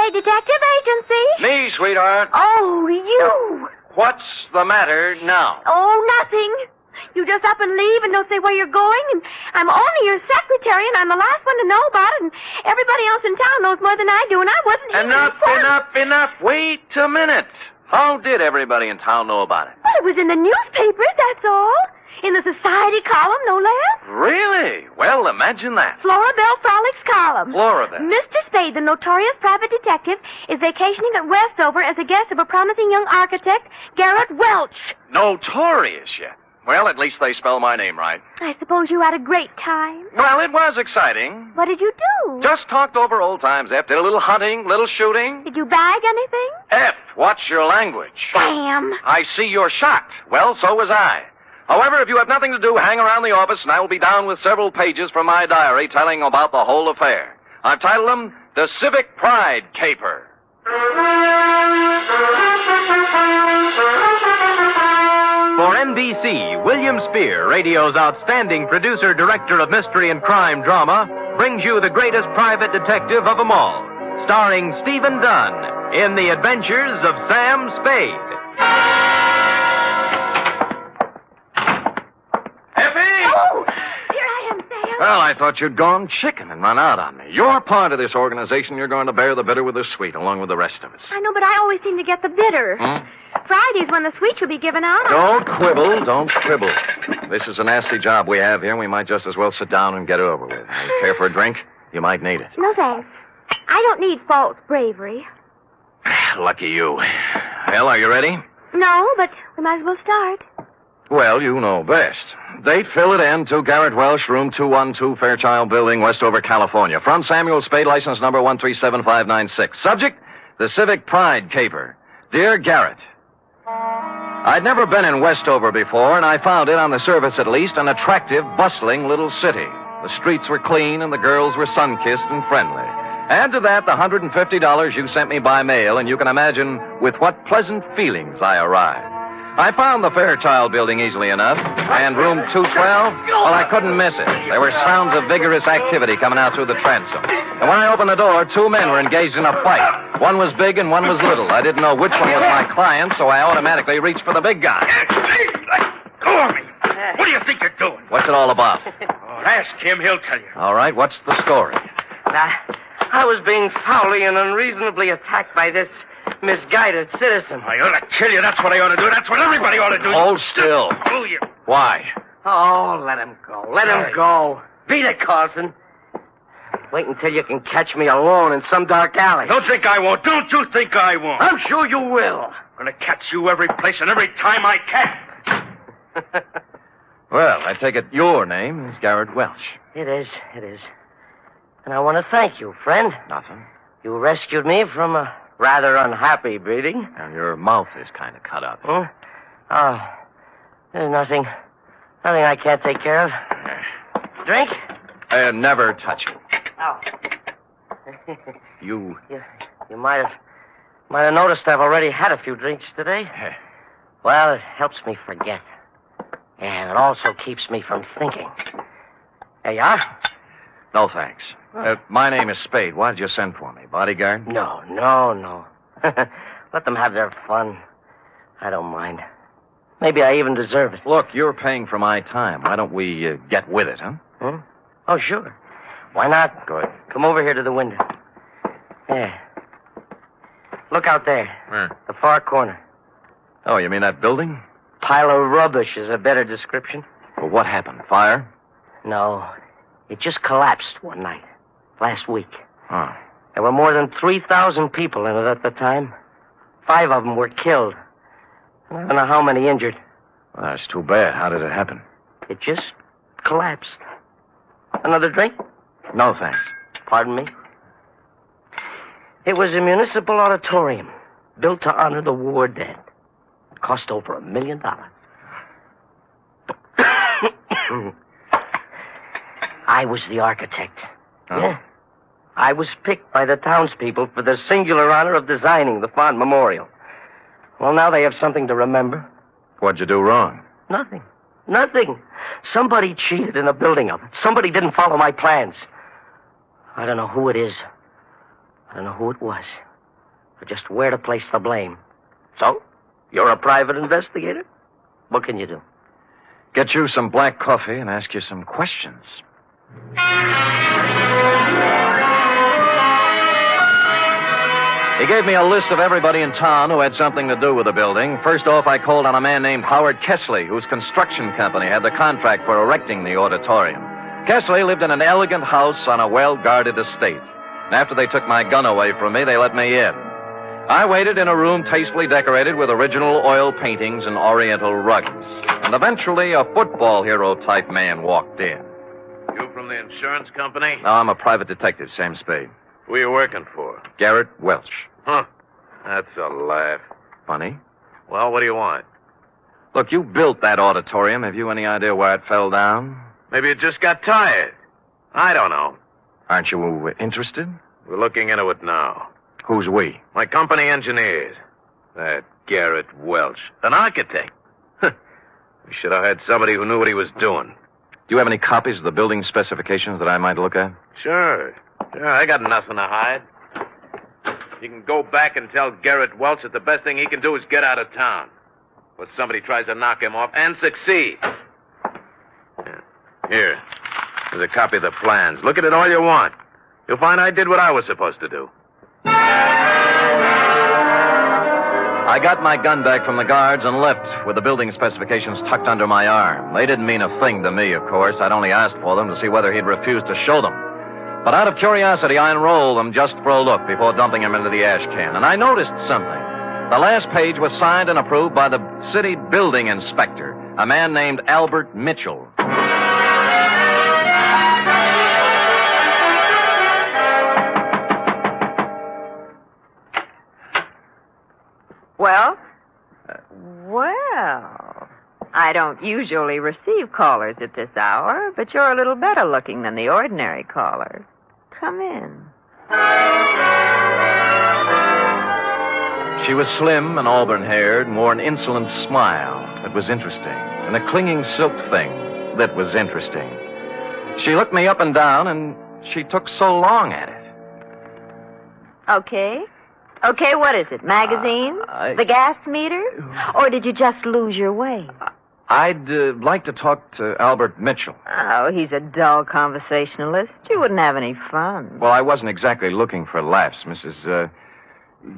Spade Detective Agency. Me, sweetheart. Oh, you. What's the matter now? Oh, nothing. You just up and leave and don't say where you're going, and I'm only your secretary, and I'm the last one to know about it, and everybody else in town knows more than I do, and I wasn't here. Enough. Wait a minute. How did everybody in town know about it? Well, it was in the newspapers, that's all. In the society column, no less. Really? Well, imagine that. Florabelle Frolics column. Florabelle. Mr. Spade, the notorious private detective, is vacationing at Westover as a guest of a promising young architect, Garrett Welch. Notorious yet? Well, at least they spell my name right. I suppose you had a great time. Well, it was exciting. What did you do? Just talked over old times, F. Did a little hunting, little shooting. Did you bag anything? F, watch your language. Damn. I see you're shocked. Well, so was I. However, if you have nothing to do, hang around the office, and I will be down with several pages from my diary telling about the whole affair. I've titled them The Civic Pride Caper. For NBC, William Spear, radio's outstanding producer-director of mystery and crime drama, brings you the greatest private detective of them all, starring Stephen Dunn in The Adventures of Sam Spade. Effie! Oh, here I am, Sam. Well, I thought you'd gone chicken and run out on me. You're part of this organization. You're going to bear the bitter with the sweet, along with the rest of us. I know, but I always seem to get the bitter. Friday's when the sweet should be given out. Don't quibble. This is a nasty job we have here, and we might just as well sit down and get it over with. You care for a drink? You might need it. No, thanks. I don't need false bravery. Lucky you. Well, are you ready? No, but we might as well start. Well, you know best. Date, fill it in to Garrett Welch, room 212, Fairchild Building, Westover, California. From Samuel Spade, license number 137596. Subject, the Civic Pride Caper. Dear Garrett, I'd never been in Westover before, and I found it, on the surface at least, an attractive, bustling little city. The streets were clean, and the girls were sun-kissed and friendly. Add to that the $150 you sent me by mail, and you can imagine with what pleasant feelings I arrived. I found the Fairchild Building easily enough, and room 212, well, I couldn't miss it. There were sounds of vigorous activity coming out through the transom. And when I opened the door, two men were engaged in a fight. One was big and one was little. I didn't know which one was my client, so I automatically reached for the big guy. Let go of me. What do you think you're doing? What's it all about? Ask him. He'll tell you. All right, what's the story? I was being foully and unreasonably attacked by this misguided citizen. I ought to kill you. That's what I ought to do. That's what everybody ought to do. Hold still. Oh, you. Why? Oh, let him go. Let him go. Beat it, Carlson. Wait until you can catch me alone in some dark alley. Don't think I won't. Don't you think I won't. I'm sure you will. I'm going to catch you every place and every time I can. Well, I take it your name is Garrett Welch. It is. And I want to thank you, friend. Nothing. You rescued me from a rather unhappy breeding. And your mouth is kind of cut up. Hmm? Oh, there's nothing I can't take care of. Drink? Never touch you. Oh. You might have noticed I've already had a few drinks today. Well, it helps me forget. And it also keeps me from thinking. There you are. No, thanks. My name is Spade. Why did you send for me? Bodyguard? No. Let them have their fun. I don't mind. Maybe I even deserve it. Look, you're paying for my time. Why don't we get with it, huh? Hmm? Oh, sure. Why not? Good. Come over here to the window. There. Look out there. Where? The far corner. Oh, you mean that building? Pile of rubbish is a better description. Well, what happened? Fire? No. It just collapsed one night. Last week. Oh. There were more than 3,000 people in it at the time. 5 of them were killed. I don't know how many injured. Well, that's too bad. How did it happen? It just collapsed. Another drink? No, thanks. Pardon me? It was a municipal auditorium built to honor the war dead. It cost over $1 million. I was the architect. Oh. Yeah. I was picked by the townspeople for the singular honor of designing the fond memorial. Well, now they have something to remember. What'd you do wrong? Nothing. Somebody cheated in the building of it. Somebody didn't follow my plans. I don't know who it is. I don't know who it was. or just where to place the blame. So, you're a private investigator? What can you do? Get you some black coffee and ask you some questions. He gave me a list of everybody in town who had something to do with the building. First off, I called on a man named Howard Kessley, whose construction company had the contract for erecting the auditorium. Kessley lived in an elegant house on a well-guarded estate. And after they took my gun away from me, they let me in. I waited in a room tastefully decorated with original oil paintings and oriental rugs. And eventually, a football hero-type man walked in. You from the insurance company? No, I'm a private detective, Sam Spade. Who are you working for? Garrett Welch. Huh. That's a laugh. Funny? Well, what do you want? Look, you built that auditorium. Have you any idea why it fell down? Maybe you just got tired. I don't know. Aren't you interested? We're looking into it now. Who's we? My company engineers. That Garrett Welch. An architect. We should have had somebody who knew what he was doing. Do you have any copies of the building specifications that I might look at? Sure, I got nothing to hide. You can go back and tell Garrett Welch that the best thing he can do is get out of town. But somebody tries to knock him off and succeed. Here. There's a copy of the plans. Look at it all you want. You'll find I did what I was supposed to do. I got my gun back from the guards and left with the building specifications tucked under my arm. They didn't mean a thing to me, of course. I'd only asked for them to see whether he'd refuse to show them. But out of curiosity, I unrolled them just for a look before dumping them into the ash can. And I noticed something. The last page was signed and approved by the city building inspector, a man named Albert Mitchell. Well, I don't usually receive callers at this hour, but you're a little better looking than the ordinary caller. Come in. She was slim and auburn-haired and wore an insolent smile that was interesting, and a clinging silk thing that was interesting. She looked me up and down, and she took so long at it. Okay, what is it? Magazine? The gas meter? Or did you just lose your way? I'd like to talk to Albert Mitchell. Oh, he's a dull conversationalist. You wouldn't have any fun. Well, I wasn't exactly looking for laughs, Mrs.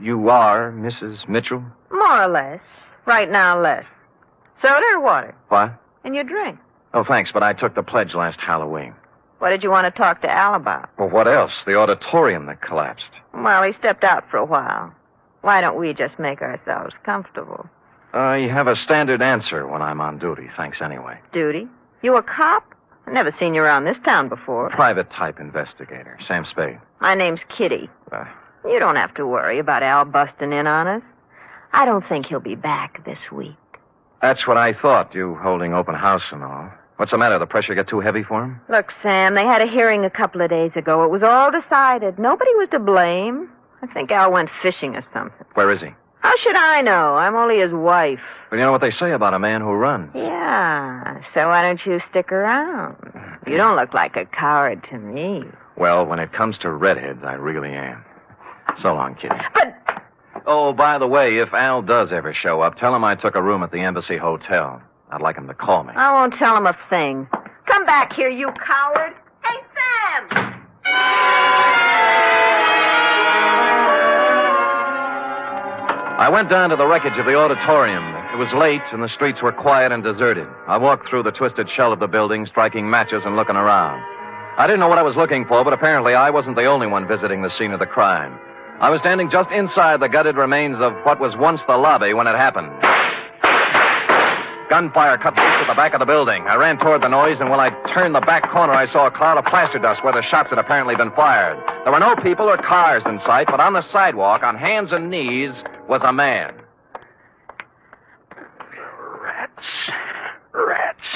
You are Mrs. Mitchell? More or less. Right now, less. Soda or water? What? And your drink. Oh, thanks, but I took the pledge last Halloween. What did you want to talk to Al about? Well, what else? The auditorium that collapsed. Well, he stepped out for a while. Why don't we just make ourselves comfortable? I have a standard answer when I'm on duty. Thanks anyway. Duty? You a cop? I've never seen you around this town before. Private-type investigator. Sam Spade. My name's Kitty. You don't have to worry about Al busting in on us. I don't think he'll be back this week. That's what I thought, you holding open house and all. What's the matter? The pressure get too heavy for him? Look, Sam, they had a hearing a couple of days ago. It was all decided. Nobody was to blame. I think Al went fishing or something. Where is he? How should I know? I'm only his wife. Well, you know what they say about a man who runs. Yeah, so why don't you stick around? You don't look like a coward to me. Well, when it comes to redheads, I really am. So long, Kitty. But... Oh, by the way, if Al does ever show up, tell him I took a room at the Embassy Hotel. I'd like him to call me. I won't tell him a thing. Come back here, you coward. Hey, Sam! I went down to the wreckage of the auditorium. It was late, and the streets were quiet and deserted. I walked through the twisted shell of the building, striking matches and looking around. I didn't know what I was looking for, but apparently I wasn't the only one visiting the scene of the crime. I was standing just inside the gutted remains of what was once the lobby when it happened. Gunfire cut loose at the back of the building. I ran toward the noise, and when I turned the back corner, I saw a cloud of plaster dust where the shots had apparently been fired. There were no people or cars in sight, but on the sidewalk, on hands and knees, was a man. Rats.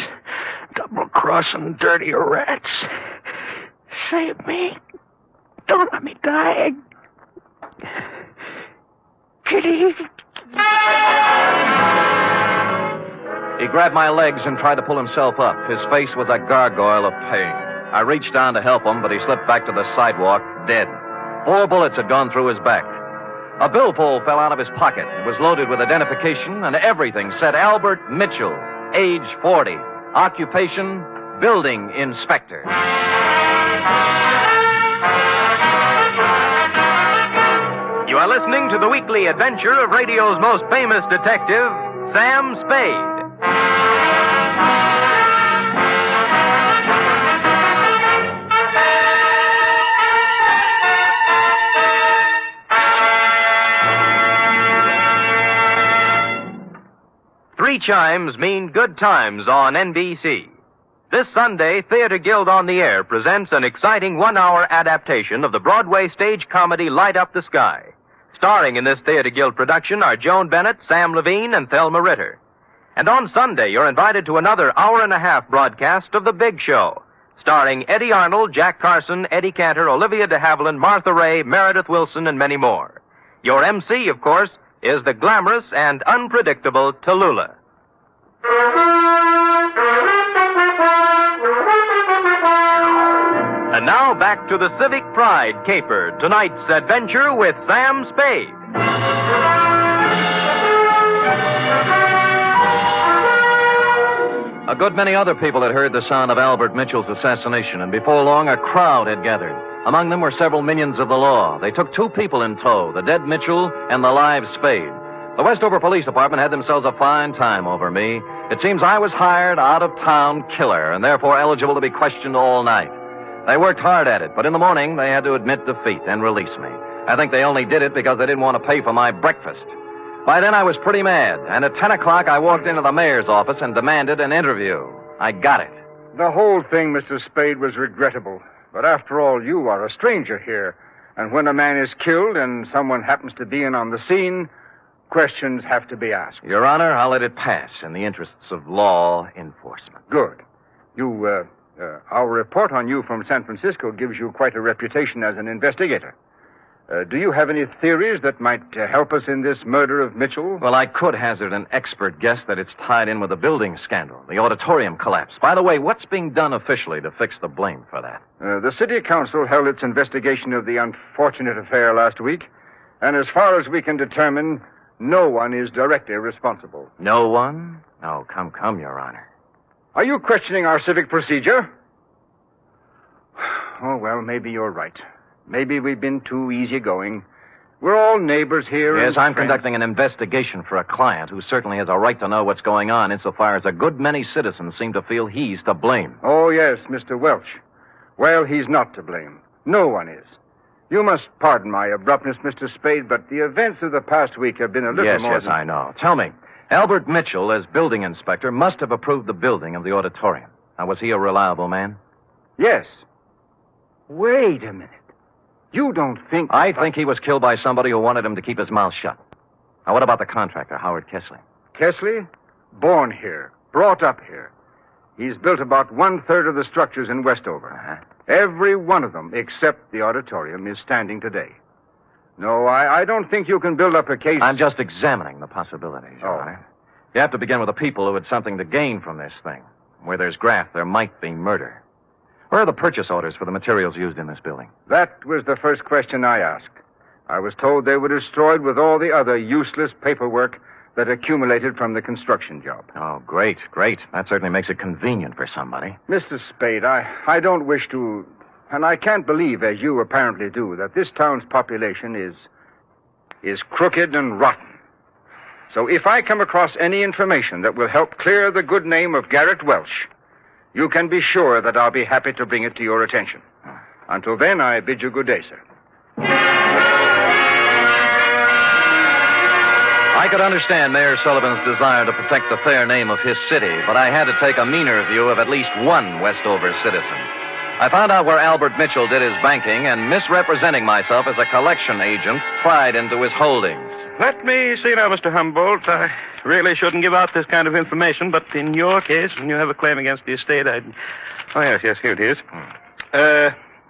Double-crossing dirty rats. Save me. Don't let me die. Kitty. He grabbed my legs and tried to pull himself up. His face was a gargoyle of pain. I reached down to help him, but he slipped back to the sidewalk, dead. 4 bullets had gone through his back. A billfold fell out of his pocket. It was loaded with identification, and everything said Albert Mitchell, age 40, occupation, building inspector. You are listening to the weekly adventure of radio's most famous detective, Sam Spade. Three chimes mean good times on NBC. This Sunday, Theater Guild on the Air presents an exciting one-hour adaptation of the Broadway stage comedy Light Up the Sky. Starring in this Theater Guild production are Joan Bennett, Sam Levine, and Thelma Ritter. And on Sunday, you're invited to another hour-and-a-half broadcast of The Big Show, starring Eddie Arnold, Jack Carson, Eddie Cantor, Olivia de Havilland, Martha Ray, Meredith Wilson, and many more. Your MC, of course, is the glamorous and unpredictable Tallulah. And now back to the Civic Pride caper, tonight's adventure with Sam Spade. A good many other people had heard the sound of Albert Mitchell's assassination, and before long a crowd had gathered. Among them were several minions of the law. They took two people in tow, the dead Mitchell and the live Spade. The Westover Police Department had themselves a fine time over me. It seems I was hired out-of-town killer and therefore eligible to be questioned all night. They worked hard at it, but in the morning they had to admit defeat and release me. I think they only did it because they didn't want to pay for my breakfast. By then I was pretty mad, and at 10 o'clock I walked into the mayor's office and demanded an interview. I got it. The whole thing, Mr. Spade, was regrettable. But after all, you are a stranger here. And when a man is killed and someone happens to be in on the scene, questions have to be asked. Your Honor, I'll let it pass in the interests of law enforcement. Good. Our report on you from San Francisco gives you quite a reputation as an investigator. Do you have any theories that might help us in this murder of Mitchell? Well, I could hazard an expert guess that it's tied in with the building scandal, the auditorium collapse. By the way, what's being done officially to fix the blame for that? The city council held its investigation of the unfortunate affair last week, and as far as we can determine, no one is directly responsible. No one? Oh, come, Your Honor. Are you questioning our civic procedure? Oh, well, maybe you're right. Maybe we've been too easygoing. We're all neighbors here. Yes, I'm conducting an investigation for a client who certainly has a right to know what's going on insofar as a good many citizens seem to feel he's to blame. Oh, yes, Mr. Welch. Well, he's not to blame. No one is. You must pardon my abruptness, Mr. Spade, but the events of the past week have been a little more... Yes, I know. Tell me, Albert Mitchell, as building inspector, must have approved the building of the auditorium. Now, was he a reliable man? Yes. Wait a minute. You don't think... I think he was killed by somebody who wanted him to keep his mouth shut. Now, what about the contractor, Howard Kessley? Kessley? Born here. Brought up here. He's built about 1/3 of the structures in Westover. Uh-huh. Every one of them, except the auditorium, is standing today. No, I don't think you can build up a case... I'm just examining the possibilities, Your Honor. You have to begin with the people who had something to gain from this thing. Where there's graft, there might be murder. Where are the purchase orders for the materials used in this building? That was the first question I asked. I was told they were destroyed with all the other useless paperwork that accumulated from the construction job. Oh, great. That certainly makes it convenient for somebody. Mr. Spade, I don't wish to... And I can't believe, as you apparently do, that this town's population is crooked and rotten. So if I come across any information that will help clear the good name of Garrett Welch, you can be sure that I'll be happy to bring it to your attention. Until then, I bid you good day, sir. I could understand Mayor Sullivan's desire to protect the fair name of his city, but I had to take a meaner view of at least one Westover citizen. I found out where Albert Mitchell did his banking, and misrepresenting myself as a collection agent, pried into his holdings. Let me see now, Mr. Humboldt. I really shouldn't give out this kind of information, but in your case, when you have a claim against the estate, I'd... Oh, yes, here it is.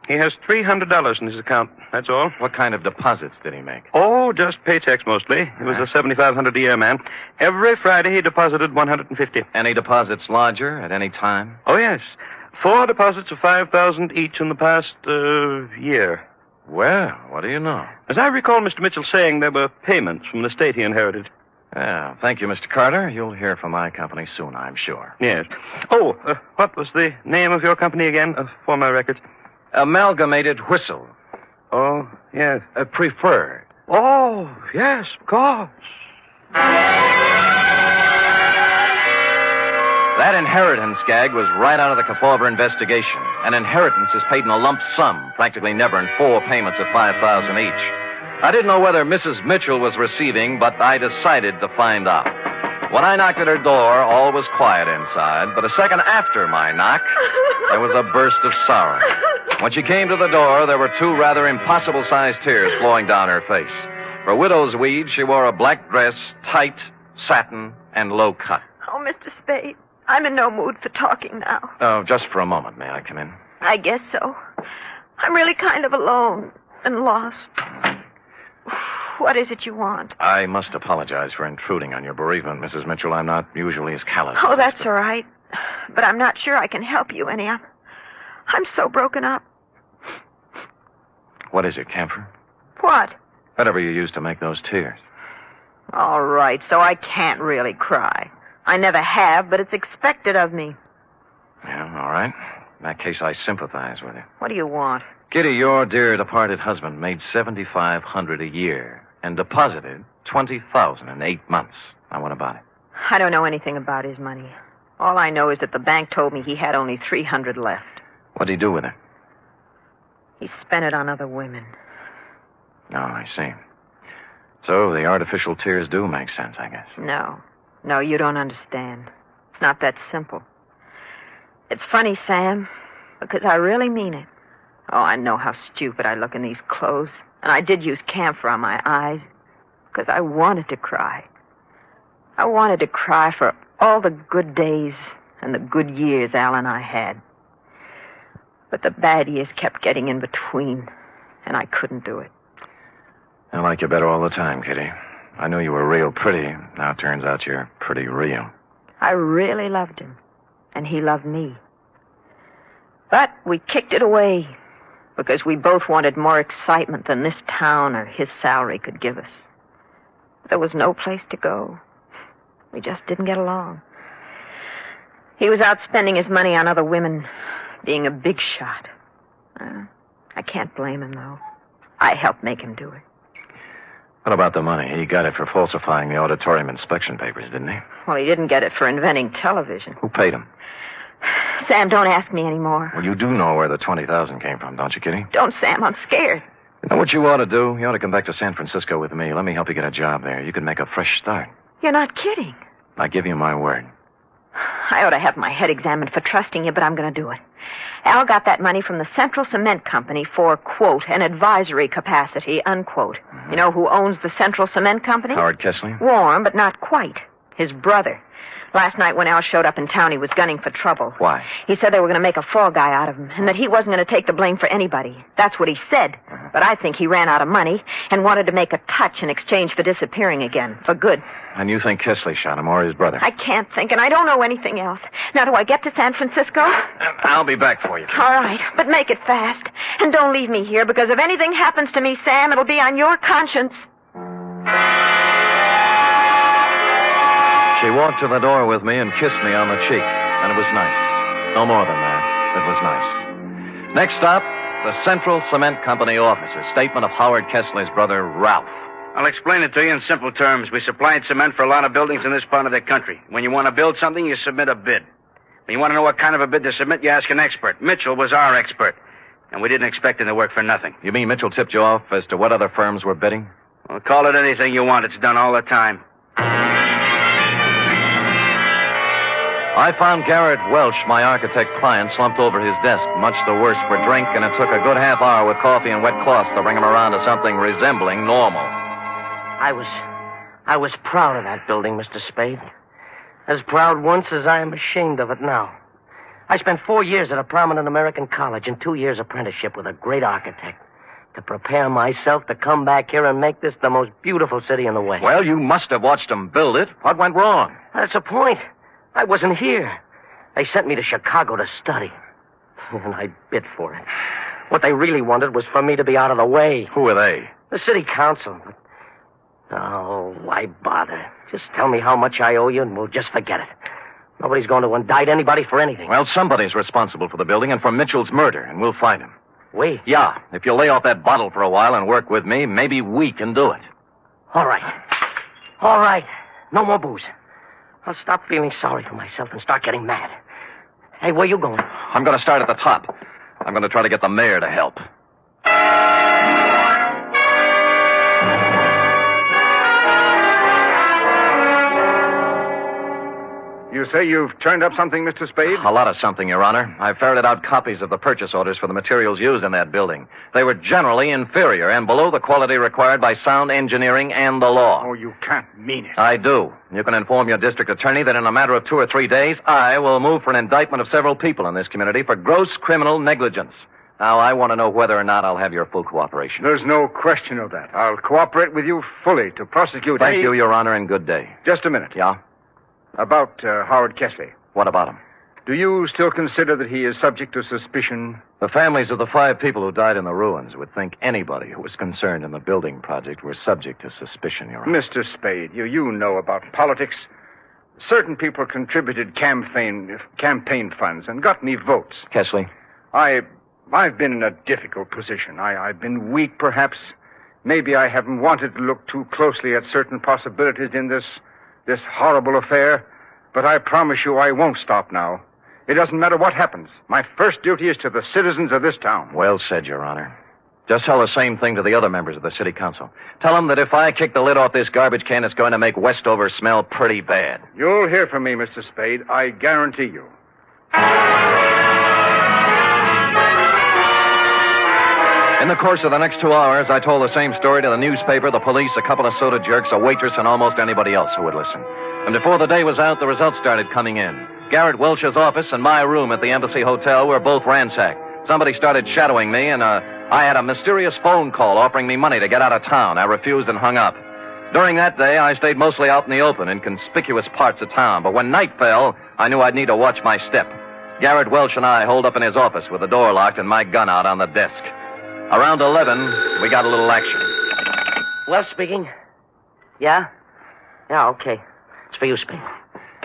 He has $300 in his account, that's all. What kind of deposits did he make? Oh, just paychecks mostly. He was a $7,500 a year man. Every Friday he deposited $150. Any deposits larger at any time? Oh, yes. 4 deposits of $5,000 each in the past year. Well, what do you know? As I recall Mr. Mitchell saying there were payments from the estate he inherited. Yeah, thank you, Mr. Carter. You'll hear from my company soon, I'm sure. Yes. Oh, what was the name of your company again, for my records? Amalgamated Whistle. Oh, yes. Preferred. Oh, yes, of course. That inheritance gag was right out of the Kefauver investigation. An inheritance is paid in a lump sum, practically never in 4 payments of $5,000 each. I didn't know whether Mrs. Mitchell was receiving, but I decided to find out. When I knocked at her door, all was quiet inside, but a second after my knock, there was a burst of sorrow. When she came to the door, there were 2 rather impossible-sized tears flowing down her face. For widow's weed, she wore a black dress, tight, satin, and low-cut. Oh, Mr. Spade, I'm in no mood for talking now. Oh, just for a moment. May I come in? I guess so. I'm really kind of alone and lost. What is it you want? I must apologize for intruding on your bereavement, Mrs. Mitchell. I'm not usually as callous. Oh, that's all right. But I'm not sure I can help you any. I'm so broken up. What is it, camphor? What? Whatever you used to make those tears. All right, so I can't really cry. I never have, but it's expected of me. Yeah, all right. In that case, I sympathize with you. What do you want? Kitty, your dear departed husband made $7,500 a year and deposited $20,000 in 8 months. Now, what about it? I don't know anything about his money. All I know is that the bank told me he had only $300 left. What'd he do with it? He spent it on other women. Oh, I see. So the artificial tears do make sense, I guess. No, you don't understand. It's not that simple. It's funny, Sam, because I really mean it. Oh, I know how stupid I look in these clothes. And I did use camphor on my eyes because I wanted to cry. I wanted to cry for all the good days and the good years Al and I had. But the bad years kept getting in between, and I couldn't do it. I like you better all the time, Kitty. I knew you were real pretty. Now it turns out you're pretty real. I really loved him, and he loved me. But we kicked it away because we both wanted more excitement than this town or his salary could give us. There was no place to go. We just didn't get along. He was out spending his money on other women, being a big shot. I can't blame him, though. I helped make him do it. What about the money? He got it for falsifying the auditorium inspection papers, didn't he? Well, he didn't get it for inventing television. Who paid him? Sam, don't ask me anymore. Well, you do know where the $20,000 came from, don't you, Kitty? Don't, Sam. I'm scared. You know what you ought to do? You ought to come back to San Francisco with me. Let me help you get a job there. You can make a fresh start. You're not kidding. I give you my word. I ought to have my head examined for trusting you, but I'm going to do it. Al got that money from the Central Cement Company for, quote, an advisory capacity, unquote. Mm-hmm. You know who owns the Central Cement Company? Howard Kessley? Warm, but not quite. His brother. Last night when Al showed up in town, he was gunning for trouble. Why? He said they were going to make a fall guy out of him, and that he wasn't going to take the blame for anybody. That's what he said. Uh-huh. But I think he ran out of money and wanted to make a touch in exchange for disappearing again, for good. And you think Kessley shot him or his brother? I can't think, and I don't know anything else. Now, do I get to San Francisco? I'll be back for you. All right, but make it fast. And don't leave me here, because if anything happens to me, Sam, it'll be on your conscience. She walked to the door with me and kissed me on the cheek, and it was nice. No more than that. It was nice. Next stop, the Central Cement Company offices. Statement of Howard Kessley's brother, Ralph. I'll explain it to you in simple terms. We supplied cement for a lot of buildings in this part of the country. When you want to build something, you submit a bid. When you want to know what kind of a bid to submit, you ask an expert. Mitchell was our expert, and we didn't expect him to work for nothing. You mean Mitchell tipped you off as to what other firms were bidding? Well, call it anything you want. It's done all the time. I found Garrett Welch, my architect client, slumped over his desk, much the worse for drink, and it took a good half hour with coffee and wet cloths to bring him around to something resembling normal. I was proud of that building, Mr. Spade. As proud once as I am ashamed of it now. I spent 4 years at a prominent American college and 2 years apprenticeship with a great architect to prepare myself to come back here and make this the most beautiful city in the West. Well, you must have watched them build it. What went wrong? That's the point. I wasn't here. They sent me to Chicago to study. And I bid for it. What they really wanted was for me to be out of the way. Who are they? The city council. Oh, why bother? Just tell me how much I owe you, and we'll just forget it. Nobody's going to indict anybody for anything. Well, somebody's responsible for the building and for Mitchell's murder, and we'll find him. We? Yeah, if you'll lay off that bottle for a while and work with me, maybe we can do it. All right. All right. No more booze. I'll stop feeling sorry for myself and start getting mad. Hey, where you going? I'm going to start at the top. I'm going to try to get the mayor to help. You say you've turned up something, Mr. Spade? A lot of something, Your Honor. I ferreted out copies of the purchase orders for the materials used in that building. They were generally inferior and below the quality required by sound engineering and the law. Oh, you can't mean it. I do. You can inform your district attorney that in a matter of 2 or 3 days, I will move for an indictment of several people in this community for gross criminal negligence. Now, I want to know whether or not I'll have your full cooperation. There's no question of that. I'll cooperate with you fully to prosecute Thank you, Your Honor, and good day. Just a minute. Yeah? About Howard Kesley. What about him? Do you still consider that he is subject to suspicion? The families of the 5 people who died in the ruins would think anybody who was concerned in the building project were subject to suspicion, Your Honor. Mr. Spade, you know about politics. Certain people contributed campaign funds and got me votes. Kesley? I've been in a difficult position. I've been weak, perhaps. Maybe I haven't wanted to look too closely at certain possibilities in this horrible affair, but I promise you I won't stop now. It doesn't matter what happens. My first duty is to the citizens of this town. Well said, Your Honor. Just tell the same thing to the other members of the city council. Tell them that if I kick the lid off this garbage can, it's going to make Westover smell pretty bad. You'll hear from me, Mr. Spade. I guarantee you. In the course of the next 2 hours, I told the same story to the newspaper, the police, a couple of soda jerks, a waitress, and almost anybody else who would listen. And before the day was out, the results started coming in. Garrett Welch's office and my room at the Embassy Hotel were both ransacked. Somebody started shadowing me, and I had a mysterious phone call offering me money to get out of town. I refused and hung up. During that day, I stayed mostly out in the open, in conspicuous parts of town. But when night fell, I knew I'd need to watch my step. Garrett Welch and I holed up in his office with the door locked and my gun out on the desk. Around 11, we got a little action. Well, speaking. Yeah? Yeah, okay. It's for you, Spade.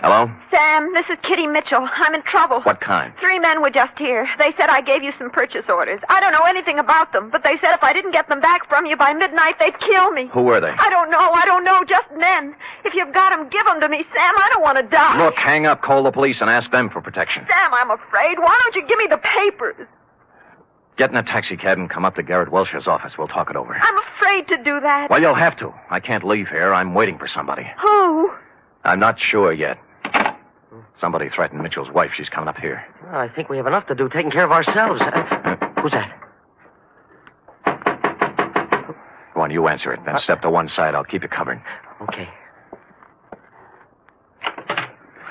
Hello? Sam, this is Kitty Mitchell. I'm in trouble. What kind? 3 men were just here. They said I gave you some purchase orders. I don't know anything about them, but they said if I didn't get them back from you by midnight, they'd kill me. Who were they? I don't know. Just men. If you've got them, give them to me, Sam. I don't want to die. Look, hang up, call the police, and ask them for protection. Sam, I'm afraid. Why don't you give me the papers? Get in a taxi cab and come up to Garrett Welch's office. We'll talk it over. I'm afraid to do that. Well, you'll have to. I can't leave here. I'm waiting for somebody. Who? I'm not sure yet. Somebody threatened Mitchell's wife. She's coming up here. Well, I think we have enough to do taking care of ourselves. Who's that? Go on, you answer it. Then step to one side. I'll keep you covered. Okay.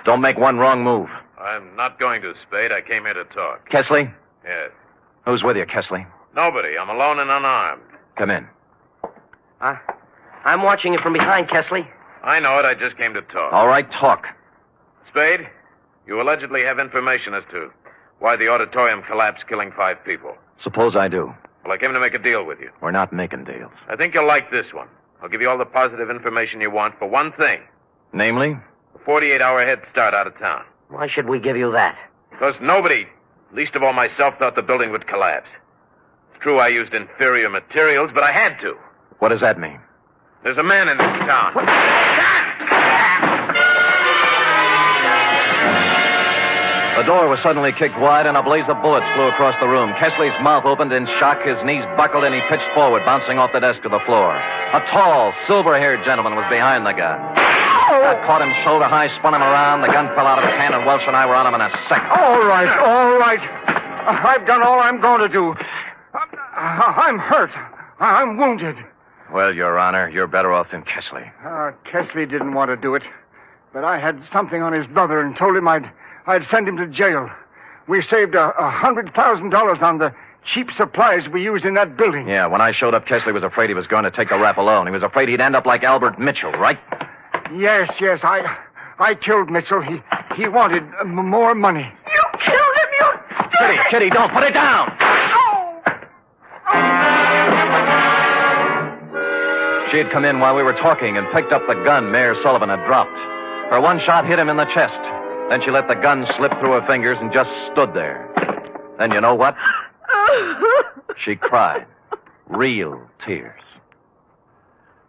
Don't make one wrong move. I'm not going to, Spade. I came here to talk. Kesley? Yes. Who's with you, Kesley? Nobody. I'm alone and unarmed. Come in. I'm watching you from behind, Kesley. I know it. I just came to talk. All right, talk. Spade, you allegedly have information as to why the auditorium collapsed, killing 5 people. Suppose I do. Well, I came to make a deal with you. We're not making deals. I think you'll like this one. I'll give you all the positive information you want for one thing. Namely? A 48-hour head start out of town. Why should we give you that? Because nobody, least of all myself, thought the building would collapse. It's true I used inferior materials, but I had to. What does that mean? There's a man in this town. The door was suddenly kicked wide, and a blaze of bullets flew across the room. Kesley's mouth opened in shock, his knees buckled, and he pitched forward, bouncing off the desk to the floor. A tall, silver-haired gentleman was behind the gun. I caught him shoulder high, spun him around. The gun fell out of his hand, and Welch and I were on him in a second. All right. I've done all I'm going to do. I'm hurt. I'm wounded. Well, Your Honor, you're better off than Kesley. Kesley didn't want to do it, but I had something on his brother and told him I'd send him to jail. We saved $100,000 on the cheap supplies we used in that building. Yeah, when I showed up, Kesley was afraid he was going to take the rap alone. He was afraid he'd end up like Albert Mitchell, right? Yes. I killed Mitchell. He wanted more money. You killed him, you... Kitty, don't put it down! Oh! She had come in while we were talking and picked up the gun Mayor Sullivan had dropped. Her one shot hit him in the chest. Then she let the gun slip through her fingers and just stood there. Then you know what? She cried. Real tears.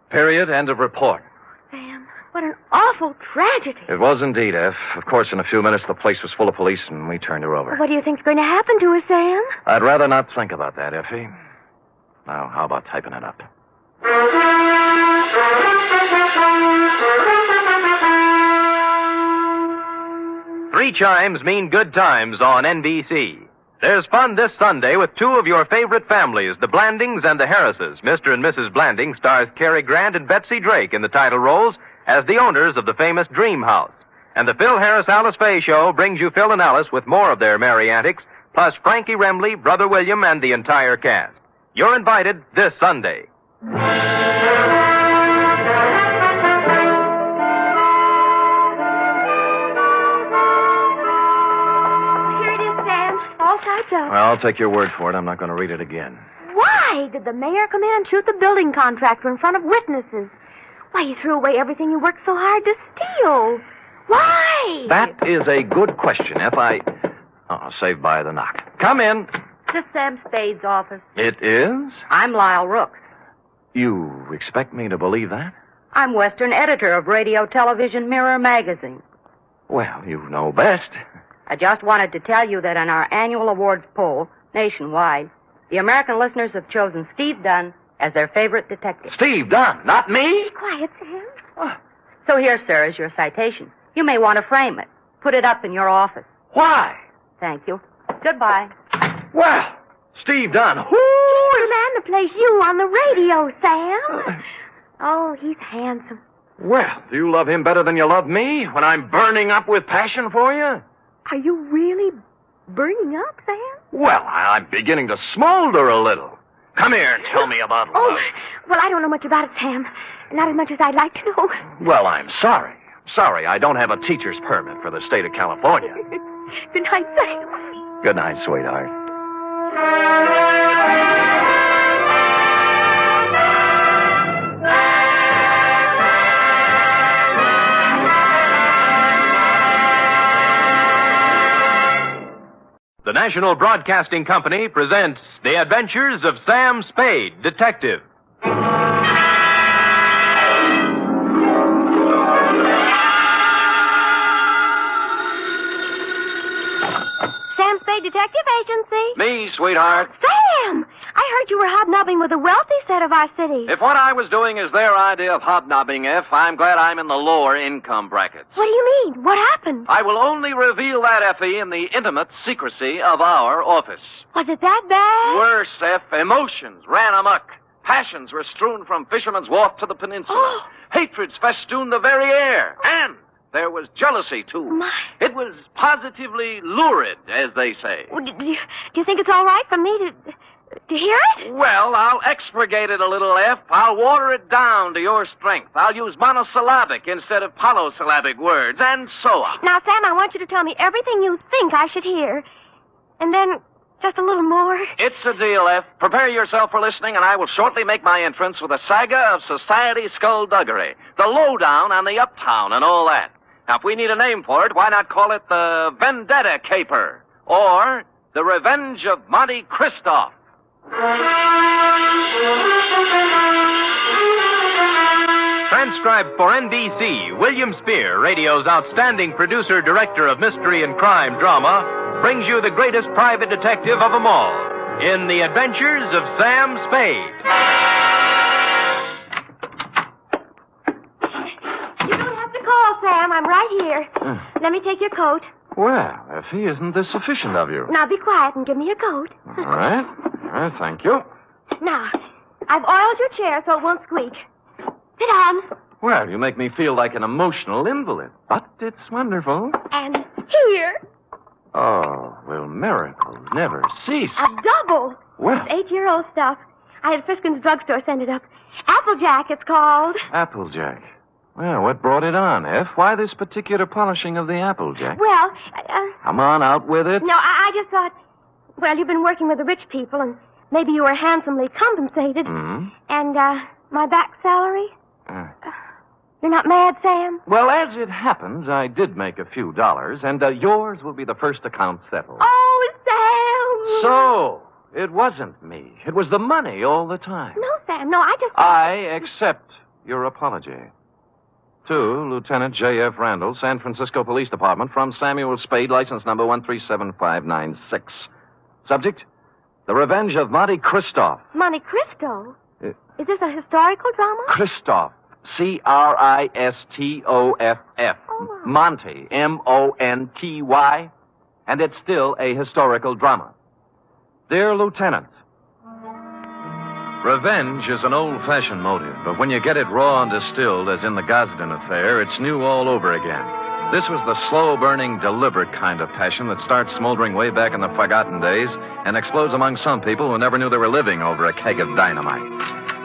Period. End of report. Sam, what an awful tragedy. It was indeed, F. Of course, in a few minutes, the place was full of police, and we turned her over. What do you think's going to happen to her, Sam? I'd rather not think about that, Effie. Now, how about typing it up? Three chimes mean good times on NBC. There's fun this Sunday with two of your favorite families, the Blandings and the Harrises. Mr. and Mrs. Blanding stars Cary Grant and Betsy Drake in the title roles as the owners of the famous Dream House. And the Phil Harris-Alice Faye Show brings you Phil and Alice with more of their merry antics, plus Frankie Remley, Brother William, and the entire cast. You're invited this Sunday. Well, I'll take your word for it. I'm not going to read it again. Why did the mayor come in and shoot the building contractor in front of witnesses? Why, he threw away everything you worked so hard to steal. Why? That is a good question. Saved by the knock. Come in. This is Sam Spade's office. It is? I'm Lyle Rooks. You expect me to believe that? I'm Western editor of Radio Television Mirror magazine. Well, you know best. I just wanted to tell you that in our annual awards poll, nationwide, the American listeners have chosen Steve Dunn as their favorite detective. Steve Dunn, not me? Be quiet, Sam. Oh. So here, sir, is your citation. You may want to frame it. Put it up in your office. Why? Thank you. Goodbye. Well, Steve Dunn, who? He's the man that plays you on the radio, Sam. Oh, he's handsome. Well, do you love him better than you love me when I'm burning up with passion for you? Are you really burning up, Sam? Well, I'm beginning to smolder a little. Come here and tell me about love. Oh, well, I don't know much about it, Sam. Not as much as I'd like to know. Well, I'm sorry. Sorry, I don't have a teacher's permit for the state of California. Good night, Sam. Good night, sweetheart. The National Broadcasting Company presents The Adventures of Sam Spade, Detective. Sam Spade Detective Agency. Me, sweetheart. Sam! I heard you were hobnobbing with the wealthy set of our city. If what I was doing is their idea of hobnobbing, I'm glad I'm in the lower income brackets. What do you mean? What happened? I will only reveal that, Effie, in the intimate secrecy of our office. Was it that bad? Worse, F. Emotions ran amok. Passions were strewn from Fisherman's Wharf to the peninsula. Oh. Hatreds festooned the very air. And there was jealousy, too. My. It was positively lurid, as they say. Well, do you think it's all right for me to hear it? Well, I'll expurgate it a little, F. I'll water it down to your strength. I'll use monosyllabic instead of polysyllabic words, and so on. Now, Sam, I want you to tell me everything you think I should hear. And then just a little more. It's a deal, F. Prepare yourself for listening, and I will shortly make my entrance with a saga of society skullduggery, the lowdown on the uptown and all that. Now, if we need a name for it, why not call it the Vendetta Caper or the Revenge of Monte Cristo? Transcribed for NBC, William Spear, radio's outstanding producer-director of mystery and crime drama, brings you the greatest private detective of them all in The Adventures of Sam Spade. You don't have to call, Sam. I'm right here. Let me take your coat. Well, Effie, isn't this sufficient of you? Now be quiet and give me your coat. All right. Thank you. Now, I've oiled your chair so it won't squeak. Sit down. Well, you make me feel like an emotional invalid, but it's wonderful. And here. Oh, will miracles never cease? A double. Well. It's 8-year-old stuff. I had Friskin's drugstore send it up. Applejack, it's called. Applejack. Well, what brought it on, F? Why this particular polishing of the Applejack? Well, Come on, out with it. No, I just thought, well, you've been working with the rich people, and maybe you were handsomely compensated. Mm-hmm. And, My back salary? You're not mad, Sam? Well, as it happens, I did make a few dollars, and yours will be the first account settled. Oh, Sam! So, it wasn't me. It was the money all the time. No, Sam, no, I accept your apology. To Lieutenant J.F. Randall, San Francisco Police Department, from Samuel Spade, license number 137596. Subject, The Revenge of Monte Cristoff. Monte Cristo? Is this a historical drama? Cristoff. Cristoff. Oh. Monty. Monty. And it's still a historical drama. Dear Lieutenant, revenge is an old-fashioned motive, but when you get it raw and distilled, as in the Gosden affair, it's new all over again. This was the slow-burning, deliberate kind of passion that starts smoldering way back in the forgotten days and explodes among some people who never knew they were living over a keg of dynamite.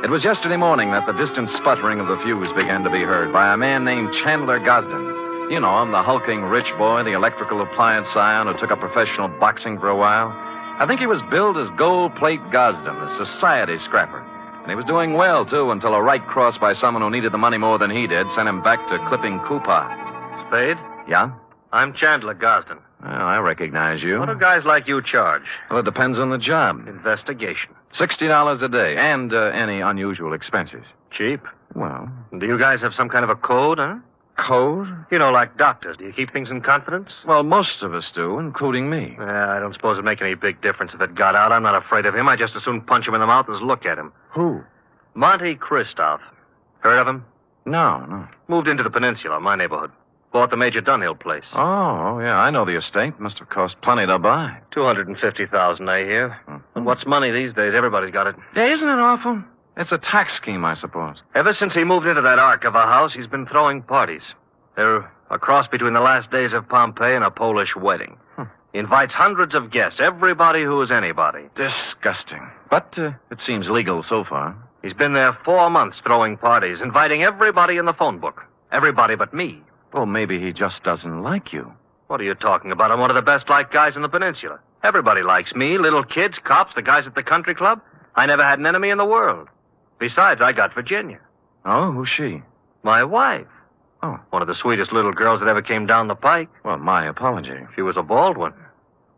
It was yesterday morning that the distant sputtering of the fuse began to be heard by a man named Chandler Gosden. You know him, the hulking rich boy, the electrical appliance scion who took up professional boxing for a while. I think he was billed as Gold Plate Gosden, a society scrapper. And he was doing well, too, until a right cross by someone who needed the money more than he did sent him back to clipping coupons. Spade? Yeah? I'm Chandler Gosden. Well, I recognize you. What do guys like you charge? Well, it depends on the job. Investigation. $60 a day, and any unusual expenses. Cheap? Well. Do you guys have some kind of a code, huh? Code? You know, like doctors. Do you keep things in confidence? Well, most of us do, including me. I don't suppose it'd make any big difference if it got out. I'm not afraid of him. I just as soon punch him in the mouth as look at him. Who? Monte Cristoff. Heard of him? No. Moved into the peninsula, my neighborhood. Bought the Major Dunhill place. Oh, yeah, I know the estate. Must have cost plenty to buy. $250,000, I hear. Mm-hmm. And what's money these days? Everybody's got it. Yeah, isn't it awful? It's a tax scheme, I suppose. Ever since he moved into that ark of a house, he's been throwing parties. They're a cross between the last days of Pompeii and a Polish wedding. He invites hundreds of guests, everybody who is anybody. Disgusting. But it seems legal so far. He's been there 4 months throwing parties, inviting everybody in the phone book. Everybody but me. Well, maybe he just doesn't like you. What are you talking about? I'm one of the best-liked guys in the peninsula. Everybody likes me, little kids, cops, the guys at the country club. I never had an enemy in the world. Besides, I got Virginia. Oh, who's she? My wife. Oh. One of the sweetest little girls that ever came down the pike. Well, my apology. She was a bald one.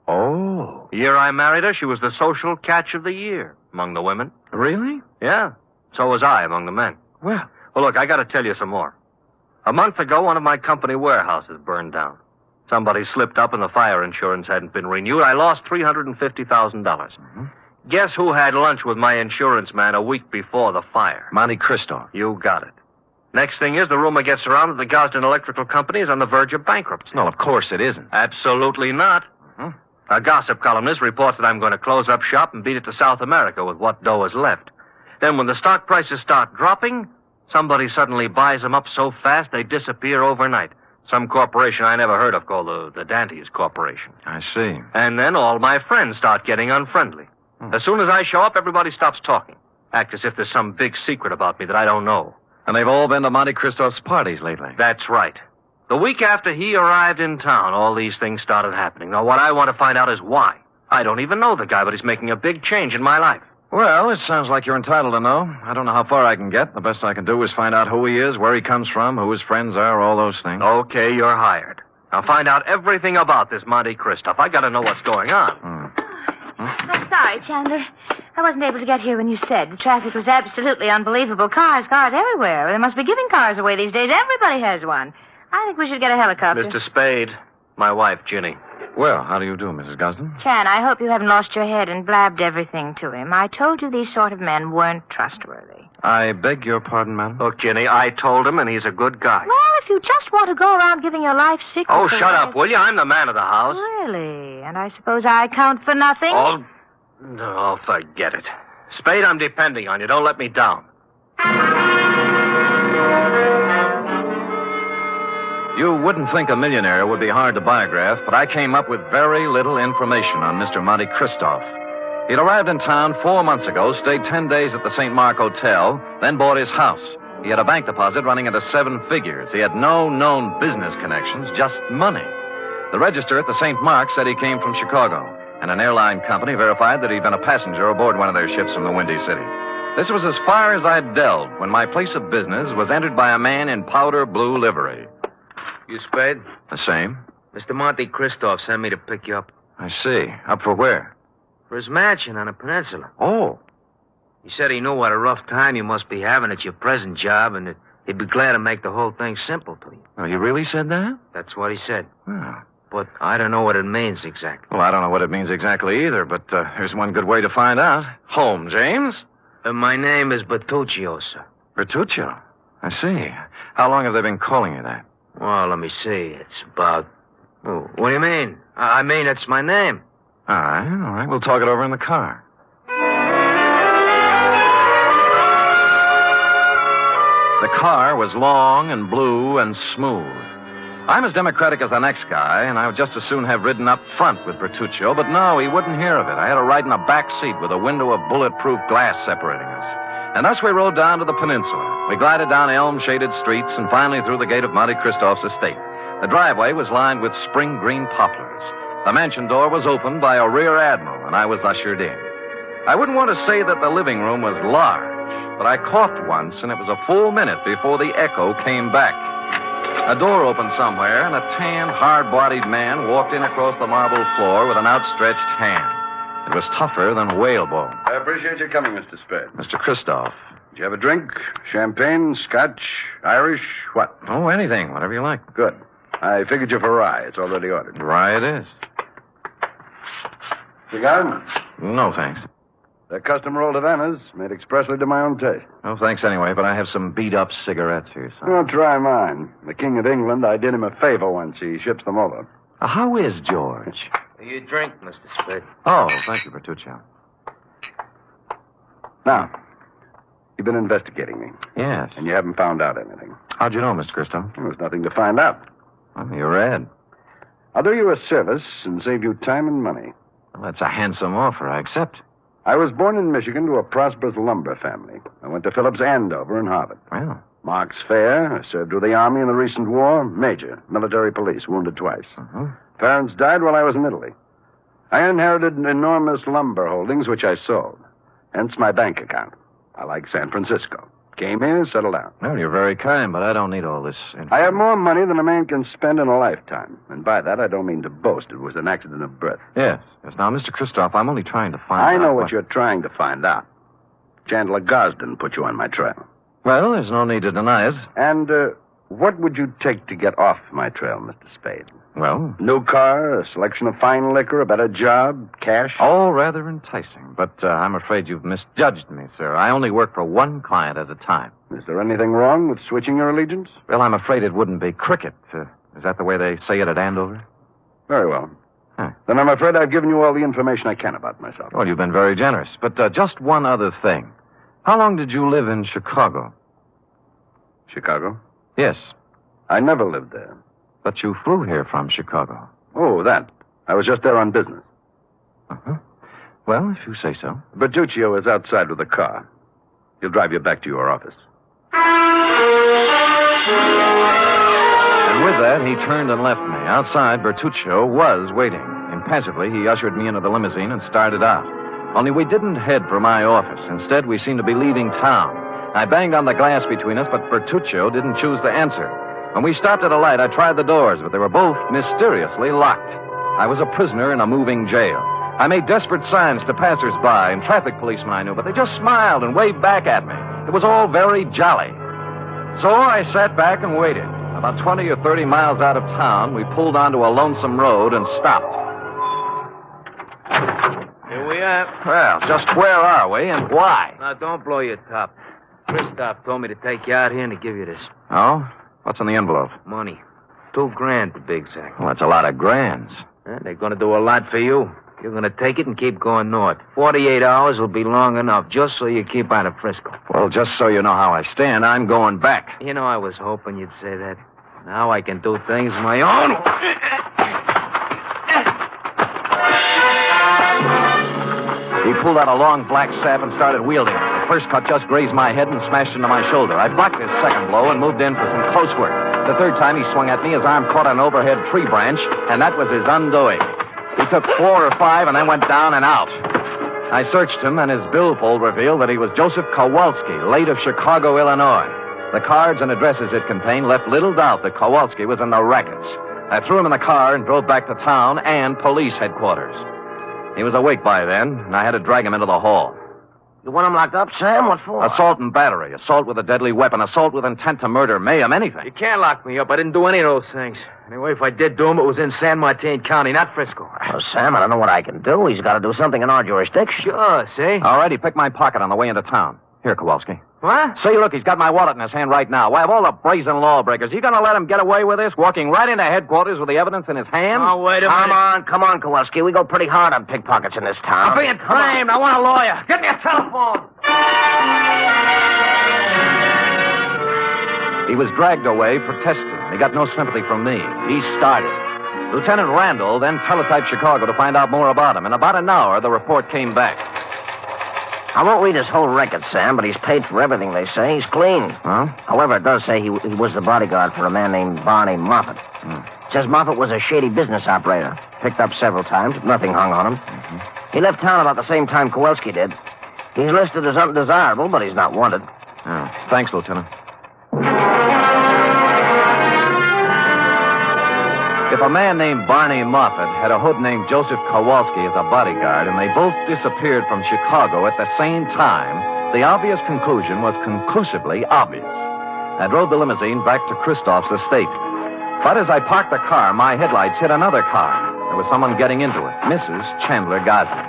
Oh. The year I married her, she was the social catch of the year among the women. Really? Yeah. So was I among the men. Well, look, I got to tell you some more. A month ago, one of my company warehouses burned down. Somebody slipped up and the fire insurance hadn't been renewed. I lost $350,000. Mm-hmm. Guess who had lunch with my insurance man a week before the fire? Monte Cristo. You got it. Next thing is, the rumor gets around that the Gosden Electrical Company is on the verge of bankruptcy. No, of course it isn't. Absolutely not. Mm-hmm. A gossip columnist reports that I'm going to close up shop and beat it to South America with what dough is left. Then when the stock prices start dropping, somebody suddenly buys them up so fast they disappear overnight. Some corporation I never heard of called the Dantes Corporation. I see. And then all my friends start getting unfriendly. As soon as I show up, everybody stops talking. Act as if there's some big secret about me that I don't know. And they've all been to Monte Cristo's parties lately. That's right. The week after he arrived in town, all these things started happening. Now, what I want to find out is why. I don't even know the guy, but he's making a big change in my life. Well, it sounds like you're entitled to know. I don't know how far I can get. The best I can do is find out who he is, where he comes from, who his friends are, all those things. Okay, you're hired. Now find out everything about this Monte Cristo. I got to know what's going on. I'm sorry, Chandler. I wasn't able to get here when you said. The traffic was absolutely unbelievable. Cars everywhere. They must be giving cars away these days. Everybody has one. I think we should get a helicopter. Mr. Spade, my wife, Ginny. Well, how do you do, Mrs. Gosden? Chan, I hope you haven't lost your head and blabbed everything to him. I told you these sort of men weren't trustworthy. I beg your pardon, madam? Look, Ginny, I told him, and he's a good guy. Well, if you just want to go around giving your life secrets... Oh, shut up, will you? I'm the man of the house. Really? And I suppose I count for nothing? Oh, forget it. Spade, I'm depending on you. Don't let me down. You wouldn't think a millionaire would be hard to biograph, but I came up with very little information on Mr. Monte Cristoff. He'd arrived in town 4 months ago, stayed 10 days at the St. Mark Hotel, then bought his house. He had a bank deposit running into 7 figures. He had no known business connections, just money. The register at the St. Mark said he came from Chicago, and an airline company verified that he'd been a passenger aboard one of their ships from the Windy City. This was as far as I'd delved when my place of business was entered by a man in powder blue livery. You Spade? The same. Mr. Monte Christoph sent me to pick you up. I see. Up for where? For his mansion on the peninsula. Oh. He said he knew what a rough time you must be having at your present job and that he'd be glad to make the whole thing simple to you. Oh, he really said that? That's what he said. Oh. But I don't know what it means exactly. Well, I don't know what it means exactly either, but here's one good way to find out. Home, James? My name is Bertuccio, sir. Bertuccio? I see. How long have they been calling you that? Well, let me see. It's about... Oh, what do you mean? I mean, it's my name. All right. We'll talk it over in the car. The car was long and blue and smooth. I'm as democratic as the next guy, and I would just as soon have ridden up front with Bertuccio, but no, he wouldn't hear of it. I had to ride in a back seat with a window of bulletproof glass separating us. And thus we rode down to the peninsula. We glided down elm-shaded streets and finally through the gate of Monte Christoph's estate. The driveway was lined with spring green poplars. The mansion door was opened by a rear admiral, and I was ushered in. I wouldn't want to say that the living room was large, but I coughed once, and it was a full minute before the echo came back. A door opened somewhere, and a tan, hard-bodied man walked in across the marble floor with an outstretched hand. It was tougher than whalebone. I appreciate your coming, Mr. Spade. Mr. Christoph. Did you have a drink? Champagne, Scotch, Irish, what? Oh, anything, whatever you like. Good. I figured you for rye. It's already ordered. Rye it is. Cigar? No, thanks. They're custom rolled Havanas, made expressly to my own taste. No, thanks anyway, but I have some beat-up cigarettes here, son. Oh, try mine. The King of England, I did him a favor once. He ships them over. How is George? You drink, Mr. Spade. Oh, thank you, Bertuccio. Now, you've been investigating me. Yes. And you haven't found out anything. How'd you know, Mr. Christoph? There's nothing to find out. Well, you read. I'll do you a service and save you time and money. Well, that's a handsome offer. I accept. I was born in Michigan to a prosperous lumber family. I went to Phillips Andover and Harvard. Well. Marks Fair. I served with the Army in the recent war. Major. Military police. Wounded twice. Uh-huh. Parents died while I was in Italy. I inherited enormous lumber holdings, which I sold. Hence my bank account. I like San Francisco. Came here, settled down. Well, you're very kind, but I don't need all this I have more money than a man can spend in a lifetime. And by that, I don't mean to boast. It was an accident of birth. Yes. Now, Mr. Christoph, I'm only trying to find out. I know what you're trying to find out. Chandler Gosden put you on my trail. Well, there's no need to deny it. And what would you take to get off my trail, Mr. Spade? Well? New car, a selection of fine liquor, a better job, cash? All rather enticing, but I'm afraid you've misjudged me, sir. I only work for one client at a time. Is there anything wrong with switching your allegiance? Well, I'm afraid it wouldn't be cricket. Is that the way they say it at Andover? Very well. Huh. Then I'm afraid I've given you all the information I can about myself. Well, you've been very generous. But just one other thing. How long did you live in Chicago? Chicago? Yes. I never lived there. But you flew here from Chicago. Oh, that. I was just there on business. Uh-huh. Well, if you say so. Bertuccio is outside with a car. He'll drive you back to your office. And with that, he turned and left me. Outside, Bertuccio was waiting. Impassively, he ushered me into the limousine and started out. Only we didn't head for my office. Instead, we seemed to be leaving town. I banged on the glass between us, but Bertuccio didn't choose to answer. When we stopped at a light, I tried the doors, but they were both mysteriously locked. I was a prisoner in a moving jail. I made desperate signs to passers-by and traffic policemen I knew, but they just smiled and waved back at me. It was all very jolly. So I sat back and waited. About 20 or 30 miles out of town, we pulled onto a lonesome road and stopped. Here we are. Well, just where are we and why? Now, don't blow your top. Christoph told me to take you out here and to give you this. Oh? What's in the envelope? Money. $2,000 to be exact. Well, that's a lot of grands. They're going to do a lot for you. You're going to take it and keep going north. 48 hours will be long enough, just so you keep out of Frisco. Well, just so you know how I stand, I'm going back. You know, I was hoping you'd say that. Now I can do things my own. He pulled out a long black sap and started wielding it. The first cut just grazed my head and smashed into my shoulder. I blocked his second blow and moved in for some close work. The third time he swung at me, his arm caught an overhead tree branch, and that was his undoing. He took 4 or 5 and then went down and out. I searched him, and his billfold revealed that he was Joseph Kowalski, late of Chicago, Illinois. The cards and addresses it contained left little doubt that Kowalski was in the rackets. I threw him in the car and drove back to town and police headquarters. He was awake by then, and I had to drag him into the hall. You want him locked up, Sam? What for? Assault and battery, assault with a deadly weapon, assault with intent to murder, mayhem, anything. You can't lock me up. I didn't do any of those things. Anyway, if I did do them, it was in San Martin County, not Frisco. Well, Sam, I don't know what I can do. He's got to do something in our jurisdiction. Sure, see? All right, he picked my pocket on the way into town. Here, Kowalski. What? See, look, he's got my wallet in his hand right now. Why, of all the brazen lawbreakers, you gonna let him get away with this, walking right into headquarters with the evidence in his hand? Oh, wait a minute. Come on, Kowalski. We go pretty hard on pickpockets in this town. I'm being framed. I want a lawyer. Get me a telephone. He was dragged away protesting. He got no sympathy from me. He started. Lieutenant Randall then teletyped Chicago to find out more about him. In about an hour, the report came back. I won't read his whole record, Sam, but he's paid for everything, they say. He's clean. Huh? However, it does say he was the bodyguard for a man named Barney Moffat. It says Moffat was a shady business operator. Picked up several times, but nothing hung on him. He left town about the same time Kowalski did. He's listed as undesirable, but he's not wanted. Oh, thanks, Lieutenant. If a man named Barney Moffat had a hood named Joseph Kowalski as a bodyguard, and they both disappeared from Chicago at the same time, the obvious conclusion was conclusively obvious. I drove the limousine back to Christoph's estate. But as I parked the car, my headlights hit another car. There was someone getting into it, Mrs. Chandler Gosling.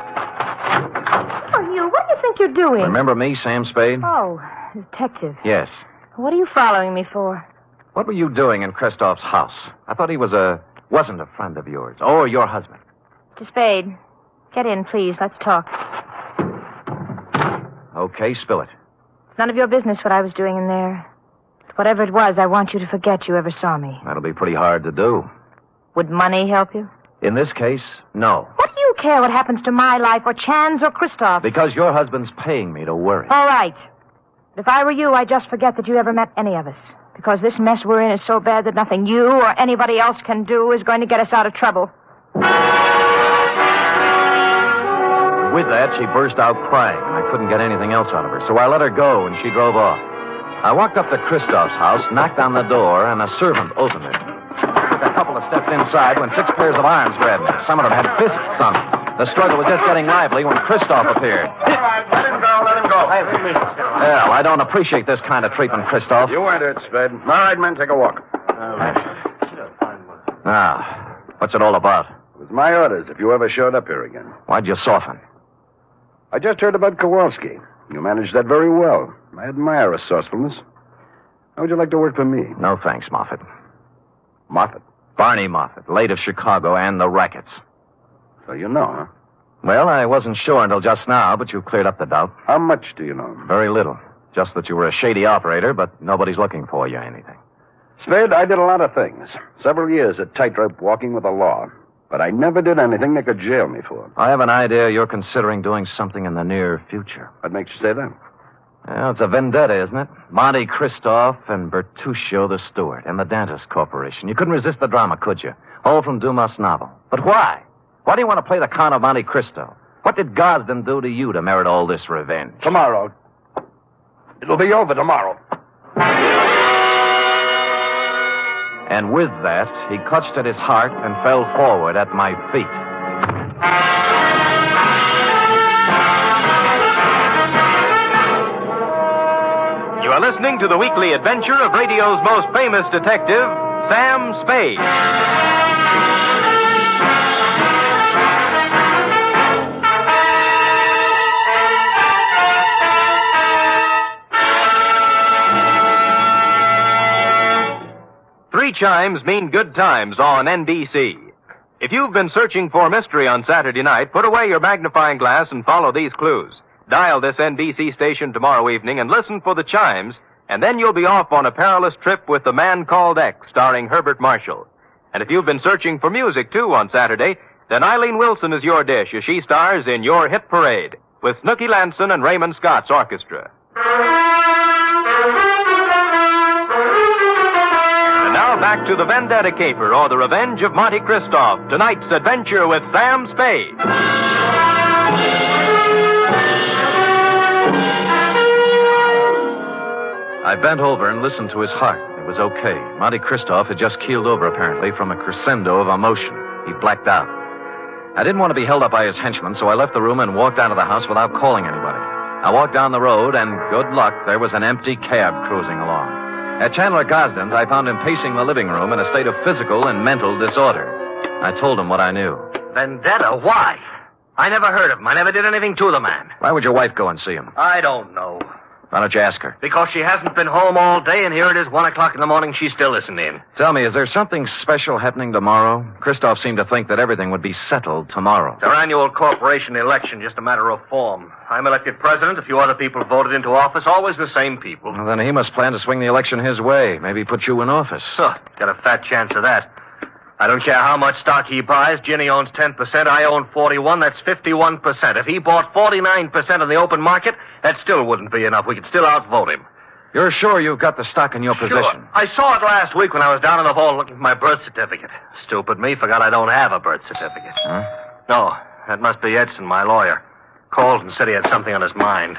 Oh, you, what do you think you're doing? Remember me, Sam Spade? Oh, detective. Yes. What are you following me for? What were you doing in Christoph's house? I thought he wasn't a friend of yours. Or your husband. Mr. Spade, get in, please. Let's talk. Okay, spill it. It's none of your business what I was doing in there. But whatever it was, I want you to forget you ever saw me. That'll be pretty hard to do. Would money help you? In this case, no. What do you care what happens to my life or Chan's or Christoph's? Because your husband's paying me to worry. All right. If I were you, I'd just forget that you ever met any of us. Because this mess we're in is so bad that nothing you or anybody else can do is going to get us out of trouble. With that, she burst out crying. I couldn't get anything else out of her, so I let her go, and she drove off. I walked up to Christoph's house, knocked on the door, and a servant opened it. I took a couple of steps inside when 6 pairs of arms grabbed me. Some of them had fists on them. The struggle was just getting lively when Christoph appeared. All right, let him go. Well, I don't appreciate this kind of treatment, Christoph. You weren't hurt, Spade. All right, men, take a walk. Now, what's it all about? It was my orders if you ever showed up here again. Why'd you soften? I just heard about Kowalski. You managed that very well. I admire resourcefulness. How would you like to work for me? No thanks, Moffat. Moffat? Barney Moffat, late of Chicago and the rackets. So you know, huh? Well, I wasn't sure until just now, but you've cleared up the doubt. How much do you know? Very little. Just that you were a shady operator, but nobody's looking for you or anything. Spade, I did a lot of things. Several years at tightrope walking with the law. But I never did anything they could jail me for. I have an idea you're considering doing something in the near future. What makes you say that? Well, it's a vendetta, isn't it? Monte Christoph and Bertuccio the Steward and the Dantas Corporation. You couldn't resist the drama, could you? All from Dumas' novel. But why? Why do you want to play the Count of Monte Cristo? What did Gosden do to you to merit all this revenge? Tomorrow. It'll be over tomorrow. And with that, he clutched at his heart and fell forward at my feet. You are listening to the weekly adventure of radio's most famous detective, Sam Spade. Three chimes mean good times on NBC. If you've been searching for mystery on Saturday night, put away your magnifying glass and follow these clues. Dial this NBC station tomorrow evening and listen for the chimes, and then you'll be off on a perilous trip with The Man Called X, starring Herbert Marshall. And if you've been searching for music, too, on Saturday, then Eileen Wilson is your dish as she stars in Your Hit Parade with Snooky Lanson and Raymond Scott's orchestra. Now back to the Vendetta caper or the Revenge of Monte Christoph. Tonight's adventure with Sam Spade. I bent over and listened to his heart. It was okay. Monte Christoph had just keeled over, apparently, from a crescendo of emotion. He blacked out. I didn't want to be held up by his henchmen, so I left the room and walked out of the house without calling anybody. I walked down the road, and good luck, there was an empty cab cruising along. At Chandler Gosden's, I found him pacing the living room in a state of physical and mental disorder. I told him what I knew. Vendetta? Why? I never heard of him. I never did anything to the man. Why would your wife go and see him? I don't know. Why don't you ask her? Because she hasn't been home all day, and here it is 1 o'clock in the morning. She's still listening. Tell me, is there something special happening tomorrow? Christoph seemed to think that everything would be settled tomorrow. It's our annual corporation election, just a matter of form. I'm elected president. A few other people voted into office, always the same people. Well, then he must plan to swing the election his way. Maybe put you in office. Huh, got a fat chance of that. I don't care how much stock he buys. Ginny owns 10%. I own 41. That's 51%. If he bought 49% in the open market, that still wouldn't be enough. We could still outvote him. You're sure you've got the stock in your possession? Sure. I saw it last week when I was down in the vault looking for my birth certificate. Stupid me, forgot I don't have a birth certificate. Huh? No, that must be Edson, my lawyer. Called and said he had something on his mind.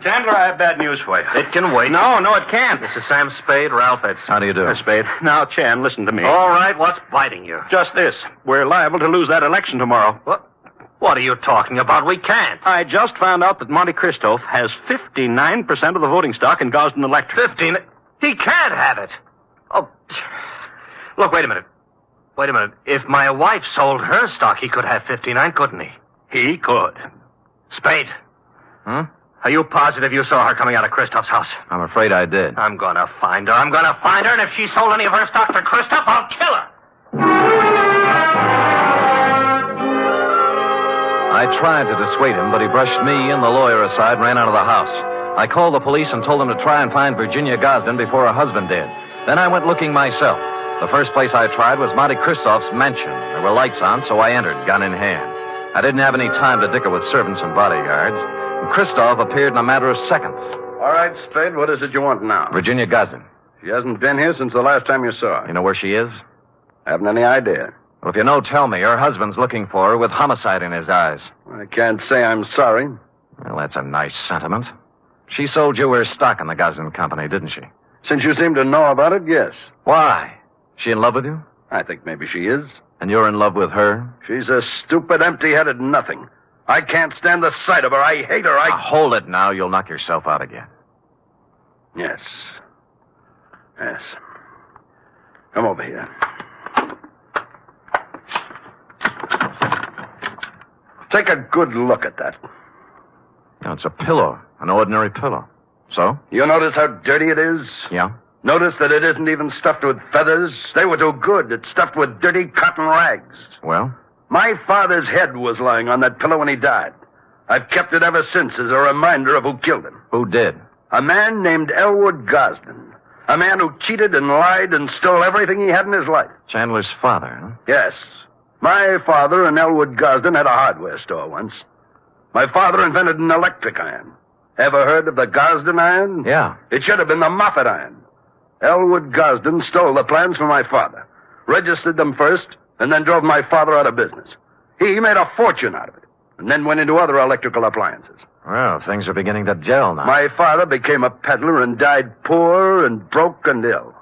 Chandler, I have bad news for you. It can wait. No, it can't. This is Sam Spade, Ralph Edson. How do you do? Spade. Now, Chan, listen to me. All right, what's biting you? Just this. We're liable to lose that election tomorrow. What are you talking about? We can't. I just found out that Monte Christoph has 59% of the voting stock in Gosden Electric. 15? He can't have it. Oh, look, wait a minute. If my wife sold her stock, he could have 59, couldn't he? He could. Spade. Huh? Are you positive you saw her coming out of Christoph's house? I'm afraid I did. I'm gonna find her. And if she sold any of her stock to Christoph, I'll kill her. I tried to dissuade him, but he brushed me and the lawyer aside and ran out of the house. I called the police and told them to try and find Virginia Gosden before her husband did. Then I went looking myself. The first place I tried was Monte Christoph's mansion. There were lights on, so I entered, gun in hand. I didn't have any time to dicker with servants and bodyguards. Christoph appeared in a matter of seconds. All right, Spade, what is it you want now? Virginia Gosden. She hasn't been here since the last time you saw her. You know where she is? Haven't any idea. Well, if you know, tell me. Her husband's looking for her with homicide in his eyes. I can't say I'm sorry. Well, that's a nice sentiment. She sold you her stock in the Gosden Company, didn't she? Since you seem to know about it, yes. Why? She in love with you? I think maybe she is. And you're in love with her? She's a stupid, empty-headed nothing. I can't stand the sight of her. I hate her. Now, hold it now. You'll knock yourself out again. Yes. Come over here. Take a good look at that. Now, it's a pillow. An ordinary pillow. So? You notice how dirty it is? Yeah. Notice that it isn't even stuffed with feathers. They were too good. It's stuffed with dirty cotton rags. Well? My father's head was lying on that pillow when he died. I've kept it ever since as a reminder of who killed him. Who did? A man named Elwood Gosden. A man who cheated and lied and stole everything he had in his life. Chandler's father, huh? Yes. My father and Elwood Gosden had a hardware store once. My father invented an electric iron. Ever heard of the Gosden iron? Yeah. It should have been the Moffat iron. Elwood Gosden stole the plans from my father, registered them first, and then drove my father out of business. He made a fortune out of it, and then went into other electrical appliances. Well, things are beginning to gel now. My father became a peddler and died poor and broke and ill.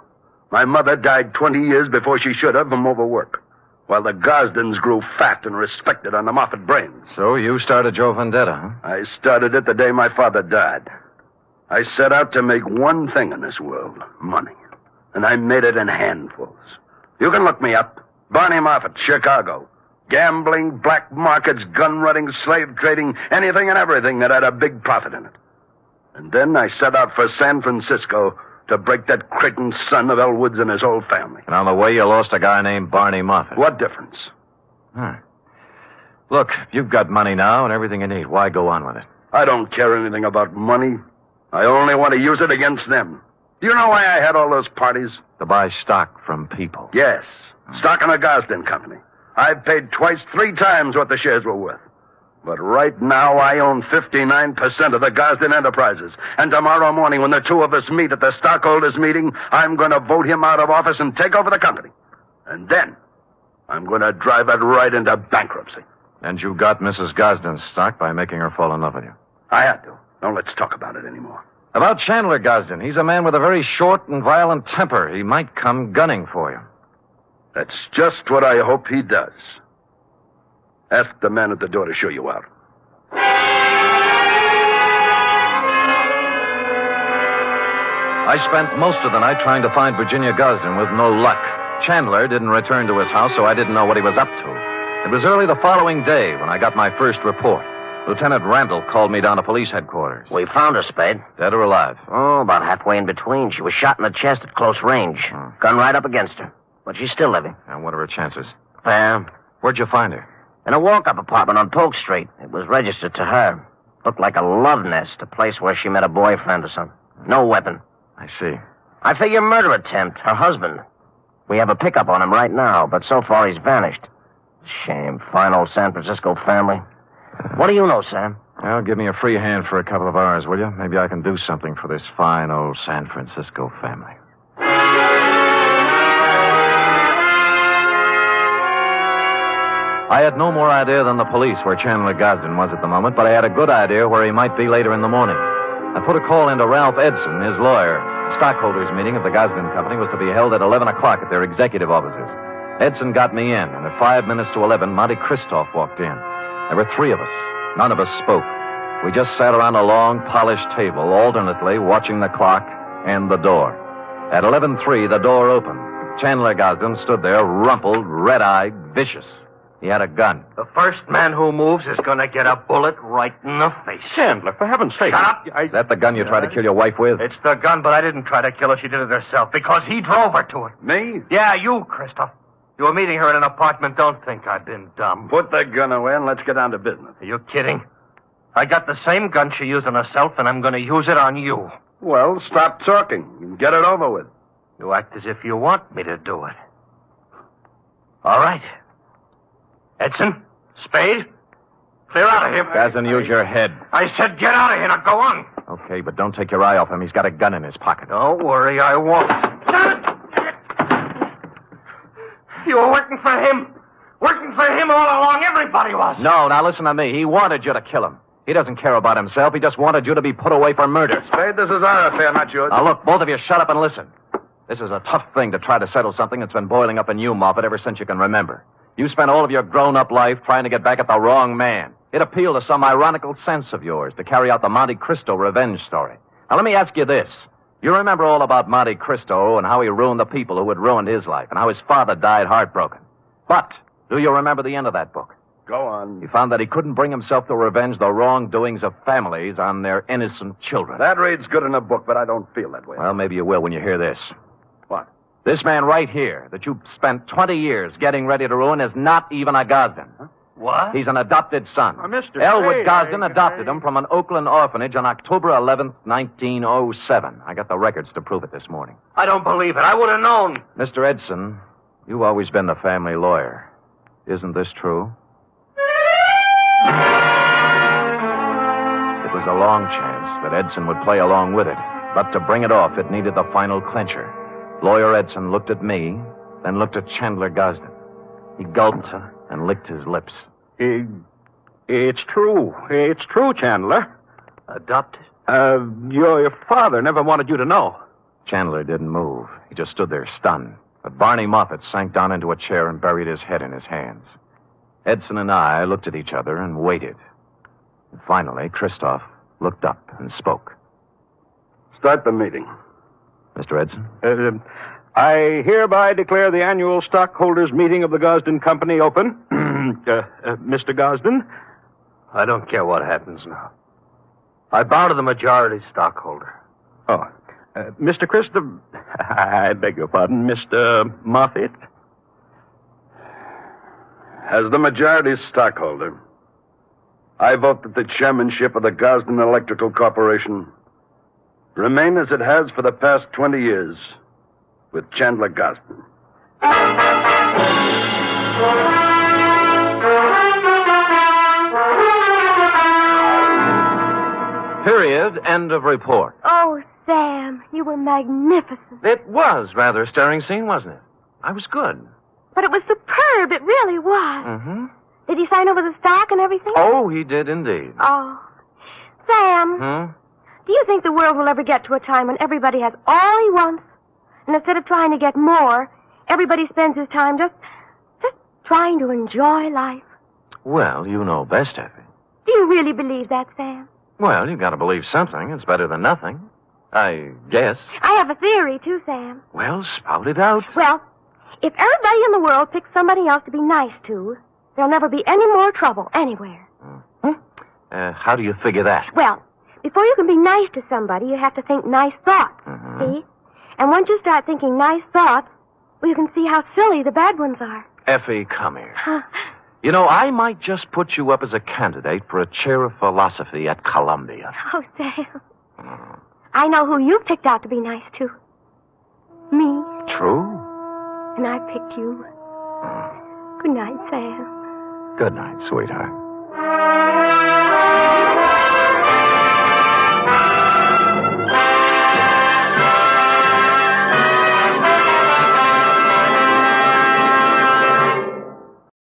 My mother died 20 years before she should have from overwork, while the Gosdens grew fat and respected on the Moffat brains. So you started your vendetta, huh? I started it the day my father died. I set out to make one thing in this world, money. And I made it in handfuls. You can look me up. Barney Moffat, Chicago. Gambling, black markets, gun running, slave trading, anything and everything that had a big profit in it. And then I set out for San Francisco to break that Creighton son of Elwood's and his whole family. And on the way, you lost a guy named Barney Moffat. What difference? Look, you've got money now and everything you need. Why go on with it? I don't care anything about money. I only want to use it against them. Do you know why I had all those parties? To buy stock from people. Yes. Stock in the Gosden Company. I've paid twice, 3 times what the shares were worth. But right now, I own 59% of the Gosden Enterprises. And tomorrow morning, when the two of us meet at the stockholders' meeting, I'm going to vote him out of office and take over the company. And then, I'm going to drive it right into bankruptcy. And you got Mrs. Gosden's stock by making her fall in love with you. I had to. Now let's talk about it anymore. About Chandler Gosden, he's a man with a very short and violent temper. He might come gunning for you. That's just what I hope he does. Ask the man at the door to show you out. I spent most of the night trying to find Virginia Gosden with no luck. Chandler didn't return to his house, so I didn't know what he was up to. It was early the following day when I got my first report. Lieutenant Randall called me down to police headquarters. We found her, Spade. Dead or alive? Oh, about halfway in between. She was shot in the chest at close range. Gun right up against her. But she's still living. And what are her chances? Fair. Where'd you find her? In a walk-up apartment on Polk Street. It was registered to her. Looked like a love nest, a place where she met a boyfriend or something. No weapon. I see. I figure murder attempt. Her husband. We have a pickup on him right now, but so far he's vanished. Shame. Fine old San Francisco family. What do you know, Sam? Well, give me a free hand for a couple of hours, will you? Maybe I can do something for this fine old San Francisco family. I had no more idea than the police where Chandler Gosden was at the moment, but I had a good idea where he might be later in the morning. I put a call into Ralph Edson, his lawyer. The stockholders' meeting of the Gosden Company was to be held at 11 o'clock at their executive offices. Edson got me in, and at 5 minutes to 11, Monty Christoph walked in. There were three of us. None of us spoke. We just sat around a long, polished table, alternately watching the clock and the door. At 11:03, the door opened. Chandler Gosden stood there, rumpled, red-eyed, vicious. He had a gun. The first man who moves is going to get a bullet right in the face. Chandler, for heaven's sake. Shut up. Is that the gun you tried to kill your wife with? It's the gun, but I didn't try to kill her. She did it herself because he drove her to it. Me? Yeah, you, Christoph. You were meeting her in an apartment. Don't think I've been dumb. Put the gun away and let's get down to business. Are you kidding? I got the same gun she used on herself, and I'm going to use it on you. Well, stop talking and get it over with. You act as if you want me to do it. All right. Edson, Spade, clear out of here. Gosden, use your head. I said get out of here. Now go on. Okay, but don't take your eye off him. He's got a gun in his pocket. Don't worry, I won't. You were working for him. Working for him all along. Everybody was. No, now listen to me. He wanted you to kill him. He doesn't care about himself. He just wanted you to be put away for murder. Spade, this is our affair, not yours. Now, look, both of you shut up and listen. This is a tough thing to try to settle something that's been boiling up in you, Moffat, ever since you can remember. You spent all of your grown-up life trying to get back at the wrong man. It appealed to some ironical sense of yours to carry out the Monte Cristo revenge story. Now, let me ask you this. You remember all about Monte Cristo and how he ruined the people who had ruined his life and how his father died heartbroken. But do you remember the end of that book? Go on. He found that he couldn't bring himself to revenge the wrongdoings of families on their innocent children. That reads good in a book, but I don't feel that way. Well, maybe you will when you hear this. What? This man right here that you spent 20 years getting ready to ruin is not even a Gosden. Huh? What? He's an adopted son. Mr. Elwood Spade, Gosden adopted him from an Oakland orphanage on October 11th, 1907. I got the records to prove it this morning. I don't believe it. I would have known. Mr. Edson, you've always been the family lawyer. Isn't this true? It was a long chance that Edson would play along with it. But to bring it off, it needed the final clincher. Lawyer Edson looked at me, then looked at Chandler Gosden. He gulped and licked his lips. It's true. It's true, Chandler. Adopted? Your father never wanted you to know. Chandler didn't move. He just stood there stunned. But Barney Moffat sank down into a chair and buried his head in his hands. Edson and I looked at each other and waited. And finally, Christoph looked up and spoke. Start the meeting. Mr. Edson? I hereby declare the annual stockholders' meeting of the Gosden Company open. Mr. Gosden? I don't care what happens now. I bow to the majority stockholder. Oh. Mr. Christopher... I beg your pardon, Mr. Moffat? As the majority stockholder, I vote that the chairmanship of the Gosden Electrical Corporation remain as it has for the past 20 years with Chandler Gosden. Period. End of report. Oh, Sam, you were magnificent. It was rather a stirring scene, wasn't it? I was good. But it was superb. It really was. Mm-hmm. Did he sign over the stock and everything? Oh, he did indeed. Oh. Sam, do you think the world will ever get to a time when everybody has all he wants? And instead of trying to get more, everybody spends his time just trying to enjoy life? Well, you know best, Effie. Do you really believe that, Sam? Well, you've got to believe something. It's better than nothing. I guess. I have a theory, too, Sam. Well, spout it out. Well, if everybody in the world picks somebody else to be nice to, there'll never be any more trouble anywhere. How do you figure that? Well, before you can be nice to somebody, you have to think nice thoughts, see? And once you start thinking nice thoughts, well, you can see how silly the bad ones are. Effie, come here. You know, I might just put you up as a candidate for a chair of philosophy at Columbia. Oh, Sam. I know who you picked out to be nice to. Me. True. And I picked you. Good night, Sam. Good night, sweetheart.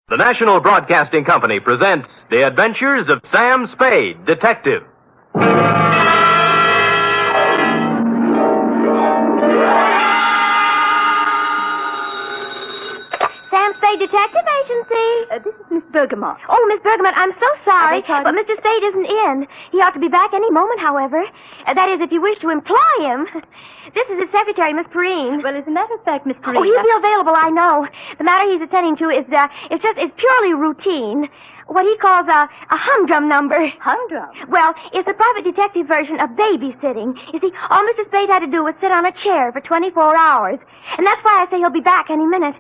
The National Broadcasting Company presents The Adventures of Sam Spade, Detective. Sam Spade Detective Agency. This is Miss Bergamot. Oh, Miss Bergamot, I'm so sorry, but Mr. Spade isn't in. He ought to be back any moment, however. That is, if you wish to employ him. This is his secretary, Miss Perrine. Well, as a matter of fact, Miss Perrine... Oh, he'll be available, I know. The matter he's attending to is purely routine. What he calls a humdrum number. Humdrum? Well, it's a private detective version of babysitting. You see, all Mr. Spade had to do was sit on a chair for 24 hours. And that's why I say he'll be back any minute.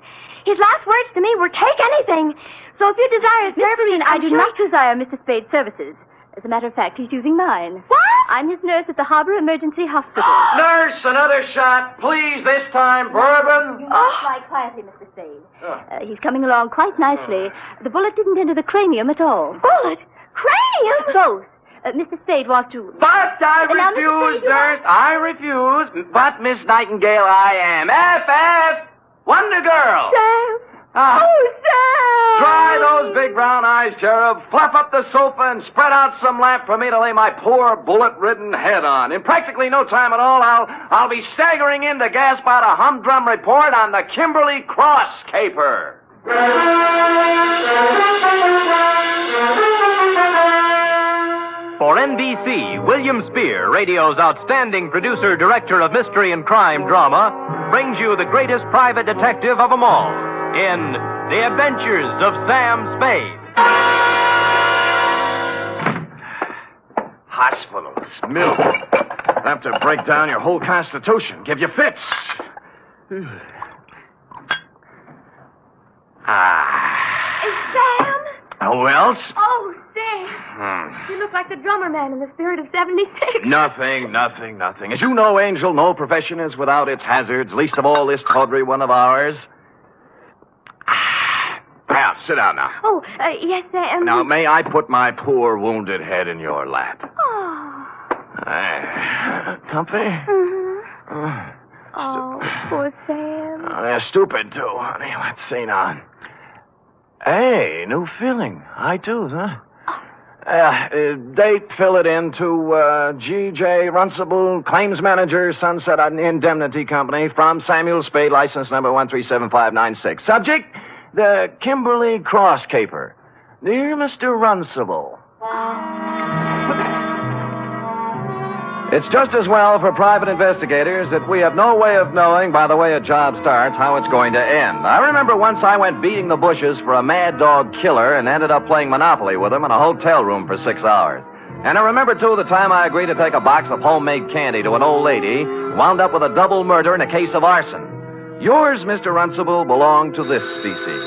His last words to me were, take anything. So if you desire his services... I do not desire Mr. Spade's services. As a matter of fact, he's using mine. What? I'm his nurse at the Harbor Emergency Hospital. Nurse, another shot. Please, this time, bourbon. You must lie quietly, Mr. Spade. He's coming along quite nicely. The bullet didn't enter the cranium at all. Bullet? Cranium? Both. Mr. Spade wants to... But I refuse, nurse. I refuse. But, Miss Nightingale, I am. F. Wonder Girl. Sam. Oh, Sam! Dry those big brown eyes, Cherub. Fluff up the sofa and spread out some lap for me to lay my poor bullet-ridden head on. In practically no time at all, I'll be staggering in to gasp out a humdrum report on the Kimberley Cross Caper. For NBC, William Spear, radio's outstanding producer-director of mystery and crime drama, brings you the greatest private detective of them all in The Adventures of Sam Spade. Hospitals, milk. Have to break down your whole constitution, give you fits. Sam? Who else? Oh, Sam. You look like the drummer man in the Spirit of 76. Nothing. As you know, Angel, no profession is without its hazards, least of all this tawdry one of ours. Now, sit down now. Oh, yes, Sam. Now, may I put my poor wounded head in your lap? Oh. Comfy? Mm-hmm. Oh, poor Sam. Oh, they're stupid, too, honey. Let's see now. Hey, new feeling. High twos, huh? Date, fill it in to G.J. Runcible, Claims Manager, Sunset Indemnity Company, from Samuel Spade, license number 1375596. Subject, the Kimberley Cross Caper. Dear Mr. Runcible. It's just as well for private investigators that we have no way of knowing, by the way a job starts, how it's going to end. I remember once I went beating the bushes for a mad dog killer and ended up playing Monopoly with him in a hotel room for 6 hours. And I remember, too, the time I agreed to take a box of homemade candy to an old lady who wound up with a double murder and a case of arson. Yours, Mr. Runcible, belong to this species.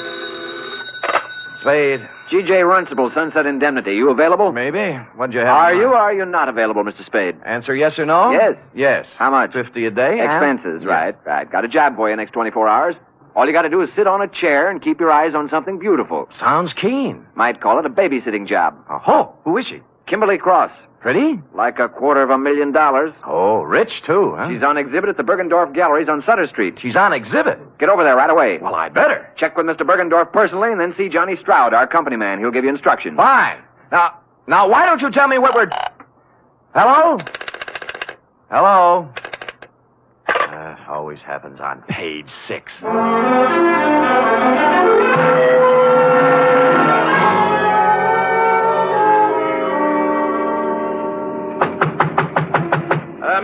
Spade. G.J. Runcible, Sunset Indemnity. You available? Maybe. What'd you have? Are you or are you not available, Mr. Spade? Answer yes or no? Yes. Yes. How much? $50 a day. Expenses, right. Got a job for you next 24 hours. All you got to do is sit on a chair and keep your eyes on something beautiful. Sounds keen. Might call it a babysitting job. Oh, who is she? Kimberley Cross. Pretty? Like $250,000. Oh, rich, too, huh? She's on exhibit at the Bergendorf Galleries on Sutter Street. She's on exhibit? Get over there right away. Well, I better. Check with Mr. Bergendorf personally and then see Johnny Stroud, our company man. He'll give you instructions. Fine. Now, why don't you tell me what we're... Hello? Hello? Always happens on page 6.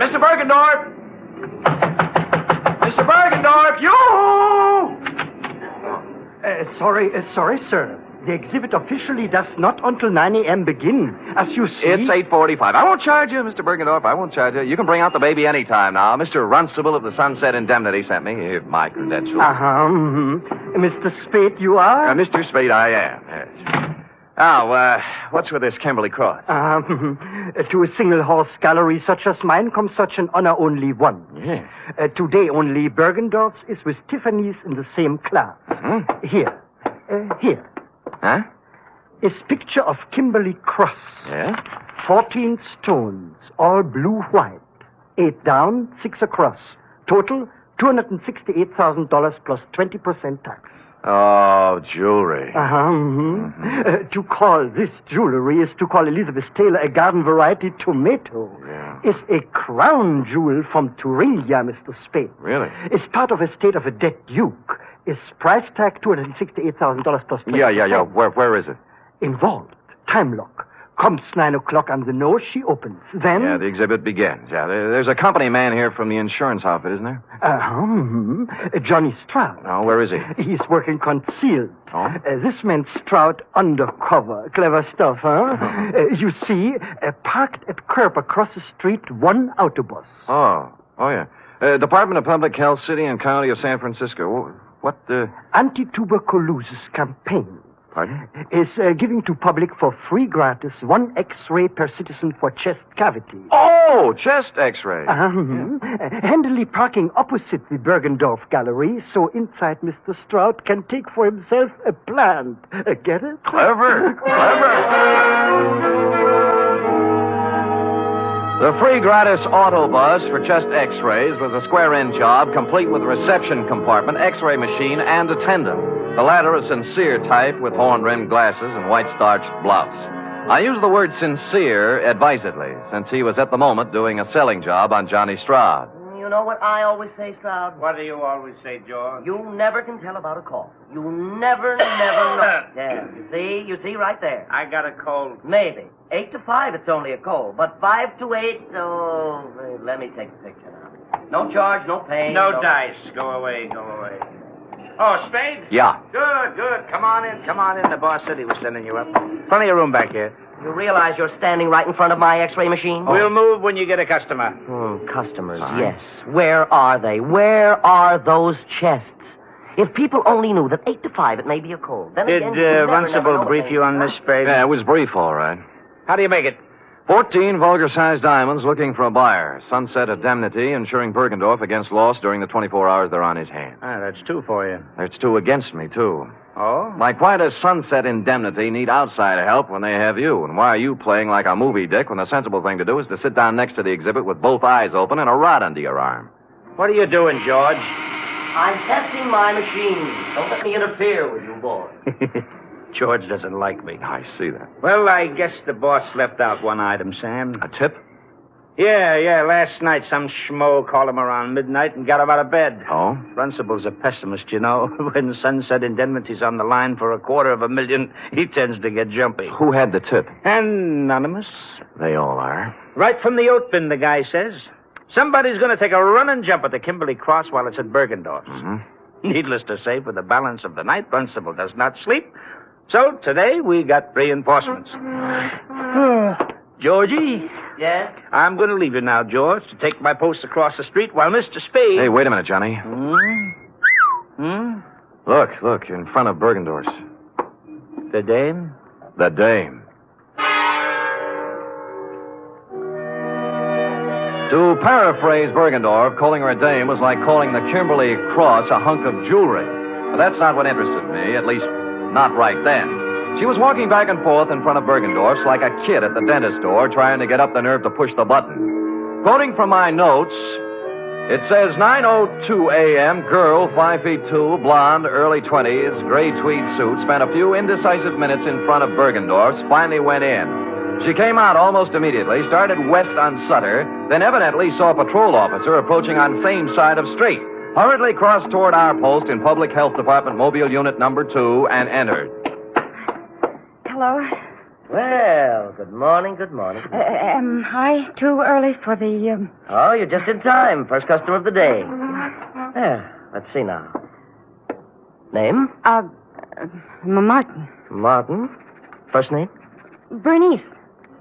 Mr. Bergendorf! Mr. Bergendorf, you! Sorry, sir. The exhibit officially does not until 9 a.m. begin. As you see... It's 8:45. I won't charge you, Mr. Bergendorf. I won't charge you. You can bring out the baby any time now. Mr. Runcible of the Sunset Indemnity sent me. Here's my credentials. Mr. Spade, you are? Mr. Spade, I am, yes. Now, what's with this Kimberley Cross? To a single-horse gallery such as mine comes such an honor only once. Yeah. Today only Bergendorf's is with Tiffany's in the same class. Mm-hmm. Here. Huh? Is picture of Kimberley Cross. Yeah? 14 stones, all blue-white. 8 down, 6 across. Total, $268,000 plus 20% tax. Oh, jewelry. To call this jewelry is to call Elizabeth Taylor a garden variety tomato. Yeah. Is a crown jewel from Thuringia, Mr. Spade. Really? Is part of estate of a dead duke. Is price tag $268,000 plus 20%. Yeah. Where is it? Involved. Time lock. Comes 9 o'clock on the nose, she opens. Then... Yeah, the exhibit begins. Yeah, there's a company man here from the insurance outfit, isn't there? Johnny Stroud. Oh, where is he? He's working concealed. Oh? This man Stroud undercover. Clever stuff, huh? You see, parked at curb across the street, one autobus. Oh, yeah. Department of Public Health, City and County of San Francisco. What, Anti-tuberculosis campaign. Pardon? Is giving to public for free gratis 1 X-ray per citizen for chest cavity. Oh, chest X-ray. Handily parking opposite the Bergendorf Gallery, so inside Mr. Stroud can take for himself a plant. Get it? Clever. The free gratis autobus for chest X-rays was a square-end job, complete with reception compartment, X-ray machine, and attendant. The latter a sincere type with horn-rimmed glasses and white-starched blouse. I use the word sincere advisedly, since he was at the moment doing a selling job on Johnny Stroud. You know what I always say, Stroud? What do you always say, George? You never can tell about a cold. You never know. Yeah, you see right there. I got a cold. Maybe. 8 to 5, it's only a cold. But 5 to 8, oh, let me take the picture now. No charge, no pain. No dice. Go away. Oh, Spade? Yeah. Good. Come on in. The boss said he was sending you up. Plenty of room back here. You realize you're standing right in front of my X-ray machine? We'll move when you get a customer. Customers, yes. Where are they? Where are those chests? If people only knew that 8 to 5 it may be a cold. Then Did Runcible brief you on this, Spade? Yeah, it was brief, all right. How do you make it? 14 vulgar-sized diamonds looking for a buyer. Sunset indemnity insuring Bergendorf against loss during the 24 hours they're on his hands. That's 2 for you. There's 2 against me, too. Oh? Like, why does Sunset Indemnity need outsider help when they have you? And why are you playing like a movie dick when the sensible thing to do is to sit down next to the exhibit with both eyes open and a rod under your arm? What are you doing, George? I'm testing my machine. Don't let me interfere with you, boy. George doesn't like me. I see that. Well, I guess the boss left out one item, Sam. A tip? Yeah. Last night, some schmo called him around midnight and got him out of bed. Oh? Runcible's a pessimist, you know. When Sunset Indemnity's on the line for $250,000, he tends to get jumpy. Who had the tip? Anonymous. They all are. Right from the oat bin, the guy says. Somebody's going to take a running jump at the Kimberley Cross while it's at Bergendorf's. Mm-hmm. Needless to say, for the balance of the night, Runcible does not sleep. So today we got reinforcements. Georgie? Yes? I'm going to leave you now, George, to take my post across the street while Mr. Spade... Hey, wait a minute, Johnny. Look, in front of Bergendorf's. The dame? The dame. To paraphrase Bergendorf, calling her a dame was like calling the Kimberley Cross a hunk of jewelry. But that's not what interested me, at least not right then. She was walking back and forth in front of Bergendorf's like a kid at the dentist door trying to get up the nerve to push the button. Quoting from my notes, it says 9:02 a.m., girl, 5'2", blonde, early 20s, gray tweed suit, spent a few indecisive minutes in front of Bergendorf's, finally went in. She came out almost immediately, started west on Sutter, then evidently saw a patrol officer approaching on same side of street, hurriedly crossed toward our post in Public Health Department Mobile Unit number 2, and entered. Hello. Well, good morning, good morning. Am I too early for the, Oh, you're just in time. First customer of the day. There, let's see now. Name? Martin. Martin. First name? Bernice.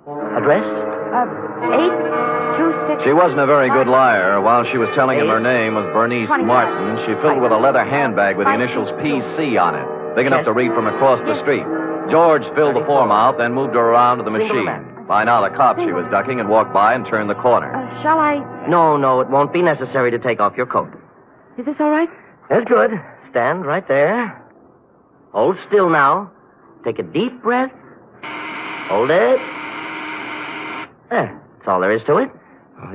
Address? 826. She wasn't a very good liar. While she was telling him her name was Bernice 25. Martin, she filled with a leather handbag with the initials PC on it, big enough to read from across the street. George filled the form out, then moved her around to the machine. By now, the cop she was ducking had walked by and turned the corner. Shall I? No, it won't be necessary to take off your coat. Is this all right? That's good. Stand right there. Hold still now. Take a deep breath. Hold it. There. That's all there is to it.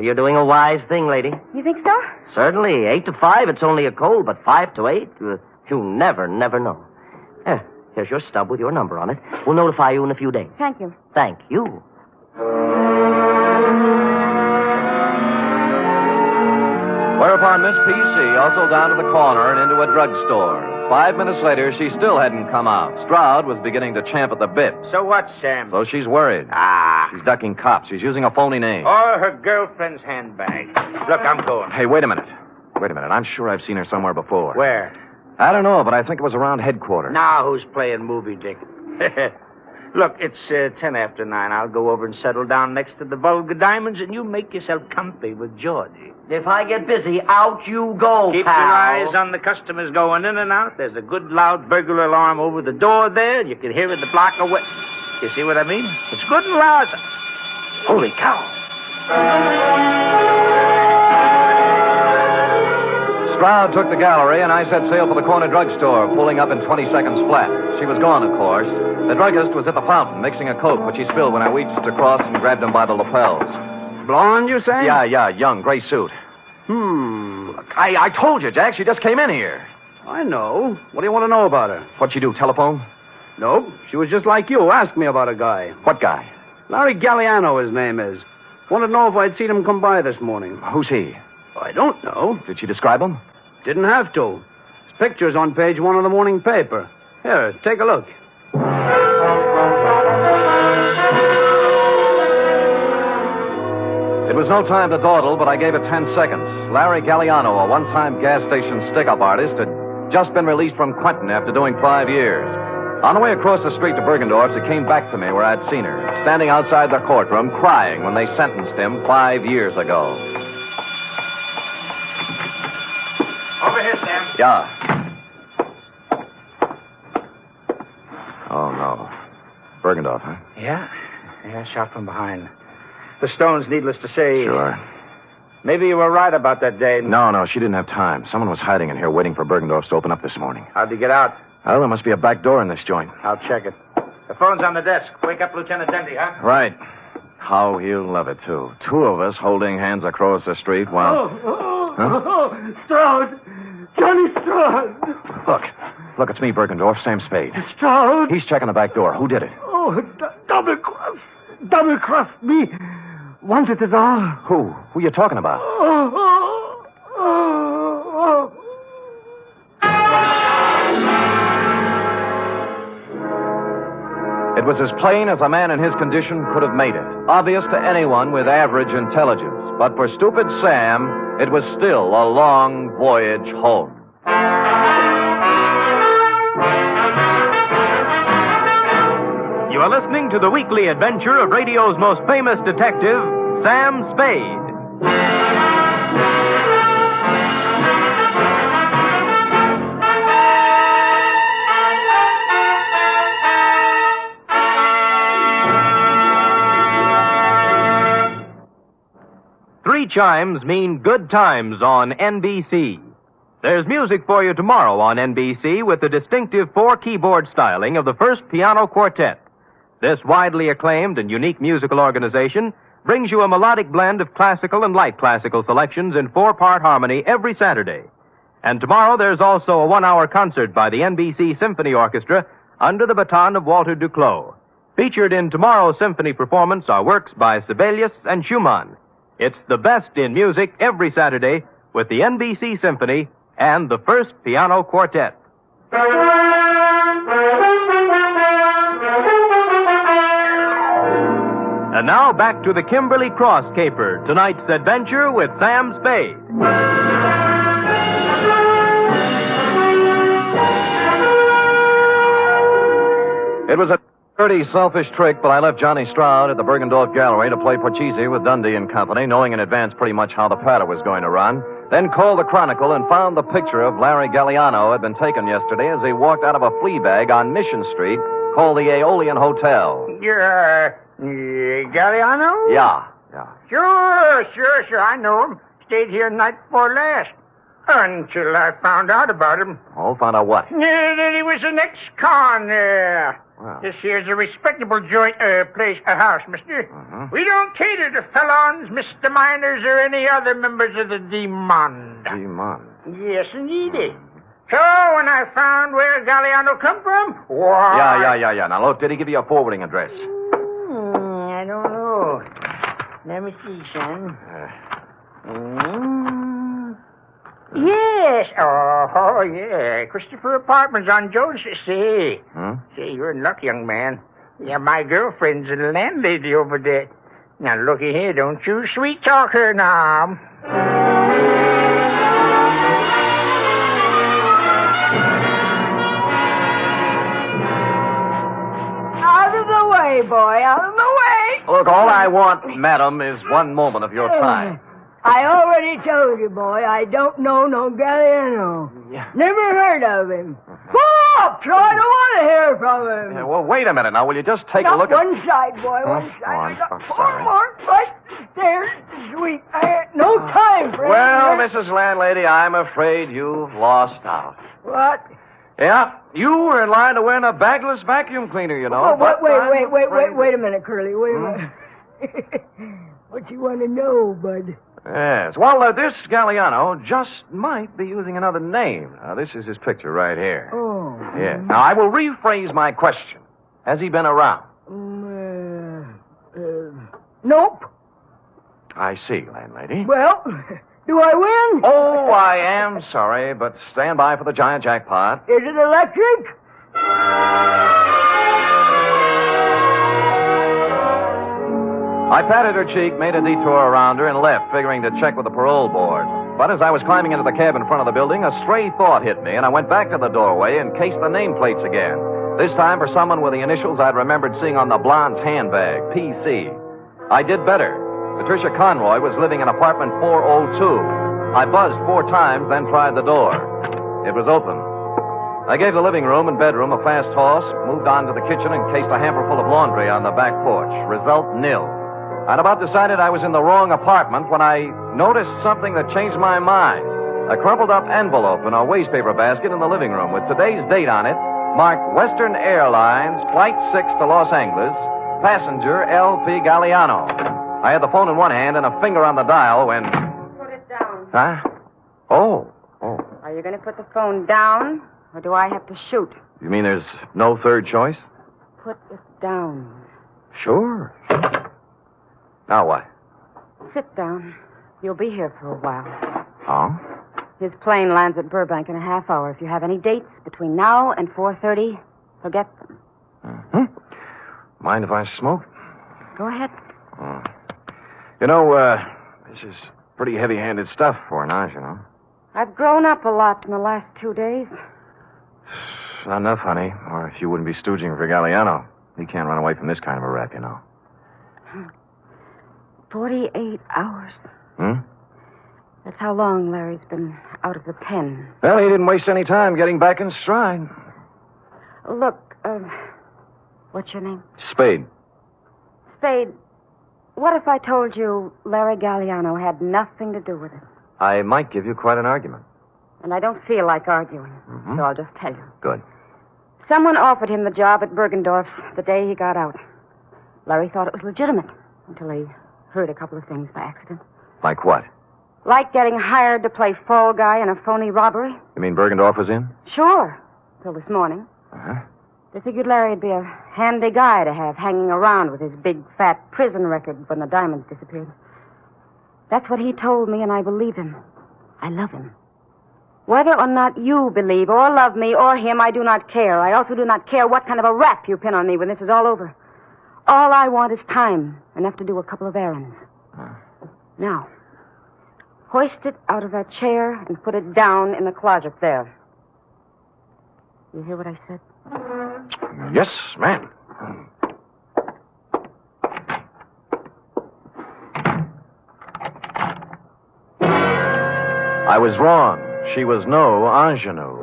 You're doing a wise thing, lady. You think so? Certainly. 8 to 5, it's only a cold, but 5 to 8, you never know. Here's your stub with your number on it. We'll notify you in a few days. Thank you. Thank you. Whereupon Miss PC hustled down to the corner and into a drugstore. 5 minutes later, she still hadn't come out. Stroud was beginning to champ at the bit. So what, Sam? So she's worried. She's ducking cops. She's using a phony name. Or her girlfriend's handbag. Look, I'm going. Hey, wait a minute. I'm sure I've seen her somewhere before. Where? I don't know, but I think it was around headquarters. Now who's playing movie dick? Look, it's 10 after 9. I'll go over and settle down next to the vulgar diamonds, and you make yourself comfy with Georgie. If I get busy, out you go, Keep pal. your eyes on the customers going in and out. There's a good loud burglar alarm over the door there. You can hear it a block away. You see what I mean? It's good and loud. Holy cow. Stroud took the gallery, and I set sail for the corner drugstore, pulling up in 20 seconds flat. She was gone, of course. The druggist was at the fountain, mixing a Coke, which he spilled when I reached across and grabbed him by the lapels. Blonde, you say? Yeah, young, gray suit. I told you, Jack, she just came in here. I know. What do you want to know about her? What'd she do, telephone? Nope. She was just like you. Asked me about a guy. What guy? Larry Galliano, his name is. Wanted to know if I'd seen him come by this morning. Who's he? I don't know. Did she describe him? Didn't have to. His picture's on page 1 of the morning paper. Here, take a look. It was no time to dawdle, but I gave it 10 seconds. Larry Galliano, a one-time gas station stick-up artist, had just been released from Quentin after doing 5 years. On the way across the street to Bergendorf's, it came back to me where I'd seen her, standing outside the courtroom, crying when they sentenced him 5 years ago. Over here, Sam. Yeah. Oh, no. Bergendorf, huh? Yeah, shot from behind. The stones, needless to say. Sure. Maybe you were right about that day. No, she didn't have time. Someone was hiding in here waiting for Bergendorf's to open up this morning. How'd he get out? Oh, there must be a back door in this joint. I'll check it. The phone's on the desk. Wake up Lieutenant Dendy, huh? Right. How he'll love it, too. 2 of us holding hands across the street while... Stroud! Johnny Stroud! Look, it's me, Bergendorf, Sam Spade. Stroud? He's checking the back door. Who did it? Oh, double-crossed me. Wanted it all. Who? Who you talking about? It was as plain as a man in his condition could have made it. Obvious to anyone with average intelligence. But for stupid Sam, it was still a long voyage home. You are listening to the weekly adventure of radio's most famous detective, Sam Spade. Three chimes mean good times on NBC. There's music for you tomorrow on NBC with the distinctive four-keyboard styling of the First Piano Quartet. This widely acclaimed and unique musical organization brings you a melodic blend of classical and light classical selections in four-part harmony every Saturday. And tomorrow there's also a one-hour concert by the NBC Symphony Orchestra under the baton of Walter Duclos. Featured in tomorrow's symphony performance are works by Sibelius and Schumann. It's the best in music every Saturday with the NBC Symphony and the First Piano Quartet. And now back to the Kimberley Cross Caper, tonight's adventure with Sam Spade. It was a pretty selfish trick, but I left Johnny Stroud at the Bergendorf Gallery to play Porchese with Dundee and Company, knowing in advance pretty much how the patter was going to run. Then called the Chronicle and found the picture of Larry Galliano had been taken yesterday as he walked out of a flea bag on Mission Street called the Aeolian Hotel. You're, Galliano? Yeah. Sure. I know him. Stayed here the night before last. Until I found out about him. Oh, found out what? That he was an ex-con. Wow. This here's a respectable joint, a house, mister. We don't cater to felons, misdemeanors, or any other members of the Demon. Demon? Yes, indeed. So, when I found where Galliano come from, why... Yeah. Now, look, did he give you a forwarding address? I don't know. Let me see, son. Yes. Oh, yeah. Christopher Apartments on Jones. See, you're in luck, young man. Yeah, my girlfriend's a landlady over there. Now, looky here. Don't you sweet talk her now. Out of the way, boy. Out of the way. Look, all I want, madam, is one moment of your time. I already told you, boy, I don't know no Galliano. Yeah. Never heard of him. Pull up, so I don't want to hear from him. Yeah, well, wait a minute now. Will you just take a Not look at... one side, boy, one side. I got four more right there. Sweet. I had no time for Well, anything. Mrs. Landlady, I'm afraid you've lost out. What? Yeah, you were in line to win a bagless vacuum cleaner, you know. Oh, wait a minute, Curly. Wait a minute. What you want to know, bud? Yes. Well, this Galliano just might be using another name. Now, this is his picture right here. Oh. Yes. Now, I will rephrase my question. Has he been around? Nope. I see, landlady. Well, do I win? Oh, I am sorry, but stand by for the giant jackpot. Is it electric? I patted her cheek, made a detour around her, and left, figuring to check with the parole board. But as I was climbing into the cab in front of the building, a stray thought hit me, and I went back to the doorway and cased the nameplates again. This time for someone with the initials I'd remembered seeing on the blonde's handbag, PC. I did better. Patricia Conroy was living in apartment 402. I buzzed 4 times, then tried the door. It was open. I gave the living room and bedroom a fast toss, moved on to the kitchen, and cased a hamper full of laundry on the back porch. Result, nil. I'd about decided I was in the wrong apartment when I noticed something that changed my mind. A crumpled up envelope in a wastepaper basket in the living room with today's date on it, marked Western Airlines, Flight 6 to Los Angeles, passenger L.P. Galliano. I had the phone in one hand and a finger on the dial when... Put it down. Huh? Oh. Are you going to put the phone down, or do I have to shoot? You mean there's no third choice? Put it down. Sure. Now what? Sit down. You'll be here for a while. Oh? His plane lands at Burbank in a half hour. If you have any dates between now and 4:30, forget them. Mind if I smoke? Go ahead. You know, this is pretty heavy-handed stuff for Naj, you know. I've grown up a lot in the last 2 days. Not enough, honey, or you wouldn't be stooging for Galliano. He can't run away from this kind of a rap, you know. 48 hours. That's how long Larry's been out of the pen. Well, he didn't waste any time getting back in stride. Look, what's your name? Spade. Spade, what if I told you Larry Galliano had nothing to do with it? I might give you quite an argument. And I don't feel like arguing, so I'll just tell you. Good. Someone offered him the job at Bergendorf's the day he got out. Larry thought it was legitimate until he heard a couple of things by accident. Like what? Like getting hired to play fall guy in a phony robbery. You mean Bergendorf was in? Sure, till this morning. Uh-huh. They figured Larry'd be a handy guy to have hanging around with his big, fat prison record when the diamonds disappeared. That's what he told me, and I believe him. I love him. Whether or not you believe or love me or him, I do not care. I also do not care what kind of a rap you pin on me when this is all over. All I want is time, enough to do a couple of errands. Now, hoist it out of that chair and put it down in the closet there. You hear what I said? Yes, ma'am. I was wrong. She was no ingenue.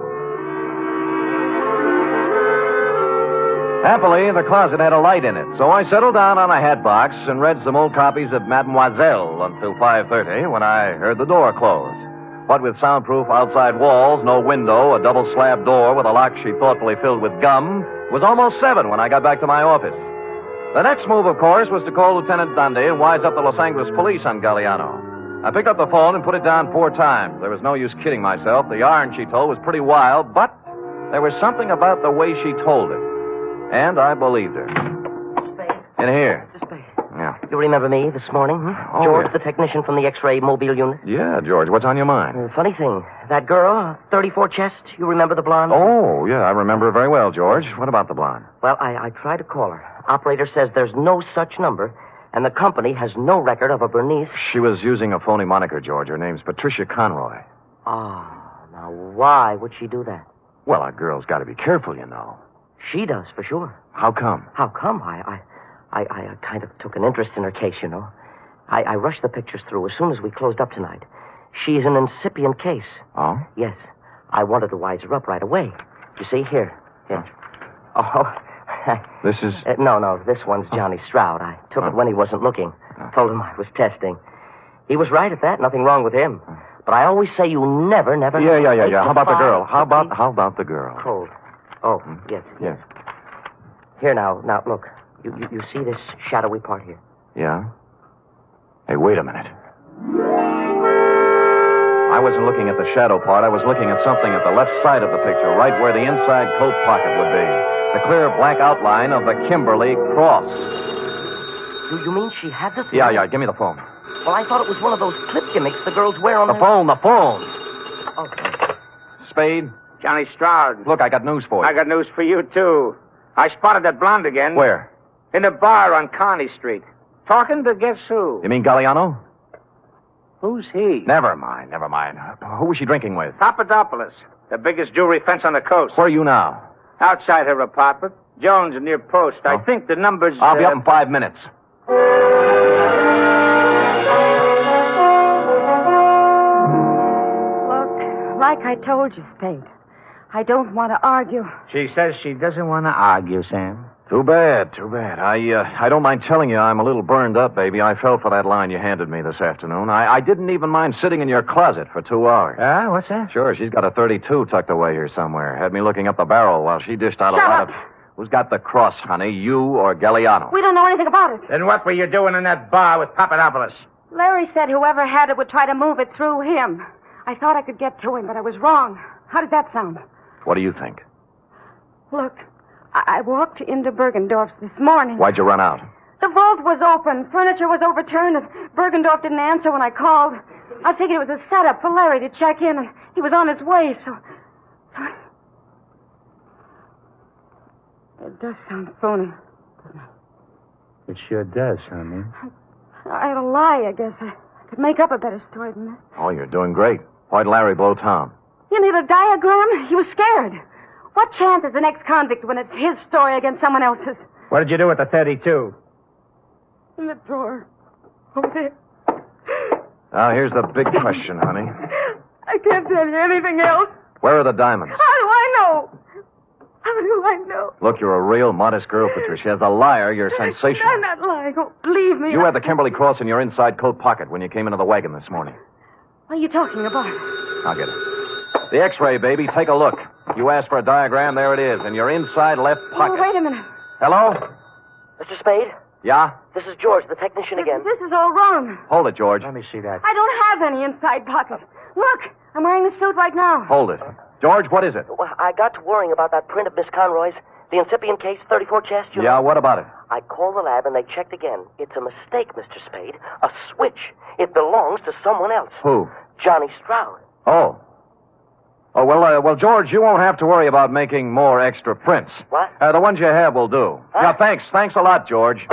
Happily, the closet had a light in it, so I settled down on a hat box and read some old copies of Mademoiselle until 5:30 when I heard the door close. What with soundproof outside walls, no window, a double slab door with a lock she thoughtfully filled with gum, it was almost 7 when I got back to my office. The next move, of course, was to call Lieutenant Dundee and wise up the Los Angeles police on Galliano. I picked up the phone and put it down 4 times. There was no use kidding myself. The yarn she told was pretty wild, but there was something about the way she told it. And I believed her. In here. Yeah. You remember me this morning? Oh, George, yeah. the technician from the X-ray mobile unit? Yeah, George, what's on your mind? Funny thing. That girl, 34 chest, you remember the blonde? Oh, yeah, I remember her very well, George. What about the blonde? Well, I tried to call her. Operator says there's no such number, and the company has no record of a Bernice. She was using a phony moniker, George. Her name's Patricia Conroy. Oh, now why would she do that? Well, a girl's got to be careful, you know. She does, for sure. How come? How come? I kind of took an interest in her case, you know. I rushed the pictures through as soon as we closed up tonight. She's an incipient case. Oh? Yes. I wanted to wise her up right away. You see, here. Oh. This is... No, this one's Johnny Stroud. I took it when he wasn't looking. Told him I was testing. He was right at that. Nothing wrong with him. But I always say you never... Yeah. How about the girl? How about the girl? Cold. Oh, yes. Yes. Here, now, look. You see this shadowy part here? Yeah? Hey, wait a minute. I wasn't looking at the shadow part. I was looking at something at the left side of the picture, right where the inside coat pocket would be. The clear black outline of the Kimberley cross. You mean she had the thing? Yeah. Give me the phone. Well, I thought it was one of those clip gimmicks the girls wear on the phone. Oh. Spade? Johnny Stroud. Look, I got news for you. I got news for you, too. I spotted that blonde again. Where? In a bar on Kearney Street. Talking to guess who? You mean Galliano? Who's he? Never mind. Who was she drinking with? Papadopoulos, the biggest jewelry fence on the coast. Where are you now? Outside her apartment. Jones near Post. I think the number's... I'll be up in 5 minutes. Look, like I told you, Spade, I don't want to argue. She says she doesn't want to argue, Sam. Too bad. I don't mind telling you I'm a little burned up, baby. I fell for that line you handed me this afternoon. I didn't even mind sitting in your closet for 2 hours. What's that? Sure, she's got a 32 tucked away here somewhere. Had me looking up the barrel while she dished out a lot of... Who's got the cross, honey? You or Galliano? We don't know anything about it. Then what were you doing in that bar with Papadopoulos? Larry said whoever had it would try to move it through him. I thought I could get to him, but I was wrong. How did that sound? What do you think? Look, I walked into Bergendorf's this morning. Why'd you run out? The vault was open. Furniture was overturned, and Bergendorf didn't answer when I called. I figured it was a setup for Larry to check in, and he was on his way, so... It does sound phony. It sure does, honey. I had a lie, I guess. I could make up a better story than that. Oh, you're doing great. Why'd Larry blow Tom? You need a diagram? He was scared. What chance is the next convict when it's his story against someone else's? What did you do with the 32? In the drawer. Over there. Now, here's the big question, honey. I can't tell you anything else. Where are the diamonds? How do I know? How do I know? Look, you're a real modest girl, Patricia. As a liar, you're sensational. I'm not lying. Oh, believe me. You had the Kimberley cross in your inside coat pocket when you came into the wagon this morning. What are you talking about? I'll get it. The X-ray, baby. Take a look. You asked for a diagram. There it is. In your inside left pocket. Oh, wait a minute. Hello? Mr. Spade? Yeah? This is George, the technician again. This is all wrong. Hold it, George. Let me see that. I don't have any inside pockets. Look, I'm wearing the suit right now. Hold it. George, what is it? Well, I got to worrying about that print of Miss Conroy's, the incipient case, 34 chest. Yeah, what about it? I called the lab and they checked again. It's a mistake, Mr. Spade. A switch. It belongs to someone else. Who? Johnny Stroud. Oh. Oh, well, George, you won't have to worry about making more extra prints. What? The ones you have will do. Huh? Yeah, thanks. Thanks a lot, George.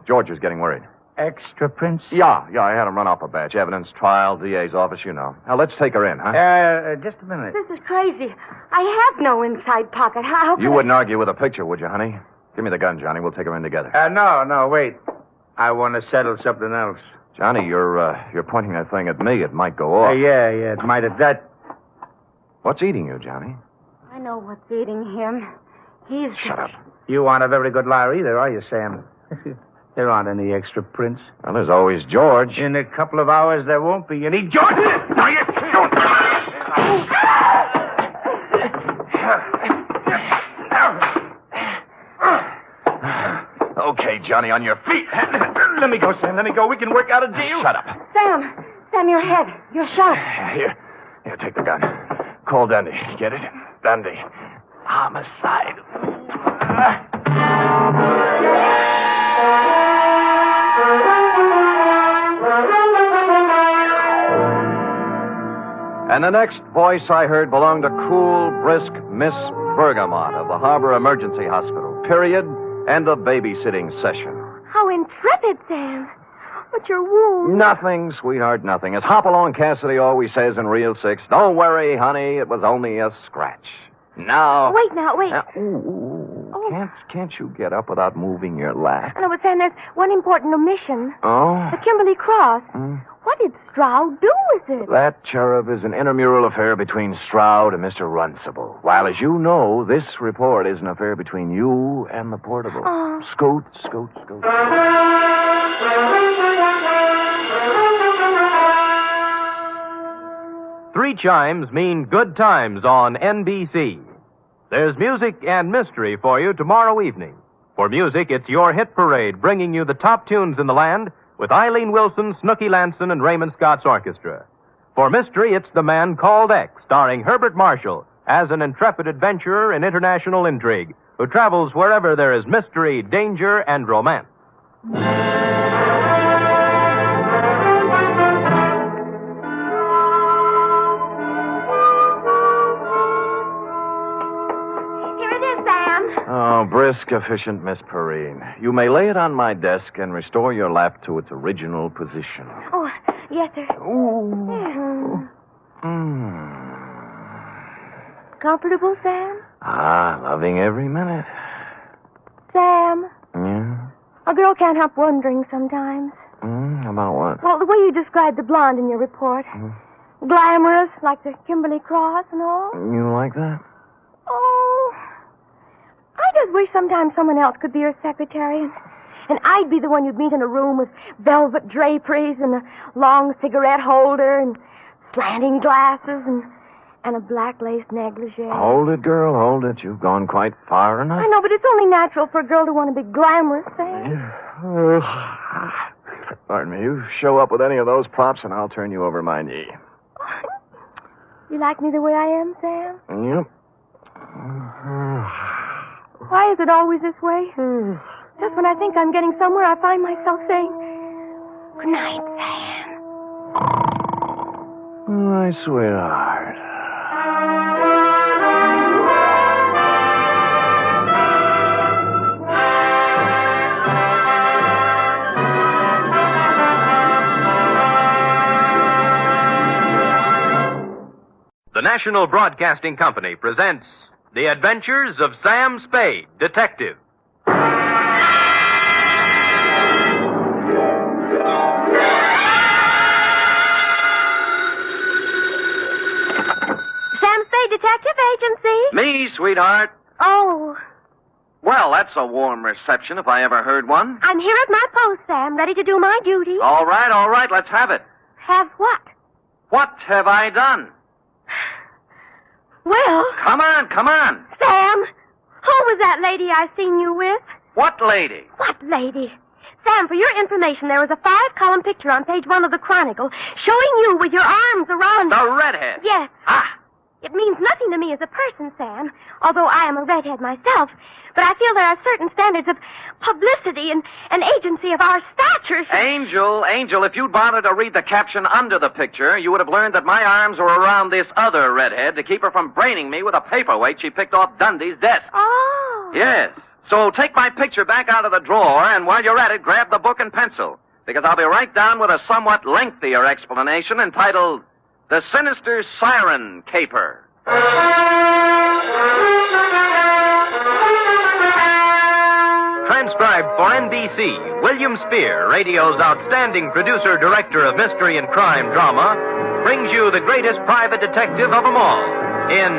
George is getting worried. Extra prints? Yeah, I had him run off a batch. Evidence, trial, DA's office, you know. Now, let's take her in, huh? Just a minute. This is crazy. I have no inside pocket. How You wouldn't argue with a picture, would you, honey? Give me the gun, Johnny. We'll take her in together. No, wait. I want to settle something else. Johnny, you're pointing that thing at me. It might go off. Yeah, it might have that. What's eating you, Johnny? I know what's eating him. He's... Shut up. You aren't a very good liar either, are you, Sam? There aren't any extra prints. Well, there's always George. In a couple of hours, there won't be any. George! Now you shoot! Okay, Johnny, on your feet. Let me go, Sam. Let me go. We can work out a deal. Shut up. Sam, your head. You're shot. Here, take the gun. Call Dundee. Get it? Dundee. Homicide. And the next voice I heard belonged to cool, brisk Miss Bergamot of the Harbor Emergency Hospital. Period. End of babysitting session. How intrepid, Sam. What's your wound? Nothing, sweetheart, nothing. As Hopalong Cassidy always says in Reel 6, don't worry, honey, it was only a scratch. Now... Wait. Can't you get up without moving your lap? No, but Sam, there's one important omission. Oh? The Kimberley Cross. What did Stroud do with it? That cherub is an intramural affair between Stroud and Mr. Runcible. While, as you know, this report is an affair between you and the portable. Oh. Scoot. 3 chimes mean good times on NBC. There's music and mystery for you tomorrow evening. For music, it's your hit parade bringing you the top tunes in the land with Eileen Wilson, Snooky Lanson, and Raymond Scott's orchestra. For mystery, it's The Man Called X, starring Herbert Marshall as an intrepid adventurer in international intrigue who travels wherever there is mystery, danger, and romance. Oh, brisk, efficient Miss Perrine. You may lay it on my desk and restore your lap to its original position. Oh, yes, sir. Ooh. Comfortable, Sam? Loving every minute. Sam? Yeah? A girl can't help wondering sometimes. About what? Well, the way you described the blonde in your report. Glamorous, like the Kimberley Cross and all. You like that? Oh, I just wish sometimes someone else could be your secretary. And I'd be the one you'd meet in a room with velvet draperies and a long cigarette holder and slanting glasses and a black lace negligee. Hold it, girl, hold it. You've gone quite far enough. I know, but it's only natural for a girl to want to be glamorous, Sam. Pardon me. You show up with any of those props and I'll turn you over my knee. You like me the way I am, Sam? Yep. Why is it always this way? Just when I think I'm getting somewhere, I find myself saying, good night, Sam. My sweetheart. The National Broadcasting Company presents The Adventures of Sam Spade, Detective. Sam Spade Detective Agency? Me, sweetheart. Oh, Well, that's a warm reception if I ever heard one. I'm here at my post, Sam, ready to do my duty. All right, let's have it. Have what? What have I done? Well... Come on. Sam, who was that lady I seen you with? What lady? What lady? Sam, for your information, there was a 5-column picture on page 1 of the Chronicle showing you with your arms around... The redhead? Yes. Ah. It means nothing to me as a person, Sam, although I am a redhead myself. But I feel there are certain standards of publicity and agency of our stature. Angel, if you'd bothered to read the caption under the picture, you would have learned that my arms were around this other redhead to keep her from braining me with a paperweight she picked off Dundee's desk. Oh. Yes. So take my picture back out of the drawer, and while you're at it, grab the book and pencil, because I'll be right down with a somewhat lengthier explanation entitled The Sinister Siren Caper. Transcribed for NBC, William Spear, radio's outstanding producer-director of mystery and crime drama, brings you the greatest private detective of them all in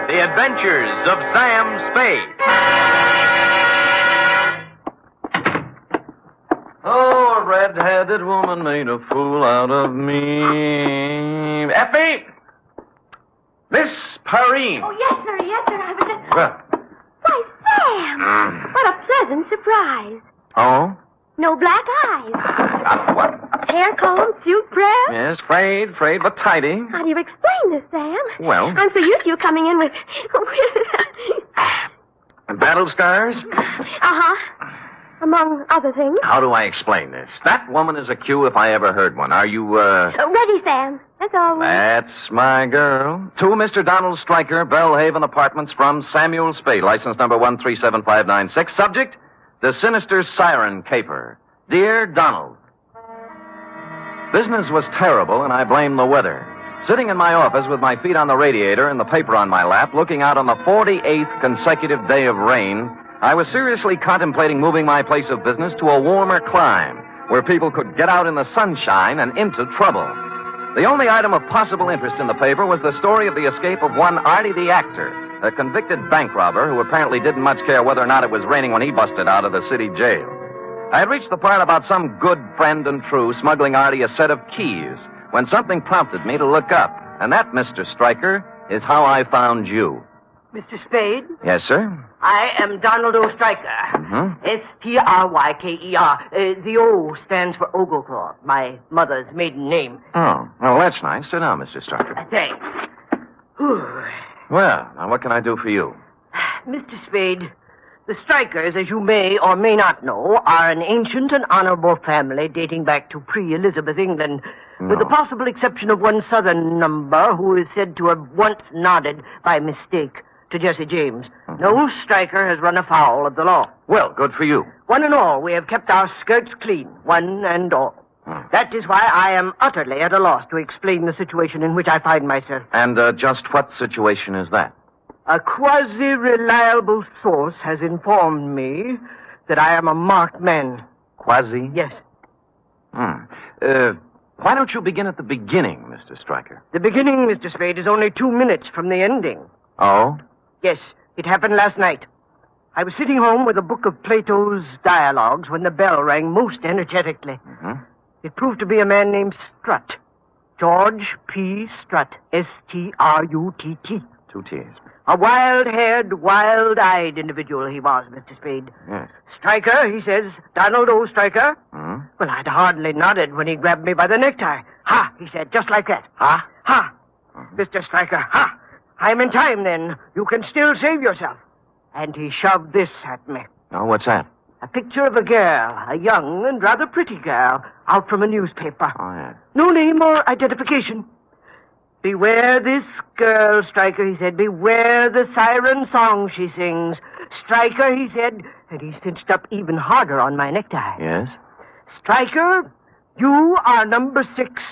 The Adventures of Sam Spade. Oh, a red-headed woman made a fool out of me. Effie! Miss Perrine. Oh, yes, sir. I was just... Well. Why, Sam! What a pleasant surprise. Oh? No black eyes. What? Hair comb, suit pressed. Yes, frayed, but tidy. How do you explain this, Sam? Well. I'm so used to you coming in with... Battle scars? Uh-huh. Among other things. How do I explain this? That woman is a Q if I ever heard one. Are you, Ready, Sam. That's all. That's my girl. To Mr. Donald Stryker, Bellhaven Apartments from Samuel Spade, license number 137596. Subject, The Sinister Siren Caper. Dear Donald, business was terrible, and I blame the weather. Sitting in my office with my feet on the radiator and the paper on my lap, looking out on the 48th consecutive day of rain, I was seriously contemplating moving my place of business to a warmer clime, where people could get out in the sunshine and into trouble. The only item of possible interest in the paper was the story of the escape of one Artie the actor, a convicted bank robber who apparently didn't much care whether or not it was raining when he busted out of the city jail. I had reached the part about some good friend and true smuggling Artie a set of keys when something prompted me to look up. And that, Mr. Stryker, is how I found you. Mr. Spade? Yes, sir? I am Donald O. Stryker. Mm-hmm. Stryker. The O stands for Ogleclaw, my mother's maiden name. Oh, well, that's nice. Sit down, Mr. Stryker. Thanks. Well, now what can I do for you? Mr. Spade, the Strykers, as you may or may not know, are an ancient and honorable family dating back to pre-Elizabeth England, with the possible exception of one southern number who is said to have once nodded by mistake to Jesse James. Mm-hmm. No Stryker has run afoul of the law. Well, good for you. One and all, we have kept our skirts clean, one and all. That is why I am utterly at a loss to explain the situation in which I find myself. And just what situation is that? A quasi-reliable source has informed me that I am a marked man. Quasi? Yes. Why don't you begin at the beginning, Mr. Stryker? The beginning, Mr. Spade, is only 2 minutes from the ending. Oh? Yes, it happened last night. I was sitting home with a book of Plato's dialogues when the bell rang most energetically. Mm-hmm. It proved to be a man named Strutt. George P. Strutt. S-T-R-U-T-T. 2 T's. A wild-haired, wild-eyed individual he was, Mr. Spade. Yes. Stryker, he says. Donald O. Stryker. Hmm? Well, I'd hardly nodded when he grabbed me by the necktie. Ha, he said, just like that. Ha? Ha. Mr. Stryker, ha. I'm in time, then. You can still save yourself. And he shoved this at me. Oh, what's that? A picture of a girl, a young and rather pretty girl, out from a newspaper. Oh, yeah. No name or identification. Beware this girl, Stryker, he said. Beware the siren song she sings. Stryker, he said, and he cinched up even harder on my necktie. Yes? Stryker, you are number 6.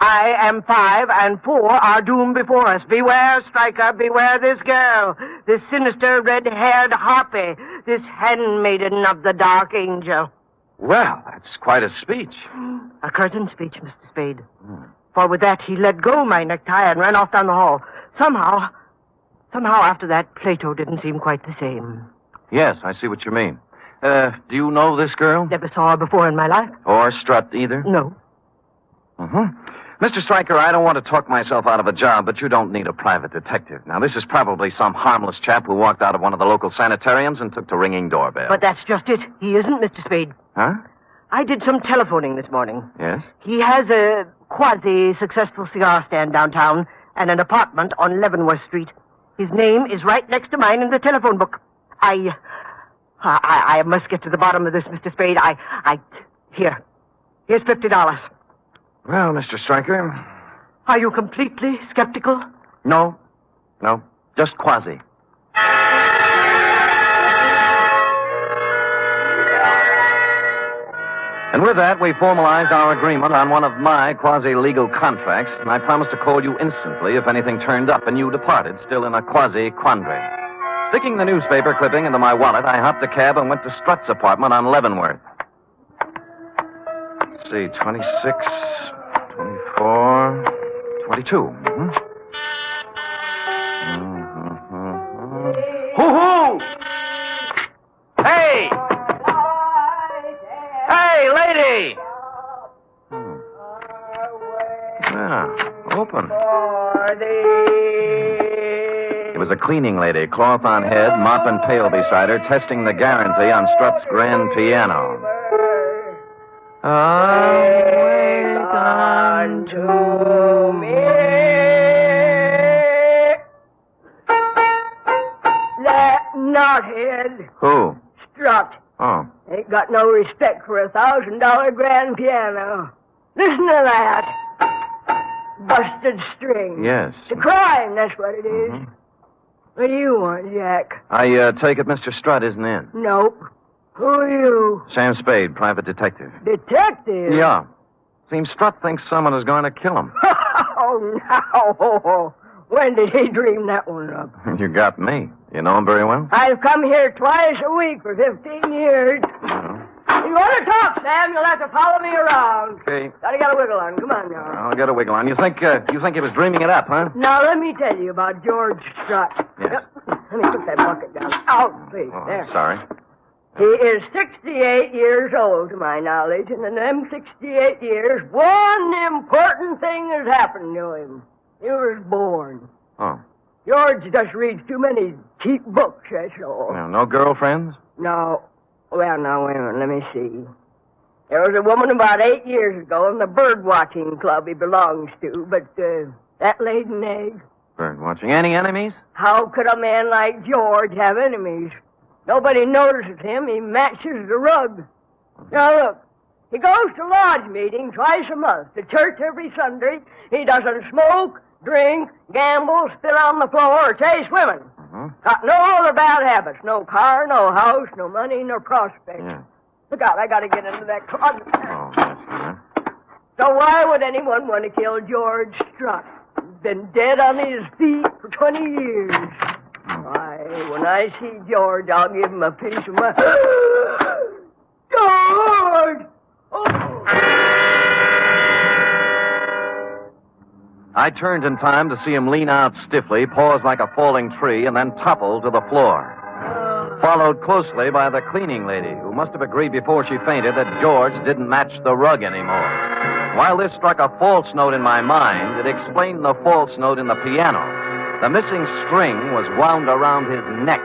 I am 5, and 4 are doomed before us. Beware, Stryker, beware this girl, this sinister red-haired harpy, this handmaiden of the dark angel. Well, that's quite a speech. A curtain speech, Mr. Spade. For with that, he let go my necktie and ran off down the hall. Somehow after that, Plato didn't seem quite the same. Yes, I see what you mean. Do you know this girl? Never saw her before in my life. Or Strutt either? No. Mm-hmm. Mr. Stryker, I don't want to talk myself out of a job, but you don't need a private detective. Now, this is probably some harmless chap who walked out of one of the local sanitariums and took to ringing doorbell. But that's just it. He isn't, Mr. Spade. Huh? I did some telephoning this morning. Yes? He has a quasi-successful cigar stand downtown and an apartment on Leavenworth Street. His name is right next to mine in the telephone book. I must get to the bottom of this, Mr. Spade. Here's $50. Well, Mr. Stryker. Are you completely skeptical? No, just quasi. And with that, we formalized our agreement on one of my quasi-legal contracts, and I promised to call you instantly if anything turned up, and you departed, still in a quasi-quandary. Sticking the newspaper clipping into my wallet, I hopped a cab and went to Strutt's apartment on Leavenworth. Let's see, 26, 24, 22. Mm-hmm. Hoo-hoo! Hey! Hey, lady! Yeah, open. It was a cleaning lady, cloth on head, mop and pail beside her, testing the guarantee on Strutt's grand piano. Awake unto me. That knothead. Who? Strutt. Oh. Ain't got no respect for $1,000 grand piano. Listen to that. Busted string. Yes. It's a crime, that's what it is. Mm-hmm. What do you want, Jack? I take it Mr. Strutt isn't in. Nope. Who are you? Sam Spade, private detective. Detective? Yeah. Seems Strutt thinks someone is going to kill him. Oh, no. When did he dream that one up? You got me. You know him very well? I've come here twice a week for 15 years. You want to talk, Sam, you'll have to follow me around. Okay. Gotta get a wiggle on. Come on now. I'll get a wiggle on. You think he was dreaming it up, huh? Now, let me tell you about George Strutt. Yes. Let me put that bucket down. Out, please. Oh, there. sorry. He is 68 years old, to my knowledge, and in them 68 years, one important thing has happened to him. He was born. Oh. George just reads too many cheap books, that's all. Well, no girlfriends? No. Well, now, wait a minute. Let me see. There was a woman about 8 years ago in the bird-watching club he belongs to, but that laid an egg. Bird watching. Any enemies? How could a man like George have enemies? Nobody notices him. He matches the rug. Now, look. He goes to lodge meeting twice a month, to church every Sunday. He doesn't smoke, drink, gamble, spit on the floor, or chase women. Mm-hmm. Got no other bad habits. No car, no house, no money, no prospects. Yeah. Look out, I gotta get into that closet. Oh, yes, yeah. So why would anyone want to kill George Strutt? He's been dead on his feet for 20 years. Why, when I see George, I'll give him a piece of my... George! I turned in time to see him lean out stiffly, pause like a falling tree, and then topple to the floor. Followed closely by the cleaning lady, who must have agreed before she fainted that George didn't match the rug anymore. While this struck a false note in my mind, it explained the false note in the piano. The missing string was wound around his neck.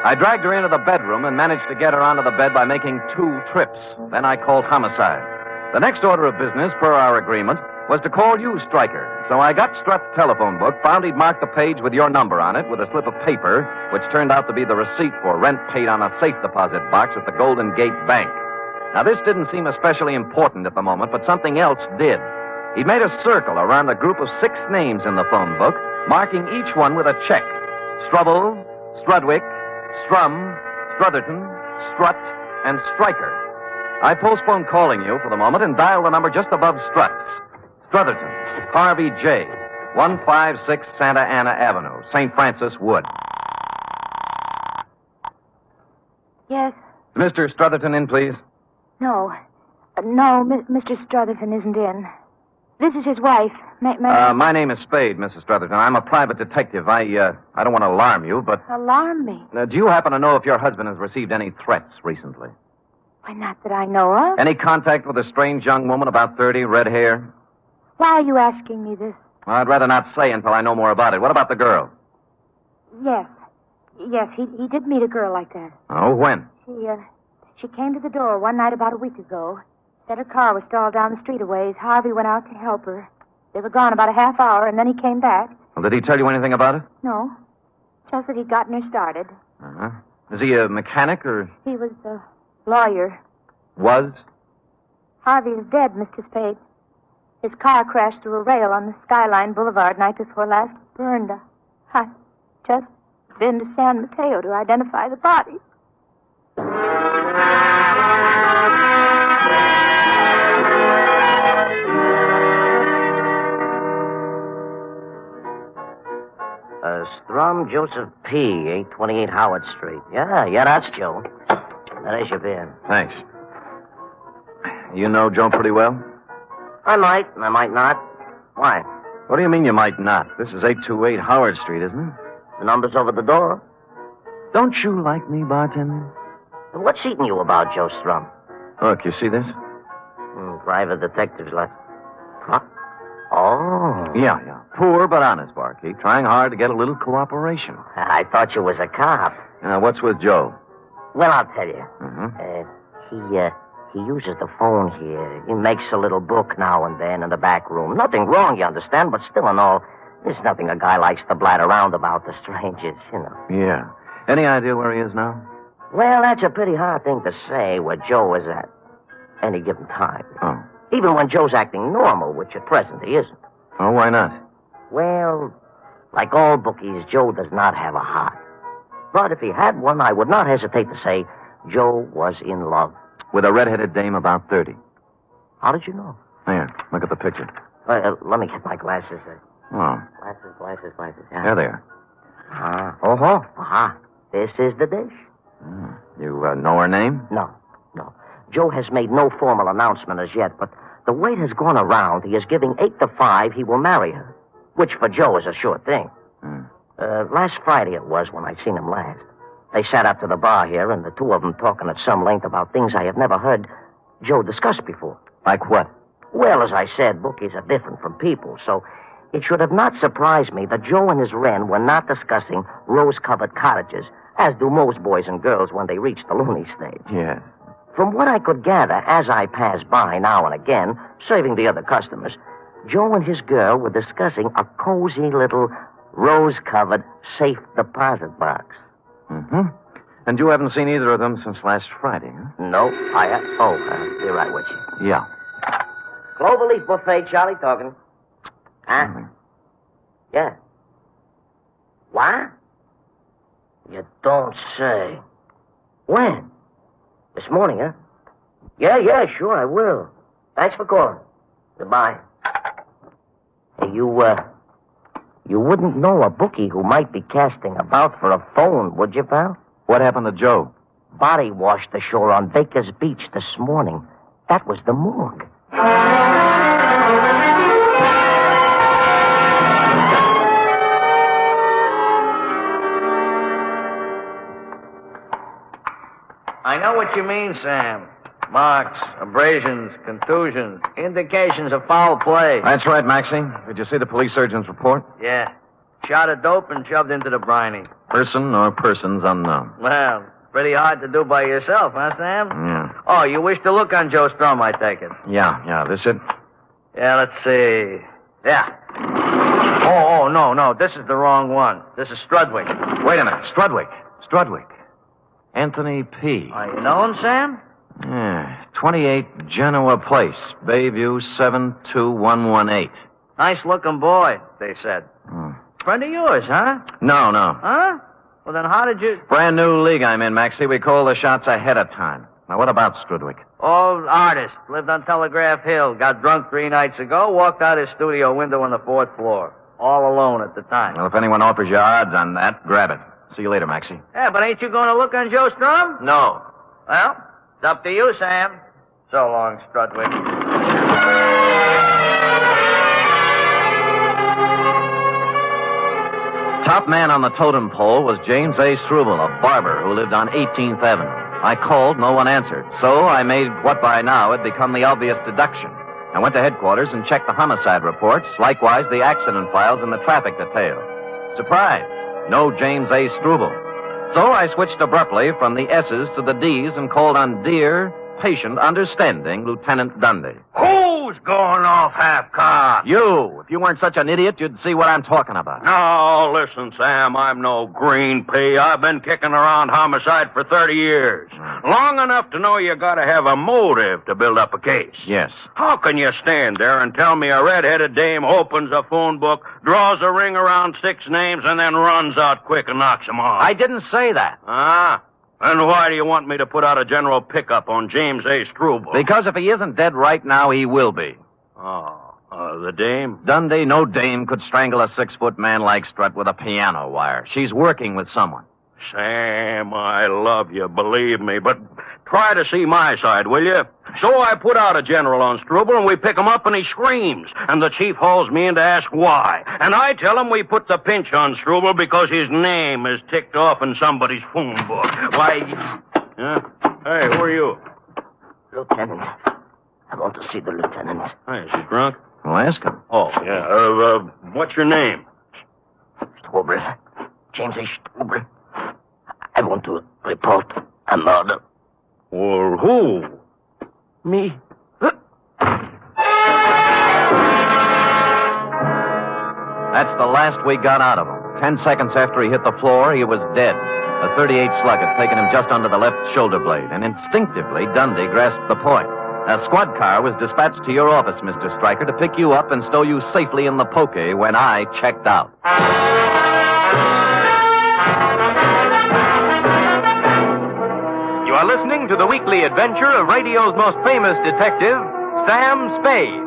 I dragged her into the bedroom and managed to get her onto the bed by making 2 trips. Then I called homicide. The next order of business, per our agreement, was to call you, Stryker. So I got Strutt's telephone book, found he'd marked the page with your number on it with a slip of paper, which turned out to be the receipt for rent paid on a safe deposit box at the Golden Gate Bank. Now, this didn't seem especially important at the moment, but something else did. He'd made a circle around a group of 6 names in the phone book, marking each one with a check. Strubble, Strudwick, Strum, Strutherton, Strutt, and Stryker. I postponed calling you for the moment and dialed the number just above Strutt's. Strutherton, Harvey J., 156 Santa Ana Avenue, St. Francis Wood. Yes? Mr. Strutherton in, please. No. No, Mr. Strutherton isn't in. This is his wife, My name is Spade, Mrs. Strutherton. I'm a private detective. I don't want to alarm you, but... Alarm me? Do you happen to know if your husband has received any threats recently? Why, not that I know of. Any contact with a strange young woman about 30, red hair? Why are you asking me this? Well, I'd rather not say until I know more about it. What about the girl? Yes. Yes, he did meet a girl like that. Oh, when? She came to the door one night about a week ago. Said her car was stalled down the street a ways. Harvey went out to help her. They were gone about a half hour, and then he came back. Well, did he tell you anything about it? No. Just that he'd gotten her started. Uh-huh. Is he a mechanic, or...? He was a lawyer. Was? Harvey is dead, Mr. Spade. His car crashed through a rail on the Skyline Boulevard night before last. Burned. I just been to San Mateo to identify the body. Strum Joseph P., 828 Howard Street. Yeah, that's Joe. There's your beer. Thanks. You know Joe pretty well? I might not. Why? What do you mean you might not? This is 828 Howard Street, isn't it? The number's over the door. Don't you like me, bartender? What's eating you about, Joe Strum? Look, you see this? Private detective's left. Huh? Oh. Yeah. Poor but honest, barkeep. Trying hard to get a little cooperation. I thought you was a cop. What's with Joe? Well, I'll tell you. Mm-hmm. He uses the phone here. He makes a little book now and then in the back room. Nothing wrong, you understand, but still and all, there's nothing a guy likes to blat around about the strangers, you know. Yeah. Any idea where he is now? Well, that's a pretty hard thing to say where Joe is at any given time. Oh. Even when Joe's acting normal, which at present he isn't. Oh, why not? Well, like all bookies, Joe does not have a heart. But if he had one, I would not hesitate to say Joe was in love. With a red-headed dame about 30. How did you know? Here, look at the picture. Let me get my glasses. Oh. Glasses. Yeah. There they are. This is the dish. You know her name? No. Joe has made no formal announcement as yet, but the word has gone around he is giving 8 to 5 he will marry her, which for Joe is a sure thing. Last Friday it was when I seen him last. They sat up to the bar here, and the two of them talking at some length about things I have never heard Joe discuss before. Like what? Well, as I said, bookies are different from people, so it should have not surprised me that Joe and his wren were not discussing rose-covered cottages, as do most boys and girls when they reach the loony stage. Yeah. From what I could gather as I passed by now and again, serving the other customers, Joe and his girl were discussing a cozy little rose-covered safe deposit box. Mm-hmm. And you haven't seen either of them since last Friday, huh? No, be right with you. Yeah. Cloverleaf buffet, Charlie talking. Huh? Mm-hmm. Yeah. What? You don't say. When? This morning, huh? Yeah, sure, I will. Thanks for calling. Goodbye. Hey, you wouldn't know a bookie who might be casting about for a phone, would you, pal? What happened to Joe? Body washed ashore on Baker's Beach this morning. That was the morgue. I know what you mean, Sam. Marks, abrasions, contusions, indications of foul play. That's right, Maxie. Did you see the police surgeon's report? Yeah. Shot of dope and shoved into the briny. Person or persons unknown. Well, pretty hard to do by yourself, huh, Sam? Yeah. Oh, you wish to look on Joe Strum, I take it. Yeah. This it? Yeah, let's see. Yeah. Oh, no. This is the wrong one. This is Strudwick. Wait a minute. Strudwick. Anthony P. Are you know him, Sam? Yeah. 28 Genoa Place, Bayview 72118. Nice-looking boy, they said. Friend of yours, huh? No. Huh? Well, then how did you... Brand new league I'm in, Maxie. We call the shots ahead of time. Now, what about Strudwick? Old artist. Lived on Telegraph Hill. Got drunk 3 nights ago. Walked out his studio window on the 4th floor. All alone at the time. Well, if anyone offers you odds on that, grab it. See you later, Maxie. Yeah, but ain't you going to look on Joe Strum? No. Well, it's up to you, Sam. So long, Strudwick. top man on the totem pole was James A. Struble, a barber who lived on 18th Avenue. I called, no one answered. So I made what by now had become the obvious deduction. I went to headquarters and checked the homicide reports, likewise the accident files and the traffic detail. Surprise! No James A. Struble. So I switched abruptly from the S's to the D's and called on dear, patient, understanding Lieutenant Dundee. Who's going off half-cocked? You! If you weren't such an idiot, you'd see what I'm talking about. No, listen, Sam, I'm no green pea. I've been kicking around homicide for 30 years. Long enough to know you gotta have a motive to build up a case. Yes. How can you stand there and tell me a red-headed dame opens a phone book, draws a ring around 6 names, and then runs out quick and knocks them off? I didn't say that. Ah? And why do you want me to put out a general pickup on James A. Struble? Because if he isn't dead right now, he will be. The dame? Dundee, no dame could strangle a 6-foot man like Strut with a piano wire. She's working with someone. Sam, I love you, believe me, but try to see my side, will you? So I put out a general on Struble, and we pick him up, and he screams. And the chief hauls me in to ask why. And I tell him we put the pinch on Struble because his name is ticked off in somebody's phone book. Why... Hey, who are you? Lieutenant. I want to see the lieutenant. Hey, is he drunk? Well, ask him. Oh, yeah. What's your name? Struble. James A. Struble. I want to report a murder. Or who? Me. That's the last we got out of him. 10 seconds after he hit the floor, he was dead. A .38 slug had taken him just under the left shoulder blade, and instinctively Dundee grasped the point. A squad car was dispatched to your office, Mr. Stryker, to pick you up and stow you safely in the poke when I checked out. You are listening to the weekly adventure of radio's most famous detective, Sam Spade.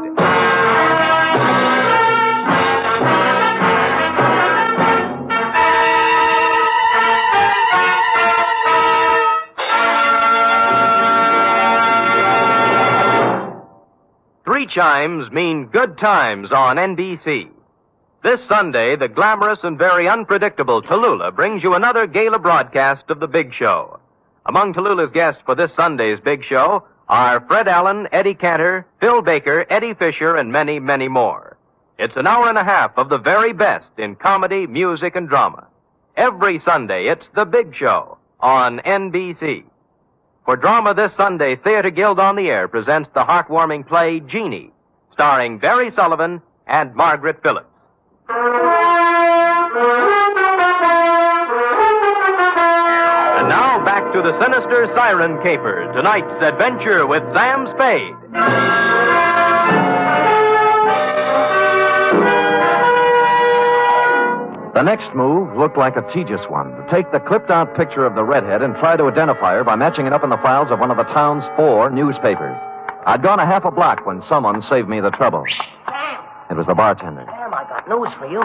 Three chimes mean good times on NBC. This Sunday, the glamorous and very unpredictable Tallulah brings you another gala broadcast of The Big Show. Among Tallulah's guests for this Sunday's Big Show are Fred Allen, Eddie Cantor, Phil Baker, Eddie Fisher, and many, many more. It's an hour and a half of the very best in comedy, music, and drama. Every Sunday, it's The Big Show on NBC. For drama this Sunday, Theater Guild on the Air presents the heartwarming play Jeannie, starring Barry Sullivan and Margaret Phillips. And now back to the sinister Siren caper, tonight's adventure with Sam Spade. The next move looked like a tedious one. To take the clipped-out picture of the redhead and try to identify her by matching it up in the files of one of the town's 4 newspapers. I'd gone a half a block when someone saved me the trouble. It was the bartender. Sam, I got news for you.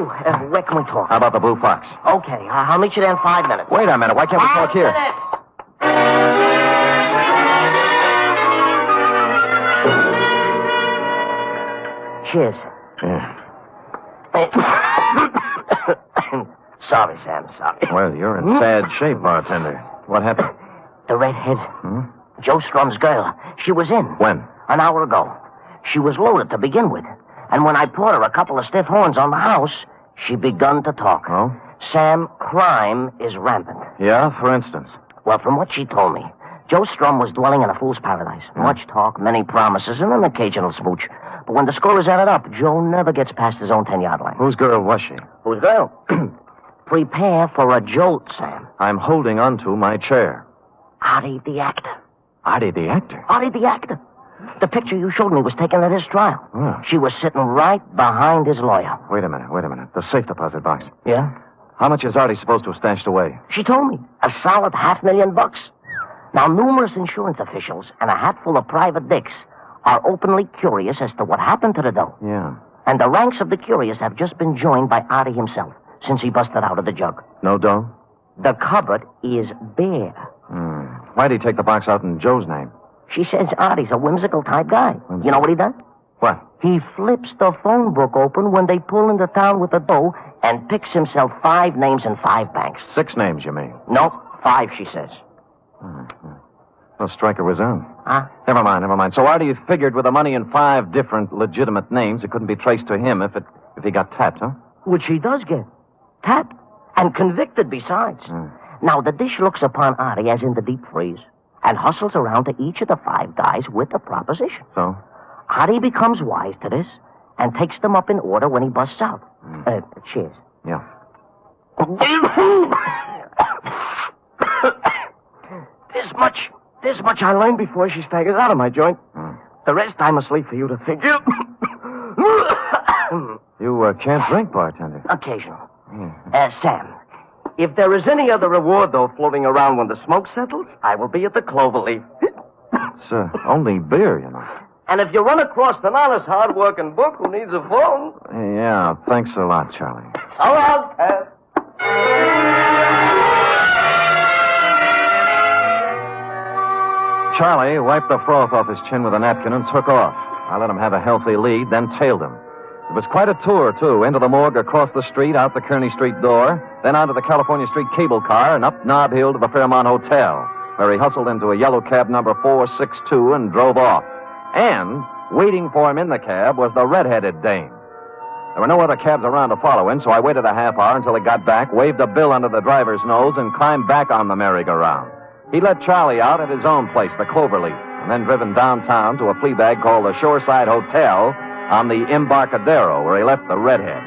Where can we talk? How about the Blue Fox? Okay, I'll meet you there in 5 minutes. Wait a minute. Why can't we talk here? 5 minutes. Cheers. Yeah. Sorry, Sam, sorry. Well, you're in sad shape, bartender. What happened? The redhead. Joe Strum's girl. She was in. When? An hour ago. She was loaded to begin with. And when I poured her a couple of stiff horns on the house, she begun to talk. Oh? Sam, crime is rampant. Yeah, for instance? Well, from what she told me, Joe Strum was dwelling in a fool's paradise. Much talk, many promises, and an occasional smooch. But when the score is added up, Joe never gets past his own 10-yard line. Whose girl was she? Whose girl? Prepare for a jolt, Sam. I'm holding onto my chair. Artie the actor. Artie the actor? Artie the actor. The picture you showed me was taken at his trial. Oh. She was sitting right behind his lawyer. Wait a minute. The safe deposit box. Yeah? How much is Artie supposed to have stashed away? She told me. A solid $500,000. Now, numerous insurance officials and a hatful of private dicks are openly curious as to what happened to the dough. Yeah. And the ranks of the curious have just been joined by Artie himself since he busted out of the jug. No dough? The cupboard is bare. Why'd he take the box out in Joe's name? She says Artie's a whimsical type guy. You know what he does? What? He flips the phone book open when they pull into town with the dough and picks himself 5 names in 5 banks. 6 names, you mean? No, 5, she says. Well, Stryker was on. Huh? Never mind. So Artie figured with the money in 5 different legitimate names, it couldn't be traced to him if he got tapped, huh? Which he does get. Tapped. And convicted besides. Now, the dish looks upon Artie as in the deep freeze and hustles around to each of the 5 guys with a proposition. So? Artie becomes wise to this and takes them up in order when he busts out. Cheers. Yeah. This much I learned before she staggers out of my joint. The rest I must leave for you to figure. You can't drink, bartender. Occasional. Sam, if there is any other reward, though, floating around when the smoke settles, I will be at the Cloverleaf. It's only beer, you know. And if you run across an honest, hard-working book who needs a phone... Yeah, thanks a lot, Charlie. So long, Ted. Charlie wiped the froth off his chin with a napkin and took off. I let him have a healthy lead, then tailed him. It was quite a tour, too. Into the morgue, across the street, out the Kearney Street door, then onto the California Street cable car, and up Nob Hill to the Fairmont Hotel, where he hustled into a yellow cab number 462 and drove off. And waiting for him in the cab was the red-headed dame. There were no other cabs around to follow him, so I waited a half hour until he got back, waved a bill under the driver's nose, and climbed back on the merry-go-round. He let Charlie out at his own place, the Cloverleaf, and then driven downtown to a flea bag called the Shoreside Hotel on the Embarcadero, where he left the redhead.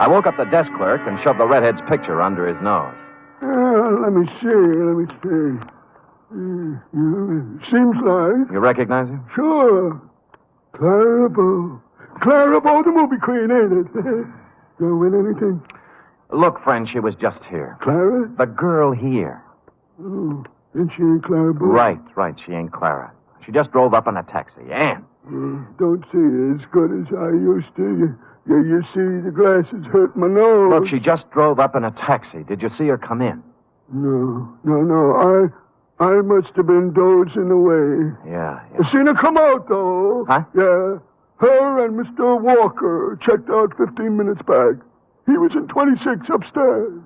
I woke up the desk clerk and shoved the redhead's picture under his nose. Let me see. Seems like... You recognize him? Sure. Clara Bow, the movie queen, ain't it? Gonna win anything? Look, friend, she was just here. Clara? The girl here. Oh, and she ain't Clara Bow? Right. She ain't Clara. She just drove up in a taxi. Ann. Don't see her as good as I used to. You see, the glasses hurt my nose. Look, she just drove up in a taxi. Did you see her come in? No. I must have been dozing away. Yeah. I seen her come out, though. Huh? Yeah. Her and Mr. Walker checked out 15 minutes back. He was in 26 upstairs.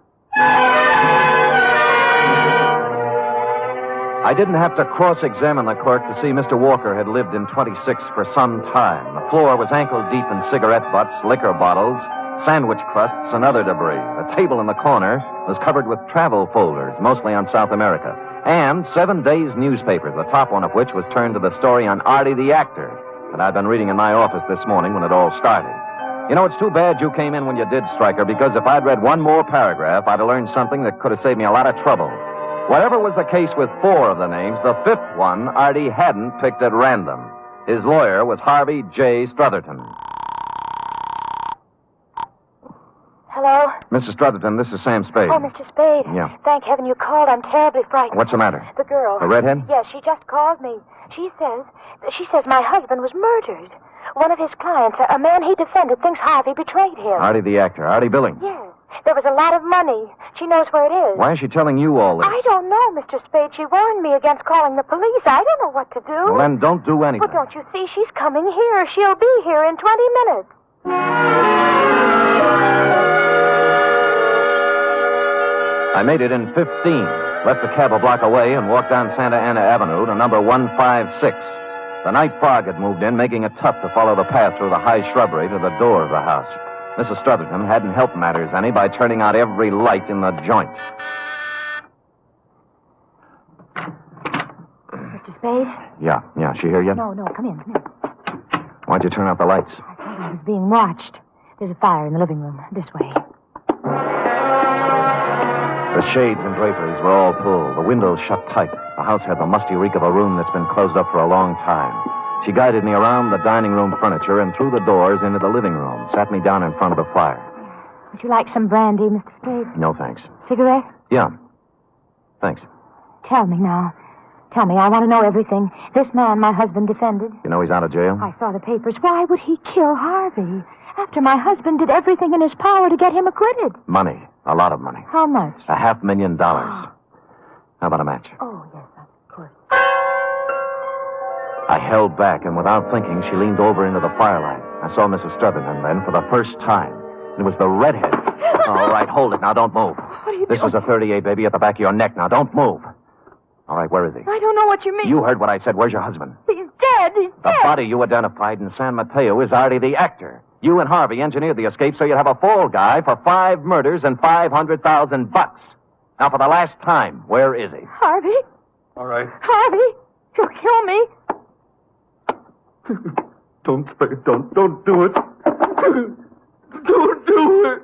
I didn't have to cross-examine the clerk to see Mr. Walker had lived in 26 for some time. The floor was ankle-deep in cigarette butts, liquor bottles, sandwich crusts, and other debris. The table in the corner was covered with travel folders, mostly on South America, and 7 days' newspapers, the top one of which was turned to the story on Artie the actor that I'd been reading in my office this morning when it all started. You know, it's too bad you came in when you did, Stryker, because if I'd read one more paragraph, I'd have learned something that could have saved me a lot of trouble. Whatever was the case with 4 of the names, the 5th one Artie hadn't picked at random. His lawyer was Harvey J. Strutherton. Hello? Mrs. Strutherton, this is Sam Spade. Oh, Mr. Spade. Yeah. Thank heaven you called. I'm terribly frightened. What's the matter? The girl. The redhead? Yes, she just called me. She says my husband was murdered. One of his clients, a man he defended, thinks Harvey betrayed him. Artie the actor. Artie Billings. Yes. There was a lot of money. She knows where it is. Why is she telling you all this? I don't know, Mr. Spade. She warned me against calling the police. I don't know what to do. Well, then don't do anything. Well, don't you see? She's coming here. She'll be here in 20 minutes. I made it in 15, left the cab a block away, and walked down Santa Ana Avenue to number 156. The night fog had moved in, making it tough to follow the path through the high shrubbery to the door of the house. Mrs. Strutherton hadn't helped matters any by turning out every light in the joint. Mr. Spade? Yeah. She here yet? No, come in. Why'd you turn out the lights? I thought I was being watched. There's a fire in the living room. This way. The shades and draperies were all pulled. The windows shut tight. The house had the musty reek of a room that's been closed up for a long time. She guided me around the dining room furniture and through the doors into the living room, sat me down in front of the fire. Would you like some brandy, Mr. Spade? No, thanks. Cigarette? Yeah. Thanks. Tell me now. Tell me, I want to know everything. This man my husband defended. You know he's out of jail? I saw the papers. Why would he kill Harvey? After my husband did everything in his power to get him acquitted. Money. A lot of money. How much? $500,000. How about a match? Oh, yes, of course. I held back, and without thinking, she leaned over into the firelight. I saw Mrs. Strutherton then for the first time. It was the redhead. All right, hold it. Now, don't move. What are you This doing? is a 38, baby, at the back of your neck. Now, don't move. All right, where is he? I don't know what you mean. You heard what I said. Where's your husband? He's dead. He's The dead. body you identified in San Mateo is Artie the actor. You and Harvey engineered the escape so you'd have a fall guy for 5 murders and $500,000. Now, for the last time, where is he? Harvey? All right. Harvey? You'll kill me. Don't do it. Don't do it.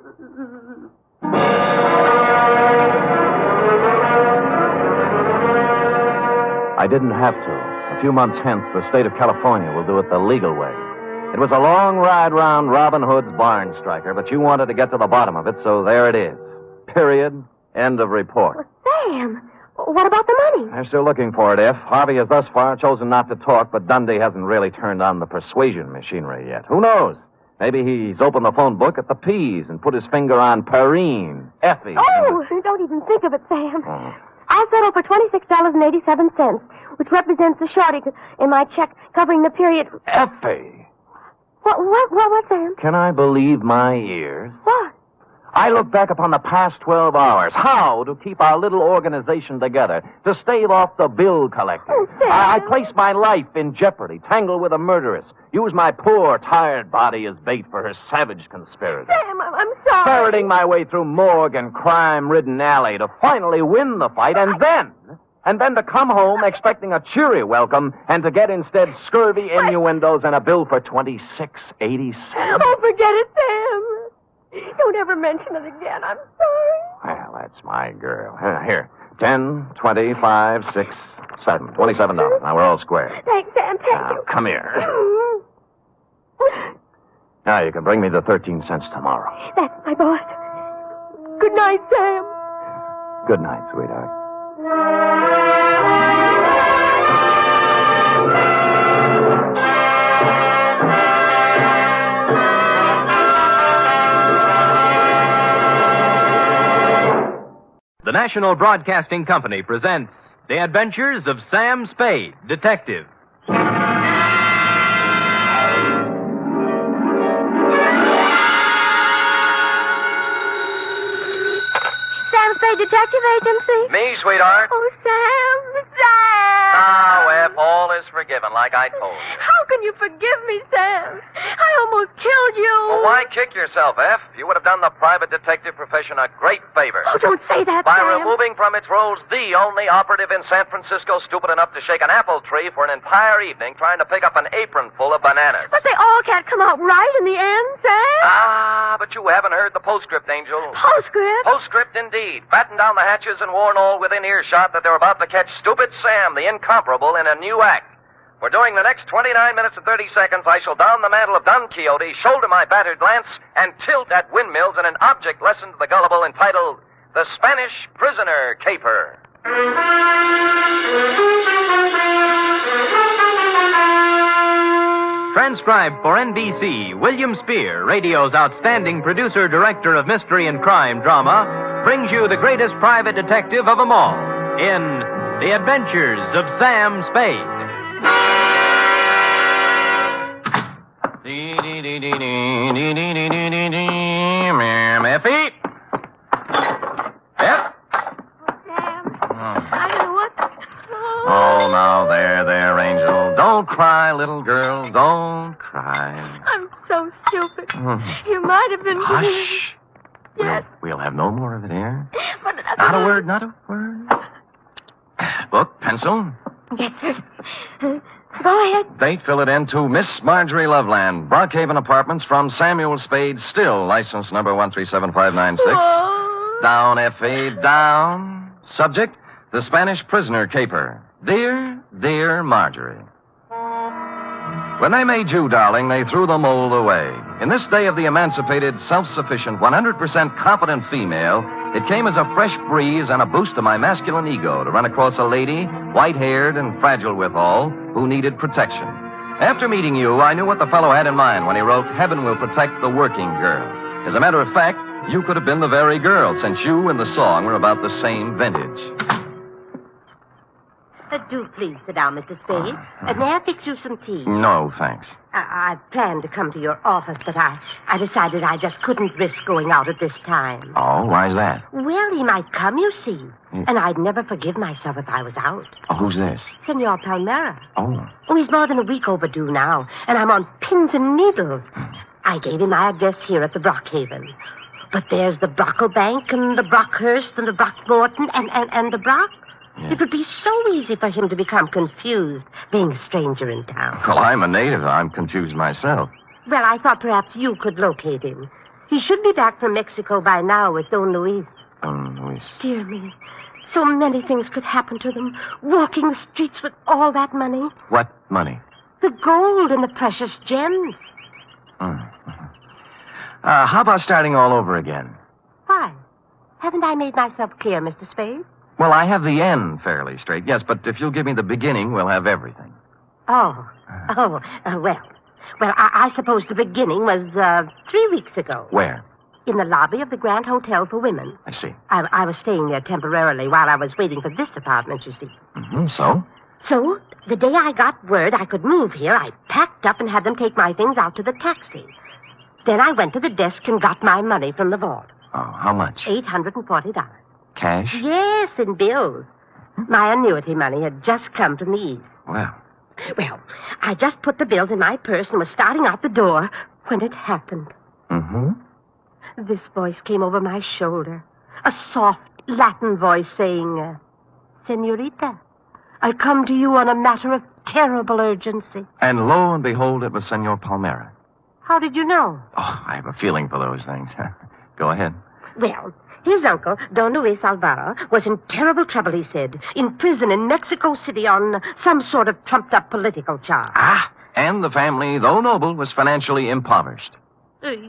I didn't have to. A few months hence, the state of California will do it the legal way. It was a long ride round Robin Hood's barn striker, but you wanted to get to the bottom of it, so there it is. Period. End of report. Sam, what about the money? They're still looking for it, If. Harvey has thus far chosen not to talk, but Dundee hasn't really turned on the persuasion machinery yet. Who knows? Maybe he's opened the phone book at the P's and put his finger on Perrine, Effie. Oh, don't even think of it, Sam. I'll settle for $26.87, which represents the shortage in my check covering the period. Effie! What, Sam? Can I believe my ears? What? I look back upon the past 12 hours. How to keep our little organization together, to stave off the bill collector. Oh, Sam. I placed my life in jeopardy, tangled with a murderess, used my poor, tired body as bait for her savage conspiracy. Sam, I'm sorry. Ferreting my way through morgue and crime-ridden alley to finally win the fight, and then to come home expecting a cheery welcome, and to get instead scurvy innuendos and a bill for $26.87. Oh, forget it, Sam. Don't ever mention it again. I'm sorry. Well, that's my girl. Here, 10, 25, 6, 7. $27. Now we're all square. Thanks, Sam. Thank Now, you. come here. Now, you can bring me the 13 cents tomorrow. That's my boss. Good night, Sam. Good night, sweetheart. The National Broadcasting Company presents The Adventures of Sam Spade, Detective. Sam Spade Detective Agency? Me, sweetheart. Oh, Sam. Now, F, all is forgiven, like I told you. How can you forgive me, Sam? I almost killed you. Well, why kick yourself, F? You would have done the private detective profession a great favor. Oh, don't say that, By Sam. removing from its rolls the only operative in San Francisco stupid enough to shake an apple tree for an entire evening trying to pick up an apron full of bananas. But they all can't come out right in the end, Sam. Ah, but you haven't heard the postscript, Angel. Postscript? Postscript, indeed. Batten down the hatches and warn all within earshot that they're about to catch Stupid Sam, the incomparable, in a new act. For during the next 29 minutes and 30 seconds, I shall don the mantle of Don Quixote, shoulder my battered lance, and tilt at windmills in an object lesson to the gullible entitled The Spanish Prisoner Caper. Transcribed for NBC, William Spear, radio's outstanding producer-director of mystery and crime drama, brings you the greatest private detective of them all in The Adventures of Sam Spade. Effie? Yep. I don't know what. Oh, now, there, Angel. Don't cry, little girl. Don't cry. I'm so stupid. You might have been. Hush. Yes. We'll have no more of it here. But Not a word, not a word. Book, pencil. Yes, sir. Go ahead. Date, fill it in to Miss Marjorie Loveland, Brockhaven Apartments, from Samuel Spade, still license number 1375596. Down, Effie, down. Subject, the Spanish prisoner caper. Dear, dear Marjorie. When they made you, darling, they threw the mold away. In this day of the emancipated, self-sufficient, 100% competent female, it came as a fresh breeze and a boost to my masculine ego to run across a lady, white-haired and fragile withal, who needed protection. After meeting you, I knew what the fellow had in mind when he wrote, "Heaven will protect the working girl." As a matter of fact, you could have been the very girl, since you and the song were about the same vintage. Do please sit down, Mr. Spade. May I fix you some tea? No, thanks. I planned to come to your office, but I decided I just couldn't risk going out at this time. Oh, why's that? Well, he might come, you see. And I'd never forgive myself if I was out. Oh, who's this? Senor Palmera. Oh. Oh, he's more than a week overdue now, and I'm on pins and needles. I gave him my address here at the Brockhaven. But there's the Brocklebank and the Brockhurst and the Brockmorton and the Brock. Yeah. It would be so easy for him to become confused, being a stranger in town. Well, I'm a native. I'm confused myself. Well, I thought perhaps you could locate him. He should be back from Mexico by now with Don Luis. Don Luis. Dear me. So many things could happen to them. Walking the streets with all that money. What money? The gold and the precious gems. How about starting all over again? Why? Haven't I made myself clear, Mr. Spade? Well, I have the end fairly straight, yes, but if you'll give me the beginning, we'll have everything. Well, I suppose the beginning was 3 weeks ago. Where? In the lobby of the Grand Hotel for Women. I see. I was staying there temporarily while I was waiting for this apartment, you see. So? So, the day I got word I could move here, I packed up and had them take my things out to the taxi. Then I went to the desk and got my money from the vault. Oh, how much? $840. Cash? Yes, in bills. My annuity money had just come from the East. Well, I just put the bills in my purse and was starting out the door when it happened. This voice came over my shoulder. A soft Latin voice saying, Senorita, I come to you on a matter of terrible urgency. And lo and behold, it was Senor Palmera. How did you know? Oh, I have a feeling for those things. Go ahead. Well, his uncle, Don Luis Alvaro, was in terrible trouble, he said. In prison in Mexico City on some sort of trumped-up political charge. And the family, though noble, was financially impoverished.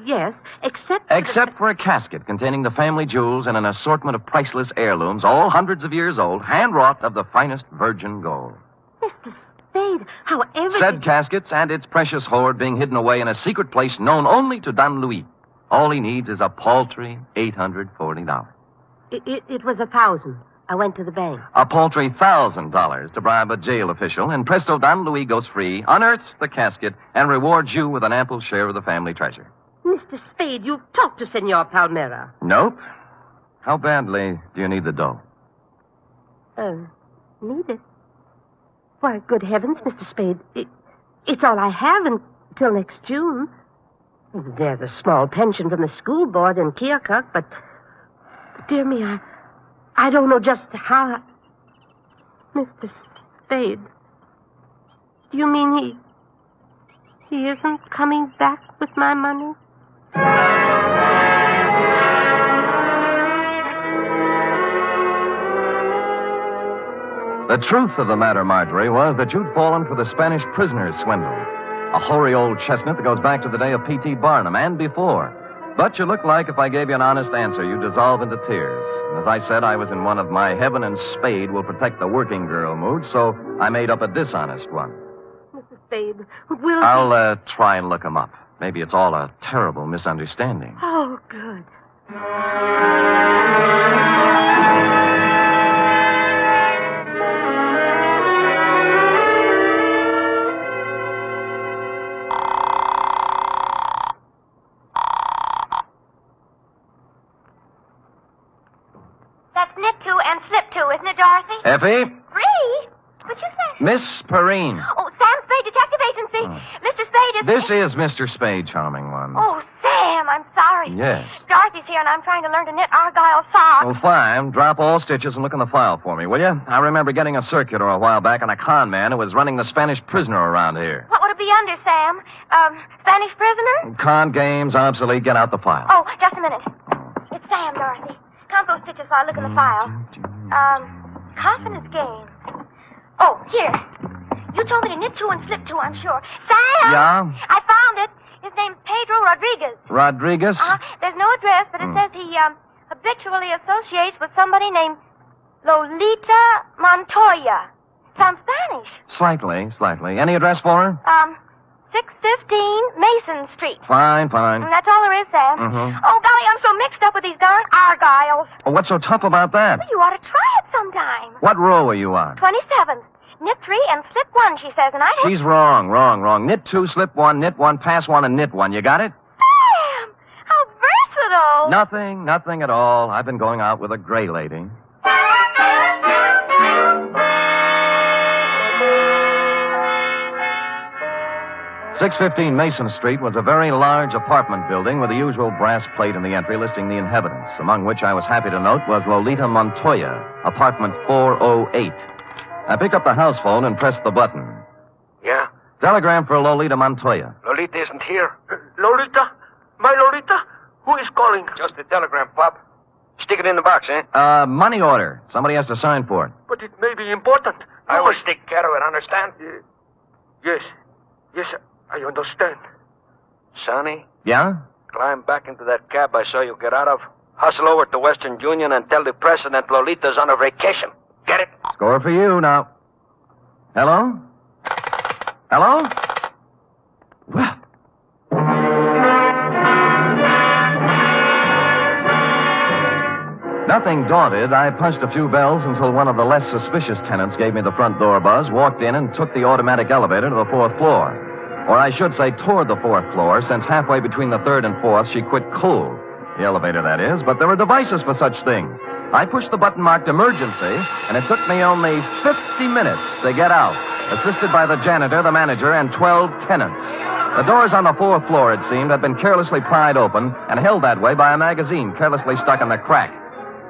Yes, except... Except for a casket containing the family jewels and an assortment of priceless heirlooms, all hundreds of years old, hand-wrought of the finest virgin gold. Mr. Spade, how everything... Said caskets and its precious hoard being hidden away in a secret place known only to Don Luis. All he needs is a paltry $840. It was $1,000. I went to the bank. A paltry $1,000 to bribe a jail official, and presto, Don Luis goes free, unearths the casket, and rewards you with an ample share of the family treasure. Mr. Spade, you've talked to Senor Palmera. Nope. How badly do you need the dough? Need it? Why, good heavens, Mr. Spade. It's all I have until next June. There's a small pension from the school board in Keokuk, but dear me, I don't know just how... Mr. Spade, do you mean he isn't coming back with my money? The truth of the matter, Marjorie, was that you'd fallen for the Spanish prisoner's swindle. A hoary old chestnut that goes back to the day of P.T. Barnum and before. But you look like if I gave you an honest answer, you'd dissolve into tears. And as I said, I was in one of my heaven and spade will protect the working girl moods, so I made up a dishonest one. Mrs. Spade, will... I'll try and look him up. Maybe it's all a terrible misunderstanding. Oh, good. That's knit to and slip to, isn't it, Dorothy? Effie? Free? What'd you say? Miss Perrine. Oh, Sam Spade Detective Agency. Mr. Spade is... This is Mr. Spade, charming one. Oh, Sam, I'm sorry. Yes. Dorothy's here, and I'm trying to learn to knit argyle socks. Well, fine. Drop all stitches and look in the file for me, will you? I remember getting a circular a while back on a con man who was running the Spanish prisoner around here. What would it be under, Sam? Spanish prisoner? Con games, obsolete. Get out the file. Oh, just a minute. It's Sam, Dorothy. Count those stitches while I look in the file. Confidence game. Oh, here. You told me to knit to and slip to, I'm sure. Sam! Yeah? I found it. His name's Pedro Rodriguez. Rodriguez? There's no address, but it says he habitually associates with somebody named Lolita Montoya. Sounds Spanish. Slightly. Any address for her? 615 Mason Street. Fine. And that's all there is, Sam. Mm-hmm. Oh, golly, I'm so mixed up with these darn argyles. Oh, what's so tough about that? Well, you ought to try it sometime. What row are you on? 27th. Knit 3 and slip 1, she says, and I... She's wrong. Knit 2, slip 1, knit 1, pass 1, and knit 1. You got it? Sam! How versatile! Nothing at all. I've been going out with a gray lady. 615 Mason Street was a very large apartment building with the usual brass plate in the entry listing the inhabitants, among which I was happy to note was Lolita Montoya, apartment 408. I picked up the house phone and pressed the button. Yeah? Telegram for Lolita Montoya. Lolita isn't here. Lolita? My Lolita? Who is calling? Just a telegram, Pop. Stick it in the box, eh? Money order. Somebody has to sign for it. But it may be important. I will take care of it, understand? Yes, I understand. Sonny? Yeah? Climb back into that cab I saw you get out of. Hustle over to Western Union and tell the president Lolita's on a vacation. Get it? Score for you now. Hello? Hello? Well. Nothing daunted, I punched a few bells until one of the less suspicious tenants gave me the front door buzz, walked in, and took the automatic elevator to the 4th floor. Or I should say toward the 4th floor, since halfway between the 3rd and 4th, she quit cold. The elevator, that is, but there are devices for such things. I pushed the button marked emergency, and it took me only 50 minutes to get out, assisted by the janitor, the manager, and 12 tenants. The doors on the 4th floor, it seemed, had been carelessly pried open and held that way by a magazine carelessly stuck in the crack.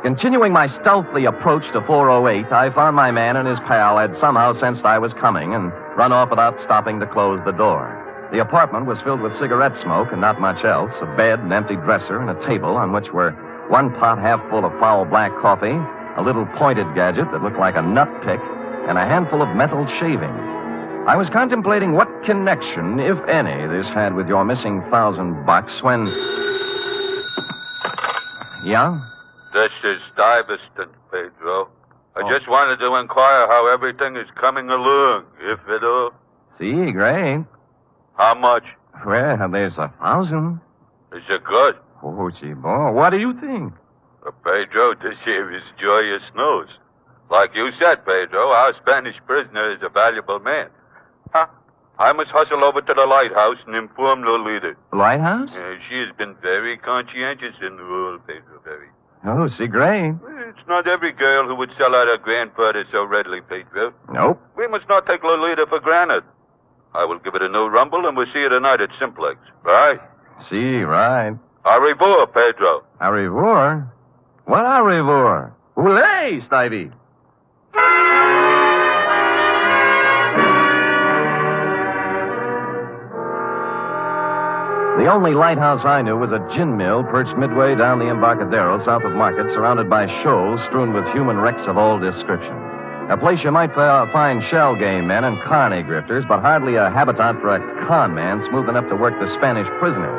Continuing my stealthy approach to 408, I found my man and his pal had somehow sensed I was coming and run off without stopping to close the door. The apartment was filled with cigarette smoke and not much else, a bed, an empty dresser, and a table on which were one pot half full of foul black coffee, a little pointed gadget that looked like a nut pick, and a handful of metal shavings. I was contemplating what connection, if any, this had with your missing $1,000 when... Yeah? This is Stuyvesant, Pedro. I just wanted to inquire how everything is coming along, if at all. See, great. How much? Well, there's 1,000. Is it good? Oh, gee, boy, what do you think? Pedro, this here is joyous news. Like you said, Pedro, our Spanish prisoner is a valuable man. Huh? I must hustle over to the lighthouse and inform Lolita. Lighthouse? She has been very conscientious in the role, Pedro, very. Oh, see, great. It's not every girl who would sell out her grandfather so readily, Pedro. Nope. We must not take Lolita for granted. I will give it a new rumble, and we'll see you tonight at Simplex. Right? See, right. Au revoir, Pedro. Au revoir? What au revoir? Oulé, Stevie. The only lighthouse I knew was a gin mill perched midway down the Embarcadero south of Market, surrounded by shoals strewn with human wrecks of all description. A place you might find shell game men and carny grifters, but hardly a habitat for a con man smooth enough to work the Spanish prisoner.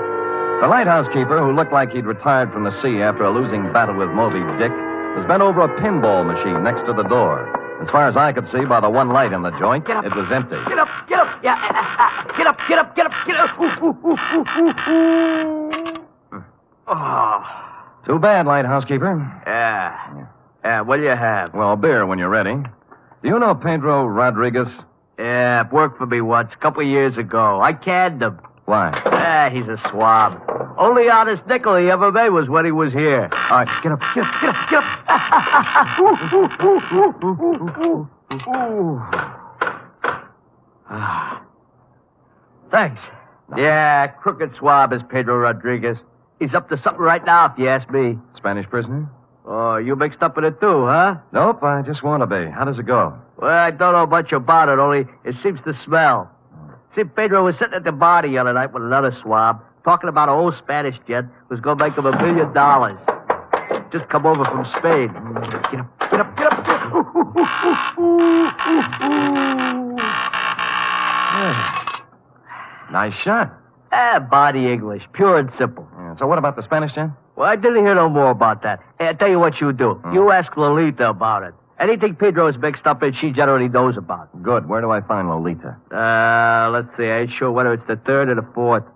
The lighthouse keeper, who looked like he'd retired from the sea after a losing battle with Moby Dick, was bent over a pinball machine next to the door. As far as I could see by the one light in the joint, it was empty. Get up! Yeah, get up! Oh. Too bad, lighthouse keeper. Yeah, what'll you have? Well, beer when you're ready. Do you know Pedro Rodriguez? Yeah, worked for me once, a couple of years ago. I canned him. Why? He's a swab. Only honest nickel he ever made was when he was here. All right, get up. Thanks. Yeah, crooked swab is Pedro Rodriguez. He's up to something right now, if you ask me. Spanish prisoner? Oh, you mixed up in it too, huh? Nope, I just want to be. How does it go? Well, I don't know much about it, only it seems to smell. See, Pedro was sitting at the bar the other night with another swab, talking about an old Spanish gent who's going to make him $1 million. Just come over from Spain. Get up. Nice shot. Body English, pure and simple. Yeah, so what about the Spanish gent? Well, I didn't hear no more about that. Hey, I'll tell you what you do. You ask Lolita about it. Anything Pedro is mixed up in, she generally knows about. Good. Where do I find Lolita? Let's see. I ain't sure whether it's the 3rd or the 4th.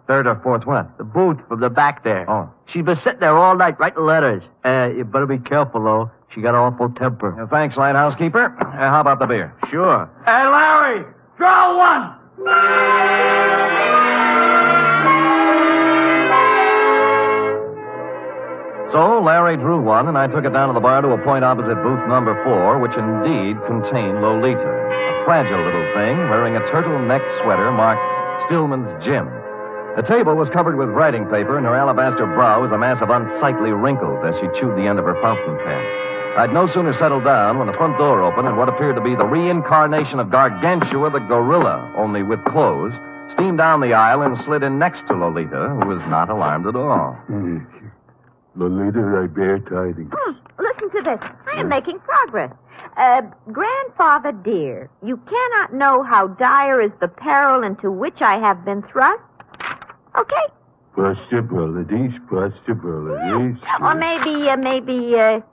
3rd or 4th what? The booth from the back there. Oh. She's been sitting there all night writing letters. You better be careful, though. She got awful temper. Thanks, light housekeeper. How about the beer? Sure. Hey, Larry, draw one. So Larry drew one, and I took it down to the bar to a point opposite booth number 4, which indeed contained Lolita, a fragile little thing wearing a turtleneck sweater marked Stillman's Gym. The table was covered with writing paper, and her alabaster brow was a mass of unsightly wrinkles as she chewed the end of her fountain pen. I'd no sooner settled down when the front door opened and what appeared to be the reincarnation of Gargantua the gorilla, only with clothes, steamed down the aisle and slid in next to Lolita, who was not alarmed at all. Lolita, I bear tidings. Listen to this. I am making progress. Grandfather dear, you cannot know how dire is the peril into which I have been thrust. Okay? Possibilities. Or maybe,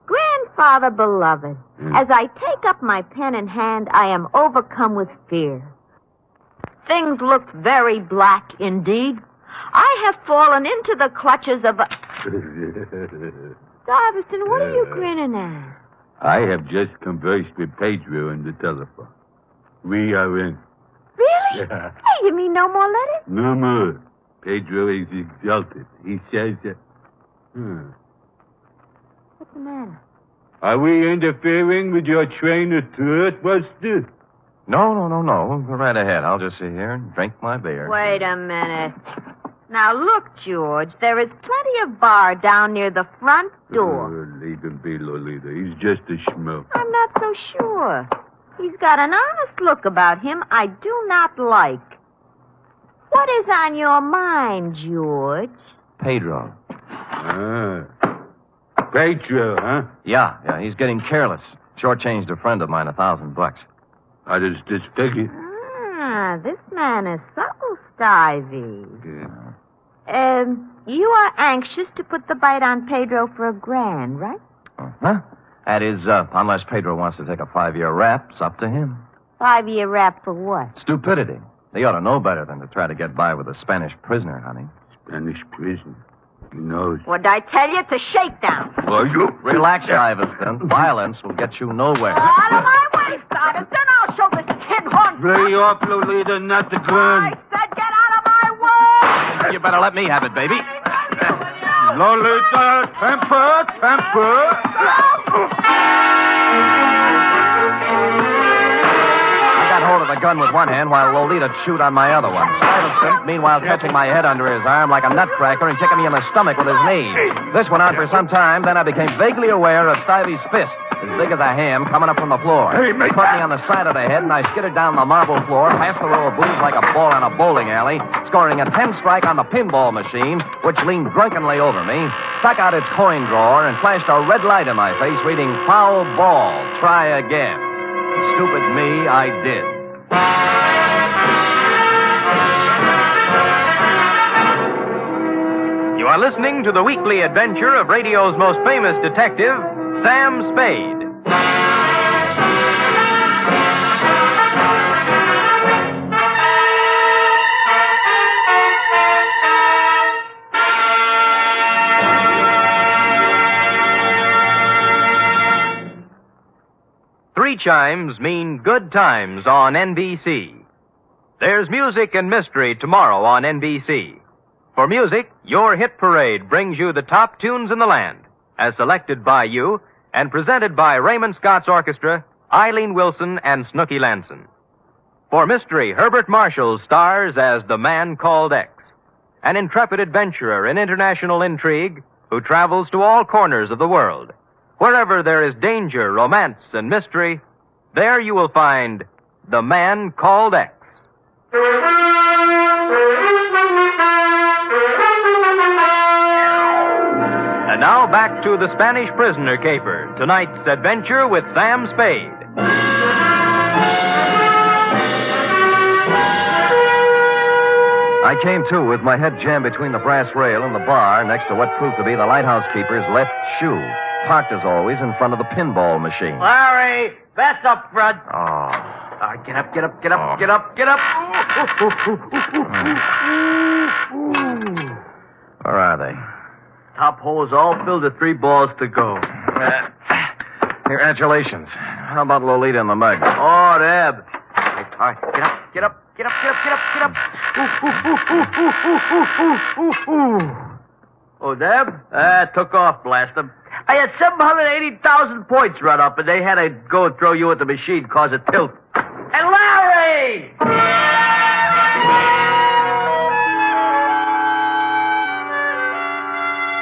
Grandfather beloved. As I take up my pen in hand, I am overcome with fear. Things look very black indeed. I have fallen into the clutches of a... Darveston, what are you grinning at? I have just conversed with Pedro on the telephone. We are in. Really? Yeah. Hey, you mean no more letters? No more. Pedro is exalted. He says that... What's the matter? Are we interfering with your train of thought, Buster? No. Go right ahead. I'll just sit here and drink my beer. Wait a minute. Now, look, George, there is plenty of bar down near the front door. Leave him be, Lolita. He's just a schmuck. I'm not so sure. He's got an honest look about him I do not like. What is on your mind, George? Pedro. Pedro, huh? Yeah, he's getting careless. Shortchanged a friend of mine $1,000. How does this figure? This man is so stivey. Yeah. You are anxious to put the bite on Pedro for $1,000, right? Huh? That is, unless Pedro wants to take a 5-year rap, it's up to him. 5-year rap for what? Stupidity. He ought to know better than to try to get by with a Spanish prisoner, honey. Spanish prisoner? He knows. What did I tell you? It's a shakedown. Well, you... Relax, Stuyvesant. Violence will get you nowhere. Out of my way, Stuyvesant. I'll show this tin horn. Lay off, Lolita, not the gun. I said get out of my way. You better let me have it, baby. Lolita, temper. I got hold of the gun with one hand while Lolita chewed on my other one. Stuyvesant, meanwhile, catching my head under his arm like a nutcracker and kicking me in the stomach with his knee. This went on for some time, then I became vaguely aware of Stuyvesant's fist, as big as a ham, coming up from the floor. He put me on the side of the head, and I skidded down the marble floor, past the row of booths like a ball on a bowling alley, scoring a 10-strike on the pinball machine, which leaned drunkenly over me, stuck out its coin drawer, and flashed a red light in my face, reading, "Foul ball, try again." Stupid me, I did. You are listening to the weekly adventure of radio's most famous detective, Sam Spade. Three chimes mean good times on NBC. There's music and mystery tomorrow on NBC. For music, your hit parade brings you the top tunes in the land, as selected by you and presented by Raymond Scott's Orchestra, Eileen Wilson, and Snooky Lanson. For mystery, Herbert Marshall stars as the Man Called X, an intrepid adventurer in international intrigue who travels to all corners of the world. Wherever there is danger, romance, and mystery, there you will find the Man Called X. And now back to the Spanish Prisoner Caper, tonight's adventure with Sam Spade. I came to with my head jammed between the brass rail and the bar next to what proved to be the lighthouse keeper's left shoe, parked as always in front of the pinball machine. Larry, that's up front. Oh. Get up. Where are they? Top hole is all filled with 3 balls to go. Congratulations. How about Lolita and the mug? Oh, Deb. All right, get up. Oh, Deb? Took off, blast them. I had 780,000 points run up, and they had to go and throw you at the machine, cause a tilt. And Larry!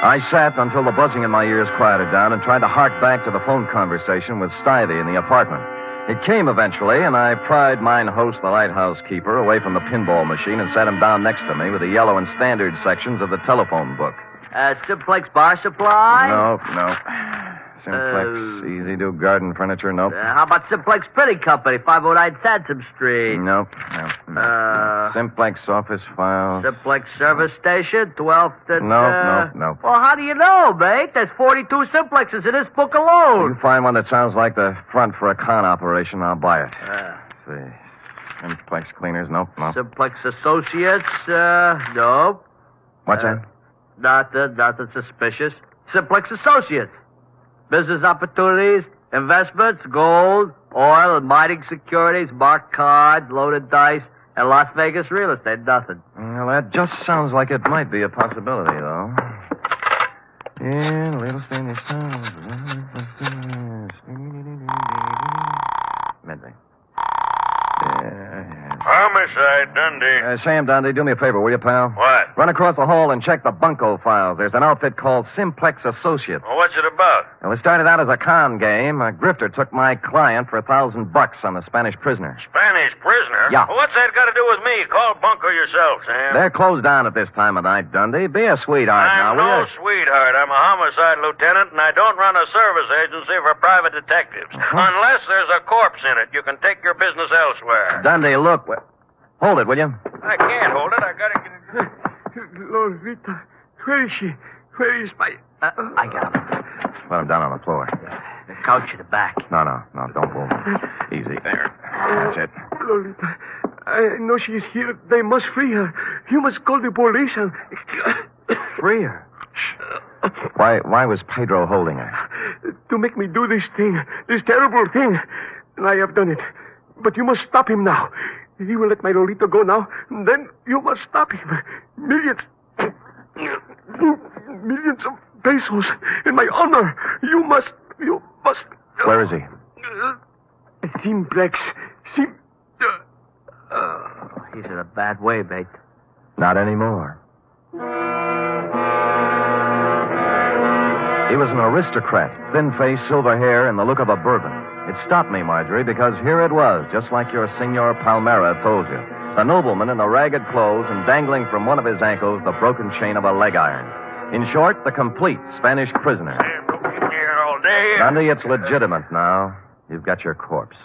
I sat until the buzzing in my ears quieted down and tried to hark back to the phone conversation with Stivey in the apartment. It came eventually, and I pried mine host, the lighthouse keeper, away from the pinball machine and sat him down next to me with the yellow and standard sections of the telephone book. Simplex Bar Supply? No. Simplex, Easy Do Garden Furniture, nope. How about Simplex Printing Company, 509 Sansom Street? Nope. Simplex Office Files. Simplex Service Station, 12th and... No. Well, how do you know, mate? There's 42 Simplexes in this book alone. You find one that sounds like the front for a con operation, I'll buy it. Let's see. Simplex Cleaners, nope. Simplex Associates, nope. What's that? Nothing suspicious. Simplex Associates. Business opportunities, investments, gold, oil, and mining securities, marked cards, loaded dice, and Las Vegas real estate. Nothing. Well, that just sounds like it might be a possibility, though. Yeah, little stainless Midday. Homicide, Dundee. Sam Dundee, do me a favor, will you, pal? What? Run across the hall and check the bunco files. There's an outfit called Simplex Associates. Well, what's it about? Well, it started out as a con game. A grifter took my client for $1,000 on the Spanish prisoner. Spanish prisoner? Yeah. Well, what's that got to do with me? Call Bunko yourself, Sam. They're closed down at this time of night, Dundee. Be a sweetheart now, I'm will no you? sweetheart. I'm a homicide lieutenant, and I don't run a service agency for private detectives. Unless there's a corpse in it. You can take your business elsewhere. Dundee, look. Hold it, will you? I can't hold it. I gotta get it. Lolita, where is she? Where is my... I got him. Put him down on the floor. The couch in the back. No, don't move. Easy there. That's it. Lolita, I know she is here. They must free her. You must call the police and... Free her? Why was Pedro holding her? To make me do this thing, this terrible thing. And I have done it. But you must stop him now. He will let my Lolita go now. Then you must stop him. Millions of pesos in my honor. You must. Where is he? Simplex. He's in a bad way, mate. Not anymore. He was an aristocrat, thin face, silver hair, and the look of a Bourbon. It stopped me, Marjorie, because here it was, just like your Senor Palmera told you. The nobleman in the ragged clothes and dangling from one of his ankles the broken chain of a leg iron. In short, the complete Spanish prisoner. Here all day. Dundee, it's legitimate now. You've got your corpse.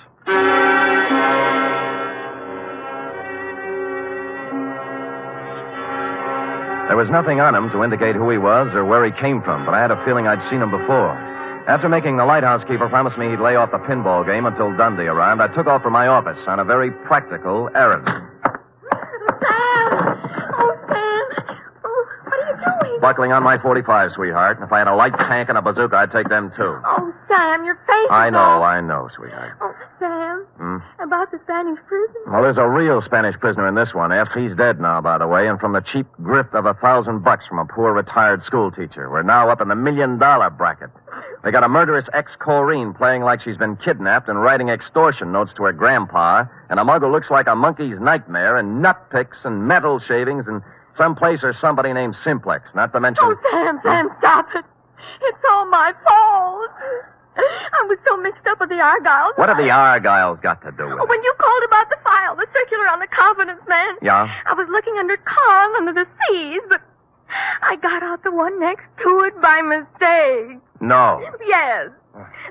There was nothing on him to indicate who he was or where he came from, but I had a feeling I'd seen him before. After making the lighthouse keeper promise me he'd lay off the pinball game until Dundee arrived, I took off for my office on a very practical errand. Buckling on my .45, sweetheart. If I had a light tank and a bazooka, I'd take them, too. Oh, Sam, your face is I know, sweetheart. Oh, Sam, about the Spanish prison? Well, there's a real Spanish prisoner in this one, F. He's dead now, by the way, and from the cheap grift of $1,000 from a poor retired school teacher. We're now up in the $1 million bracket. They got a murderous ex-Corrine playing like she's been kidnapped and writing extortion notes to her grandpa, and a mug who looks like a monkey's nightmare, and nut picks and metal shavings, and someplace or somebody named Simplex, not to mention... Oh, Sam, stop it. It's all my fault. I was so mixed up with the Argyles. What have the Argyles got to do with it? When you called about the file, the circular on the confidence man. Yeah? I was looking under Kong under the C's, but I got out the one next to it by mistake. No. Yes.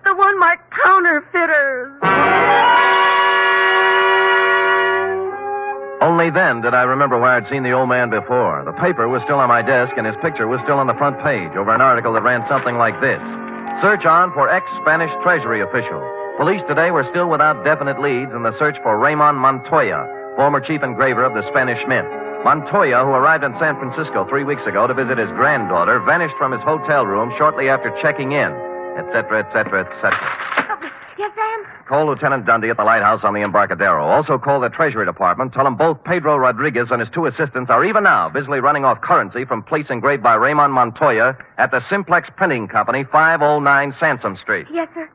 The one marked counterfeiters. Only then did I remember where I'd seen the old man before. The paper was still on my desk, and his picture was still on the front page over an article that ran something like this. Search on for ex-Spanish Treasury official. Police today were still without definite leads in the search for Raymond Montoya, former chief engraver of the Spanish Mint. Montoya, who arrived in San Francisco 3 weeks ago to visit his granddaughter, vanished from his hotel room shortly after checking in. etc., etc., etc. Yes, Sam? Call Lieutenant Dundee at the lighthouse on the Embarcadero. Also call the Treasury Department. Tell them both Pedro Rodriguez and his two assistants are even now busily running off currency from plates engraved by Raymond Montoya at the Simplex Printing Company, 509 Sansom Street. Yes, sir.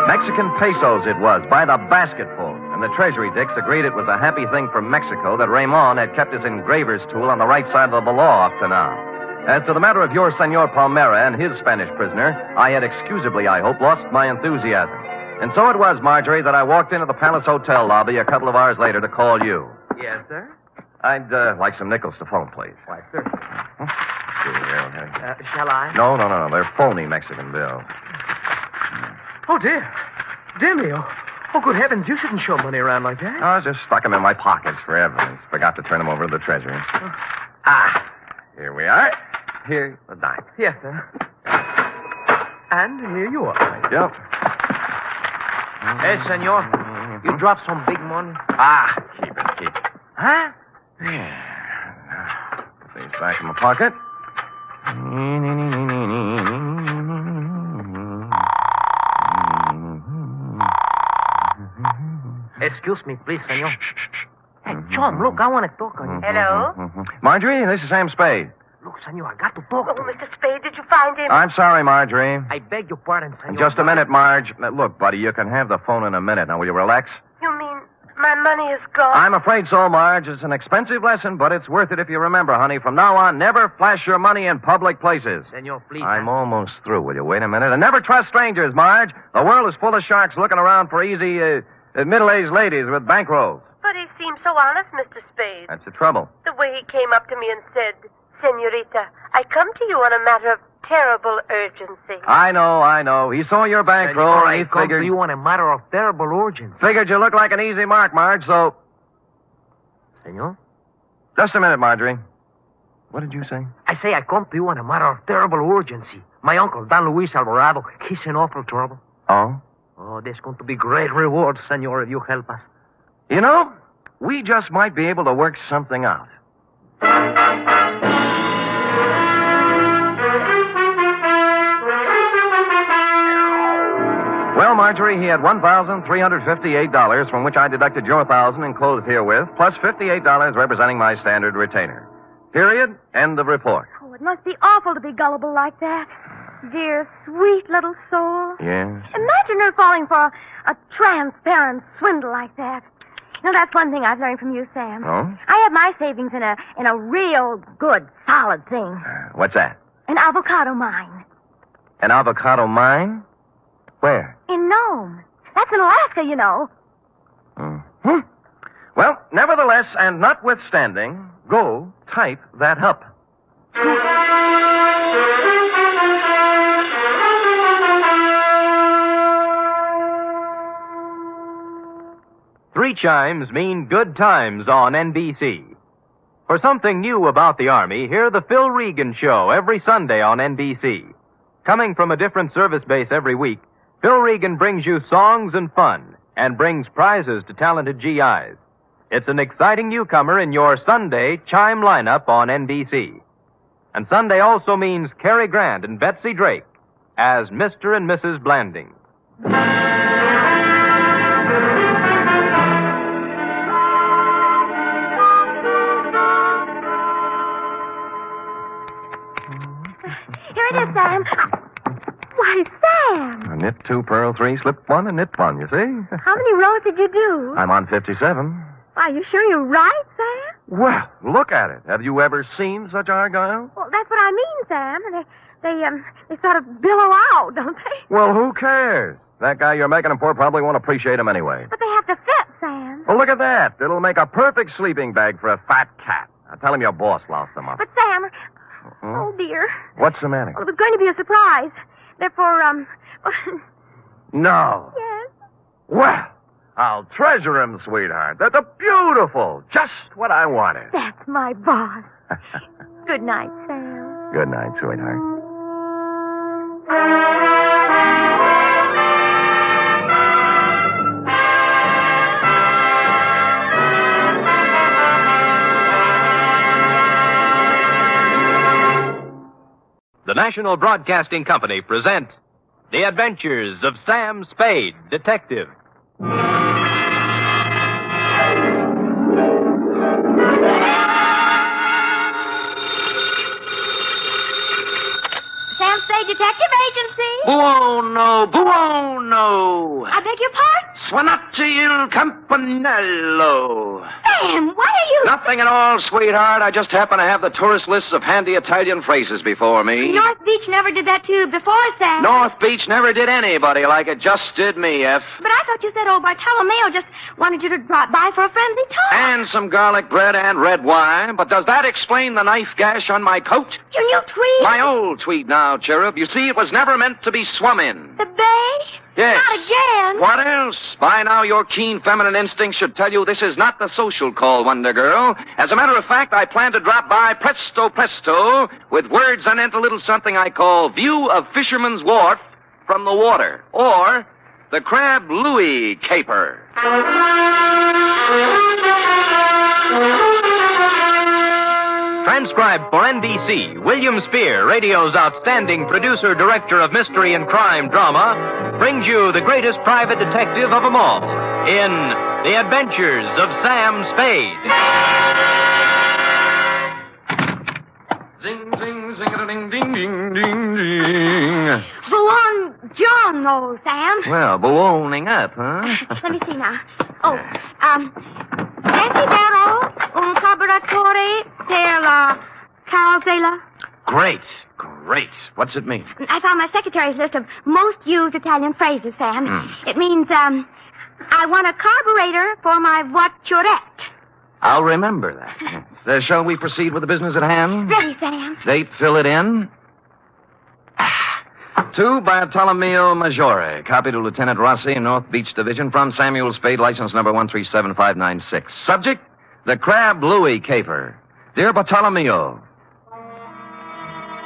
Mexican pesos it was, by the basketful. And the Treasury dicks agreed it was a happy thing for Mexico that Raymond had kept his engraver's tool on the right side of the law up to now. As to the matter of your Senor Palmera and his Spanish prisoner, I had excusably, I hope, lost my enthusiasm. And so it was, Marjorie, that I walked into the Palace Hotel lobby a couple of hours later to call you. Yes, sir? I'd like some nickels to phone, please. Why, sir. Shall I? No. They're phony Mexican bills. Oh, dear. Dear me. Oh, good heavens. You shouldn't show money around like that. I just stuck them in my pockets for evidence. Forgot to turn them over to the Treasury. Here we are. Here's the dime. Yes, sir. And here you are. Yep. Hey, senor. You dropped some big money. Keep it. Huh? Yeah. Put these back in my pocket. Excuse me, please, senor. Hey, Chum, look, I want to talk on you. Hello? Marjorie, this is Sam Spade. Look, senor, I got to talk to you. Mr. Spade, did you find him? I'm sorry, Marjorie. I beg your pardon, senor. Just a minute, Marge. Look, buddy, you can have the phone in a minute. Now, will you relax? You mean my money is gone? I'm afraid so, Marge. It's an expensive lesson, but it's worth it if you remember, honey. From now on, never flash your money in public places. Senor, please. I'm almost through. Will you wait a minute? And never trust strangers, Marge. The world is full of sharks looking around for easy, middle-aged ladies with bankrolls. But he seemed so honest, Mr. Spade. That's the trouble. The way he came up to me and said, Senorita, I come to you on a matter of terrible urgency. I know. He saw your bankroll, and he come figured... to you on a matter of terrible urgency. Figured you look like an easy mark, Marge, so... Senor? Just a minute, Marjorie. What did you say? I say I come to you on a matter of terrible urgency. My uncle, Don Luis Alvarado, he's in awful trouble. Oh? Oh, there's going to be great rewards, senor, if you help us. You know, we just might be able to work something out. Well, Marjorie, he had $1,358, from which I deducted your $1,000 enclosed herewith, plus $58 representing my standard retainer. Period. End of report. Oh, it must be awful to be gullible like that. Dear, sweet little soul. Yes. Imagine her falling for a transparent swindle like that. You know, that's one thing I've learned from you, Sam. Oh? I have my savings in a real good, solid thing. What's that? An avocado mine. An avocado mine? Where? In Nome. That's in Alaska, you know. Mm-hmm. Well, nevertheless, and notwithstanding, go type that up. Three chimes mean good times on NBC. For something new about the Army, hear the Phil Regan Show every Sunday on NBC. Coming from a different service base every week, Phil Regan brings you songs and fun and brings prizes to talented GIs. It's an exciting newcomer in your Sunday chime lineup on NBC. And Sunday also means Cary Grant and Betsy Drake as Mr. and Mrs. Blanding. Here it is, Sam. Why, Sam. A knit 2, purl 3, slip 1, and knit 1, you see? How many rows did you do? I'm on 57. Are you sure you're right, Sam? Well, look at it. Have you ever seen such argyle? Well, that's what I mean, Sam. They sort of billow out, don't they? Well, who cares? That guy you're making them for probably won't appreciate them anyway. But they have to fit, Sam. Well, look at that. It'll make a perfect sleeping bag for a fat cat. Now, tell him your boss lost them up. But, Sam... Oh, dear. What's the matter? Well, it was going to be a surprise. Therefore, No. Yes? Well, I'll treasure him, sweetheart. They're beautiful. Just what I wanted. That's my boss. Good night, Sam. Good night, sweetheart. National Broadcasting Company presents The Adventures of Sam Spade, Detective. Sam Spade Detective Agency. Buono. I beg your pardon? Suonate il campanello. Sam, what are you... Nothing at all, sweetheart. I just happen to have the tourist lists of handy Italian phrases before me. North Beach never did that to you before, Sam. North Beach never did anybody like it. Just did me, F. But I thought you said old Bartolomeo just wanted you to drop by for a friendly talk. And some garlic bread and red wine. But does that explain the knife gash on my coat? Your new tweed? My old tweed now, Cherub. You see, it was never meant to be swum in. The bay? Yes. Not again. What else? By now, your keen feminine instinct should tell you this is not the social call, Wonder Girl. As a matter of fact, I plan to drop by presto with words anent a little something I call View of Fisherman's Wharf from the Water, or the Crab Louis Caper. Transcribed for NBC, William Spear, radio's outstanding producer, director of mystery and crime drama, brings you the greatest private detective of them all in The Adventures of Sam Spade. Zing, zing, zing-a-ding, ding, ding, ding, ding. Buongiorno, Sam. Well, buoning up, huh? Let me see now. Desidero un carburatore per la carrozzella. Great. What's it mean? I found my secretary's list of most used Italian phrases, Sam. It means, I want a carburetor for my voiturette. I'll remember that. Shall we proceed with the business at hand? Ready, Sam. Date, fill it in. To Bartolomeo Maggiore, copy to Lieutenant Rossi, North Beach Division, from Samuel Spade, license number 137596. Subject, the Crab Louis Caper. Dear Bartolomeo,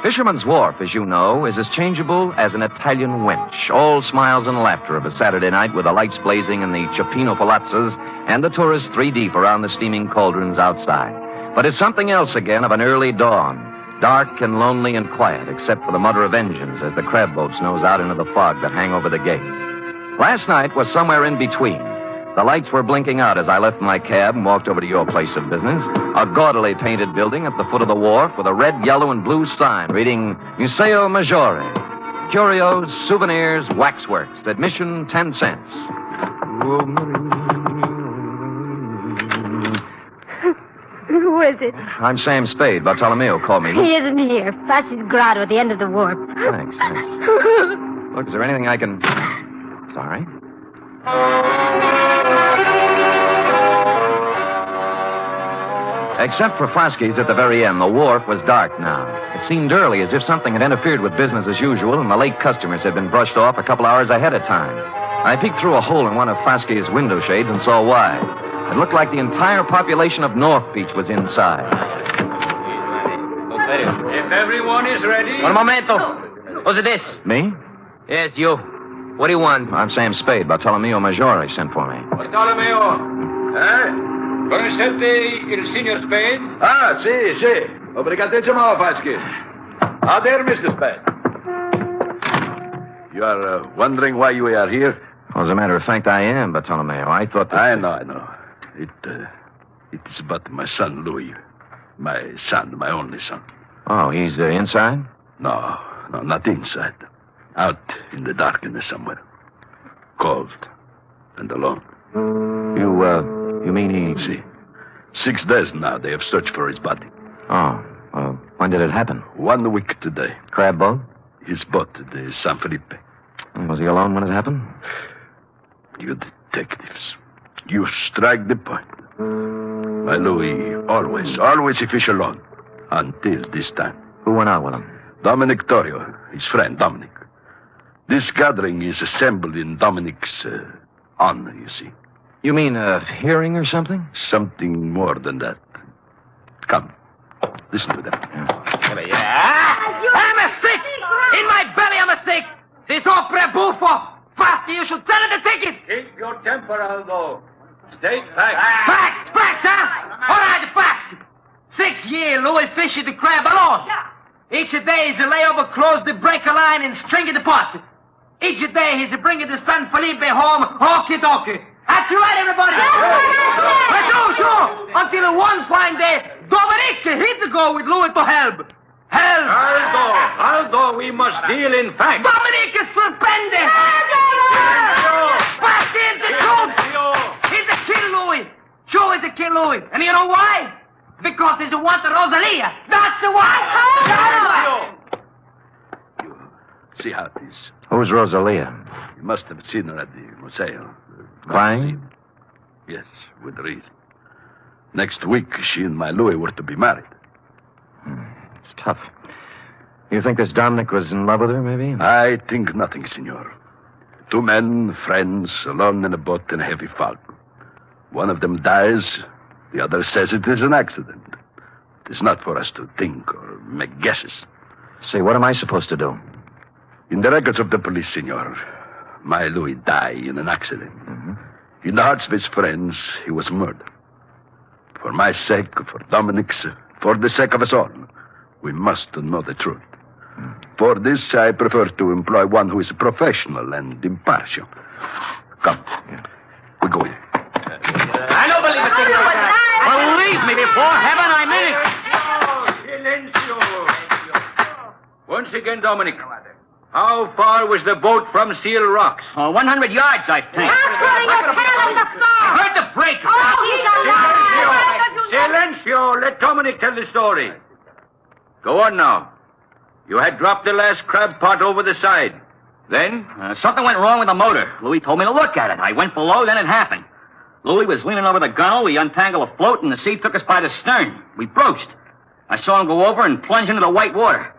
Fisherman's Wharf, as you know, is as changeable as an Italian wench. All smiles and laughter of a Saturday night with the lights blazing in the Cioppino palazzas and the tourists 3 deep around the steaming cauldrons outside. But it's something else again of an early dawn. Dark and lonely and quiet, except for the mutter of engines as the crab boats nose out into the fog that hang over the gate. Last night was somewhere in between. The lights were blinking out as I left my cab and walked over to your place of business, a gaudily painted building at the foot of the wharf with a red, yellow, and blue sign reading Museo Maggiore. Curios, souvenirs, waxworks. Admission 10 cents. Who is it? I'm Sam Spade. Bartolomeo called me. He isn't here. Fascist grotto at the end of the wharf. Thanks. Look, is there anything I can... Sorry. Except for Frasky's at the very end, the wharf was dark now. It seemed early, as if something had interfered with business as usual, and the late customers had been brushed off a couple hours ahead of time. I peeked through a hole in one of Frasky's window shades and saw why. It looked like the entire population of North Beach was inside. If everyone is ready... Un momento. Who's this? Me? Yes, you. What do you want? I'm Sam Spade. Bartolomeo Maggiore sent for me. Bartolomeo. Conoscete il signor Spade? Ah, sì. Obrigatissimo, Vasquez. Ah, there, Mr. Spade. You are wondering why you are here? Well, as a matter of fact, I am, Bartolomeo. I thought that... I know. It is about my son, Louis. My son, my only son. Oh, he's inside? No, not inside. Out in the darkness somewhere. Cold and alone. You mean he... See. 6 days now they have searched for his body. Oh, when did it happen? 1 week today. Crab boat? His boat, the San Felipe. Was he alone when it happened? You detectives. You strike the point. My Louis always he fish alone. Until this time. Who went out with him? Dominic Torrio, his friend, Dominic. This gathering is assembled in Dominic's honor, you see. You mean a hearing or something? Something more than that. Come, listen to them. I'm a sick! In my belly, I'm a sick! This opera buffo! Faster, you should sell it a ticket! Keep your temper, Aldo. State facts. Facts, huh? All right, fact. 6 years, Louis fished the crab alone. Each day he's a lay over clothes to break a line and string it apart. Each day he's a bringing the San Felipe home, okie-dokie. That's right, everybody. Sure. Until one fine day, Dominic hit to go with Louis to help. Aldo, we must deal in facts. Dominic is suspended. Back in the truth. He's a kill Louis. Sure, he's a kill Louis. And you know why? Because he's a wanted Rosalia. That's why. See how it is. Who's Rosalia? You must have seen her at the museo. Crying? Yes, with reason. Next week, she and my Louis were to be married. It's tough. You think this Dominic was in love with her, maybe? I think nothing, senor. Two men, friends, alone in a boat in a heavy fog. One of them dies. The other says it is an accident. It is not for us to think or make guesses. Say, what am I supposed to do? In the records of the police, senor, my Louis died in an accident. Mm-hmm. In the hearts of his friends, he was murdered. For my sake, for Dominic's, for the sake of us all, we must know the truth. For this, I prefer to employ one who is professional and impartial. Come. We go in. I don't believe it. Believe me, before heaven, I mean it. Silencio. Once again, Dominic. How far was the boat from Seal Rocks? 100 yards, I think. I heard the break. Silencio. Let Dominic tell the story. Go on now. You had dropped the last crab pot over the side. Then? Something went wrong with the motor. Louis told me to look at it. I went below, then it happened. Louis was leaning over the gunwale. We untangled a float, and the sea took us by the stern. We broached. I saw him go over and plunge into the white water.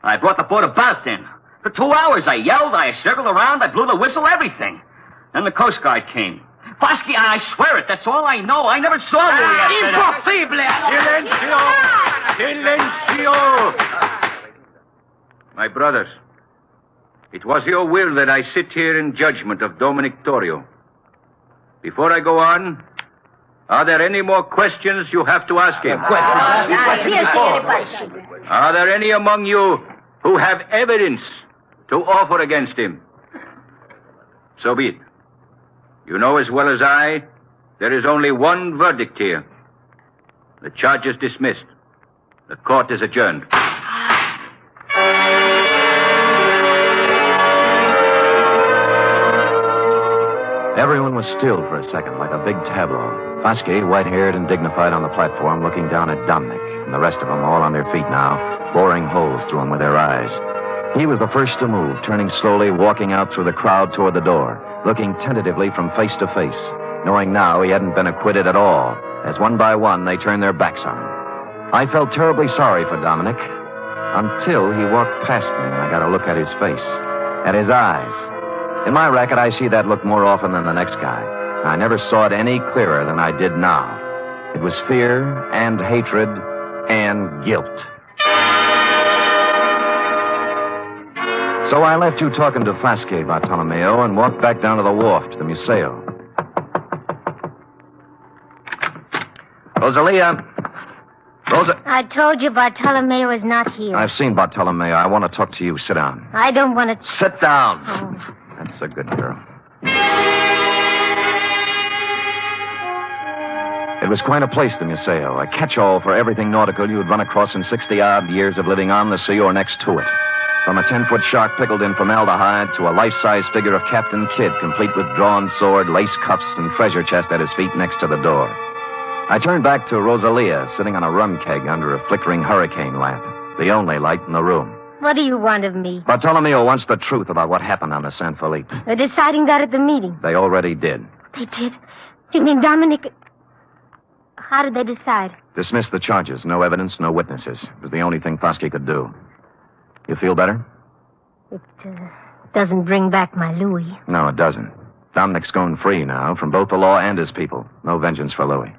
I brought the boat about then. For 2 hours, I yelled, I circled around, I blew the whistle, everything. Then the Coast Guard came. Fosky, I swear it, that's all I know. I never saw Louis after that. Silencio! My brothers, it was your will that I sit here in judgment of Dominic Torrio. Before I go on, are there any more questions you have to ask him? Are there any among you who have evidence to offer against him? So be it. You know as well as I, there is only one verdict here. The charge is dismissed. The court is adjourned. Everyone was still for a second, like a big tableau. Fosky, white-haired and dignified on the platform, looking down at Dominic, and the rest of them all on their feet now, boring holes through him with their eyes. He was the first to move, turning slowly, walking out through the crowd toward the door, looking tentatively from face to face, knowing now he hadn't been acquitted at all, as one by one they turned their backs on him. I felt terribly sorry for Dominic, until he walked past me and I got a look at his face, at his eyes. In my racket, I see that look more often than the next guy. I never saw it any clearer than I did now. It was fear and hatred and guilt. So I left you talking to Fosky, Bartolomeo, and walked back down to the wharf to the museo. Rosalia. I told you Bartolomeo is not here. I've seen Bartolomeo. I want to talk to you. Sit down. I don't want to... Sit down. Oh. That's a good girl. It was quite a place, the museo, a catch-all for everything nautical you would run across in 60-odd years of living on the sea or next to it. From a 10-foot shark pickled in formaldehyde to a life-size figure of Captain Kidd, complete with drawn sword, lace cuffs, and treasure chest at his feet next to the door. I turned back to Rosalia, sitting on a rum keg under a flickering hurricane lamp, the only light in the room. What do you want of me? Bartolomeo wants the truth about what happened on the San Felipe. They're deciding that at the meeting. They already did. They did? You mean Dominic... How did they decide? Dismiss the charges. No evidence, no witnesses. It was the only thing Fosky could do. You feel better? It doesn't bring back my Louis. No, it doesn't. Dominic's going free now, from both the law and his people. No vengeance for Louis.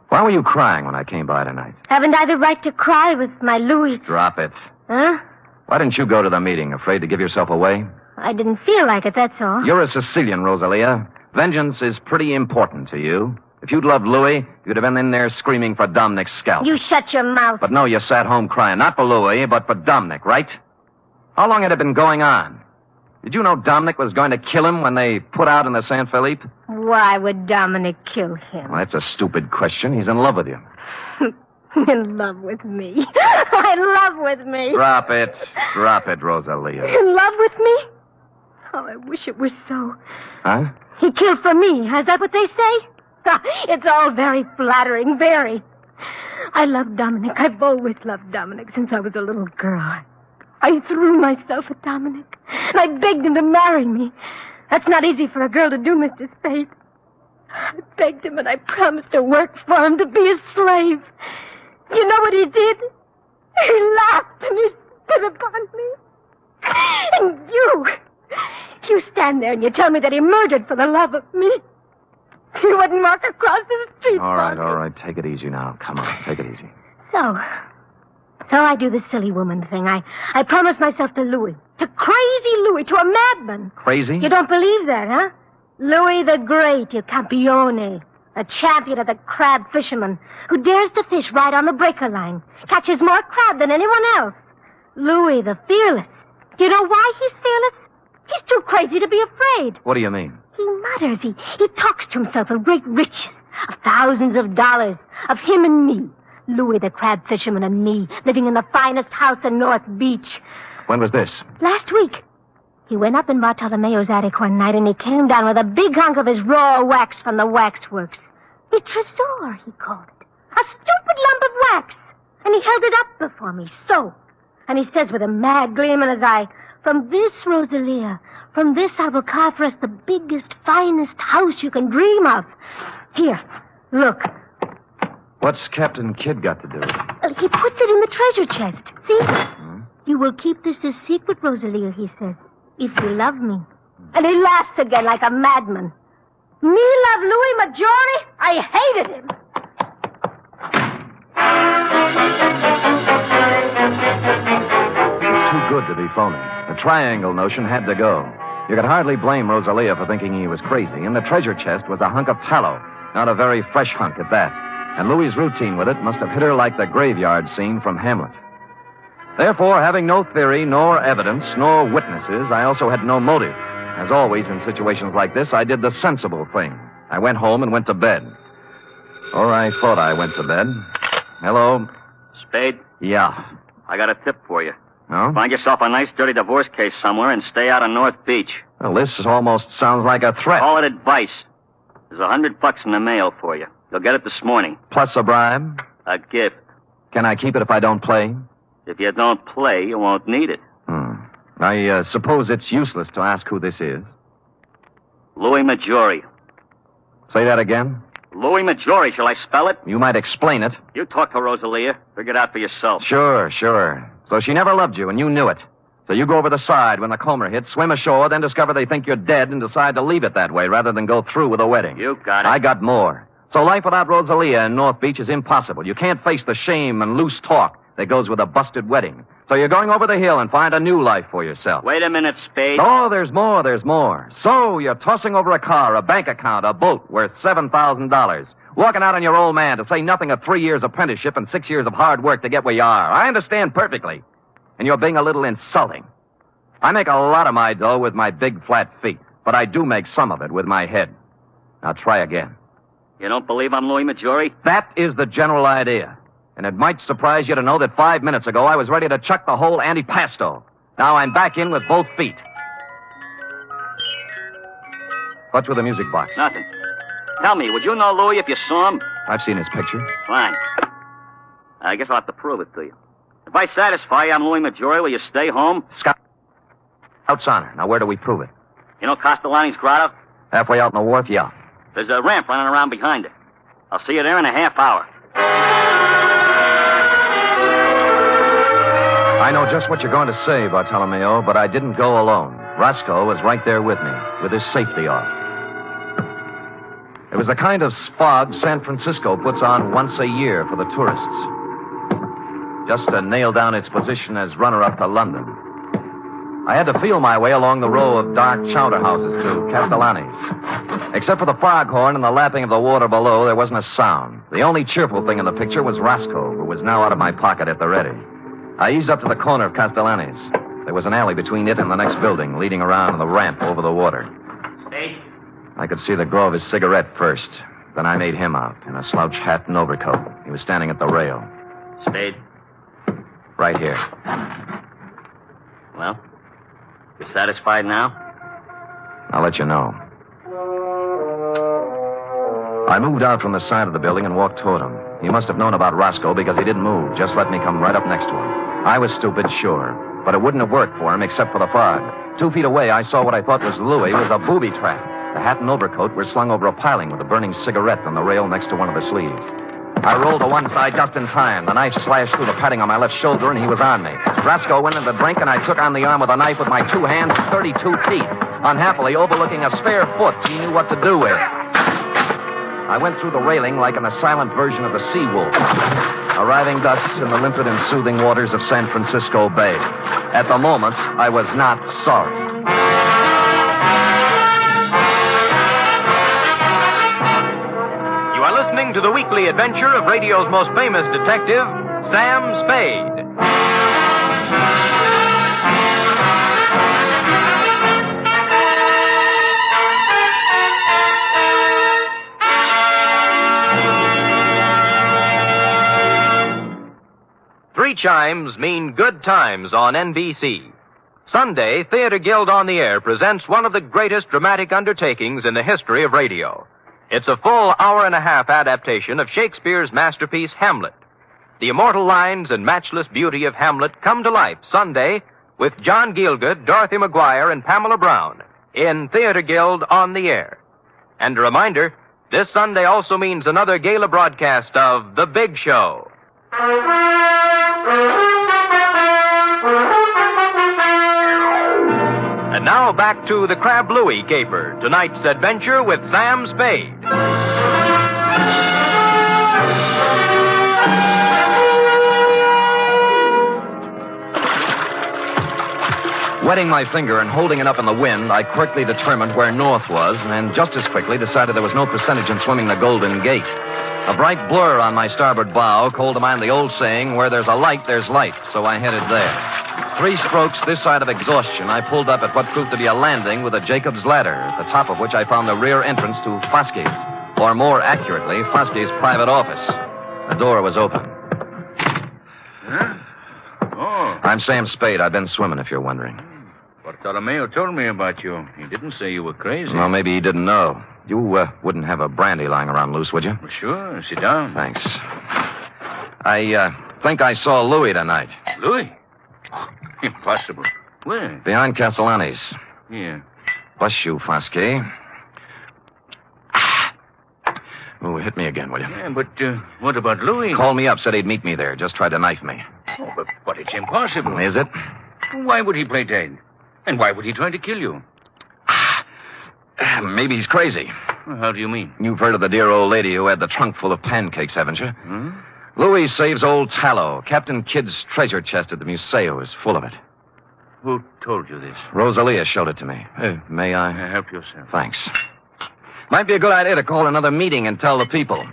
Why were you crying when I came by tonight? Haven't I the right to cry with my Louis? Drop it. Huh? Why didn't you go to the meeting? Afraid to give yourself away? I didn't feel like it, that's all. You're a Sicilian, Rosalia. Vengeance is pretty important to you. If you'd loved Louis, you'd have been in there screaming for Dominic's scalp. You shut your mouth. But no, you sat home crying. Not for Louis, but for Dominic, right? How long had it been going on? Did you know Dominic was going to kill him when they put out in the San Felipe? Why would Dominic kill him? Well, that's a stupid question. He's in love with you. In love with me. In love with me. Drop it. Drop it, Rosalia. In love with me? Oh, I wish it were so. Huh? He killed for me. Is that what they say? It's all very flattering, very. I love Dominic. I've always loved Dominic since I was a little girl. I threw myself at Dominic, and I begged him to marry me. That's not easy for a girl to do, Mr. Spade. I begged him, and I promised to work for him, to be his slave. You know what he did? He laughed and he spit upon me. And you stand there and you tell me that he murdered for the love of me. You wouldn't walk across the street. All right. Take it easy now. Come on, take it easy. So I do the silly woman thing. I promise myself to Louis. To crazy Louis, to a madman. Crazy? You don't believe that, huh? Louis the Great, il Campione. A champion of the crab fishermen who dares to fish right on the breaker line. Catches more crab than anyone else. Louis the Fearless. Do you know why he's fearless? He's too crazy to be afraid. What do you mean? He mutters. He talks to himself of great riches, of thousands of dollars, of him and me. Louis the crab fisherman and me, living in the finest house in North Beach. When was this? Last week. He went up in Bartolomeo's attic one night and he came down with a big hunk of his raw wax from the waxworks. A tresor, he called it. A stupid lump of wax. And he held it up before me, so. And he says with a mad gleam in his eye, "From this, Rosalia, from this I will carve for us the biggest, finest house you can dream of. Here, look." What's Captain Kidd got to do with it? He puts it in the treasure chest. See? You will keep this a secret, Rosalia, he says, if you love me. And he laughs again like a madman. Me love Louis Maggiore? I hated him. It was too good to be phony. The triangle notion had to go. You could hardly blame Rosalia for thinking he was crazy. And the treasure chest was a hunk of tallow. Not a very fresh hunk at that. And Louis's routine with it must have hit her like the graveyard scene from Hamlet. Therefore, having no theory, nor evidence, nor witnesses, I also had no motive. As always in situations like this, I did the sensible thing. I went home and went to bed. Or I thought I went to bed. Hello? Spade? Yeah. I got a tip for you. No? Find yourself a nice, dirty divorce case somewhere and stay out of North Beach. Well, this almost sounds like a threat. Call it advice. There's $100 in the mail for you. You'll get it this morning. Plus a bribe? A gift. Can I keep it if I don't play? If you don't play, you won't need it. I suppose it's useless to ask who this is. Louis Maggiore. Say that again? Louis Maggiore. Shall I spell it? You might explain it. You talk to Rosalia. Figure it out for yourself. Sure. So she never loved you, and you knew it. So you go over the side when the comber hits, swim ashore, then discover they think you're dead and decide to leave it that way rather than go through with a wedding. You got it. I got more. So life without Rosalia in North Beach is impossible. You can't face the shame and loose talk that goes with a busted wedding. So you're going over the hill and find a new life for yourself. Wait a minute, Spade. Oh, there's more. So you're tossing over a car, a bank account, a boat worth $7,000. Walking out on your old man, to say nothing of 3 years apprenticeship and 6 years of hard work to get where you are. I understand perfectly. And you're being a little insulting. I make a lot of my dough with my big flat feet, but I do make some of it with my head. Now try again. You don't believe I'm Louis Maggiore? That is the general idea. And it might surprise you to know that 5 minutes ago I was ready to chuck the whole antipasto. Now I'm back in with both feet. What's with the music box? Nothing. Tell me, would you know Louis if you saw him? I've seen his picture. Fine. I guess I'll have to prove it to you. If I satisfy you I'm Louis Maggiore, will you stay home? Scout's honor. Now where do we prove it? You know Castellani's grotto? Halfway out in the wharf, yeah. There's a ramp running around behind it. I'll see you there in a half hour. I know just what you're going to say, Bartolomeo, but I didn't go alone. Roscoe was right there with me, with his safety off. It was the kind of spog San Francisco puts on once a year for the tourists. Just to nail down its position as runner-up to London. I had to feel my way along the row of dark chowder houses to Castellani's. Except for the foghorn and the lapping of the water below, there wasn't a sound. The only cheerful thing in the picture was Roscoe, who was now out of my pocket at the ready. I eased up to the corner of Castellani's. There was an alley between it and the next building, leading around to the ramp over the water. Spade? I could see the glow of his cigarette first. Then I made him out in a slouch hat and overcoat. He was standing at the rail. Spade? Right here. Well, you satisfied now? I'll let you know. I moved out from the side of the building and walked toward him. He must have known about Roscoe because he didn't move, just let me come right up next to him. I was stupid, sure, but it wouldn't have worked for him except for the fog. 2 feet away, I saw what I thought was Louis was a booby trap. The hat and overcoat were slung over a piling with a burning cigarette on the rail next to one of the sleeves. I rolled to one side just in time. The knife slashed through the padding on my left shoulder, and he was on me. Roscoe went in the drink, and I took on the arm with a knife with my 2 hands and 32 teeth. Unhappily, overlooking a spare foot, he knew what to do with. I went through the railing like in a silent version of the Sea Wolf, arriving thus in the limpid and soothing waters of San Francisco Bay. At the moment, I was not sorry. You are listening to the weekly adventure of radio's most famous detective, Sam Spade. Three chimes mean good times on NBC. Sunday, Theater Guild on the Air presents one of the greatest dramatic undertakings in the history of radio. It's a full hour-and-a-half adaptation of Shakespeare's masterpiece, Hamlet. The immortal lines and matchless beauty of Hamlet come to life Sunday with John Gielgud, Dorothy McGuire, and Pamela Brown in Theater Guild on the Air. And a reminder, this Sunday also means another gala broadcast of The Big Show. And now back to the Crab Louie caper, tonight's adventure with Sam Spade. Wetting my finger and holding it up in the wind, I quickly determined where north was, and just as quickly decided there was no percentage in swimming the Golden Gate. A bright blur on my starboard bow called to mind the old saying, where there's a light, there's light, so I headed there. 3 strokes this side of exhaustion, I pulled up at what proved to be a landing with a Jacob's ladder, at the top of which I found the rear entrance to Foskey's, or more accurately, Foskey's private office. The door was open. Huh? Oh. I'm Sam Spade. I've been swimming, if you're wondering. Bartolomeo told me about you. He didn't say you were crazy. Well, maybe he didn't know. You wouldn't have a brandy lying around loose, would you? Well, sure. Sit down. Thanks. I think I saw Louis tonight. Louis? Impossible. Where? Behind Castellani's. Yeah. Bless you, Foskey. Oh, hit me again, will you? Yeah, but what about Louis? Called me up, said he'd meet me there. Just tried to knife me. Oh, but it's impossible. Is it? Why would he play dead? And why would he try to kill you? Maybe he's crazy. Well, how do you mean? You've heard of the dear old lady who had the trunk full of pancakes, haven't you? Hmm? Louis saves old tallow. Captain Kidd's treasure chest at the Museo is full of it. Who told you this? Rosalia showed it to me. May I? Help yourself. Thanks. Might be a good idea to call another meeting and tell the people.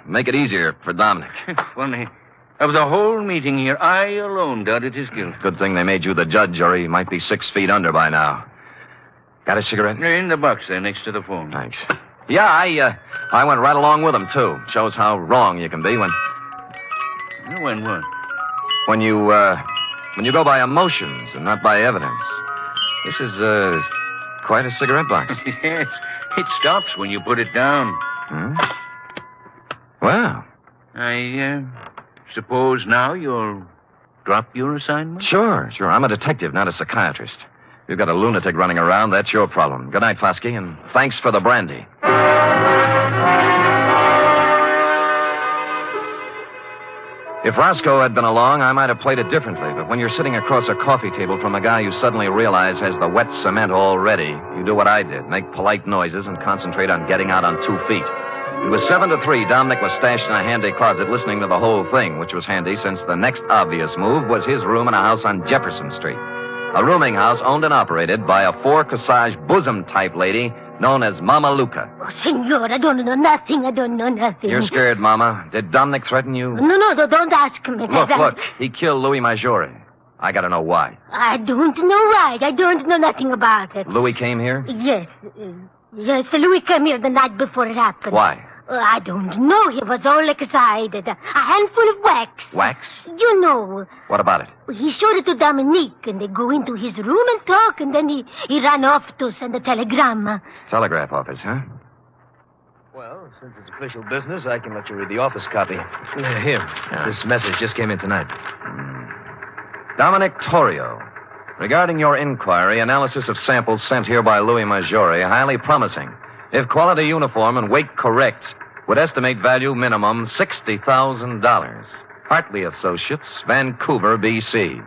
Make it easier for Dominic. Funny. Of the whole meeting here, I alone doubted his guilt. Good thing they made you the judge, or he might be 6 feet under by now. Got a cigarette? In the box there, next to the phone. Thanks. Yeah, I went right along with him, too. Shows how wrong you can be when... When what? When you go by emotions and not by evidence. This is, quite a cigarette box. Yes, it stops when you put it down. Hmm? Well. I suppose now you'll drop your assignment? Sure. I'm a detective, not a psychiatrist. You've got a lunatic running around, that's your problem. Good night, Foskey, and thanks for the brandy. If Roscoe had been along, I might have played it differently, but when you're sitting across a coffee table from a guy you suddenly realize has the wet cement all ready, you do what I did, make polite noises and concentrate on getting out on 2 feet. It was 7 to 3. Dominic was stashed in a handy closet listening to the whole thing, which was handy since the next obvious move was his room in a house on Jefferson Street. A rooming house owned and operated by a four-corsage bosom-type lady known as Mama Luca. Oh, senor, I don't know nothing. I don't know nothing. You're scared, Mama. Did Dominic threaten you? No, don't ask me. Look. He killed Louis Maggiore. I gotta know why. I don't know why. I don't know nothing about it. Louis came here? Yes, Louis came here the night before it happened. Why? I don't know. He was all excited. A handful of wax. Wax? You know. What about it? He showed it to Dominique, and they go into his room and talk, and then he ran off to send a telegram. Telegraph office, huh? Well, since it's official business, I can let you read the office copy. Here. This message just came in tonight. Dominic Torrio. Regarding your inquiry, analysis of samples sent here by Louis Maggiore, highly promising. If quality uniform and weight correct, would estimate value minimum $60,000. Hartley Associates, Vancouver, B.C.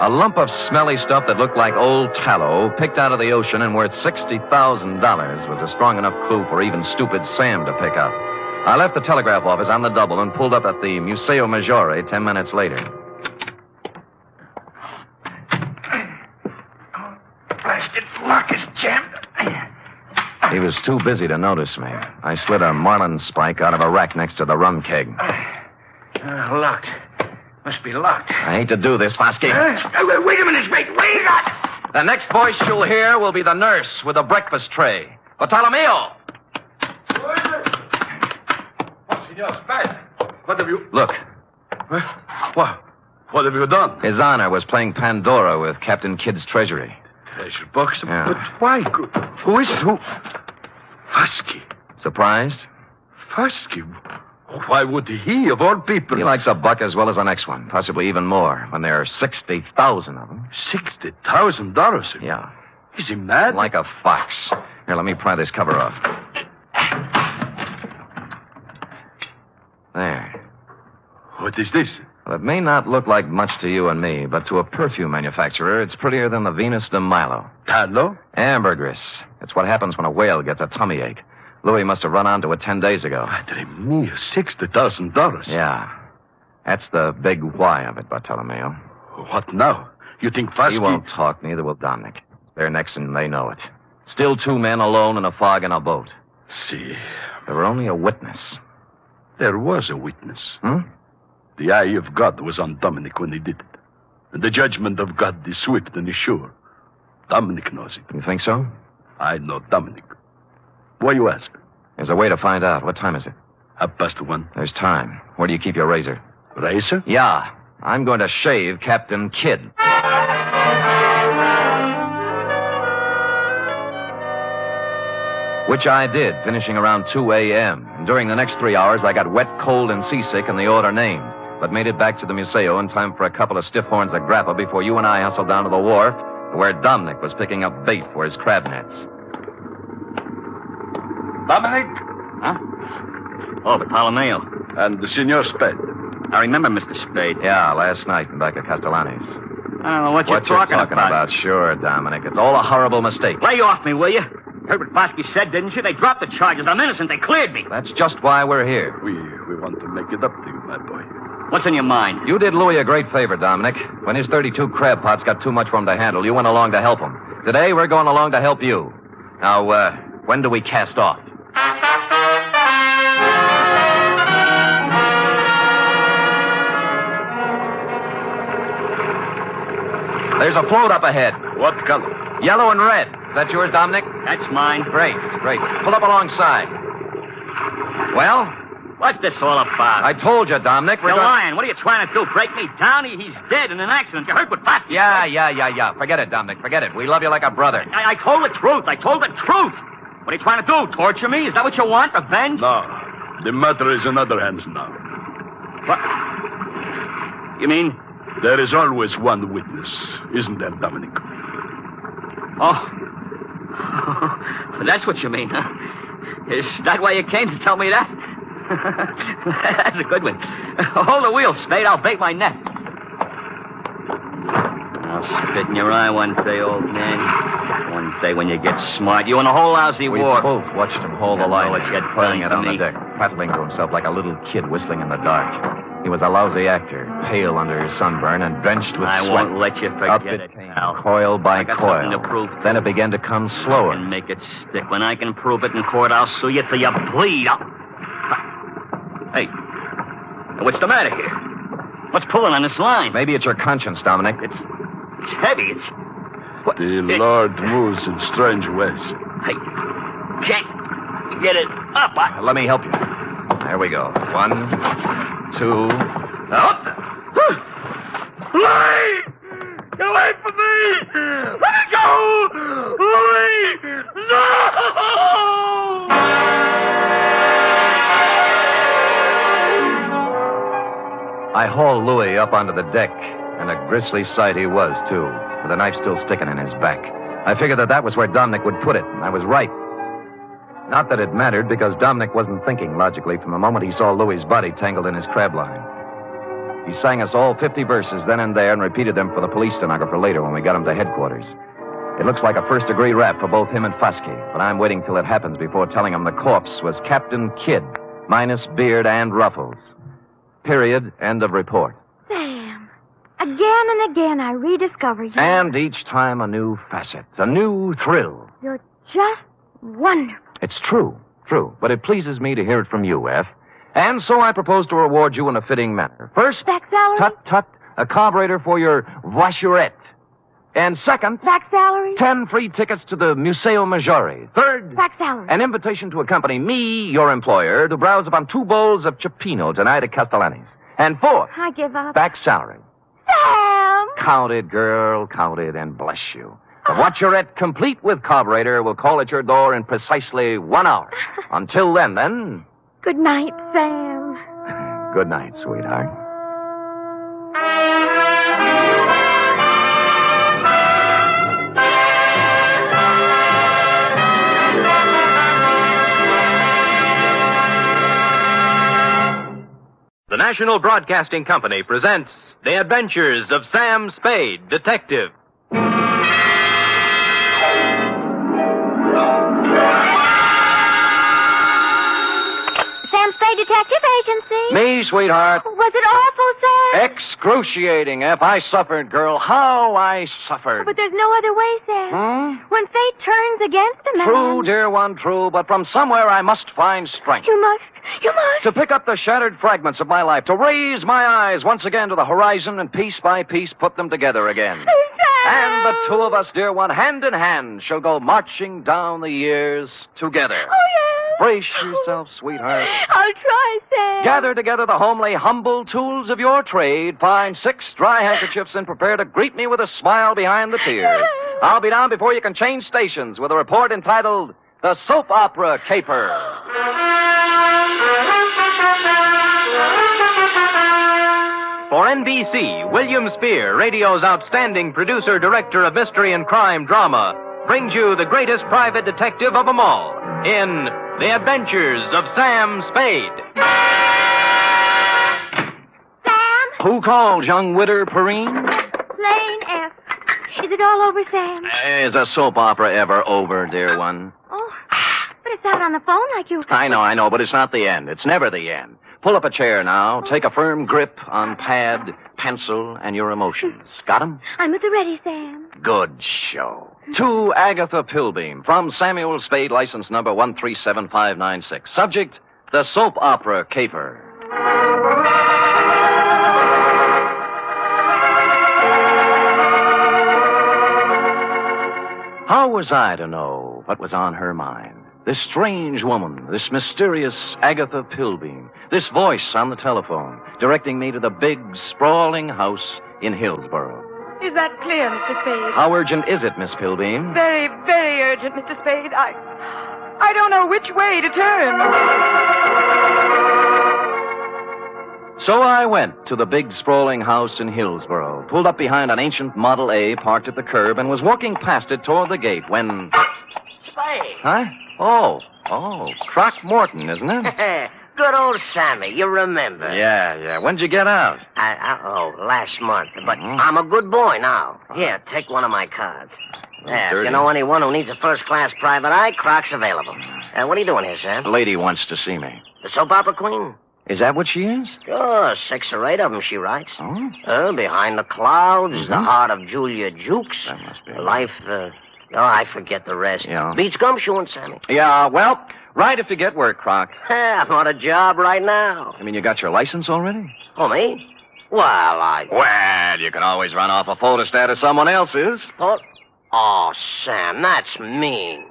A lump of smelly stuff that looked like old tallow, picked out of the ocean and worth $60,000, was a strong enough clue for even stupid Sam to pick up. I left the telegraph office on the double and pulled up at the Museo Maggiore 10 minutes later. Blasted lock is jammed. He was too busy to notice me. I slid a marlin spike out of a rack next to the rum keg. Locked. Must be locked. I hate to do this, Fosky. Wait a minute, Spade. Wait a minute. The next voice you'll hear will be the nurse with a breakfast tray. Bartolomeo! Senor Spade, what have you... Look. What have you done? His Honor was playing Pandora with Captain Kidd's treasury. Treasure box? Yeah. But why? Who is it? Who? Fosky. Surprised? Fosky? Why would he, of all people? He likes a buck as well as the next one, possibly even more, when there are 60,000 of them. $60,000? Yeah. Is he mad? Like a fox. Here, let me pry this cover off. There. What is this? Well, it may not look like much to you and me, but to a perfume manufacturer, it's prettier than the Venus de Milo. Tallow? Ambergris. It's what happens when a whale gets a tummy ache. Louis must have run onto it 10 days ago. Madre mia, $60,000. Yeah. That's the big why of it, Bartolomeo. What now? You think Fosky... He won't talk, neither will Dominic. They're next and they know it. Still two men alone in a fog in a boat. See. There were only a witness. There was a witness. Hmm? The eye of God was on Dominic when he did it. And the judgment of God is swift and is sure. Dominic knows it. You think so? I know Dominic. Why you ask? There's a way to find out. What time is it? 1:30. There's time. Where do you keep your razor? Razor? Yeah. I'm going to shave Captain Kidd. Which I did, finishing around 2 a.m. And during the next 3 hours, I got wet, cold, and seasick in the order named, but made it back to the Museo in time for a couple of stiff horns of grappa before you and I hustled down to the wharf, where Dominic was picking up bait for his crab nets. Dominic? Huh? Oh, Bartolomeo. And the Senor Spade. I remember Mr. Spade. Yeah, last night in back at Castellani's. I don't know what you're talking about. Sure, Dominic. It's all a horrible mistake. Lay off me, will you? Heard what Fosky said, didn't you? They dropped the charges. I'm innocent. They cleared me. That's just why we're here. We want to make it up to you, my boy. What's in your mind? You did Louis a great favor, Dominic. When his 32 crab pots got too much for him to handle, you went along to help him. Today, we're going along to help you. Now, when do we cast off? There's a float up ahead. What color? Yellow and red. Is that yours, Dominic? That's mine. Great. Pull up alongside. Well? What's this all about? I told you, Dominic. You're lying. What are you trying to do? Break me down? He's dead in an accident. You heard what Fosky said? Yeah. Forget it, Dominic. Forget it. We love you like a brother. I told the truth. What are you trying to do? Torture me? Is that what you want? Revenge? No. The matter is in other hands now. What? You mean? There is always one witness, isn't there, Dominic? Oh. That's what you mean, huh? Is that why you came to tell me that? That's a good one. Hold the wheel, Spade. I'll bait my net. Now, spit in your eye one day, old man. One day when you get smart, you and the whole lousy We war. both watched him hold the line, what you had pulling planned it for on the me. deck, prattling to himself like a little kid whistling in the dark. He was a lousy actor, pale under his sunburn and drenched with I sweat. won't let you Up forget it it, came, pal. coil by I got coil. something to prove. Then it began to come slower. And make it stick. When I can prove it in court, I'll sue you till you bleed. Hey, what's the matter here? What's pulling on this line? Maybe it's your conscience, Dominic. It's heavy. It's... What? The Lord moves in strange ways. Hey, can't get it up. Let me help you. There we go. 1, 2... Up! Louie! Get away from me! Let me go! Louie! No! I hauled Louis up onto the deck, and a grisly sight he was, too, with a knife still sticking in his back. I figured that was where Dominic would put it, and I was right. Not that it mattered, because Dominic wasn't thinking logically from the moment he saw Louis's body tangled in his crab line. He sang us all 50 verses then and there and repeated them for the police stenographer later when we got him to headquarters. It looks like a first-degree rap for both him and Fosky, but I'm waiting till it happens before telling him the corpse was Captain Kidd, minus beard and ruffles. Period. End of report. Sam, again and again I rediscover you. And each time a new facet, a new thrill. You're just wonderful. It's true, but it pleases me to hear it from you, F. And so I propose to reward you in a fitting manner. First, back salary? Tut, a carburetor for your voiturette. And second, back salary? 10 free tickets to the Museo Maggiore. Third, back salary. An invitation to accompany me, your employer, to browse upon 2 bowls of cioppino tonight at Castellani's. And fourth, I give up. back salary. Sam! Count it, girl, count it, and bless you. The voiturette, complete with carburetor, will call at your door in precisely 1 hour. Until then... Good night, Sam. Good night, sweetheart. The National Broadcasting Company presents The Adventures of Sam Spade, Detective. Sam Spade Detective Agency. Me, sweetheart. Was it awful, Sam? Excruciating, F. I suffered, girl. How I suffered. But there's no other way, Sam. When fate turns against a man. True, dear one, true. But from somewhere I must find strength. You must. To pick up the shattered fragments of my life, to raise my eyes once again to the horizon and piece by piece put them together again. And the two of us, dear one, hand in hand, shall go marching down the years together. Oh, yes. Brace yourself, sweetheart. I'll try, Sam. Gather together the homely, humble tools of your trade. Find 6 dry handkerchiefs and prepare to greet me with a smile behind the tears. I'll be down before you can change stations with a report entitled The Soap Opera Caper. For NBC, William Spear, radio's outstanding producer-director of mystery and crime drama, brings you the greatest private detective of them all in The Adventures of Sam Spade. Sam? Who called, young widder Perrine? Lane F. Is it all over, Sam? Is a soap opera ever over, dear one? Oh, but it's out on the phone like you... I know, but it's not the end. It's never the end. Pull up a chair now. Take a firm grip on pad, pencil, and your emotions. Got 'em? I'm at the ready, Sam. Good show. To Agatha Pilbeam, from Samuel Spade, license number 137596. Subject, the soap opera caper. How was I to know what was on her mind? This strange woman, this mysterious Agatha Pilbeam, this voice on the telephone, directing me to the big, sprawling house in Hillsborough. Is that clear, Mr. Spade? How urgent is it, Miss Pilbeam? Very, very urgent, Mr. Spade. I don't know which way to turn. So I went to the big, sprawling house in Hillsborough, pulled up behind an ancient Model A parked at the curb, and was walking past it toward the gate when... Spade. Huh? Oh, Croc Morton, isn't it? Good old Sammy, you remember. Yeah. When'd you get out? Last month. But I'm a good boy now. Here, take one of my cards. Yeah, if you know anyone who needs a first-class private eye, Croc's available. What are you doing here, Sam? A lady wants to see me. The soap opera queen? Is that what she is? Sure, 6 or 8 of them, she writes. Behind the Clouds, The Heart of Julia Jukes. That must be Life, I forget the rest. Yeah. Beats gumshoeing, Sammy. Yeah, well, right if you get work, Croc. I'm on a job right now. I mean, you got your license already? Oh, me? Well, you can always run off a photostat of someone else's. Oh, Sam, that's mean.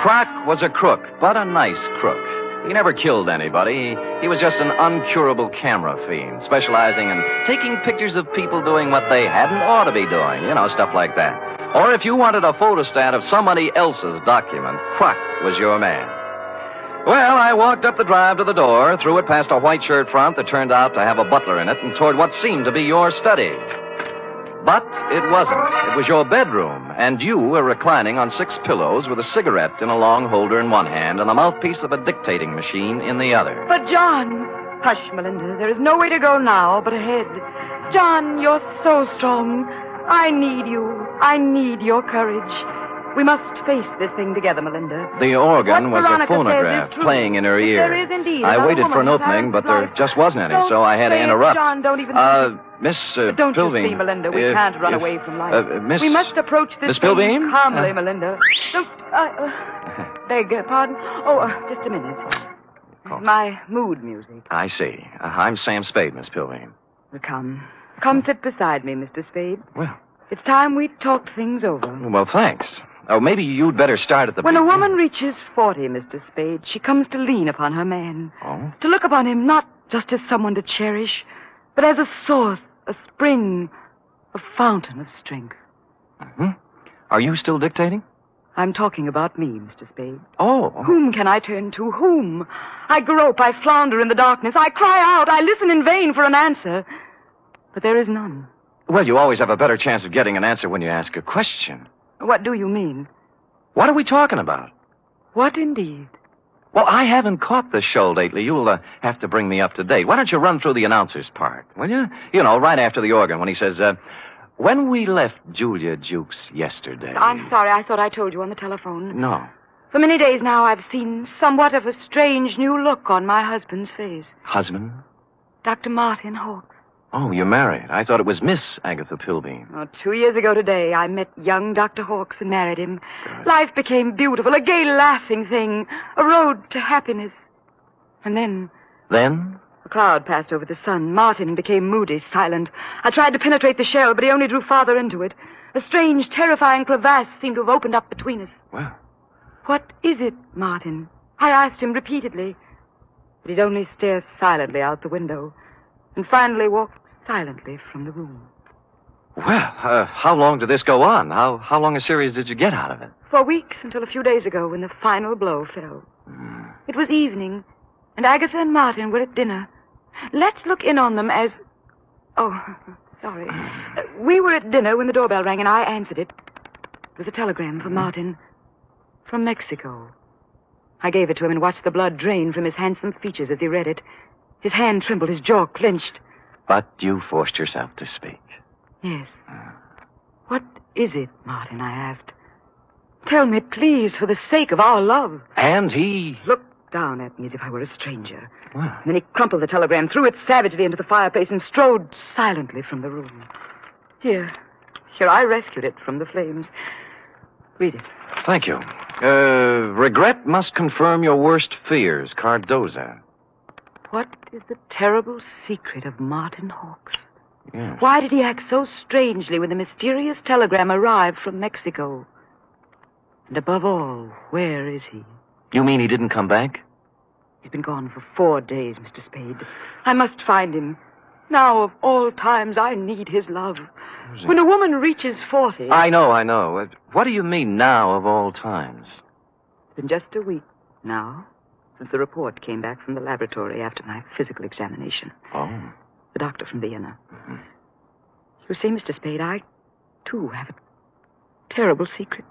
Croc was a crook, but a nice crook. He never killed anybody. He was just an uncurable camera fiend, specializing in taking pictures of people doing what they hadn't ought to be doing. Stuff like that. Or if you wanted a photostat of somebody else's document, Croc was your man. Well, I walked up the drive to the door, threw it past a white shirt front that turned out to have a butler in it, and toward what seemed to be your study. But it wasn't. It was your bedroom, and you were reclining on 6 pillows with a cigarette in a long holder in one hand and the mouthpiece of a dictating machine in the other. But, John... Hush, Melinda. There is no way to go now but ahead. John, you're so strong. I need you. I need your courage. We must face this thing together, Melinda. The organ What was a Veronica phonograph says is playing in her If ear. there is indeed I another waited for an woman who opening, but has there life. just wasn't any, Don't so I had to say it, interrupt. John, don't even... Miss Don't Pilbeam. you see, Melinda? We can't run away from life. Miss... We must approach this Miss thing Pilbeam? calmly, Melinda. Don't... beg pardon? Just a minute. My mood music. I see. I'm Sam Spade, Miss Pilbeam. Come. Come sit beside me, Mr. Spade. Well... It's time we talked things over. Well, thanks. Oh, maybe you'd better start at the When beginning. a woman reaches 40, Mr. Spade, she comes to lean upon her man. Oh? To look upon him not just as someone to cherish, but as a source, a spring, a fountain of strength. Mm-hmm. Are you still dictating? I'm talking about me, Mr. Spade. Oh. Whom can I turn to? Whom? I grope, I flounder in the darkness. I cry out, I listen in vain for an answer. But there is none. Well, you always have a better chance of getting an answer when you ask a question. What do you mean? What are we talking about? What indeed? Well, I haven't caught the show lately. You'll have to bring me up to date. Why don't you run through the announcer's part, will you? Right after the organ when he says, when we left Julia Jukes yesterday... I'm sorry, I thought I told you on the telephone. No. For many days now, I've seen somewhat of a strange new look on my husband's face. Husband? Dr. Martin Hawkes. Oh, you're married. I thought it was Miss Agatha Pilbeam. 2 years ago today, I met young Dr. Hawkes and married him. Good. Life became beautiful, a gay, laughing thing, a road to happiness. And then... Then? A cloud passed over the sun. Martin became moody, silent. I tried to penetrate the shell, but he only drew farther into it. A strange, terrifying crevasse seemed to have opened up between us. Well... What is it, Martin? I asked him repeatedly. But he'd only stare silently out the window. And finally walked silently from the room. Well, how long did this go on? How long a series did you get out of it? For weeks, until a few days ago when the final blow fell. It was evening, and Agatha and Martin were at dinner. Let's look in on them as... Oh, sorry. We were at dinner when the doorbell rang, and I answered it. It was a telegram from Martin. From Mexico. I gave it to him and watched the blood drain from his handsome features as he read it. His hand trembled, his jaw clenched. But you forced yourself to speak. Yes. What is it, Martin, I asked. Tell me, please, for the sake of our love. And he... Looked down at me as if I were a stranger. Well. Then he crumpled the telegram, threw it savagely into the fireplace, and strode silently from the room. Here, I rescued it from the flames. Read it. Thank you. Regret must confirm your worst fears, Cardoza. What is the terrible secret of Martin Hawkes? Yes. Why did he act so strangely when the mysterious telegram arrived from Mexico? And above all, where is he? You mean he didn't come back? He's been gone for 4 days, Mr. Spade. I must find him. Now, of all times, I need his love. When a woman reaches 40... I know. What do you mean, now of all times? It's been just a week now since the report came back from the laboratory after my physical examination. Oh. The doctor from Vienna. Mm-hmm. You see, Mr. Spade, I, too, have a terrible secret.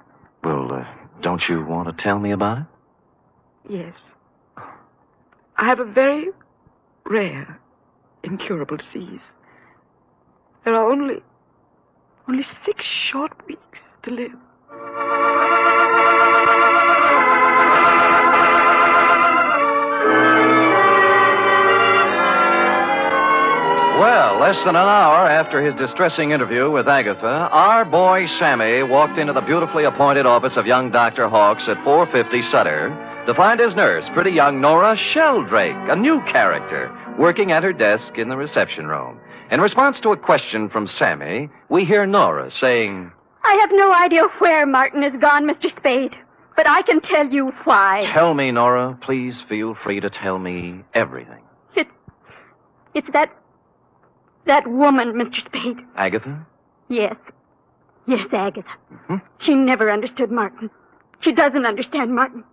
Well, Don't you want to tell me about it? Yes. I have a very rare, incurable disease. There are only 6 short weeks to live. Well, less than an hour after his distressing interview with Agatha, our boy Sammy walked into the beautifully appointed office of young Dr. Hawks at 450 Sutter to find his nurse, pretty young Nora Sheldrake, a new character, working at her desk in the reception room. In response to a question from Sammy, we hear Nora saying, I have no idea where Martin has gone, Mr. Spade, but I can tell you why. Tell me, Nora. Please feel free to tell me everything. It's that woman, Mr. Spade. Agatha? Yes, Agatha. Mm-hmm. She never understood Martin. She doesn't understand Martin.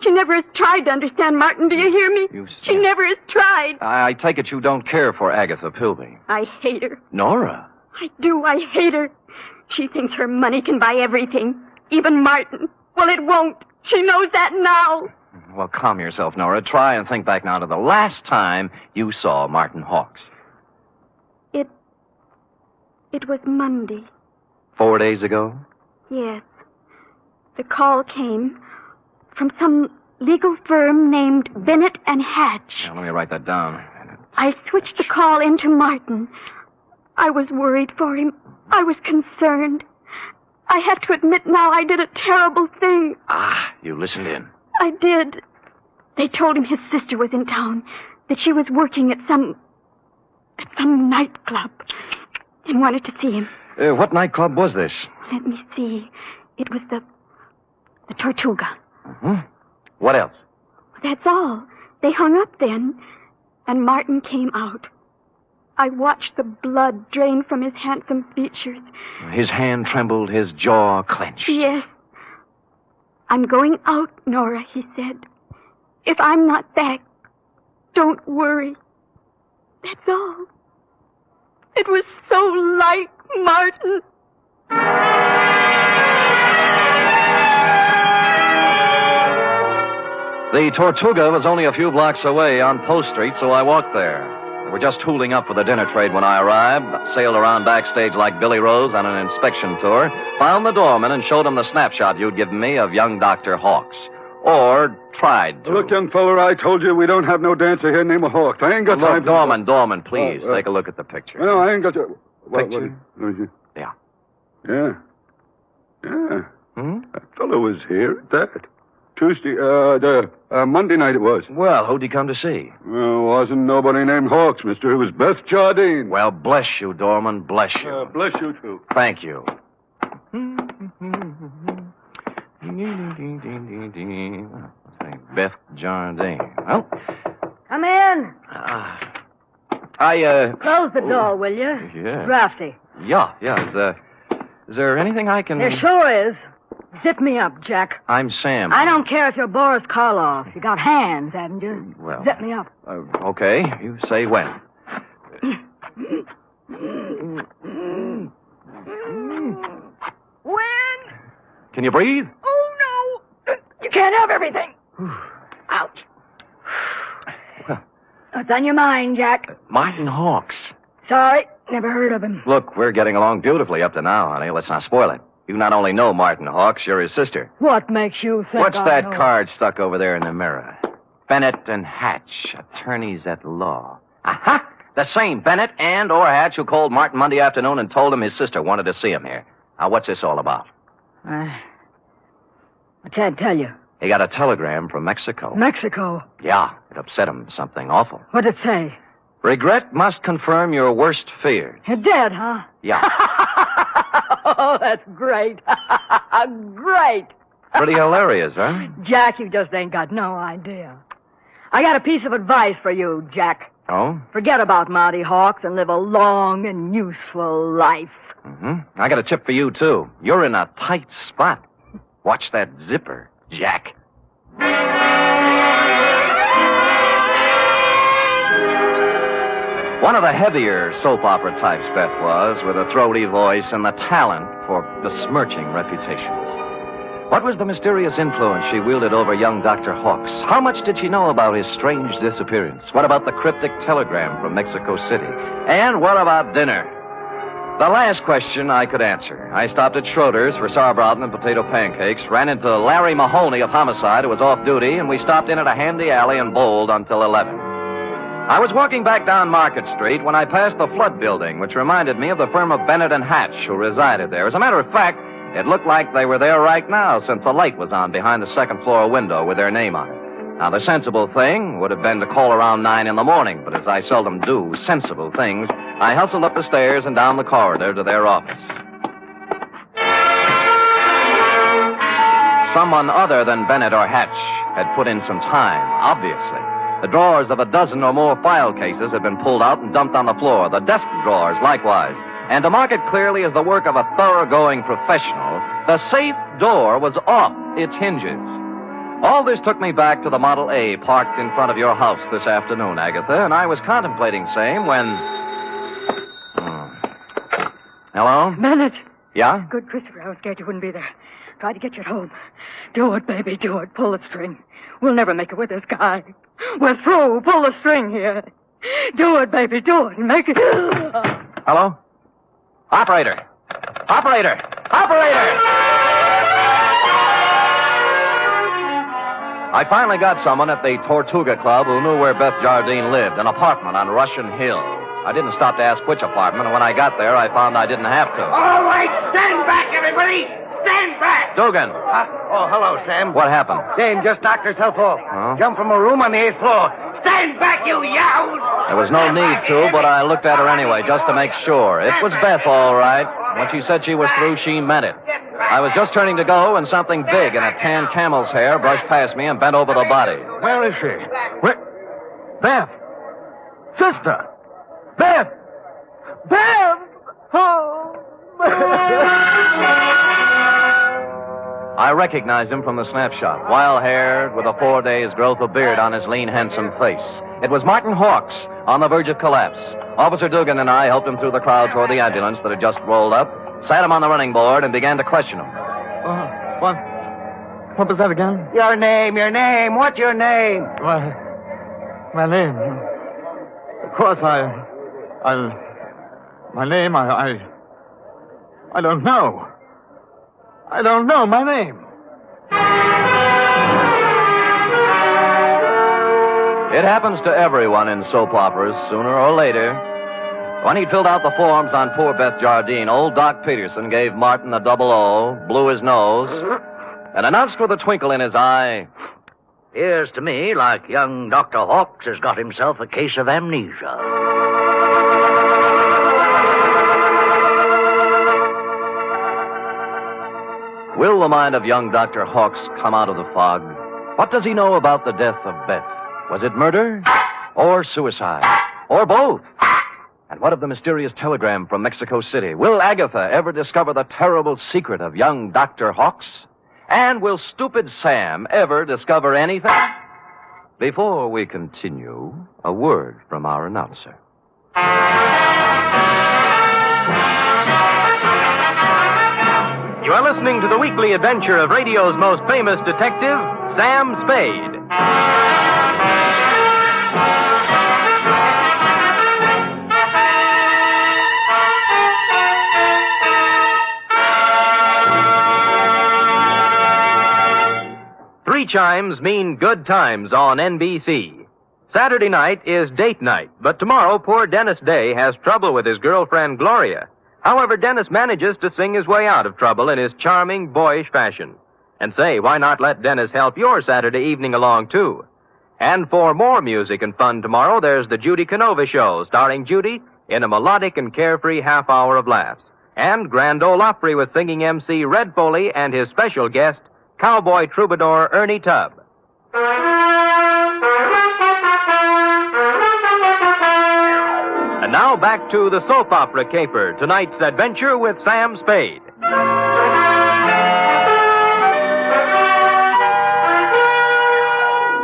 She never has tried to understand Martin. Do you hear me? She never has tried. I take it you don't care for Agatha Pilby. I hate her. Nora? I do. I hate her. She thinks her money can buy everything, even Martin. Well, it won't. She knows that now. Well, calm yourself, Nora. Try and think back now to the last time you saw Martin Hawks. It was Monday. 4 days ago? Yes. The call came from some legal firm named Bennett and Hatch. Now, let me write that down. I switched the call into Martin. I was worried for him. I was concerned. I have to admit now I did a terrible thing. Ah, you listened in. I did. They told him his sister was in town, that she was working at some nightclub, and wanted to see him. What nightclub was this? Let me see. It was the Tortuga. Mm-hmm. What else? That's all. They hung up then, and Martin came out. I watched the blood drain from his handsome features. His hand trembled, his jaw clenched. Yes. I'm going out, Nora, he said. If I'm not back, don't worry. That's all. It was so like Martin. The Tortuga was only a few blocks away on Post Street, so I walked there. We were just tooling up for the dinner trade when I arrived, sailed around backstage like Billy Rose on an inspection tour, found the doorman and showed him the snapshot you'd given me of young Dr. Hawks. Or tried to. Look, young feller, I told you we don't have no dancer here named Hawks. I ain't got time for... Doorman, please, take a look at the picture. No, I ain't got to... Picture? Yeah. Yeah. Yeah. That fellow was here at that. Monday night it was. Well, who'd he come to see? Well, wasn't nobody named Hawks, mister. It was Beth Jardine. Well, bless you, Doorman, bless you. Bless you, too. Thank you. Beth Jardine. Well... Come in. Close the door, will you? Yeah. Drafty. Yeah. Is there anything I can... There sure is. Zip me up, Jack. I'm Sam. I don't care if you're Boris Karloff. You got hands, haven't you? Well... Zip me up. Okay. You say when. When? Can you breathe? Oh, no. You can't have everything. Ouch. What's on your mind, Jack? Martin Hawks. Sorry, never heard of him. Look, we're getting along beautifully up to now, honey. Let's not spoil it. You not only know Martin Hawks, you're his sister. What makes you think What's that know? card stuck over there in the mirror? Bennett and Hatch, attorneys at law. Aha! The same Bennett and or Hatch who called Martin Monday afternoon and told him his sister wanted to see him here. Now, what's this all about? I can't tell you. He got a telegram from Mexico. Mexico? Yeah, it upset him. Something awful. What'd it say? Regret must confirm your worst fears. You're dead, huh? Yeah. Oh, that's great. Great. Pretty hilarious, huh? Jack, you just ain't got no idea. I got a piece of advice for you, Jack. Oh? Forget about Marty Hawks and live a long and useful life. Mm-hmm. I got a tip for you, too. You're in a tight spot. Watch that zipper, Jack. One of the heavier soap opera types, Beth was, with a throaty voice and the talent for besmirching reputations. What was the mysterious influence she wielded over young Dr. Hawks? How much did she know about his strange disappearance? What about the cryptic telegram from Mexico City? And what about dinner? The last question I could answer. I stopped at Schroeder's for sauerbraten and potato pancakes, ran into Larry Mahoney of Homicide, who was off duty, and we stopped in at a handy alley and bowled until 11. I was walking back down Market Street when I passed the Flood Building, which reminded me of the firm of Bennett and Hatch, who resided there. As a matter of fact, it looked like they were there right now, since the light was on behind the second-floor window with their name on it. Now, the sensible thing would have been to call around 9 in the morning, but as I seldom do sensible things, I hustled up the stairs and down the corridor to their office. Someone other than Bennett or Hatch had put in some time, obviously. The drawers of a dozen or more file cases had been pulled out and dumped on the floor, the desk drawers likewise. And to mark it clearly as the work of a thoroughgoing professional, the safe door was off its hinges. All this took me back to the Model A parked in front of your house this afternoon, Agatha, and I was contemplating same when... Hello? Bennett. Yeah? Good, Christopher. I was scared you wouldn't be there. Tried to get you home. Do it, baby, do it. Pull the string. We'll never make it with this guy. We're through. Pull the string here. Do it, baby, do it. Make it... Hello? Operator! Operator! Operator! I finally got someone at the Tortuga Club who knew where Beth Jardine lived, an apartment on Russian Hill. I didn't stop to ask which apartment, and when I got there, I found I didn't have to. All right, stand back, everybody! Stand back! Dugan! Hello, Sam. What happened? Dame just knocked herself off. Huh? Jumped from a room on the 8th floor. Stand back, you yahoos! There was no need to, but I looked at her anyway, just to make sure. It was Beth, all right. When she said she was through, she meant it. I was just turning to go, and something big in a tan camel's hair brushed past me and bent over the body. Where is she? Where? Beth! Sister! Beth! Beth! Oh! I recognized him from the snapshot. Wild-haired, with a 4 days' growth of beard on his lean, handsome face. It was Martin Hawks, on the verge of collapse. Officer Dugan and I helped him through the crowd toward the ambulance that had just rolled up, sat him on the running board, and began to question him. What was that again? Your name. What's your name? My name. Of course, my name, I don't know. I don't know my name. It happens to everyone in soap operas, sooner or later. When he filled out the forms on poor Beth Jardine, old Doc Peterson gave Martin a double O, blew his nose, and announced with a twinkle in his eye, "Appears to me like young Dr. Hawks has got himself a case of amnesia." Will the mind of young Dr. Hawks come out of the fog? What does he know about the death of Beth? Was it murder? Or suicide? Or both? And what of the mysterious telegram from Mexico City? Will Agatha ever discover the terrible secret of young Dr. Hawks? And will stupid Sam ever discover anything? Before we continue, a word from our announcer. You are listening to the weekly adventure of radio's most famous detective, Sam Spade. Three chimes mean good times on NBC. Saturday night is date night, but tomorrow poor Dennis Day has trouble with his girlfriend Gloria. However, Dennis manages to sing his way out of trouble in his charming, boyish fashion. And say, why not let Dennis help your Saturday evening along, too? And for more music and fun tomorrow, there's the Judy Canova Show, starring Judy in a melodic and carefree half hour of laughs. And Grand Ole Opry with singing MC Red Foley and his special guest, cowboy troubadour Ernie Tubb. And now back to the soap opera caper, tonight's adventure with Sam Spade.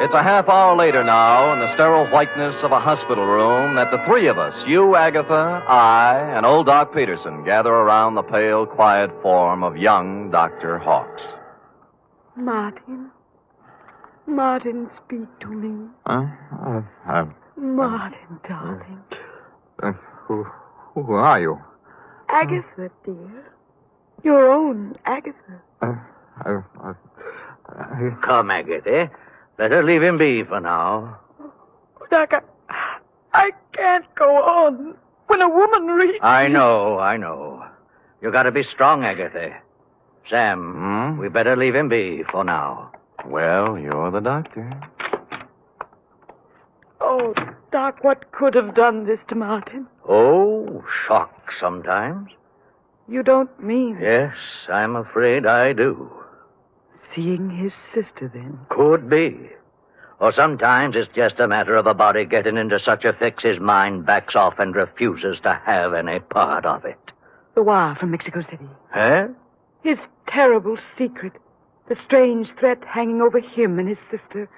It's a half hour later now, in the sterile whiteness of a hospital room, that the three of us, you, Agatha, I, and old Doc Peterson, gather around the pale, quiet form of young Dr. Hawks. Martin. Martin, speak to me. Martin, darling. Who are you? Agatha, dear. Your own Agatha. Come, Agatha. Better leave him be for now. Doc, I can't go on. When a woman reads... I know. You gotta be strong, Agatha. Sam, we better leave him be for now. Well, you're the doctor. Oh, Doc, what could have done this to Martin? Oh, shock sometimes. You don't mean... Yes, I'm afraid I do. Seeing his sister, then? Could be. Or sometimes it's just a matter of a body getting into such a fix his mind backs off and refuses to have any part of it. The wire from Mexico City. Huh? His terrible secret. The strange threat hanging over him and his sister.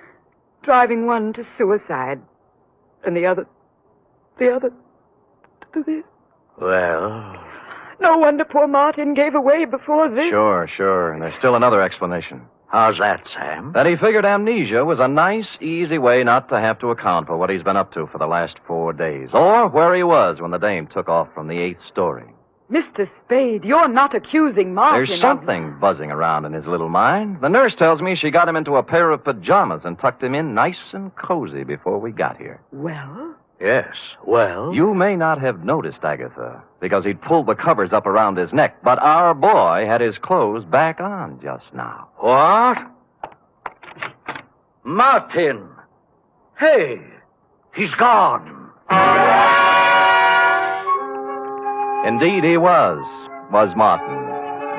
Driving one to suicide. And the other to this. Well... No wonder poor Martin gave away before this. Sure. And there's still another explanation. How's that, Sam? That he figured amnesia was a nice, easy way not to have to account for what he's been up to for the last 4 days. Or where he was when the dame took off from the 8th story. Mr. Spade, you're not accusing Martin. There's something buzzing around in his little mind. The nurse tells me she got him into a pair of pajamas and tucked him in nice and cozy before we got here. Well? Yes, well? You may not have noticed, Agatha, because he'd pulled the covers up around his neck, but our boy had his clothes back on just now. What? Martin! Hey, he's gone. Indeed he was Martin,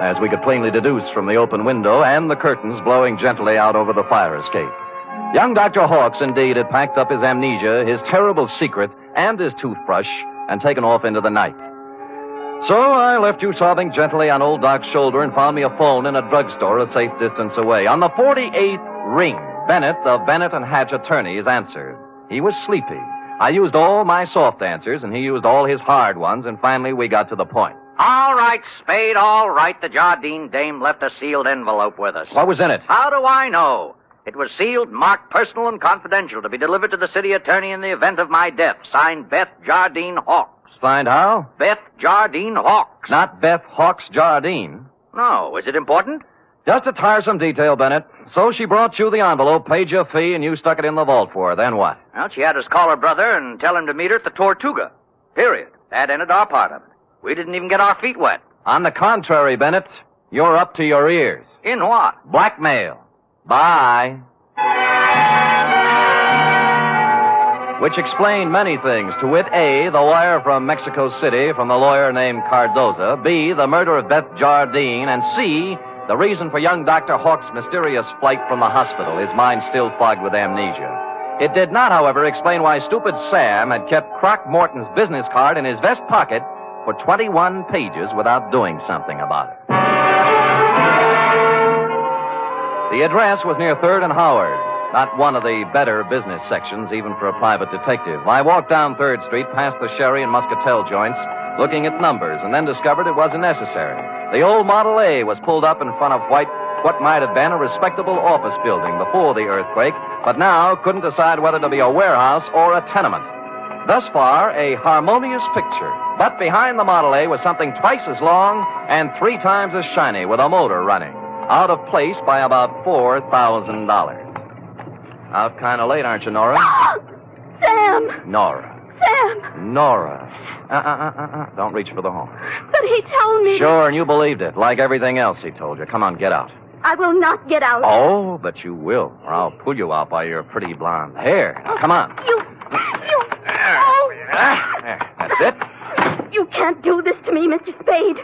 as we could plainly deduce from the open window and the curtains blowing gently out over the fire escape. Young Dr. Hawkes, indeed, had packed up his amnesia, his terrible secret, and his toothbrush, and taken off into the night. So I left you sobbing gently on old Doc's shoulder and found me a phone in a drugstore a safe distance away. On the 48th ring, Bennett, of Bennett and Hatch attorneys, answered. He was sleepy. I used all my soft answers, and he used all his hard ones, and finally we got to the point. All right, Spade, all right. The Jardine dame left a sealed envelope with us. What was in it? How do I know? It was sealed, marked personal and confidential, to be delivered to the city attorney in the event of my death. Signed, Beth Jardine Hawkes. Signed how? Beth Jardine Hawkes. Not Beth Hawkes Jardine. No, is it important? Just a tiresome detail, Bennett. So she brought you the envelope, paid you a fee, and you stuck it in the vault for her. Then what? Well, she had us call her brother and tell him to meet her at the Tortuga. Period. That ended our part of it. We didn't even get our feet wet. On the contrary, Bennett, you're up to your ears. In what? Blackmail. Bye. Which explained many things. To wit, A, the wire from Mexico City from the lawyer named Cardoza. B, the murder of Beth Jardine. And C, the reason for young Dr. Hawkes' mysterious flight from the hospital, his mind still fogged with amnesia. It did not, however, explain why stupid Sam had kept Croc Morton's business card in his vest pocket for 21 pages without doing something about it. The address was near 3rd and Howard, not one of the better business sections, even for a private detective. I walked down 3rd Street, past the sherry and muscatel joints, looking at numbers, and then discovered it wasn't necessary. The old Model A was pulled up in front of what might have been a respectable office building before the earthquake, but now couldn't decide whether to be a warehouse or a tenement. Thus far, a harmonious picture. But behind the Model A was something twice as long and 3 times as shiny, with a motor running. Out of place by about $4,000. Out kind of late, aren't you, Nora? Sam! Nora. Sam! Nora. Don't reach for the horn. But he told me... Sure, and you believed it, like everything else he told you. Come on, get out. I will not get out. Oh, but you will, or I'll pull you out by your pretty blonde hair. Now, come on. Oh! There, that's it. You can't do this to me, Mr. Spade.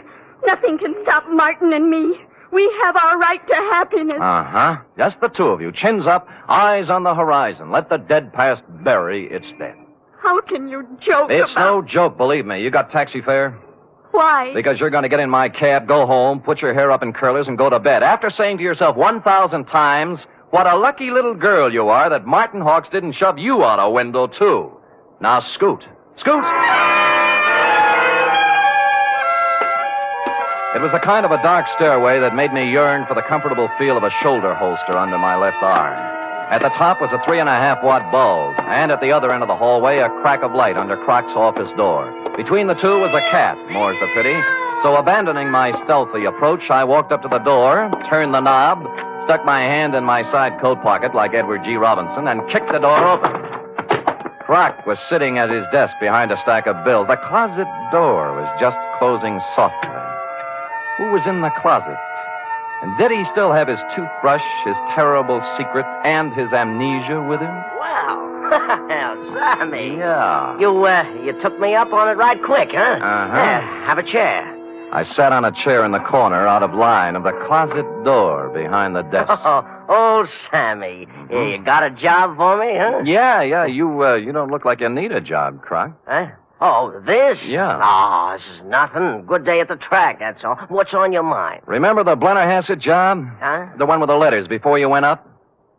Nothing can stop Martin and me. We have our right to happiness. Uh-huh. Just the two of you. Chins up, eyes on the horizon. Let the dead past bury its dead. How can you joke It's about... no joke, believe me. You got taxi fare? Why? Because you're going to get in my cab, go home, put your hair up in curlers, and go to bed. After saying to yourself 1,000 times, what a lucky little girl you are that Martin Hawkes didn't shove you out a window, too. Now, scoot. Scoot! It was the kind of a dark stairway that made me yearn for the comfortable feel of a shoulder holster under my left arm. At the top was a 3.5-watt bulb, and at the other end of the hallway, a crack of light under Croc's office door. Between the two was a cat, more's the pity. So abandoning my stealthy approach, I walked up to the door, turned the knob, stuck my hand in my side coat pocket like Edward G. Robinson, and kicked the door open. Croc was sitting at his desk behind a stack of bills. The closet door was just closing softly. Who was in the closet? And did he still have his toothbrush, his terrible secret, and his amnesia with him? Well, Sammy. Yeah. You took me up on it right quick, huh? Uh-huh. Yeah, have a chair. I sat on a chair in the corner out of line of the closet door behind the desk. Oh, Sammy. Yeah, you got a job for me, huh? Yeah. You don't look like you need a job, Croc. Huh? Oh, this? Yeah. Oh, this is nothing. Good day at the track, that's all. What's on your mind? Remember the Blennerhassett job? Huh? The one with the letters before you went up?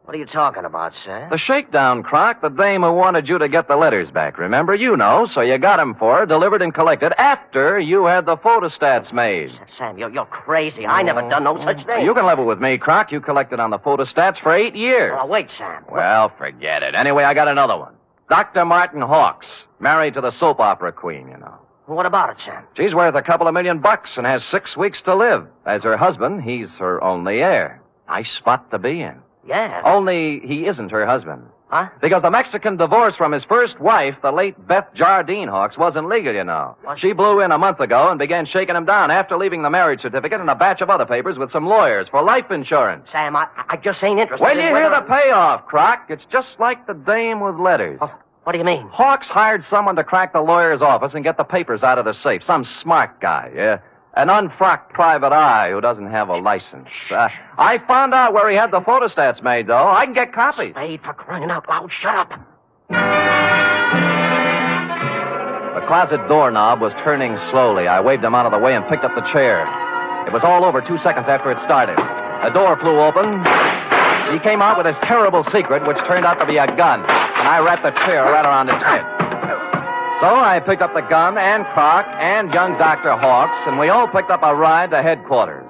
What are you talking about, Sam? The shakedown, Croc. The dame who wanted you to get the letters back. Remember? You know, so you got them for her, delivered and collected after you had the photostats made. Sam, you're crazy. I never done no such thing. You can level with me, Croc. You collected on the photostats for 8 years. Oh, wait, Sam. Well, forget it. Anyway, I got another one. Dr. Martin Hawks, married to the soap opera queen, you know. What about it, Sam? She's worth a couple of $1 million and has 6 weeks to live. As her husband, he's her only heir. Nice spot to be in. Yeah. Only he isn't her husband. Huh? Because the Mexican divorce from his first wife, the late Beth Jardine Hawks, wasn't legal, you know. What? She blew in a month ago and began shaking him down after leaving the marriage certificate and a batch of other papers with some lawyers for life insurance. Sam, I just ain't interested When in you hear the payoff, Croc, it's just like the dame with letters. Oh, what do you mean? Hawks hired someone to crack the lawyer's office and get the papers out of the safe. Some smart guy, yeah. An unfrocked private eye who doesn't have a license. I found out where he had the photostats made, though. I can get copies. Spade, for crying out loud, shut up. The closet doorknob was turning slowly. I waved him out of the way and picked up the chair. It was all over 2 seconds after it started. The door flew open. He came out with his terrible secret, which turned out to be a gun. And I wrapped the chair right around his head. So I picked up the gun and Croc and young Dr. Hawks, and we all picked up a ride to headquarters.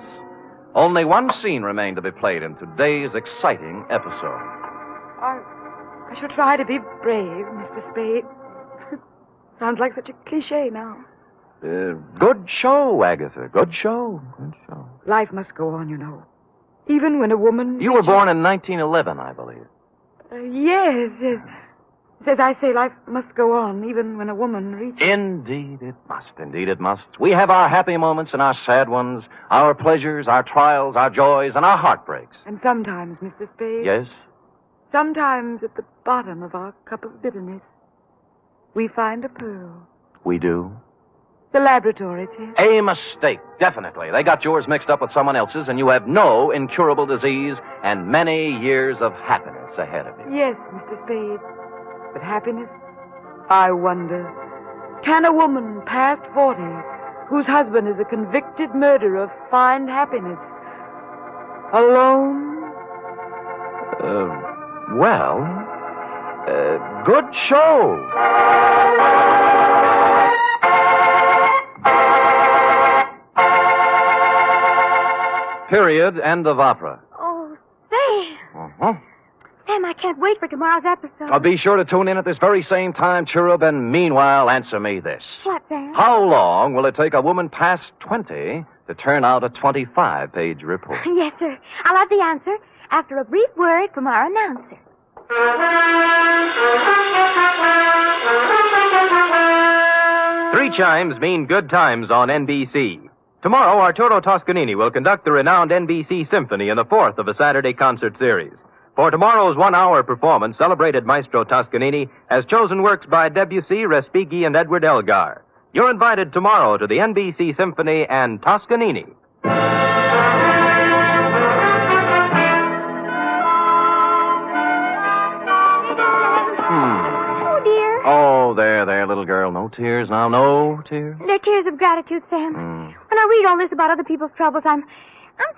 Only one scene remained to be played in today's exciting episode. I shall try to be brave, Mr. Spade. Sounds like such a cliche now. Good show, Agatha. Good show. Good show. Life must go on, you know. Even when a woman... You were born in 1911, I believe. Yes. As I say, life must go on, even when a woman reaches... Indeed it must. Indeed it must. We have our happy moments and our sad ones, our pleasures, our trials, our joys, and our heartbreaks. And sometimes, Mr. Spade... Yes? Sometimes at the bottom of our cup of bitterness, we find a pearl. We do? The laboratory test. A mistake, definitely. They got yours mixed up with someone else's, and you have no incurable disease and many years of happiness ahead of you. Yes, Mr. Spade. But happiness? I wonder. Can a woman past 40, whose husband is a convicted murderer, find happiness? Alone? Good show. Period. End of opera. Oh, Sam. Uh-huh. Sam, I can't wait for tomorrow's episode. I'll be sure to tune in at this very same time, Cherub, and meanwhile, answer me this. What, Sam? How long will it take a woman past 20 to turn out a 25-page report? Yes, sir. I'll have the answer after a brief word from our announcer. 3 chimes mean good times on NBC. Tomorrow, Arturo Toscanini will conduct the renowned NBC Symphony in the 4th of a Saturday concert series. For tomorrow's 1-hour performance, celebrated Maestro Toscanini has chosen works by Debussy, Respighi, and Edward Elgar. You're invited tomorrow to the NBC Symphony and Toscanini. Oh, dear. Oh, there, little girl. No tears now. No tears. They're tears of gratitude, Sam. When I read all this about other people's troubles, I'm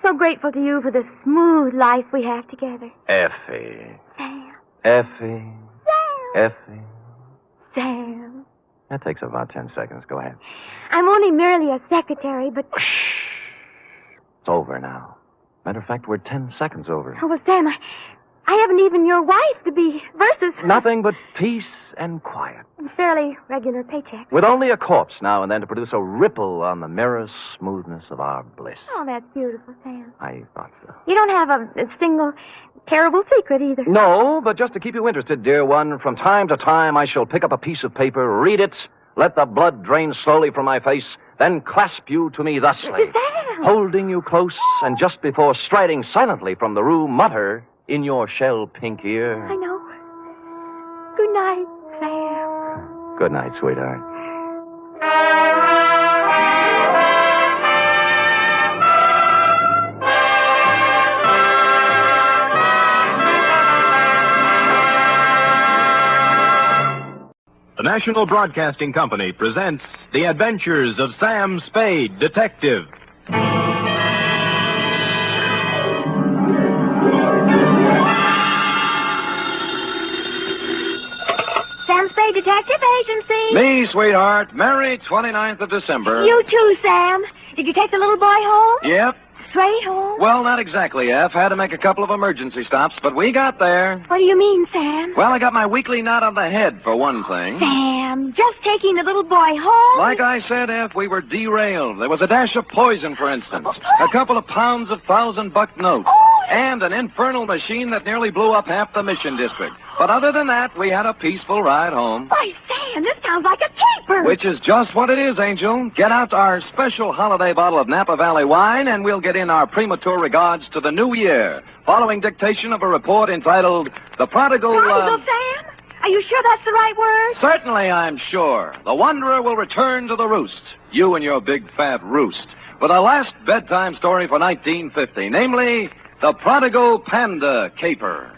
so grateful to you for the smooth life we have together. Effie. Sam. Effie. Sam. Effie. Sam. That takes about 10 seconds. Go ahead. I'm only merely a secretary, but... It's over now. Matter of fact, we're 10 seconds over. Oh, well, Sam, I haven't even your wife to be versus... Nothing but peace and quiet. Fairly regular paycheck. With only a corpse now and then to produce a ripple on the mirror smoothness of our bliss. Oh, that's beautiful, Sam. I thought so. You don't have a single terrible secret either. No, but just to keep you interested, dear one, from time to time I shall pick up a piece of paper, read it, let the blood drain slowly from my face, then clasp you to me thusly, Sam! holding you close, and just before striding silently from the room, mutter in your shell-pink ear. I know. Good night, Sam. Good night, sweetheart. The National Broadcasting Company presents The Adventures of Sam Spade, Detective. Sam Spade Detective Agency. Me, sweetheart. Merry 29th of December. You too, Sam. Did you take the little boy home? Yep. Straight home? Well, not exactly, F. Had to make a couple of emergency stops, but we got there. What do you mean, Sam? Well, I got my weekly knot on the head, for one thing. Sam, just taking the little boy home? Like I said, F, we were derailed. There was a dash of poison, for instance. A couple of pounds of $1,000 notes. And an infernal machine that nearly blew up half the Mission District. But other than that, we had a peaceful ride home. Why, Sam, this sounds like a caper. Which is just what it is, Angel. Get out our special holiday bottle of Napa Valley wine, and we'll get in our premature regards to the new year, following dictation of a report entitled The Prodigal... Prodigal, Sam? Are you sure that's the right word? Certainly, I'm sure. The Wanderer will return to the roost. You and your big fat roost. With a last bedtime story for 1950, namely, The Prodigal Panda Caper.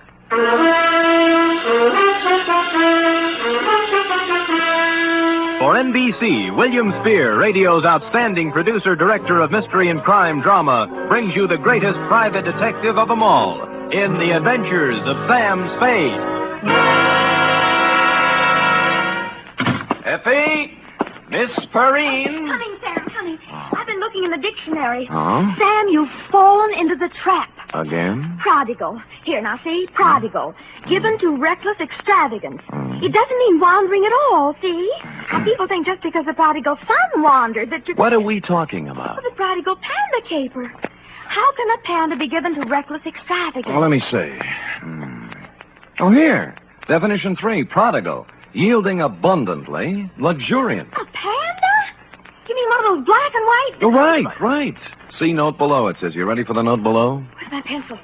For NBC, William Spear, radio's outstanding producer-director of mystery and crime drama, brings you the greatest private detective of them all in The Adventures of Sam Spade. Effie! Miss Perrine! Coming, Sam, coming. I've been looking in the dictionary. Huh? Sam, you've fallen into the trap. Again? Prodigal. Here, now, see? Prodigal. Given to reckless extravagance. It doesn't mean wandering at all, see? Now, people think just because the prodigal son wandered that you... What are we talking about? The prodigal panda caper. How can a panda be given to reckless extravagance? Well, let me see. Oh, here. Definition 3, prodigal. Yielding abundantly, luxuriant. A panda? You mean one of those black and white? Oh, right. See note below, it says. You ready for the note below? Where's my pencil?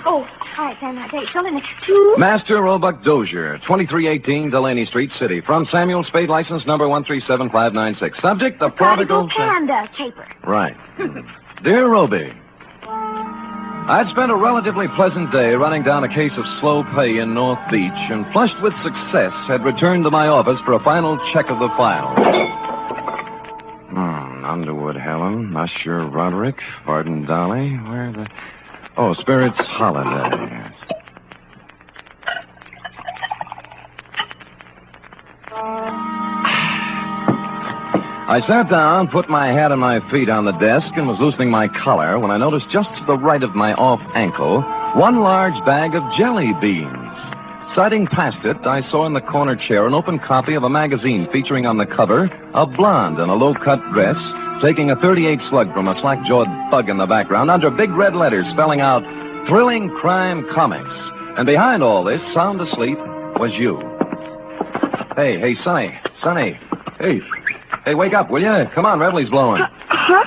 Oh, all right, Sam, now, date. Fill in it. 2. Master Roebuck Dozier, 2318 Delaney Street, City. From Samuel Spade, license number 137596. Subject, the prodigal panda caper. Right. Dear Roby, I'd spent a relatively pleasant day running down a case of slow pay in North Beach and, flushed with success, had returned to my office for a final check of the file. Underwood Helen, Usher Roderick, Varden Dolly, where the... Oh, Spirit's Holiday. I sat down, put my hat and my feet on the desk, and was loosening my collar when I noticed just to the right of my off ankle one large bag of jelly beans. Siding past it, I saw in the corner chair an open copy of a magazine featuring on the cover a blonde in a low-cut dress taking a .38 slug from a slack-jawed thug in the background under big red letters spelling out Thrilling Crime Comics. And behind all this, sound asleep, was you. Hey, Sonny. Hey, wake up, will you? Come on, Revelie's blowing. Huh?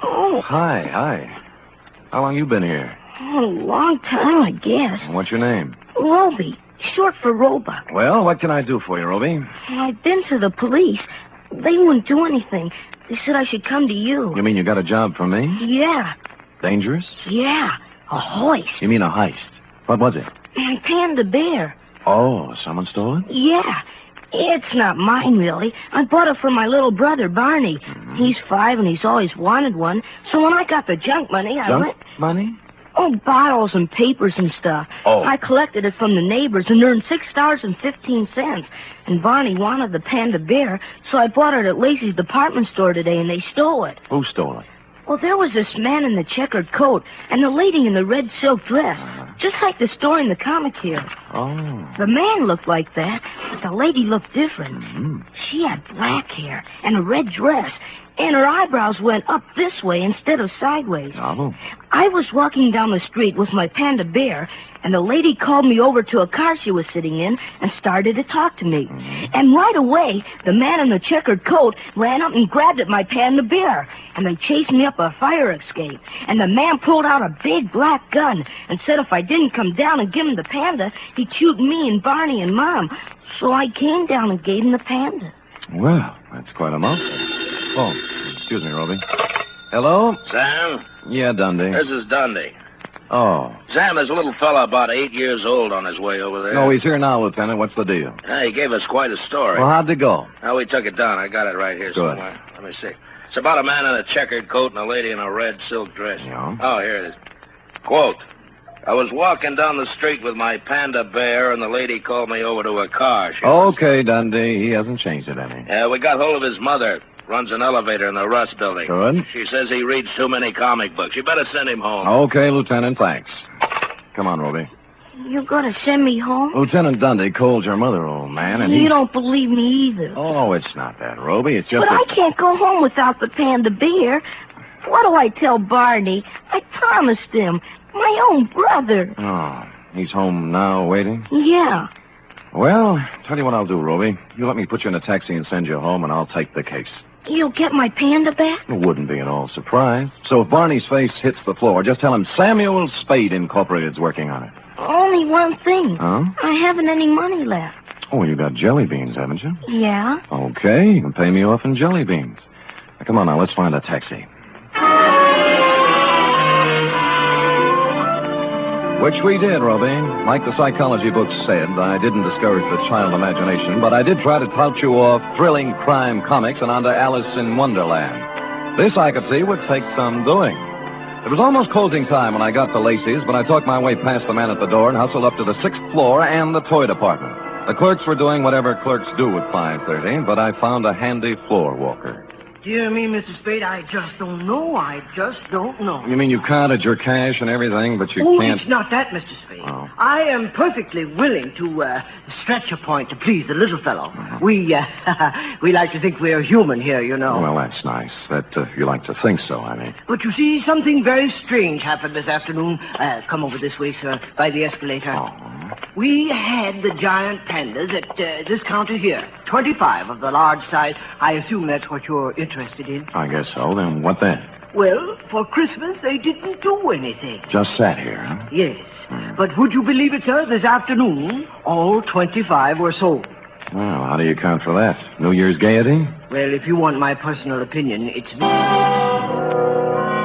Oh. Hi. How long you been here? Oh, a long time, I guess. What's your name? Roby, short for Roebuck. Well, what can I do for you, Roby? I've been to the police. They wouldn't do anything. They said I should come to you. You mean you got a job for me? Yeah. Dangerous? Yeah, a hoist. You mean a heist? What was it? My panda bear. Oh, someone stole it? Yeah. It's not mine, really. I bought it for my little brother, Barney. He's 5 and he's always wanted one. So when I got the junk money, I went... Money? Oh, bottles and papers and stuff. Oh. I collected it from the neighbors and earned $6.15. And Barney wanted the panda bear, so I bought it at Lacey's department store today, and they stole it. Who stole it? Well, there was this man in the checkered coat and the lady in the red silk dress, just like the story in the comic here. Oh. The man looked like that, but the lady looked different. Mm-hmm. She had black hair and a red dress, and her eyebrows went up this way instead of sideways. Oh. I was walking down the street with my panda bear, and the lady called me over to a car she was sitting in and started to talk to me. And right away, the man in the checkered coat ran up and grabbed at my panda bear, and they chased me up a fire escape. And the man pulled out a big black gun and said if I didn't come down and give him the panda, he'd shoot me and Barney and Mom. So I came down and gave him the panda. Well, that's quite a mouthful. Oh, excuse me, Roby. Hello? Sam? Yeah, Dundee. This is Dundee. Oh. Sam, there's a little fella about 8 years old on his way over there. No, he's here now, Lieutenant. What's the deal? He gave us quite a story. Well, how'd it go? We took it down. I got it right here Good. somewhere. Let me see. It's about a man in a checkered coat and a lady in a red silk dress. Yeah. Oh, here it is. Quote, I was walking down the street with my panda bear, and the lady called me over to her car. Okay, Dundee. He hasn't changed it any. Yeah, we got hold of his mother. Runs an elevator in the Russ building. Good. She says he reads too many comic books. You better send him home. Okay, Lieutenant, thanks. Come on, Roby. You gonna send me home? Lieutenant Dundee called your mother, old man, and You don't believe me either. Oh, it's not that, Roby. It's just But I can't go home without the panda bear. What do I tell Barney? I promised him. My own brother. Oh, he's home now, waiting? Yeah. Well, tell you what I'll do, Roby. You let me put you in a taxi and send you home, and I'll take the case. You'll get my panda back? It wouldn't be at all surprised. So if Barney's face hits the floor, just tell him Samuel Spade Incorporated's working on it. Only one thing. Huh? I haven't any money left. Oh, you got jelly beans, haven't you? Yeah? Okay, you can pay me off in jelly beans. Now, come on now, let's find a taxi. Which we did, Roby. Like the psychology books said, I didn't discourage the child imagination, but I did try to tout you off thrilling crime comics and onto Alice in Wonderland. This, I could see, would take some doing. It was almost closing time when I got to Lacey's, but I talked my way past the man at the door and hustled up to the 6th floor and the toy department. The clerks were doing whatever clerks do at 5:30, but I found a handy floor walker. Dear me, Mr. Spade, I just don't know. I just don't know. You mean you counted your cash and everything, but you can't... It's not that, Mr. Spade. Oh. I am perfectly willing to stretch a point to please the little fellow. We like to think we're human here, you know. Well, that's nice. That you like to think so, I mean. But you see, something very strange happened this afternoon. Come over this way, sir, by the escalator. Oh. We had the giant pandas at this counter here. 25 of the large size. I assume that's what you're interested in. I guess so. Then what then? Well, for Christmas, they didn't do anything. Just sat here, huh? Yes. But would you believe it, sir? This afternoon, all 25 were sold. Well, how do you account for that? New Year's gaiety? Well, if you want my personal opinion, it's...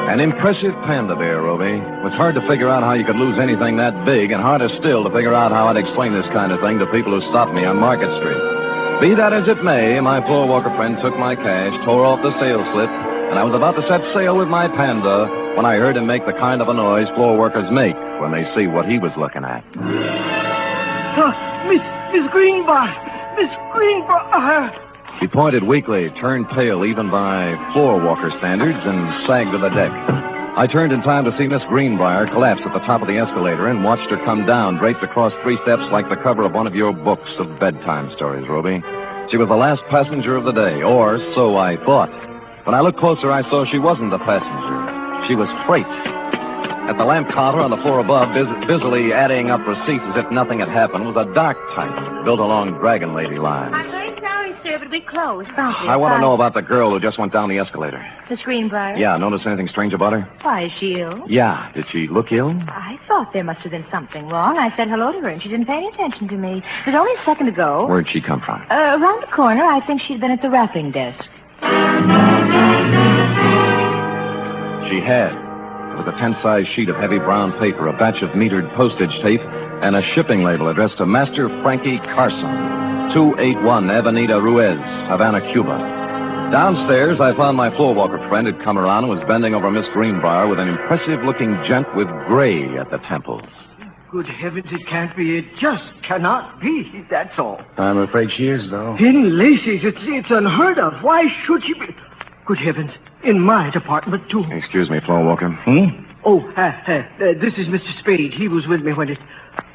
An impressive panda bear, Roby. It was hard to figure out how you could lose anything that big, and harder still to figure out how I'd explain this kind of thing to people who stopped me on Market Street. Be that as it may, my floor walker friend took my cash, tore off the sales slip, and I was about to set sail with my panda when I heard him make the kind of a noise floor workers make when they see what he was looking at. Miss Greenbar! Miss Greenbar! He pointed weakly, turned pale even by floor walker standards, and sagged to the deck. I turned in time to see Miss Greenbrier collapse at the top of the escalator and watched her come down, draped across 3 steps like the cover of one of your books of bedtime stories, Roby. She was the last passenger of the day, or so I thought. When I looked closer, I saw she wasn't a passenger. She was freight. At the lamp counter on the floor above, busily adding up receipts as if nothing had happened, was a dark type built along Dragon Lady lines. I'm very sorry, sir, but we closed. I want to know about the girl who just went down the escalator. Miss Greenbrier? Yeah, notice anything strange about her? Why, is she ill? Yeah. Did she look ill? I thought there must have been something wrong. I said hello to her, and she didn't pay any attention to me. It was only a second ago. Where'd she come from? Around the corner. I think she'd been at the wrapping desk. She had. There was a 10-size sheet of heavy brown paper, a batch of metered postage tape, and a shipping label addressed to Master Frankie Carson, 281 Avenida Ruiz, Havana, Cuba. Downstairs, I found my floor walker friend had come around and was bending over Miss Greenbrier with an impressive-looking gent with gray at the temples. Good heavens, it can't be. It just cannot be. That's all. I'm afraid she is, though. In Lacey's, it's unheard of. Why should she be... Good heavens. In my department, too. Excuse me, floor walker. Oh, this is Mr. Spade. He was with me when it...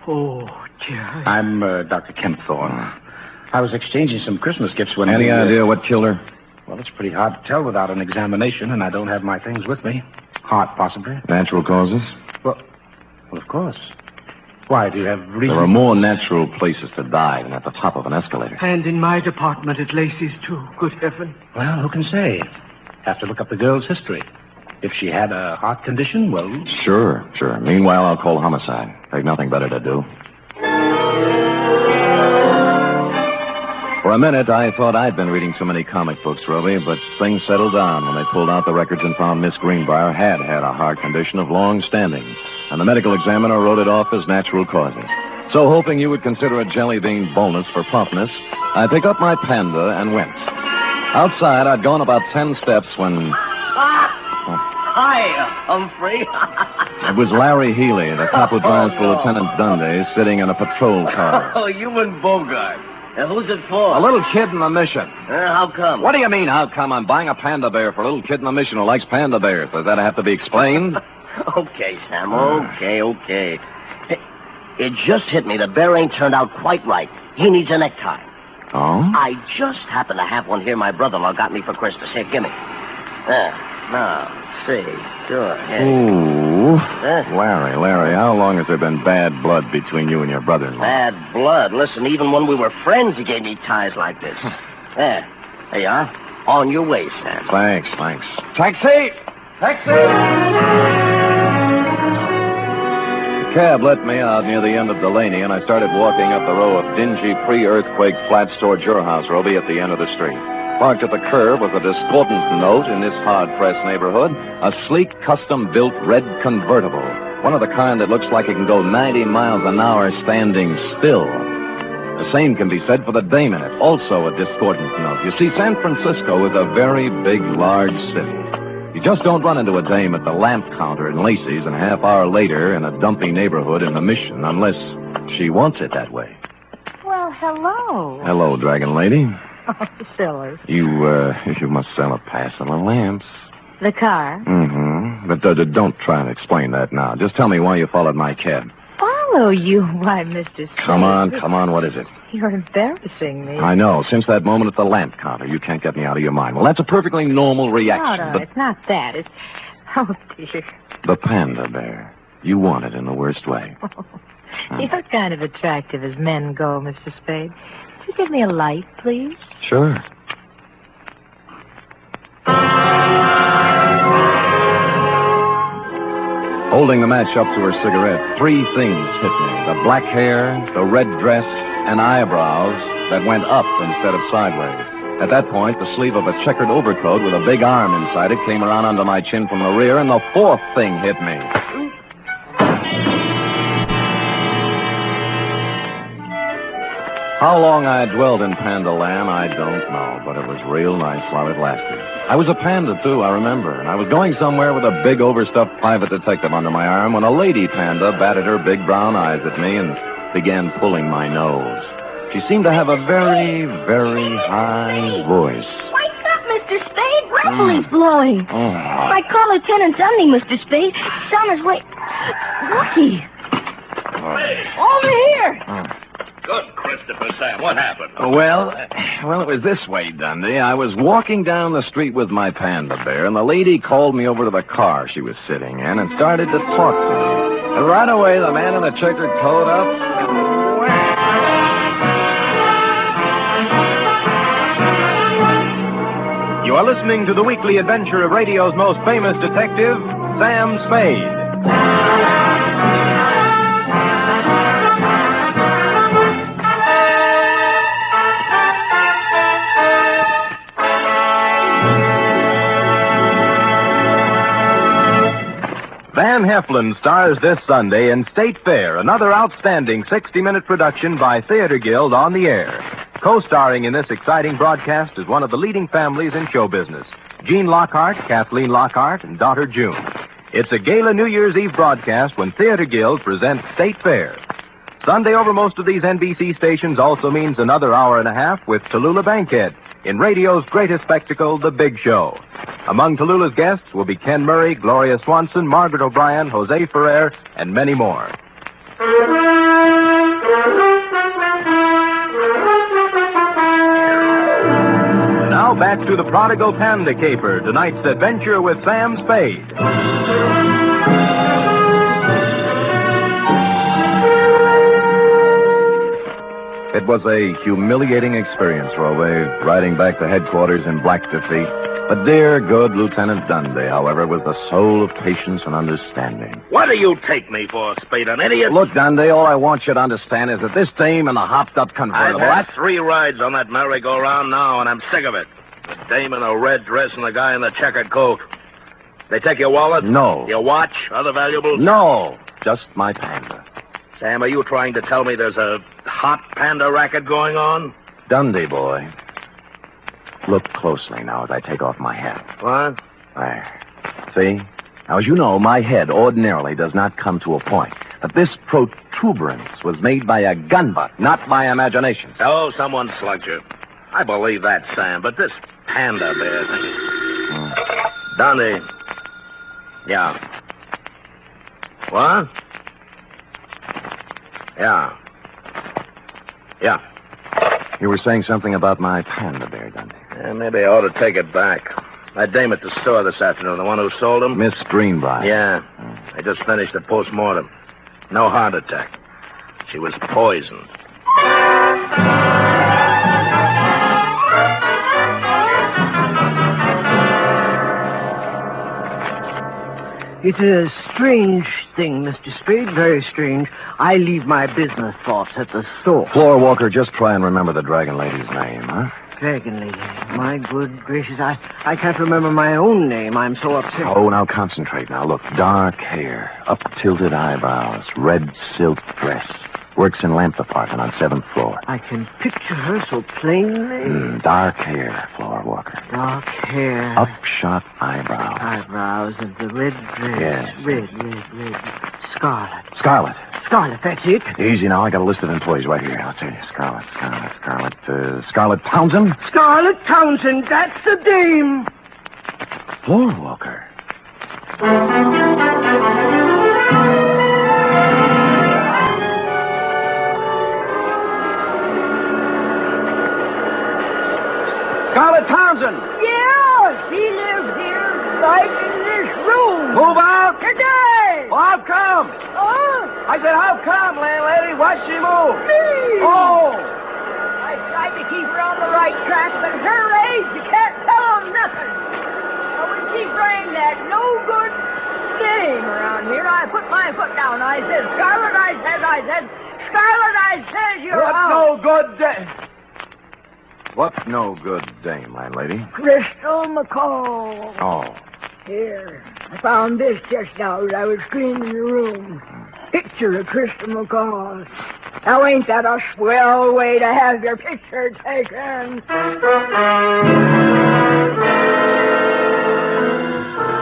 Oh, dear. I'm Dr. Kent Thorne. I was exchanging some Christmas gifts when... Any idea what killed her? Well, it's pretty hard to tell without an examination, and I don't have my things with me. Heart, possibly. Natural causes? Well, of course. Why, do you have reason? There are more natural places to die than at the top of an escalator. And in my department at Lacey's, too. Good heaven. Well, who can say? Have to look up the girl's history. If she had a heart condition, well... Sure. Meanwhile, I'll call homicide. They've nothing better to do. For a minute, I thought I'd been reading too many comic books, Roby, but things settled down when they pulled out the records and found Miss Greenbrier had a heart condition of long standing, and the medical examiner wrote it off as natural causes. So, hoping you would consider a jelly bean bonus for promptness, I picked up my Panda and went. Outside, I'd gone about 10 steps when... Hi, Humphrey. It was Larry Healy, the cop who drives for Lieutenant Dundee, sitting in a patrol car. Oh, you and Bogart. Who's it for? A little kid in the mission. How come? What do you mean, how come? I'm buying a panda bear for a little kid in the mission who likes panda bears. Does that have to be explained? Okay, Sam, okay. It just hit me. The bear ain't turned out quite right. He needs a necktie. Oh? I just happen to have one here my brother-in-law got me for Christmas. Here, gimme. There. Now, see. Sure. Here. Ooh. Larry, how long has there been bad blood between you and your brother-in-law? Bad blood? Listen, even when we were friends, he gave me ties like this. There you are. On your way, Sam. Thanks. Taxi! The cab let me out near the end of Delaney, and I started walking up the row of dingy pre-earthquake flats toward your house, Roby, at the end of the street. Parked at the curb was a discordant note in this hard-pressed neighborhood, a sleek, custom-built red convertible, one of the kind that looks like it can go 90 miles an hour standing still. The same can be said for the dame in it, also a discordant note. You see, San Francisco is a very big, large city. You just don't run into a dame at the lamp counter in Lacey's and a half hour later in a dumpy neighborhood in the Mission, unless she wants it that way. Well, hello. Hello, Dragon Lady. Oh, silly. You must sell a pass on the lamps. The car? Mm-hmm. But don't try and explain that now. Just tell me why you followed my cab. Follow you? Why, Mr. Spade. Come on, what is it? You're embarrassing me. I know. Since that moment at the lamp counter, you can't get me out of your mind. Well, that's a perfectly normal reaction. No, it's not that. It's... Oh, dear. The panda bear. You want it in the worst way. You're kind of attractive as men go, Mr. Spade. Could you give me a light, please? Sure. Holding the match up to her cigarette, three things hit me. The black hair, the red dress, and eyebrows that went up instead of sideways. At that point, the sleeve of a checkered overcoat with a big arm inside it came around under my chin from the rear, and the fourth thing hit me. How long I dwelled in Panda Land, I don't know, but it was real nice while it lasted. I was a panda, too, I remember, and I was going somewhere with a big overstuffed private detective under my arm when a lady panda batted her big brown eyes at me and began pulling my nose. She seemed to have a very, very high voice. Wake up, Mr. Spade. Ruffley's blowing. Oh. I call Lieutenant Dundee, Mr. Spade. He's on his way. Lucky. Over here. Good, Christopher, Sam. What happened? Well, it was this way, Dundee. I was walking down the street with my panda bear, and the lady called me over to the car she was sitting in and started to talk to me. And right away, the man in the checkered coat up. You are listening to the weekly adventure of radio's most famous detective, Sam Spade. Van Heflin stars this Sunday in State Fair, another outstanding 60-minute production by Theater Guild on the Air. Co-starring in this exciting broadcast is one of the leading families in show business, Gene Lockhart, Kathleen Lockhart, and daughter June. It's a gala New Year's Eve broadcast when Theater Guild presents State Fair. Sunday over most of these NBC stations also means another hour and a half with Tallulah Bankhead in radio's greatest spectacle, The Big Show. Among Tallulah's guests will be Ken Murray, Gloria Swanson, Margaret O'Brien, Jose Ferrer, and many more. Now back to the Prodigal Panda Caper, tonight's adventure with Sam Spade. It was a humiliating experience, Roe, riding back to headquarters in black defeat. But dear, good Lieutenant Dundee, however, was the soul of patience and understanding. What do you take me for, Spade, an idiot? Look, Dundee, all I want you to understand is that this dame in the hopped-up convertible... I've had 3 rides on that merry-go-round now, and I'm sick of it. The dame in a red dress and the guy in the checkered coat. They take your wallet? No. Your watch? Other valuables? No. Just my Panda. Sam, are you trying to tell me there's a hot Panda racket going on? Dundee, boy. Look closely now as I take off my hat. What? There. See? Now, as you know, my head ordinarily does not come to a point. But this protuberance was made by a gun butt, not by imagination. Oh, someone slugged you. I believe that, Sam, but this Panda bear thing... Dundee. Yeah. What? Yeah. Yeah. You were saying something about my Panda bear, Dundee. Yeah, maybe I ought to take it back. That dame at the store this afternoon, the one who sold him? Miss Greenbrier. Yeah. I just finished the post-mortem. No heart attack. She was poisoned. It's a strange thing, Mr. Spade, very strange. I leave my business thoughts at the store. Floor Walker, just try and remember the Dragon Lady's name, huh? Dragon Lady. My good gracious, I can't remember my own name. I'm so upset. Oh, now concentrate. Now, look, dark hair, up-tilted eyebrows, red silk dress. Works in lamp department on 7th floor. I can picture her so plainly. Dark hair, Floor Walker. Dark hair. Upshot eyebrows. Eyebrows and the red dress. Yes. Red. Scarlet. Scarlet, that's it. Easy now. I got a list of employees right here. Let's see. Scarlet Townsend. Scarlet Townsend, that's the dame. Floor Walker. Scarlet Townsend! Yeah, she lives here, right in this room. Move out! Today! Oh, how come? Oh? I said, how come, landlady? Why'd she move? Me! Oh! I tried to keep her on the right track, but at her age, you can't tell them nothing. Now, when she bring that no good thing around here, I put my foot down. I said, Scarlet, you're What's out. no good day? What's no good dame, landlady? Crystal McCall. Oh. Here, I found this just now as I was cleaning the room. Picture of Crystal McCall. Now, ain't that a swell way to have your picture taken?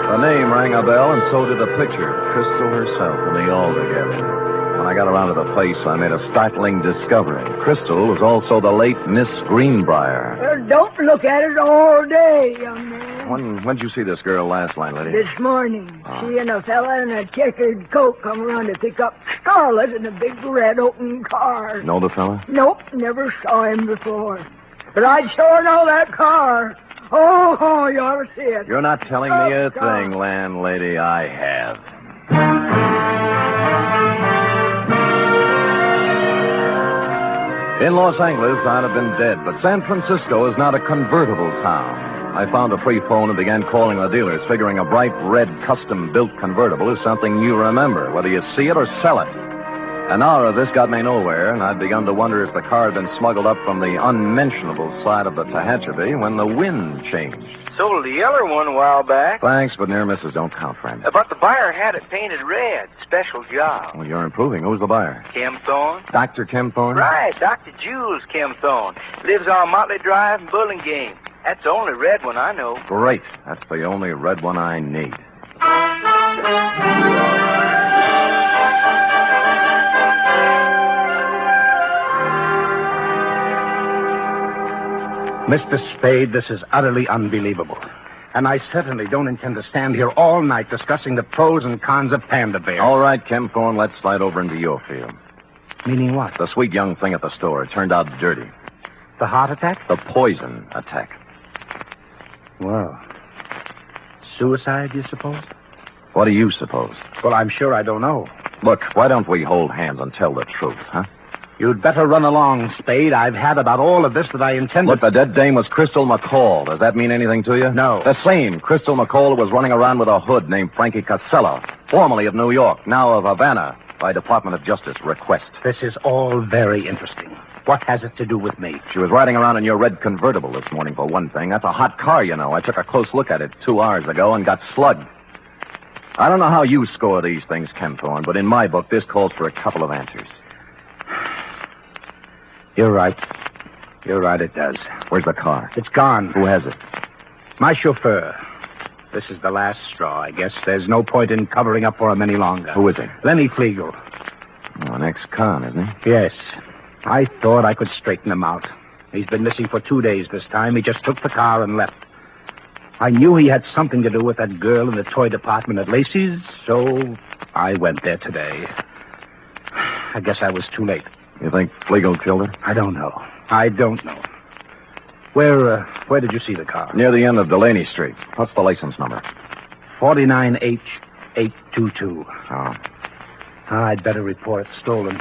The name rang a bell, and so did the picture. Crystal herself and me all together. When I got around to the place, I made a startling discovery. Crystal was also the late Miss Greenbrier. Don't look at it all day, young man. When'd you see this girl last, landlady? This morning, she and a fella in a checkered coat come around to pick up Scarlet in a big red open car. Know the fella? Nope, never saw him before. But I'd sure know that car. Oh, you ought to see it. You're not telling me a thing, landlady. I have. In Los Angeles, I'd have been dead, but San Francisco is not a convertible town. I found a free phone and began calling the dealers, figuring a bright red custom-built convertible is something you remember, whether you see it or sell it. An hour of this got me nowhere, and I'd begun to wonder if the car had been smuggled up from the unmentionable side of the Tehachapi when the wind changed. Sold the yeller one a while back. Thanks, but near misses don't count, friend. But the buyer had it painted red. Special job. Well, you're improving. Who's the buyer? Kim Thorne. Dr. Kim Thorne? Right, Dr. Jules Kim Thorne. Lives on Motley Drive in Burlingame. That's the only red one I know. Great. That's the only red one I need. Mr. Spade, this is utterly unbelievable. And I certainly don't intend to stand here all night discussing the pros and cons of panda bears. All right, Kim Thorne, let's slide over into your field. Meaning what? The sweet young thing at the store. It turned out dirty. The heart attack? The poison attack. Well, suicide, you suppose? What do you suppose? Well, I'm sure I don't know. Look, why don't we hold hands and tell the truth, huh? You'd better run along, Spade. I've had about all of this that I intended. Look, the dead dame was Crystal McCall. Does that mean anything to you? No. The same Crystal McCall who was running around with a hood named Frankie Casella, formerly of New York, now of Havana, by Department of Justice request. This is all very interesting. What has it to do with me? She was riding around in your red convertible this morning, for one thing. That's a hot car, you know. I took a close look at it 2 hours ago and got slugged. I don't know how you score these things, Ken Thorne, but in my book, this calls for a couple of answers. You're right. You're right, it does. Where's the car? It's gone. Who has it? My chauffeur. This is the last straw, I guess. There's no point in covering up for him any longer. Who is he? Lenny Flegel. Oh, an ex-con, isn't he? Yes. I thought I could straighten him out. He's been missing for 2 days this time. He just took the car and left. I knew he had something to do with that girl in the toy department at Lacey's, so I went there today. I guess I was too late. You think Flegel killed her? I don't know. I don't know. Where did you see the car? Near the end of Delaney Street. What's the license number? 49H822. Oh. I'd better report it stolen.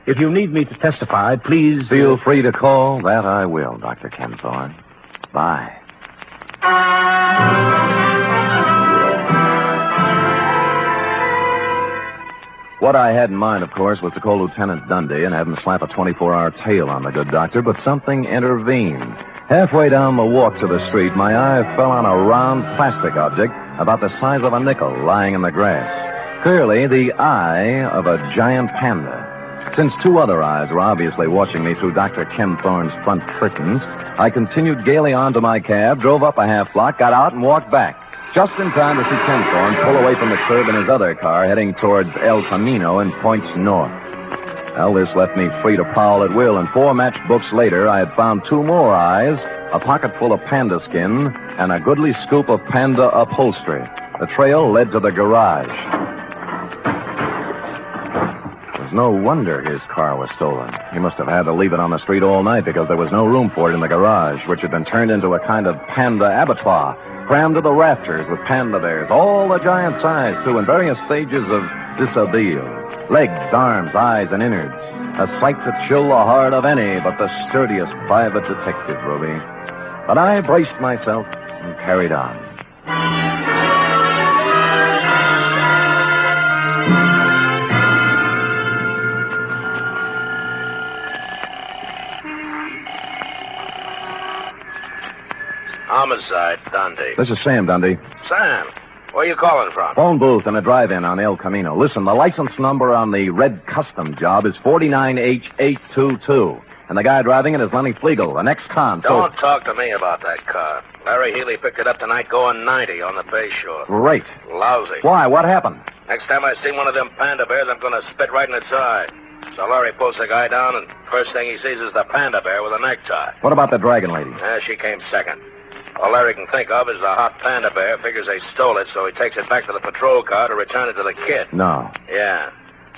If you need me to testify, please... Feel free to call. That I will, Dr. Ken Thorne. Bye. What I had in mind, of course, was to call Lieutenant Dundee and have him slap a 24-hour tail on the good doctor, but something intervened. Halfway down the walk to the street, my eye fell on a round plastic object about the size of a nickel lying in the grass. Clearly, the eye of a giant panda. Since 2 other eyes were obviously watching me through Dr. Ken Thorne's front curtains, I continued gaily on to my cab, drove up a half block, got out, and walked back. Just in time to see Ken Thorne pull away from the curb in his other car, heading towards El Camino and points north. Well, this left me free to prowl at will, and 4 matched books later, I had found 2 more eyes, a pocket full of panda skin, and a goodly scoop of panda upholstery. The trail led to the garage. It was no wonder his car was stolen. He must have had to leave it on the street all night because there was no room for it in the garage, which had been turned into a kind of panda abattoir, crammed to the rafters with panda bears, all the giant size, too, in various stages of dishabille. Legs, arms, eyes, and innards. A sight to chill the heart of any but the sturdiest private detective, Ruby. But I braced myself and carried on. Homicide, Dundee. This is Sam, Dundee. Sam, where you calling from? Phone booth in a drive-in on El Camino. Listen, the license number on the red custom job is 49H822. And the guy driving it is Lenny Flegel, an ex-con. Don't talk to me about that car. Larry Healy picked it up tonight going 90 on the Bay Shore. Great. Lousy. Why? What happened? Next time I see one of them panda bears, I'm going to spit right in its eye. So Larry pulls the guy down, and first thing he sees is the panda bear with a necktie. What about the dragon lady? She came second. All Larry can think of is the hot panda bear. Figures they stole it, so he takes it back to the patrol car to return it to the kid. No. Yeah.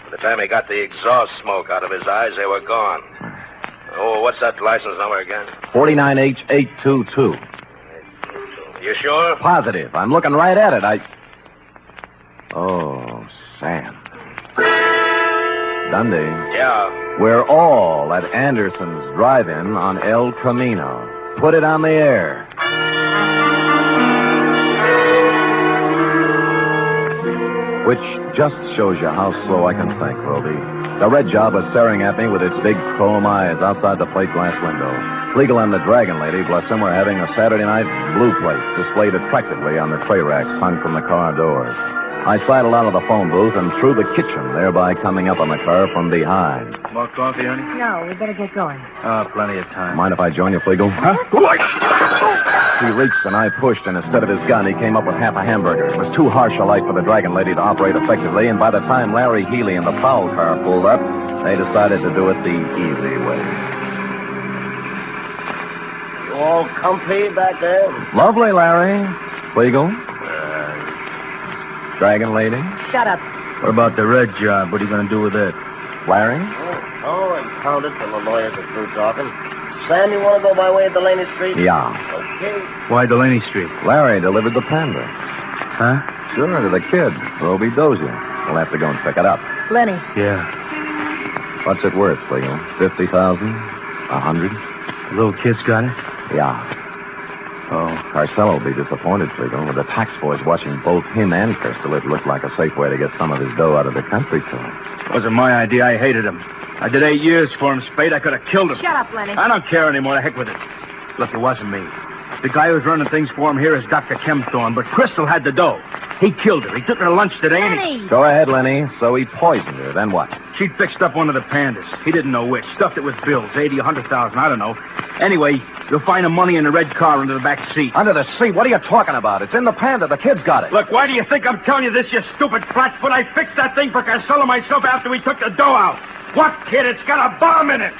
By the time he got the exhaust smoke out of his eyes, they were gone. Oh, what's that license number again? 49H822. You sure? Positive. I'm looking right at it. Oh, Sam. Dundee. Yeah. We're all at Anderson's drive-in on El Camino. Put it on the air. Which just shows you how slow I can think, Roby. The red job was staring at me with its big chrome eyes outside the plate glass window. Flegel and the dragon lady, bless them, were having a Saturday night blue plate displayed attractively on the tray racks hung from the car doors. I sidled out of the phone booth and through the kitchen, thereby coming up on the car from behind. More coffee, honey? No, we better get going. Plenty of time. Mind if I join you, Flegel? Huh? He reached and I pushed, and instead of his gun, he came up with half a hamburger. It was too harsh a light for the dragon lady to operate effectively, and by the time Larry Healy and the foul car pulled up, they decided to do it the easy way. You all comfy back there? Lovely, Larry. Legal? Dragon Lady? Shut up. What about the red job? What are you going to do with it? Flaring? Oh, impound it till the lawyers are through talking. Sam, you want to go by way of Delaney Street? Yeah. Okay. Why Delaney Street? Larry delivered the Panda. Huh? Sure, to the kid, Roby Dozier. We'll have to go and pick it up. Lenny. Yeah. What's it worth, Leo? 50,000? 100? The little kid's got it? Yeah. Oh, Carcelo will be disappointed, Figg. With the tax boys watching both him and Crystal, it looked like a safe way to get some of his dough out of the country to him. Wasn't my idea. I hated him. I did 8 years for him, Spade. I could have killed him. Shut up, Lenny. I don't care anymore. The heck with it. Look, it wasn't me. The guy who's running things for him here is Dr. Kempthorne, but Crystal had the dough. He killed her. He took her to lunch today, and he... Go ahead, Lenny. So he poisoned her. Then what? She'd fixed up one of the Pandas. He didn't know which. Stuffed it with bills, 80, 100,000, I don't know. Anyway, you'll find the money in the red car under the back seat. Under the seat? What are you talking about? It's in the Panda. The kid's got it. Look, why do you think I'm telling you this, you stupid flatfoot? I fixed that thing for Carcelo myself after we took the dough out. What, kid? It's got a bomb in it.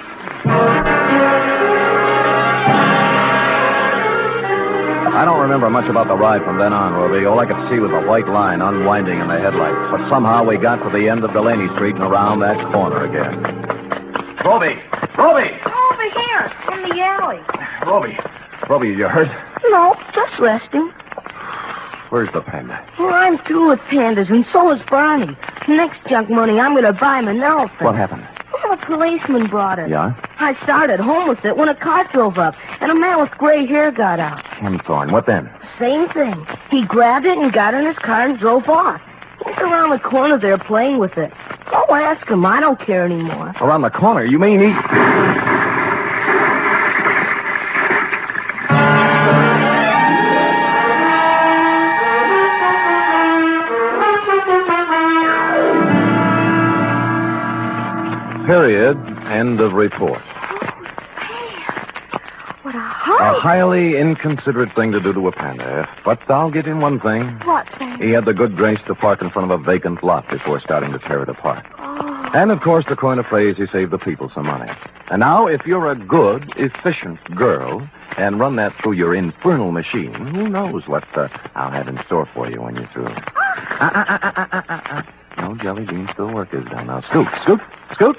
I don't remember much about the ride from then on, Roby. All I could see was a white line unwinding in the headlights. But somehow we got to the end of Delaney Street and around that corner again. Roby! Roby! Over here, in the alley. Roby, you hurt? No, just resting. Where's the Panda? Well, I'm through with pandas, and so is Barney. Next junk money, I'm going to buy him an elephant. What happened? Well, a policeman brought it. Yeah? I started home with it when a car drove up, and a man with gray hair got out. Kempthorne. What then? Same thing. He grabbed it and got in his car and drove off. He's around the corner there playing with it. Go ask him. I don't care anymore. Around the corner? You mean he... Period. End of report. What a hurry. A highly inconsiderate thing to do to a Panda. But I'll give him one thing. What thing? He had the good grace to park in front of a vacant lot before starting to tear it apart. Oh. And, of course, to coin a phrase, he saved the people some money. And now, if you're a good, efficient girl and run that through your infernal machine, who knows what I'll have in store for you when you're through. No jelly beans till work is done. Now, scoot, scoot, scoot.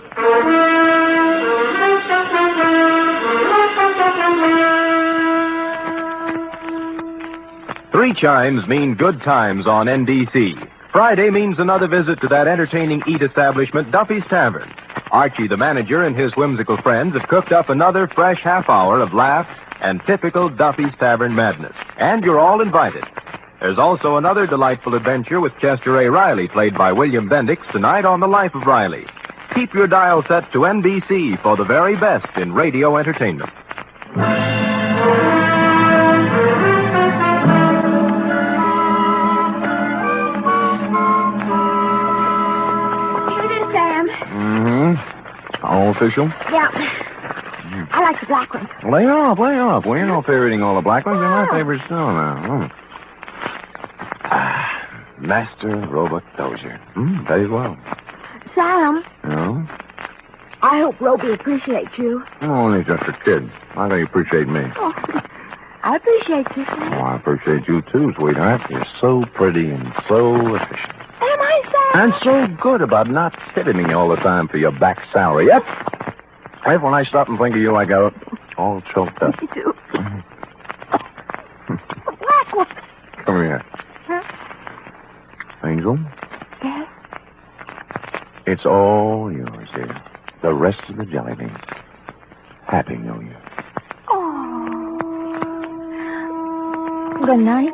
Three chimes mean good times on NBC. Friday means another visit to that entertaining eat establishment, Duffy's Tavern. Archie, the manager, and his whimsical friends have cooked up another fresh half hour of laughs and typical Duffy's Tavern madness. And you're all invited. There's also another delightful adventure with Chester A. Riley, played by William Bendix, tonight on The Life of Riley. Keep your dial set to NBC for the very best in radio entertainment. Here it is, Sam. Mm-hmm. All official? Yeah. I like the black one. Lay off, lay off. Well, you're not favoriting all the black ones. They're my favorites too now. Master Robot Dozier. Very well. Sam, No? I hope Roby appreciates you. Oh, he's just a kid. How can he appreciate me? Oh, I appreciate you, Oh, Sam. I appreciate you too, sweetheart. You're so pretty and so efficient. Am I, Sam? And so good about not tipping me all the time for your back salary. Yep. Right when I stop and think of you, I go all choked up. Me too. Black one. Come here. Huh? Angel, Yes? it's all yours, dear. The rest of the jelly beans. Happy New Year. Oh. Good night.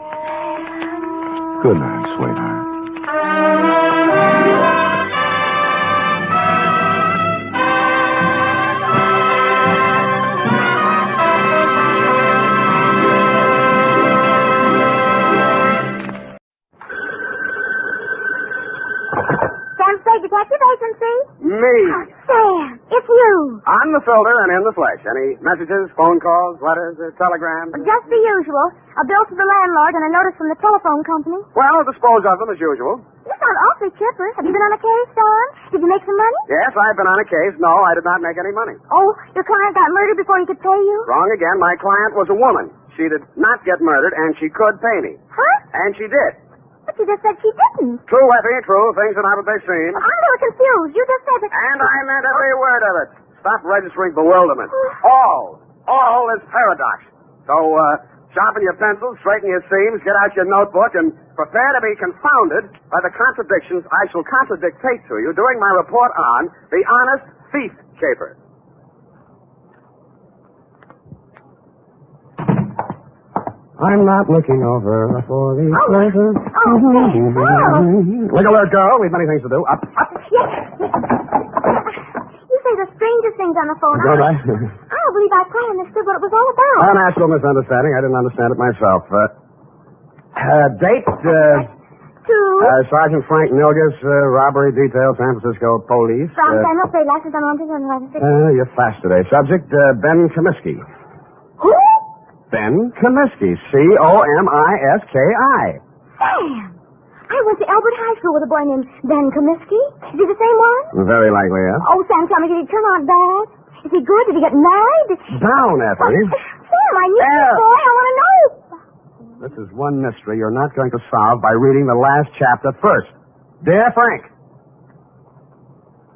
Good night, sweetheart. Sam Spade Detective Agency? Me. Oh, Sam, it's you. On the filter and in the flesh. Any messages, phone calls, letters, or telegrams? Just the usual. A bill to the landlord and a notice from the telephone company. Well, dispose of them as usual. You sound awfully chipper. Have you been on a case, Sam? Did you make some money? Yes, I've been on a case. No, I did not make any money. Oh, your client got murdered before he could pay you? Wrong again. My client was a woman. She did not get murdered, and she could pay me. Huh? And she did. But you just said she didn't. True, Effie, true. Things are not what they seem. I'm a little confused. You just said that... And I meant every word of it. Stop registering bewilderment. All is paradox. So, sharpen your pencils, straighten your seams, get out your notebook, and prepare to be confounded by the contradictions I shall contradictate to you during my report on the honest thief caper. I'm not looking over for the pleasure. Look alert, girl. We've many things to do. Up. Yes. You say the strangest things on the phone. Good, right? I don't believe I quite understood what it was all about. A natural misunderstanding. I didn't understand it myself. Date, Sergeant Frank Nilgus, robbery detail, San Francisco police. From Samuel Spade, license on 111. You're fast today. Subject, Ben Comiskey. Who? Ben Comiskey. Comiski. Sam! I went to Albert High School with a boy named Ben Comiskey. Is he the same one? Very likely, yes. Oh, Sam, tell me, did he turn out bad? Is he good? Did he get married? Down, Effie. Sam, I knew this boy. I want to know. This is one mystery you're not going to solve by reading the last chapter first. Dear Frank,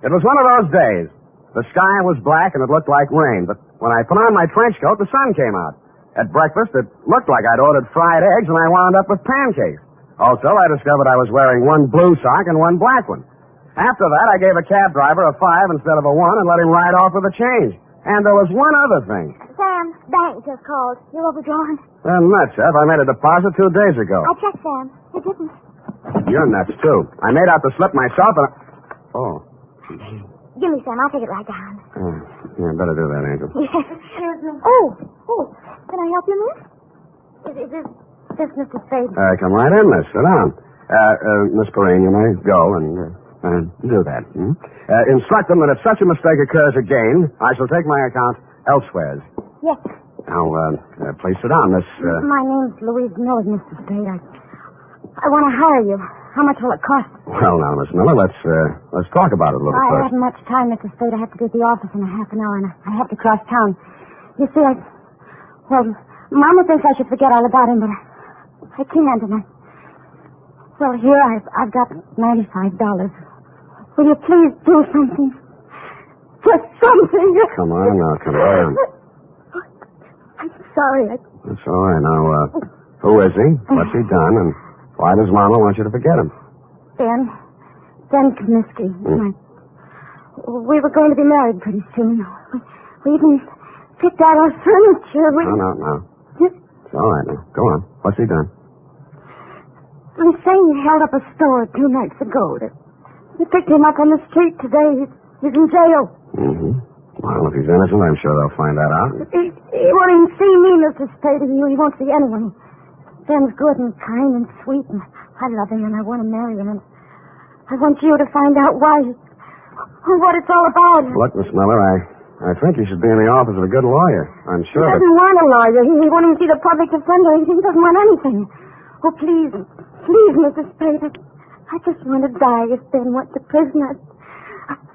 it was one of those days. The sky was black and it looked like rain, but when I put on my trench coat, the sun came out. At breakfast, it looked like I'd ordered fried eggs, and I wound up with pancakes. Also, I discovered I was wearing one blue sock and one black one. After that, I gave a cab driver a 5 instead of a 1 and let him ride off with a change. And there was one other thing. Sam, bank just called. You're overdrawn. Nuts, Ev. I made a deposit 2 days ago. I checked, Sam. You didn't. You're nuts, too. I made out the slip myself, and Oh. Give me, Sam. I'll take it right down. Yeah, better do that, Angel. Yes. Oh. Can I help you, miss? Is this Mr. Spade? Come right in, miss. Sit down. Miss Perrine, you may go and do that. Instruct them that if such a mistake occurs again, I shall take my account elsewhere. Yes. Now, please sit down, Miss... My name's Louise Miller, Mr. Spade. I want to hire you. How much will it cost? Well, now, Miss Miller, let's talk about it a little I first. haven't much time, Mr. Spade. I have to be at the office in a half an hour, and I have to cross town. You see, Well, Mama thinks I should forget all about him, but I can't, and Well, here I've got $95. Will you please do something? Just something. Come on now, come on. I'm sorry. That's all right. Now, who is he? What's he done? And why does Mama want you to forget him? Ben Comiskey. We were going to be married pretty soon. We even picked out our furniture. No. It's all right now. Go on. What's he done? I'm saying he held up a store 2 nights ago. We picked him up on the street today. He's in jail. Mm-hmm. Well, if he's innocent, I'm sure they'll find that out. He won't even see me, Mr. Spade. He won't see anyone. Ben's good and kind and sweet, and I love him, and I want to marry him, and I want you to find out why, what it's all about. Look, Miss Miller, I think you should be in the office of a good lawyer. I'm sure He doesn't want a lawyer. He won't even see the public defender. He doesn't want anything. Oh, please, Mr. Spade. I just want to die if Ben went to prison. I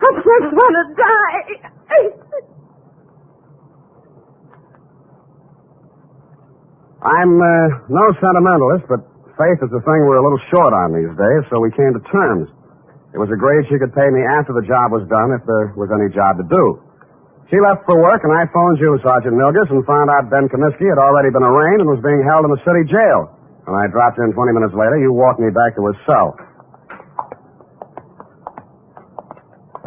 just want to die. I'm no sentimentalist, but faith is the thing we're a little short on these days, so we came to terms. It was agreed she could pay me after the job was done if there was any job to do. She left for work, and I phoned you, Sergeant Nilgus, and found out Ben Comiskey had already been arraigned and was being held in the city jail. When I dropped in 20 minutes later, you walked me back to his cell.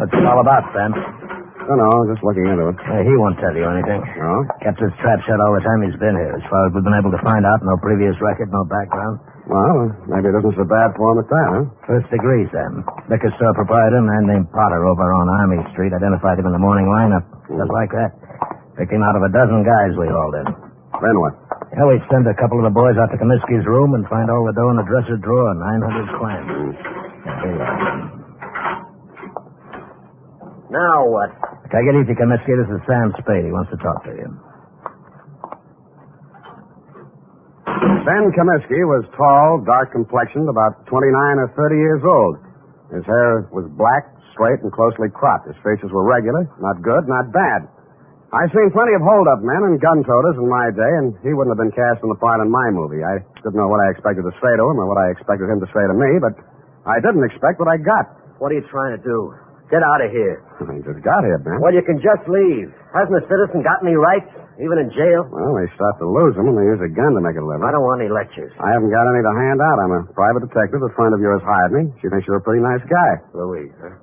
What's it all about, Ben? I don't know, just looking into it. He won't tell you anything. No? Kept his trap shut all the time he's been here. As far as we've been able to find out, no previous record, no background. Well, maybe it isn't so bad for him at that, huh? First degree, Sam. Liquor store proprietor, a man named Potter over on Army Street, identified him in the morning lineup. Just like that. Picked him out of a dozen guys we hauled in. Then what? Yeah, we'd send a couple of the boys out to Comiskey's room and find all the dough in the dresser drawer, 900 clams. Here you are. Now what? Take it easy, Comiskey. This is Sam Spade. He wants to talk to you. Ben Comiskey was tall, dark-complexioned, about 29 or 30 years old. His hair was black, straight, and closely cropped. His features were regular, not good, not bad. I've seen plenty of hold-up men and gun-toters in my day, and he wouldn't have been cast in the part in my movie. I didn't know what I expected to say to him or what I expected him to say to me, but I didn't expect what I got. What are you trying to do? Get out of here. I just got here, Ben. Well, you can just leave. Hasn't a citizen got any rights, even in jail? Well, they start to lose them, and they use a gun to make a living. I don't want any lectures. I haven't got any to hand out. I'm a private detective. A friend of yours hired me. She thinks you're a pretty nice guy. Louise, huh?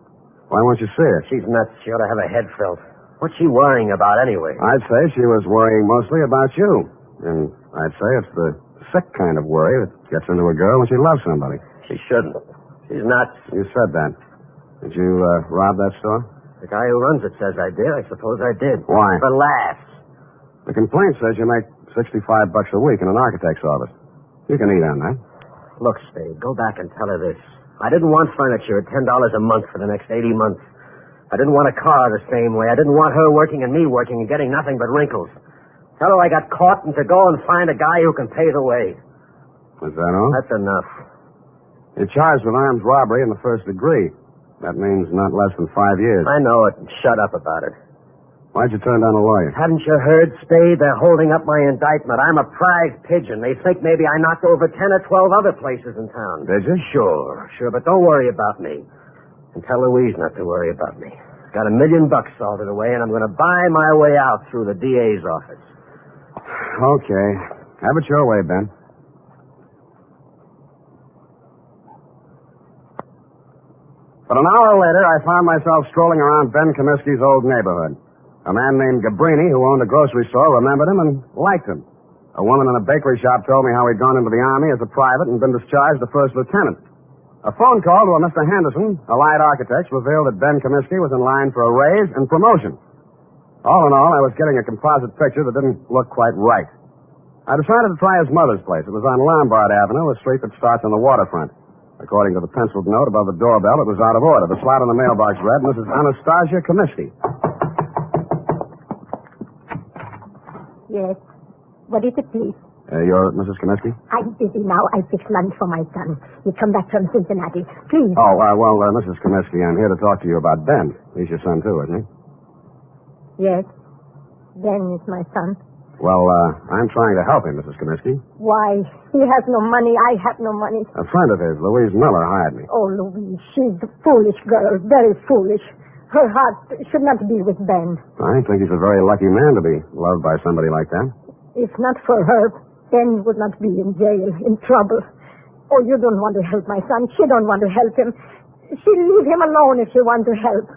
Why won't you see her? She's nuts. She ought to have a head filled. What's she worrying about anyway? I'd say she was worrying mostly about you. And I'd say it's the sick kind of worry that gets into a girl when she loves somebody. She shouldn't. She's nuts. You said that. Did you rob that store? The guy who runs it says I did. I suppose I did. Why? For laughs. The complaint says you make $65 a week in an architect's office. You can eat on that. Look, Spade, go back and tell her this. I didn't want furniture at $10 a month for the next 80 months. I didn't want a car the same way. I didn't want her working and me working and getting nothing but wrinkles. Tell her I got caught and to go and find a guy who can pay the way. Is that all? That's enough. You're charged with armed robbery in the first degree. That means not less than 5 years. I know it. Shut up about it. Why'd you turn down a lawyer? Haven't you heard, Spade? They're holding up my indictment. I'm a prize pigeon. They think maybe I knocked over 10 or 12 other places in town. Did you? Sure, but don't worry about me. And tell Louise not to worry about me. Got $1 million salted away, and I'm going to buy my way out through the DA's office. Okay. Have it your way, Ben. But an hour later, I found myself strolling around Ben Comiskey's old neighborhood. A man named Gabrini, who owned a grocery store, remembered him and liked him. A woman in a bakery shop told me how he'd gone into the Army as a private and been discharged a first lieutenant. A phone call to a Mr. Henderson, allied architects, revealed that Ben Comiskey was in line for a raise and promotion. All in all, I was getting a composite picture that didn't look quite right. I decided to try his mother's place. It was on Lombard Avenue, a street that starts on the waterfront. According to the penciled note above the doorbell, it was out of order. The slot on the mailbox read, Mrs. Anastasia Comiskey. Yes. What is it, please? You're Mrs. Comiskey? I'm busy now. I fix lunch for my son. He come back from Cincinnati. Please. Oh, Mrs. Comiskey, I'm here to talk to you about Ben. He's your son, too, isn't he? Yes. Ben is my son. Well, I'm trying to help him, Mrs. Comiskey. Why? He has no money. I have no money. A friend of his, Louise Miller, hired me. Oh, Louise, she's a foolish girl. Very foolish. Her heart should not be with Ben. I think he's a very lucky man to be loved by somebody like that. If not for her, Ben would not be in jail, in trouble. Oh, you don't want to help my son. She don't want to help him. She'll leave him alone if she wants to help.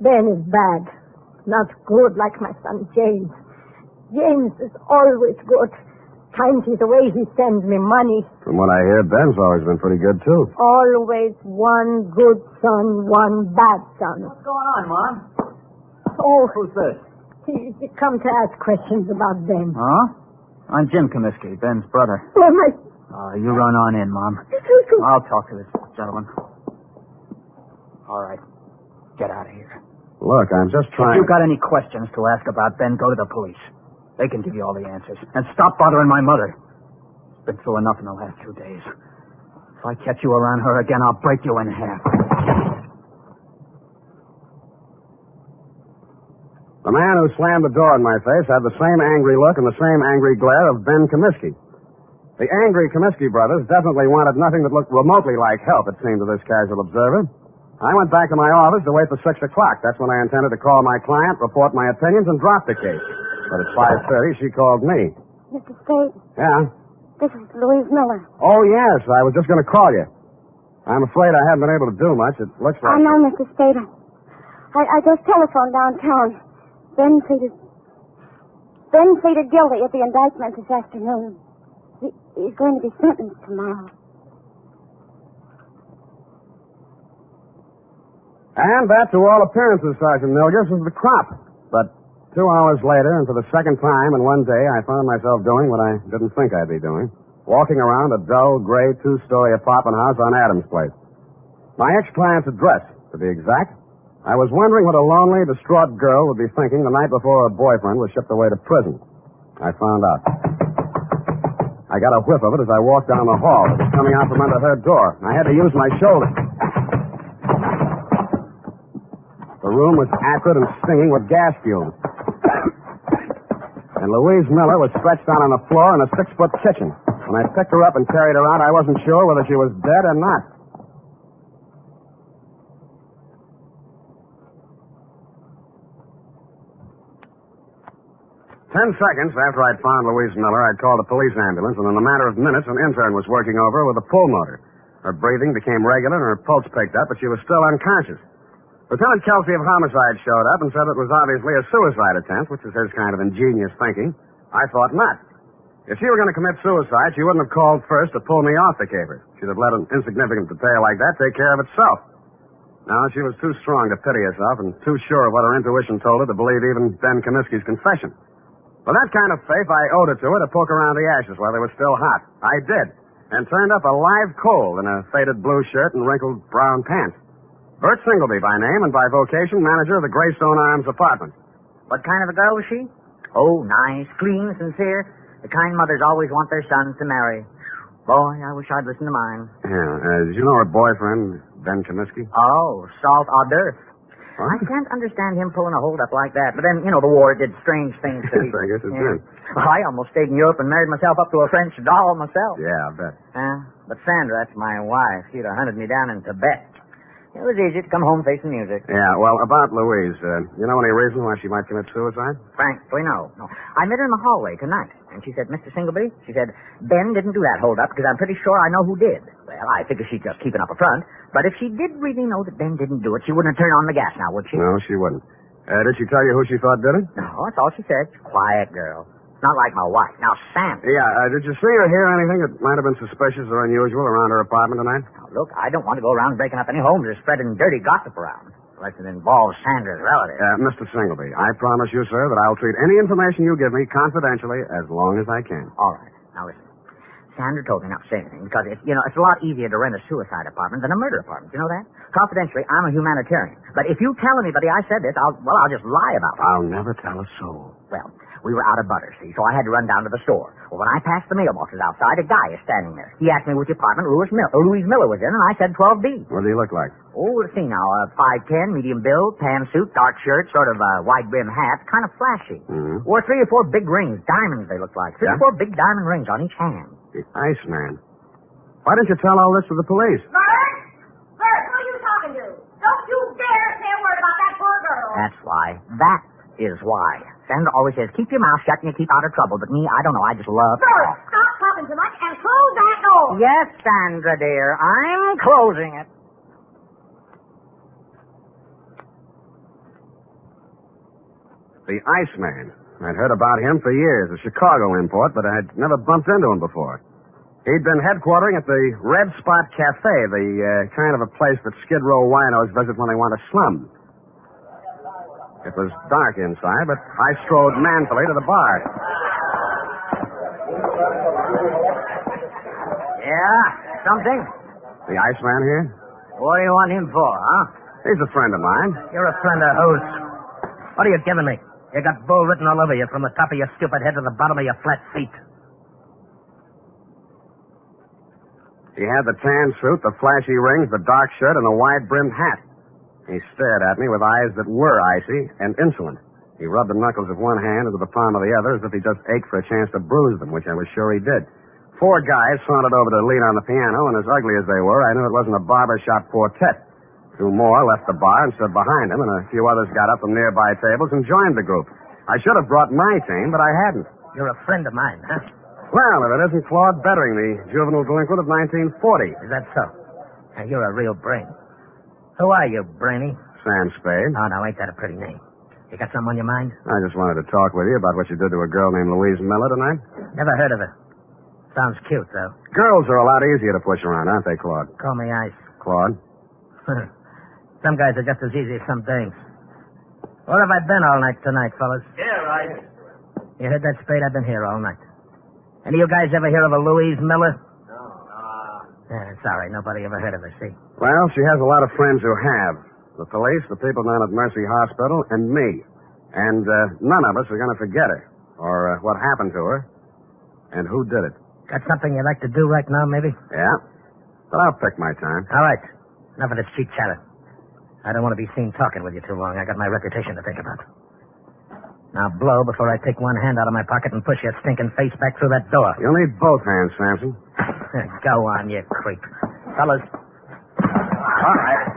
Ben is bad. Not good like my son James. James is always good. Times he's away, he sends me money. From what I hear, Ben's always been pretty good, too. Always one good son, one bad son. What's going on, Mom? Oh. Who's this? He come to ask questions about Ben. Huh? I'm Jim Comiskey, Ben's brother. Oh, my... You run on in, Mom. I'll talk to this gentleman. All right. Get out of here. Look, I'm just trying... If you've got any questions to ask about Ben, go to the police. They can give you all the answers. And stop bothering my mother. Been through enough in the last 2 days. If I catch you around her again, I'll break you in half. The man who slammed the door in my face had the same angry look and the same angry glare of Ben Comiskey. The angry Comiskey brothers definitely wanted nothing that looked remotely like help, it seemed to this casual observer. I went back to my office to wait for 6 o'clock. That's when I intended to call my client, report my opinions, and drop the case. But at 5:30, she called me. Mr. Spade, Yeah? this is Louise Miller. Oh, yes. I was just going to call you. I'm afraid I haven't been able to do much. It looks like... I know, Mr. Spade. I just telephoned downtown. Ben pleaded guilty at the indictment this afternoon. He's going to be sentenced tomorrow. And that, to all appearances, Sergeant Milgers, was the crop. But 2 hours later, and for the second time in one day, I found myself doing what I didn't think I'd be doing. Walking around a dull, gray, 2-story apartment house on Adams Place. My ex-client's address, to be exact. I was wondering what a lonely, distraught girl would be thinking the night before her boyfriend was shipped away to prison. I found out. I got a whiff of it as I walked down the hall. It was coming out from under her door. I had to use my shoulder. The room was acrid and stinging with gas fumes. And Louise Miller was stretched out on the floor in a 6-foot kitchen. When I picked her up and carried her out, I wasn't sure whether she was dead or not. Ten seconds after I'd found Louise Miller, I'd called a police ambulance, and in a matter of minutes, an intern was working over her with a pulmotor. Her breathing became regular, and her pulse picked up, but she was still unconscious. Lieutenant Kelsey of Homicide showed up and said it was obviously a suicide attempt, which is his kind of ingenious thinking. I thought not. If she were going to commit suicide, she wouldn't have called first to pull me off the caper. She'd have let an insignificant detail like that take care of itself. No, she was too strong to pity herself and too sure of what her intuition told her to believe even Ben Comiskey's confession. With that kind of faith, I owed it to her to poke around the ashes while they were still hot. I did, and turned up a live coal in a faded blue shirt and wrinkled brown pants. Bert Singleby by name and by vocation, manager of the Greystone Arms apartment. What kind of a girl was she? Oh, nice, clean, sincere. The kind mothers always want their sons to marry. Boy, I wish I'd listened to mine. Yeah, did you know her boyfriend, Ben Comiskey? Oh, salt hors d'oeuvre. I can't understand him pulling a hold-up like that. But then, the war did strange things to Yes, I guess it did. Well, I almost stayed in Europe and married myself up to a French doll myself. Yeah, I bet. But Sandra, that's my wife. She'd have hunted me down in Tibet. It was easy to come home facing music. Yeah, well, about Louise, you know any reason why she might commit suicide? Frankly, no. I met her in the hallway tonight, and she said, Mr. Singleby, she said, Ben didn't do that hold-up because I'm pretty sure I know who did. Well, I figure she's just keeping up a front. But if she did really know that Ben didn't do it, she wouldn't have turned on the gas now, would she? No, she wouldn't. Did she tell you who she thought did it? No, that's all she said. Quiet girl. Not like my wife. Now, Sam. Yeah, did you see or hear anything that might have been suspicious or unusual around her apartment tonight? Now, look, I don't want to go around breaking up any homes or spreading dirty gossip around. Unless it involves Sandra's relatives. Mr. Singleby, I promise you, sir, that I'll treat any information you give me confidentially as long as I can. All right. Now, listen. Sandra told me not to say anything because, it's a lot easier to rent a suicide apartment than a murder apartment. You know that? Confidentially, I'm a humanitarian. But if you tell anybody I said this, I'll just lie about it. I'll never tell a soul. Well, we were out of butter, see, so I had to run down to the store. Well, when I passed the mailboxes outside, a guy is standing there. He asked me which apartment Louise Miller was in, and I said 12B. What did he look like? Oh, let's see now. 5'10", medium build, tan suit, dark shirt, sort of wide brim hat, kind of flashy. Mm-hmm. Wore 3 or 4 big rings, diamonds they looked like. 3 or 4 big diamond rings on each hand. The Iceman. Why didn't you tell all this to the police? Bert, who are you talking to? Don't you dare say a word about that poor girl. That's why. That is why. Sandra always says, keep your mouth shut and you keep out of trouble. But me, I don't know. I just love... Bert, stop talking too much and close that door. Yes, Sandra, dear. I'm closing it. The Iceman. I'd heard about him for years, a Chicago import, but I'd never bumped into him before. He'd been headquartering at the Red Spot Cafe, the kind of a place that Skid Row winos visit when they want to slum. It was dark inside, but I strode manfully to the bar. Yeah, something? The Iceman here? What do you want him for, huh? He's a friend of mine. You're a friend of whose? What are you giving me? You got bull written all over you from the top of your stupid head to the bottom of your flat feet. He had the tan suit, the flashy rings, the dark shirt, and the wide-brimmed hat. He stared at me with eyes that were icy and insolent. He rubbed the knuckles of one hand into the palm of the other as if he just ached for a chance to bruise them, which I was sure he did. 4 guys sauntered over to lean on the piano, and as ugly as they were, I knew it wasn't a barbershop quartet. 2 more left the bar and stood behind him, and a few others got up from nearby tables and joined the group. I should have brought my team, but I hadn't. You're a friend of mine, huh? Well, if it isn't Claude Bettering, the juvenile delinquent of 1940. Is that so? Now, you're a real brain. Who are you, Brainy? Sam Spade. Oh, now, ain't that a pretty name? You got something on your mind? I just wanted to talk with you about what you did to a girl named Louise Miller tonight. Never heard of her. Sounds cute, though. Girls are a lot easier to push around, aren't they, Claude? Call me Ice. Claude? Some guys are just as easy as some dames. Where have I been all night tonight, fellas? Here, Ice. You heard that, Spade? I've been here all night. Any of you guys ever hear of a Louise Miller? No. Yeah, sorry, nobody ever heard of her, see? Well, she has a lot of friends who have. The police, the people down at Mercy Hospital, and me. And none of us are going to forget her, or what happened to her, and who did it. Got something you'd like to do right now, maybe? Yeah. But I'll pick my time. All right. Enough of this cheap chatter. I don't want to be seen talking with you too long. I got my reputation to think about. Now blow before I take one hand out of my pocket and push your stinking face back through that door. You'll need both hands, Samson. Go on, you creep. Fellas. All right.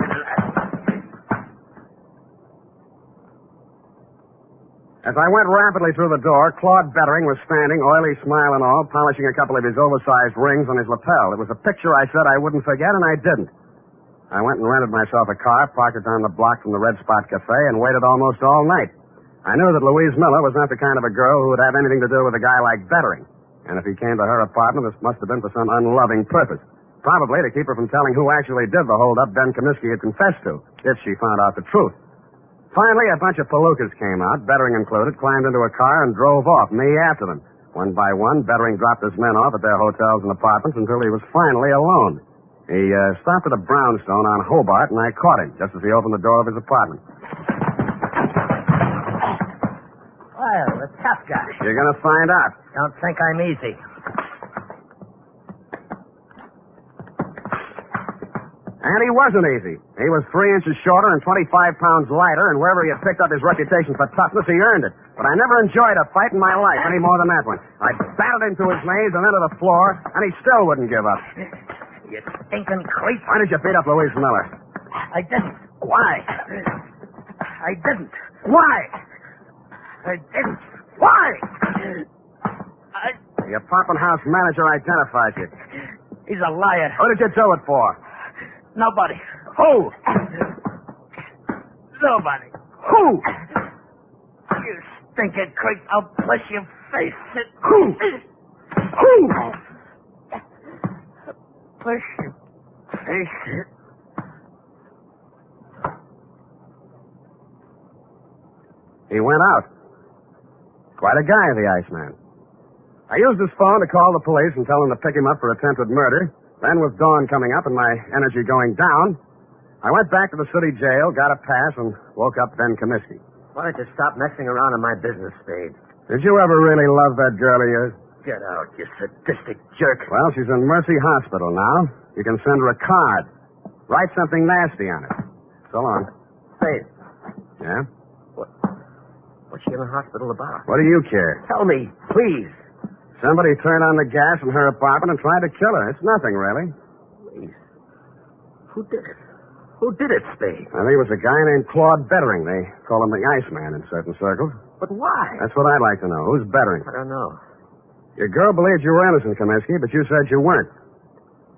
As I went rapidly through the door, Claude Bettering was standing, oily smile and all, polishing a couple of his oversized rings on his lapel. It was a picture I said I wouldn't forget, and I didn't. I went and rented myself a car, parked it down the block from the Red Spot Cafe, and waited almost all night. I knew that Louise Miller was not the kind of a girl who would have anything to do with a guy like Bettering. And if he came to her apartment, this must have been for some unloving purpose. Probably to keep her from telling who actually did the holdup Ben Comiskey had confessed to, if she found out the truth. Finally, a bunch of palookas came out, Bettering included, climbed into a car and drove off, me after them. One by one, Bettering dropped his men off at their hotels and apartments until he was finally alone. He stopped at a brownstone on Hobart, and I caught him just as he opened the door of his apartment. Well, the tough guy. You're going to find out. Don't think I'm easy. And he wasn't easy. He was 3 inches shorter and 25 pounds lighter, and wherever he had picked up his reputation for toughness, he earned it. But I never enjoyed a fight in my life any more than that one. I battled him to his knees and then to the floor, and he still wouldn't give up. You stinking creep. Why did you beat up Louise Miller? I didn't. Why? I didn't. Why? I didn't. Why? The apartment house manager identified you. He's a liar. Who did you do it for? Nobody. Who? Nobody. Who? You stinking creep. I'll push your face. Who? Who? Push your face. He went out. Quite a guy, the Iceman. I used his phone to call the police and tell them to pick him up for attempted murder. Then, with dawn coming up and my energy going down, I went back to the city jail, got a pass, and woke up Ben Comiskey. Why don't you stop messing around in my business, Spade? Did you ever really love that girl of yours? Get out, you sadistic jerk. Well, she's in Mercy Hospital now. You can send her a card. Write something nasty on it. So long. Spade. Yeah? What's she in the hospital about? What do you care? Tell me, please. Somebody turned on the gas in her apartment and tried to kill her. It's nothing, really. Please. Who did it? Who did it, Spade? I think it was a guy named Claude Bettering. They call him the Iceman in certain circles. But why? That's what I'd like to know. Who's Bettering? I don't know. Your girl believed you were innocent, Comiskey, but you said you weren't.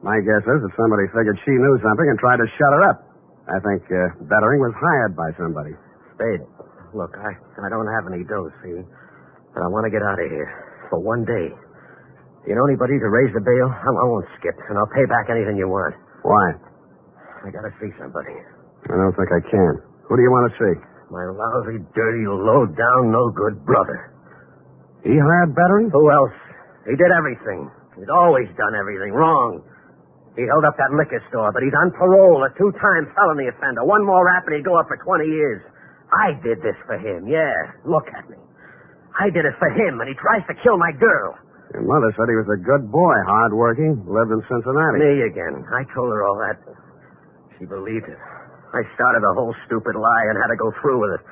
My guess is that somebody figured she knew something and tried to shut her up. I think Bettering was hired by somebody. Spade, look, I don't have any dough, see? But I want to get out of here. For one day. You know anybody to raise the bail? I won't skip, and I'll pay back anything you want. Why? I gotta see somebody. I don't think I can. Who do you want to see? My lousy, dirty, low-down, no-good brother. He hired Bettering? Who else? He did everything. He's always done everything wrong. He held up that liquor store, but he's on parole, a 2-time felony offender. One more rap and he'd go up for 20 years. I did this for him, yeah. Look at me. I did it for him, and he tries to kill my girl. Your mother said he was a good boy, hard-working, lived in Cincinnati. Me again. I told her all that. She believed it. I started a whole stupid lie and had to go through with it.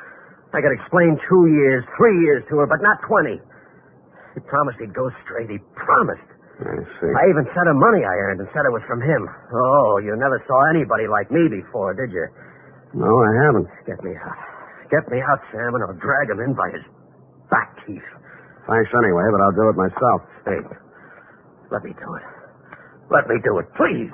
I could explain 2 years, 3 years to her, but not 20. He promised he'd go straight. He promised. I see. I even sent him money I earned and said it was from him. Oh, you never saw anybody like me before, did you? No, I haven't. Get me out. Get me out, Sam, and I'll drag him in by his back teeth. Thanks anyway, but I'll do it myself. Hey, let me do it. Let me do it, please.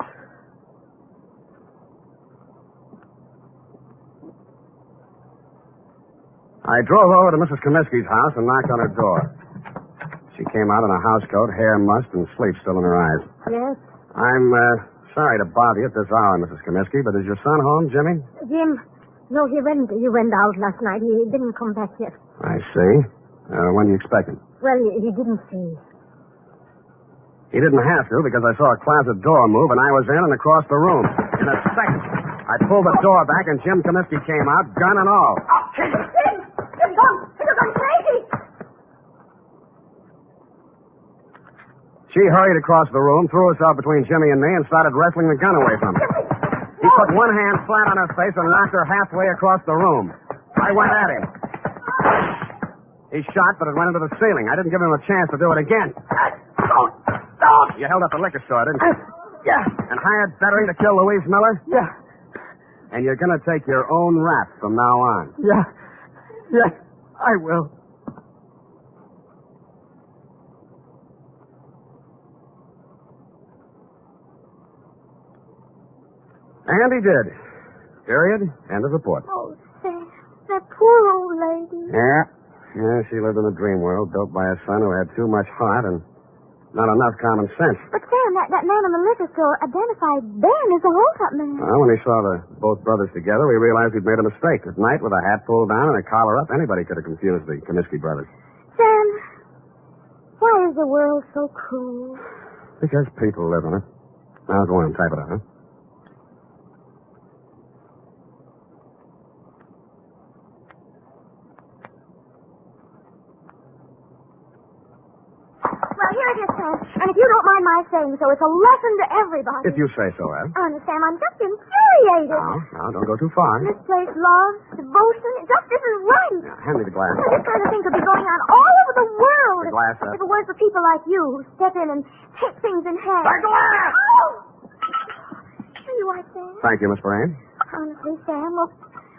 I drove over to Mrs. Comiskey's house and knocked on her door. She came out in a housecoat, hair mussed, and sleep still in her eyes. Yes? I'm sorry to bother you at this hour, Mrs. Comiskey, but is your son home, Jimmy? Jim, no, he went out last night. He didn't come back yet. I see. When do you expect him? Well, he didn't say. He didn't have to because I saw a closet door move and I was in and across the room. In a second, I pulled the door back and Jim Comiskey came out, gun and all. Jim, you've gone crazy. She hurried across the room, threw herself between Jimmy and me, and started wrestling the gun away from her. He put one hand flat on her face and knocked her halfway across the room. I went at him. He shot, but it went into the ceiling. I didn't give him a chance to do it again. Don't! You held up the liquor store, didn't you? Yeah. And hired Bettering to kill Louise Miller? Yeah. And you're going to take your own rap from now on? Yeah. Yes, I will. And he did. Period. End of report. Oh, Sam, that poor old lady. Yeah. Yeah, she lived in a dream world built by a son who had too much heart and not enough common sense. But, Sam, that man in the liquor store identified Ben as the hold-up man. Well, when he saw both brothers together, we realized he'd made a mistake. At night, with a hat pulled down and a collar up, anybody could have confused the Comiskey brothers. Sam, why is the world so cruel? Because people live in it. Now go on and type it out, huh? Well, here it is, Sam. And if you don't mind my saying so, it's a lesson to everybody. If you say so, Ed. Honest, Sam, I'm just infuriated. Now, don't go too far. Misplaced love, devotion, it just isn't right. Now, hand me the glass. This kind of thing could be going on all over the world. The glass up. If it weren't for people like you who step in and take things in hand. The glass! Oh! Are you right, Sam? Thank you, Miss Brain. Honestly, Sam, look,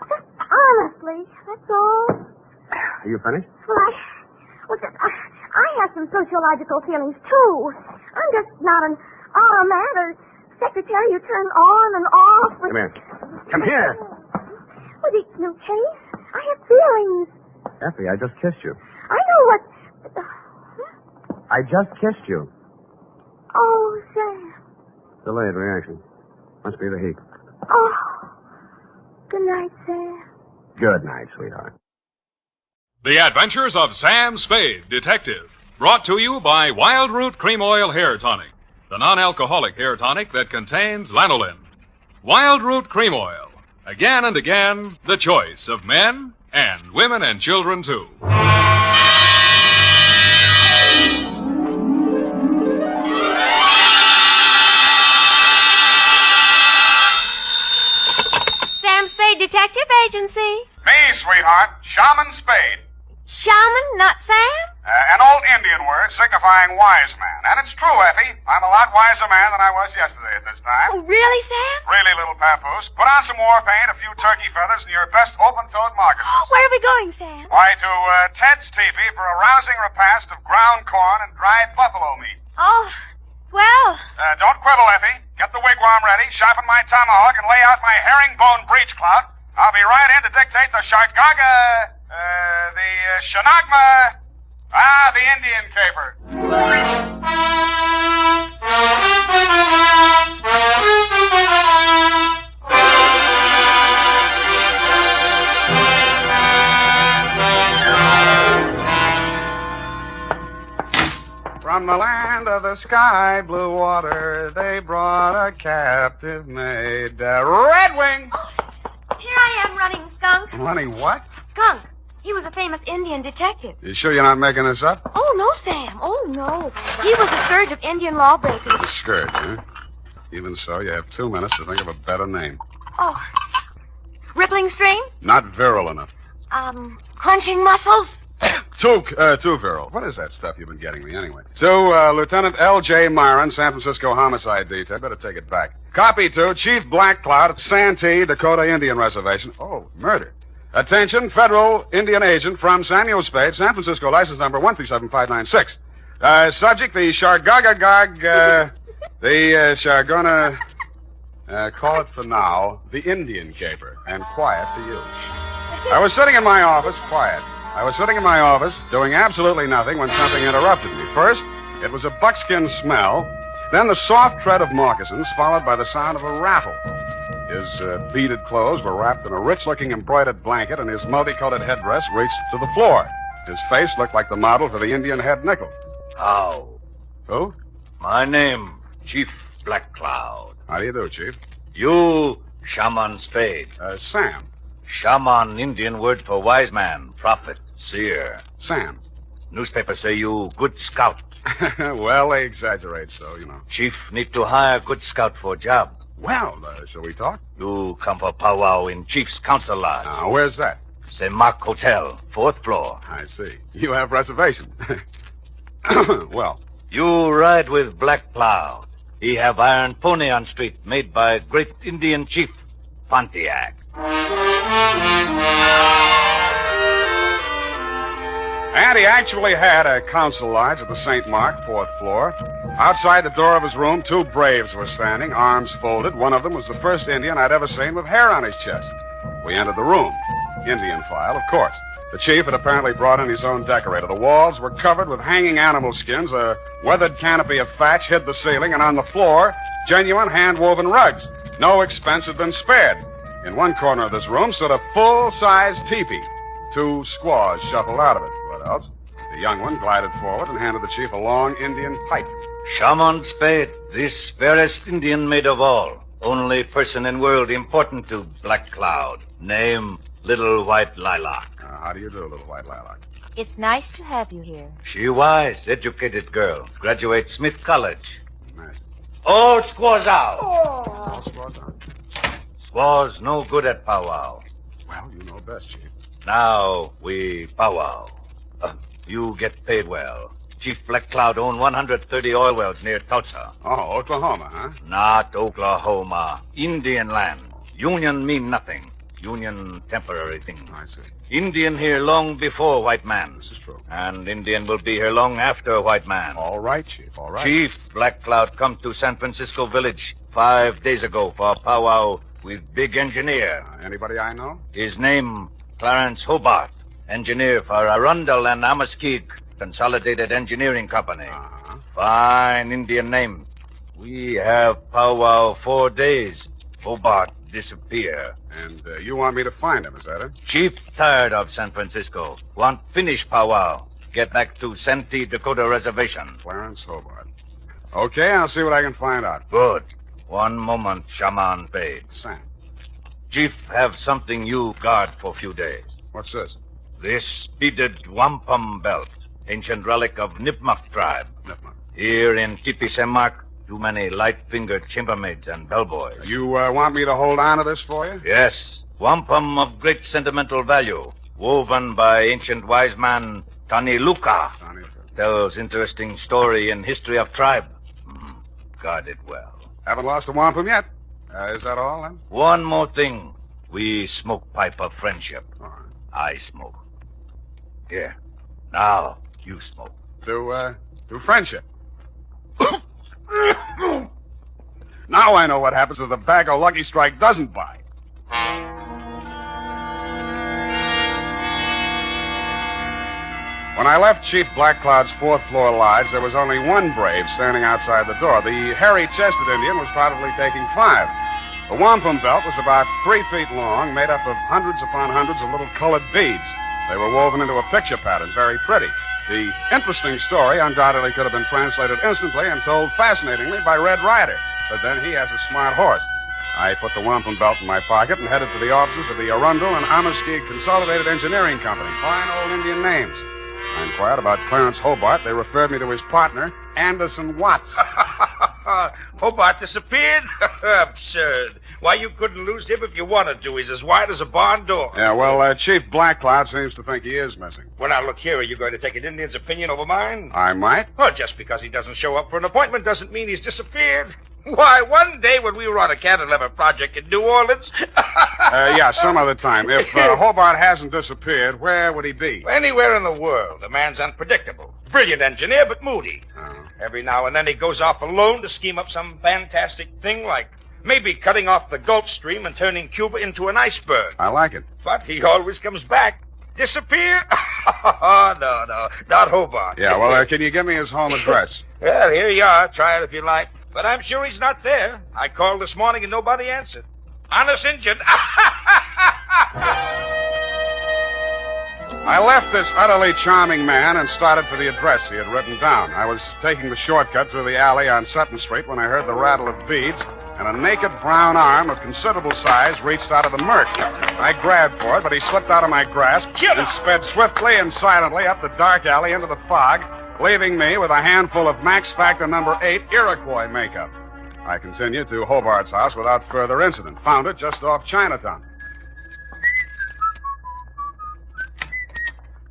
just honestly, that's all. Are you finished? Well, I have some sociological feelings, too. I'm just not an automat or secretary you turn on and off. Come here. Come here. With each new case, I have feelings. Effie, I just kissed you. I know what... I just kissed you. Oh, Sam. Delayed reaction. Must be the heat. Oh. Good night, Sam. Good night, sweetheart. The Adventures of Sam Spade, Detective. Brought to you by Wild Root Cream Oil Hair Tonic, the non-alcoholic hair tonic that contains lanolin. Wild Root Cream Oil. Again and again, the choice of men and women and children, too. Sam Spade Detective Agency. Me, sweetheart. Shaman Spade. Shaman, not Sam? An old Indian word signifying wise man. And it's true, Effie. I'm a lot wiser man than I was yesterday at this time. Oh, really, Sam? Really, little papoose. Put on some war paint, a few turkey feathers, and your best open-toed moccasins. Where are we going, Sam? Why, to Ted's teepee for a rousing repast of ground corn and dried buffalo meat. Oh, well. Don't quibble, Effie. Get the wigwam ready, sharpen my tomahawk, and lay out my herringbone breech clout. I'll be right in to dictate the Shargaga, the Shanagma, the Indian caper. From the land of the sky blue water, they brought a captive maid, Red Wing. Here I am running Skunk. Running what? Skunk. He was a famous Indian detective. You sure you're not making this up? Oh, no, Sam. Oh, no. He was the scourge of Indian lawbreakers. The scourge, huh? Even so, you have 2 minutes to think of a better name. Oh. Rippling Stream? Not virile enough. Crunching Muscles? Too virile. What is that stuff you've been getting me, anyway? To Lieutenant L.J. Myron, San Francisco Homicide Detail. Better take it back. Copy to Chief Black Cloud at Santee, Dakota Indian Reservation. Oh, murder. Attention, federal Indian agent from Samuel Spade, San Francisco, license number 137596. Subject, the Shargagagag, the Shargona, call it for now, the Indian caper, and quiet to you. I was sitting in my office, doing absolutely nothing when something interrupted me. First, it was a buckskin smell, then the soft tread of moccasins, followed by the sound of a rattle. His beaded clothes were wrapped in a rich-looking embroidered blanket, and his multicolored headdress reached to the floor. His face looked like the model for the Indian head nickel. How? Who? My name, Chief Black Cloud. How do you do, Chief? You, Shaman Spade. Sam. Shaman, Indian word for wise man, prophet, seer. Sam. Newspapers say you good scout, Well, they exaggerate so, you know. Chief need to hire good scout for job. Well, shall we talk? You come for powwow in Chief's council lodge. Where's that? St. Mark Hotel, 4th floor. I see. You have reservation. Well. You ride with Black Cloud. He have iron pony on street made by great Indian chief, Pontiac. And he actually had a council lodge at the St. Mark, 4th floor. Outside the door of his room, 2 braves were standing, arms folded. One of them was the first Indian I'd ever seen with hair on his chest. We entered the room. Indian file, of course. The chief had apparently brought in his own decorator. The walls were covered with hanging animal skins. A weathered canopy of thatch hid the ceiling, and on the floor, genuine hand-woven rugs. No expense had been spared. In one corner of this room stood a full-size teepee. 2 squaws shuffled out of it. What else? The young one glided forward and handed the chief a long Indian pipe. Shaman Spade, this fairest Indian maid of all. Only person in world important to Black Cloud. Name, Little White Lilac. How do you do, Little White Lilac? It's nice to have you here. She wise, educated girl. Graduate Smith College. Nice. All squaws out. All squaws out. Squaws no good at powwow. Well, you know best, Chief. Now we powwow. You get paid well. Chief Black Cloud own 130 oil wells near Tulsa. Oh, Oklahoma, huh? Not Oklahoma. Indian land. Union mean nothing. Union temporary thing. I see. Indian here long before white man. This is true. And Indian will be here long after white man. All right, Chief, all right. Chief Black Cloud come to San Francisco Village 5 days ago for a powwow with big engineer. Anybody I know? His name, Clarence Hobart. Engineer for Arundel and Amaskig Consolidated Engineering Company. Fine Indian name. We have powwow 4 days. Hobart disappear. And you want me to find him, is that it? Chief tired of San Francisco. Want finish powwow. Get back to Santee, Dakota Reservation. Clarence Hobart. Okay, I'll see what I can find out. Good. One moment, Shaman Spade. Sam. Chief have something you guard for few days. What's this? This beaded wampum belt. Ancient relic of Nipmuc tribe. Nipmuc. Here in Tipi Semak, too many light-fingered chambermaids and bellboys. You want me to hold on to this for you? Yes. Wampum of great sentimental value. Woven by ancient wise man Tani Luka. Tells interesting story in history of tribe. Guard it well. Haven't lost a wampum yet. Is that all, then? One more thing. We smoke pipe of friendship. All right. I smoke. Here. Now, you smoke. To friendship. Now I know what happens if the bag of Lucky Strike doesn't buy. When I left Chief Black Cloud's 4th floor lodge, there was only one brave standing outside the door. The hairy-chested Indian was probably taking 5. The wampum belt was about 3 feet long, made up of hundreds upon hundreds of little colored beads. They were woven into a picture pattern, very pretty. The interesting story undoubtedly could have been translated instantly and told fascinatingly by Red Ryder. But then he has a smart horse. I put the wampum belt in my pocket and headed for the offices of the Arundel and Amaskig Consolidated Engineering Company. Fine old Indian names. I inquired about Clarence Hobart. They referred me to his partner, Anderson Watts. Hobart disappeared? Absurd. Why, you couldn't lose him if you wanted to. He's as wide as a barn door. Yeah, well, Chief Black Cloud seems to think he is missing. Well, now, look here. Are you going to take an Indian's opinion over mine? I might. Well, just because he doesn't show up for an appointment doesn't mean he's disappeared. Why, one day when we were on a cantilever project in New Orleans... Yeah, some other time. If Hobart hasn't disappeared, where would he be? Anywhere in the world. The man's unpredictable. Brilliant engineer, but moody. Every now and then he goes off alone to scheme up some fantastic thing like maybe cutting off the Gulf Stream and turning Cuba into an iceberg. I like it. But he always comes back. Disappear? No, not Hobart. Yeah, well, can you give me his home address? Well, here you are. Try it if you like. But I'm sure he's not there. I called this morning and nobody answered. Honest Injun. I left this utterly charming man and started for the address he had written down. I was taking the shortcut through the alley on Sutton Street when I heard the rattle of beads, and a naked brown arm of considerable size reached out of the murk. I grabbed for it, but he slipped out of my grasp and sped swiftly and silently up the dark alley into the fog, leaving me with a handful of Max Factor number 8 Iroquois makeup. I continued to Hobart's house without further incident. Found it just off Chinatown.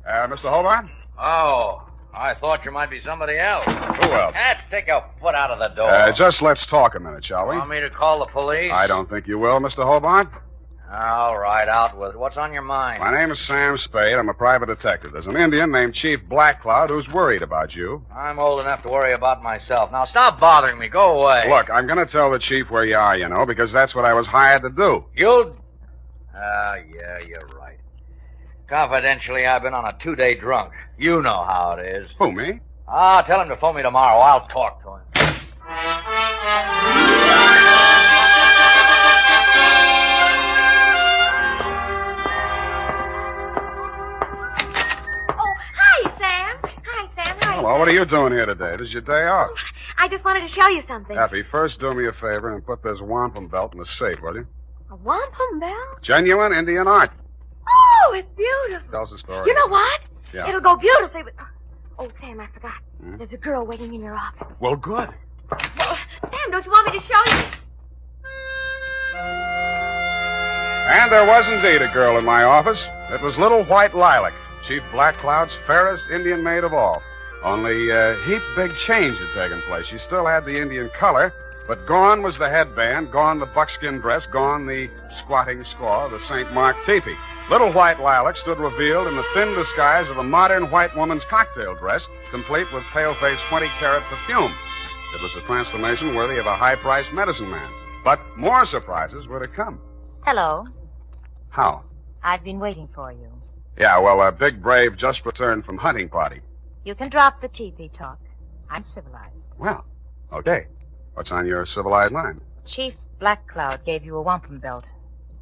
Mr. Hobart? Oh, I thought you might be somebody else. Who else? Take a foot out of the door. Just let's talk a minute, shall we? Want me to call the police? I don't think you will, Mr. Hobart. All right, out with it. What's on your mind? My name is Sam Spade. I'm a private detective. There's an Indian named Chief Blackcloud who's worried about you. I'm old enough to worry about myself. Now, stop bothering me. Go away. Look, I'm going to tell the chief where you are, you know, because that's what I was hired to do. You'll... yeah, you're right. Confidentially, I've been on a 2-day drunk. You know how it is. Who, me? Tell him to phone me tomorrow. I'll talk to him. Hello, what are you doing here today? This is your day off. I just wanted to show you something. Effie, first do me a favor and put this wampum belt in the safe, will you? A wampum belt? Genuine Indian art. Oh, it's beautiful. Tell us a story. You know what? Yeah. It'll go beautifully with... Oh, Sam, I forgot. There's a girl waiting in your office. Well, good. Well, Sam, don't you want me to show you? And there was indeed a girl in my office. It was Little White Lilac, Chief Blackcloud's fairest Indian maid of all. Only a heap big change had taken place. She still had the Indian color, but gone was the headband, gone the buckskin dress, gone the squatting squaw, the St. Mark teepee. Little White Lilac stood revealed in the thin disguise of a modern white woman's cocktail dress, complete with pale-faced 20-carat perfume. It was a transformation worthy of a high-priced medicine man. But more surprises were to come. Hello. How? I've been waiting for you. Yeah, well, Big Brave just returned from hunting party. You can drop the teepee talk. I'm civilized. Well, okay. What's on your civilized line? Chief Blackcloud gave you a wampum belt.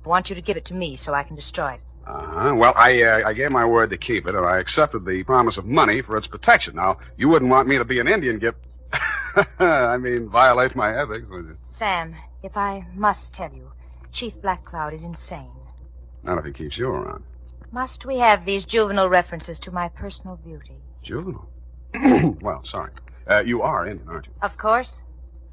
I want you to give it to me so I can destroy it. Uh-huh. Well, I gave my word to keep it, and I accepted the promise of money for its protection. Now, you wouldn't want me to be an Indian violate my ethics, would you? Sam, if I must tell you, Chief Blackcloud is insane. Not if he keeps you around. Must we have these juvenile references to my personal beauty? Juvenile? Well, sorry. You are Indian, aren't you? Of course.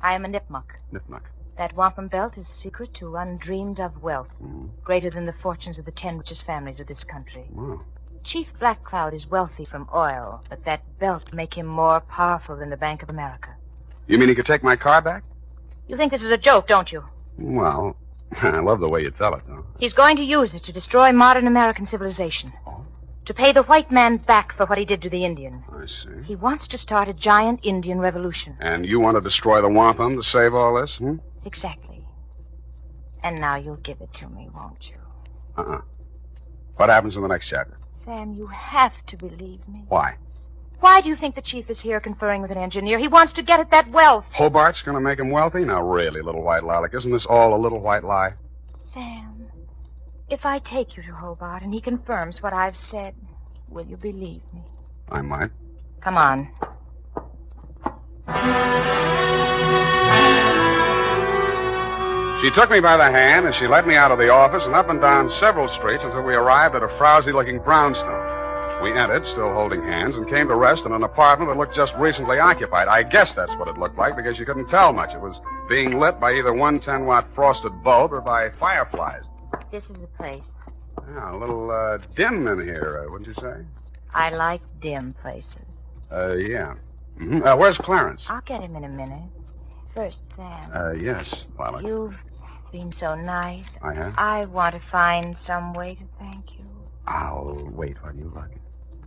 I am a Nipmuc. Nipmuc. That wampum belt is secret to undreamed of wealth, greater than the fortunes of the 10 richest families of this country. Wow. Chief Blackcloud is wealthy from oil, but that belt make him more powerful than the Bank of America. You mean he could take my car back? You think this is a joke, don't you? Well, I love the way you tell it, though. He's going to use it to destroy modern American civilization. To pay the white man back for what he did to the Indian. I see. He wants to start a giant Indian revolution. And you want to destroy the wampum to save all this, Exactly. And now you'll give it to me, won't you? Uh-uh. What happens in the next chapter? Sam, you have to believe me. Why? Why do you think the chief is here conferring with an engineer? He wants to get at that wealth. Hobart's going to make him wealthy? Now, really, Little White Lilac, isn't this all a little white lie? Sam, if I take you to Hobart and he confirms what I've said, will you believe me? I might. Come on. She took me by the hand and she led me out of the office and up and down several streets until we arrived at a frowsy-looking brownstone. We entered, still holding hands, and came to rest in an apartment that looked just recently occupied. I guess that's what it looked like because you couldn't tell much. It was being lit by either 110-watt frosted bulb or by fireflies. This is the place. Yeah, a little dim in here, wouldn't you say? I like dim places. Yeah. Mm-hmm. Where's Clarence? I'll get him in a minute. First, Sam. Yes, Lilac. You've been so nice. I have? I want to find some way to thank you. I'll wait while you like it.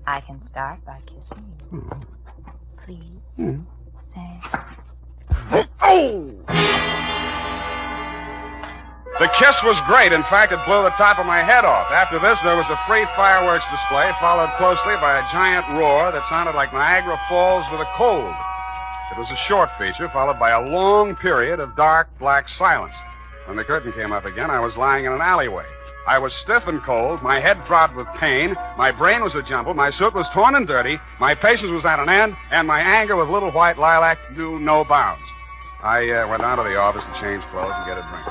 I can start by kissing you. Please, Sam. Oh! The kiss was great. In fact, it blew the top of my head off. After this, there was a free fireworks display, followed closely by a giant roar that sounded like Niagara Falls with a cold. It was a short feature, followed by a long period of dark, black silence. When the curtain came up again, I was lying in an alleyway. I was stiff and cold, my head throbbed with pain, my brain was a jumble, my suit was torn and dirty, my patience was at an end, and my anger with Little White Lilac knew no bounds. I went down to the office to change clothes and get a drink.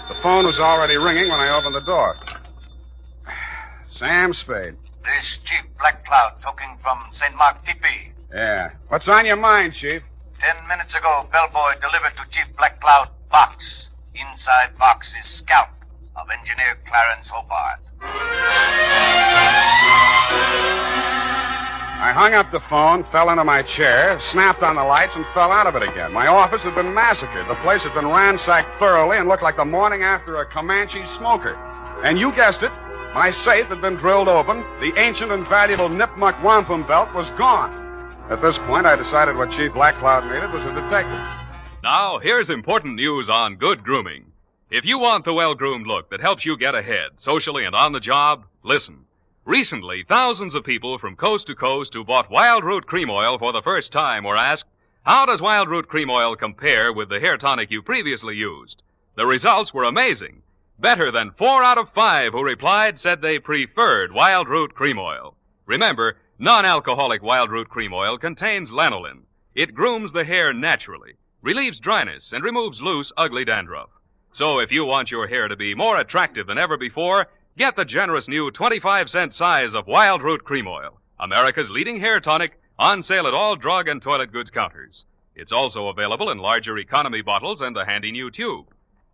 The phone was already ringing when I opened the door. Sam Spade. This Chief Black Cloud talking from St. Mark Teepee. Yeah. What's on your mind, Chief? 10 minutes ago, bellboy delivered to Chief Black Cloud box. Inside box is scalp of engineer Clarence Hobart. I hung up the phone, fell into my chair, snapped on the lights, and fell out of it again. My office had been massacred. The place had been ransacked thoroughly and looked like the morning after a Comanche smoker. And you guessed it, my safe had been drilled open. The ancient and valuable Nipmuc wampum belt was gone. At this point, I decided what Chief Black Cloud needed was a detective. Now, here's important news on good grooming. If you want the well-groomed look that helps you get ahead, socially and on the job, listen. Recently, thousands of people from coast to coast who bought Wild Root Cream Oil for the first time were asked, how does Wild Root Cream Oil compare with the hair tonic you previously used? The results were amazing. Better than 4 out of 5 who replied said they preferred Wild Root Cream Oil. Remember, non-alcoholic Wild Root Cream Oil contains lanolin. It grooms the hair naturally, relieves dryness, and removes loose, ugly dandruff. So if you want your hair to be more attractive than ever before, get the generous new 25-cent size of Wild Root Cream Oil, America's leading hair tonic, on sale at all drug and toilet goods counters. It's also available in larger economy bottles and the handy new tube.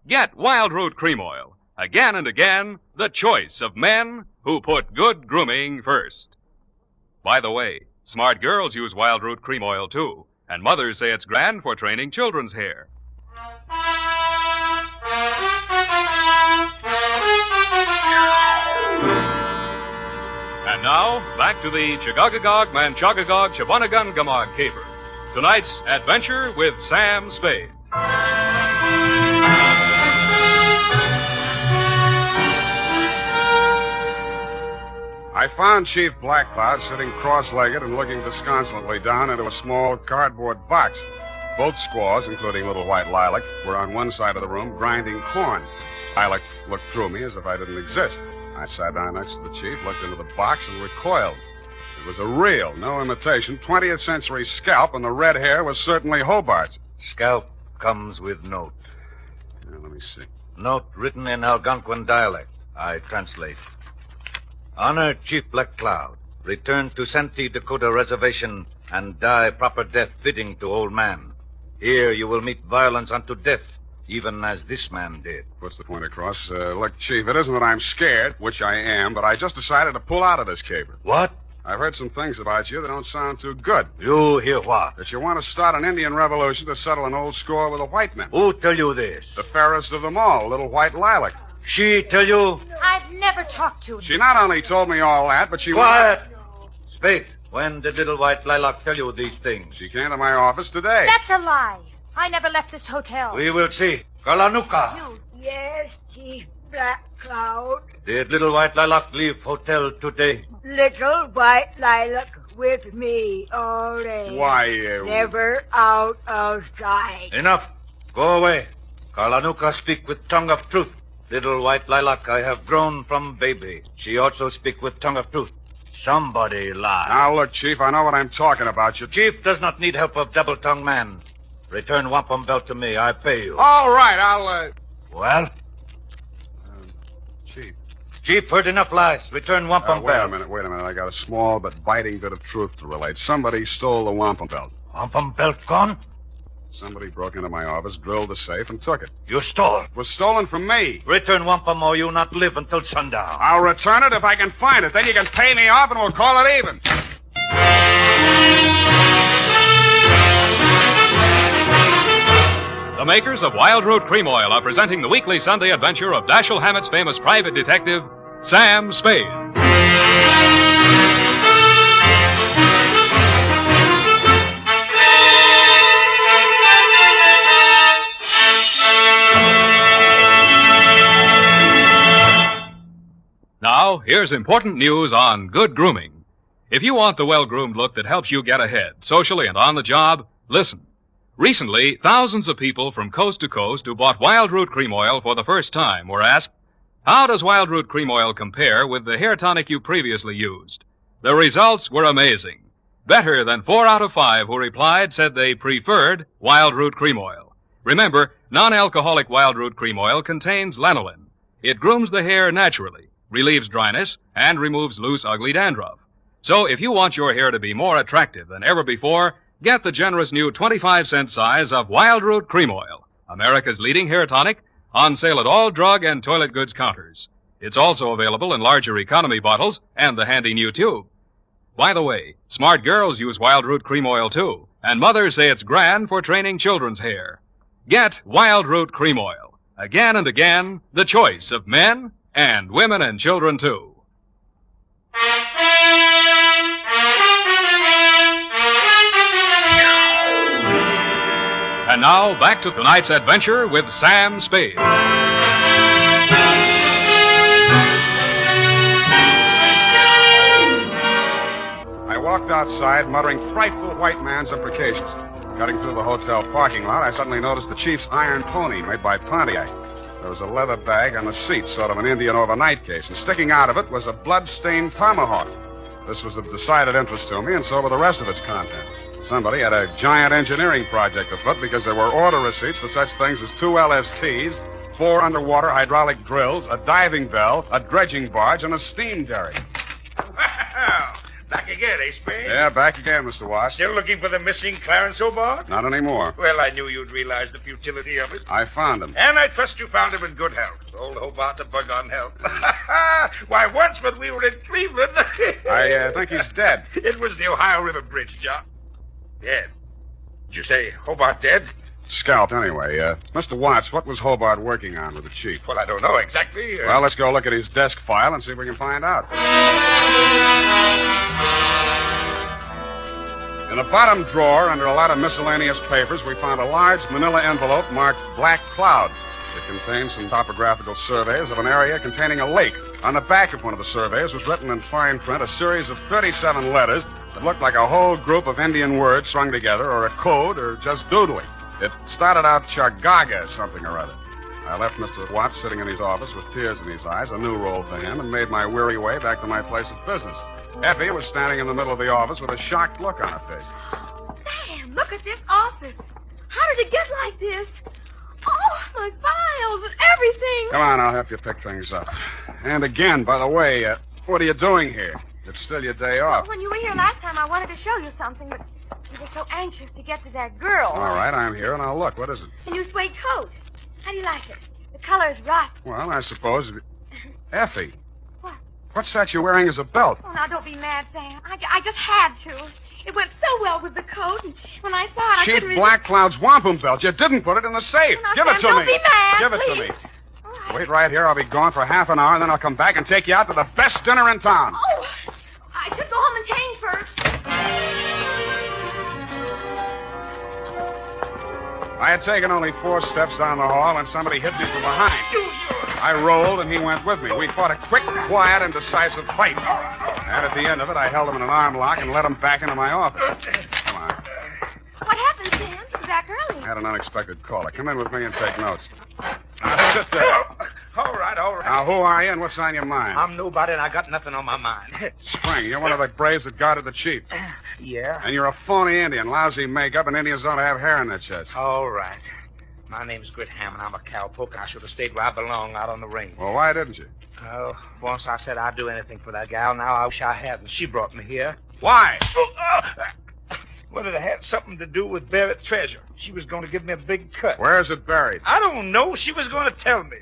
Get Wild Root Cream Oil. Again and again, the choice of men who put good grooming first. By the way, smart girls use Wild Root Cream Oil, too, and mothers say it's grand for training children's hair. And now, back to the Chagagagog Manchagagog Shabanagun Gamog caper. Tonight's Adventure with Sam Spade. I found Chief Black Cloud sitting cross-legged and looking disconsolately down into a small cardboard box. Both squaws, including little white Lilac, were on one side of the room grinding corn. Lilac looked through me as if I didn't exist. I sat down next to the chief, looked into the box, and recoiled. It was a real, no imitation, 20th century scalp, and the red hair was certainly Hobart's. Scalp comes with note. Let me see. Note written in Algonquin dialect. I translate. Honor Chief Black Cloud. Return to Santee, Dakota Reservation and die proper death fitting to old man. Here you will meet violence unto death, even as this man did. Puts the point across. Look, Chief, it isn't that I'm scared, which I am, but I just decided to pull out of this caper. What? I've heard some things about you that don't sound too good. You hear what? That you want to start an Indian revolution to settle an old score with the white men. Who tell you this? The fairest of them all, little white Lilac. She tell you? I've never talked to him. She not only told me all that, but she... Quiet! Spade, when did little white Lilac tell you these things? She came to my office today. That's a lie. I never left this hotel. We will see. Kalanuka. Yes, Chief Black Cloud. Did little white Lilac leave hotel today? Little white Lilac with me all day. Why, Never out of sight. Enough. Go away. Kalanuka speak with tongue of truth. Little white Lilac I have grown from baby. She also speak with tongue of truth. Somebody lie. Now, look, Chief, I know what I'm talking about. Your chief does not need help of double-tongued man. Return wampum belt to me. I pay you. All right, I'll, Well? Chief. Chief, heard enough lies. Return wampum belt. Wait a minute. I got a small but biting bit of truth to relate. Somebody stole the wampum belt. Wampum belt gone? Somebody broke into my office, drilled the safe, and took it. You stole? It was stolen from me. Return wampum or you not live until sundown. I'll return it if I can find it. Then you can pay me off and we'll call it even. The makers of Wild Root Cream Oil are presenting the weekly Sunday adventure of Dashiell Hammett's famous private detective, Sam Spade. Now, here's important news on good grooming. If you want the well-groomed look that helps you get ahead, socially and on the job, listen. Recently, thousands of people from coast to coast who bought Wild Root Cream Oil for the first time were asked, how does Wild Root Cream Oil compare with the hair tonic you previously used? The results were amazing. Better than 4 out of 5 who replied said they preferred Wild Root Cream Oil. Remember, non-alcoholic Wild Root Cream Oil contains lanolin. It grooms the hair naturally, relieves dryness, and removes loose, ugly dandruff. So if you want your hair to be more attractive than ever before, get the generous new 25-cent size of Wild Root Cream Oil, America's leading hair tonic, on sale at all drug and toilet goods counters. It's also available in larger economy bottles and the handy new tube. By the way, smart girls use Wild Root Cream Oil, too, and mothers say it's grand for training children's hair. Get Wild Root Cream Oil. Again and again, the choice of men and women and children, too. And now, back to tonight's adventure with Sam Spade. I walked outside, muttering frightful white man's imprecations. Cutting through the hotel parking lot, I suddenly noticed the chief's iron pony made by Pontiac. There was a leather bag on the seat, sort of an Indian overnight case, and sticking out of it was a blood-stained tomahawk. This was of decided interest to me, and so were the rest of its contents. Somebody had a giant engineering project afoot because there were order receipts for such things as 2 LSTs, 4 underwater hydraulic drills, a diving bell, a dredging barge, and a steam derrick. Back again, eh, Spade? Yeah, back again, Mr. Watts. Still looking for the missing Clarence Hobart? Not anymore. Well, I knew you'd realize the futility of it. I found him. And I trust you found him in good health. Old Hobart's a bug on health. Why, once when we were in Cleveland... I think he's dead. It was the Ohio River Bridge, John. Dead? Did you say Hobart dead? Scalped, anyway. Mr. Watts, what was Hobart working on with the chief? Well, I don't know exactly. Well, let's go look at his desk file and see if we can find out. In the bottom drawer, under a lot of miscellaneous papers, we found a large manila envelope marked Black Cloud. It contained some topographical surveys of an area containing a lake. On the back of one of the surveys was written in fine print a series of 37 letters that looked like a whole group of Indian words strung together, or a code, or just doodling. It started out Chargaga, something or other. I left Mr. Watts sitting in his office with tears in his eyes, a new role for him, and made my weary way back to my place of business. Effie was standing in the middle of the office with a shocked look on her face. Sam, look at this office. How did it get like this? Oh, my files and everything. Come on, I'll help you pick things up. And again, by the way, what are you doing here? It's still your day off. When you were here last time, I wanted to show you something, but you were so anxious to get to that girl. All right, I'm here, and I'll look. What is it? A new suede coat. How do you like it? The color is rust. Well, I suppose... Effie. What? What's that you're wearing as a belt? Oh, now, don't be mad, Sam. I just had to. It went so well with the coat, and when I saw it, I couldn't Chief Black Cloud's wampum belt. You didn't put it in the safe. Now, Give Sam, it to don't me. Be mad, Give it please. to me. Wait right here. I'll be gone for half an hour, and then I'll come back and take you out to the best dinner in town. Oh, I should go home and change first. I had taken only 4 steps down the hall when somebody hit me from behind. I rolled, and he went with me. We fought a quick, quiet, and decisive fight. And at the end of it, I held him in an arm lock and led him back into my office. Come on. What happened, Sam? You're back early. I had an unexpected caller. Come in with me and take notes. Now, sit there. All right. Now, who are you and what's on your mind? I'm nobody, and I got nothing on my mind. Spring, you're one of the braves that guarded the chief. Yeah? And you're a phony Indian, lousy makeup, and Indians don't have hair in their chest. All right. My name's Grit Hammond. I'm a cowpoke, and I should have stayed where I belong, out on the range. Well, why didn't you? Oh, once I said I'd do anything for that gal. Now I wish I hadn't. She brought me here. Why? Well, it had something to do with buried treasure. She was going to give me a big cut. Where is it buried? I don't know. She was going to tell me.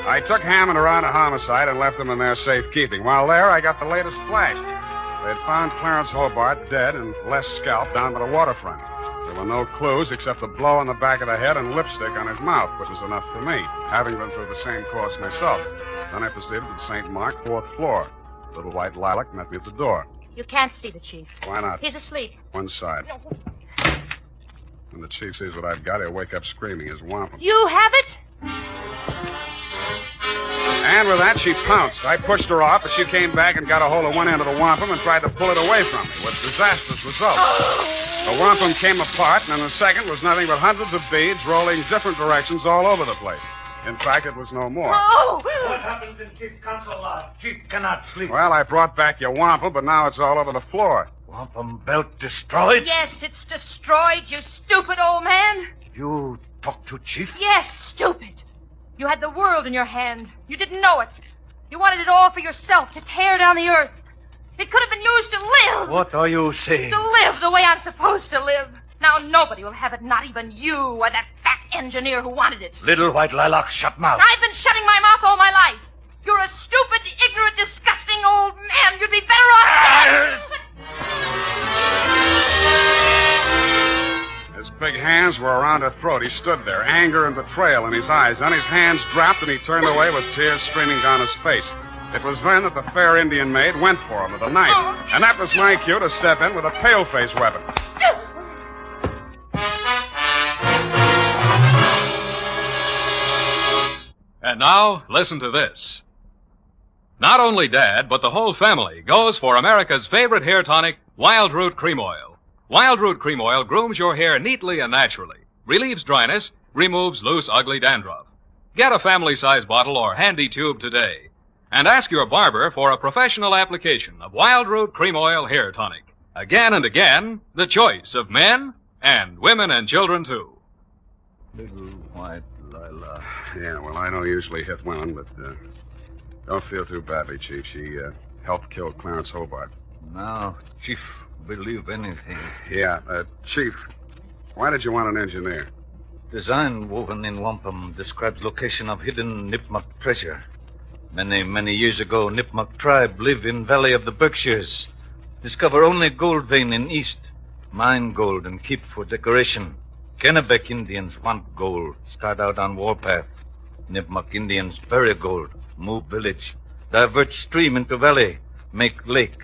I took Hammond around a homicide and left him in their safekeeping. While there, I got the latest flash. They had found Clarence Hobart dead and less scalped down by the waterfront. There were no clues except a blow on the back of the head and lipstick on his mouth, which was enough for me, having been through the same course myself. Then I proceeded to St. Mark, 4th floor. Little white lilac met me at the door. You can't see the chief. Why not? He's asleep. One side. When the chief sees what I've got, he'll wake up screaming his wampum. You have it? And with that, she pounced. I pushed her off, but she came back and got a hold of one end of the wampum and tried to pull it away from me, with disastrous results. The wampum came apart, and in a second was nothing but hundreds of beads rolling different directions all over the place. In fact, it was no more. Oh! What happens in Chief's council lodge? Chief cannot sleep. Well, I brought back your wampum, but now it's all over the floor. Wampum belt destroyed? Yes, it's destroyed, you stupid old man. You talk to Chief? Yes, stupid. You had the world in your hand. You didn't know it. You wanted it all for yourself, to tear down the earth. It could have been used to live. What are you saying? To live the way I'm supposed to live. Now nobody will have it, not even you or that fat engineer who wanted it. Little white lilac, shut mouth. I've been shutting my mouth all my life. You're a stupid, ignorant, disgusting old man. You'd be better off... His big hands were around her throat. He stood there, anger and betrayal in his eyes. Then his hands dropped and he turned away with tears streaming down his face. It was then that the fair Indian maid went for him with a knife. And that was my cue to step in with a pale-face weapon. And now, listen to this. Not only Dad, but the whole family goes for America's favorite hair tonic, Wild Root Cream Oil. Wild Root Cream Oil grooms your hair neatly and naturally, relieves dryness, removes loose, ugly dandruff. Get a family-size bottle or handy tube today. And ask your barber for a professional application of Wild Root Cream Oil Hair Tonic. Again and again, the choice of men and women and children, too. Little white lilac. Yeah, well, I don't usually hit women, but don't feel too badly, Chief. She helped kill Clarence Hobart. Now, Chief, believe anything. Yeah, Chief, why did you want an engineer? Design woven in wampum describes location of hidden Nipmuc treasure. Many years ago, Nipmuc tribe live in Valley of the Berkshires. Discover only gold vein in east. Mine gold and keep for decoration. Kennebec Indians want gold. Start out on warpath. Nipmuc Indians bury gold. Move village. Divert stream into valley. Make lake.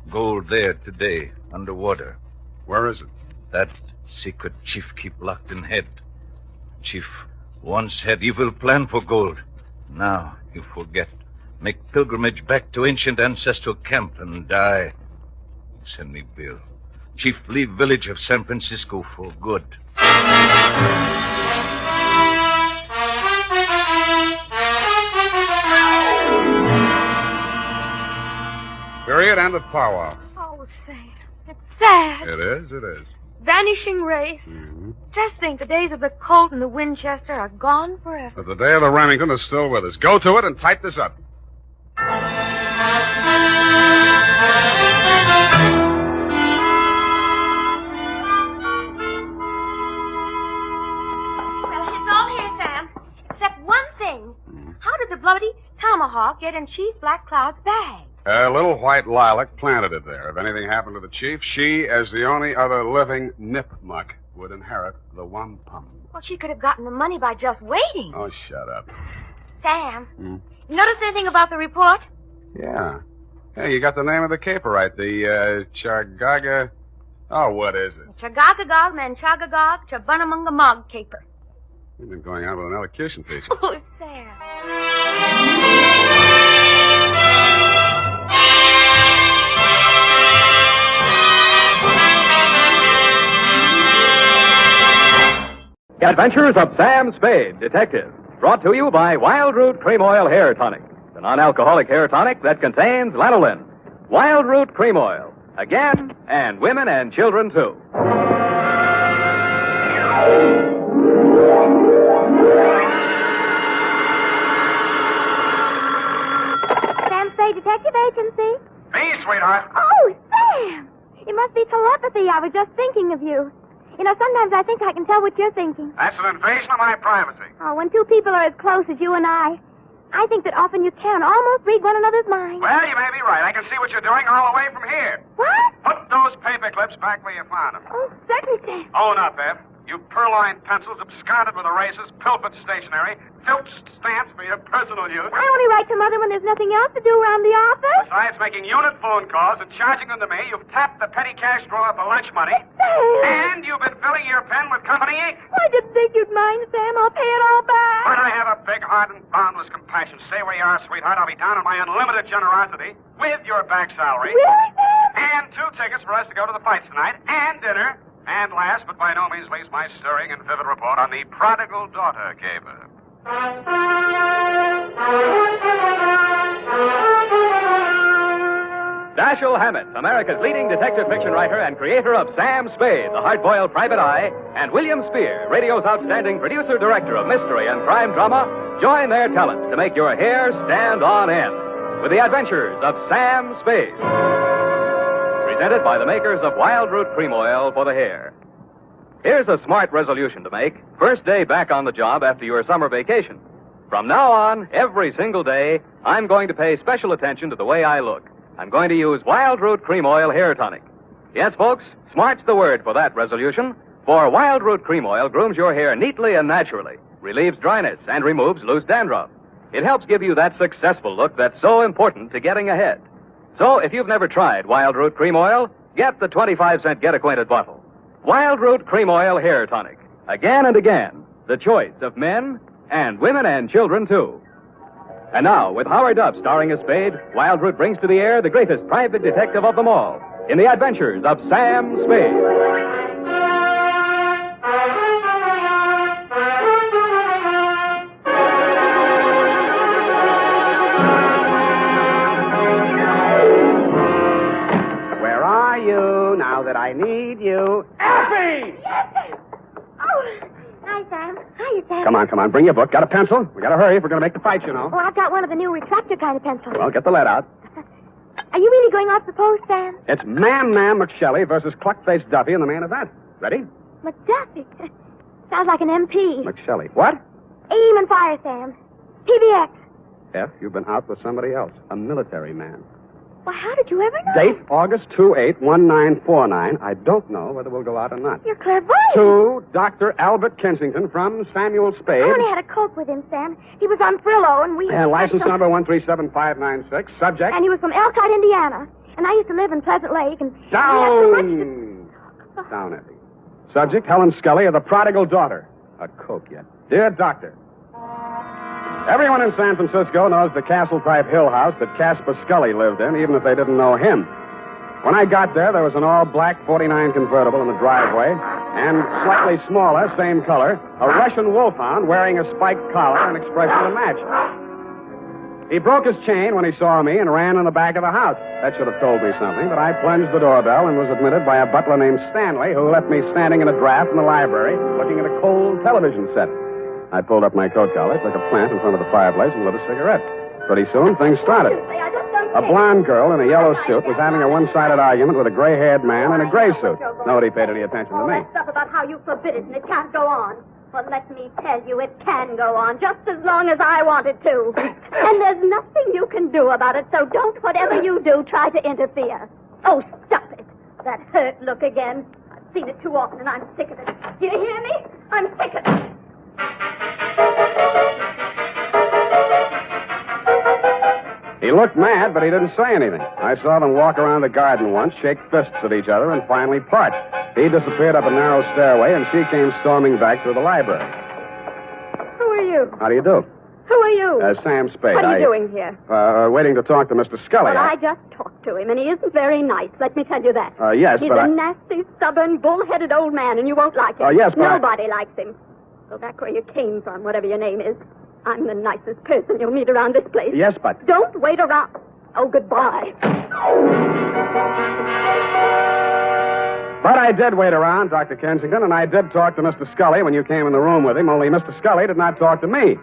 Gold there today, underwater. Where is it? That secret chief keep locked in head. Chief once had evil plan for gold. Now you forget. Make pilgrimage back to ancient ancestral camp and die. Send me bill. Chief leave village of San Francisco for good. Period. End of powwow. Oh, Sam, it's sad. It is. Vanishing race. Just think, the days of the Colt and the Winchester are gone forever. But the day of the Remington is still with us. Go to it and type this up. Well, it's all here, Sam. Except one thing. How did the bloody tomahawk get in Chief Black Cloud's bag? Little white lilac planted it there. If anything happened to the chief, she, as the only other living Nipmuc, would inherit the wampum. Well, she could have gotten the money by just waiting. Oh, shut up. Sam, you notice anything about the report? Yeah. Hey, you got the name of the caper right. The, Chargaga... Oh, what is it? Chagagagog, Manchagagog, Chabunamungamog caper. You've been going out with an elocution teacher. Oh, Sam. The Adventures of Sam Spade, Detective. Brought to you by Wild Root Cream Oil Hair Tonic, the non-alcoholic hair tonic that contains lanolin. Wild Root Cream Oil. Again, and women and children, too. Sam Spade Detective Agency? Me, sweetheart. Oh, Sam! It must be telepathy. I was just thinking of you. You know, sometimes I think I can tell what you're thinking. That's an invasion of my privacy. Oh, when two people are as close as you and I think that often you can almost read one another's minds. Well, you may be right. I can see what you're doing all the way from here. What? Put those paper clips back where you found them. Oh, certainly, Sam. Own up, Beth. You purloined pencils, absconded with erasers, pilpit stationery, filched stamps for your personal use. I only write to Mother when there's nothing else to do around the office. Besides making unit phone calls and charging them to me, you've tapped the petty cash drawer for lunch money. Sam! And you've been filling your pen with company ink. I didn't think you'd mind, Sam. I'll pay it all back. But I have a big heart and boundless compassion. Stay where you are, sweetheart. I'll be down on my unlimited generosity with your back salary. Really, Sam? And 2 tickets for us to go to the fights tonight, and dinner. And last, but by no means least, my stirring and vivid report on the Prodigal Daughter caper. Dashiell Hammett, America's leading detective fiction writer and creator of Sam Spade, the hard-boiled private eye, and William Spear, radio's outstanding producer-director of mystery and crime drama, join their talents to make your hair stand on end with the Adventures of Sam Spade. Presented by the makers of Wild Root Cream Oil for the hair. Here's a smart resolution to make. First day back on the job after your summer vacation. From now on, every single day, I'm going to pay special attention to the way I look. I'm going to use Wild Root Cream Oil Hair Tonic. Yes, folks, smart's the word for that resolution, for Wild Root Cream Oil grooms your hair neatly and naturally, relieves dryness, and removes loose dandruff. It helps give you that successful look that's so important to getting ahead. So, if you've never tried Wild Root Cream Oil, get the 25-cent get-acquainted bottle. Wild Root Cream Oil Hair Tonic. Again and again, the choice of men and women and children, too. And now, with Howard Duff starring as Spade, Wild Root brings to the air the greatest private detective of them all in the Adventures of Sam Spade. Where are you now that I need you? Effie! Oh, hi, Sam. Hiya, Sam. Come on. Bring your book. Got a pencil? We gotta hurry if we're gonna make the fight, you know. Oh, I've got one of the new retractor kind of pencils. Well, get the lead out. Are you really going off the post, Sam? It's Mam McShelly versus Cluck-Faced Duffy in the main event. Ready? McDuffie. Sounds like an MP. McShelly. What? Aim and fire, Sam. PBX. F, you've been out with somebody else. A military man. Well, how did you ever know? Date, August 28-1949. I don't know whether we'll go out or not. You're clairvoyant. To Dr. Albert Kensington from Samuel Spade. I only had a coke with him, Sam. He was on Frillo, and we... And license number 137596. Subject? And he was from Elkhart, Indiana. And I used to live in Pleasant Lake, and... Down! Down, Effie. Subject, Helen Scully of the Prodigal Daughter. A coke yet. Dear Doctor, everyone in San Francisco knows the castle-type hill house that Caspar Scully lived in, even if they didn't know him. When I got there was an all-black 49 convertible in the driveway, and slightly smaller, same color, a Russian wolfhound wearing a spiked collar and expression to match. He broke his chain when he saw me and ran in the back of the house. That should have told me something, but I plunged the doorbell and was admitted by a butler named Stanley, who left me standing in a draft in the library, looking at a cold television set. I pulled up my coat collar, took a plant in front of the fireplace, and lit a cigarette. Pretty soon, things started. A blonde girl in a yellow suit was having a one-sided argument with a gray-haired man in a gray suit. Nobody paid any attention to me. All that stuff about how you forbid it and it can't go on. Well, let me tell you, it can go on just as long as I want it to. And there's nothing you can do about it, so don't, whatever you do, try to interfere. Oh, stop it. That hurt look again. I've seen it too often, and I'm sick of it. Do you hear me? I'm sick of it. He looked mad, but he didn't say anything. I saw them walk around the garden once, shake fists at each other, and finally part. He disappeared up a narrow stairway, and she came storming back through the library. Who are you? How do you do? Who are you? Sam Spade. What are you doing here? Waiting to talk to Mr. Scully. Well, I just talked to him, and he isn't very nice. Let me tell you that. Yes, He's but a nasty, stubborn, bull-headed old man, and you won't like him. Yes, but Nobody likes him. Go back where you came from, whatever your name is. I'm the nicest person you'll meet around this place. Yes, but... Don't wait around. Oh, goodbye. But I did wait around, Dr. Kensington, and I did talk to Mr. Scully when you came in the room with him, only Mr. Scully did not talk to me.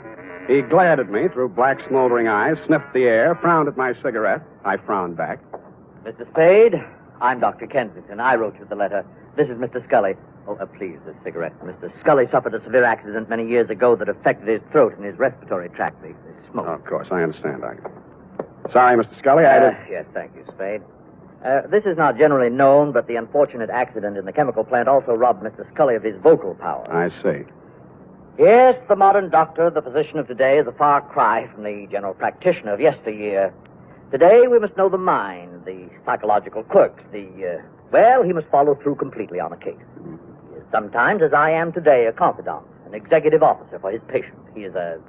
He glared at me through black, smoldering eyes, sniffed the air, frowned at my cigarette. I frowned back. Mr. Spade, I'm Dr. Kensington. I wrote you the letter. This is Mr. Scully. Oh, please, this cigarette. Mr. Scully suffered a severe accident many years ago that affected his throat and his respiratory tract. The smoke. Oh, of course, I understand, Doctor. Sorry, Mr. Scully, I did... Yes, thank you, Spade. This is not generally known, but the unfortunate accident in the chemical plant also robbed Mr. Scully of his vocal power. I see. Yes, the modern doctor, the physician of today, is a far cry from the general practitioner of yesteryear. Today, we must know the mind, the psychological quirks, well, he must follow through completely on a case. He is sometimes, as I am today, a confidant, an executive officer for his patient. He is a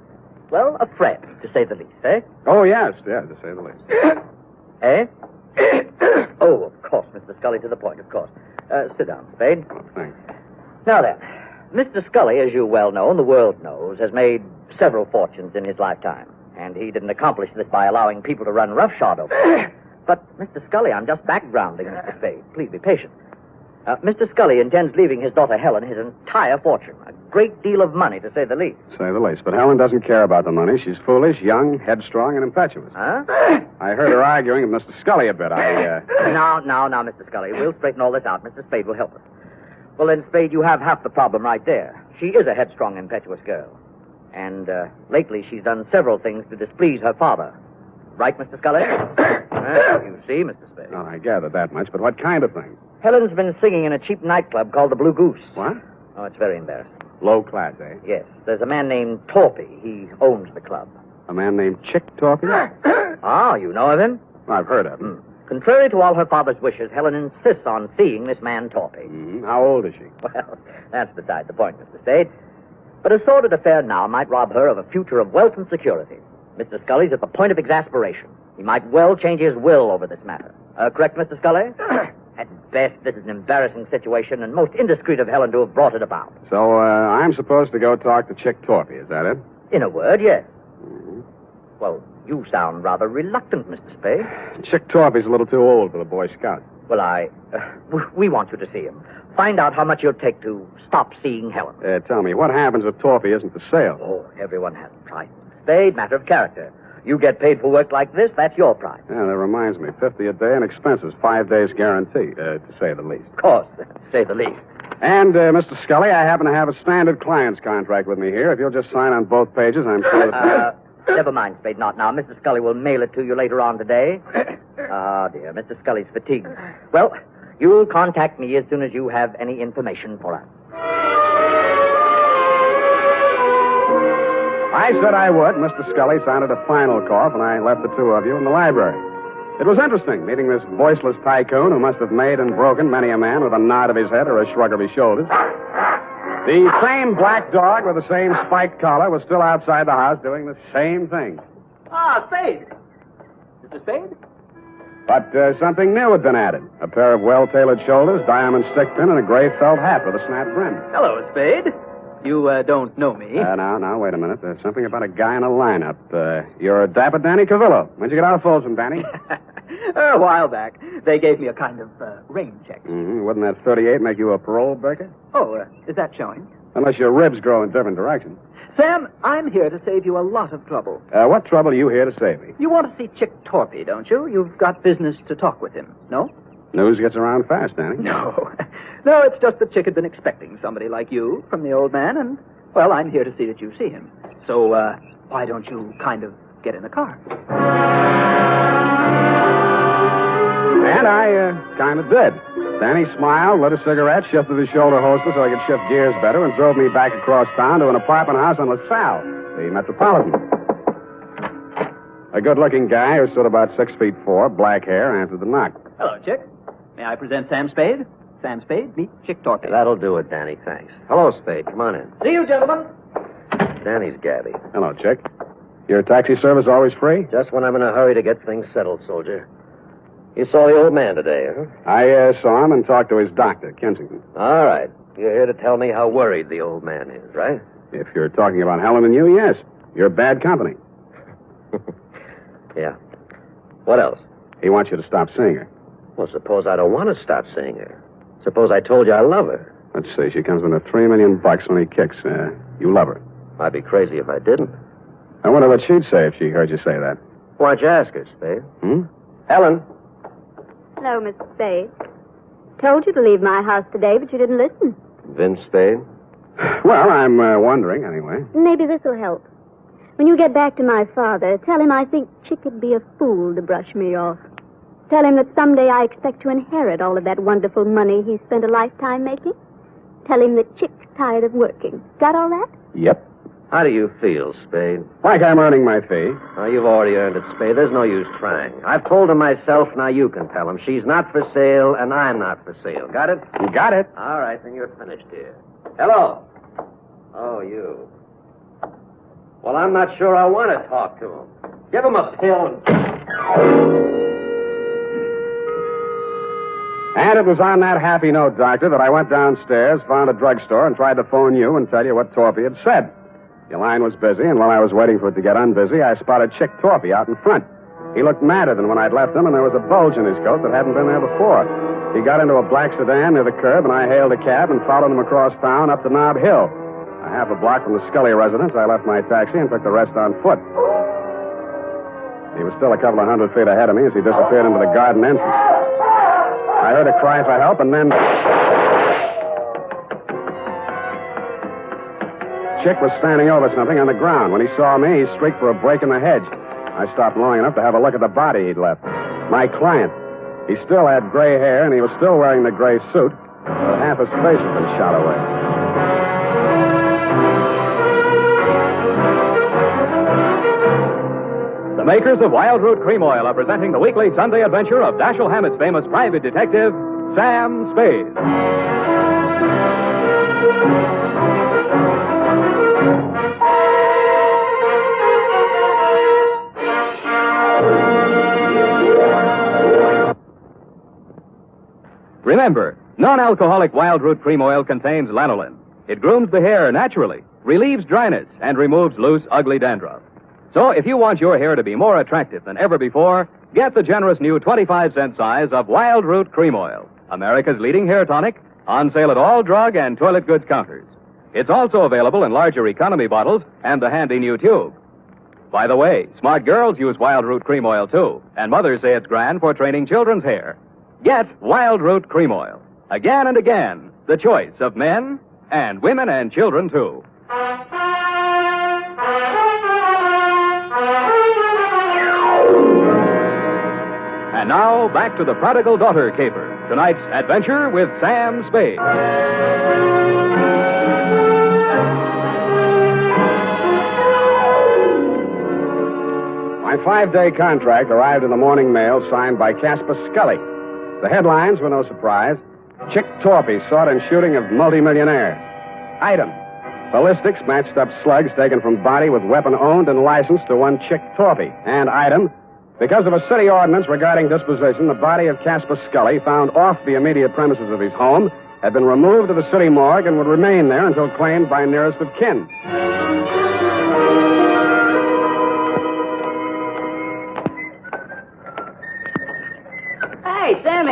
friend, to say the least, eh? Oh, yes, to say the least. Eh? Oh, of course, Mr. Scully, to the point, of course. Sit down, Spade. Oh, thanks. Now then, Mr. Scully, as you well know, and the world knows, has made several fortunes in his lifetime. And he didn't accomplish this by allowing people to run roughshod over him. But, Mr. Scully, I'm just backgrounding Mr. Spade. Please be patient. Mr. Scully intends leaving his daughter Helen his entire fortune. A great deal of money, to say the least. Say the least. But Helen doesn't care about the money. She's foolish, young, headstrong, and impetuous. Huh? I heard her arguing with Mr. Scully a bit. Now, Mr. Scully. We'll straighten all this out. Mr. Spade will help us. Well, then, Spade, you have half the problem right there. She is a headstrong, impetuous girl. And lately she's done several things to displease her father. Right, Mr. Scully? You see, Mr. Spade. Oh, I gathered that much, but what kind of thing? Helen's been singing in a cheap nightclub called the Blue Goose. What? Oh, it's very embarrassing. Low class, eh? Yes. There's a man named Torpy. He owns the club. A man named Chick Torpy? Ah, you know of him? I've heard of him. Contrary to all her father's wishes, Helen insists on seeing this man Torpy. Mm-hmm. How old is she? Well, that's beside the point, Mr. Spade. But a sordid affair now might rob her of a future of wealth and security. Mr. Scully's at the point of exasperation. He might well change his will over this matter. Correct, Mr. Scully? At best, this is an embarrassing situation, and most indiscreet of Helen to have brought it about. So, I'm supposed to go talk to Chick Torpy, is that it? In a word, yes. Mm-hmm. Well, you sound rather reluctant, Mr. Spade. Chick Torpy's a little too old for the Boy Scout. Well, we want you to see him. Find out how much it'll take to stop seeing Helen. Tell me, what happens if Torpy isn't for sale? Oh, everyone has a price. Spade, matter of character. You get paid for work like this, that's your price. Yeah, that reminds me. 50 a day and expenses. 5 days guarantee, to say the least. Of course, to say the least. And, Mr. Scully, I happen to have a standard client's contract with me here. If you'll just sign on both pages, I'm sure that... Never mind, Spade, not now. Mr. Scully will mail it to you later on today. Ah, dear, Mr. Scully's fatigued. Well, you'll contact me as soon as you have any information for us. I said I would. Mr. Scully sounded a final cough, and I left the two of you in the library. It was interesting, meeting this voiceless tycoon who must have made and broken many a man with a nod of his head or a shrug of his shoulders. The same black dog with the same spiked collar was still outside the house doing the same thing. Ah, Spade. Mr. Spade? But something new had been added. A pair of well-tailored shoulders, diamond stick pin, and a gray felt hat with a snap brim. Hello, Spade. You don't know me. Now, wait a minute. There's something about a guy in a lineup. You're Dapper Danny Cavillo. When'd you get out of Folsom, Danny? A while back. They gave me a kind of rain check. Mm-hmm. Wouldn't that 38 make you a parole breaker? Oh, is that showing? Unless your ribs grow in different directions. Sam, I'm here to save you a lot of trouble. What trouble are you here to save me? You want to see Chick Torpy, don't you? You've got business to talk with him, no? News gets around fast, Danny. No. No, it's just that Chick had been expecting somebody like you from the old man, and, well, I'm here to see that you see him. So, why don't you kind of get in the car? And I kind of did. Danny smiled, lit a cigarette, shifted his shoulder holster so I could shift gears better, and drove me back across town to an apartment house on LaSalle, the Metropolitan. A good-looking guy who stood about 6'4", black hair, answered the knock. Hello, Chick. May I present Sam Spade? Sam Spade, meet Chick Torpy. That'll do it, Danny, thanks. Hello, Spade. Come on in. See you, gentlemen. Danny's Gabby. Hello, Chick. Your taxi service always free? Just when I'm in a hurry to get things settled, soldier. You saw the old man today, huh? I saw him and talked to his doctor, Kensington. All right. You're here to tell me how worried the old man is, right? If you're talking about Helen and you, yes. You're bad company. Yeah. What else? He wants you to stop seeing her. Well, suppose I don't want to stop seeing her. Suppose I told you I love her. Let's see. She comes in at $3 million when he kicks. You love her. I'd be crazy if I didn't. I wonder what she'd say if she heard you say that. Why don't you ask her, Spade? Helen? Hello, Mr. Spade. Told you to leave my house today, but you didn't listen. Vince Spade? Well, I'm wondering, anyway. Maybe this will help. When you get back to my father, tell him I think Chick would be a fool to brush me off. Tell him that someday I expect to inherit all of that wonderful money he spent a lifetime making. Tell him that Chick's tired of working. Got all that? Yep. How do you feel, Spade? Like I'm earning my fee. Oh, you've already earned it, Spade. There's no use trying. I've told him myself, now you can tell him. She's not for sale, and I'm not for sale. Got it? You got it. All right, then you're finished here. Hello. Oh, you. Well, I'm not sure I want to talk to him. Give him a pill. And it was on that happy note, Doctor, that I went downstairs, found a drugstore, and tried to phone you and tell you what Torpy had said. Your line was busy, and while I was waiting for it to get unbusy, I spotted Chick Torpy out in front. He looked madder than when I'd left him, and there was a bulge in his coat that hadn't been there before. He got into a black sedan near the curb, and I hailed a cab and followed him across town up to Nob Hill. A half a block from the Scully residence, I left my taxi and took the rest on foot. He was still a couple of 100 feet ahead of me as he disappeared into the garden entrance. I heard a cry for help, and then... Chick was standing over something on the ground. When he saw me, he shrieked for a break in the hedge. I stopped long enough to have a look at the body he'd left. My client. He still had gray hair, and he was still wearing the gray suit, but half his face had been shot away. The makers of Wild Root Cream Oil are presenting the weekly Sunday adventure of Dashiell Hammett's famous private detective, Sam Spade. Remember, non-alcoholic Wild Root Cream Oil contains lanolin. It grooms the hair naturally, relieves dryness, and removes loose, ugly dandruff. So if you want your hair to be more attractive than ever before, get the generous new 25-cent size of Wild Root Cream Oil, America's leading hair tonic, on sale at all drug and toilet goods counters. It's also available in larger economy bottles and the handy new tube. By the way, smart girls use Wild Root Cream Oil, too, and mothers say it's grand for training children's hair. Get Wild Root Cream Oil. Again and again, the choice of men and women and children, too. And now, back to the Prodigal Daughter caper. Tonight's adventure with Sam Spade. My 5-day contract arrived in the morning mail signed by Casper Scully. The headlines were no surprise. Chick Torpy sought in shooting of multimillionaire. Item: ballistics matched up slugs taken from body with weapon owned and licensed to one Chick Torpy. And item: because of a city ordinance regarding disposition, the body of Casper Scully, found off the immediate premises of his home, had been removed to the city morgue and would remain there until claimed by nearest of kin.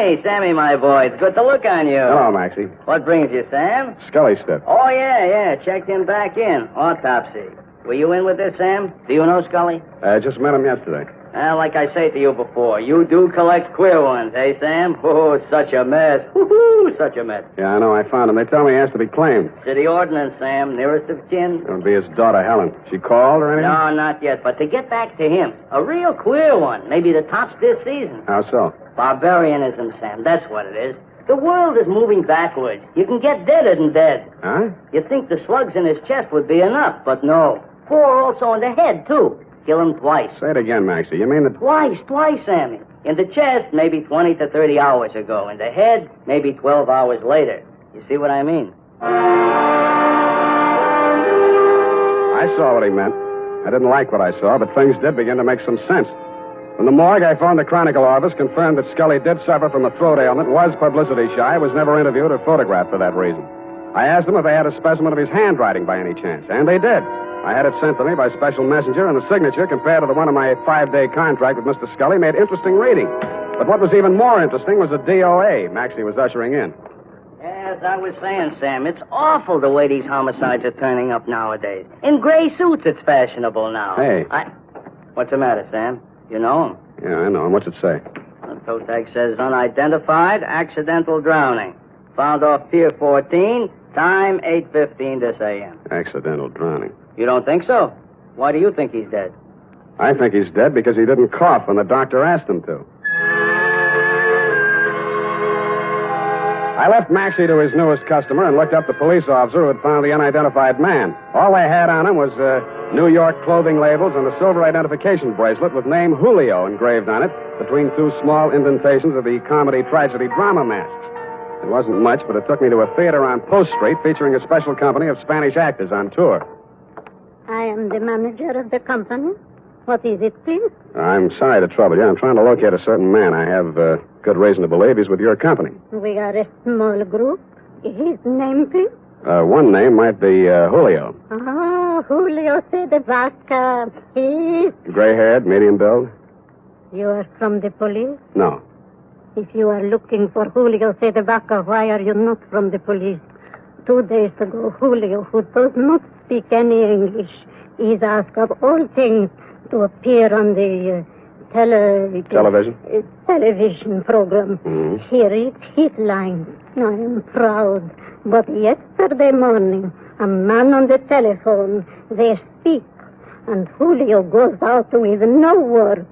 Hey, Sammy, my boy. It's good to look on you. Hello, Maxie. What brings you, Sam? Scully stiff. Oh, yeah. Checked him back in. Autopsy. Were you in with this, Sam? Do you know Scully? I just met him yesterday. Well, like I say to you before, you do collect queer ones, eh, Sam? Oh, such a mess. Woo-hoo, such a mess. Yeah, I know. I found him. They tell me he has to be claimed. City ordinance, Sam. Nearest of kin. It would be his daughter, Helen. She called or anything? No, not yet. But to get back to him, a real queer one. Maybe the tops this season. How so? Barbarianism, Sam. That's what it is. The world is moving backwards. You can get deader than dead. Huh? You'd think the slugs in his chest would be enough, but no. 4 also in the head, too. Kill him twice. Say it again, Maxie. You mean that... Twice, Sammy. In the chest, maybe 20 to 30 hours ago. In the head, maybe 12 hours later. You see what I mean? I saw what he meant. I didn't like what I saw, but things did begin to make some sense. From the morgue, I phoned the Chronicle office, confirmed that Scully did suffer from a throat ailment, was publicity shy, was never interviewed or photographed for that reason. I asked them if they had a specimen of his handwriting by any chance, and they did. I had it sent to me by special messenger, and the signature, compared to the one of my 5-day contract with Mr. Scully, made interesting reading. But what was even more interesting was the DOA Maxie was ushering in. As I was saying, Sam, it's awful the way these homicides are turning up nowadays. In gray suits, it's fashionable now. Hey. What's the matter, Sam? You know him? Yeah, I know him. What's it say? The toe tag says unidentified, accidental drowning. Found off Pier 14, time 8:15 this a.m. Accidental drowning. You don't think so? Why do you think he's dead? I think he's dead because he didn't cough when the doctor asked him to. I left Maxie to his newest customer and looked up the police officer who had found the unidentified man. All they had on him was New York clothing labels and a silver identification bracelet with name Julio engraved on it between 2 small indentations of the comedy tragedy drama masks. It wasn't much, but it took me to a theater on Post Street featuring a special company of Spanish actors on tour. I am the manager of the company. What is it, please? I'm sorry to trouble you. I'm trying to locate a certain man. I have good reason to believe he's with your company. We are a small group. His name, please? One name might be Julio. Oh, Julio C. de Vasca. He's... Gray-haired, medium build? You are from the police? No. If you are looking for Julio Cedevaca, why are you not from the police? 2 days ago, Julio, who does not speak any English, is asked of all things to appear on the television program. Here is his line. I am proud. But yesterday morning, a man on the telephone, they speak, and Julio goes out with no word.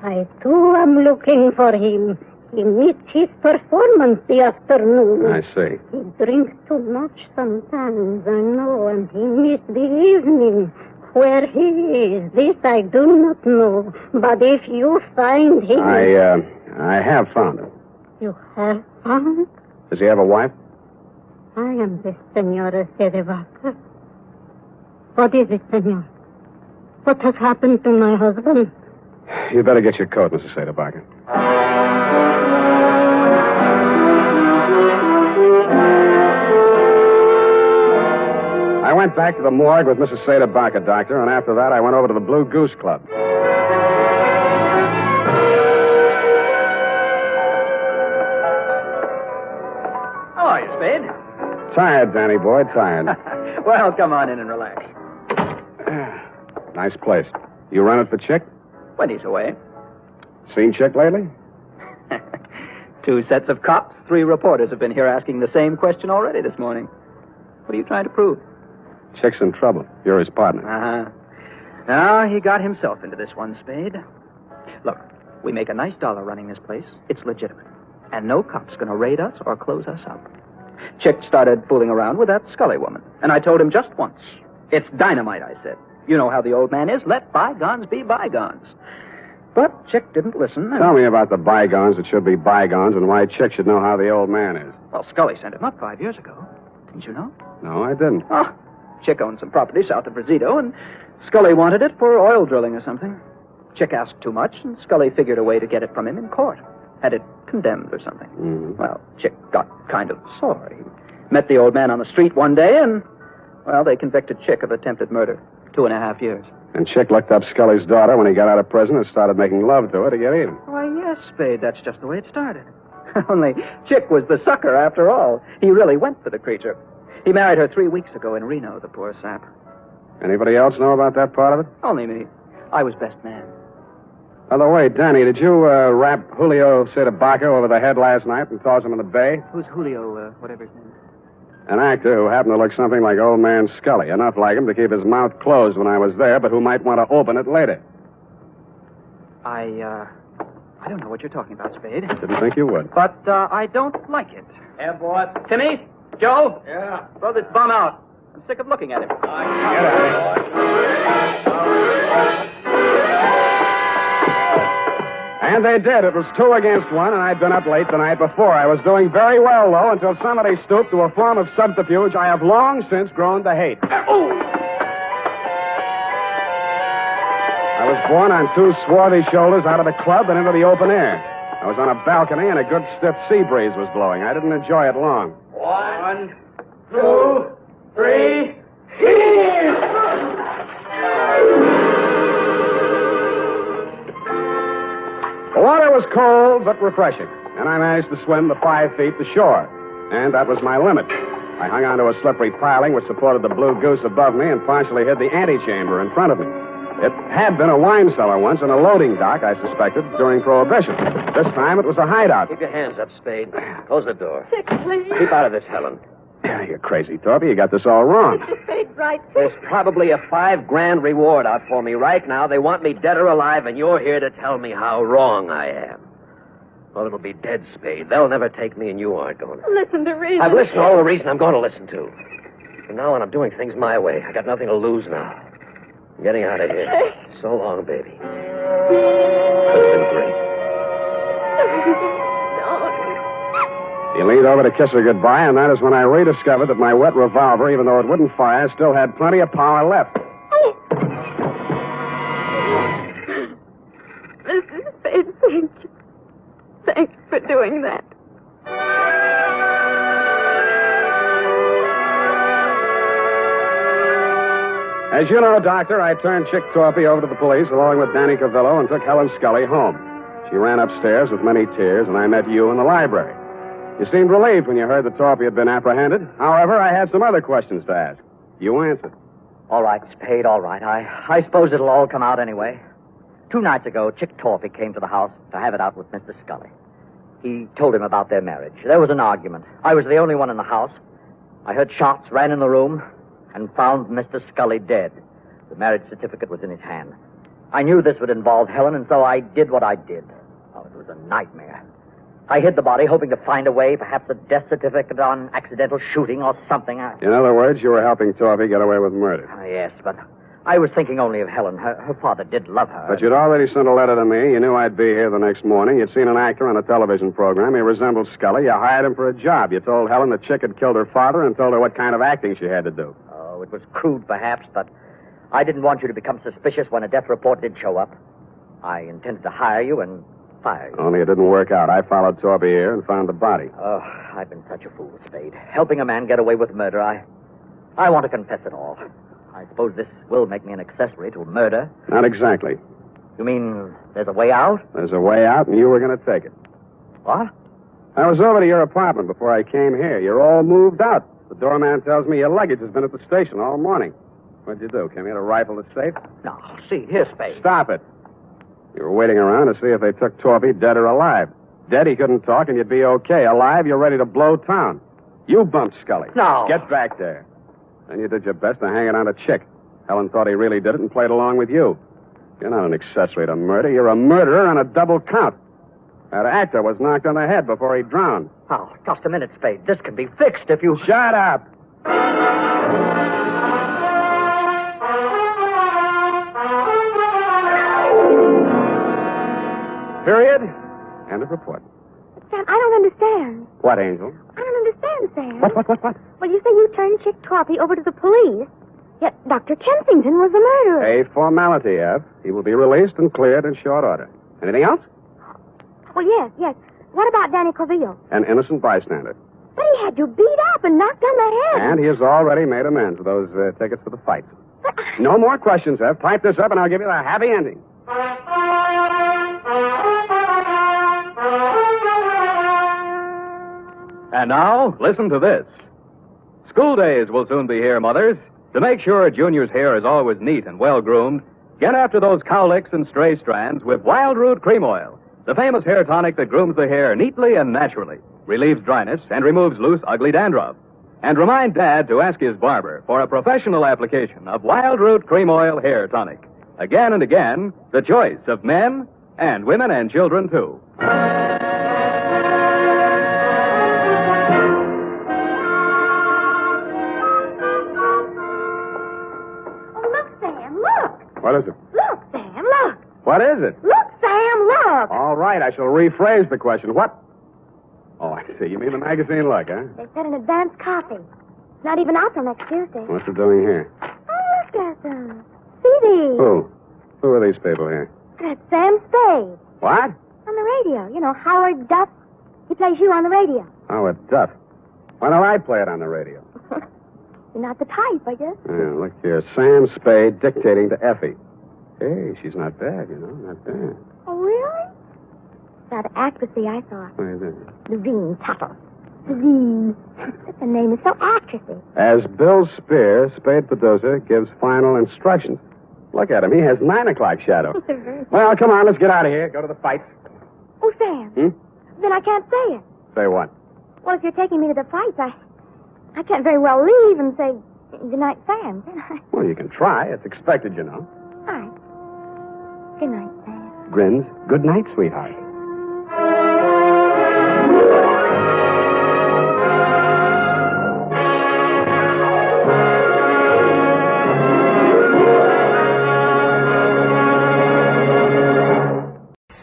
I, too, am looking for him. He missed his performance the afternoon. I see. He drinks too much sometimes, I know, and he missed the evening. Where he is, this I do not know. But if you find him... I have found him. You have found? Does he have a wife? I am the Senora Cedevaca. What is it, senor? What has happened to my husband? You better get your coat, Mrs. Cedevaca. I went back to the morgue with Mrs. Cedevaca, Doctor, and after that I went over to the Blue Goose Club. How are you, Spade? Tired, Danny boy, tired. Well, come on in and relax. Nice place. You run it for Chick? When he's away. Seen Chick lately? 2 sets of cops, 3 reporters have been here asking the same question already this morning. What are you trying to prove? Chick's in trouble. You're his partner. Uh-huh. Now, he got himself into this one, Spade. Look, we make a nice dollar running this place. It's legitimate. And no cop's going to raid us or close us up. Chick started fooling around with that Scully woman. And I told him just once. It's dynamite, I said. You know how the old man is. Let bygones be bygones. But Chick didn't listen. Tell me about the bygones that should be bygones and why Chick should know how the old man is. Well, Scully sent him up 5 years ago. Didn't you know? No, I didn't. Oh, Chick owned some property south of Brazito, and Scully wanted it for oil drilling or something. Chick asked too much, and Scully figured a way to get it from him in court. Had it condemned or something. Mm-hmm. Well, Chick got kind of sore. He met the old man on the street one day, and, well, they convicted Chick of attempted murder. 2.5 years. And Chick looked up Scully's daughter when he got out of prison and started making love to her to get even. Why, yes, Spade, that's just the way it started. Only Chick was the sucker after all. He really went for the creature. He married her 3 weeks ago in Reno, the poor sap. Anybody else know about that part of it? Only me. I was best man. By the way, Danny, did you rap Julio Cedevaca over the head last night and toss him in the bay? Who's Julio, whatever his name is? An actor who happened to look something like old man Scully, enough like him to keep his mouth closed when I was there, but who might want to open it later. I don't know what you're talking about, Spade. Didn't think you would. But I don't like it. Yeah, boy. Timmy? Joe? Yeah. Throw this bum out. I'm sick of looking at him. Get out of here. And they did. It was 2 against 1, and I'd been up late the night before. I was doing very well, though, until somebody stooped to a form of subterfuge I have long since grown to hate. I was borne on 2 swarthy shoulders out of the club and into the open air. I was on a balcony, and a good stiff sea breeze was blowing. I didn't enjoy it long. 1, 2, 3. The water was cold but refreshing, and I managed to swim the 5 feet to shore. And that was my limit. I hung onto a slippery piling which supported the Blue Goose above me and partially hid the antechamber in front of me. It had been a wine cellar once and a loading dock, I suspected, during Prohibition. This time it was a hideout. Keep your hands up, Spade. Close the door. Chick, please. Keep out of this, Helen. Yeah, you're crazy, Thorpe. You got this all wrong. Mr. Spade, right. There's probably a $5,000 reward out for me right now. They want me dead or alive, and you're here to tell me how wrong I am. Well, it'll be dead, Spade. They'll never take me, and you aren't going to. Listen to reason. I've listened to all the reason I'm going to listen to. From now on, I'm doing things my way. I got nothing to lose now. I'm getting out of here. So long, baby. It's been great. He leaned over to kiss her goodbye, and that is when I rediscovered that my wet revolver, even though it wouldn't fire, still had plenty of power left. Mr. Spade, thank you. Thanks for doing that. As you know, Doctor, I turned Chick Torpy over to the police along with Danny Cavillo and took Helen Scully home. She ran upstairs with many tears, and I met you in the library. You seemed relieved when you heard that Torpy had been apprehended. However, I had some other questions to ask. You answered. All right, Spade, all right. I suppose it'll all come out anyway. 2 nights ago, Chick Torpy came to the house to have it out with Mr. Scully. He told him about their marriage. There was an argument. I was the only one in the house. I heard shots, ran in the room, and found Mr. Scully dead. The marriage certificate was in his hand. I knew this would involve Helen, and so I did what I did. Oh, it was a nightmare. I hid the body, hoping to find a way, perhaps a death certificate on accidental shooting or something. In other words, you were helping Torpy get away with murder. Yes, but I was thinking only of Helen. Her father did love her. But you'd already sent a letter to me. You knew I'd be here the next morning. You'd seen an actor on a television program. He resembled Scully. You hired him for a job. You told Helen the chick had killed her father and told her what kind of acting she had to do. Oh, it was crude, perhaps, but I didn't want you to become suspicious when a death report did show up. I intended to hire you and fire you. Only it didn't work out. I followed Torpy here and found the body. Oh, I've been such a fool, Spade. Helping a man get away with murder, I want to confess it all. I suppose this will make me an accessory to murder. Not exactly. You mean there's a way out? There's a way out, and you were going to take it. What? I was over to your apartment before I came here. You're all moved out. The doorman tells me your luggage has been at the station all morning. What'd you do? Came here to rifle the safe? No, see, here, Spade. Stop it. You were waiting around to see if they took Torpy dead or alive. Dead, he couldn't talk, and you'd be okay. Alive, you're ready to blow town. You bumped Scully. No. Get back there. Then you did your best to hang it on a chick. Helen thought he really did it and played along with you. You're not an accessory to murder. You're a murderer on a double count. That actor was knocked on the head before he drowned. Oh, just a minute, Spade. This can be fixed if you... Shut up! Period. End of report. Sam, I don't understand. What, Angel? I don't understand, Sam. What? Well, you say you turned Chick Torpy over to the police, yet Dr. Kensington was the murderer. A formality, F. He will be released and cleared in short order. Anything else? Well, yes. What about Danny Corvillo? An innocent bystander. But he had you beat up and knocked on the head. And he has already made amends with those tickets for the fight. No more questions, F. Type this up and I'll give you the happy ending. And now, listen to this. School days will soon be here, mothers. To make sure Junior's hair is always neat and well-groomed, get after those cowlicks and stray strands with Wild Root Cream Oil, the famous hair tonic that grooms the hair neatly and naturally, relieves dryness, and removes loose, ugly dandruff. And remind Dad to ask his barber for a professional application of Wild Root Cream Oil Hair Tonic. Again and again, the choice of men and women and children, too. What is it? Look, Sam, look. What is it? Look, Sam, look. All right, I shall rephrase the question. What? Oh, I see. You mean the magazine look, huh? They said an advance copy. It's not even out till next Tuesday. What's it doing here? Oh, look at them. See these? Who? Who are these people here? That's Sam Spade. What? On the radio. You know, Howard Duff. He plays you on the radio. Howard Duff. Why don't I play it on the radio? You're not the type, I guess. Yeah, look here. Sam Spade dictating to Effie. Hey, she's not bad, you know. Not bad. Oh, really? That actressy, I thought. What is it? Levine Tuttle. Levine. The name is so actressy. As Bill Spear, Spade producer, gives final instructions. Look at him. He has 9 o'clock shadow. Well, come on. Let's get out of here. Go to the fight. Oh, Sam. Then I can't say it. Say what? Well, if you're taking me to the fights, I can't very well leave and say good night, Sam, can I? Well, you can try. It's expected, you know. All right. Good night, Sam. Grins. Good night, sweetheart.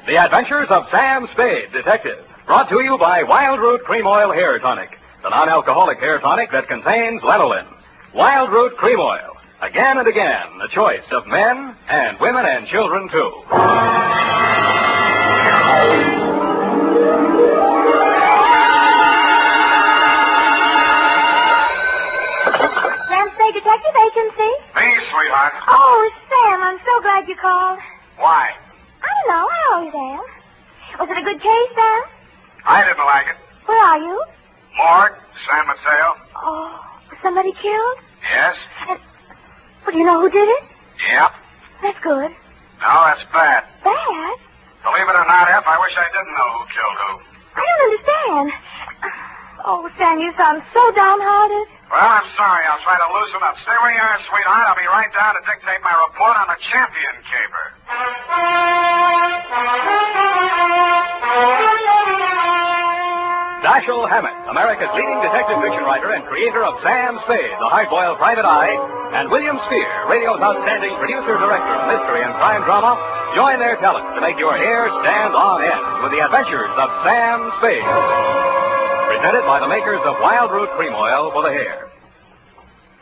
The Adventures of Sam Spade, Detective. Brought to you by Wild Root Cream Oil Hair Tonic, the non-alcoholic hair tonic that contains lanolin. Wild Root Cream Oil. Again and again, the choice of men and women and children, too. Sam Spade Detective Agency? Me, sweetheart. Oh, Sam, I'm so glad you called. Why? I don't know. I always am. Was it a good case, Sam? I didn't like it. Where are you? Morgue, San Mateo. Oh, was somebody killed? Yes? Well, do you know who did it? Yep. That's good. No, that's bad. Bad? Believe it or not, F, I wish I didn't know who killed who. I don't understand. Oh, Sam, you sound so downhearted. Well, I'm sorry. I'll try to loosen up. Stay where you are, sweetheart. I'll be right down to dictate my report on the champion caper. Dashiell Hammett, America's leading detective fiction writer and creator of Sam Spade, the hard-boiled private eye, and William Spear, radio's outstanding producer-director of mystery and crime drama, join their talents to make your hair stand on end with the adventures of Sam Spade. Presented by the makers of Wild Root Cream Oil for the hair.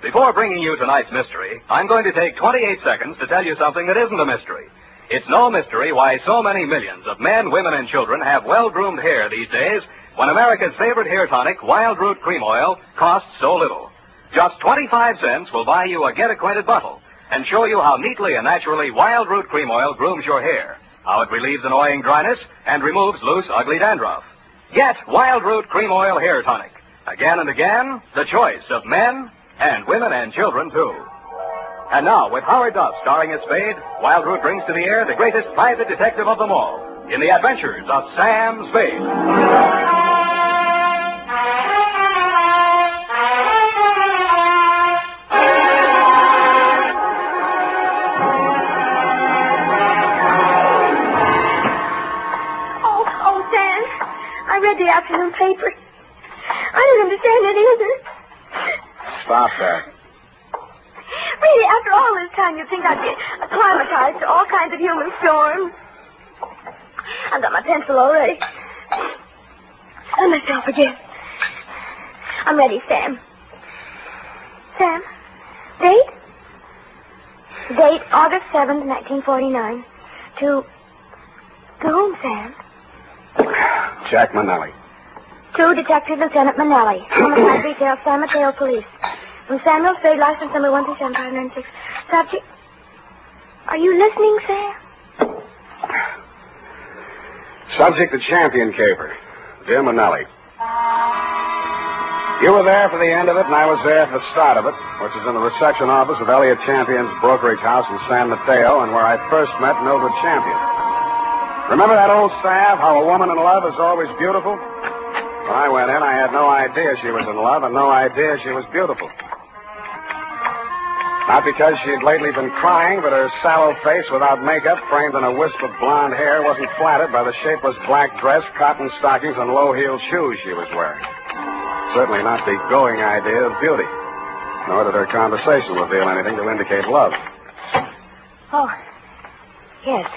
Before bringing you tonight's mystery, I'm going to take 28 seconds to tell you something that isn't a mystery. It's no mystery why so many millions of men, women, and children have well-groomed hair these days when America's favorite hair tonic, Wild Root Cream Oil, costs so little. Just 25 cents will buy you a get-acquainted bottle and show you how neatly and naturally Wild Root Cream Oil grooms your hair, how it relieves annoying dryness and removes loose, ugly dandruff. Get Wild Root Cream Oil Hair Tonic. Again and again, the choice of men and women and children, too. And now, with Howard Duff starring as Spade, Wild Root brings to the air the greatest private detective of them all in the Adventures of Sam Spade. I read the afternoon paper. I don't understand it either. Stop that. Really, after all this time, you'd think I'd be acclimatized to all kinds of human storms. I've got my pencil already. Let myself again. I'm ready, Sam. Sam, date? Date August 7th, 1949. To whom, Sam? Jack Manelli. To Detective Lieutenant Manelli, Homicide Detail, San Mateo Police. From Samuel Spade, license number 13756. Subject. Are you listening, Sam? Subject, the champion caper. Dear Manelli. You were there for the end of it, and I was there for the start of it, which is in the reception office of Elliot Champion's brokerage house in San Mateo, and where I first met Mildred Champion. Remember that old salve, how a woman in love is always beautiful? When I went in, I had no idea she was in love and no idea she was beautiful. Not because she'd lately been crying, but her sallow face without makeup, framed in a wisp of blonde hair, wasn't flattered by the shapeless black dress, cotton stockings, and low-heeled shoes she was wearing. Certainly not the going idea of beauty. Nor did her conversation reveal anything to indicate love. Oh, yes.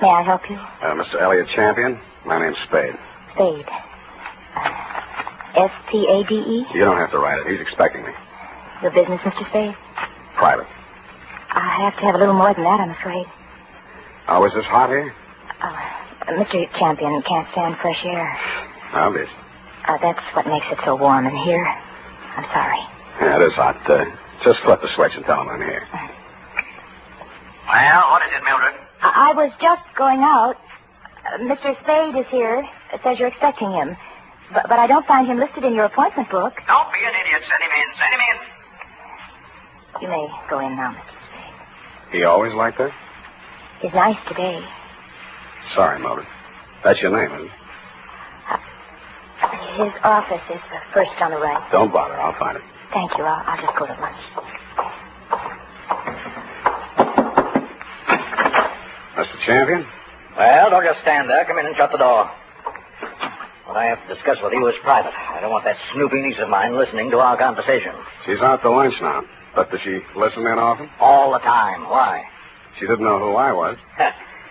May I help you? Mr. Elliot Champion, my name's Spade. Spade. S-P-A-D-E? You don't have to write it. He's expecting me. Your business, Mr. Spade? Private. I have to have a little more than that, I'm afraid. Oh, is this hot here? Mr. Champion can't stand fresh air. Obvious. That's what makes it so warm in here. I'm sorry. Yeah, it is hot. Just flip the switch and tell him I'm here. Well, what is it, Mildred? I was just going out. Mr. Spade is here. It says you're expecting him. But I don't find him listed in your appointment book. Don't be an idiot. Send him in. Send him in. You may go in now, Mr. Spade. He always like that? He's nice today. Sorry, Mildred. That's your name, isn't it? His office is the first on the right. Don't bother. I'll find it. Thank you. I'll just go to lunch. Mr. Champion? Well, don't just stand there. Come in and shut the door. What I have to discuss with you is private. I don't want that snoopy niece of mine listening to our conversation. She's out to lunch now. But does she listen in often? All the time. Why? She didn't know who I was.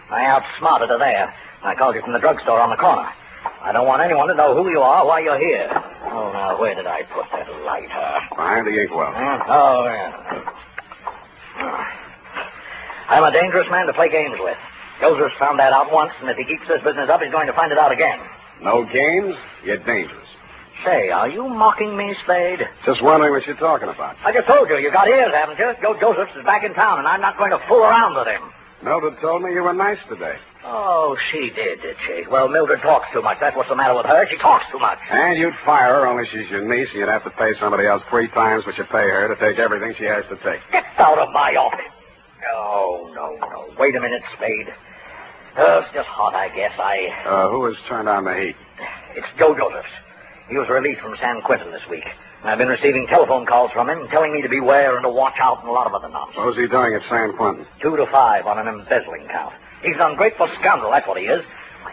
I outsmarted her there. I called you from the drugstore on the corner. I don't want anyone to know who you are, why you're here. Oh, now, where did I put that lighter? Behind the inkwell. Oh, yeah. I'm a dangerous man to play games with. Joseph's found that out once, and if he keeps this business up, he's going to find it out again. No games, you're dangerous. Say, are you mocking me, Spade? Just wondering what you're talking about. I just told you, you got ears, haven't you? Joe Josephs is back in town, and I'm not going to fool around with him. Mildred told me you were nice today. Oh, she did she? Well, Mildred talks too much. That's what's the matter with her. She talks too much. And you'd fire her, only she's your niece, and you'd have to pay somebody else 3 times what you pay her to take everything she has to take. Get out of my office. No. Wait a minute, Spade. It's just hot, I guess. Who has turned on the heat? It's Joe Josephs. He was released from San Quentin this week. I've been receiving telephone calls from him telling me to beware and to watch out and a lot of other nonsense. What was he doing at San Quentin? 2 to 5 on an embezzling count. He's an ungrateful scoundrel, that's what he is.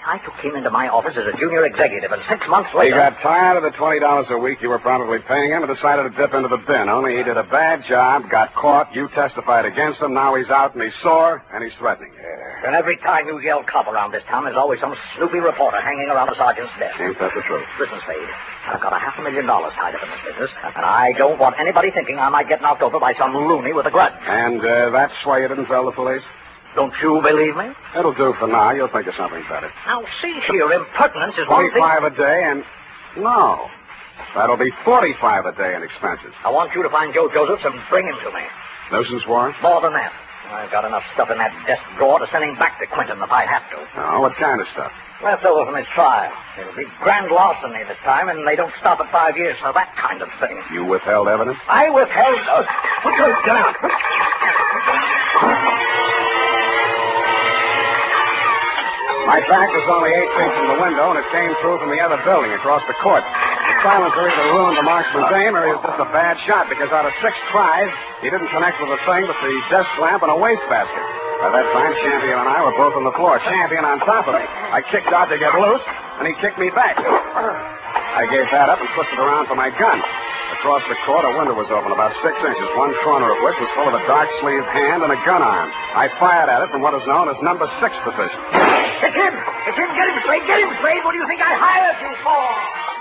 I took him into my office as a junior executive, and 6 months later... He got tired of the $20 a week you were probably paying him and decided to dip into the bin. Only he did a bad job, got caught, you testified against him, now he's out and he's sore, and he's threatening. And every time you yell cop around this town, there's always some snoopy reporter hanging around the sergeant's desk. Ain't that the truth? Listen, Spade, I've got $500,000 tied up in this business, and I don't want anybody thinking I might get knocked over by some loony with a grudge. And that's why you didn't tell the police? Don't you believe me? It'll do for now. You'll think of something better. Now, see here, impertinence is one thing... 25 a day and... No. That'll be 45 a day in expenses. I want you to find Joe Josephs and bring him to me. Nuisance warrant? More than that. I've got enough stuff in that desk drawer to send him back to Quentin if I have to. Oh, what kind of stuff? Left over from his trial. It'll be grand larceny this time, and they don't stop at 5 years for that kind of thing. You withheld evidence? I withheld... Put your gun. My back was only 8 feet from the window, and it came through from the other building across the court. The silencer either ruined the marksman's aim, or he was just a bad shot, because out of 6 tries, he didn't connect with a thing but the desk lamp and a wastebasket. By that time, Champion and I were both on the floor, Champion on top of me. I kicked out to get loose, and he kicked me back. I gave that up and twisted around for my gun. Across the court, a window was open about 6 inches, one corner of which was full of a dark-sleeved hand and a gun arm. I fired at it from what is known as number 6 position. It's him! It's him! Get him, Spade! Get him, Spade! What do you think I hired you for?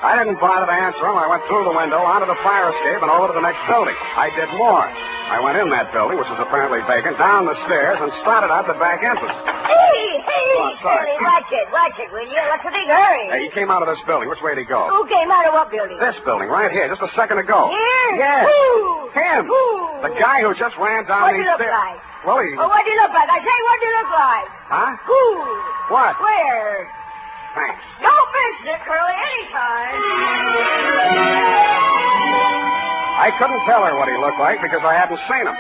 I didn't bother to answer him. I went through the window, onto the fire escape, and over to the next building. I did more. I went in that building, which was apparently vacant, down the stairs, and started out the back entrance. Hey, sorry. watch it, will you? What's the big hurry? Hey, he came out of this building. Which way did he go? Who came out of what building? This building, right here, just a second ago. Here? Yes. Who? Him. Who? The guy who just ran down these stairs. What do you look like? Well, he... Oh, what do you look like? I say, what do you look like? Huh? Who? What? Where? Thanks. No business, Curly, anytime. I couldn't tell her what he looked like because I hadn't seen him.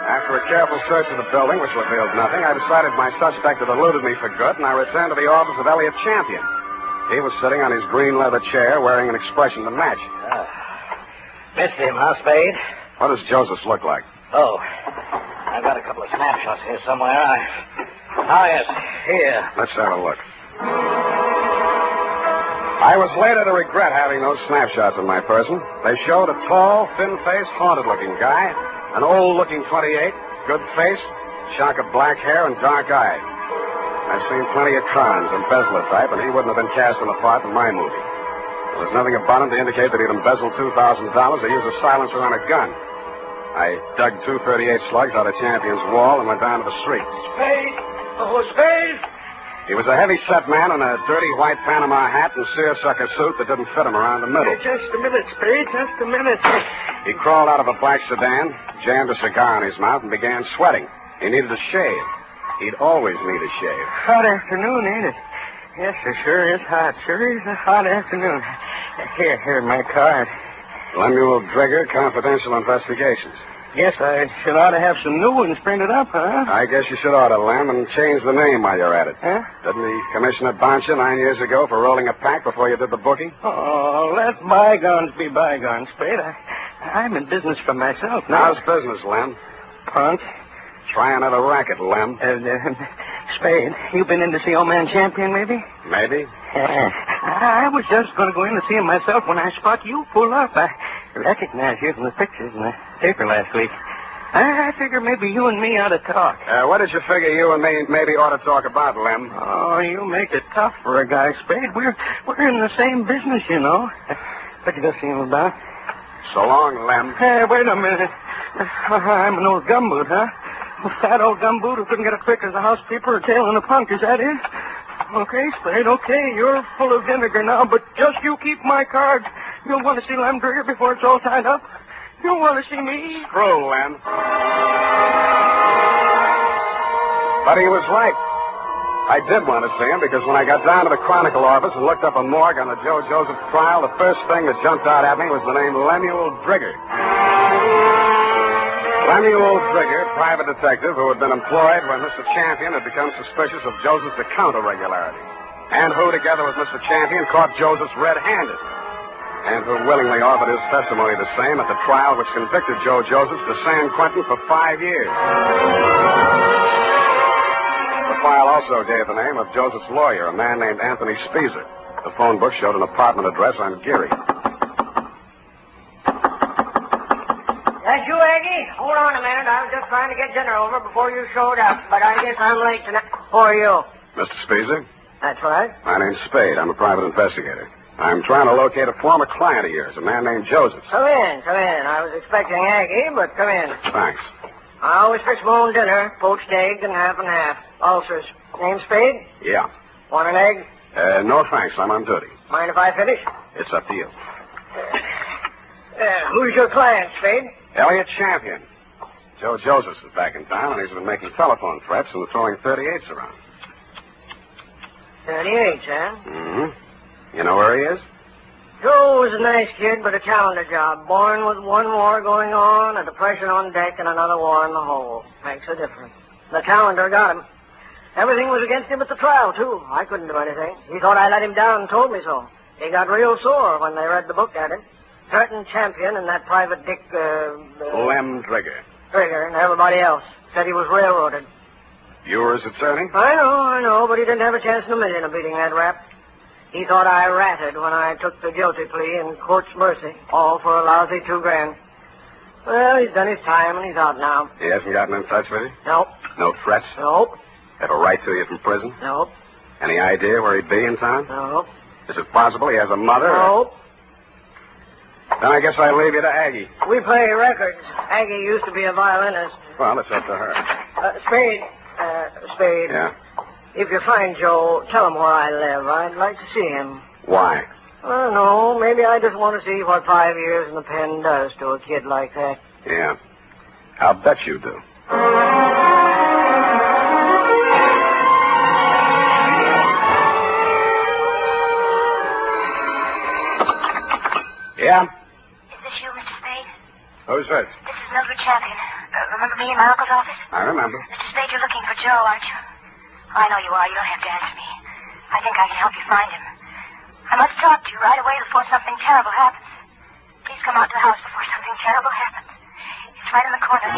After a careful search of the building, which revealed nothing, I decided my suspect had eluded me for good, and I returned to the office of Elliot Champion. He was sitting on his green leather chair, wearing an expression to match. Missed him, huh, Spade? What does Joseph look like? Oh, I've got a couple of snapshots here somewhere. Yes, here. Let's have a look. I was later to regret having those snapshots in my person. They showed a tall, thin-faced, haunted-looking guy, an old-looking 28, good face, shock of black hair, and dark eyes. I've seen plenty of cons, embezzler type, and he wouldn't have been cast in a part in my movie. There was nothing about him to indicate that he'd embezzled $2,000 or used a silencer on a gun. I dug 238 slugs out of Champion's wall and went down to the street. Spade! Oh, Spade! He was a heavy-set man in a dirty white Panama hat and seersucker suit that didn't fit him around the middle. Hey, just a minute, Spade, just a minute. He crawled out of a black sedan, jammed a cigar in his mouth, and began sweating. He needed a shave. He'd always need a shave. Hot afternoon, ain't it? Yes, it sure is hot. Sure is a hot afternoon. Here, my card. Lemuel Drigger, Confidential Investigations. Guess I should ought to have some new ones printed up, huh? I guess you should ought to, Lem, and change the name while you're at it. Huh? Didn't the commissioner bounce you 9 years ago for rolling a pack before you did the booking? Oh, let bygones be bygones, Spade. I'm in business for myself now. How's business, Lem? Punk. Try another racket, Lem. Spade, you been in to see old man Champion, maybe? Maybe. I was just going to go in to see him myself when I spot you pull up. I recognize you from the pictures in the paper last week. I figure maybe you and me ought to talk. What did you figure you and me maybe ought to talk about, Lem? Oh, you make it tough for a guy, Spade. We're in the same business, you know. What you go see him about? So long, Lem. Hey, wait a minute. I'm an old gumboot, huh? A fat old gumboot who couldn't get a quick as a housekeeper or tail in a punk, is that it? Okay, Spade, okay. You're full of vinegar now, but just you keep my card. You'll want to see Lem Drigger before it's all tied up. You'll want to see me. True, Lem. But he was right. I did want to see him because when I got down to the Chronicle office and looked up a morgue on the Joe Joseph trial, the first thing that jumped out at me was the name Lemuel Drigger. Lemuel Drigger, private detective who had been employed when Mr. Champion had become suspicious of Joseph's account irregularities, and who, together with Mr. Champion, caught Joseph's red-handed, and who willingly offered his testimony the same at the trial which convicted Joe Joseph to San Quentin for 5 years. The file also gave the name of Joseph's lawyer, a man named Anthony Speezer. The phone book showed an apartment address on Geary. That's you, Aggie? Hold on a minute. I was just trying to get dinner over before you showed up, but I guess I'm late tonight. Who are you? Mr. Speezer? That's right. My name's Spade. I'm a private investigator. I'm trying to locate a former client of yours, a man named Joseph. Come in, come in. I was expecting Aggie, but come in. Thanks. I always fix my own dinner, poached egg and half and half. Ulcers. Name Spade? Yeah. Want an egg? No thanks. I'm on duty. Mind if I finish? It's up to you. Who's your client, Spade? Elliot Champion. Joe Josephs is back in town, and he's been making telephone threats and throwing 38s around. 38, huh? Mm-hmm. You know where he is? Joe was a nice kid, but a calendar job. Born with one war going on, a depression on deck, and another war in the hole. Makes a difference. The calendar got him. Everything was against him at the trial, too. I couldn't do anything. He thought I let him down and told me so. He got real sore when they read the book at him. Certain Champion and that private Dick, Lem Drigger. Drigger and everybody else said he was railroaded. You were his attorney? I know, but he didn't have a chance in a million of beating that rap. He thought I ratted when I took the guilty plea in court's mercy, all for a lousy $2,000. Well, he's done his time and he's out now. He hasn't gotten in touch with you? Nope. No threats? Nope. Have a write to you from prison? Nope. Any idea where he'd be in town? Nope. Is it possible he has a mother? Nope. Then I guess I leave you to Aggie. We play records. Aggie used to be a violinist. Well, it's up to her. Spade. Spade. Yeah? If you find Joe, tell him where I live. I'd like to see him. Why? I don't know. Maybe I just want to see what 5 years in the pen does to a kid like that. Yeah. I'll bet you do. Yeah? Is this you, Mr. Spade? Who's this? This is Mildred Champion. Remember me in my uncle's office? I remember. Mr. Spade, you're looking for Joe, aren't you? I know you are. You don't have to answer me. I think I can help you find him. I must talk to you right away before something terrible happens. Please come out to the house before something terrible happens. It's right in the corner.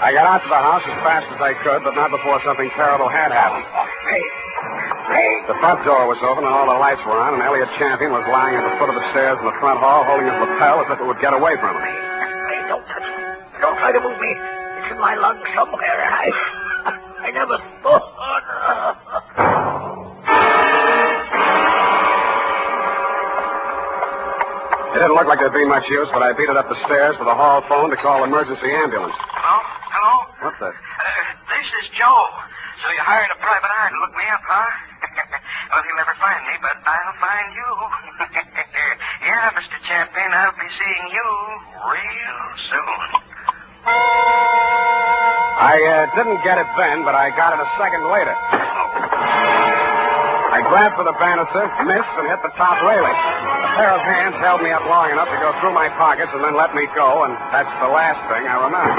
I got out to the house as fast as I could, but not before something terrible had happened. Hey. The front door was open and all the lights were on, and Elliot Champion was lying at the foot of the stairs in the front hall, holding his lapel as if it would get away from him. Hey, don't touch me. Don't try to move me. It's in my lungs somewhere, and I never thought. It didn't look like there'd be much use, but I beat it up the stairs for the hall phone to call emergency ambulance. Hello? What the? This is Joe. So you hired a private eye to look me up, huh? Well, you'll never find me, but I'll find you. Yeah, Mr. Champion, I'll be seeing you real soon. I didn't get it then, but I got it a second later. I grabbed for the banister, missed, and hit the top railing. A pair of hands held me up long enough to go through my pockets and then let me go, and that's the last thing I remember.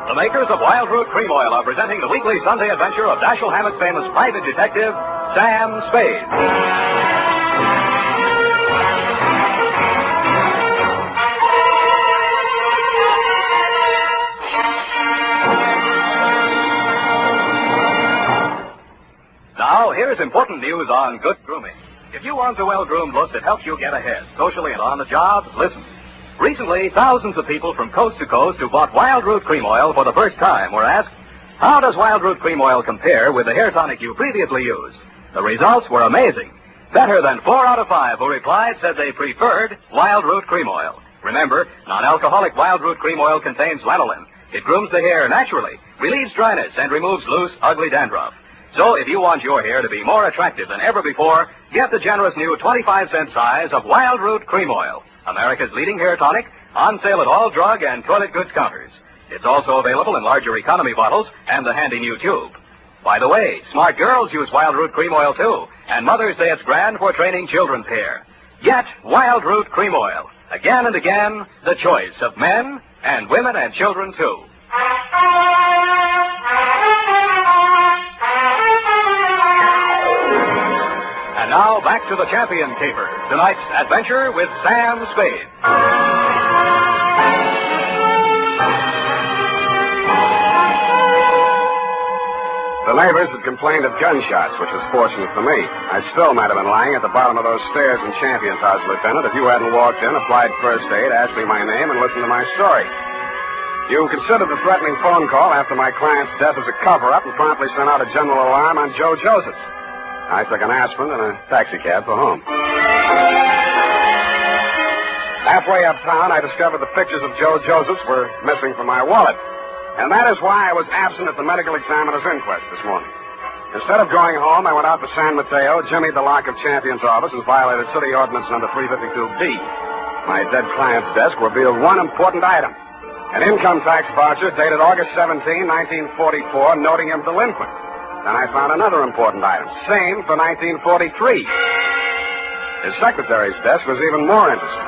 The makers of Wild Root Cream Oil are presenting the weekly Sunday adventure of Dashiell Hammett's famous private detective, Sam Spade. Now, here's important news on good grooming. If you want a well-groomed look that helps you get ahead, socially and on the job, listen. Recently, thousands of people from coast to coast who bought Wild Root Cream Oil for the first time were asked, how does Wild Root Cream Oil compare with the hair tonic you previously used? The results were amazing. Better than 4 out of 5 who replied said they preferred Wild Root Cream Oil. Remember, non-alcoholic Wild Root Cream Oil contains lanolin. It grooms the hair naturally, relieves dryness, and removes loose, ugly dandruff. So if you want your hair to be more attractive than ever before, get the generous new 25-cent size of Wild Root Cream Oil, America's leading hair tonic, on sale at all drug and toilet goods counters. It's also available in larger economy bottles and the handy new tube. By the way, smart girls use Wild Root Cream Oil too, and mothers say it's grand for training children's hair. Get Wild Root Cream Oil. Again and again, the choice of men and women and children too. And now back to the Champion Caper. Tonight's adventure with Sam Spade. The neighbors had complained of gunshots, which was fortunate for me. I still might have been lying at the bottom of those stairs in Champion's house, Lieutenant, if you hadn't walked in, applied first aid, asked me my name, and listened to my story. You considered the threatening phone call after my client's death as a cover-up and promptly sent out a general alarm on Joe Josephs. I took an aspirin and a taxicab for home. Halfway uptown, I discovered the pictures of Joe Josephs were missing from my wallet. And that is why I was absent at the medical examiner's inquest this morning. Instead of going home, I went out to San Mateo, jimmied the lock of Champion's office, and violated City Ordinance number 352B. My dead client's desk revealed one important item. An income tax voucher dated August 17, 1944, noting him delinquent. Then I found another important item, same for 1943. His secretary's desk was even more interesting.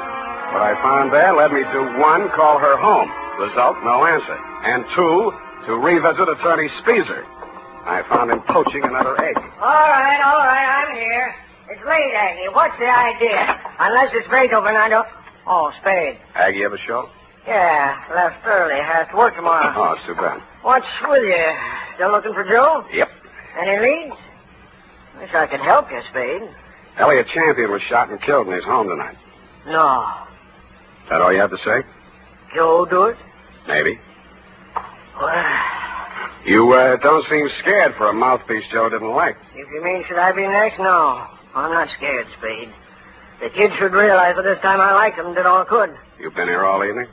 What I found there led me to, 1, call her home. Result, no answer. And 2, to revisit Attorney Speezer. I found him poaching another egg. All right, I'm here. It's late, Aggie. What's the idea? Unless it's Beethoven, I don't... Oh, Spade. Aggie ever show? Yeah, left early. Has to work tomorrow. Oh, it's too bad. What's with you? Still looking for Joe? Yep. Any leads? Wish I could help you, Spade. Elliot Champion was shot and killed in his home tonight. No. Is that all you have to say? Joe do it? Maybe. Well, You don't seem scared for a mouthpiece Joe didn't like. if you mean should I be next, no. I'm not scared, Spade. The kid should realize that this time I liked him and did all I could. You've been here all evening?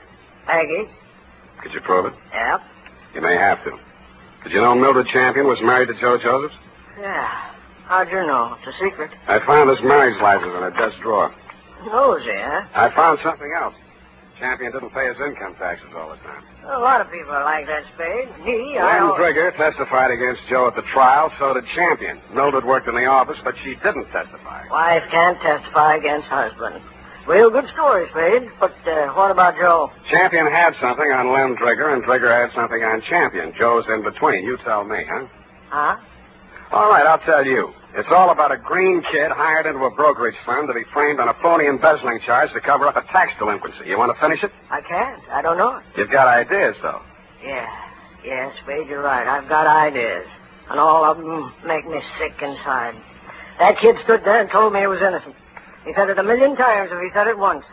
Aggie? Could you prove it? Yep. You may have to. Did you know Mildred Champion was married to Joe Josephs? Yeah. How'd you know? It's a secret. I found his marriage license in a desk drawer. Nosy, huh? I found something else. Champion didn't pay his income taxes all the time. A lot of people are like that, Spade. Lynn Trigger testified against Joe at the trial, so did Champion. Mildred worked in the office, but she didn't testify. Wife can't testify against husband. Real good story, Spade. But what about Joe? Champion had something on Lynn Trigger, and Trigger had something on Champion. Joe's in between. You tell me, huh? Huh? All right, I'll tell you. It's all about a green kid hired into a brokerage firm to be framed on a phony embezzling charge to cover up a tax delinquency. You want to finish it? I can't. I don't know it. You've got ideas, though. Yeah, Spade, you're right. I've got ideas. And all of them make me sick inside. That kid stood there and told me he was innocent. He said it 1,000,000 times if he said it once.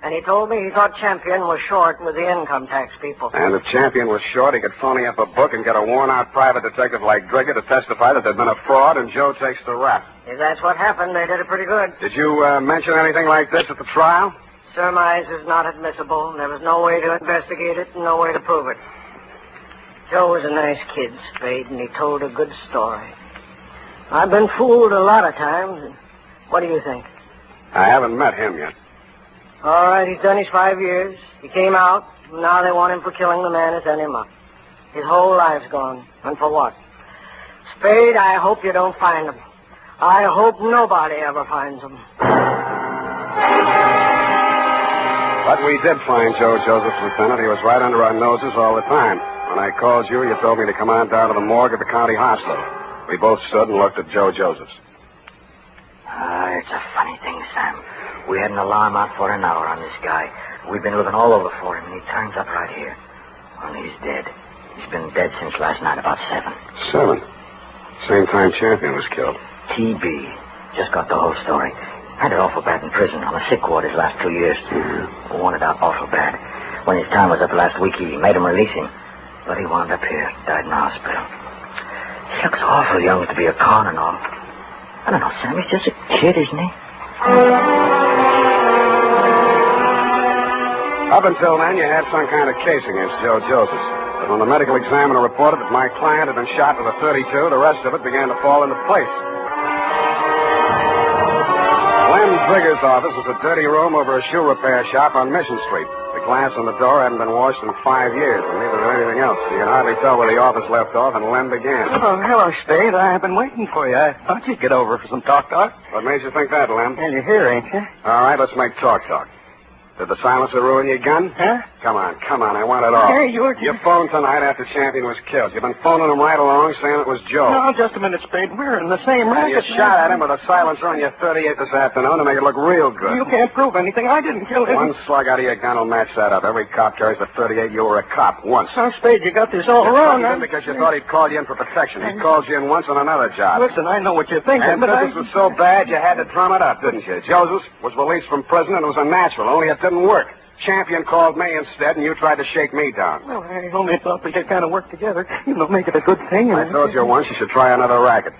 And he told me he thought Champion was short with the income tax people. And if Champion was short, he could phony up a book and get a worn-out private detective like Drigger to testify that there'd been a fraud, and Joe takes the rap. If that's what happened, they did it pretty good. Did you mention anything like this at the trial? Surmise is not admissible. There was no way to investigate it and no way to prove it. Joe was a nice kid, Spade, and he told a good story. I've been fooled a lot of times. What do you think? I haven't met him yet. All right, he's done his 5 years. He came out, and now they want him for killing the man who sent him up. His whole life's gone. And for what? Spade, I hope you don't find him. I hope nobody ever finds him. But we did find Joe Josephs, Lieutenant. He was right under our noses all the time. When I called you, you told me to come on down to the morgue at the county hospital. We both stood and looked at Joe Josephs. It's a funny thing, Sam. We had an alarm out for an hour on this guy. We've been looking all over for him, and he turns up right here. Only he's dead. He's been dead since last night about 7. 7? Same time Champion was killed. TB. Just got the whole story. Had it awful bad in prison on a sick ward his last 2 years. Wanted out awful bad. When his time was up last week, he made him release him. But he wound up here, died in the hospital. He looks awful young to be a con and all. I don't know, Sam, he's just a kid, isn't he? Up until then, you had some kind of case against Joe Josephs. But when the medical examiner reported that my client had been shot with a .32, the rest of it began to fall into place. Lem Trigger's office was a dirty room over a shoe repair shop on Mission Street. The glass on the door hadn't been washed in 5 years, and neither had anything else. You can hardly tell where the office left off and Lem began. Oh, hello, Spade. I've been waiting for you. I thought you'd get over for some talk. What made you think that, Lem? Well, you're here, ain't you? All right, let's make talk. Did the silencer ruin your gun? Huh? Come on, I want it all. Hey, you phoned tonight after Champion was killed. You've been phoning him right along saying it was Joe. No, just a minute, Spade. We're in the same racket. You shot at him with a silencer on your .38 this afternoon to make it look real good. You can't prove anything. I didn't kill him. One slug out of your gun will match that up. Every cop carries a .38. You were a cop once. Oh, Spade, you got this all wrong. Because you thought he'd called you in for protection. He called you in once on another job. Listen, I know what you're thinking, and but this was so bad you had to drum it up, didn't you? Joseph was released from prison and it was a natural, only it didn't work. Champion called me instead, and you tried to shake me down. Well, I only thought we could kind of work together. Make it a good thing. I told you once you should try another racket.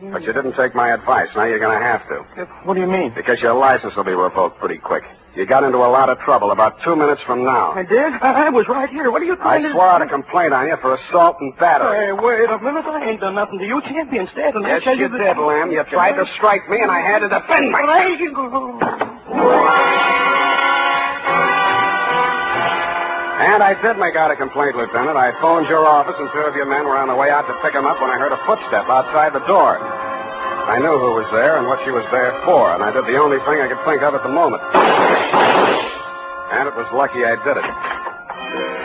But you didn't take my advice. Now you're going to have to. What do you mean? Because your license will be revoked pretty quick. You got into a lot of trouble about 2 minutes from now. I did? I was right here. What are you trying to do? I swore out a complaint on you for assault and battery. Hey, wait a minute. I ain't done nothing to you. Champion's dead. And yes, you did, Lamb. You tried to strike me, and I had to defend myself. And I did make out a complaint, Lieutenant. I phoned your office, and 2 of your men were on the way out to pick him up when I heard a footstep outside the door. I knew who was there and what she was there for, and I did the only thing I could think of at the moment. And it was lucky I did it.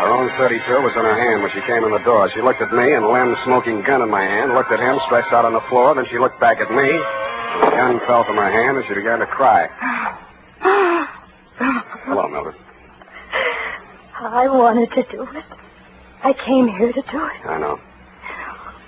Her own .32 was in her hand when she came in the door. She looked at me, and Lem's smoking gun in my hand, looked at him stretched out on the floor, then she looked back at me. The gun fell from her hand, and she began to cry. Hello, Mildred. I wanted to do it. I came here to do it. I know.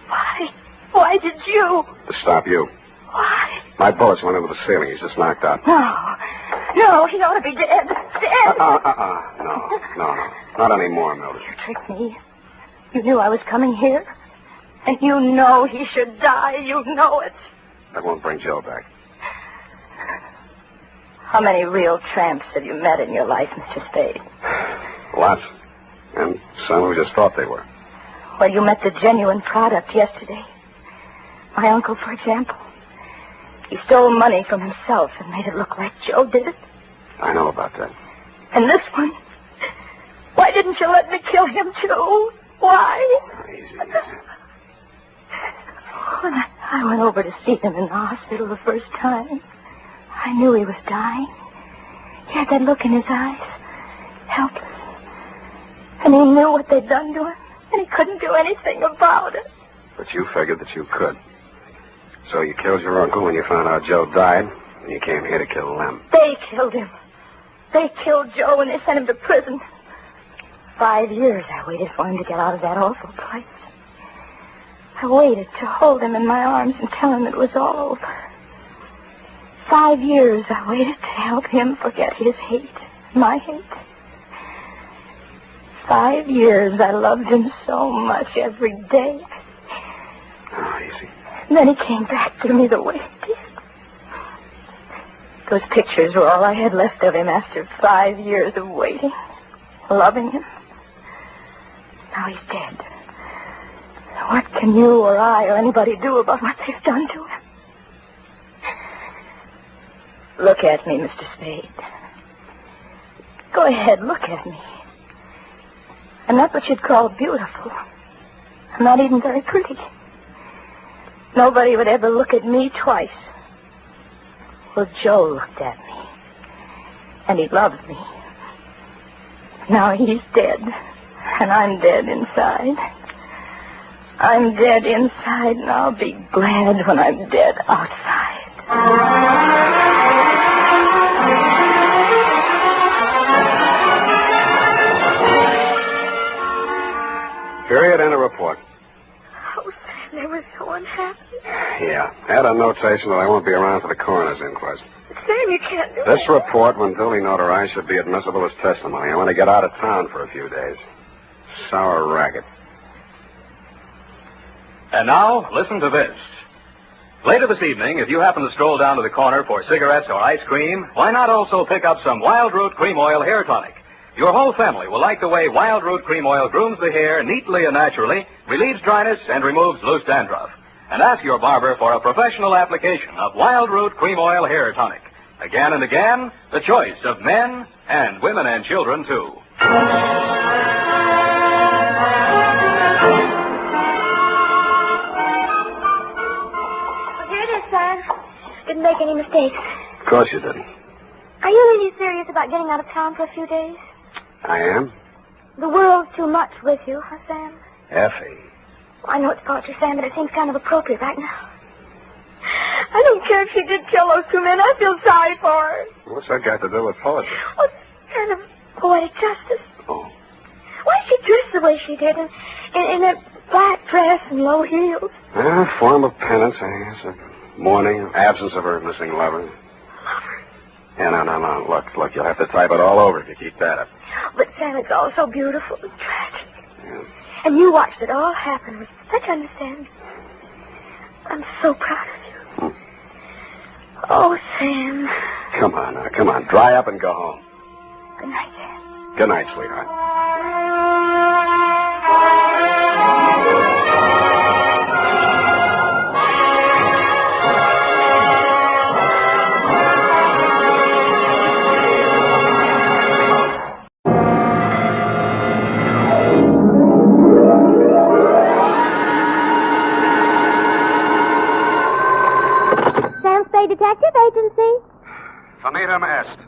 Why? Why did you? To stop you. Why? My bullets went into the ceiling. He's just knocked out. No, he ought to be dead. Dead. No. Not anymore, Mildred. You tricked me. You knew I was coming here. And you know he should die. You know it. That won't bring Joe back. How many real tramps have you met in your life, Mr. Spade? Lots. And some who just thought they were. Well, you met the genuine product yesterday. My uncle, for example. He stole money from himself and made it look like Joe did it. I know about that. And this one? Why didn't you let me kill him, too? Why? Easy. When I went over to see him in the hospital the first time, I knew he was dying. He had that look in his eyes. Helpless. And he knew what they'd done to him, and he couldn't do anything about it. But you figured that you could. So you killed your uncle when you found out Joe died, and you came here to kill Lem. They killed him. They killed Joe, and they sent him to prison. 5 years I waited for him to get out of that awful place. I waited to hold him in my arms and tell him it was all over. 5 years I waited to help him forget his hate, my hate. 5 years I loved him so much every day. Oh, easy. And then he came back to me the way he did. Those pictures were all I had left of him after 5 years of waiting, loving him. Now he's dead. What can you or I or anybody do about what they've done to him? Look at me, Mr. Spade. Go ahead, look at me. I'm not what you'd call beautiful. I'm not even very pretty. Nobody would ever look at me twice. Well, Joe looked at me. And he loved me. Now he's dead. And I'm dead inside. I'm dead inside, and I'll be glad when I'm dead outside. Period and a report. Oh, they were so unhappy. Yeah. Add a notation that I won't be around for the coroner's inquest. Sam, you can't do This report, when duly notarized, should be admissible as testimony. I want to get out of town for a few days. Sour racket. And now, listen to this. Later this evening, if you happen to stroll down to the corner for cigarettes or ice cream, why not also pick up some Wild Root Cream Oil Hair Tonic? Your whole family will like the way Wild Root Cream Oil grooms the hair neatly and naturally, relieves dryness, and removes loose dandruff. And ask your barber for a professional application of Wild Root Cream Oil Hair Tonic. Again and again, the choice of men and women and children, too. Here it is, Sam. Didn't make any mistakes. Of course you didn't. Are you really serious about getting out of town for a few days? I am. The world's too much with you, huh, Sam? Effie. I know it's torture, Sam, but it seems kind of appropriate right now. I don't care if she did kill those two men. I feel sorry for her. What's that got to do with poetry? Well, it's kind of poetic justice. Oh. Why did she dress the way she did, in that black dress and low heels? A form of penance, I guess. A mourning, absence of her missing lover. Lover? Yeah, no. Look, you'll have to type it all over if you keep that up. But, Sam, it's all so beautiful and tragic. Yeah. And you watched it all happen with such understanding. I'm so proud of you. Oh, Sam. Come on now, come on. Dry up and go home. Good night, Sam. Good night, sweetheart. Detective Agency? Finitum est.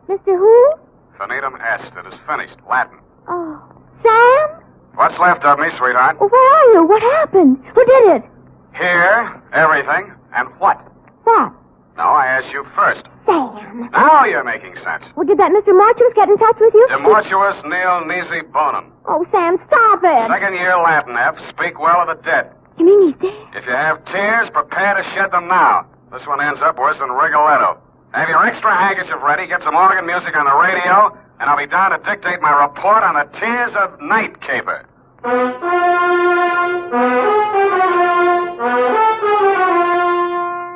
Mr. Who? Finitum est. It is finished. Latin. Oh. Sam? What's left of me, sweetheart? Well, where are you? What happened? Who did it? Here, everything, and what? What? No, I asked you first. Sam. Now you're making sense. Well, did that Mr. Mortuus get in touch with you? Demortuus nil nisi bonum. Oh, Sam, stop it. Second year Latin, F. Speak well of the dead. You mean he's dead? If you have tears, prepare to shed them now. This one ends up worse than Rigoletto. Have your extra handkerchief ready, get some organ music on the radio, and I'll be down to dictate my report on the Tears of Night caper.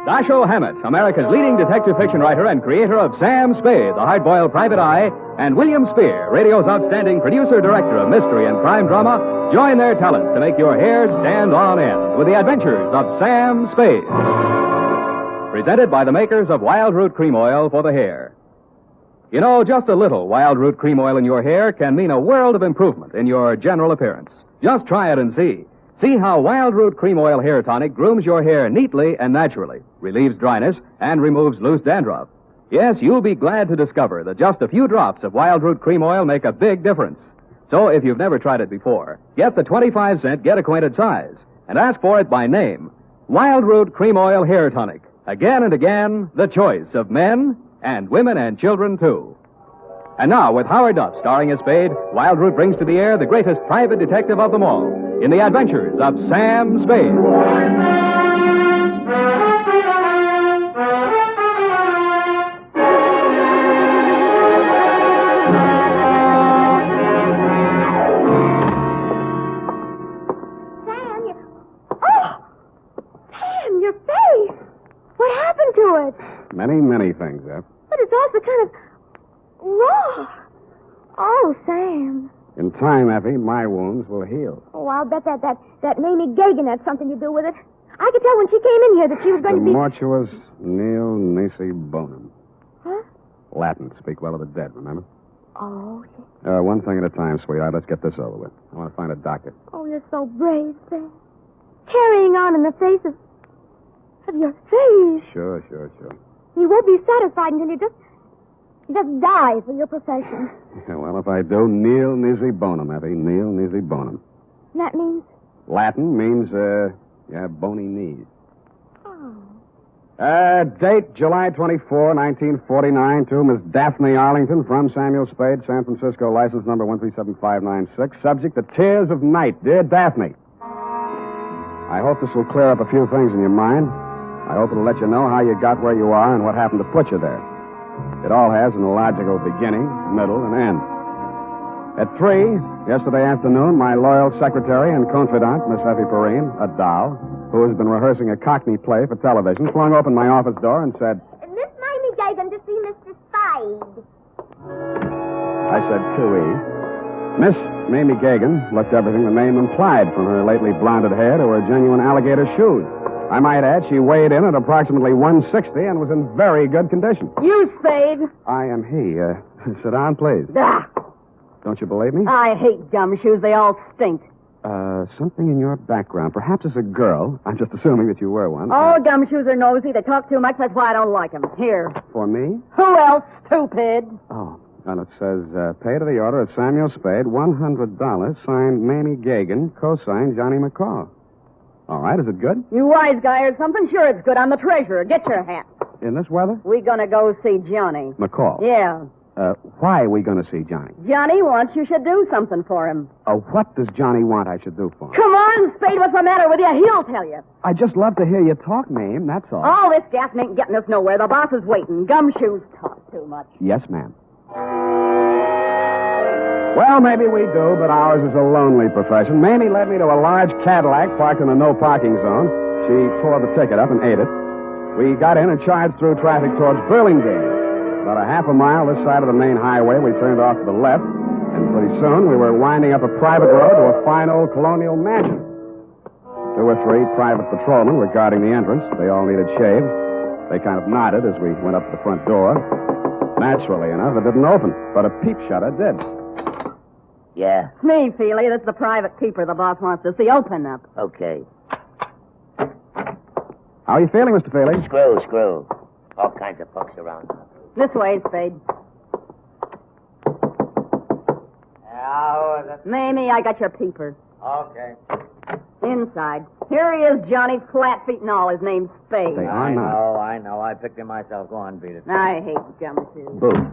Dashiell Hammett, America's leading detective fiction writer and creator of Sam Spade, the hard-boiled private eye, and William Spear, radio's outstanding producer-director of mystery and crime drama, join their talents to make your hair stand on end with the Adventures of Sam Spade. Presented by the makers of Wild Root Cream Oil for the hair. You know, just a little Wild Root Cream Oil in your hair can mean a world of improvement in your general appearance. Just try it and see. See how Wild Root Cream Oil Hair Tonic grooms your hair neatly and naturally, relieves dryness, and removes loose dandruff. Yes, you'll be glad to discover that just a few drops of Wild Root Cream Oil make a big difference. So if you've never tried it before, get the 25-cent get-acquainted size and ask for it by name. Wild Root Cream Oil Hair Tonic. Again and again, the choice of men and women and children, too. And now, with Howard Duff starring as Spade, Wild Root brings to the air the greatest private detective of them all in the Adventures of Sam Spade. Sam, Sam, your face. What happened to it? Many things, Eph. But it's also kind of raw. Oh, Sam. In time, Effie, my wounds will heal. Oh, I'll bet that Mamie Gagan had something to do with it. I could tell when she came in here that she was going to be... Demortuus nil nisi bonum. Huh? Latin. Speak well of the dead, remember? Oh, yes. One thing at a time, sweetheart. Let's get this over with. I want to find a doctor. Oh, you're so brave, Sam. Carrying on in the face of your face. Sure. You won't be satisfied until you just die for your profession. Yeah, well, if I do, nil nisi bonum, Effie. Nil nisi bonum. That means? Latin means, you have bony knees. Oh. Date, July 24, 1949, to Miss Daphne Arlington from Samuel Spade, San Francisco, license number 137596. Subject, the Tears of Night. Dear Daphne, I hope this will clear up a few things in your mind. I hope it'll let you know how you got where you are and what happened to put you there. It all has an illogical beginning, middle, and end. At 3, yesterday afternoon, my loyal secretary and confidant, Miss Effie Perrine, a doll, who has been rehearsing a Cockney play for television, flung open my office door and said, Miss Mamie Gagan to see Mr. Spade. I said 2E. Miss Mamie Gagan looked everything the name implied, from her lately blonded hair to her genuine alligator shoes. I might add, she weighed in at approximately 160 and was in very good condition. You, Spade. I am he. Sit down, please. Ah, Don't you believe me? I hate gumshoes. They all stink. Something in your background. Perhaps as a girl. I'm just assuming that you were one. All gumshoes are nosy. They talk too much. That's why I don't like them. Here. For me? Who else, stupid? Oh. And it says, pay to the order of Samuel Spade, $100, signed Mamie Gagan, co-signed Johnny McCall. All right, is it good? You wise guy or something? Sure it's good. I'm the treasurer. Get your hat. In this weather? We gonna go see Johnny. McCall? Yeah. Why are we going to see Johnny? Johnny wants you should do something for him. What does Johnny want I should do for him? Come on, Spade. What's the matter with you? He'll tell you. I just love to hear you talk, Mame. That's all. All this gassing ain't getting us nowhere. The boss is waiting. Gumshoes talk too much. Yes, ma'am. Well, maybe we do, but ours is a lonely profession. Mamie led me to a large Cadillac parked in the no parking zone. She tore the ticket up and ate it. We got in and charged through traffic towards Burlingame. About a half a mile this side of the main highway, we turned off to the left, and pretty soon we were winding up a private road to a fine old colonial mansion. 2 or 3 private patrolmen were guarding the entrance. They all needed shaves. They kind of nodded as we went up to the front door. Naturally enough, it didn't open, but a peep shutter did. Yeah. It's me, Feely. This is the private keeper the boss wants to see. Open up. Okay. How are you feeling, Mr. Feely? Screw. All kinds of folks around. This way, Spade. How is it? Mamie, I got your peepers. Okay. Inside. Here he is, Johnny, flat feet and all. His name's Spade. They are not. I know. I picked him myself. Go on, beat it. I hate gumshoes. Boo.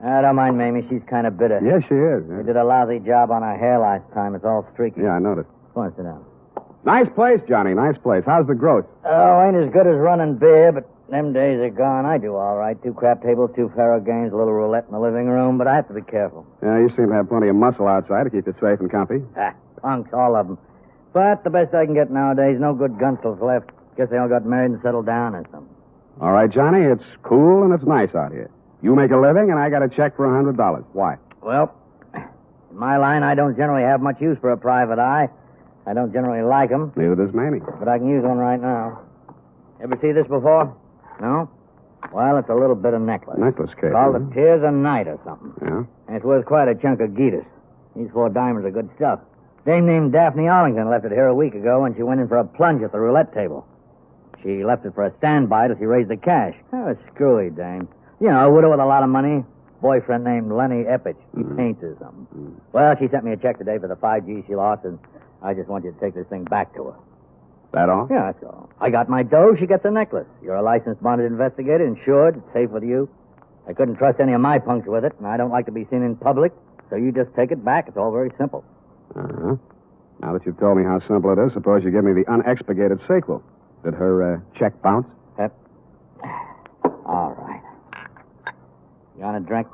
I don't mind Mamie. She's kind of bitter. Yes, she is. We did a lousy job on her hair last time. It's all streaky. Yeah, I noticed. Go on, sit down. Nice place, Johnny. Nice place. How's the growth? Oh, ain't as good as running beer, but them days are gone. I do all right. 2 crap tables, 2 faro games, a little roulette in the living room, but I have to be careful. Yeah, you seem to have plenty of muscle outside to keep you safe and comfy. Punks, all of them. But the best I can get nowadays, no good gunsels left. Guess they all got married and settled down or something. All right, Johnny, it's cool and it's nice out here. You make a living, and I got a check for $100. Why? Well, in my line, I don't generally have much use for a private eye. I don't generally like them. Neither does Mamie. But I can use one right now. Ever see this before? No? Well, it's a little bit of necklace. Necklace case. Called the Tears of Night or something. Yeah? And it's worth quite a chunk of Geetus. These 4 diamonds are good stuff. Dame named Daphne Arlington left it here a week ago when she went in for a plunge at the roulette table. She left it for a standby till she raised the cash. Oh, screwy dame. You know, a widow with a lot of money. Boyfriend named Lenny Eppich. He paints or something. Well, she sent me a check today for the 5 G's she lost, and I just want you to take this thing back to her. That all? Yeah, that's all. I got my dough, she gets a necklace. You're a licensed bonded investigator, insured, it's safe with you. I couldn't trust any of my punks with it, and I don't like to be seen in public, so you just take it back. It's all very simple. Uh-huh. Now that you've told me how simple it is, suppose you give me the unexpurgated sequel. Did her check bounce? Yep. All right. You want a drink?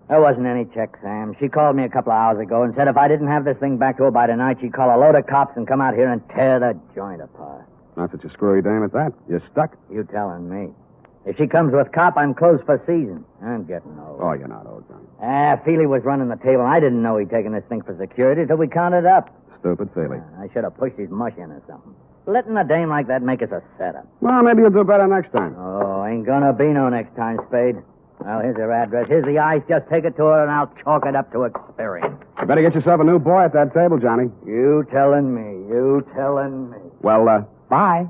There wasn't any check, Sam. She called me a couple of hours ago and said if I didn't have this thing back to her by tonight, she'd call a load of cops and come out here and tear the joint apart. Not that you're screwy dame at that. You're stuck. You telling me. If she comes with cop, I'm closed for season. I'm getting old. Oh, you're not old, Johnny. Feely was running the table, and I didn't know he'd taken this thing for security till we counted up. Stupid Feely. I should have pushed his mush in or something. Letting a dame like that make us a setup. Well, maybe you'll do better next time. Oh, ain't gonna be no next time, Spade. Well, here's her address. Here's the ice. Just take it to her, and I'll chalk it up to experience. You better get yourself a new boy at that table, Johnny. You telling me. You telling me. Well, bye.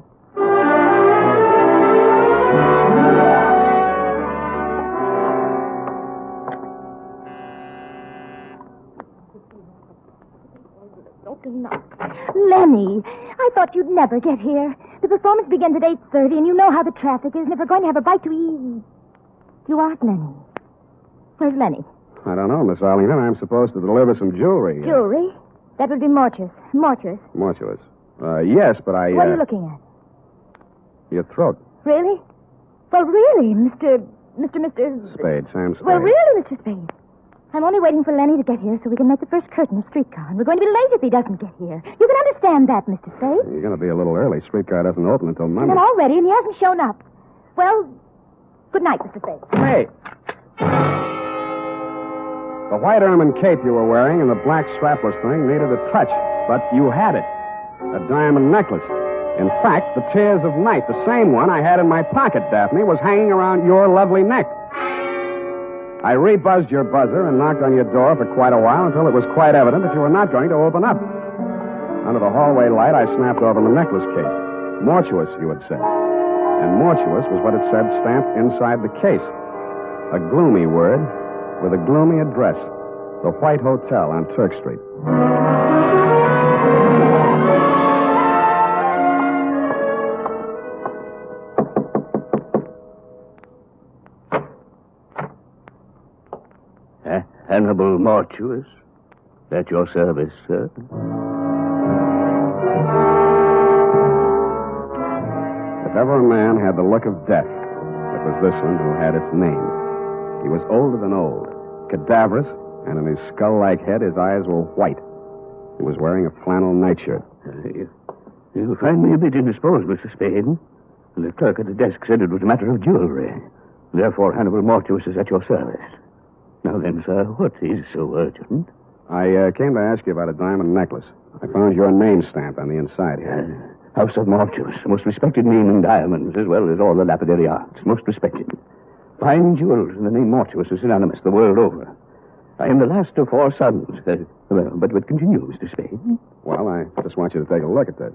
Lenny, I thought you'd never get here. The performance begins at 8:30, and you know how the traffic is, and if we're going to have a bite to eat... You aren't Lenny. Where's Lenny? I don't know, Miss Arlington. I'm supposed to deliver some jewelry. Jewelry? That would be Mortuous. Mortuous. Mortuous. Yes, but I... What are you looking at? Your throat. Really? Well, really, Mr. Spade, Sam Spade. Well, really, Mr. Spade. I'm only waiting for Lenny to get here so we can make the first curtain of streetcar, and we're going to be late if he doesn't get here. You can understand that, Mr. Spade. You're going to be a little early. Streetcar doesn't open until Monday. And already, and he hasn't shown up. Well, Good night, Mr. Spade. Hey! The white ermine cape you were wearing and the black strapless thing needed a touch, but you had it. A diamond necklace. In fact, the Tears of Night, the same one I had in my pocket, Daphne, was hanging around your lovely neck. I rebuzzed your buzzer and knocked on your door for quite a while until it was quite evident that you were not going to open up. Under the hallway light, I snapped open the necklace case. Mortuous, you had said. And mortuous was what it said stamped inside the case. A gloomy word with a gloomy address. The White Hotel on Turk Street. Hannibal Mortuous. At your service, sir. If ever a man had the look of death, it was this one who had its name. He was older than old, cadaverous, and in his skull-like head his eyes were white. He was wearing a flannel nightshirt. You find me a bit indisposed, Mr. Spade. The clerk at the desk said it was a matter of jewelry. Therefore, Hannibal Mortuous is at your service. Now then, sir, what is so urgent? I came to ask you about a diamond necklace. I found your name stamped on the inside here. House of Mortuous, most respected name in diamonds, as well as all the lapidary arts. Most respected. Fine jewels, and the name Mortuous is synonymous the world over. I am the last of 4 sons. But what continues, Mr. Spade? Well, I just want you to take a look at this.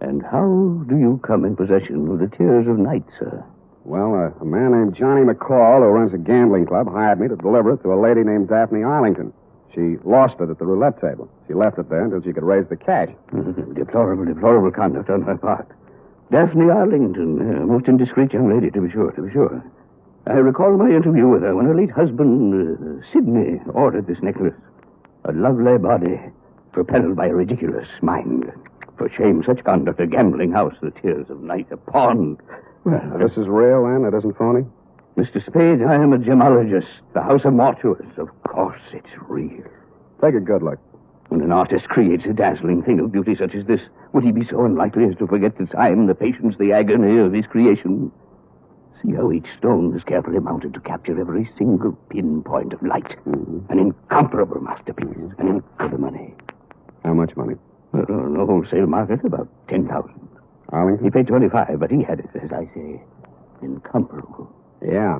And how do you come in possession of the Tears of Night, sir? Well, a man named Johnny McCall, who runs a gambling club, hired me to deliver it to a lady named Daphne Arlington. She lost it at the roulette table. She left it there until she could raise the cash. Deplorable conduct on her part. Daphne Arlington, most indiscreet young lady, to be sure. I recall my interview with her when her late husband, Sidney, ordered this necklace. A lovely body, propelled by a ridiculous mind. For shame, such conduct, a gambling house, the Tears of Night, a pawn. Well, this is real, then? It isn't phony? Mr. Spade, I am a gemologist. The House of Mortuous. Of course it's real. Take a good look. When an artist creates a dazzling thing of beauty such as this, would he be so unlikely as to forget the time, the patience, the agony of his creation? See how each stone is carefully mounted to capture every single pinpoint of light. An incomparable masterpiece. An incredible money. How much money? The wholesale market, about 10,000. Arlington? He paid 25, but he had it, as I say, incomparable. Yeah,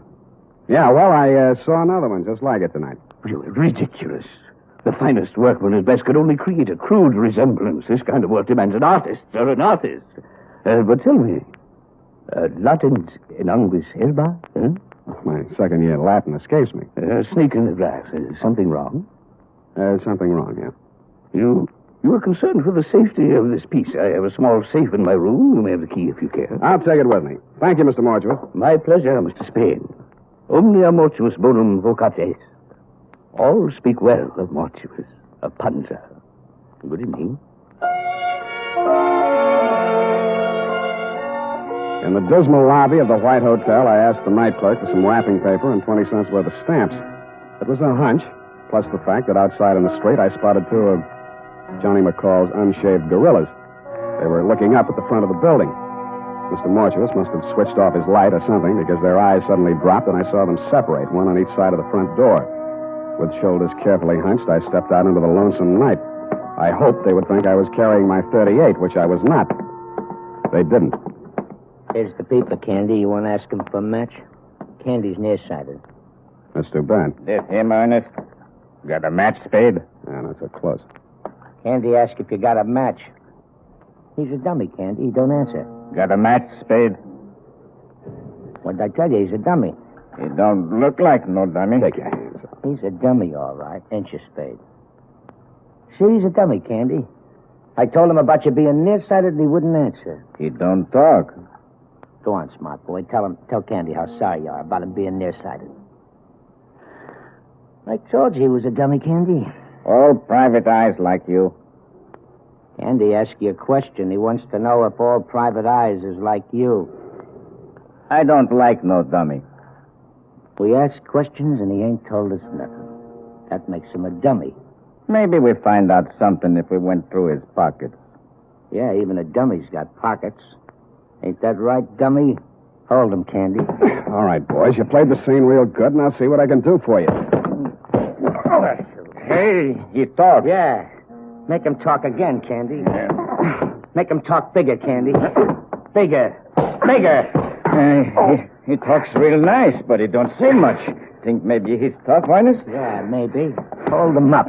well, I saw another one just like it tonight. Ridiculous. The finest workman at best could only create a crude resemblance. This kind of work demands an artist, sir, an artist. But tell me, Latin in Angus Elba? My second year Latin escapes me. Snake in the glass. Something wrong? Something wrong, yeah. You are concerned for the safety of this piece. I have a small safe in my room. You may have the key if you care. I'll take it with me. Thank you, Mr. Mortuous. My pleasure, Mr. Spade. Omnia mortuus bonum vocates. All speak well of Mortuous, of Panda. Good evening. In the dismal lobby of the White Hotel, I asked the night clerk for some wrapping paper and 20 cents worth of stamps. It was a hunch, plus the fact that outside in the street I spotted 2 of Johnny McCall's unshaved gorillas. They were looking up at the front of the building. Mr. Mortuous must have switched off his light or something because their eyes suddenly dropped and I saw them separate, one on each side of the front door. With shoulders carefully hunched, I stepped out into the lonesome night. I hoped they would think I was carrying my .38, which I was not. They didn't. Here's the paper, Candy. You want to ask him for a match? Candy's nearsighted. That's too bad. This him, Ernest? Got a match, Spade? Yeah, not so close. Candy asked if you got a match. He's a dummy, Candy. He don't answer. Got a match, Spade? What did I tell you? He's a dummy. He don't look like no dummy. Take your hands up. He's a dummy, all right. Ain't you, Spade? See, he's a dummy, Candy. I told him about you being nearsighted and he wouldn't answer. He don't talk. Go on, smart boy. Tell Candy how sorry you are about him being nearsighted. I told you he was a dummy, Candy. All private eyes like you. Candy asked you a question. He wants to know if all private eyes is like you. I don't like no dummy. We ask questions and he ain't told us nothing. That makes him a dummy. Maybe we find out something if we went through his pockets. Yeah, even a dummy's got pockets. Ain't that right, dummy? Hold 'em, Candy. All right, boys. You played the scene real good, and I'll see what I can do for you. Hey, you talk. Yeah. Make 'em talk again, Candy. Make 'em talk bigger, Candy. Bigger. Bigger. He talks real nice, but he don't say much. Think maybe he's tough, Ernest? Yeah, maybe. Hold him up.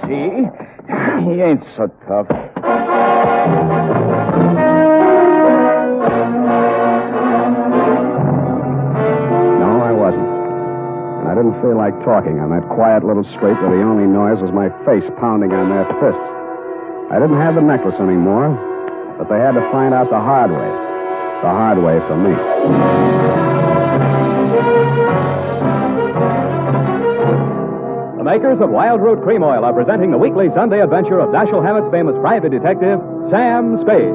See? He ain't so tough. No, I wasn't. And I didn't feel like talking on that quiet little street where the only noise was my face pounding on their fists. I didn't have the necklace anymore, but they had to find out the hard way. The hard way for me. The makers of Wild Root Cream Oil are presenting the weekly Sunday adventure of Dashiell Hammett's famous private detective, Sam Spade.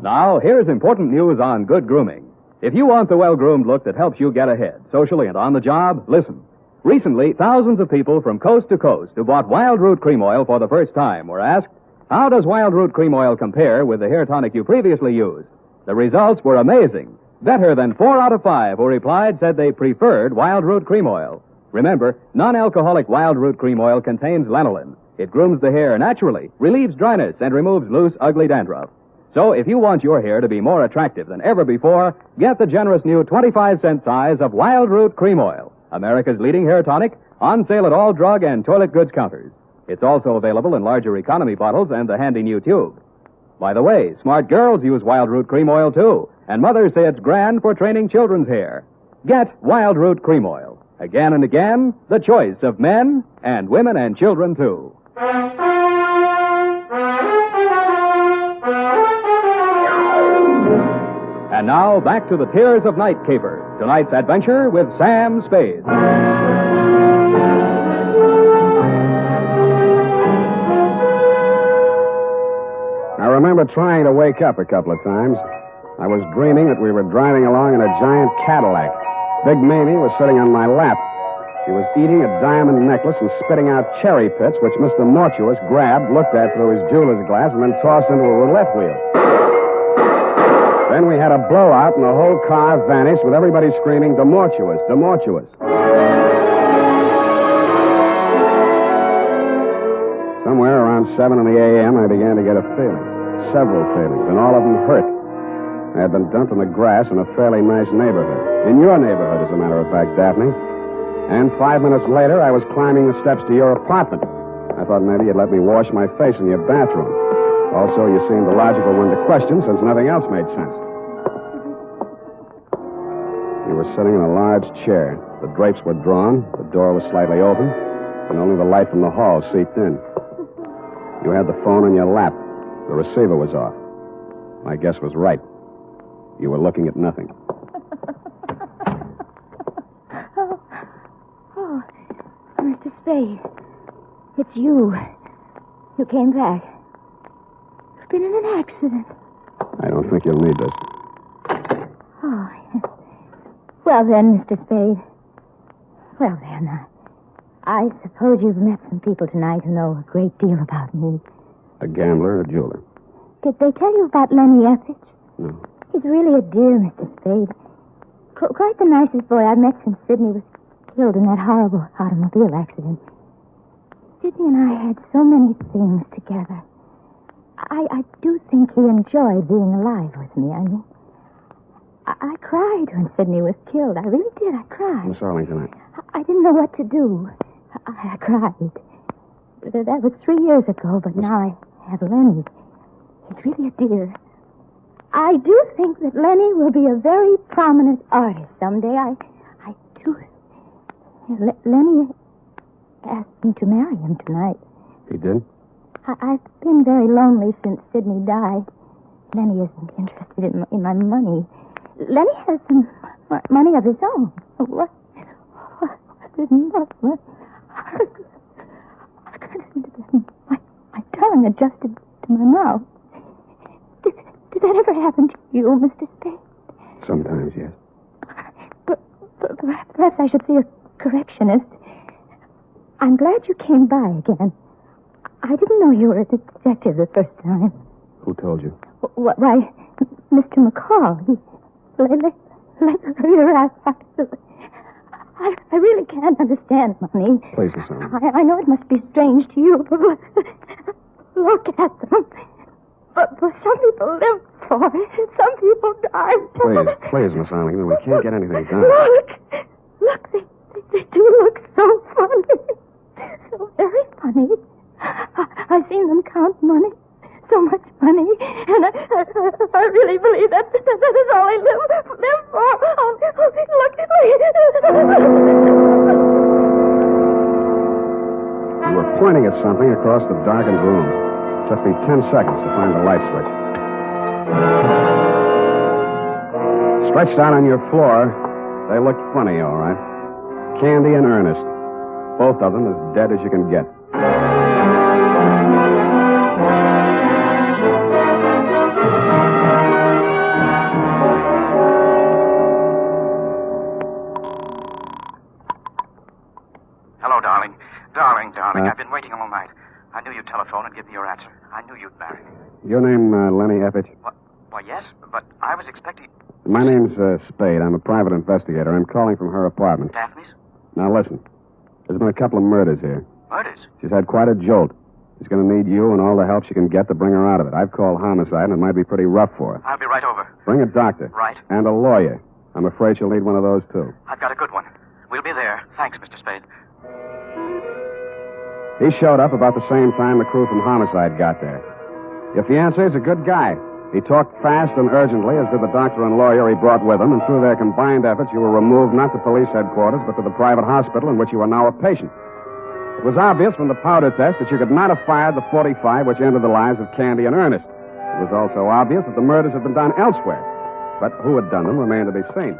Now, here's important news on good grooming. If you want the well-groomed look that helps you get ahead, socially and on the job, listen. Recently, thousands of people from coast to coast who bought Wild Root Cream Oil for the first time were asked, how does Wild Root Cream Oil compare with the hair tonic you previously used? The results were amazing. Better than 4 out of 5 who replied said they preferred Wild Root Cream Oil. Remember, non-alcoholic Wild Root Cream Oil contains lanolin. It grooms the hair naturally, relieves dryness, and removes loose, ugly dandruff. So if you want your hair to be more attractive than ever before, get the generous new 25-cent size of Wild Root Cream Oil, America's leading hair tonic, on sale at all drug and toilet goods counters. It's also available in larger economy bottles and the handy new tube. By the way, smart girls use Wild Root Cream Oil, too, and mothers say it's grand for training children's hair. Get Wild Root Cream Oil. Again and again, the choice of men and women and children, too. And now, back to the Tears of Night caper. Tonight's adventure with Sam Spade. I remember trying to wake up a couple of times. I was dreaming that we were driving along in a giant Cadillac. Big Mamie was sitting on my lap. She was eating a diamond necklace and spitting out cherry pits, which Mr. Mortuus grabbed, looked at through his jeweler's glass, and then tossed into a roulette wheel. Then we had a blowout, and the whole car vanished with everybody screaming, "Demortuous, Demortuous." Somewhere around 7 in the a.m., I began to get a feeling. Several feelings, and all of them hurt. I had been dumped in the grass in a fairly nice neighborhood. In your neighborhood, as a matter of fact, Daphne. And 5 minutes later, I was climbing the steps to your apartment. I thought maybe you'd let me wash my face in your bathroom. Also, you seemed the logical one to question since nothing else made sense. You were sitting in a large chair. The drapes were drawn, the door was slightly open, and only the light from the hall seeped in. You had the phone in your lap. The receiver was off. My guess was right. You were looking at nothing. Oh, Mr. Spade. It's you. You came back. You've been in an accident. I don't think you'll need this. Oh, yes. Well then, Mr. Spade. Well then, I suppose you've met some people tonight who know a great deal about me. A gambler, a jeweler. Did they tell you about Lenny Ethridge? No. He's really a dear, Mr. Spade. Quite the nicest boy I've met since Sidney was killed in that horrible automobile accident. Sidney and I had so many things together. I do think he enjoyed being alive with me. I mean, I cried when Sidney was killed. I really did. I cried. Miss Arlington, I didn't know what to do. I cried. That was 3 years ago, but now I have Lenny. He's really a dear. I do think that Lenny will be a very prominent artist someday. I do. Lenny asked me to marry him tonight. He did? I've been very lonely since Sidney died. Lenny isn't interested in my money. Lenny has some money of his own. What didn't what? My tongue adjusted to my mouth. Did that ever happen to you, Mr. Spade? Sometimes, yes. Perhaps I should see a correctionist. I'm glad you came by again. I didn't know you were a detective the first time. Who told you? Why, Mr. McCall. I really can't understand money. Please, Miss Allen. I know it must be strange to you, but look at them. But some people live for it, some people die for it. Please, Miss Allen. We can't get anything done. Look, they do look so funny. So very funny. I've seen them count money. So much money. And I really believe that is all they live for. Oh, look at me. You were pointing at something across the darkened room. It took me 10 seconds to find the light switch. Stretched out on your floor, they looked funny, all right. Candy and Ernest. Both of them as dead as you can get. Hello, darling. Darling. I've been waiting all night. I knew you'd telephone and give me your answer. I knew you'd marry me. Your name, Lenny Eppich? Why, yes, but I was expecting... My name's Spade. I'm a private investigator. I'm calling from her apartment. Daphne's? Now, listen. There's been a couple of murders here. Murders? She's had quite a jolt. She's going to need you and all the help she can get to bring her out of it. I've called homicide, and it might be pretty rough for her. I'll be right over. Bring a doctor. Right. And a lawyer. I'm afraid she'll need one of those, too. I've got a good one. We'll be there. Thanks, Mr. Spade. He showed up about the same time the crew from homicide got there. Your fiancé's a good guy. He talked fast and urgently, as did the doctor and lawyer he brought with him, and through their combined efforts, you were removed not to police headquarters, but to the private hospital in which you are now a patient. It was obvious from the powder test that you could not have fired the .45 which ended the lives of Candy and Ernest. It was also obvious that the murders had been done elsewhere. But who had done them remained to be seen.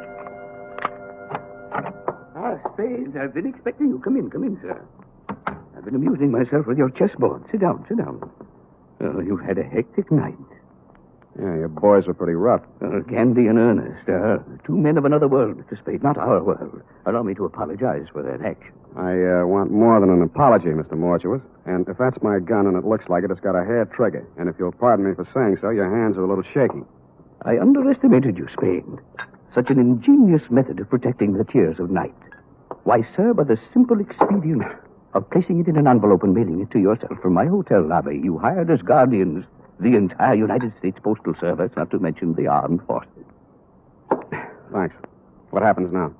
Spade, I've been expecting you. Come in, sir. I've been amusing myself with your chessboard. Sit down. Oh, you've had a hectic night. Yeah, your boys were pretty rough. Candy and Ernest, two men of another world, Mr. Spade, not our world. Allow me to apologize for that action. I want more than an apology, Mr. Mortuus. And if that's my gun and it looks like it's got a hair trigger. And if you'll pardon me for saying so, your hands are a little shaky. I underestimated you, Spade. Such an ingenious method of protecting the tears of night. Why, sir, by the simple expedient of placing it in an envelope and mailing it to yourself from my hotel lobby, you hired as guardians the entire United States Postal Service, not to mention the armed forces. Thanks. What happens now?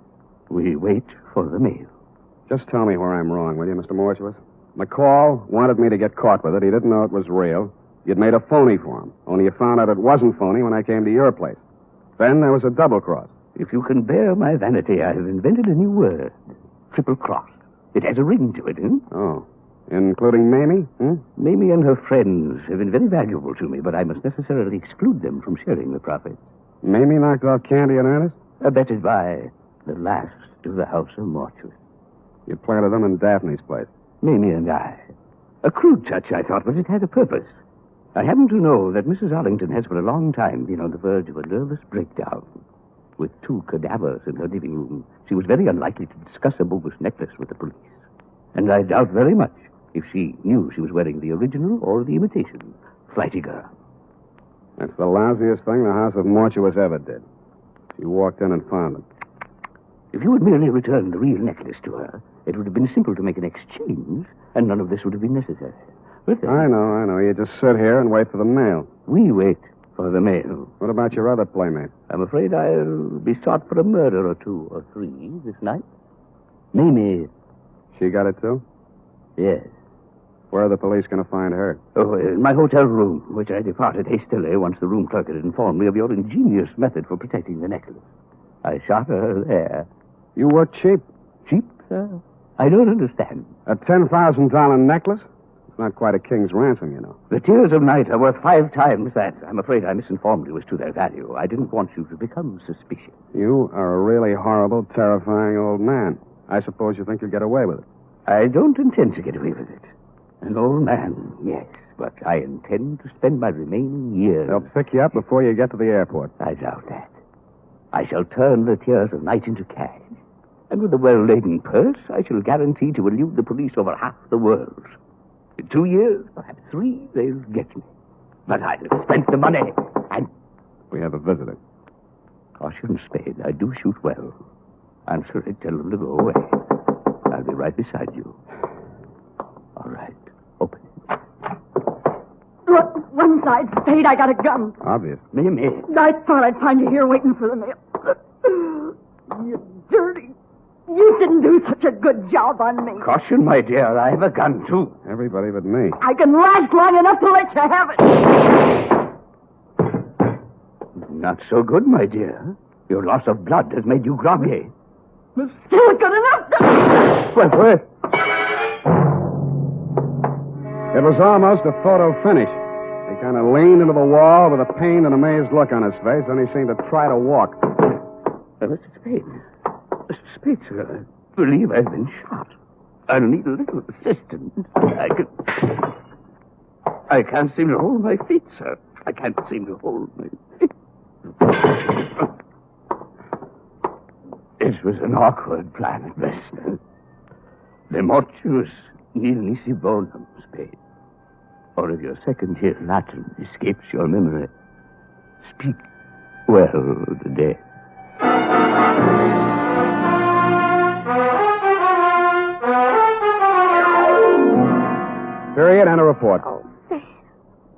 We wait for the mail. Just tell me where I'm wrong, will you, Mr. Mortuus? McCall wanted me to get caught with it. He didn't know it was real. You'd made a phony for him. Only you found out it wasn't phony when I came to your place. Then there was a double cross. If you can bear my vanity, I have invented a new word. Triple cross. It has a ring to it, Oh. Including Mamie? Mamie and her friends have been very valuable to me, but I must necessarily exclude them from sharing the profits. Mamie knocked off Candy and Ernest? Abetted by the last of the House of Mortuus. You planted them in Daphne's place. Mamie and I. A crude touch, I thought, but it had a purpose. I happen to know that Mrs. Arlington has for a long time been on the verge of a nervous breakdown. With 2 cadavers in her living room, she was very unlikely to discuss a bogus necklace with the police. And I doubt very much if she knew she was wearing the original or the imitation. Flighty girl. That's the lousiest thing the House of Mortuus ever did. She walked in and found them. If you had merely returned the real necklace to her, it would have been simple to make an exchange, and none of this would have been necessary. But I know. You just sit here and wait for the mail. We wait for the mail. What about your other playmate? I'm afraid I'll be sought for a murder or 2 or 3 this night. Mamie. She got it, too? Yes. Where are the police going to find her? Oh, in my hotel room, which I departed hastily once the room clerk had informed me of your ingenious method for protecting the necklace. I shot her there. You were cheap. Cheap, sir? I don't understand. A $10,000 necklace? It's not quite a king's ransom, you know. The tears of night are worth 5 times that. I'm afraid I misinformed you as to their value. I didn't want you to become suspicious. You are a really horrible, terrifying old man. I suppose you think you'll get away with it. I don't intend to get away with it. An old man, yes, but I intend to spend my remaining years... They'll pick you up before you get to the airport. I doubt that. I shall turn the tears of night into cash. And with a well-laden purse, I shall guarantee to elude the police over half the world. In 2 years, perhaps 3, they'll get me. But I'll have spent the money, and... We have a visitor. Caution, Spade. I do shoot well. Answer it, tell them to go away. I'll be right beside you. All right. Open it. Look, one side, Spade, I got a gun. Obvious. Me. I thought I'd find you here waiting for the mail. You dirty. You didn't do such a good job on me. Caution, my dear. I have a gun, too. Everybody but me. I can last long enough to let you have it. Not so good, my dear. Your loss of blood has made you groggy. It's still good enough. Well. It was almost a photo finish. He kind of leaned into the wall with a pained and amazed look on his face, then he seemed to try to walk. Mr. Spade. Mr. Spade, sir, I believe I've been shot. I'll need a little assistance. I can't seem to hold my feet, sir. I can't seem to hold my feet. This was an awkward plan at best. The mortuus nil nisi bonum, Spade. Or if your second-year Latin escapes your memory, speak well of the dead. Period and a report. Oh, Sam.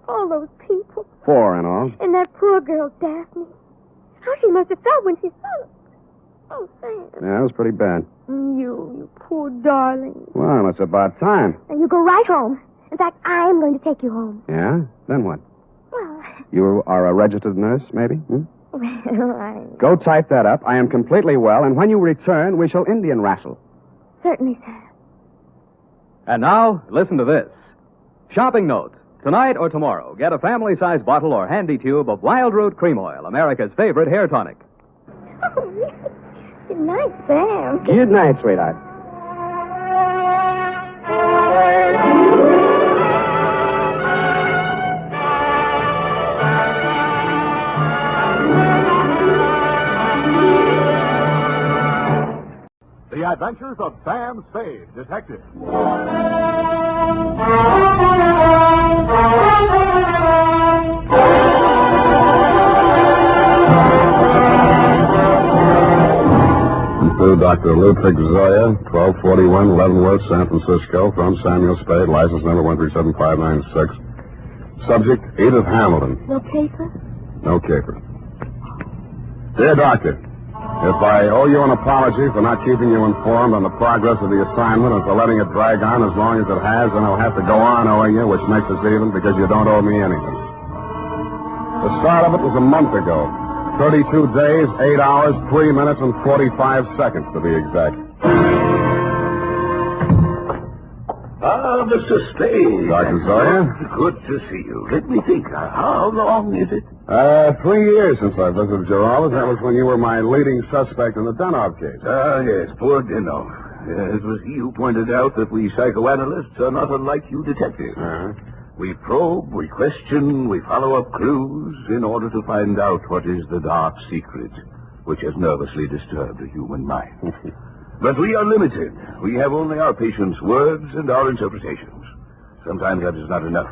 All those people. 4 in all. And that poor girl, Daphne. How she must have felt when she saw it. Oh, Sam. Yeah, it was pretty bad. You poor darling. Well, it's about time. And you go right home. In fact, I am going to take you home. Yeah? Then what? Well, You are a registered nurse, maybe? I... Go type that up. I am completely well, and when you return, we shall Indian wrestle. Certainly, sir. And now, listen to this. Shopping note. Tonight or tomorrow, get a family-sized bottle or handy tube of Wild Root Cream Oil, America's favorite hair tonic. Oh, yes. Good night, Sam. Good night, sweetheart. The Adventures of Sam Spade, Detective. To Dr. Ludwig Zoya, 1241 Leavenworth, San Francisco, from Samuel Spade, license number 1375596. Subject, Edith Hamilton. No paper? No caper. Dear Doctor, if I owe you an apology for not keeping you informed on the progress of the assignment and for letting it drag on as long as it has, then I'll have to go on owing you, which makes us even because you don't owe me anything. The start of it was a month ago. 32 days, 8 hours, 3 minutes, and 45 seconds, to be exact. Ah, Mr. Spade. Dr. Zoya? Good to see you. Let me think. How long is it? 3 years since I visited your office. That was when you were my leading suspect in the Denov case. Ah, yes, poor Denov. It was he who pointed out that we psychoanalysts are not unlike you detectives. We probe, we question, we follow up clues in order to find out what is the dark secret which has nervously disturbed the human mind. But we are limited. We have only our patients' words and our interpretations. Sometimes that is not enough.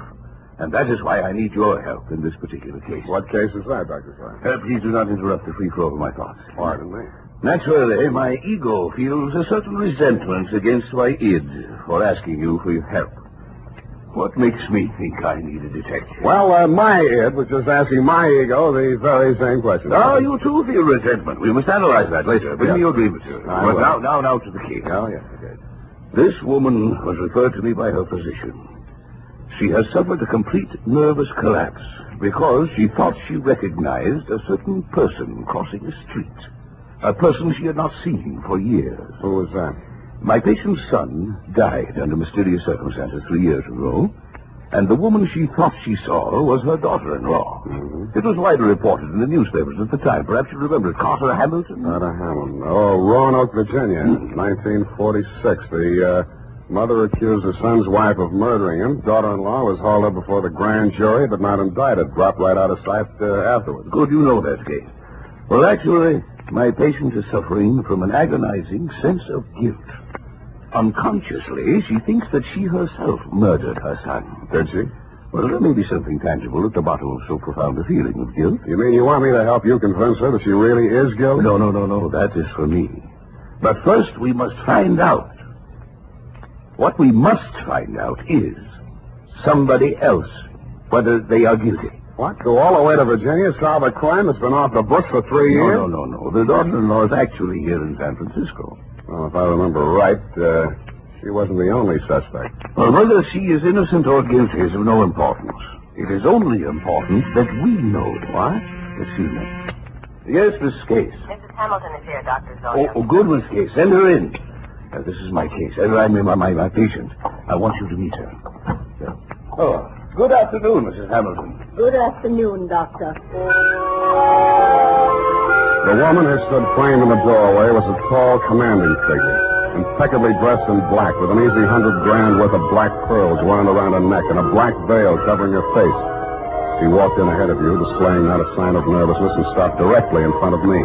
And that is why I need your help in this particular case. What case is that, Dr. Zoya? Please do not interrupt the free flow of my thoughts. Pardon me. Naturally, my ego feels a certain resentment against my id for asking you for your help. What makes me think I need a detective? Well, my id was just asking my ego the very same question. Oh, you too feel resentment. We must analyze that later. Bring me your grievance. Well, now to the case. Oh, yes, okay. This woman was referred to me by her physician. She has suffered a complete nervous collapse because she thought she recognized a certain person crossing the street. A person she had not seen for years. Who was that? My patient's son died under mysterious circumstances 3 years ago, and the woman she thought she saw was her daughter-in-law. Mm-hmm. It was widely reported in the newspapers at the time. Perhaps you remember it. Carter Hamilton? Carter Hamilton. Oh, Roanoke, Virginia, 1946. The mother accused her son's wife of murdering him. Daughter-in-law was hauled up before the grand jury, but not indicted. Dropped right out of sight afterwards. Good, you know that case. Well, actually, my patient is suffering from an agonizing sense of guilt. Unconsciously, she thinks that she herself murdered her son. Did she? Well, there may be something tangible at the bottom of so profound a feeling of guilt. You mean you want me to help you convince her that she really is guilty? No. That is for me. But first, we must find out. What we must find out is somebody else, whether they are guilty. What? Go all the way to Virginia, solve a crime that's been off the books for 3 years? No. The daughter-in-law is actually here in San Francisco. Well, if I remember right, she wasn't the only suspect. Well, whether she is innocent or guilty is of no importance. It is only important that we know. What? Excuse me. Yes, Miss Case. Mrs. Hamilton is here, Dr. Zoya. Oh, good, Miss Case. Send her in. This is my case. I'm my patient. I want you to meet her. Oh, good afternoon, Mrs. Hamilton. Good afternoon, Doctor. The woman who stood framed in the doorway was a tall, commanding figure, impeccably dressed in black, with an easy $100,000 worth of black pearls wound around her neck and a black veil covering her face. She walked in ahead of you, displaying not a sign of nervousness, and stopped directly in front of me.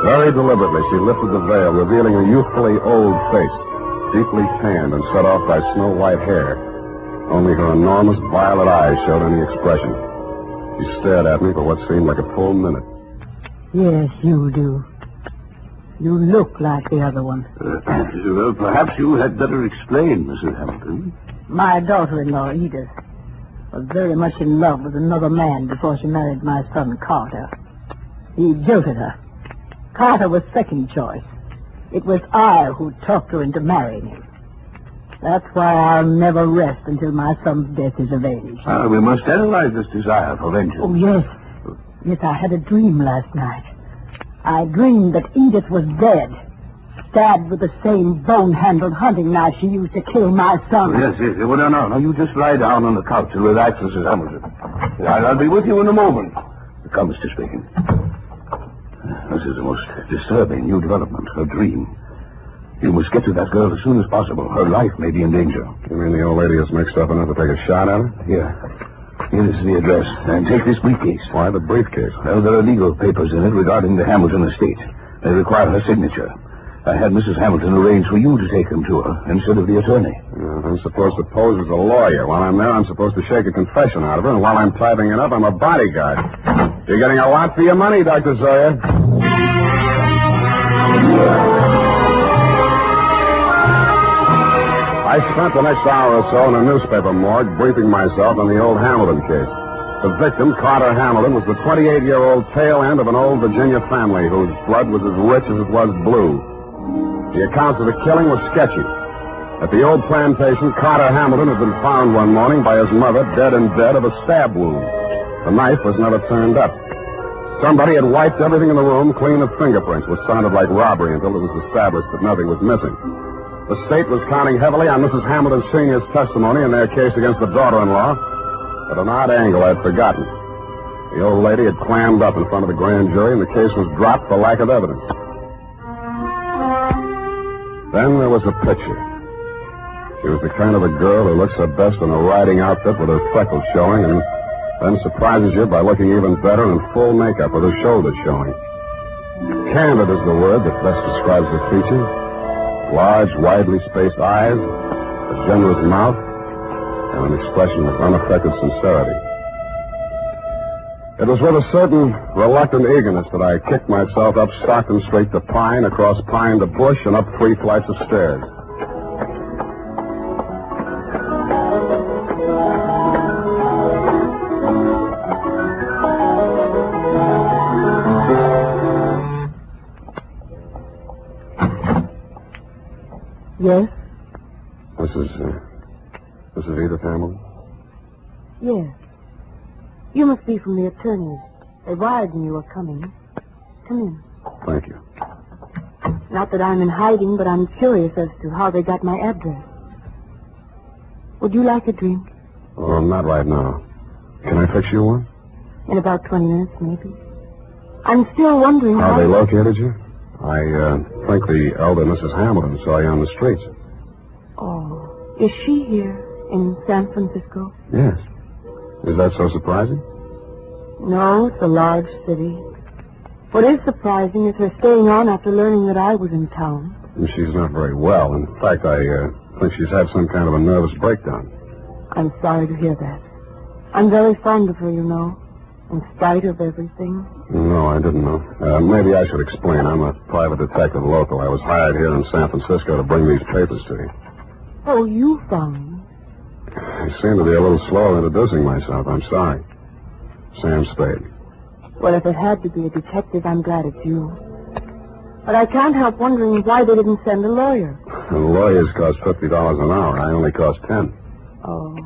Very deliberately, she lifted the veil, revealing a youthfully old face, deeply tanned and set off by snow-white hair. Only her enormous violet eyes showed any expression. She stared at me for what seemed like a full minute. Yes, you do. You look like the other one. Well, perhaps you had better explain, Mrs. Hamilton. My daughter-in-law, Edith, was very much in love with another man before she married my son, Carter. He jilted her. Carter was second choice. It was I who talked her into marrying him. That's why I'll never rest until my son's death is avenged. We must analyze this desire for vengeance. Oh, yes. Yes, I had a dream last night. I dreamed that Edith was dead, stabbed with the same bone-handled hunting knife she used to kill my son. Yes. Well, no. You just lie down on the couch and relax, Mrs. Hamilton. I'll be with you in a moment. Come, Mr. Spade. This is the most disturbing new development, her dream. You must get to that girl as soon as possible. Her life may be in danger. You mean the old lady is mixed up enough to take a shot at her? Here is the address. And take this briefcase. Why the briefcase? Well, there are legal papers in it regarding the Hamilton estate. They require her signature. I had Mrs. Hamilton arrange for you to take them to her instead of the attorney. I'm supposed to pose as a lawyer. While I'm there, I'm supposed to shake a confession out of her, and while I'm typing it up, I'm a bodyguard. You're getting a lot for your money, Dr. Zoya. I spent the next hour or so in a newspaper morgue briefing myself on the old Hamilton case. The victim, Carter Hamilton, was the 28-year-old tail end of an old Virginia family whose blood was as rich as it was blue. The accounts of the killing were sketchy. At the old plantation, Carter Hamilton had been found one morning by his mother dead in bed of a stab wound. The knife was never turned up. Somebody had wiped everything in the room clean of fingerprints, which sounded like robbery until it was established that nothing was missing. The state was counting heavily on Mrs. Hamilton Sr.'s testimony in their case against the daughter-in-law. At an odd angle I'd forgotten. The old lady had clammed up in front of the grand jury, and the case was dropped for lack of evidence. Then there was a picture. She was the kind of a girl who looks her best in a riding outfit with her freckles showing, and then surprises you by looking even better in full makeup with her shoulders showing. Candid is the word that best describes her features. Large, widely spaced eyes, a generous mouth, and an expression of unaffected sincerity. It was with a certain reluctant eagerness that I kicked myself up Stockton Street to Pine, across Pine to Bush, and up 3 flights of stairs. Yes? This is Edith Hamilton? Yes. You must be from the attorneys. They wired me you were coming. Come in. Thank you. Not that I'm in hiding, but I'm curious as to how they got my address. Would you like a drink? Oh, not right now. Can I fix you one? In about 20 minutes, maybe. I'm still wondering how they located you? I think the elder Mrs. Hamilton saw you on the streets. Oh, is she here in San Francisco? Yes. Is that so surprising? No, it's a large city. What is surprising is her staying on after learning that I was in town. And she's not very well. In fact, I think she's had some kind of a nervous breakdown. I'm sorry to hear that. I'm very fond of her, you know, in spite of everything. No, I didn't know. Maybe I should explain. I'm a private detective local. I was hired here in San Francisco to bring these papers to you. Oh, you found me. I seem to be a little slow introducing myself. I'm sorry. Sam Spade. Well, if it had to be a detective, I'm glad it's you. But I can't help wondering why they didn't send a lawyer. The lawyers cost $50 an hour. I only cost 10. Oh.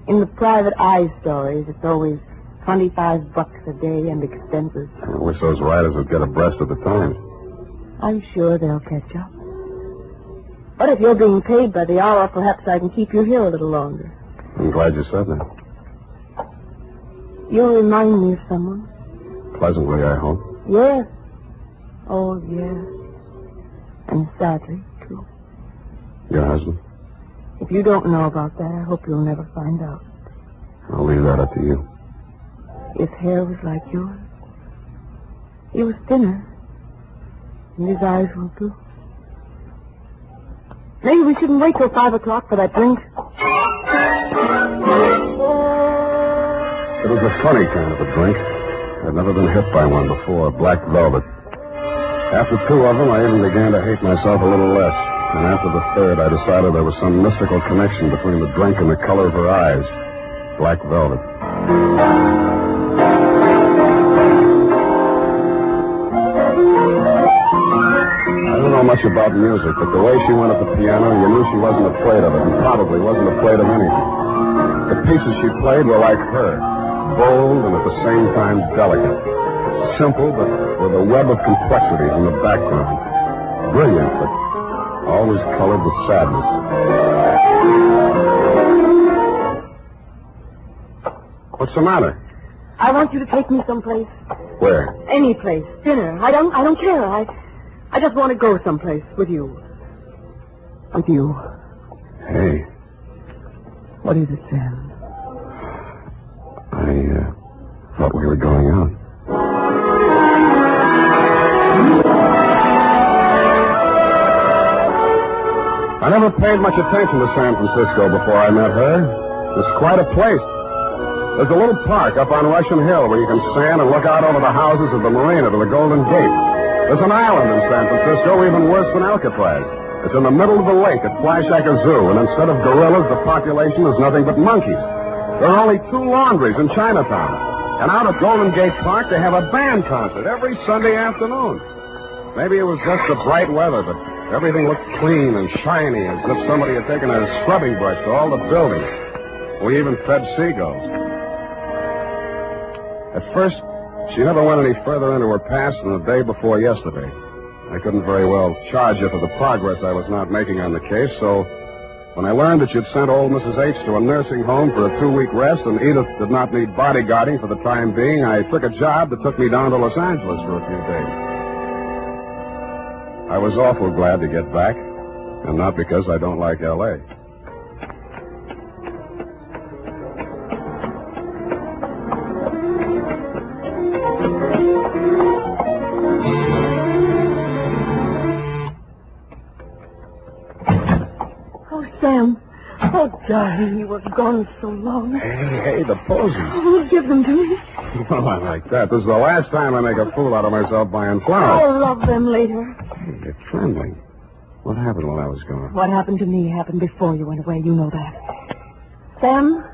In the private eye stories, it's always $25 a day and expenses. I wish those writers would get abreast of the times. I'm sure they'll catch up. But if you're being paid by the hour, perhaps I can keep you here a little longer. I'm glad you said that. You'll remind me of someone. Pleasantly, I hope. Yes. Oh, yes. And sadly, too. Your husband? If you don't know about that, I hope you'll never find out. I'll leave that up to you. His hair was like yours. He was thinner. And his eyes were blue. Maybe we shouldn't wait till 5 o'clock for that drink. It was a funny kind of a drink. I'd never been hit by one before, black velvet. After 2 of them, I even began to hate myself a little less. And after the third, I decided there was some mystical connection between the drink and the color of her eyes. Black velvet. I don't know much about music, but the way she went at the piano, you knew she wasn't afraid of it, and probably wasn't afraid of anything. The pieces she played were like her, bold and at the same time delicate. Simple, but with a web of complexities in the background. Brilliant, but always colored with sadness. What's the matter? I want you to take me someplace. Where? Any place. Dinner. I don't care. I just want to go someplace with you. With you. Hey. What is it, Sam? I thought we were going out. I never paid much attention to San Francisco before I met her. It's quite a place. There's a little park up on Russian Hill where you can stand and look out over the houses of the marina to the Golden Gate. There's an island in San Francisco even worse than Alcatraz. It's in the middle of the lake at Flashacre Zoo, and instead of gorillas, the population is nothing but monkeys. There are only 2 laundries in Chinatown. And out at Golden Gate Park, they have a band concert every Sunday afternoon. Maybe it was just the bright weather, but everything looked clean and shiny, as if somebody had taken a scrubbing brush to all the buildings. We even fed seagulls. At first, she never went any further into her past than the day before yesterday. I couldn't very well charge her for the progress I was not making on the case, so when I learned that you'd sent old Mrs. H to a nursing home for a 2-week rest and Edith did not need bodyguarding for the time being, I took a job that took me down to Los Angeles for a few days. I was awful glad to get back, and not because I don't like L.A. Sam. Oh, darling, you were gone so long. Hey, the posies. Oh, give them to me. Well, not like that. This is the last time I make a fool out of myself buying flowers. I'll love them later. Hey, you're trembling. What happened while I was gone? What happened to me happened before you went away. You know that. Sam,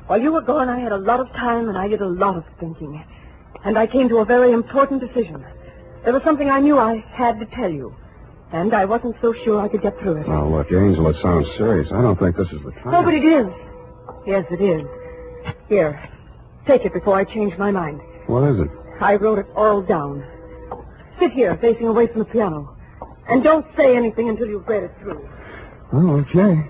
while you were gone, I had a lot of time and I did a lot of thinking. And I came to a very important decision. There was something I knew I had to tell you. And I wasn't so sure I could get through it. Now, look, Angel, it sounds serious. I don't think this is the time. No, but it is. Yes, it is. Here, take it before I change my mind. What is it? I wrote it all down. Sit here, facing away from the piano. And don't say anything until you've read it through. Oh, okay.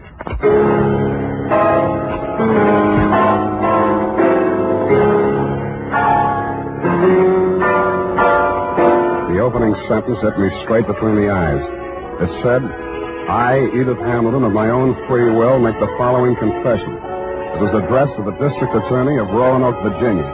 The opening sentence hit me straight between the eyes. It said, I, Edith Hamilton, of my own free will, make the following confession. It was addressed to the District Attorney of Roanoke, Virginia.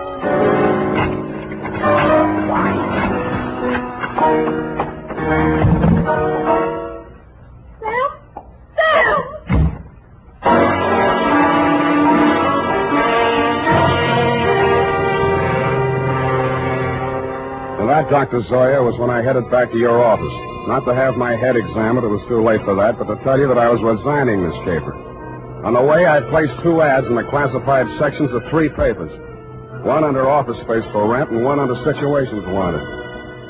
Dr. Zoya, was when I headed back to your office. Not to have my head examined, it was too late for that, but to tell you that I was resigning, Miss Caper. On the way, I placed 2 ads in the classified sections of 3 papers. One under office space for rent and one under situations wanted.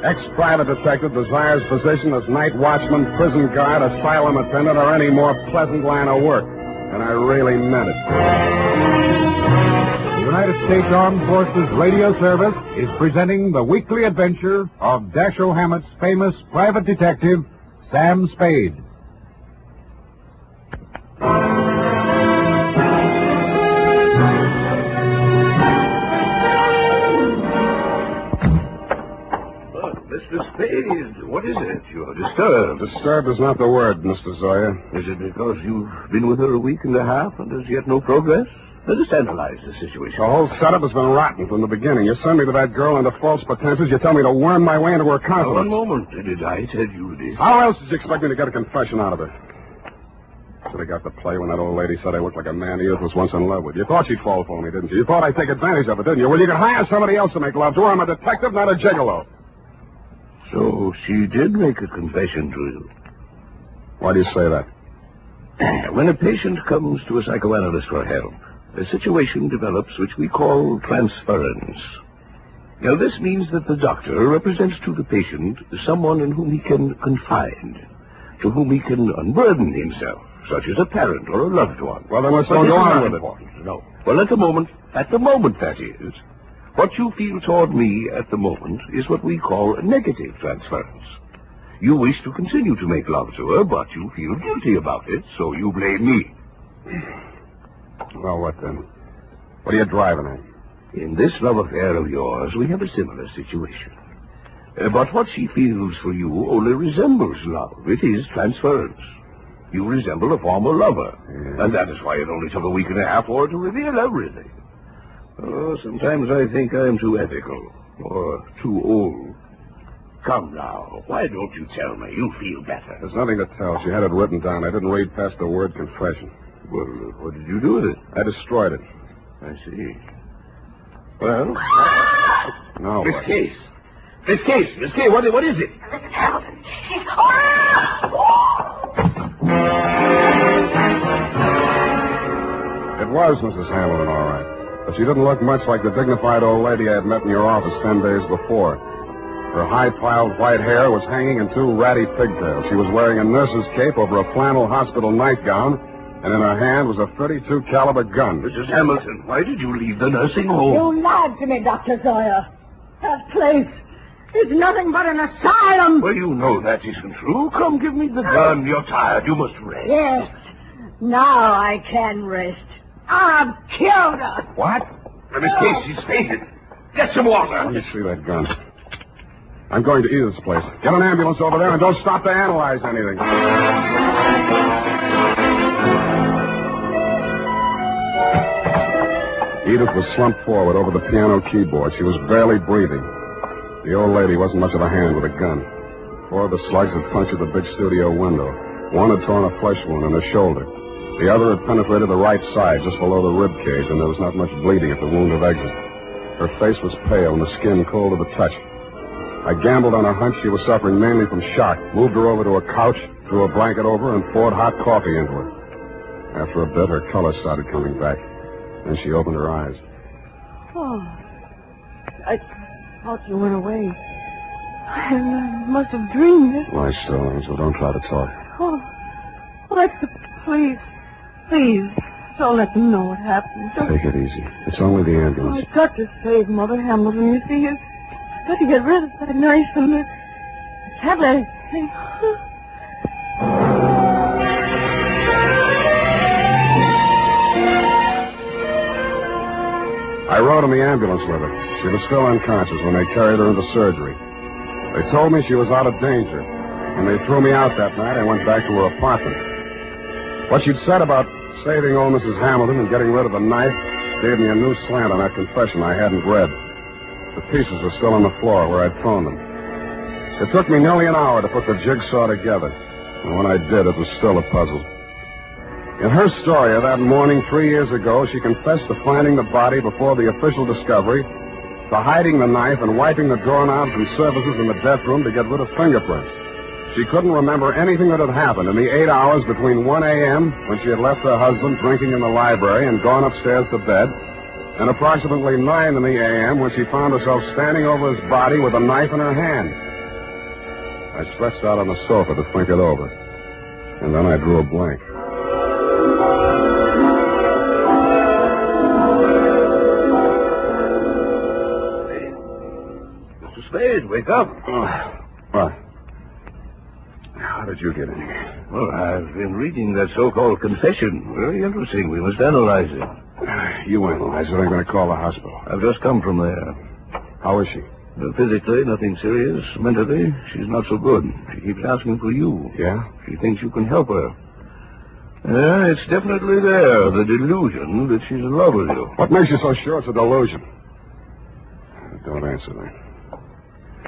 Ex-private detective desires position as night watchman, prison guard, asylum attendant, or any more pleasant line of work. And I really meant it. The United States Armed Forces Radio Service is presenting the weekly adventure of Dashiell Hammett's famous private detective, Sam Spade. Mr. Spade, what is it? You're disturbed. Disturbed is not the word, Mr. Zoya. Is it because you've been with her a week and a half and there's yet no progress? Let us analyze the situation. The whole setup has been rotten from the beginning. You send me to that girl under false pretenses. You tell me to worm my way into her confidence. One moment. Did I tell you this? How else did you expect me to get a confession out of her? Should have got the play when that old lady said I looked like a man Edith was once in love with. You thought she'd fall for me, didn't you? You thought I'd take advantage of it, didn't you? Well, you could hire somebody else to make love to her. I'm a detective, not a gigolo. So she did make a confession to you. Why do you say that? When a patient comes to a psychoanalyst for help, a situation develops which we call transference. Now, this means that the doctor represents to the patient someone in whom he can confide, to whom he can unburden himself, such as a parent or a loved one. Well, then let's go on with it. No. Well, at the moment that is, what you feel toward me at the moment is what we call a negative transference. You wish to continue to make love to her, but you feel guilty about it, so you blame me. Well, what then? What are you driving at? In this love affair of yours, we have a similar situation. But what she feels for you only resembles love. It is transference. You resemble a former lover, and that is why it only took a week and a half for her to reveal everything. Oh, sometimes I think I'm too ethical, or too old. Come now, why don't you tell me? You feel better. There's nothing to tell. She had it written down. I didn't read past the word confession. Well, what did you do with it? I destroyed it. I see. Well, no. Miss Case, what is it? Mrs. Hamilton, she's... It was Mrs. Hamilton, all right. But she didn't look much like the dignified old lady I had met in your office 10 days before. Her high-piled white hair was hanging in 2 ratty pigtails. She was wearing a nurse's cape over a flannel hospital nightgown, and in her hand was a .32 caliber gun. Mrs. Hamilton, why did you leave the nursing home? You lied to me, Dr. Zoya. That place is nothing but an asylum. Well, you know that isn't true. Come, give me the gun. You're tired. You must rest. Yes. Now I can rest. I've killed her. What? Miss Case, she's fainted. Get some water. Let me see that gun. I'm going to Edith's place. Get an ambulance over there and don't stop to analyze anything. Edith was slumped forward over the piano keyboard. She was barely breathing. The old lady wasn't much of a hand with a gun. 4 of the slugs had punctured the big studio window. 1 had torn a flesh wound in her shoulder. The other had penetrated the right side, just below the rib cage, and there was not much bleeding at the wound of exit. Her face was pale and the skin cold to the touch. I gambled on a hunch she was suffering mainly from shock, moved her over to a couch, threw a blanket over her, and poured hot coffee into her. After a bit, her color started coming back. Then she opened her eyes. Oh, I thought you went away. I must have dreamed it. Lie still, Angel. Don't try to talk. Oh, please, don't let them know what happened. Take it easy. It's only the ambulance. I've got to save Mother Hamilton. You see, I've got to get rid of that nurse and I can't let it think. I rode in the ambulance with her. She was still unconscious when they carried her into surgery. They told me she was out of danger. When they threw me out that night, I went back to her apartment. What she'd said about saving old Mrs. Hamilton and getting rid of the knife gave me a new slant on that confession I hadn't read. The pieces were still on the floor where I'd thrown them. It took me nearly an hour to put the jigsaw together. And when I did, it was still a puzzle. In her story of that morning 3 years ago, she confessed to finding the body before the official discovery to hiding the knife and wiping the doorknobs and surfaces in the death room to get rid of fingerprints. She couldn't remember anything that had happened in the 8 hours between 1 a.m., when she had left her husband drinking in the library and gone upstairs to bed, and approximately 9 in the a.m. when she found herself standing over his body with a knife in her hand. I stretched out on the sofa to think it over, and then I drew a blank. Mr. Spade, wake up. What? How did you get in here? Well, I've been reading that so-called confession. Very interesting. We must analyze it. You analyze it. I'm going to call the hospital. I've just come from there. How is she? Physically, nothing serious. Mentally, she's not so good. She keeps asking for you. Yeah? She thinks you can help her. Yeah, it's definitely there, the delusion that she's in love with you. What makes you so sure it's a delusion? Don't answer that.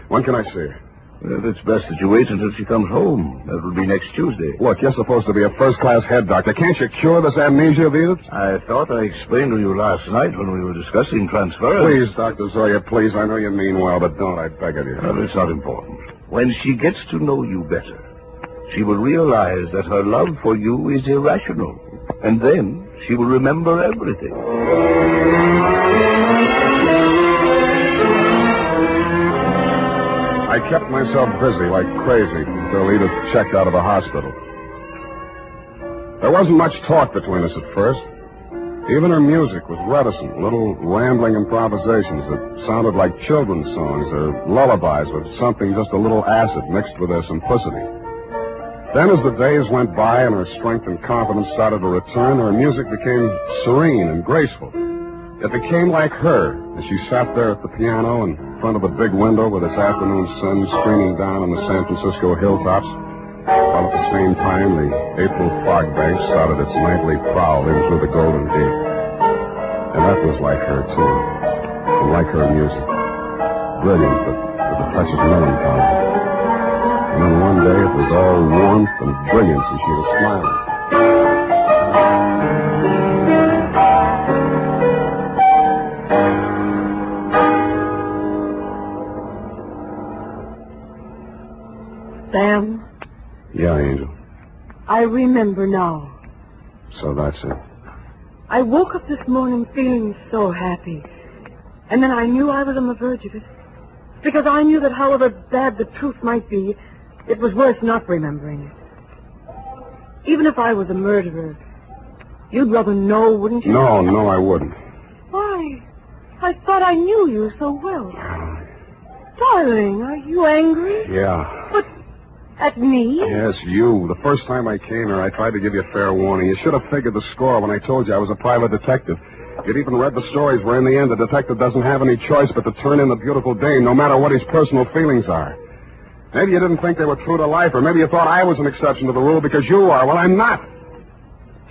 When can I see her? Well, it's best that you wait until she comes home. That will be next Tuesday. Look, you're supposed to be a first-class head doctor. Can't you cure this amnesia of Edith? I thought I explained to you last night when we were discussing transference. Please, Dr. Zoya, please. I know you mean well, but don't. I beg of you. Well, it's not important. When she gets to know you better, she will realize that her love for you is irrational. And then she will remember everything. I kept myself busy like crazy until Edith checked out of the hospital. There wasn't much talk between us at first. Even her music was reticent, little rambling improvisations that sounded like children's songs or lullabies with something just a little acid mixed with their simplicity. Then as the days went by and her strength and confidence started to return, her music became serene and graceful. It became like her as she sat there at the piano in front of the big window with its afternoon sun streaming down on the San Francisco hilltops, while at the same time the April fog bank started its nightly prowl in through the Golden Gate. And that was like her, too, and like her music. Brilliant, but with a touch of melancholy. And then one day it was all warmth and brilliance, and she was smiling. Sam? Yeah, Angel. I remember now. So that's it. I woke up this morning feeling so happy. And then I knew I was on the verge of it. Because I knew that however bad the truth might be, it was worth not remembering it. Even if I was a murderer, you'd rather know, wouldn't you? No, I wouldn't. Why? I thought I knew you so well. Darling, are you angry? Yeah. But at me? Yes, you. The first time I came here, I tried to give you a fair warning. You should have figured the score when I told you I was a private detective. You'd even read the stories where in the end the detective doesn't have any choice but to turn in the beautiful dame, no matter what his personal feelings are. Maybe you didn't think they were true to life, or maybe you thought I was an exception to the rule because you are. Well, I'm not.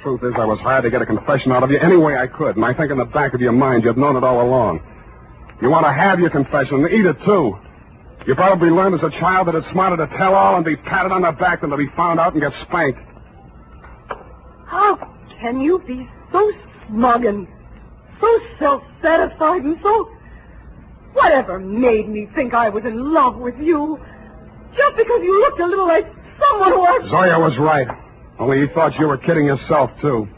Truth is, I was hired to get a confession out of you any way I could, and I think in the back of your mind you've known it all along. You want to have your confession and eat it, too. You probably learned as a child that it's smarter to tell all and be patted on the back than to be found out and get spanked. How can you be so smug and so self-satisfied and so... Whatever made me think I was in love with you? Just because you looked a little like someone who was... Zoya was right. Only you thought you were kidding yourself, too.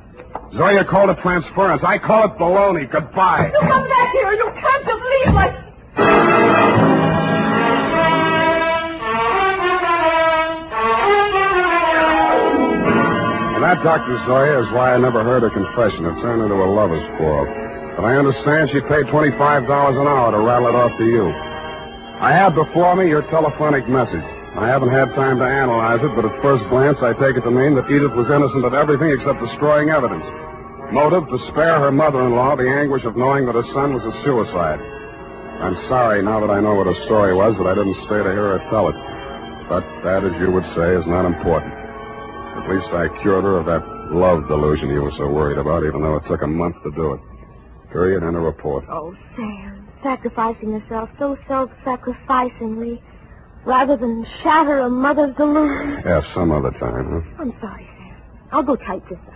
Zoya called it transference. I call it baloney. Goodbye. You come back here. You can't just leave like... And that, Dr. Zoya, is why I never heard her confession. It turned into a lover's quarrel. But I understand she paid $25 an hour to rattle it off to you. I have before me your telephonic message. I haven't had time to analyze it, but at first glance I take it to mean that Edith was innocent of everything except destroying evidence. Motive, to spare her mother-in-law the anguish of knowing that her son was a suicide. I'm sorry, now that I know what her story was, that I didn't stay to hear her tell it. But that, as you would say, is not important. At least I cured her of that love delusion you were so worried about, even though it took a month to do it. Period, and a report. Oh, Sam, sacrificing yourself so self-sacrificingly, rather than shatter a mother's delusion. Yeah, some other time, huh? I'm sorry, Sam. I'll go type this up.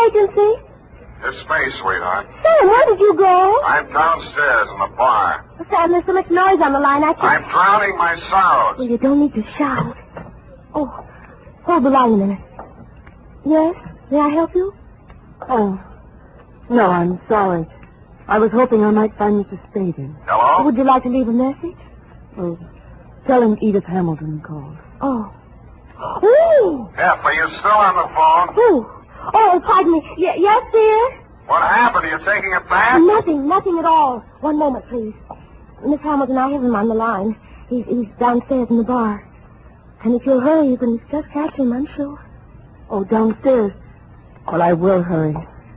agency? It's Spade, sweetheart. Sam, where did you go? I'm downstairs in the bar. Sam, there's so much noise on the line, I can't... I'm drowning my sorrows. Well, you don't need to shout. Oh, hold the line a minute. Yes? May I help you? Oh, no, I'm sorry. I was hoping I might find Mr. Spade in. Hello? Would you like to leave a message? Oh, tell him Edith Hamilton called. Oh. Ooh! F, are you still on the phone? Ooh. Oh, pardon me. Yes, dear? What happened? Are you taking it back? Nothing at all. One moment, please. Miss Hamilton, I have him on the line. He's downstairs in the bar. And if you'll hurry, you can just catch him, I'm sure. Oh, downstairs. Well, I will hurry.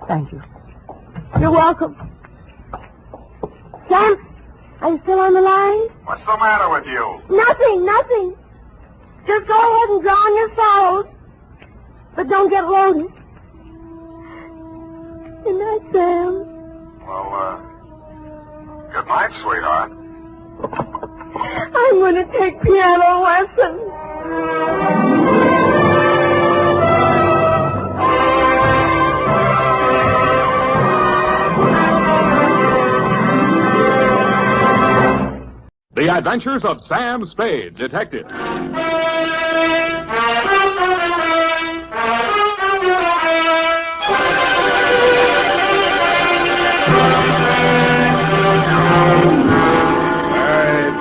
Thank you. You're welcome. Sam, are you still on the line? What's the matter with you? Nothing. Just go ahead and drown your sorrows. But don't get loaded. Good night, Sam. Well, good night, sweetheart. I'm going to take piano lessons. The Adventures of Sam Spade, Detective.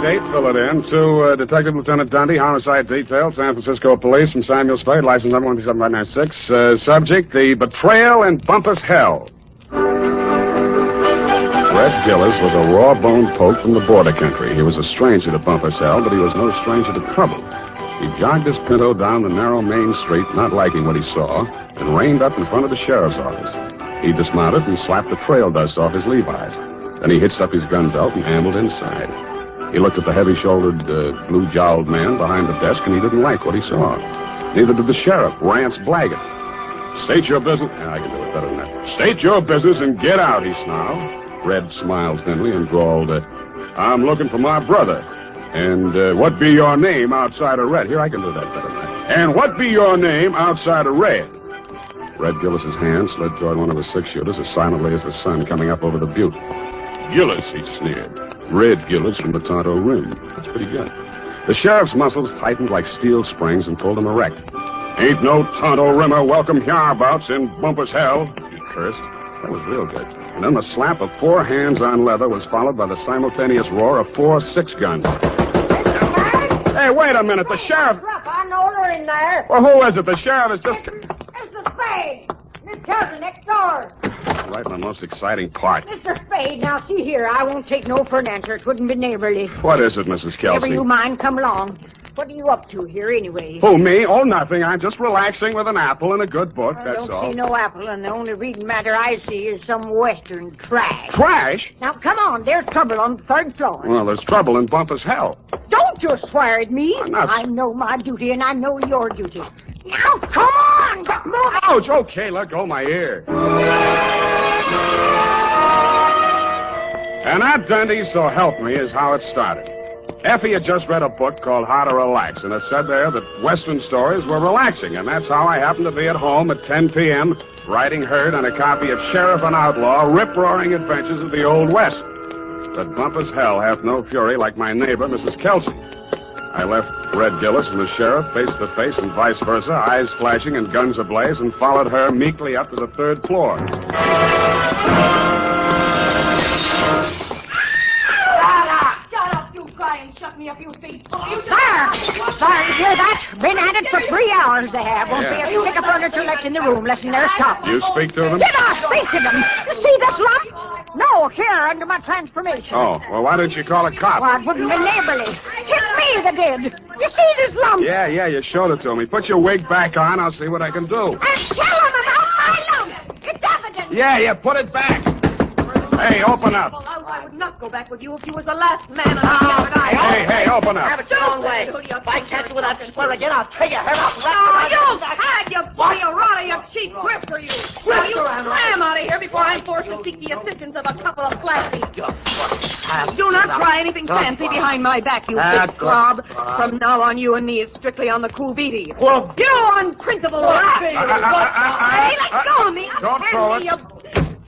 Date, fill it in. To Detective Lieutenant Dundee, Homicide Detail, San Francisco Police, from Samuel Spade, license number 17596. Subject, the Betrayal in Bumpus Hell. Red Gillis was a raw-boned poke from the border country. He was a stranger to Bumpus Hell, but he was no stranger to trouble. He jogged his Pinto down the narrow main street, not liking what he saw, and reined up in front of the sheriff's office. He dismounted and slapped the trail dust off his Levi's. Then he hitched up his gun belt and ambled inside. He looked at the heavy-shouldered, blue-jowled man behind the desk, and he didn't like what he saw. Neither did the sheriff, Rance Blaggett. State your business... I can do it better than that. State your business and get out, he snarled. Red smiled thinly and drawled, I'm looking for my brother. And what be your name outside of Red? Here, I can do that better than that. And what be your name outside of Red? Red Gillis's hand slid toward one of the six-shooters as silently as the sun coming up over the butte. Gillis, he sneered. Red Gillis from the Tonto Rim. That's pretty good. The sheriff's muscles tightened like steel springs and pulled him erect. Ain't no Tonto Rimmer welcome hereabouts in Bumpus Hell, he cursed. That was real good. And then the slap of 4 hands on leather was followed by the simultaneous roar of 4 6-guns. Hey, wait a minute. The sheriff... I know they're in there. Well, who is it? The sheriff is just... Mr. Spade. Miss Cousin next door. Right in the most exciting part. Mr. Spade, now see here. I won't take no for an answer. It wouldn't be neighborly. What is it, Mrs. Kelsey? Never you mind, come along. What are you up to here, anyway? Who, me? Oh, nothing. I'm just relaxing with an apple and a good book, that's all. I don't see no apple, and the only reading matter I see is some Western trash. Trash? Now, come on. There's trouble on the 3rd floor. Well, there's trouble in Bumpus Hell. Don't you swear at me. I'm not... I know my duty, and I know your duty. Now, come on! Get moving! Ouch! Okay, let go my ear. And that, Dundee, so help me, is how it started. Effie had just read a book called How to Relax, and it said there that Western stories were relaxing, and that's how I happened to be at home at 10 p.m., writing herd on a copy of Sheriff and Outlaw, Rip-Roaring Adventures of the Old West. But Bumpus Hell hath no fury like my neighbor, Mrs. Kelsey. I left Red Gillis and the sheriff face to face and vice versa, eyes flashing and guns ablaze, and followed her meekly up to the 3rd floor. Shut me up, you thief. There! Sorry to hear that. Been at it for 3 hours they have. Won't be a stick of furniture left in the room, less than there's top. You speak to them? Did I speak to them? You see this lump? No, here, under my transformation. Oh, well, why didn't you call a cop? Well, it wouldn't be neighborly. It's me that did. You see this lump? Yeah, you showed it to me. Put your wig back on. I'll see what I can do. And tell them about my lump. It's evident. Yeah, put it back. Hey, open up. Well, I would not go back with you if you was the last man alive. Hey, open up. Have it your own way. If I catch you without swear again, I'll take your hair off. Oh, you had you boy, you rotter, you cheap grifter, you. Well, you slam out of here before I'm forced to seek the assistance of a couple of flat feet. Do not try anything fancy behind my back, you big slob. From now on, you and me is strictly on the cool beaty. Well, you unprincipled rat! Hey, let go of me! Don't throw it.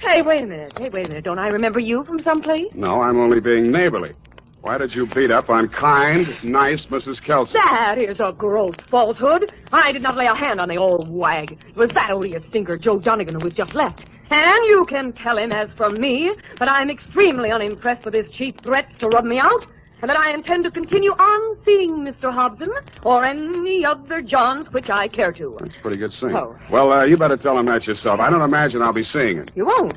Hey, wait a minute. Don't I remember you from someplace? No, I'm only being neighborly. Why did you beat up on kind, nice Mrs. Kelsey? That is a gross falsehood. I did not lay a hand on the old wag. It was that odious stinker, Joe Donegan, who was just left. And you can tell him, as from me, that I'm extremely unimpressed with his cheap threats to rub me out, and that I intend to continue on seeing Mr. Hobson or any other Johns which I care to. That's pretty good singing. Oh. Well, you better tell him that yourself. I don't imagine I'll be seeing him. You won't?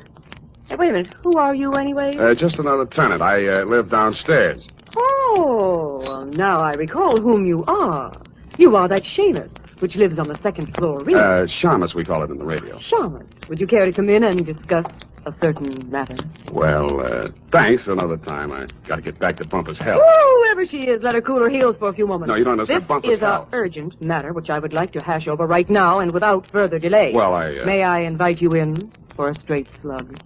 Hey, wait a minute. Who are you, anyway? Just another tenant. I live downstairs. Oh, well, now I recall whom you are. You are that Seamus, which lives on the second floor. Shamus, we call it in the radio. Shamus. Would you care to come in and discuss a certain matter? Well, thanks. Another time. I got to get back to Bumpus' hell. Whoever she is, let her cool her heels for a few moments. No, you don't understand. This Bumpus' is hell. an urgent matter which I would like to hash over right now and without further delay. Well, May I invite you in for a straight slug?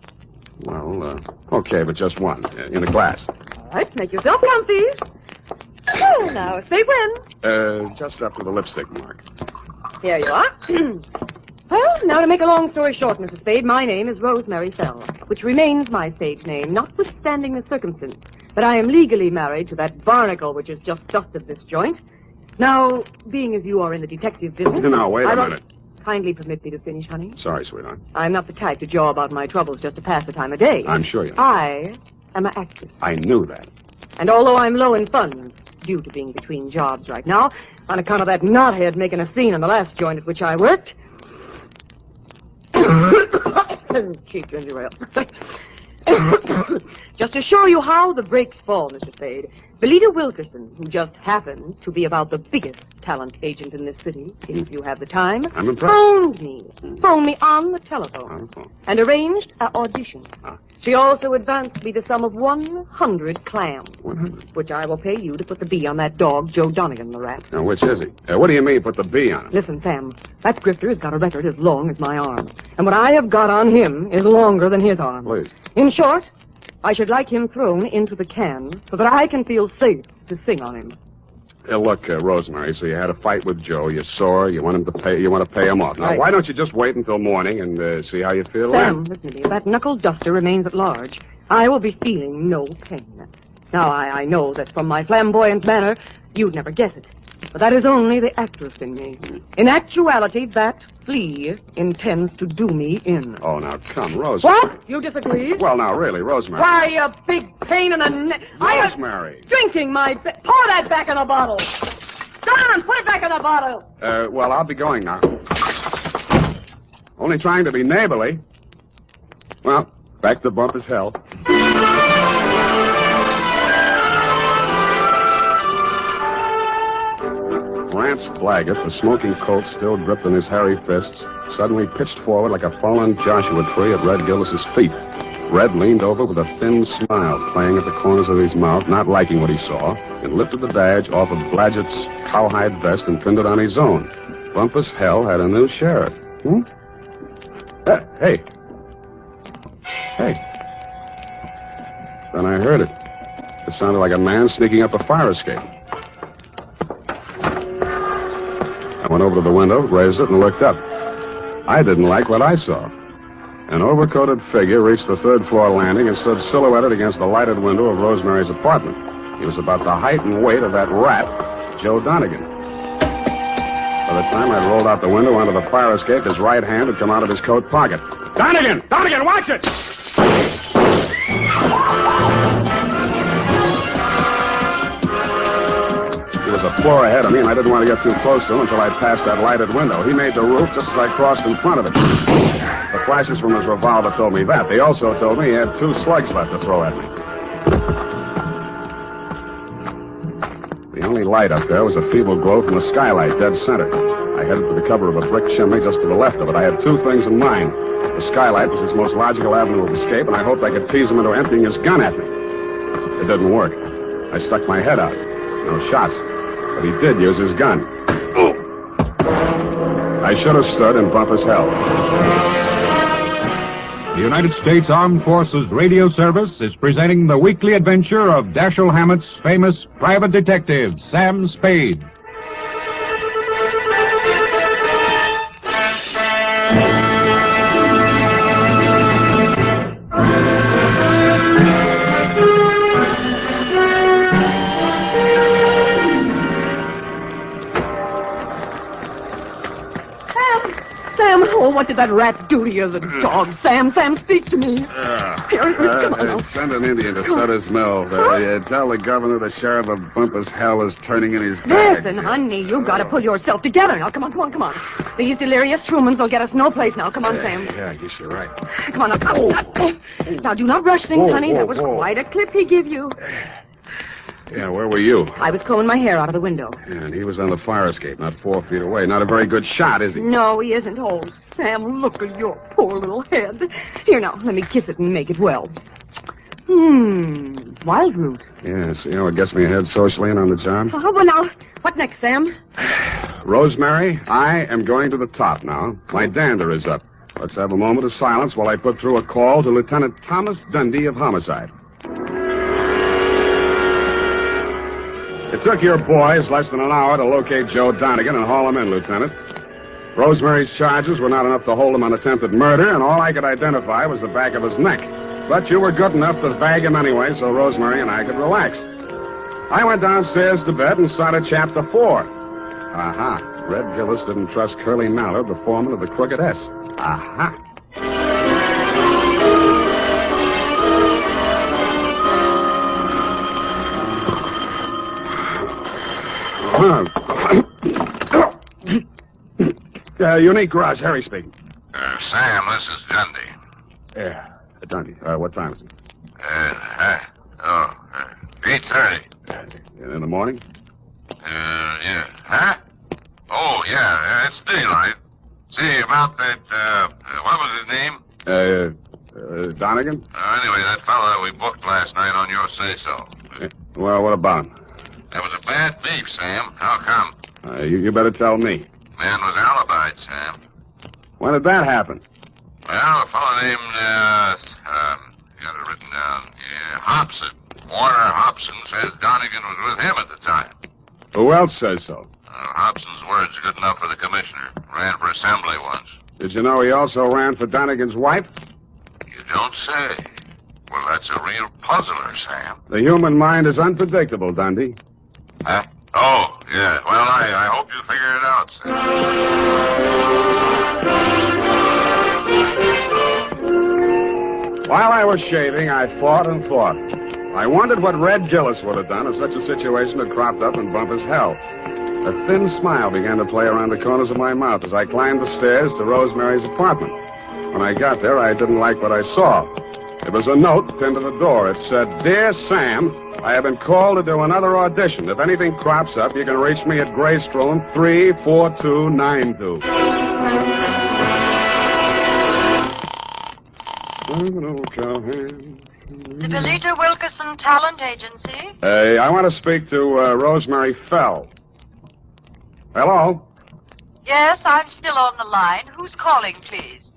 Well, okay, but just one. In a glass. All right, make yourself comfy. Oh, now, say when. Just up to the lipstick mark. Here you are. Well, now to make a long story short, Mrs. Spade, my name is Rosemary Fell, which remains my stage name, notwithstanding the circumstance. But I am legally married to that barnacle which has just dusted this joint. Now, being as you are in the detective business... Now, wait a minute. Kindly permit me to finish, honey. Sorry, sweetheart. I'm not the type to jaw about my troubles just to pass the time of day. I'm sure you are. I am an actress. I knew that. And although I'm low in funds, due to being between jobs right now, on account of that knothead making a scene in the last joint at which I worked... Cheap ginger ale. Just to show you how the breaks fall, Mr. Spade, Belita Wilkerson, who just happens to be about the biggest talent agent in this city, if you have the time, I'm impressed. phoned me on the telephone, and arranged an audition. She also advanced me the sum of 100 clams, 100? Which I will pay you to put the B on that dog, Joe Donegan, the rat. Now, which is he? What do you mean, put the B on him? Listen, Sam, that grifter has got a record as long as my arm, and what I have got on him is longer than his arm. Please. In short, I should like him thrown into the can so that I can feel safe to sing on him. Look, Rosemary, so you had a fight with Joe. You're sore. You want to pay him off. Now, Right. Why don't you just wait until morning and see how you feel Sam, then? listen to me. If that knuckle duster remains at large, I will be feeling no pain. Now, I know that from my flamboyant manner, you'd never guess it. But that is only the actress in me. In actuality, that flea intends to do me in. Oh, now, come, Rosemary. What? You disagree? Well, now, really, Rosemary. Why, you big pain in the neck. Rosemary. Drinking my... Pour that back in the bottle. Go on, put it back in the bottle. Well, I'll be going now. Only trying to be neighborly. Well, back to Bumpus' hell. Rance Blaggett, the smoking Colt still gripped in his hairy fists, suddenly pitched forward like a fallen Joshua tree at Red Gillis's feet. Red leaned over with a thin smile playing at the corners of his mouth, not liking what he saw, and lifted the badge off of Blaggett's cowhide vest and pinned it on his own. Bumpus' hell had a new sheriff. Hey. Then I heard it. It sounded like a man sneaking up a fire escape. I went over to the window, raised it, and looked up. I didn't like what I saw. An overcoated figure reached the third-floor landing and stood silhouetted against the lighted window of Rosemary's apartment. He was about the height and weight of that rat, Joe Donegan. By the time I'd rolled out the window onto the fire escape, his right hand had come out of his coat pocket. Donegan! Donegan, watch it! He was a floor ahead of me, and I didn't want to get too close to him until I'd passed that lighted window. He made the roof just as I crossed in front of it. The flashes from his revolver told me that. They also told me he had 2 slugs left to throw at me. The only light up there was a feeble glow from the skylight, dead center. I headed for the cover of a brick chimney just to the left of it. I had 2 things in mind. The skylight was his most logical avenue of escape, and I hoped I could tease him into emptying his gun at me. It didn't work. I stuck my head out. No shots. But he did use his gun. I should have stood in Bumpus' hell. The United States Armed Forces Radio Service is presenting the weekly adventure of Dashiell Hammett's famous private detective, Sam Spade. Sam, oh, what did that rat do to you, the dog? Sam, speak to me. Here, come on now. Send an Indian to Sutter's Mill. Tell the governor the sheriff of Bumpus hell is turning in his bag. Listen, honey, you've got to pull yourself together. Now, come on. These delirious Trumans will get us no place now. Come on, Sam. Yeah, I guess you're right. Come on, now. Now, do not rush things, honey. That was quite a clip he gave you. Yeah, where were you? I was combing my hair out of the window. Yeah, and he was on the fire escape, not 4 feet away. Not a very good shot, is he? No, he isn't. Oh, Sam, look at your poor little head. Here, now, let me kiss it and make it well. Wild root. Yes, it gets me ahead socially and on the job. Oh, well, now, what next, Sam? Rosemary, I am going to the top now. My dander is up. Let's have a moment of silence while I put through a call to Lieutenant Thomas Dundee of Homicide. It took your boys less than an hour to locate Joe Donegan and haul him in, Lieutenant. Rosemary's charges were not enough to hold him on attempted murder, and all I could identify was the back of his neck. But you were good enough to bag him anyway, so Rosemary and I could relax. I went downstairs to bed and started Chapter 4. Aha. Red Gillis didn't trust Curly Mallard, the foreman of the Crooked S. Aha. Unique Garage, Harry speaking. Sam, this is Dundee. Yeah, Dundee. What time is it? 8:30. In the morning? Yeah. Huh? Oh, yeah, it's daylight. See, about that, what was his name? Donegan? Anyway, that fellow that we booked last night on your say-so. Well, what about him? That was a bad beef, Sam. How come? You better tell me. Man was alibied, Sam. When did that happen? Well, a fellow named, got it written down. Yeah, Hobson. Warner Hobson says Donegan was with him at the time. Who else says so? Hobson's word's good enough for the commissioner. Ran for assembly once. Did you know he also ran for Donegan's wife? You don't say. Well, that's a real puzzler, Sam. The human mind is unpredictable, Dundee. Huh? Oh, yeah. Well, I hope you figure it out, Sam. While I was shaving, I thought and thought. I wondered what Red Gillis would have done if such a situation had cropped up in Bumpus' hell. A thin smile began to play around the corners of my mouth as I climbed the stairs to Rosemary's apartment. When I got there, I didn't like what I saw. It was a note pinned to the door. It said, "Dear Sam, I have been called to do another audition. If anything crops up, you can reach me at Graystone 34292. The Belita Wilkerson Talent Agency? I want to speak to Rosemary Fell. Hello? Yes, I'm still on the line. Who's calling, please?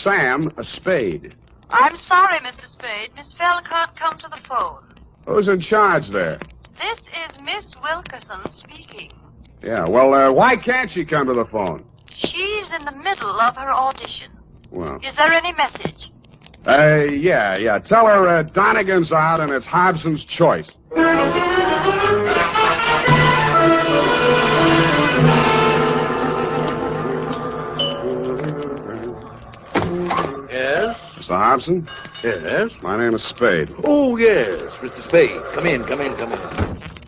Sam Spade. I'm sorry, Mr. Spade. Miss Fell can't come to the phone. Who's in charge there? This is Miss Wilkerson speaking. Yeah, well, why can't she come to the phone? She's in the middle of her audition. Well. Is there any message? Yeah. Tell her Donegan's out and it's Hobson's choice. Yes? Mr. Hobson? Yes? My name is Spade. Oh, yes, Mr. Spade. Come in.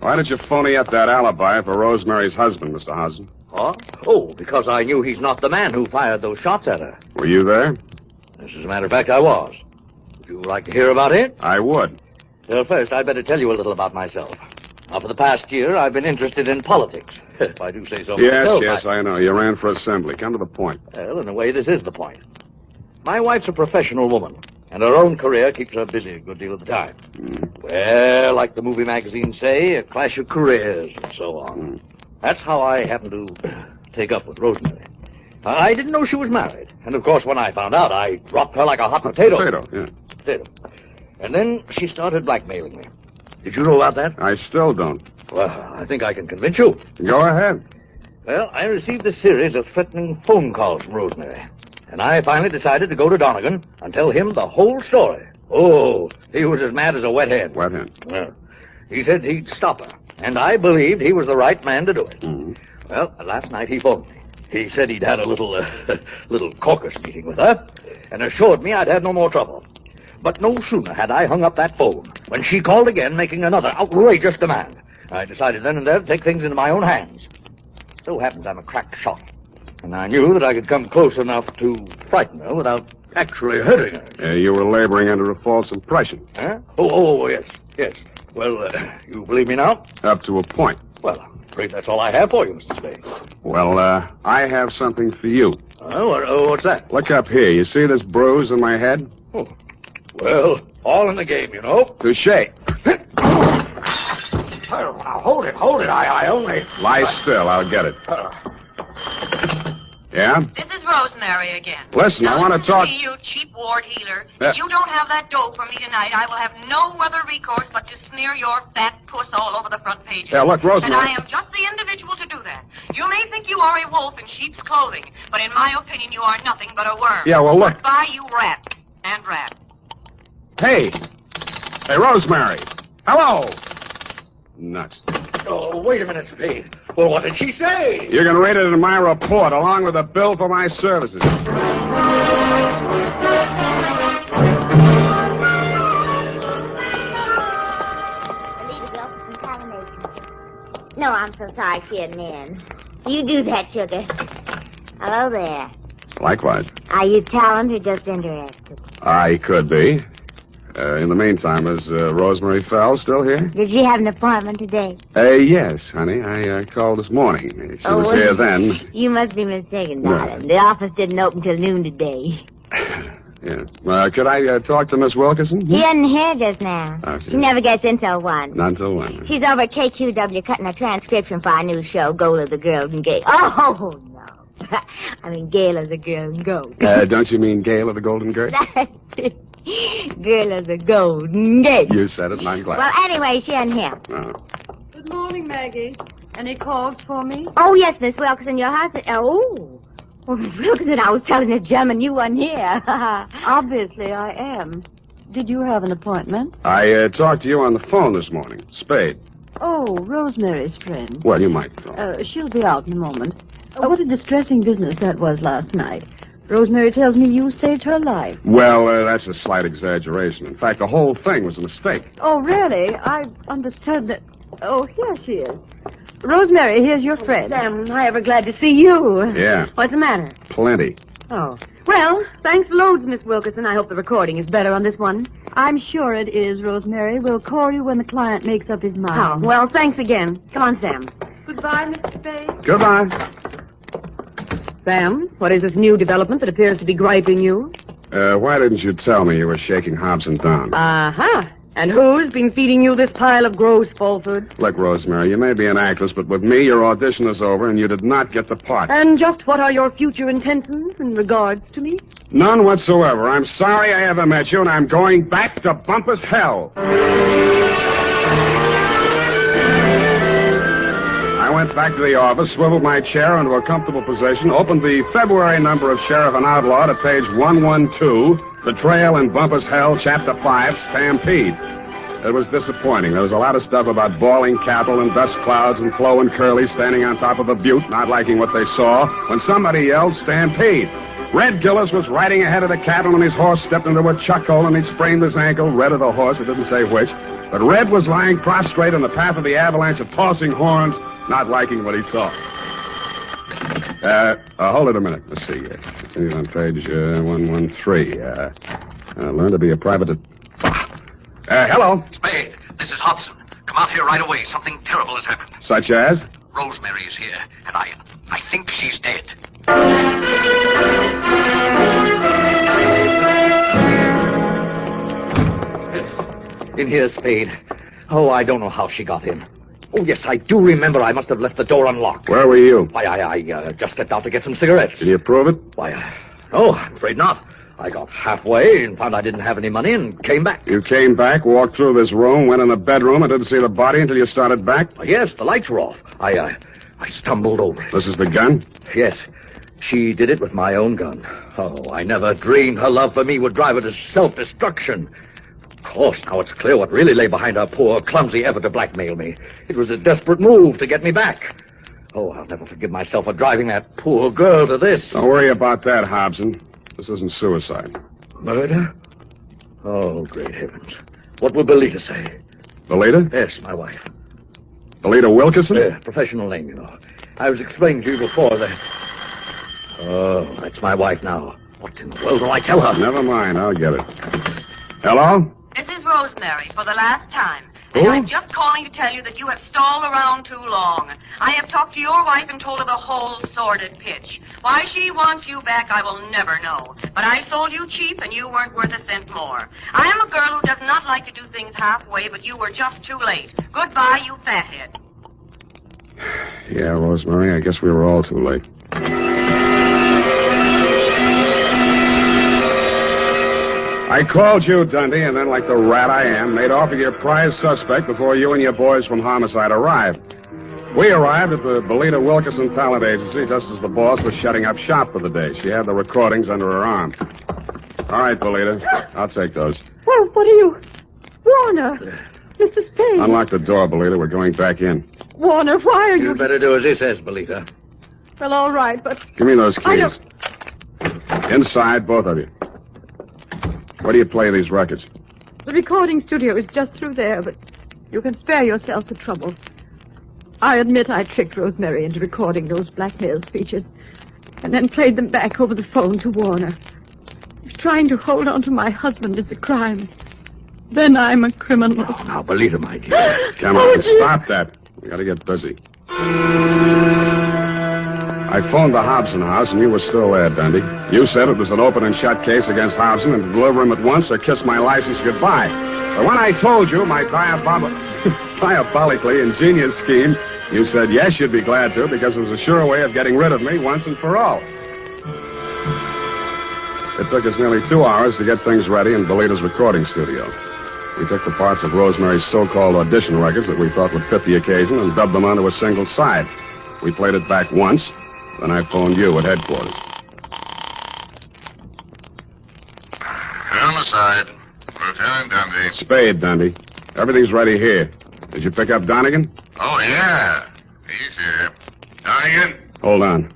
Why did you phony up that alibi for Rosemary's husband, Mr. Hobson? Huh? Oh, because I knew he's not the man who fired those shots at her. Were you there? As a matter of fact, I was. Would you like to hear about it? I would. Well, first, I'd better tell you a little about myself. Now, for the past year, I've been interested in politics. If I do say so myself. Yes, I know. You ran for assembly. Come to the point. Well, in a way, this is the point. My wife's a professional woman, and her own career keeps her busy a good deal of the time. Well, like the movie magazines say, a clash of careers and so on. That's how I happen to take up with Rosemary. I didn't know she was married. And, of course, when I found out, I dropped her like a hot potato. Potato. And then she started blackmailing me. Did you know about that? I still don't. Well, I think I can convince you. Go ahead. Well, I received a series of threatening phone calls from Rosemary. And I finally decided to go to Donegan and tell him the whole story. Oh, he was as mad as a wet hen. Wet hen? Well, he said he'd stop her. And I believed he was the right man to do it. Mm-hmm. Well, last night he phoned me. He said he'd had a little caucus meeting with her and assured me I'd had no more trouble. But no sooner had I hung up that phone when she called again, making another outrageous demand. I decided then and there to take things into my own hands. So happens I'm a crack shot. And I knew that I could come close enough to frighten her without actually hurting her. You were laboring under a false impression. Huh? Oh, yes. Well, you believe me now? Up to a point. Well, I'm afraid that's all I have for you, Mr. Spade. Well, I have something for you. What's that? Look up here. You see this bruise on my head? Oh. Well, all in the game, you know. Touché. Now, hold it. I only... Lie still. I'll get it. Yeah? This is Rosemary again. Listen, I want to talk... Me, you cheap ward healer. If you don't have that dough for me tonight, I will have no other recourse but to smear your fat puss all over the front page. Yeah, look, Rosemary... And I am just the individual to do that. You may think you are a wolf in sheep's clothing, but in my opinion, you are nothing but a worm. Yeah, well, look... Goodbye, you rat. And rat. Hey, Rosemary. Hello. Nuts. Oh, wait a minute, Spade. Well, what did she say? You're going to read it in my report, along with a bill for my services. No, I'm so sorry she isn't in. You do that, sugar. Hello there. Likewise. Are you talented or just interested? I could be. In the meantime, is Rosemary Fell still here? Did she have an appointment today? Yes, honey. I called this morning. She was here then. You must be mistaken, darling. The office didn't open till noon today. Yeah. Could I talk to Miss Wilkerson? She isn't here just now. Oh, she never gets in till 1. Not till 1. She's over at KQW cutting a transcription for our new show, Goal of the Girls and Gay. Oh, no. I mean, Gale of the Girl and Goat. Don't you mean Gale of the Golden Gate? Girl of the Golden Gate. You said it, and I'm glad. Well, anyway, she isn't here. Oh. Good morning, Maggie. Any calls for me? Oh, yes, Miss Wilkerson, your husband... Oh, Miss Wilkerson, I was telling this gentleman you weren't here. Obviously, I am. Did you have an appointment? I talked to you on the phone this morning. Spade. Oh, Rosemary's friend. Well, you might phone. She'll be out in a moment. What a distressing business that was last night. Rosemary tells me you saved her life. Well, that's a slight exaggeration. In fact, the whole thing was a mistake. Oh, really? I understood that... Oh, here she is. Rosemary, here's your friend. Sam, I ever glad to see you. Yeah. What's the matter? Plenty. Oh. Well, thanks loads, Miss Wilkerson. I hope the recording is better on this one. I'm sure it is, Rosemary. We'll call you when the client makes up his mind. Oh, well, thanks again. Come on, Sam. Goodbye, Mr. Spade. Goodbye. Sam, what is this new development that appears to be griping you? Why didn't you tell me you were shaking Hobson down? Uh-huh. And who's been feeding you this pile of gross falsehoods? Look, Rosemary, you may be an actress, but with me, your audition is over, and you did not get the part. And just what are your future intentions in regards to me? None whatsoever. I'm sorry I ever met you, and I'm going back to Bumpus hell. I went back to the office, swiveled my chair into a comfortable position, opened the February number of Sheriff and Outlaw to page 112, Betrayal in Bumpus Hell, Chapter 5, Stampede. It was disappointing. There was a lot of stuff about bawling cattle and dust clouds and Flo and Curly standing on top of a butte, not liking what they saw, when somebody yelled, Stampede. Red Gillis was riding ahead of the cattle, and his horse stepped into a chuck hole, and he sprained his ankle. Red of the horse, it didn't say which. But Red was lying prostrate in the path of the avalanche of tossing horns, not liking what he saw. Hold it a minute. Let's see. Continue on page 113. Learn to be a private... hello. Spade, this is Hobson. Come out here right away. Something terrible has happened. Such as? Rosemary is here, and I think she's dead. In here, Spade. Oh, I don't know how she got in. Oh, yes, I do remember I must have left the door unlocked. Where were you? Why, I just stepped out to get some cigarettes. Did you prove it? Why, no, I'm afraid not. I got halfway and found I didn't have any money and came back. You came back, walked through this room, went in the bedroom, and didn't see the body until you started back? Yes, the lights were off. I stumbled over it. This is the gun? Yes. She did it with my own gun. Oh, I never dreamed her love for me would drive her to self-destruction. Of course, now it's clear what really lay behind her poor, clumsy effort to blackmail me. It was a desperate move to get me back. Oh, I'll never forgive myself for driving that poor girl to this. Don't worry about that, Hobson. This isn't suicide. Murder? Oh, great heavens. What will Belita say? Belita? Yes, my wife. Belita Wilkerson? Professional name, you know. I was explaining to you before that... Oh, that's my wife now. What in the world will I tell her? Never mind, I'll get it. Hello? This is Rosemary for the last time. Who? And I'm just calling to tell you that you have stalled around too long. I have talked to your wife and told her the whole sordid pitch. Why she wants you back, I will never know. But I sold you cheap, and you weren't worth a cent more. I am a girl who does not like to do things halfway, but you were just too late. Goodbye, you fathead. Yeah, Rosemary, I guess we were all too late. I called you, Dundee, and then, like the rat I am, made off with your prize suspect before you and your boys from Homicide arrived. We arrived at the Belita Wilkerson Talent Agency just as the boss was shutting up shop for the day. She had the recordings under her arm. All right, Belita, I'll take those. Well, what are you... Warner, Mr. Spade. Unlock the door, Belita. We're going back in. Warner, why are you... You'd better do as he says, Belita. Well, all right, but... Give me those keys. I don't... Inside, both of you. Where do you play these records? The recording studio is just through there, but you can spare yourself the trouble. I admit I tricked Rosemary into recording those blackmail speeches and then played them back over the phone to Warner. If trying to hold on to my husband is a crime, then I'm a criminal. Oh, now, Belita, my dear. Come on, stop that. We gotta get busy. I phoned the Hobson house, and you were still there, Dundee. You said it was an open and shut case against Hobson, and to deliver him at once or kiss my license goodbye. But when I told you my diabolically ingenious scheme, you said yes, you'd be glad to, because it was a sure way of getting rid of me once and for all. It took us nearly 2 hours to get things ready in Belita's recording studio. We took the parts of Rosemary's so-called audition records that we thought would fit the occasion and dubbed them onto a single side. We played it back once. Then I phoned you at headquarters. Homicide. Lieutenant Dundee. Spade, Dundee. Everything's ready here. Did you pick up Donegan? Oh, yeah. He's here. Donegan? Hold on.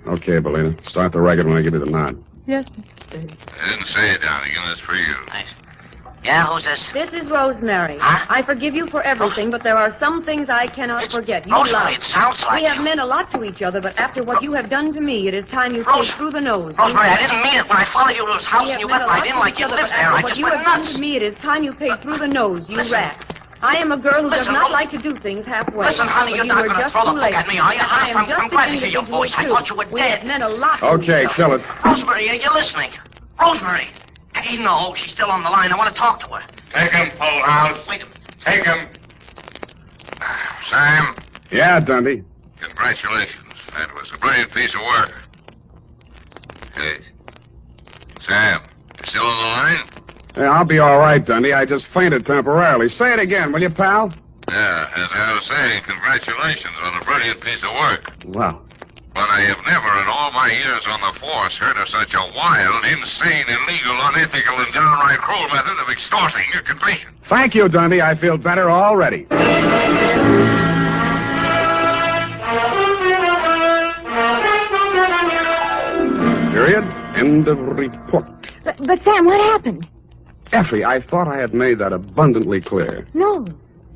Okay, Belita. Start the record when I give you the nod. Yes, Mr. Spade. I didn't say it, Donegan. That's for you. Thanks. Yeah, who's this? This is Rosemary. Huh? I forgive you for everything, but there are some things I cannot forget. You Rosemary, lied. it sounds like We have you. meant a lot to each other, but after what you have done to me, it is time you take through the nose. Rosemary, I didn't mean it. When I followed you to his house and you went right in like you lived there, I What just you went have done nuts. to me, it is time you paid through the nose, you Listen. rat. I am a girl who does Listen, not Ro- like to do things halfway. Listen, honey, But you're you not were going to just throw the too book late. at me, are you? I am just I'm glad to hear beginning your to voice. I too. thought you were We dead. have meant a lot to Okay, each other. kill it. Rosemary, are you listening? Rosemary. Hey, no, she's still on the line. I want to talk to her. Take him, Full House. Wait a minute. Take him. Sam, Yeah, Dundee. congratulations. That was a brilliant piece of work. Hey, Sam, you still on the line? Yeah, I'll be all right, Dundee. I just fainted temporarily. Say it again, will you, pal? Yeah, as I was saying, congratulations on a brilliant piece of work. Wow. But I have never in all my years on the force heard of such a wild, insane, illegal, unethical, and downright cruel method of extorting a confession. Thank you, Dundee. I feel better already. Period. End of report. But Sam, what happened? Effie, I thought I had made that abundantly clear. No.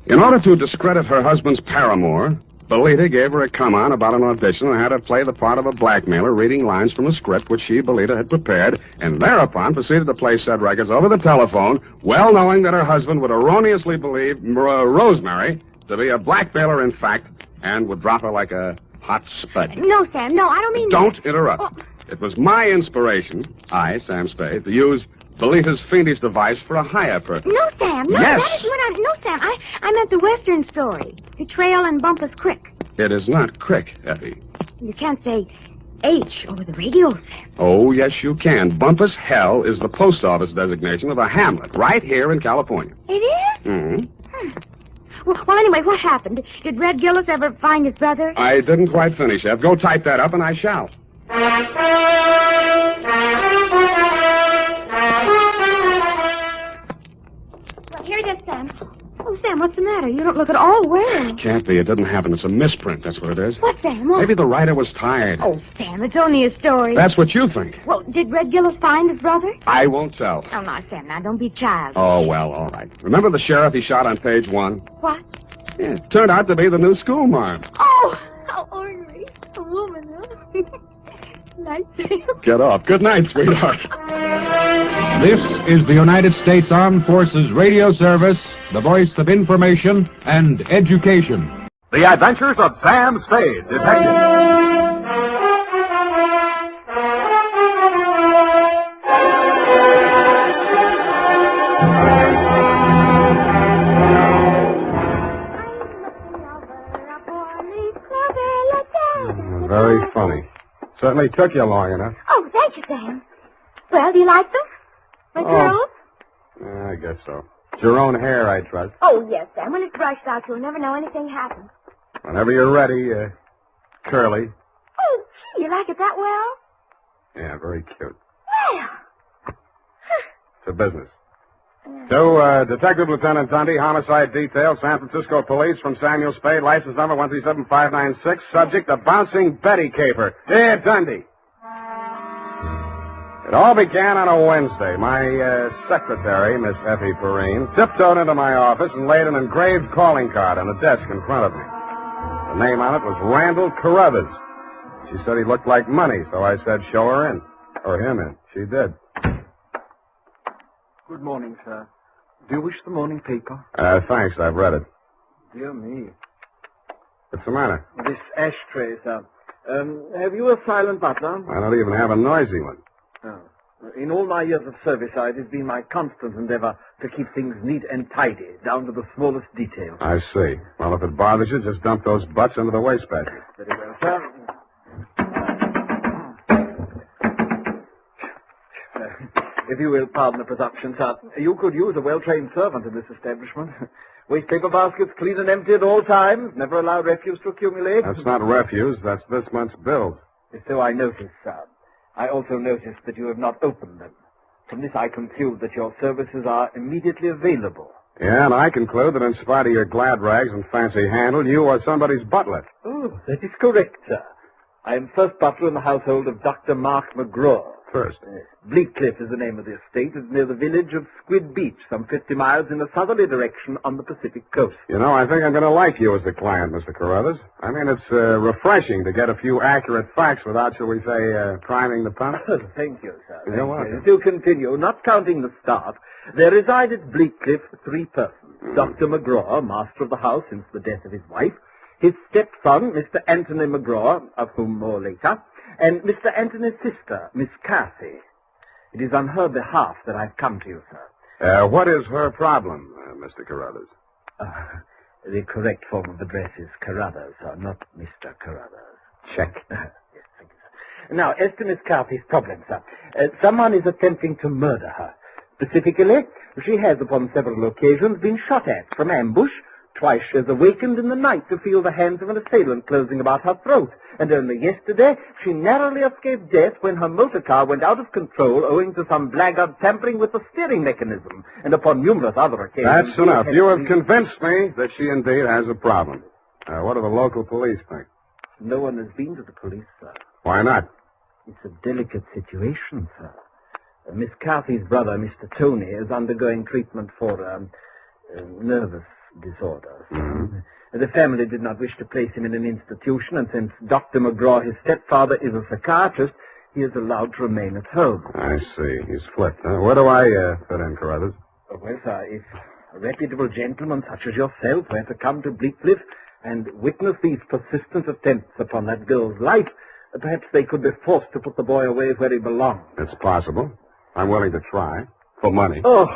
In order to discredit her husband's paramour, Belita gave her a come-on about an audition and had her play the part of a blackmailer reading lines from a script which she, Belita, had prepared, and thereupon proceeded to play said records over the telephone, well knowing that her husband would erroneously believe Rosemary to be a blackmailer in fact, and would drop her like a hot spud. No, Sam, no, I don't mean Don't that. interrupt. Oh. It was my inspiration, I, Sam Spade, to use Belita's fiendish device for a higher purpose. No, Sam, no, Yes. that is what I... No, Sam, I meant the Western story. Betrayal and Bumpus Creek. It is not Crick, Effie. You can't say H over the radio, Sam. Oh, yes, you can. Bumpus Hell is the post office designation of a hamlet right here in California. It is? Mm-hmm. Well, anyway, what happened? Did Red Gillis ever find his brother? I didn't quite finish, Ev. Go type that up, and I shall. Well, here it is, Sam. Oh, Sam, what's the matter? You don't look at all well. Can't be. It didn't happen. It's a misprint. That's what it is. What, Sam? What? Maybe the writer was tired. Oh, Sam, it's only a story. That's what you think. Well, did Red Gillis find his brother? I won't tell. Oh, no, Sam, now don't be childish. Oh, well, all right. Remember the sheriff he shot on page 1? What? Yeah, it turned out to be the new schoolmarm. Oh, how ornery. A woman, huh? Night, Sam. Get off. Good night, sweetheart. This is the United States Armed Forces Radio Service, the voice of information and education. The Adventures of Sam Spade, Detective. Very funny. Certainly took you long enough. Oh, thank you, Sam. Well, do you like them? My girls? Yeah, I guess so. It's your own hair, I trust. Oh, yes, Sam. When it's brushed out, you'll never know anything happened. Whenever you're ready, Curly. Oh, gee, you like it that well? Yeah, very cute. Well. It's a business. To Detective Lieutenant Dundee, Homicide Detail, San Francisco Police, from Samuel Spade, license number 137596, subject a bouncing Betty caper. Here, Dundee. It all began on a Wednesday. My secretary, Miss Effie Perrine, tiptoed into my office and laid an engraved calling card on the desk in front of me. The name on it was Randall Carruthers. She said he looked like money, so I said, show her in. Or him in. She did. Good morning, sir. Do you wish the morning paper? Thanks, I've read it. Dear me. What's the matter? This ashtray, sir. Have you a silent butler? I don't even have a noisy one. Oh. In all my years of service, it has been my constant endeavor to keep things neat and tidy, down to the smallest details. I see. Well, if it bothers you, just dump those butts into the wastebasket. Very well, sir. If you will pardon the presumption, sir, you could use a well-trained servant in this establishment. Waste paper baskets clean and empty at all times. Never allow refuse to accumulate. That's not refuse. That's this month's bills. So I noticed, sir. I also noticed that you have not opened them. From this I conclude that your services are immediately available. Yeah, and I conclude that in spite of your glad rags and fancy handle, you are somebody's butler. Oh, that is correct, sir. I am first butler in the household of Dr. Mark McGraw. First. Bleakcliff is the name of the estate. It's near the village of Squid Beach, some 50 miles in a southerly direction on the Pacific coast. You know, I think I'm going to like you as a client, Mr. Carruthers. I mean, it's refreshing to get a few accurate facts without, shall we say, priming the pump. Thank you, sir. You're welcome. To continue, not counting the staff, there reside at Bleakcliff 3 persons. Dr. McGraw, master of the house since the death of his wife, his stepson, Mr. Anthony McGraw, of whom more later, and Mr. Anthony's sister, Miss Cathy. It is on her behalf that I've come to you, sir. What is her problem, Mr. Carruthers? The correct form of address is Carruthers, sir, not Mr. Carruthers. Check. Yes, thank you, sir. Now, as to Miss Cathy's problem, sir, someone is attempting to murder her. Specifically, she has upon several occasions been shot at from ambush. Twice she has awakened in the night to feel the hands of an assailant closing about her throat. And only yesterday, she narrowly escaped death when her motor car went out of control owing to some blackguard tampering with the steering mechanism. And upon numerous other occasions... That's enough. You have convinced me that she indeed has a problem. What do the local police think? No one has been to the police, sir. Why not? It's a delicate situation, sir. Miss Cathy's brother, Mr. Tony, is undergoing treatment for nervous disorders. Mm-hmm. The family did not wish to place him in an institution, and since Dr. McGraw, his stepfather, is a psychiatrist, he is allowed to remain at home. I see. He's flipped. Where do I fit in, Carruthers? Well, sir, if a reputable gentleman such as yourself were to come to Bleakcliff and witness these persistent attempts upon that girl's life, perhaps they could be forced to put the boy away where he belongs. It's possible. I'm willing to try. For money. Oh,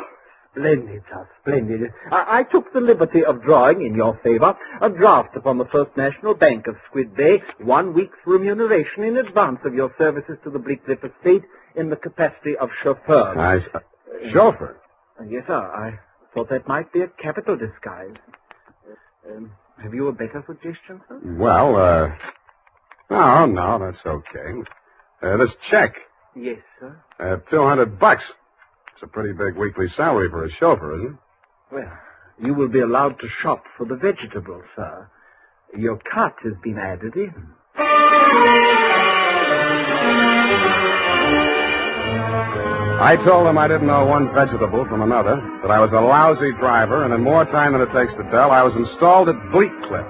Splendid, sir, splendid. I took the liberty of drawing in your favor a draft upon the First National Bank of Squid Bay, 1 week's remuneration in advance of your services to the Bleakcliff estate in the capacity of chauffeur. Chauffeur? Yes, sir. I thought that might be a capital disguise. Have you a better suggestion, sir? Well, no, that's okay. This check. Yes, sir. $200. It's a pretty big weekly salary for a chauffeur, isn't it? Well, you will be allowed to shop for the vegetables, sir. Your cut has been added in. I told them I didn't know one vegetable from another, that I was a lousy driver, and in more time than it takes to tell, I was installed at Bleakcliff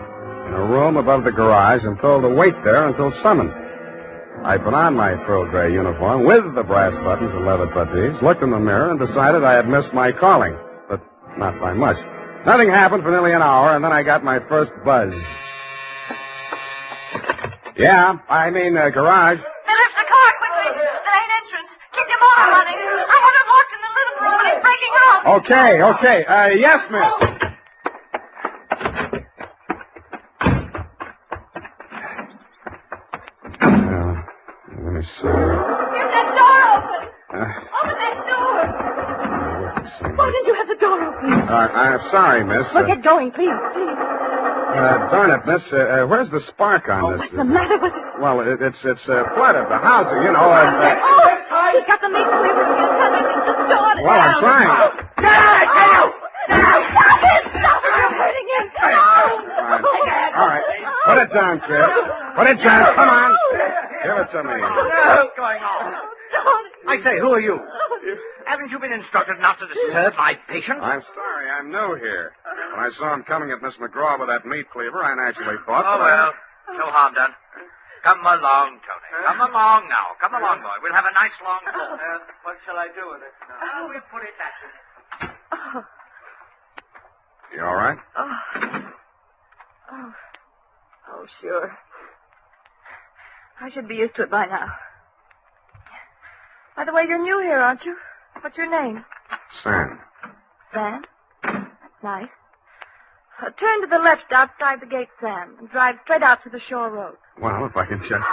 in a room above the garage and told to wait there until summoned. I put on my pearl gray uniform with the brass buttons and leather puttees, looked in the mirror, and decided I had missed my calling, but not by much. Nothing happened for nearly an hour, and then I got my first buzz. Yeah, I mean, garage. Lift the car quickly. The main entrance. Keep your motor running. I want him locked in the living room when he's breaking off. Okay. Yes, miss. Let me see. Get that door open. Open that door. Why didn't you have the door open? I'm sorry, miss. Well, get going, please. Darn it, miss. Where's the spark on this? What's the matter with it? Well, it's flooded. The house, you know. He got the meat cleaver again. The door. Well, I'm trying. Stop it! You're hurting him. All right. Put it down, Chris. Put it down. Come on. Give it to me. What's going on? I say, who are you? Haven't you been instructed not to disturb my patient? I'm sorry. I'm new here. When I saw him coming at Miss McGraw with that meat cleaver, I naturally thought... Oh, well, no harm done. Come along, Tony. Come along now. Come along, boy. We'll have a nice long talk. What shall I do with it now? We'll put it back. You all right? Oh, sure. I should be used to it by now. By the way, you're new here, aren't you? What's your name? Sam. Sam? That's nice. Turn to the left outside the gate, Sam, and drive straight out to the shore road. Well, if I can just...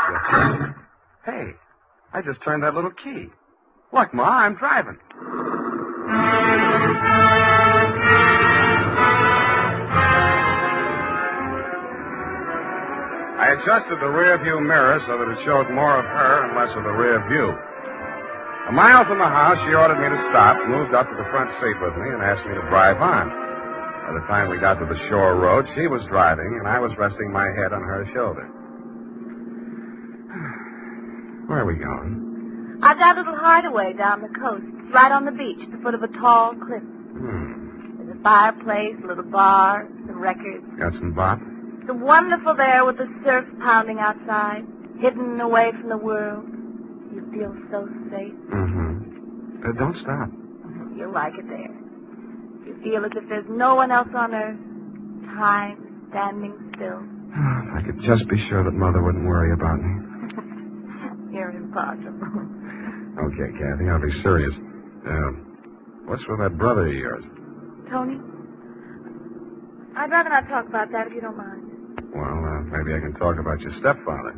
Hey, I just turned that little key. Look, Ma, I'm driving. I adjusted the rear view mirror so that it showed more of her and less of the rear view. A mile from the house, she ordered me to stop, moved up to the front seat with me, and asked me to drive on. By the time we got to the shore road, she was driving, and I was resting my head on her shoulder. Where are we going? I've got a little hideaway down the coast. It's right on the beach, at the foot of a tall cliff. There's a fireplace, a little bar, some records. Got some bop? It's wonderful there with the surf pounding outside, hidden away from the world. You feel so safe. Don't stop. You'll like it there. You feel as if there's no one else on earth. Time standing still. If I could just be sure that Mother wouldn't worry about me. You're impossible. Okay, Kathy, I'll be serious. What's with that brother of yours? Tony? I'd rather not talk about that if you don't mind. Well, maybe I can talk about your stepfather.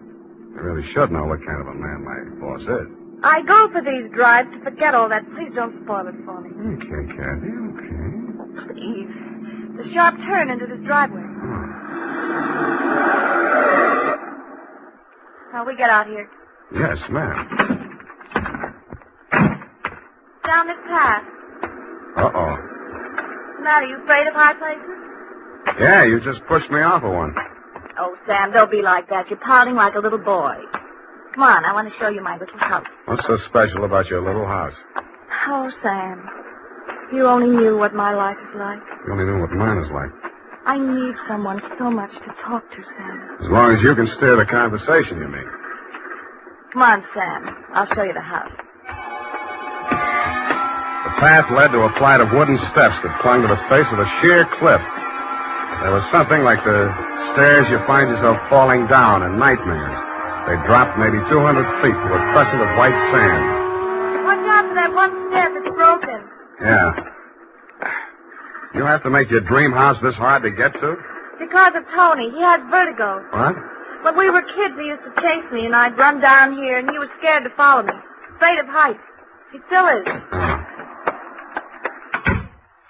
I really should know what kind of a man my boss is. I go for these drives to forget all that. Please don't spoil it for me. Okay, Kathy, okay. Please. The sharp turn into this driveway. Now, we get out here. Yes, ma'am. Down this path. Uh-oh. What's the matter? You afraid of high places? Yeah, you just pushed me off of one. Oh, Sam, don't be like that. You're pouting like a little boy. Come on, I want to show you my little house. What's so special about your little house? Oh, Sam, if you only knew what my life is like. You only know what mine is like. I need someone so much to talk to, Sam. As long as you can steer the conversation, you mean. Come on, Sam. I'll show you the house. The path led to a flight of wooden steps that clung to the face of a sheer cliff. There was something like the stairs you find yourself falling down in nightmares. They dropped maybe 200 feet to a crescent of white sand. Watch out for that one stair that's broken. Yeah. You have to make your dream house this hard to get to? Because of Tony. He has vertigo. What? When we were kids, he used to chase me, and I'd run down here, and he was scared to follow me. Afraid of heights. He still is.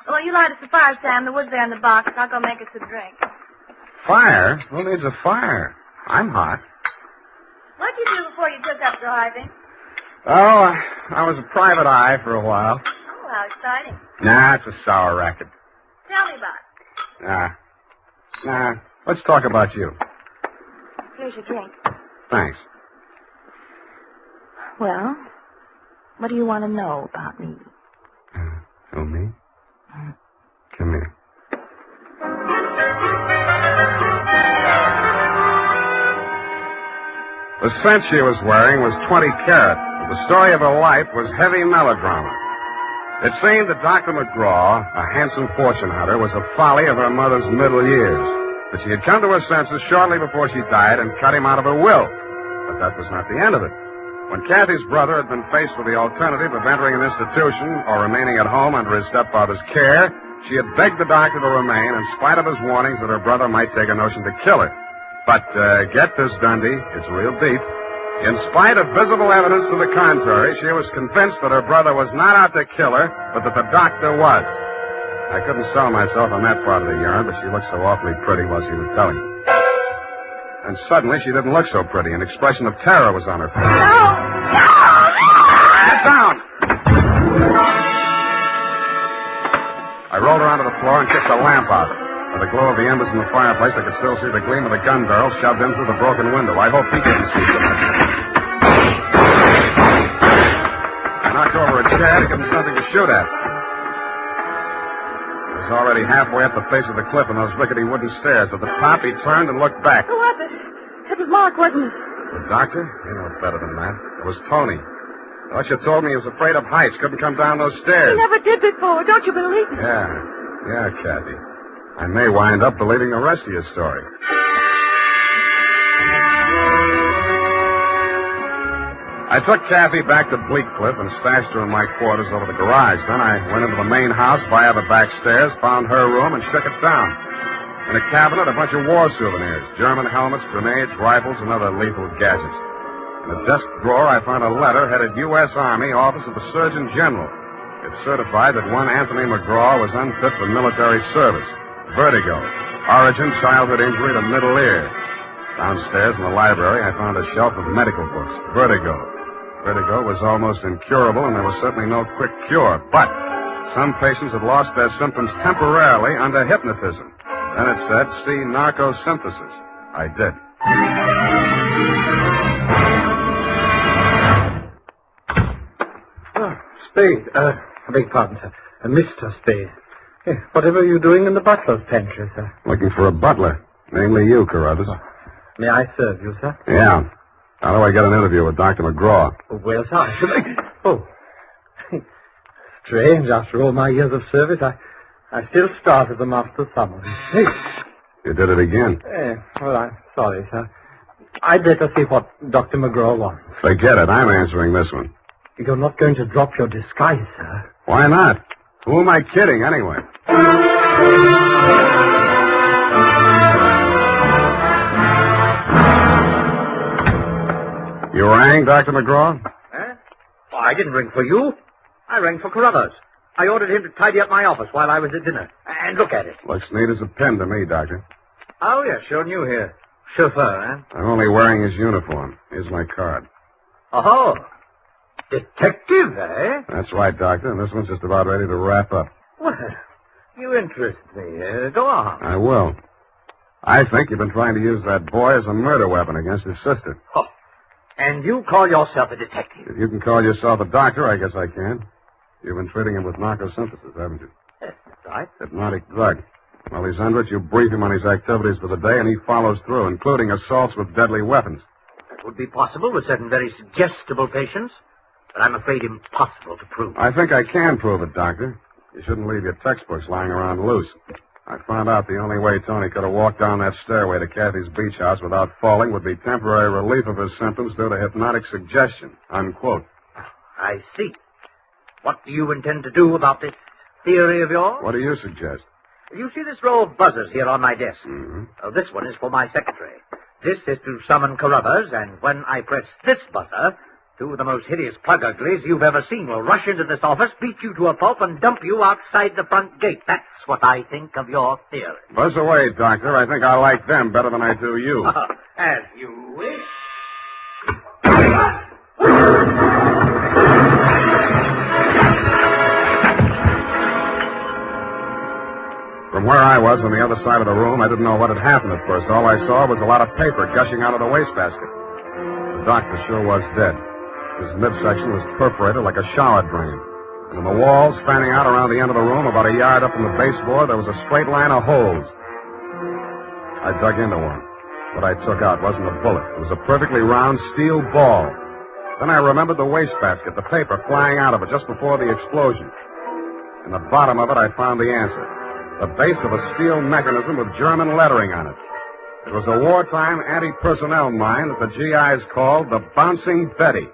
Well, you light us a fire, Sam. The wood's there in the box. I'll go make us a drink. Fire? Who needs a fire? I'm hot. What'd you do before you took up driving? Oh, I was a private eye for a while. Oh, how exciting. Nah, it's a sour racket. Tell me about it. Nah. Let's talk about you. Here's your drink. Thanks. Well, what do you want to know about me? Oh, me? Come here. The scent she was wearing was 20 carat. But the story of her life was heavy melodrama. It seemed that Dr. McGraw, a handsome fortune hunter, was a folly of her mother's middle years. But she had come to her senses shortly before she died and cut him out of her will. But that was not the end of it. When Kathy's brother had been faced with the alternative of entering an institution or remaining at home under his stepfather's care, she had begged the doctor to remain in spite of his warnings that her brother might take a notion to kill her. But get this, Dundee, it's real deep. In spite of visible evidence to the contrary, she was convinced that her brother was not out to kill her, but that the doctor was. I couldn't sell myself on that part of the yarn, but she looked so awfully pretty while she was telling. And suddenly she didn't look so pretty. An expression of terror was on her face. Get down! I rolled her onto the floor and kicked the lamp out. By the glow of the embers in the fireplace, I could still see the gleam of the gun barrel shoved in through the broken window. I hoped he couldn't see it. I knocked over a chair to give him something to shoot at. He was already halfway up the face of the cliff in those rickety wooden stairs. At the top, he turned and looked back. Who was it? It was Mark, wasn't it? The doctor? You know better than that. It was Tony. What you told me he was afraid of heights, couldn't come down those stairs. He never did before. Don't you believe me? Yeah, Kathy. I may wind up believing the rest of your story. I took Kathy back to Bleak Cliff and stashed her in my quarters over the garage. Then I went into the main house via the back stairs, found her room, and shook it down. In a cabinet, a bunch of war souvenirs, German helmets, grenades, rifles, and other lethal gadgets. In a desk drawer, I found a letter headed U.S. Army, Office of the Surgeon General. It certified that one Anthony McGraw was unfit for military service. Vertigo. Origin, childhood injury to middle ear. Downstairs in the library, I found a shelf of medical books. Vertigo. Vertigo was almost incurable, and there was certainly no quick cure. But some patients had lost their symptoms temporarily under hypnotism. Then it said, see narcosynthesis. I did. Spade. I beg pardon, sir. Mr. Spade. Whatever are you doing in the butler's pantry, sir? Looking for a butler. Namely you, Carruthers. May I serve you, sir? Yeah. How do I get an interview with Dr. McGraw? Well, sir, Oh. Strange, after all my years of service, I still start as a master summons. You did it again. Well, I'm sorry, sir. I'd better see what Dr. McGraw wants. Forget it. I'm answering this one. You're not going to drop your disguise, sir. Why not? Who am I kidding, anyway? You rang, Dr. McGraw? Oh, I didn't ring for you. I rang for Carruthers. I ordered him to tidy up my office while I was at dinner. And look at it. Looks neat as a pin to me, Doctor. Oh, yeah, sure new here. Chauffeur, eh? I'm only wearing his uniform. Here's my card. Oh, detective, eh? That's right, Doctor, and this one's just about ready to wrap up. Well, you interest me. Go on. I will. I think you've been trying to use that boy as a murder weapon against his sister. Oh, and you call yourself a detective? If you can call yourself a doctor, I guess I can. You've been treating him with narcosynthesis, haven't you? That's right. Hypnotic drug. While he's under it, you brief him on his activities for the day, and he follows through, including assaults with deadly weapons. That would be possible with certain very suggestible patients, but I'm afraid impossible to prove. I think I can prove it, Doctor. You shouldn't leave your textbooks lying around loose. I found out the only way Tony could have walked down that stairway to Kathy's beach house without falling would be temporary relief of his symptoms due to hypnotic suggestion. Unquote. I see. What do you intend to do about this theory of yours? What do you suggest? You see this row of buzzers here on my desk? Mm-hmm. This one is for my secretary. This is to summon Carruthers, and when I press this buzzer, two of the most hideous plug uglies you've ever seen will rush into this office, beat you to a pulp, and dump you outside the front gate. That's what I think of your theory. Buzz away, Doctor. I think I like them better than I do you. As you wish. From where I was on the other side of the room, I didn't know what had happened at first. All I saw was a lot of paper gushing out of the wastebasket. The doctor sure was dead. His midsection was perforated like a shower drain. And in the walls, fanning out around the end of the room, about a yard up from the baseboard, there was a straight line of holes. I dug into one. What I took out wasn't a bullet. It was a perfectly round steel ball. Then I remembered the wastebasket, the paper flying out of it just before the explosion. In the bottom of it, I found the answer. The base of a steel mechanism with German lettering on it. It was a wartime anti-personnel mine that the GIs called the Bouncing Betty.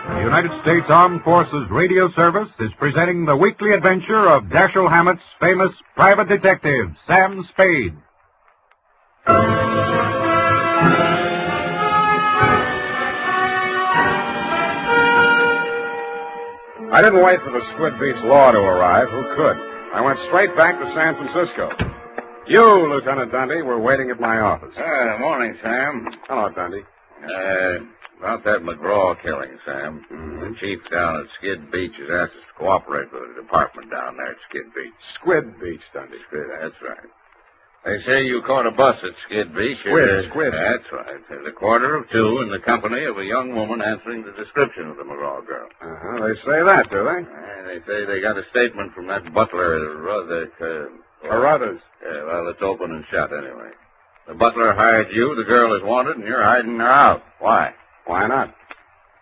The United States Armed Forces Radio Service is presenting the weekly adventure of Dashiell Hammett's famous private detective, Sam Spade. I didn't wait for the Squid Beach law to arrive. Who could? I went straight back to San Francisco. You, Lieutenant Dundee, were waiting at my office. Morning, Sam. Hello, Dundee. About that McGraw killing, Sam. The chief down at Skid Beach has asked us to cooperate with the department down there at Skid Beach. Squid Beach, Dundee. That's right. They say you caught a bus at Skid Beach. Squid. That's right. There's a quarter of two in the company of a young woman answering the description of the McGraw girl. They say that, do they? They say they got a statement from that butler, Carruthers. Yeah, well, it's open and shut anyway. The butler hired you, the girl is wanted, and you're hiding her out. Why? Why not?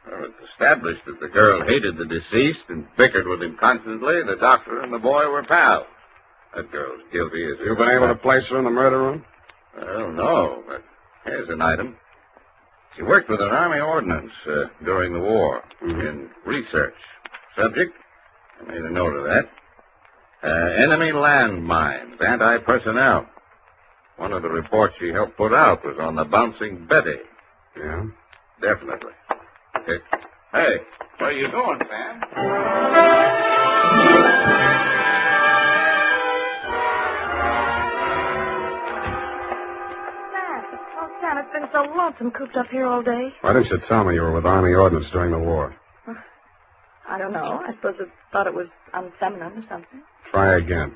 Well, it's established that the girl hated the deceased and bickered with him constantly. The doctor and the boy were pals. That girl's guilty as... You've been able to place her in the murder room? Well, no, but here's an item. She worked with an Army ordnance during the war in research. Subject? I made a note of that. Enemy landmines, anti-personnel. One of the reports she helped put out was on the Bouncing Betty. Yeah? Definitely. Okay. Hey, what are you doing, Sam? Sam, it's been so lonesome cooped up here all day. Why didn't you tell me you were with Army ordnance during the war? I don't know. I suppose I thought it was unfeminine or something. Try again.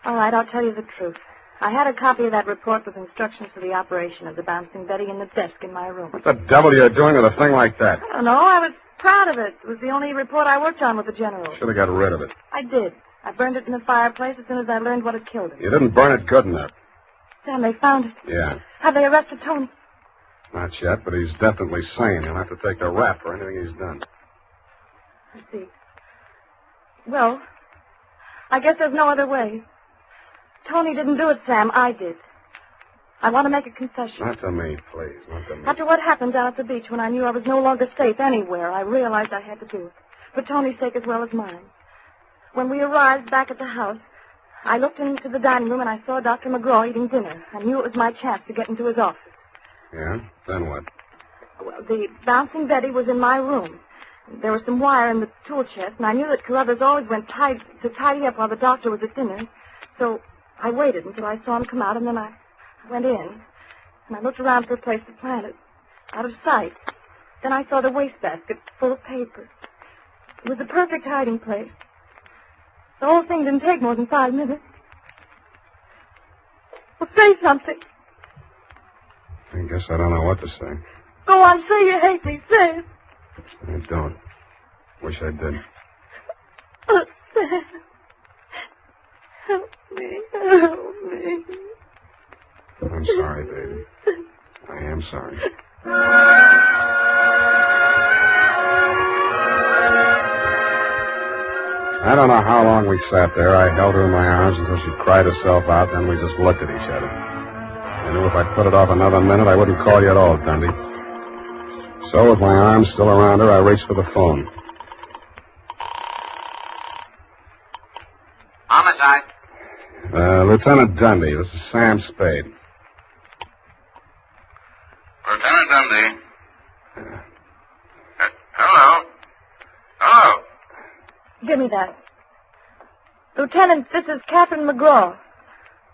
All right, I'll tell you the truth. I had a copy of that report with instructions for the operation of the Bouncing Betty in the desk in my room. What the devil are you doing with a thing like that? I don't know. I was proud of it. It was the only report I worked on with the general. Should have got rid of it. I did. I burned it in the fireplace as soon as I learned what had killed him. You didn't burn it good enough. Sam, they found it. Yeah. Have they arrested Tony? Not yet, but he's definitely sane. He'll have to take the rap for anything he's done. I see. Well, I guess there's no other way. Tony didn't do it, Sam. I did. I want to make a confession. Not to me, please. Not to me. After what happened down at the beach when I knew I was no longer safe anywhere, I realized I had to do it. For Tony's sake as well as mine. When we arrived back at the house, I looked into the dining room and I saw Dr. McGraw eating dinner. I knew it was my chance to get into his office. Yeah? Then what? Well, the Bouncing Betty was in my room. There was some wire in the tool chest, and I knew that Carruthers always went to tidy up while the doctor was at dinner. So I waited until I saw him come out, and then I went in. And I looked around for a place to plant it, out of sight. Then I saw the wastebasket full of papers. It was the perfect hiding place. The whole thing didn't take more than 5 minutes. Well, say something. I guess I don't know what to say. Go on, say you hate me. Say it. I don't. Wish I did. Oh, Sam. Help me. Help me. I'm sorry, baby. I am sorry. I don't know how long we sat there. I held her in my arms until she cried herself out, then we just looked at each other. I knew if I put it off another minute, I wouldn't call you at all, Dundee. So, with my arms still around her, I reached for the phone. homicide? Lieutenant Dundee, this is Sam Spade. Lieutenant Dundee. Hello? Hello? Give me that. Lieutenant, this is Captain McGraw.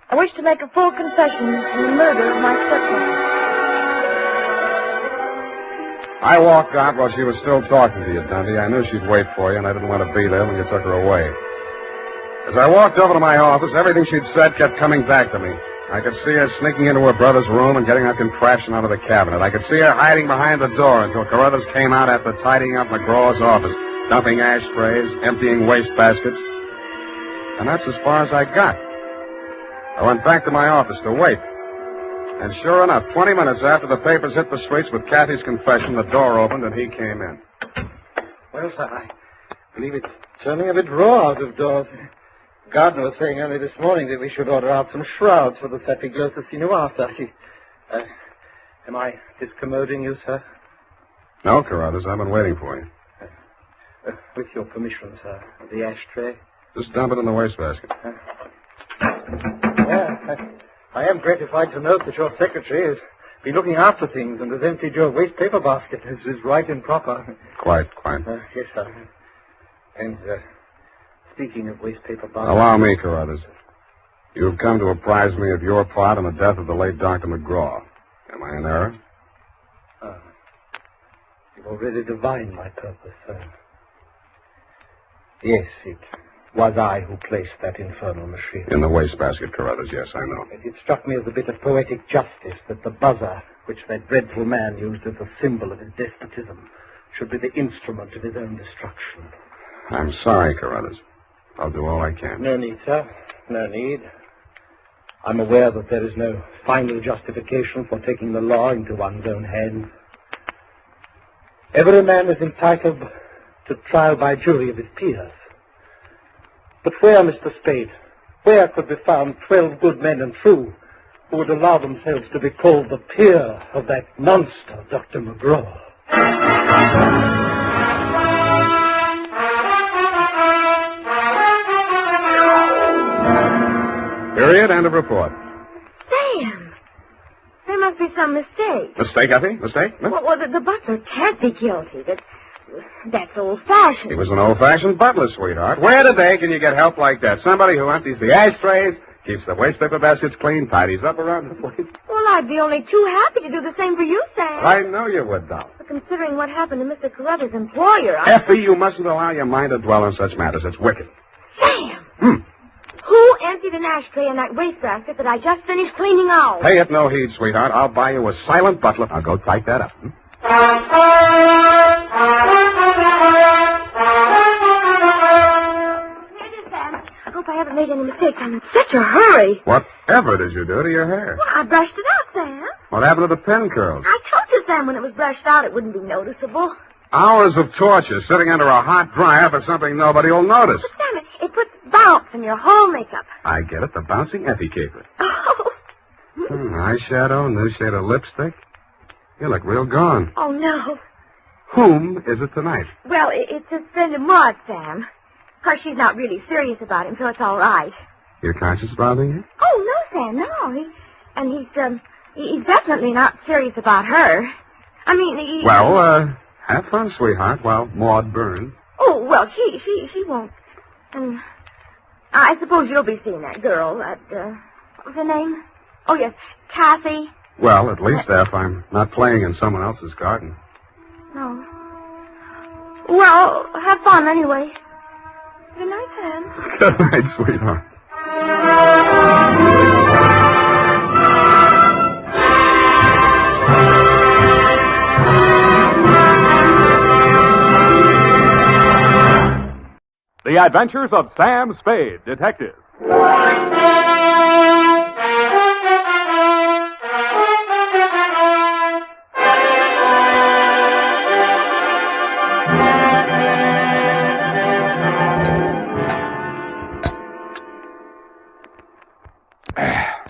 I wish to make a full confession in the murder of my stepmother. I walked out while she was still talking to you, Dundee. I knew she'd wait for you, and I didn't want to be there when you took her away. As I walked over to my office, everything she'd said kept coming back to me. I could see her sneaking into her brother's room and getting her contraption out of the cabinet. I could see her hiding behind the door until Carruthers came out after tidying up McGraw's office, dumping ashtrays, emptying wastebaskets. And that's as far as I got. I went back to my office to wait. And sure enough, 20 minutes after the papers hit the streets with Kathy's confession, the door opened and he came in. Well, sir, I believe it's turning a bit raw out of doors. Gardner was saying only this morning that we should order out some shrouds for the Satyglossus sinuata. Am I discommoding you, sir? No, Carruthers, I've been waiting for you. With your permission, sir. The ashtray. Just dump it in the wastebasket. I am gratified to note that your secretary has been looking after things and has emptied your waste paper basket. This is right and proper. Quite. Yes, sir. And, speaking of waste paper baskets... Allow me, Carruthers. You have come to apprise me of your part in the death of the late Dr. McGraw. Am I in error? You've already divined my purpose, sir. Yes, it was I who placed that infernal machine. In the wastebasket, Carruthers, yes, I know. It struck me as a bit of poetic justice that the buzzer, which that dreadful man used as a symbol of his despotism, should be the instrument of his own destruction. I'm sorry, Carruthers. I'll do all I can. No need, sir. No need. I'm aware that there is no final justification for taking the law into one's own hands. Every man is entitled to trial by jury of his peers. But where, Mr. Spade, where could be found 12 good men and true who would allow themselves to be called the peer of that monster, Dr. McGraw? Period. End of report. Sam! There must be some mistake. Mistake, I think? Mistake? No? Well, the butler can't be guilty. That's old-fashioned. He was an old-fashioned butler, sweetheart. Where today can you get help like that? Somebody who empties the ashtrays, keeps the waste paper baskets clean, tidies up around the place. Well, I'd be only too happy to do the same for you, Sam. I know you would, doll. But considering what happened to Mr. Carruthers' employer, Effie, you mustn't allow your mind to dwell on such matters. It's wicked. Sam! Who emptied an ashtray in that wastebasket that I just finished cleaning out? Pay it no heed, sweetheart. I'll buy you a silent butler. I'll go type that up. Here it is, Sam. I hope I haven't made any mistakes. I'm in such a hurry. Whatever did you do to your hair? Well, I brushed it out, Sam. What happened to the pin curls? I told you, Sam, when it was brushed out, it wouldn't be noticeable. Hours of torture sitting under a hot dryer for something nobody will notice. But, Sam, it puts bounce in your whole makeup. I get it, the bouncing Effie caper. Oh. Eyeshadow, new shade of lipstick. You look real gone. Oh, no. Whom is it tonight? Well, it's his friend Maud, Sam. Of course, she's not really serious about him, so it's all right. Your conscience bothering you? Oh, no, Sam, no. He's definitely not serious about her. I mean, Well, have fun, sweetheart, while Maud burns. Oh, well, she won't. And I suppose you'll be seeing that girl, what was her name? Oh, yes, Kathy. Well, at least if I'm not playing in someone else's garden. No. Well, have fun anyway. Good night, Sam. Good night, sweetheart. The Adventures of Sam Spade, Detective.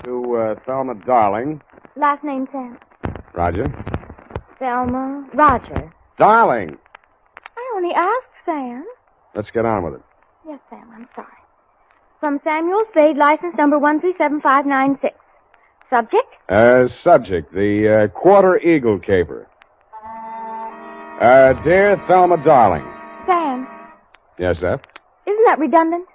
To Thelma Darling. Last name, Sam. Roger. Thelma Roger. Darling! I only asked, Sam. Let's get on with it. Yes, Sam, I'm sorry. From Samuel Spade, license number 137596. Subject? Subject, the Quarter Eagle caper. Dear Thelma Darling. Sam, Yes, F? isn't that redundant?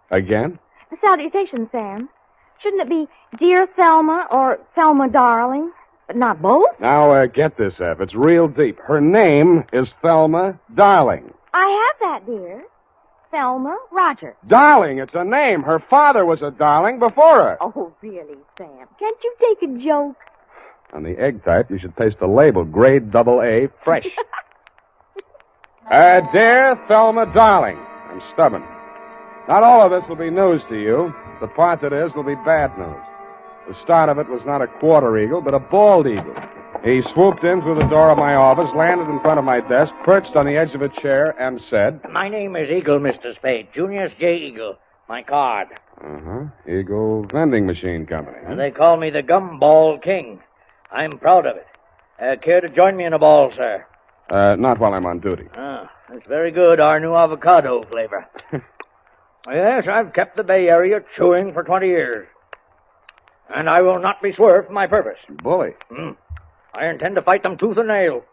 Again? The salutation, Sam. Shouldn't it be Dear Thelma or Thelma Darling? But not both? Now, get this, F. It's real deep. Her name is Thelma Darling. I have that, dear. Thelma Roger. Darling, it's a name. Her father was a darling before her. Oh, really, Sam? Can't you take a joke? On the egg type, you should paste the label, grade AA, fresh. Dear Thelma Darling, I'm stubborn. Not all of this will be news to you. The part that is will be bad news. The start of it was not a quarter eagle, but a bald eagle. He swooped in through the door of my office, landed in front of my desk, perched on the edge of a chair, and said... My name is Eagle, Mr. Spade. Junius J. Eagle. My card. Eagle Vending Machine Company. And they call me the Gumball King. I'm proud of it. Care to join me in a ball, sir? Not while I'm on duty. Ah, that's very good. Our new avocado flavor. Yes, I've kept the Bay Area chewing for 20 years. And I will not be swerved from my purpose. Bully. I intend to fight them tooth and nail.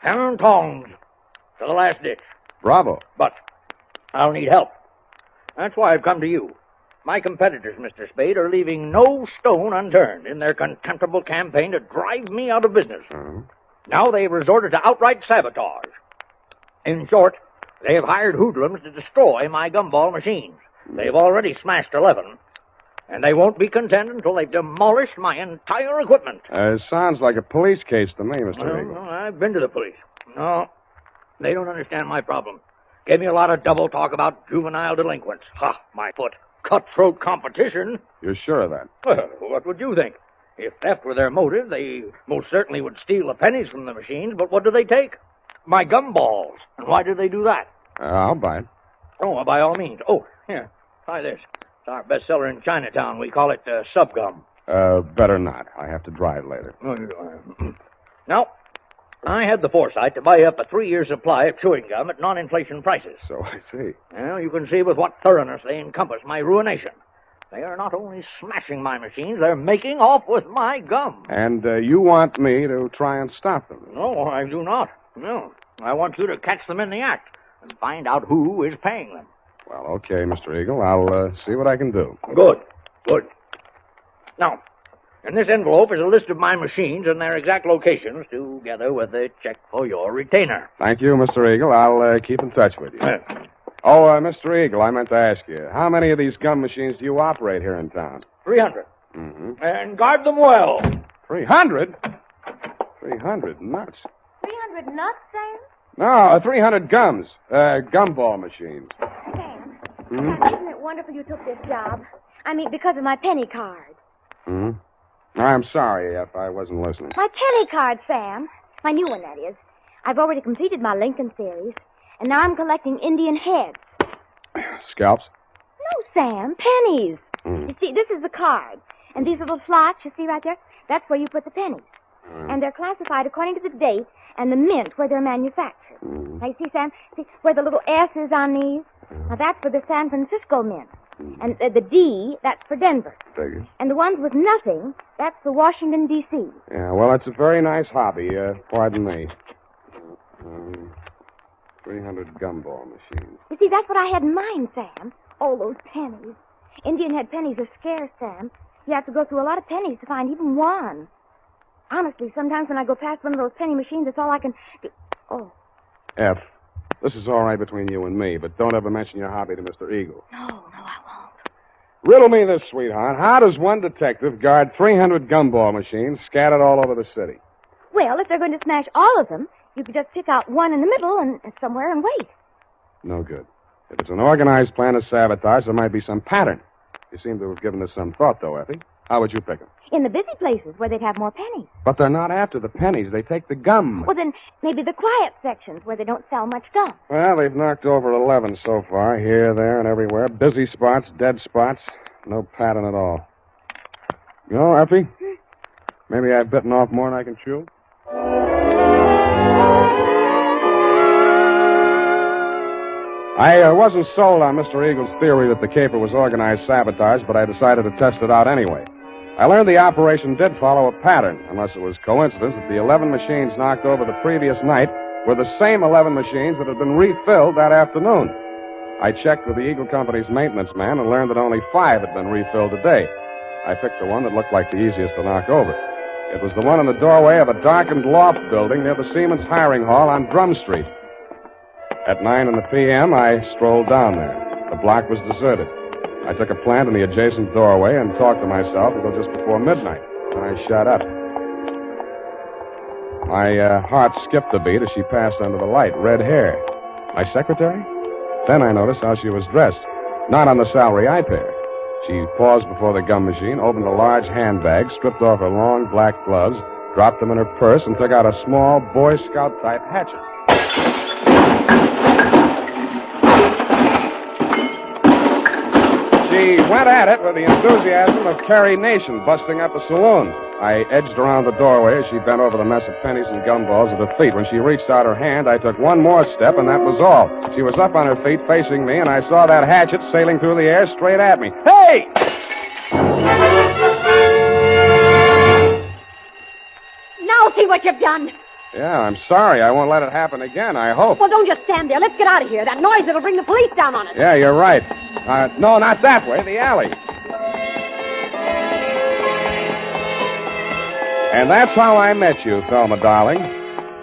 Hammer and tongs. To the last ditch. Bravo. But I'll need help. That's why I've come to you. My competitors, Mr. Spade, are leaving no stone unturned in their contemptible campaign to drive me out of business. Now they've resorted to outright sabotage. In short, they have hired hoodlums to destroy my gumball machines. They've already smashed 11, and they won't be content until they've demolished my entire equipment. Sounds like a police case to me, Mr. Eagle. I've been to the police. No, they don't understand my problem. Gave me a lot of double talk about juvenile delinquents. Ha, my foot. Cutthroat competition. You're sure of that? Well, what would you think? If theft were their motive, they most certainly would steal the pennies from the machines, but what do they take? My gumballs. And why did they do that? I'll buy it. Oh, well, by all means. Oh, here, try this. It's our bestseller in Chinatown. We call it Subgum. Better not. I have to drive later. Now, I had the foresight to buy up a 3-year supply of chewing gum at non-inflation prices. So I see. Well, you can see with what thoroughness they encompass my ruination. They are not only smashing my machines, they're making off with my gum. And you want me to try and stop them? No, I do not. No. I want you to catch them in the act and find out who is paying them. Well, okay, Mr. Eagle. I'll see what I can do. Good. Now, in this envelope is a list of my machines and their exact locations, together with a check for your retainer. Thank you, Mr. Eagle. I'll keep in touch with you. Mr. Eagle, I meant to ask you, how many of these gum machines do you operate here in town? 300. And guard them well. 300? 300 nuts. 300 nuts, Sam? No, 300 gums. Gumball machines. Sam, isn't it wonderful you took this job? I mean, because of my penny card. I'm sorry if I wasn't listening. My penny card, Sam. My new one, that is. I've already completed my Lincoln series, and now I'm collecting Indian heads. Scalps? No, Sam, pennies. You see, this is the card, and these little slots you see right there, that's where you put the pennies. And they're classified according to the date and the mint where they're manufactured. Now, you see, Sam, where the little S is on these? Now, that's for the San Francisco mint. And the D, that's for Denver. Figures. And the ones with nothing, that's for Washington, D.C. Yeah, well, it's a very nice hobby. Pardon me. 300 gumball machines. You see, that's what I had in mind, Sam. All those pennies. Indian head pennies are scarce, Sam. You have to go through a lot of pennies to find even one. Honestly, sometimes when I go past one of those penny machines, that's all I can do. Oh. F, this is all right between you and me, but don't ever mention your hobby to Mr. Eagle. No, I won't. Riddle me this, sweetheart. How does one detective guard 300 gumball machines scattered all over the city? Well, if they're going to smash all of them, you could just pick out one in the middle and somewhere and wait. No good. If it's an organized plan of sabotage, there might be some pattern. You seem to have given this some thought, though, Effie. How would you pick them? In the busy places where they'd have more pennies. But they're not after the pennies. They take the gum. Well, then maybe the quiet sections where they don't sell much gum. Well, they've knocked over 11 so far, here, there, and everywhere. Busy spots, dead spots. No pattern at all. You know, Effie, maybe I've bitten off more than I can chew. I wasn't sold on Mr. Eagle's theory that the caper was organized sabotage, but I decided to test it out anyway. I learned the operation did follow a pattern, unless it was coincidence that the 11 machines knocked over the previous night were the same 11 machines that had been refilled that afternoon. I checked with the Eagle Company's maintenance man and learned that only 5 had been refilled today. I picked the one that looked like the easiest to knock over. It was the one in the doorway of a darkened loft building near the Siemens hiring hall on Drum Street. At 9 p.m., I strolled down there. The block was deserted. I took a plant in the adjacent doorway and talked to myself until just before midnight. Then I shut up. My heart skipped a beat as she passed under the light. Red hair. My secretary? Then I noticed how she was dressed. Not on the salary I paid her. She paused before the gum machine, opened a large handbag, stripped off her long black gloves, dropped them in her purse, and took out a small Boy Scout-type hatchet. She went at it with the enthusiasm of Carrie Nation busting up a saloon. I edged around the doorway as she bent over the mess of pennies and gumballs at her feet. When she reached out her hand, I took one more step, and that was all. She was up on her feet, facing me, and I saw that hatchet sailing through the air straight at me. Hey! Now see what you've done. Yeah, I'm sorry. I won't let it happen again, I hope. Well, don't just stand there. Let's get out of here. That noise, it'll bring the police down on us. Yeah, you're right. No, not that way. The alley. And that's how I met you, Thelma, darling.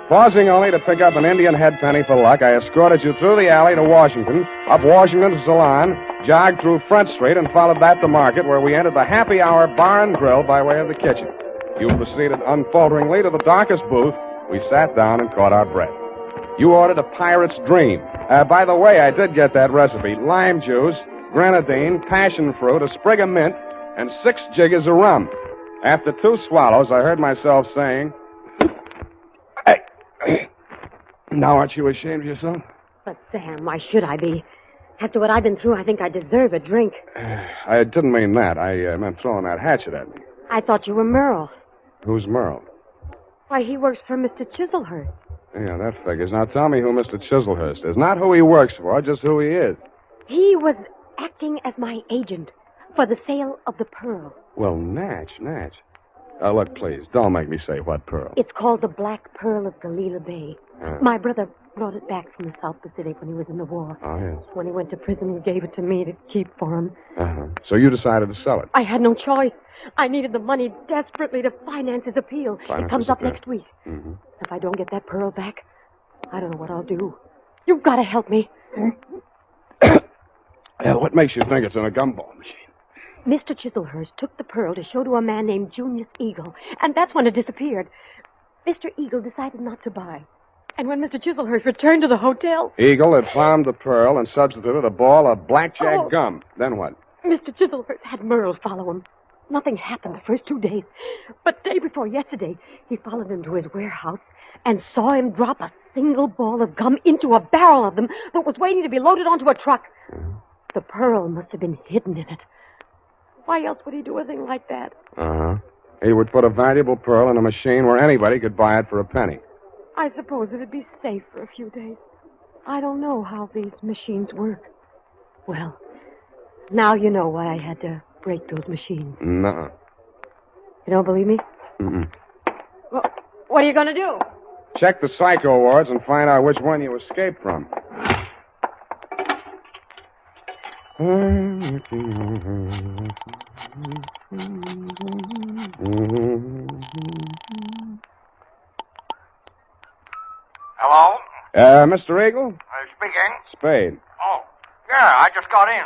Pausing only to pick up an Indian head penny for luck, I escorted you through the alley to Washington, up Washington to Salon, jogged through Front Street, and followed that to Market, where we entered the Happy Hour Bar and Grill by way of the kitchen. You proceeded unfalteringly to the darkest booth. We sat down and caught our breath. You ordered a pirate's dream. By the way, I did get that recipe. Lime juice, grenadine, passion fruit, a sprig of mint, and 6 jiggers of rum. After 2 swallows, I heard myself saying, Hey, now aren't you ashamed of yourself? But, Sam, why should I be? After what I've been through, I think I deserve a drink. I didn't mean that. I meant throwing that hatchet at me. I thought you were Merle. Who's Merle? Why, he works for Mr. Chiselhurst. Yeah, that figures. Now tell me who Mr. Chiselhurst is. Not who he works for, just who he is. He was acting as my agent for the sale of the pearl. Well, Natch. Look, please, don't make me say what pearl. It's called the Black Pearl of Galila Bay. My brother brought it back from the South Pacific when he was in the war. Oh, yes. When he went to prison, he gave it to me to keep for him. Uh-huh. So you decided to sell it? I had no choice. I needed the money desperately to finance his appeal. It comes up next week. Mm-hmm. If I don't get that pearl back, I don't know what I'll do. You've got to help me. What makes you think it's in a gumball machine? Mr. Chiselhurst took the pearl to show to a man named Junius Eagle, and that's when it disappeared. Mr. Eagle decided not to buy. And when Mr. Chiselhurst returned to the hotel... Eagle had found the pearl and substituted a ball of blackjack gum. Then what? Mr. Chiselhurst had Merle follow him. Nothing happened the first 2 days. But day before yesterday, he followed him to his warehouse and saw him drop a single ball of gum into a barrel of them that was waiting to be loaded onto a truck. The pearl must have been hidden in it. Why else would he do a thing like that? Uh-huh. He would put a valuable pearl in a machine where anybody could buy it for a penny. I suppose it'd be safe for a few days. I don't know how these machines work. Well, now you know why I had to break those machines. Nuh-uh. You don't believe me? Mm-mm. Well, what are you going to do? Check the psycho wards and find out which one you escaped from. Hello? Mr. Eagle? Speaking. Spade. Oh, yeah, I just got in.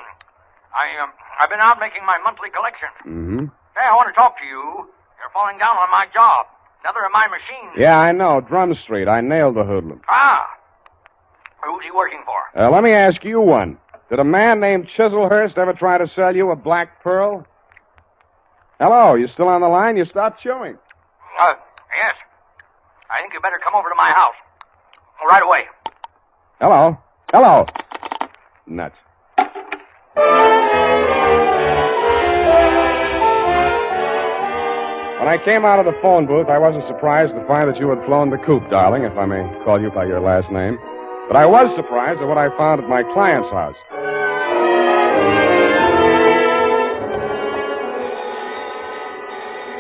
I've been out making my monthly collection. Mm-hmm. Hey, I want to talk to you. You're falling down on my job. Another of my machines. Yeah, I know. Drum Street. I nailed the hoodlum. Ah. Who's he working for? Let me ask you one. Did a man named Chiselhurst ever try to sell you a black pearl? Hello, you still on the line? You stopped chewing. Yes. I think you better come over to my house. Right away. Hello. Nuts. When I came out of the phone booth, I wasn't surprised to find that you had flown the coop, darling, if I may call you by your last name. But I was surprised at what I found at my client's house.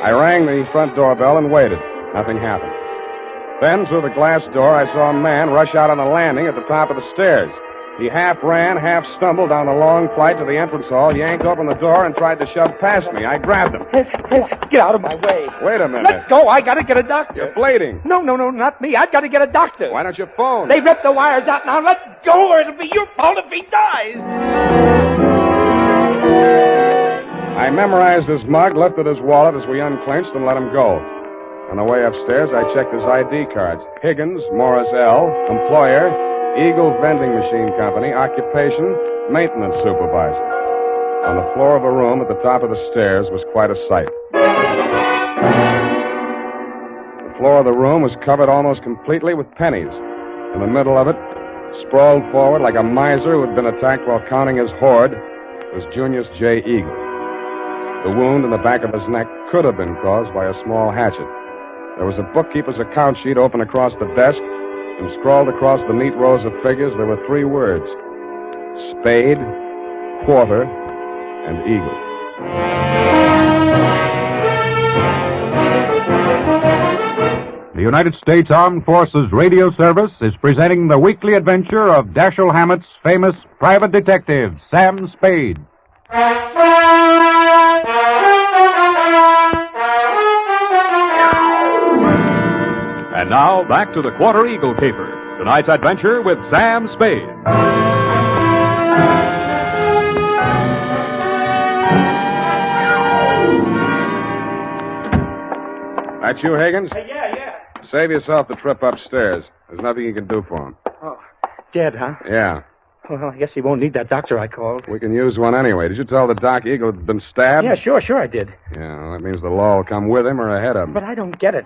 I rang the front doorbell and waited. Nothing happened. Then, through the glass door, I saw a man rush out on the landing at the top of the stairs. He half ran, half stumbled down the long flight to the entrance hall, yanked open the door, and tried to shove past me. I grabbed him. Get out of my way. Wait a minute. Let go. I got to get a doctor. You're bleeding. No, not me. I've got to get a doctor. Why don't you phone? They ripped the wires out. Now let go, or it'll be your fault if he dies. I memorized his mug, lifted his wallet as we unclinched, and let him go. On the way upstairs, I checked his ID cards. Higgins, Morris L., employer, Eagle Vending Machine Company, occupation, maintenance supervisor. On the floor of a room at the top of the stairs was quite a sight. The floor of the room was covered almost completely with pennies. In the middle of it, sprawled forward like a miser who had been attacked while counting his hoard, was Junius J. Eagle. The wound in the back of his neck could have been caused by a small hatchet. There was a bookkeeper's account sheet open across the desk, and scrawled across the neat rows of figures there were 3 words: Spade, Quarter, and Eagle. The United States Armed Forces Radio Service is presenting the weekly adventure of Dashiell Hammett's famous private detective, Sam Spade. And now, back to the Quarter Eagle caper. Tonight's adventure with Sam Spade. That you, Higgins? Yeah. Save yourself the trip upstairs. There's nothing you can do for him. Oh, dead, huh? Yeah. Well, I guess he won't need that doctor I called. We can use one anyway. Did you tell the doc Eagle had been stabbed? Yeah, sure I did. Yeah, well, that means the law will come with him or ahead of him. But I don't get it.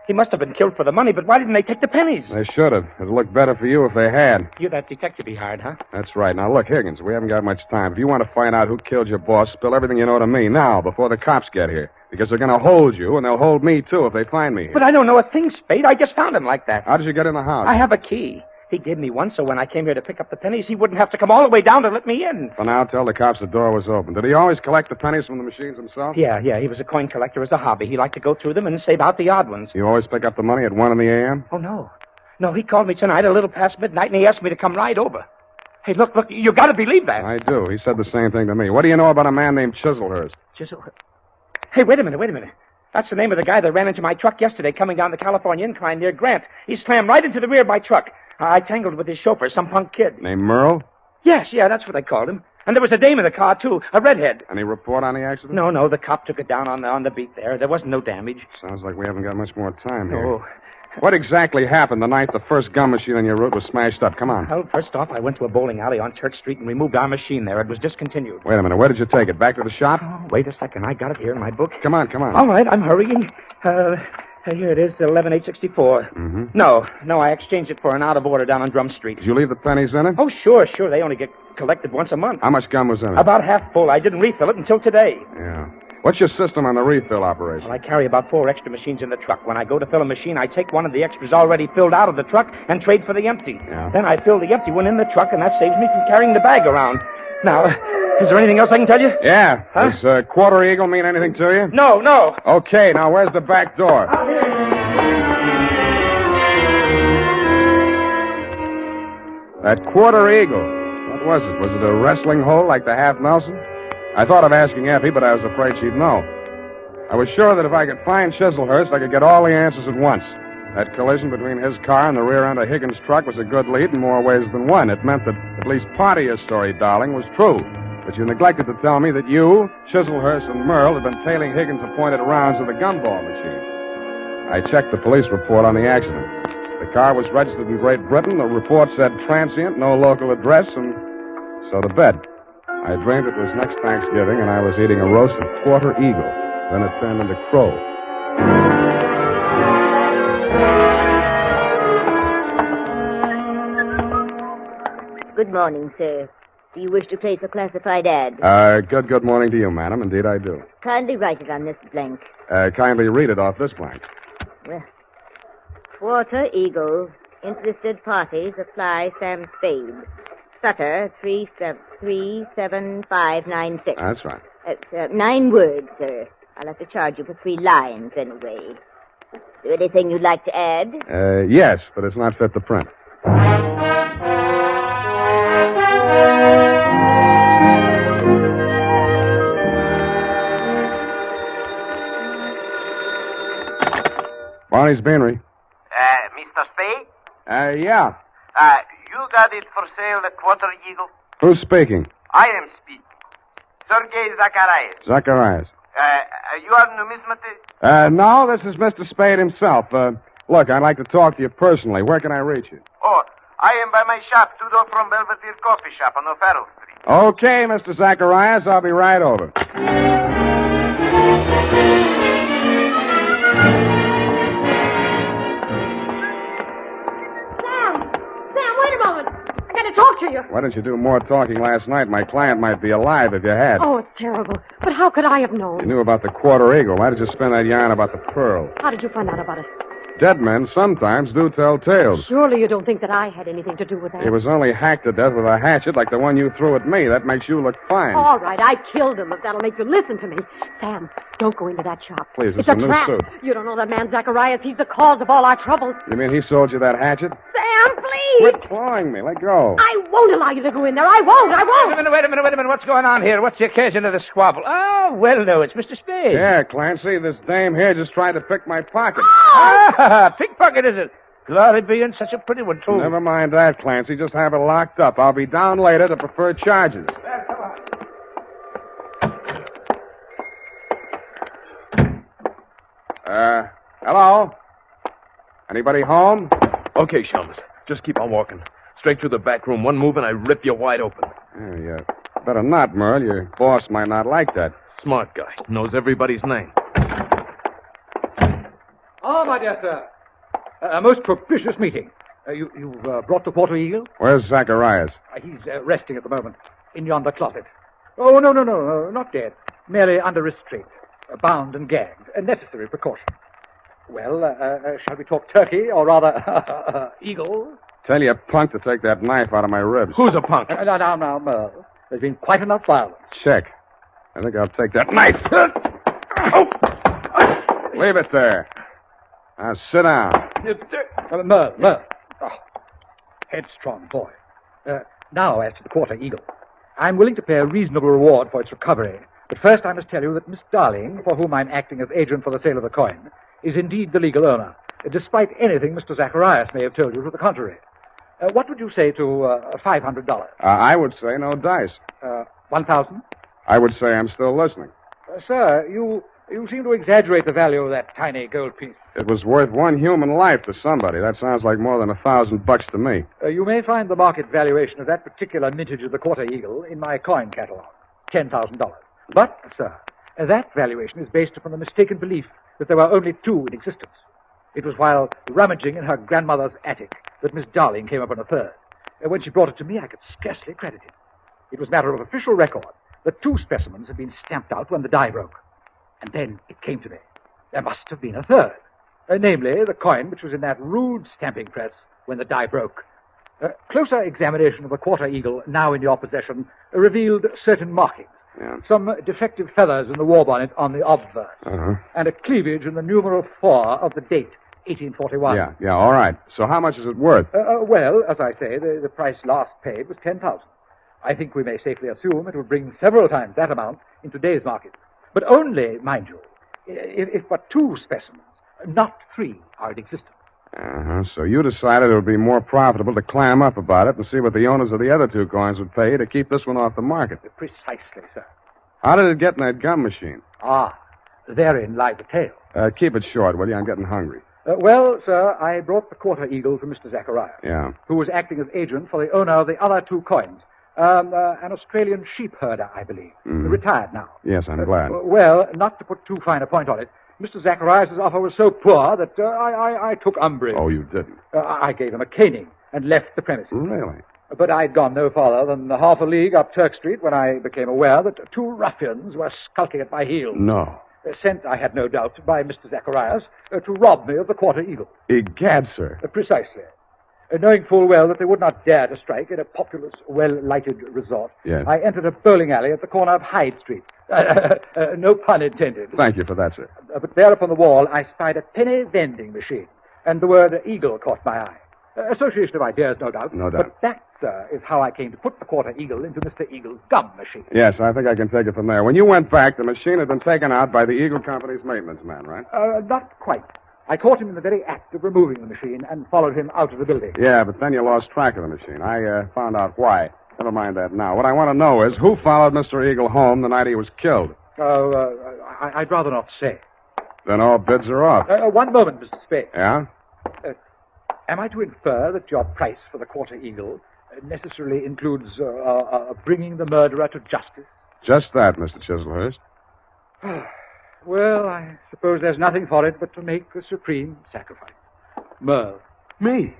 He must have been killed for the money, but why didn't they take the pennies? They should have. It'd look better for you if they had. You're that detective he hired, huh? That's right. Now, look, Higgins, we haven't got much time. If you want to find out who killed your boss, spill everything you know to me now, before the cops get here. Because they're going to hold you, and they'll hold me, too, if they find me here. But I don't know a thing, Spade. I just found him like that. How did you get in the house? I have a key. He gave me one, so when I came here to pick up the pennies, he wouldn't have to come all the way down to let me in. For now, tell the cops the door was open. Did he always collect the pennies from the machines himself? Yeah. He was a coin collector as a hobby. He liked to go through them and save out the odd ones. You always pick up the money at 1 in the a.m.? Oh, no. No, he called me tonight a little past midnight, and he asked me to come right over. Hey, look, you got to believe that. I do. He said the same thing to me. What do you know about a man named Chiselhurst? Hey, wait a minute. That's the name of the guy that ran into my truck yesterday coming down the California incline near Grant. He slammed right into the rear of my truck. I tangled with his chauffeur, some punk kid. Named Merle? Yes, that's what they called him. And there was a dame in the car, too, a redhead. Any report on the accident? No, the cop took it down on the beat there. There wasn't no damage. Sounds like we haven't got much more time here. Oh. What exactly happened the night the first gum machine on your route was smashed up? Come on. Well, first off, I went to a bowling alley on Church Street and removed our machine there. It was discontinued. Wait a minute. Where did you take it? Back to the shop? Oh, wait a second. I got it here in my book. Come on. All right, I'm hurrying. Here it is, 11864. Mm-hmm. No, I exchanged it for an out of order down on Drum Street. Did you leave the pennies in it? Oh, sure. They only get collected once a month. How much gum was in it? About half full. I didn't refill it until today. Yeah. What's your system on the refill operation? Well, I carry about 4 extra machines in the truck. When I go to fill a machine, I take one of the extras already filled out of the truck and trade for the empty. Yeah. Then I fill the empty one in the truck, and that saves me from carrying the bag around. Now, is there anything else I can tell you? Yeah. Huh? Does Quarter Eagle mean anything to you? No. Okay, now where's the back door? That Quarter Eagle. What was it? Was it a wrestling hole like the Half Nelson? I thought of asking Effie, but I was afraid she'd know. I was sure that if I could find Chiselhurst, I could get all the answers at once. That collision between his car and the rear end of Higgins' truck was a good lead in more ways than one. It meant that at least part of your story, darling, was true. But you neglected to tell me that you, Chiselhurst, and Merle had been tailing Higgins' appointed rounds of the gumball machine. I checked the police report on the accident. The car was registered in Great Britain. The report said transient, no local address, and so to bed. I dreamed it was next Thanksgiving, and I was eating a roasted Quarter Eagle. Then it turned into crow. Good morning, sir. Do you wish to place a classified ad? Good morning to you, madam. Indeed, I do. Kindly write it on this blank. Kindly read it off this blank. Well, Quarter Eagle, Interested parties apply Sam Spade. Sutter, 37596. That's right. It's 9 words, sir. I'll have to charge you for 3 lines anyway. Is there anything you'd like to add? Yes, but it's not fit to print. Barney's Beanery. Mr. Spade? Yeah. You got it for sale, the Quarter Eagle? Who's speaking? I am speaking. Sergei Zacharias. Zacharias. You are numismatist? No, this is Mr. Spade himself. Look, I'd like to talk to you personally. Where can I reach you? Oh, I am by my shop, 2 doors from Belvedere Coffee Shop on O'Farrell Street. Okay, Mr. Zacharias, I'll be right over. Sam, wait a moment. I gotta talk to you. Why didn't you do more talking last night? My client might be alive if you had. Oh, it's terrible. But how could I have known? You knew about the Quarter Eagle. Why did you spin that yarn about the pearl? How did you find out about it? Dead men sometimes do tell tales. Surely you don't think that I had anything to do with that. He was only hacked to death with a hatchet like the one you threw at me. That makes you look fine. All right, I killed him, if that'll make you listen to me. Sam, don't go into that shop. Please, it's a a new trap. suit. You don't know that man Zacharias. He's the cause of all our troubles. You mean he sold you that hatchet? Sam, please! Quit clawing me. Let go. I won't allow you to go in there. I won't. Wait a minute. What's going on here? What's the occasion of the squabble? Oh, well, no, it's Mr. Spade. Yeah, Clancy, this dame here just tried to pick my pocket. Ah, pickpocket, is it? Glory be, and such a pretty one, too. Never mind that, Clancy. Just have it locked up. I'll be down later to preferred charges. Hello? Anybody home? Okay, Shelms. Just keep on walking. Straight through the back room. One move and I rip you wide open. Yeah. Better not, Merle. Your boss might not like that. Smart guy. Knows everybody's name. Ah, my dear sir. A most propitious meeting. You've brought the Quarter Eagle? Where's Zacharias? He's resting at the moment in yonder closet. Oh, no, not dead. Merely under restraint. Bound and gagged. A necessary precaution. Well, shall we talk turkey, or rather, eagle? Tell you, punk, to take that knife out of my ribs. Who's a punk? Now, Merle. There's been quite enough violence. Check. I think I'll take that knife. Leave it there. Now, sit down. Merle. Oh, headstrong boy. Now, as to the Quarter Eagle. I'm willing to pay a reasonable reward for its recovery. But first I must tell you that Miss Darling, for whom I'm acting as agent for the sale of the coin, is indeed the legal owner, despite anything Mr. Zacharias may have told you to the contrary. What would you say to $500? I would say no dice. 1,000? I would say I'm still listening. Sir, you seem to exaggerate the value of that tiny gold piece. It was worth one human life to somebody. That sounds like more than $1,000 to me. You may find the market valuation of that particular mintage of the Quarter Eagle in my coin catalog. $10,000. But, sir, that valuation is based upon the mistaken belief that there were only 2 in existence. It was while rummaging in her grandmother's attic that Miss Darling came upon a third. When she brought it to me, I could scarcely credit it. It was matter of official record that 2 specimens had been stamped out when the die broke. And then it came to me. There must have been a third. Namely, the coin which was in that rude stamping press when the die broke. Closer examination of the Quarter Eagle, now in your possession, revealed certain markings. Yeah. Some defective feathers in the war bonnet on the obverse. And a cleavage in the numeral 4 of the date, 1841. Yeah, all right. So how much is it worth? Well, as I say, the price last paid was $10,000. I think we may safely assume it will bring several times that amount in today's market. But only, mind you, if but 2 specimens, not 3, are in existence. So you decided it would be more profitable to clam up about it and see what the owners of the other 2 coins would pay to keep this one off the market. Precisely, sir. How did it get in that gum machine? Therein lies the tale. Keep it short, will you? I'm getting hungry. Well, sir, I brought the Quarter Eagle to Mr. Zacharias. Yeah. Who was acting as agent for the owner of the other 2 coins. An Australian sheep herder, I believe. Retired now. Yes, I'm glad. Well, not to put too fine a point on it, Mr. Zacharias' offer was so poor that I took umbrage. Oh, you didn't? I gave him a caning and left the premises. Really? But I'd gone no farther than half a league up Turk Street when I became aware that 2 ruffians were skulking at my heels. No. Sent, I had no doubt, by Mr. Zacharias to rob me of the Quarter Eagle. Egad, sir. Precisely. Knowing full well that they would not dare to strike at a populous, well-lighted resort, Yes. I entered a bowling alley at the corner of Hyde Street. No pun intended. Thank you for that, sir. But there upon the wall, I spied a penny vending machine, and the word eagle caught my eye. Association of ideas, no doubt. No doubt. But that, sir, is how I came to put the quarter eagle into Mr. Eagle's gum machine. Yes, I think I can take it from there. When you went back, the machine had been taken out by the Eagle Company's maintenance man, right? Not quite. I caught him in the very act of removing the machine and followed him out of the building. Yeah, but then you lost track of the machine. I found out why. Never mind that now. What I want to know is who followed Mr. Eagle home the night he was killed. I'd rather not say. Then all bids are off. One moment, Mr. Spade. Yeah? Am I to infer that your price for the quarter eagle necessarily includes bringing the murderer to justice? Just that, Mr. Chislehurst. Well, I suppose there's nothing for it but to make the supreme sacrifice. Merle. Me?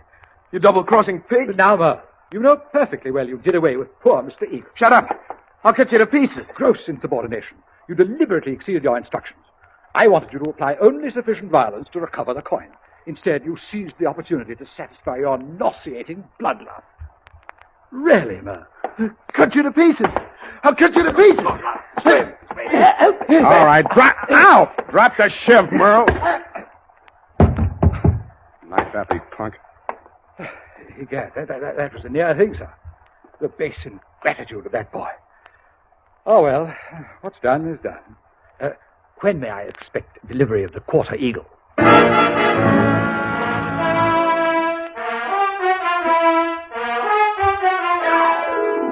You double-crossing pig? Now, Merle, you know perfectly well you did away with poor Mr. Eagle. Shut up. I'll cut you to pieces. Gross insubordination. You deliberately exceeded your instructions. I wanted you to apply only sufficient violence to recover the coin. Instead, you seized the opportunity to satisfy your nauseating bloodlust. Really, Merle? Cut you to pieces. I'll cut you to pieces. All right, drop. Ow! Drop the shiv, Merle. Knock that, you punk. Egad, that was a near thing, sir. The base ingratitude of that boy. Oh, well, what's done is done. When may I expect delivery of the quarter eagle?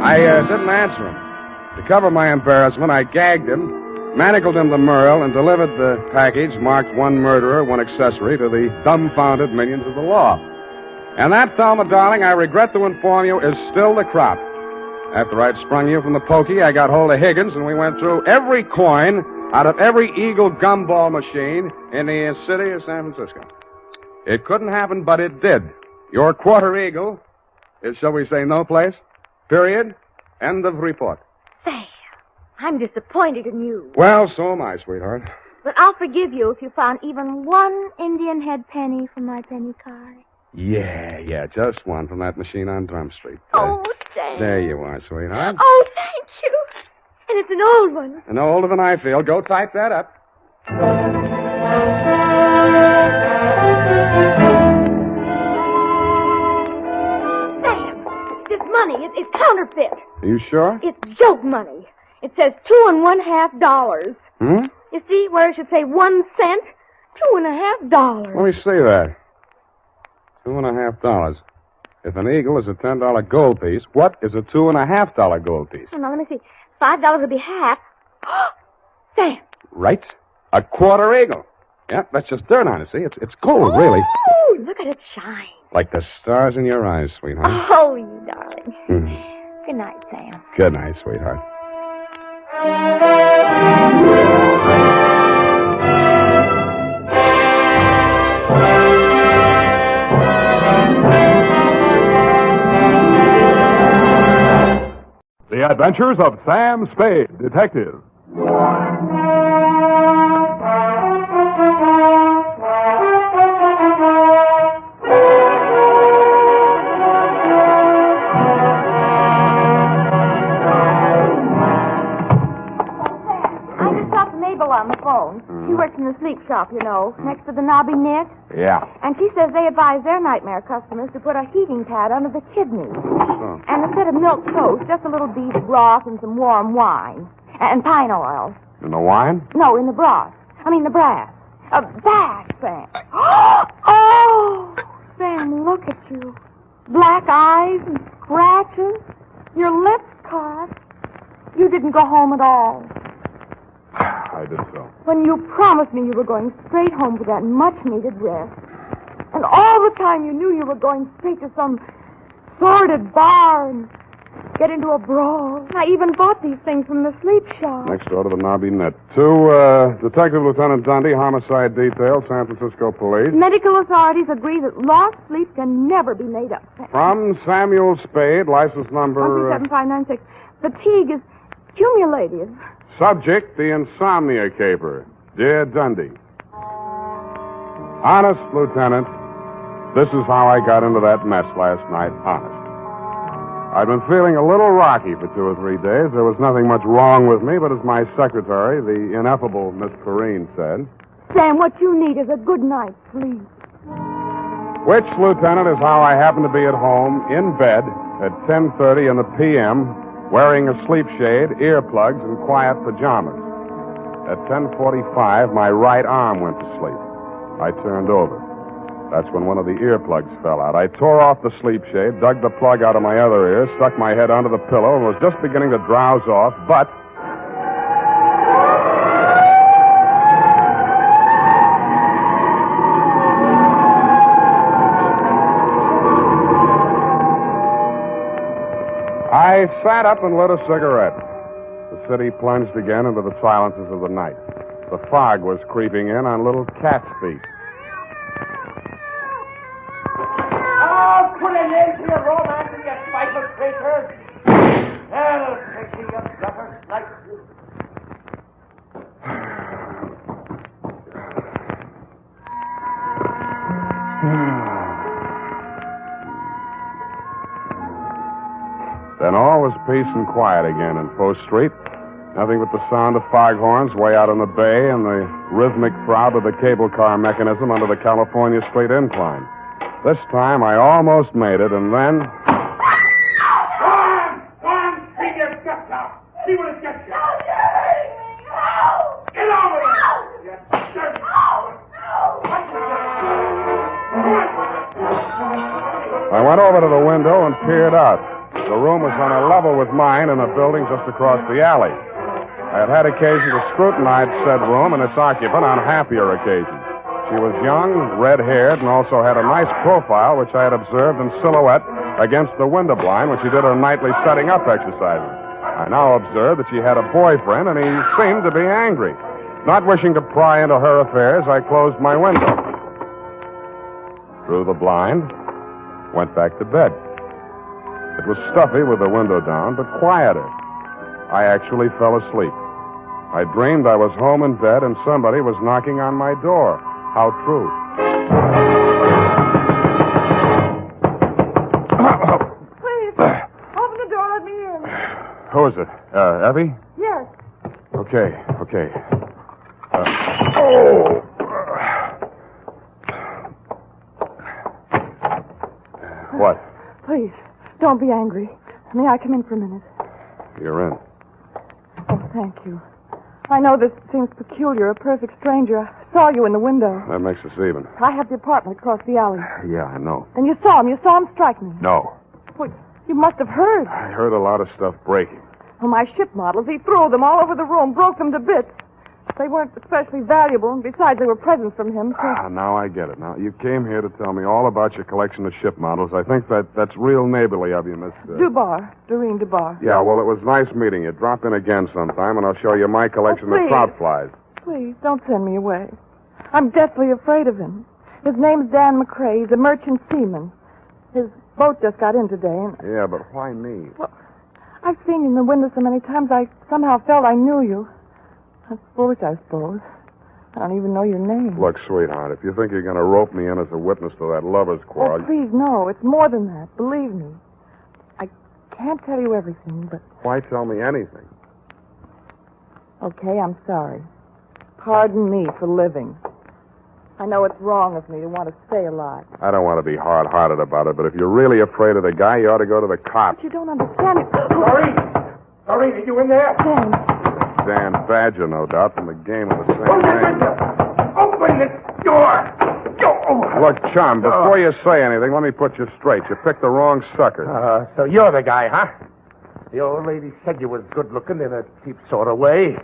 I didn't answer him. To cover my embarrassment, I gagged him, manacled him to Merle, and delivered the package marked one murderer, one accessory to the dumbfounded minions of the law. And that, Thelma, darling, I regret to inform you, is still the crop. After I'd sprung you from the pokey, I got hold of Higgins, and we went through every coin out of every Eagle gumball machine in the city of San Francisco. It couldn't happen, but it did. Your quarter Eagle is, shall we say, no place. Period. End of report. Sam, I'm disappointed in you. Well, so am I, sweetheart. But I'll forgive you if you found even one Indian head penny from my penny card. Yeah, just one from that machine on Drum Street. Oh, Sam. There you are, sweetheart. Oh, thank you. And it's an old one. And no older than I feel. Go type that up. Sam, this money is counterfeit. Are you sure? It's joke money. It says $2.50. Hmm? You see where it should say 1 cent? $2.50. Let me see that. $2.50. If an eagle is a $10 gold piece, what is a $2.50 gold piece? Oh, now, let me see. $5 would be half. Sam. Right. A quarter eagle. Yeah, that's just dirt on it, see? It's gold, really. Oh, look at it shine. Like the stars in your eyes, sweetheart. Oh, you darling. Mhm. Good night, Sam. Good night, sweetheart. The Adventures of Sam Spade, Detective. I just talked to Mabel on the phone. She works in the sleep shop, you know, next to the knobby knit. Yeah. And she says they advise their nightmare customers to put a heating pad under the kidneys. Oh. And instead of milk toast, just a little beef broth and some warm wine. And pine oil. In the wine? No, in the broth. I mean the brass. Bass, Sam. Oh! Sam, look at you. Black eyes and scratches. Your lips cut. You didn't go home at all. I did so. When you promised me you were going straight home for that much-needed rest. And all the time you knew you were going straight to some sordid bar and get into a brawl. I even bought these things from the sleep shop. Next door to the knobby net. To Detective Lieutenant Dundee, Homicide Detail, San Francisco Police. Medical authorities agree that lost sleep can never be made up. From Samuel Spade, license number... 137596. Fatigue is cumulative. Subject, the Insomnia caper. Dear Dundee. Honest Lieutenant, This is how I got into that mess last night, honest. I'd been feeling a little rocky for 2 or 3 days. There was nothing much wrong with me, but as my secretary, the ineffable Miss Perrine, said... Sam, what you need is a good night's sleep. Which, Lieutenant, is how I happened to be at home, in bed, at 10:30 in the p.m., wearing a sleep shade, earplugs, and quiet pajamas. At 10:45, my right arm went to sleep. I turned over. That's when one of the earplugs fell out. I tore off the sleep shade, dug the plug out of my other ear, stuck my head under the pillow, and was just beginning to drowse off, but... I sat up and lit a cigarette. The city plunged again into the silences of the night. The fog was creeping in on little cat's feet. Oh, put an end to your romance and your spiteful creatures. That'll take you, you bluffer. Like you. Then all was peace and quiet again in Post Street. Nothing but the sound of foghorns way out on the bay and the rhythmic throb of the cable car mechanism under the California Street incline. This time I almost made it, and then... Go on, take your guts out. See what it gets you. Get over it. You dirty I went over to the window and peered out. The room was on a level with mine in a building just across the alley. I had had occasion to scrutinize said room and its occupant on happier occasions. She was young, red-haired, and also had a nice profile, which I had observed in silhouette against the window blind when she did her nightly setting up exercises. I now observed that she had a boyfriend, and he seemed to be angry. Not wishing to pry into her affairs, I closed my window. Drew the blind, went back to bed. It was stuffy with the window down, but quieter. I actually fell asleep. I dreamed I was home in bed and somebody was knocking on my door. How true. Please, open the door, let me in. Who is it? Evie? Yes. Okay. What? Please, don't be angry. May I come in for a minute? You're in. Oh, thank you. I know this seems peculiar, a perfect stranger. I saw you in the window. That makes us even. I have the apartment across the alley. Yeah, I know. And you saw him strike me. No. Well, you must have heard. I heard a lot of stuff breaking. Well, my ship models, he threw them all over the room, broke them to bits. They weren't especially valuable, and besides, they were presents from him, so... Now I get it. Now, you came here to tell me all about your collection of ship models. I think that's real neighborly of you, Miss... Doreen Dubar. Yeah, well, it was nice meeting you. Drop in again sometime, and I'll show you my collection of trout flies. Please, don't send me away. I'm deathly afraid of him. His name's Dan McCrae. He's a merchant seaman. His boat just got in today, and... Yeah, but why me? Well, I've seen you in the window so many times, I somehow felt I knew you. That's foolish, I suppose. I don't even know your name. Look, sweetheart, if you think you're going to rope me in as a witness to that lover's quarrel... Oh, please, no. It's more than that. Believe me. I can't tell you everything, but... Why tell me anything? Okay, I'm sorry. Pardon me for living. I know it's wrong of me to want to stay alive. I don't want to be hard-hearted about it, but if you're really afraid of the guy, you ought to go to the cops. But you don't understand it. Doreen, are you in there? Dan Badger, no doubt, from the game of the same name. Open this door! Look, chum, before you say anything, let me put you straight. You picked the wrong sucker. So you're the guy, huh? The old lady said you was good-looking in a cheap sort of way.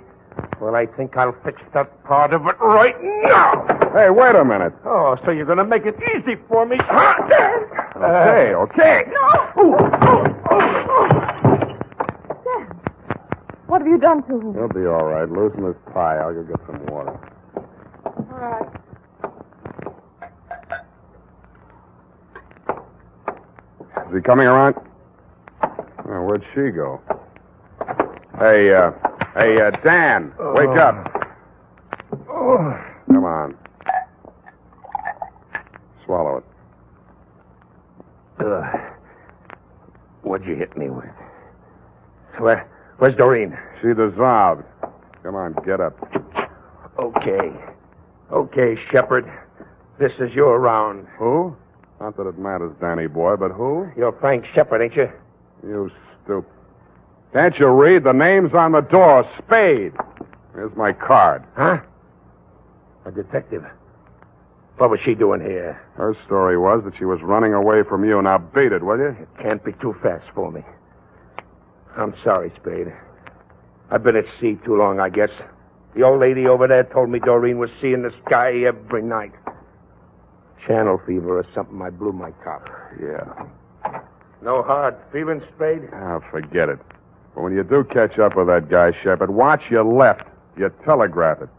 Well, I think I'll fix that part of it right now. Hey, wait a minute. Oh, so you're going to make it easy for me, huh? Okay. No! What have you done to him? He'll be all right. Loosen his tie. I'll go get some water. All right. Is he coming around? Oh, where'd she go? Hey, Dan, wake up. Come on. Swallow it. What'd you hit me with? Where's Doreen? She dissolved. Come on, get up. Okay. Okay, Shepard. This is your round. Who? Not that it matters, Danny boy, but who? You're Frank Shepard, ain't you? You stupid. Can't you read? The name's on the door. Spade. Here's my card. Huh? A detective. What was she doing here? Her story was that she was running away from you. Now beat it, will you? It can't be too fast for me. I'm sorry, Spade. I've been at sea too long, I guess. The old lady over there told me Doreen was seeing the sky every night. Channel fever or something. I blew my top. Yeah. No hard feeling, Spade? Ah, forget it. But when you do catch up with that guy, Shepard, watch your left. You telegraph it.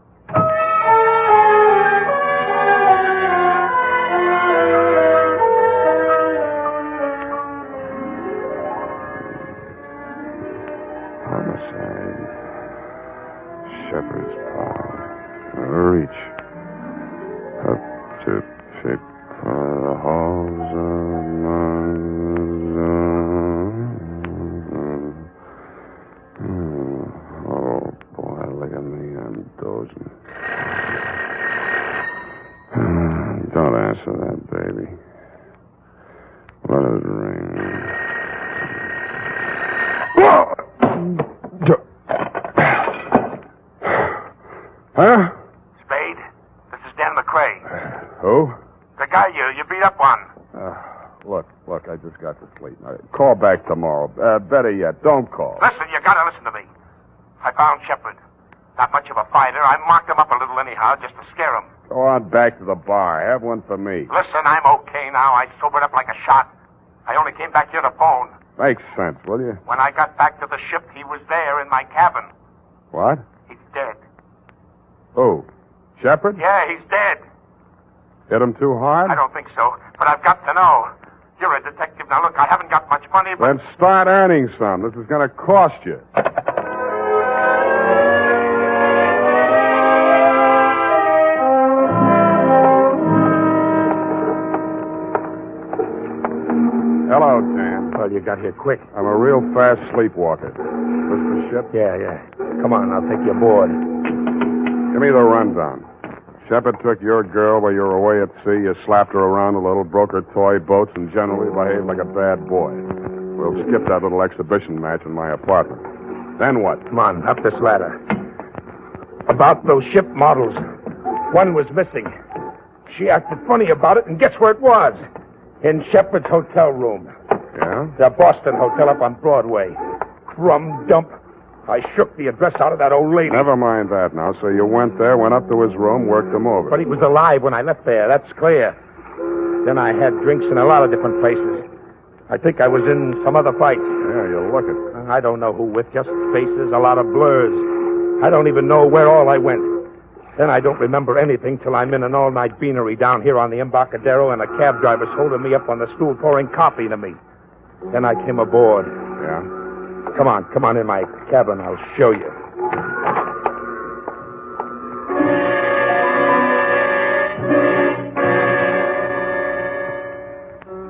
Homicide. Shepard's paw. Reach. Up to pick the halls of Oh, boy, look at me. I'm dozing. Don't answer that, baby. Let it ring. Huh? Spade, this is Dan McCrae. Who? The guy you beat up on. Look, I just got to sleep. Call back tomorrow. Better yet, don't call. Listen, you gotta listen to me. I found Shepard. Not much of a fighter. I marked him up a little anyhow, just to scare him. Go on back to the bar. Have one for me. Listen, I'm okay now. I sobered up like a shot. I only came back here to phone. Makes sense, will you? When I got back to the ship, he was there in my cabin. What? He's dead. Who? Shepard? Yeah, he's dead. Hit him too hard? I don't think so, but I've got to know. You're a detective. Now, look, I haven't got much money, but... Then start earning some. This is going to cost you. Hello, Dan. Well, you got here quick. I'm a real fast sleepwalker. This the ship? Yeah. Come on, I'll take you aboard. Give me the rundown. Shepard took your girl while you were away at sea. You slapped her around a little, broke her toy boats, and generally behaved like a bad boy. We'll skip that little exhibition match in my apartment. Then what? Come on, up this ladder. About those ship models. One was missing. She acted funny about it, and guess where it was? In Shepard's hotel room. Yeah? The Boston Hotel up on Broadway. Crumb dump. I shook the address out of that old lady. Never mind that now. So you went there, went up to his room, worked him over. But he was alive when I left there. That's clear. Then I had drinks in a lot of different places. I think I was in some other fights. Yeah, you look it. I don't know who with, just faces, a lot of blurs. I don't even know where all I went. Then I don't remember anything till I'm in an all-night beanery down here on the Embarcadero, and a cab driver's holding me up on the stool pouring coffee to me. Then I came aboard. Yeah? Come on in my cabin. I'll show you.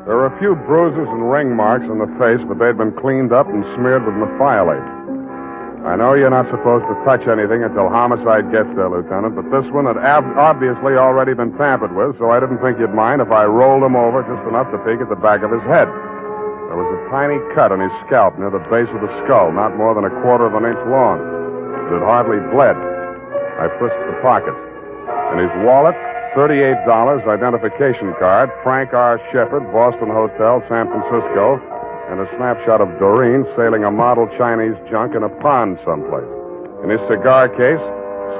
There were a few bruises and ring marks on the face, but they'd been cleaned up and smeared with methylate. I know you're not supposed to touch anything until homicide gets there, Lieutenant, but this one had obviously already been tampered with, so I didn't think you'd mind if I rolled him over just enough to peek at the back of his head. There was a tiny cut on his scalp near the base of the skull, not more than 1/4 of an inch long. It had hardly bled. I frisked the pockets. In his wallet, $38, identification card, Frank R. Shepard, Boston Hotel, San Francisco, and a snapshot of Doreen sailing a model Chinese junk in a pond someplace. In his cigar case,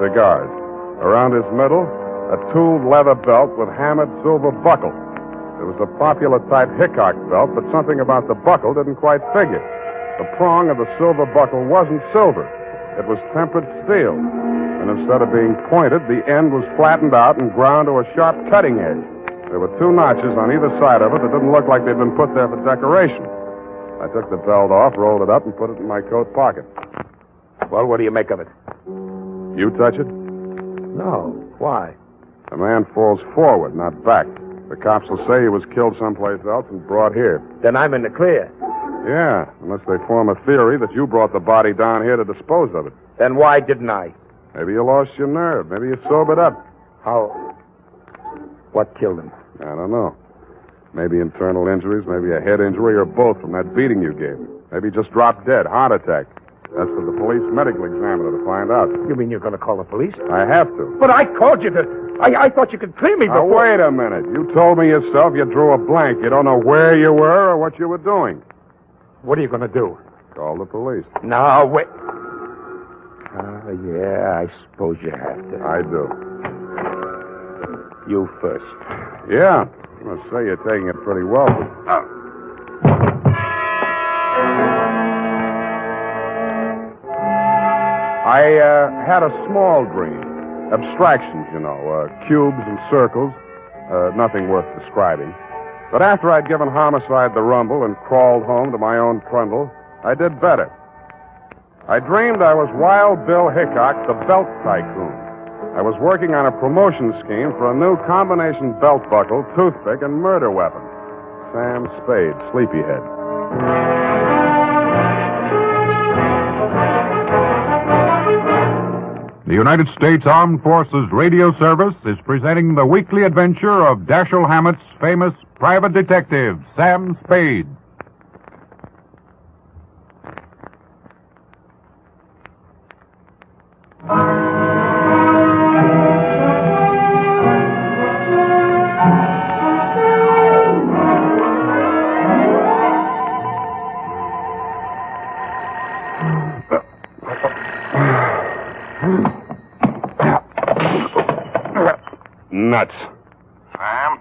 cigars. Around his middle, a tooled leather belt with hammered silver buckle. It was a popular type Hickok belt, but something about the buckle didn't quite figure. The prong of the silver buckle wasn't silver. It was tempered steel. And instead of being pointed, the end was flattened out and ground to a sharp cutting edge. There were 2 notches on either side of it that didn't look like they'd been put there for decoration. I took the belt off, rolled it up, and put it in my coat pocket. Well, what do you make of it? You touch it? No. Why? A man falls forward, not back. The cops will say he was killed someplace else and brought here. Then I'm in the clear. Yeah, unless they form a theory that you brought the body down here to dispose of it. Then why didn't I? Maybe you lost your nerve. Maybe you sobered up. How? What killed him? I don't know. Maybe internal injuries, maybe a head injury, or both from that beating you gave him. Maybe he just dropped dead, heart attack. That's for the police medical examiner to find out. You mean you're going to call the police? I have to. But I called you to... I thought you could clear me Now, before... wait a minute. You told me yourself you drew a blank. You don't know where you were or what you were doing. What are you going to do? Call the police. No, wait. Yeah, I suppose you have to. I do. You first. Yeah. I must say you're taking it pretty well. I had a small dream. Abstractions, you know, cubes and circles. Nothing worth describing. But after I'd given Homicide the rumble and crawled home to my own trundle, I did better. I dreamed I was Wild Bill Hickok, the belt tycoon. I was working on a promotion scheme for a new combination belt buckle, toothpick, and murder weapon. Sam Spade, Sleepyhead. The United States Armed Forces Radio Service is presenting the weekly adventure of Dashiell Hammett's famous private detective, Sam Spade. Nuts. Sam?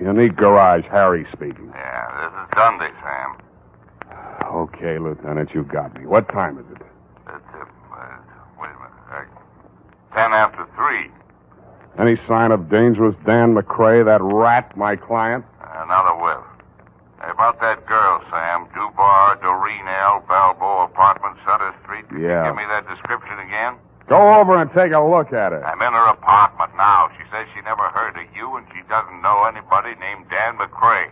Unique Garage, Harry speaking. Yeah, this is Dundee, Sam. Okay, Lieutenant, you got me. What time is it? It's, wait a minute. 10 after 3. Any sign of dangerous Dan McCrae, that rat, my client? Another whiff. Hey, about that girl, Sam. Dubar, Doreen L., Balboa Apartment, Sutter Street. Can Yeah. you give me that description again? Go over and take a look at her. I'm in her apartment now. She says she never heard of you, and she doesn't know anybody named Dan McCrae.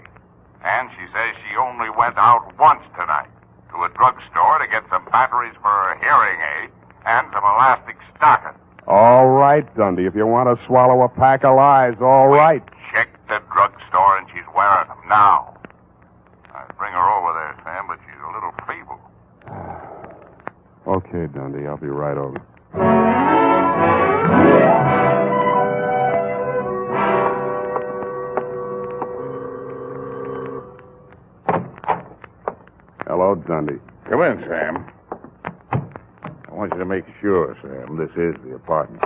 And she says she only went out once tonight to a drugstore to get some batteries for her hearing aid and some elastic stocking. All right, Dundee. If you want to swallow a pack of lies, all right. Check the drugstore, and she's wearing them now. I'd bring her over there, Sam, but she's a little feeble. Okay, Dundee. I'll be right over. Hello, Dundee. Come in, Sam. I want you to make sure, Sam, this is the apartment.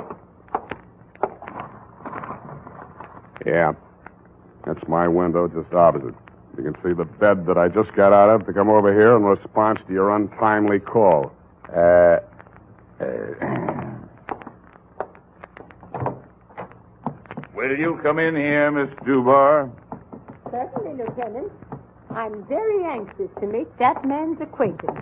Yeah. That's my window just opposite. You can see the bed that I just got out of to come over here in response to your untimely call. Will you come in here, Miss Dubar? Certainly, Lieutenant. I'm very anxious to make that man's acquaintance.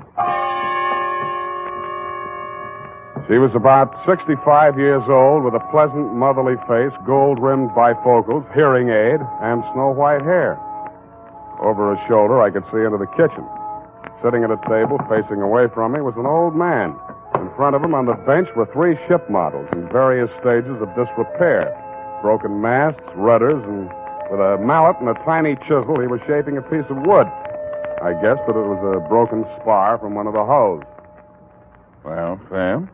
She was about 65 years old with a pleasant motherly face, gold-rimmed bifocals, hearing aid, and snow-white hair. Over her shoulder, I could see into the kitchen. Sitting at a table facing away from me was an old man. In front of him on the bench were 3 ship models in various stages of disrepair. Broken masts, rudders, and with a mallet and a tiny chisel, he was shaping a piece of wood. I guessed that it was a broken spar from one of the hulls. Well, Sam,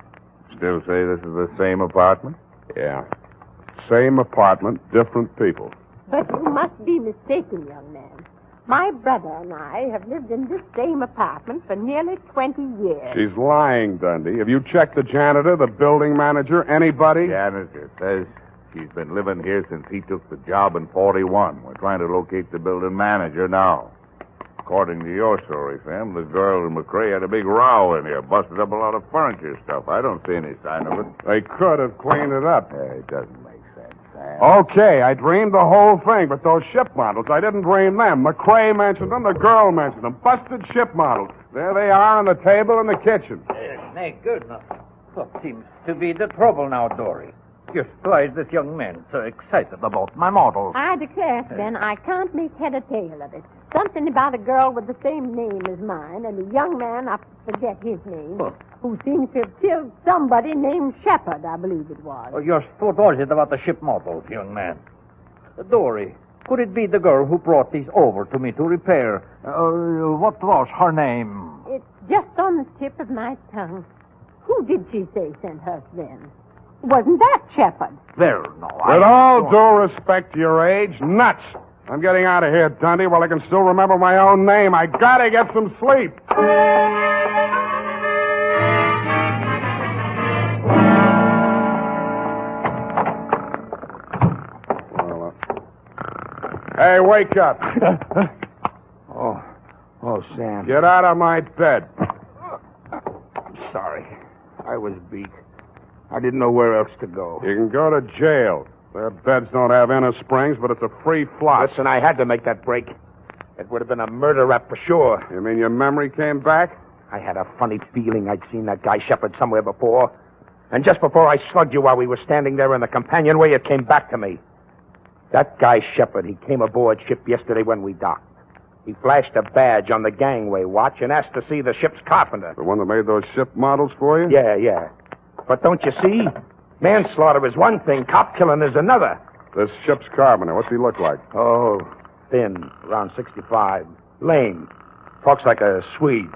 still say this is the same apartment? Yeah. Same apartment, different people. But you must be mistaken, young man. My brother and I have lived in this same apartment for nearly 20 years. She's lying, Dundee. Have you checked the janitor, the building manager, anybody? Janitor says she's been living here since he took the job in 41. We're trying to locate the building manager now. According to your story, Sam, the girl and McCrae had a big row in here, busted up a lot of furniture stuff. I don't see any sign of it. They could have cleaned it up. It doesn't make sense, Sam. Okay, I dreamed the whole thing, but those ship models, I didn't dream them. McCrae mentioned them, the girl mentioned them. Busted ship models. There they are on the table in the kitchen. Nay, good enough. What seems to be the trouble now, Dory? Just why is this young man so excited about my model? I declare, Sven, I can't make head or tail of it. Something about a girl with the same name as mine, and a young man, I forget his name, who seems to have killed somebody named Shepard, I believe it was. Oh, just what was it about the ship models, young man? Dory, could it be the girl who brought these over to me to repair? What was her name? It's just on the tip of my tongue. Who did she say sent her, Sven? Wasn't that Shepard? Well, no, With all due respect to your age, nuts. I'm getting out of here, Dundee, while I can still remember my own name. I gotta get some sleep. Hey, wake up. Oh, Sam. Get out of my bed. I'm sorry. I was beat. I didn't know where else to go. You can go to jail. Their beds don't have inner springs, but it's a free flop. Listen, I had to make that break. It would have been a murder rap for sure. You mean your memory came back? I had a funny feeling I'd seen that guy Shepard somewhere before. And just before I slugged you while we were standing there in the companionway, it came back to me. That guy Shepard, he came aboard ship yesterday when we docked. He flashed a badge on the gangway watch and asked to see the ship's carpenter. The one that made those ship models for you? Yeah. But don't you see? Manslaughter is one thing, cop killing is another. This ship's carpenter, what's he look like? Oh, thin, around 65. Lame. Talks like a Swede.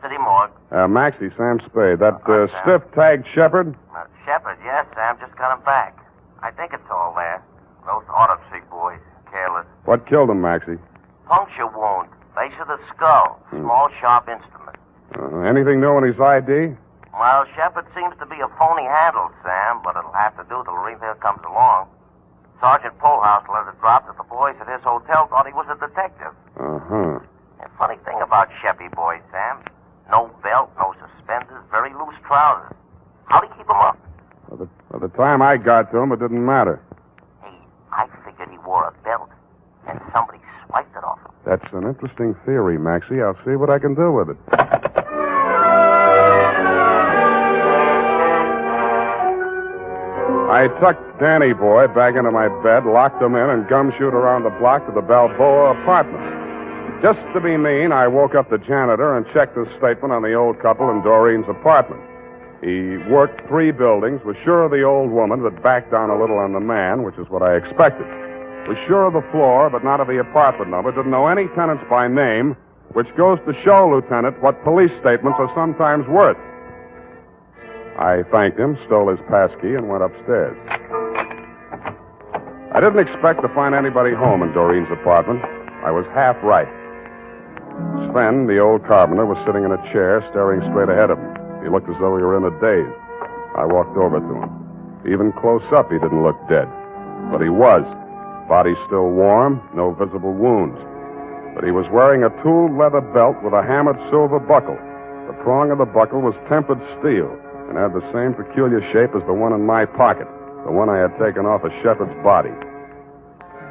City morgue. Maxie, Sam Spade. That stiff-tagged Shepard? Shepard, yes, Sam. Just got him back. I think it's all there. Those autopsy boys. Careless. What killed him, Maxie? Puncture wound. Base of the skull. Small, sharp instrument. Anything new on his ID? Well, Shepard seems to be a phony handle, Sam, but it'll have to do till Rita comes along. Sergeant Polhouse let it drop that the boys at his hotel thought he was a detective. Uh-huh. And funny thing about Sheppy boys, Sam, no belt, no suspenders, very loose trousers. How'd he keep them up? By the time I got to him, it didn't matter. I figured he wore a belt, and somebody swiped it off him. That's an interesting theory, Maxie. I'll see what I can do with it. I tucked Danny Boy back into my bed, locked him in, and gumshoed around the block to the Balboa apartment. Just to be mean, I woke up the janitor and checked his statement on the old couple in Doreen's apartment. He worked 3 buildings, was sure of the old woman, but backed down a little on the man, which is what I expected. Was sure of the floor, but not of the apartment number. Didn't know any tenants by name, which goes to show, Lieutenant, what police statements are sometimes worth. I thanked him, stole his passkey, and went upstairs. I didn't expect to find anybody home in Doreen's apartment. I was half right. Sven, the old carpenter, was sitting in a chair, staring straight ahead of him. He looked as though he were in a daze. I walked over to him. Even close up, he didn't look dead. But he was. Body still warm, no visible wounds. But he was wearing a tooled leather belt with a hammered silver buckle. The prong of the buckle was tempered steel and had the same peculiar shape as the one in my pocket, the one I had taken off of Shepard's body.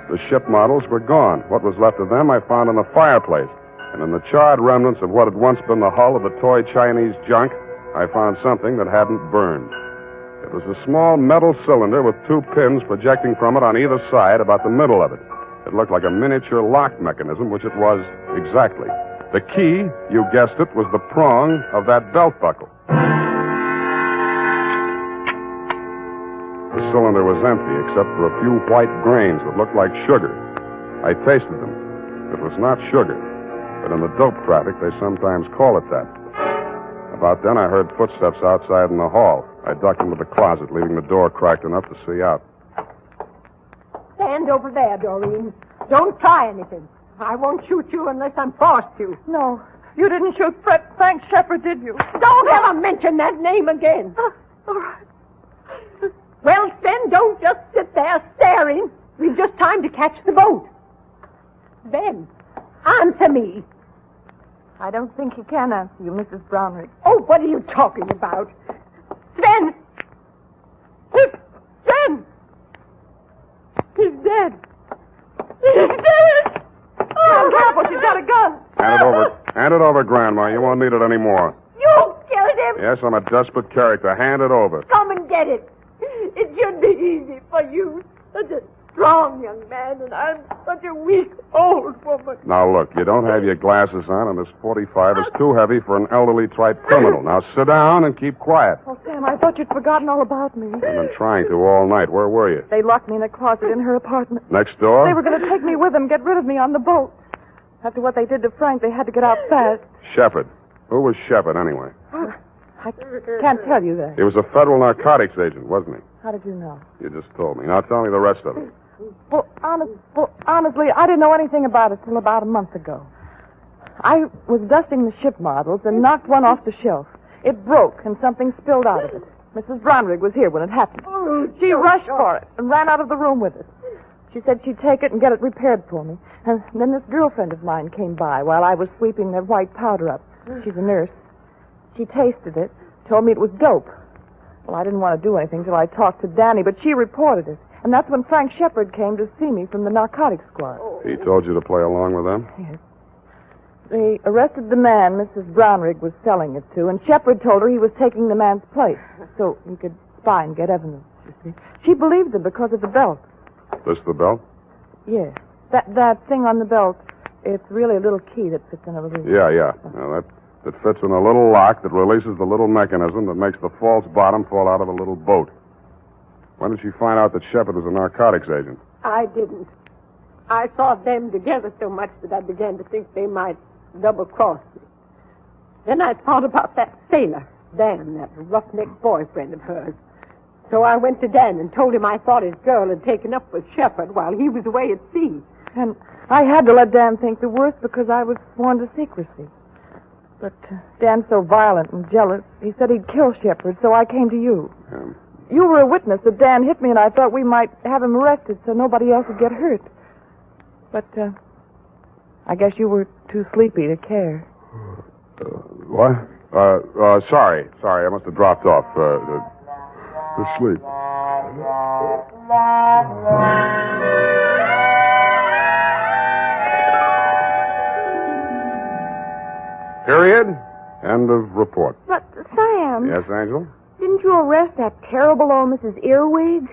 The ship models were gone. What was left of them I found in the fireplace, and in the charred remnants of what had once been the hull of the toy Chinese junk, I found something that hadn't burned. It was a small metal cylinder with 2 pins projecting from it on either side, about the middle of it. It looked like a miniature lock mechanism, which it was exactly. The key, you guessed it, was the prong of that belt buckle. The cylinder was empty, except for a few white grains that looked like sugar. I tasted them. It was not sugar, but in the dope traffic, they sometimes call it that. About then, I heard footsteps outside in the hall. I ducked into the closet, leaving the door cracked enough to see out. Stand over there, Doreen. Don't try anything. I won't shoot you unless I'm forced to. No, you didn't shoot Frank Shepard, did you? Don't ever mention that name again. All right. Well, then, don't just sit there staring. We've just time to catch the boat. Then, answer me. I don't think he can answer you, Mrs. Brownrigg. Oh, what are you talking about? Sven! Sven! He's dead. He's dead! Oh, careful, she's got a gun. Hand it over. Hand it over, Grandma. You won't need it anymore. You killed him! Yes, I'm a desperate character. Hand it over. Come and get it. It should be easy for you. Such a strong young man, and I'm such a weak old woman. Now, look, you don't have your glasses on, and this 45 is too heavy for an elderly type criminal. Now, sit down and keep quiet. Oh, Sam, I thought you'd forgotten all about me. I've been trying to all night. Where were you? They locked me in a closet in her apartment. Next door? They were going to take me with them, get rid of me on the boat. After what they did to Frank, they had to get out fast. Shepard. Who was Shepard, anyway? I can't tell you that. He was a federal narcotics agent, wasn't he? How did you know? You just told me. Now tell me the rest of it. Well, honestly, I didn't know anything about it till about a month ago. I was dusting the ship models and knocked one off the shelf. It broke and something spilled out of it. Mrs. Brownrigg was here when it happened. She rushed for it and ran out of the room with it. She said she'd take it and get it repaired for me. And then this girlfriend of mine came by while I was sweeping the white powder up. She's a nurse. She tasted it, told me it was dope. Well, I didn't want to do anything till I talked to Danny, but she reported it. And that's when Frank Shepard came to see me from the narcotics squad. He told you to play along with them? Yes. They arrested the man Mrs. Brownrigg was selling it to, and Shepard told her he was taking the man's place so he could spy and get evidence, you see. She believed him because of the belt. This the belt? Yes. That thing on the belt, it's really a little key that fits in a little... Yeah. Now, that fits in a little lock that releases the little mechanism that makes the false bottom fall out of a little boat. When did she find out that Shepard was a narcotics agent? I didn't. I saw them together so much that I began to think they might double-cross me. Then I thought about that sailor, Dan, that roughneck boyfriend of hers. So I went to Dan and told him I thought his girl had taken up with Shepard while he was away at sea. And I had to let Dan think the worst because I was sworn to secrecy. But Dan's so violent and jealous, he said he'd kill Shepard, so I came to you. You were a witness that Dan hit me, and I thought we might have him arrested so nobody else would get hurt. But I guess you were too sleepy to care. What? Sorry. I must have dropped off. To sleep. Period. End of report. But, Sam... Yes, Angel? Didn't you arrest that terrible old Mrs. Earwig?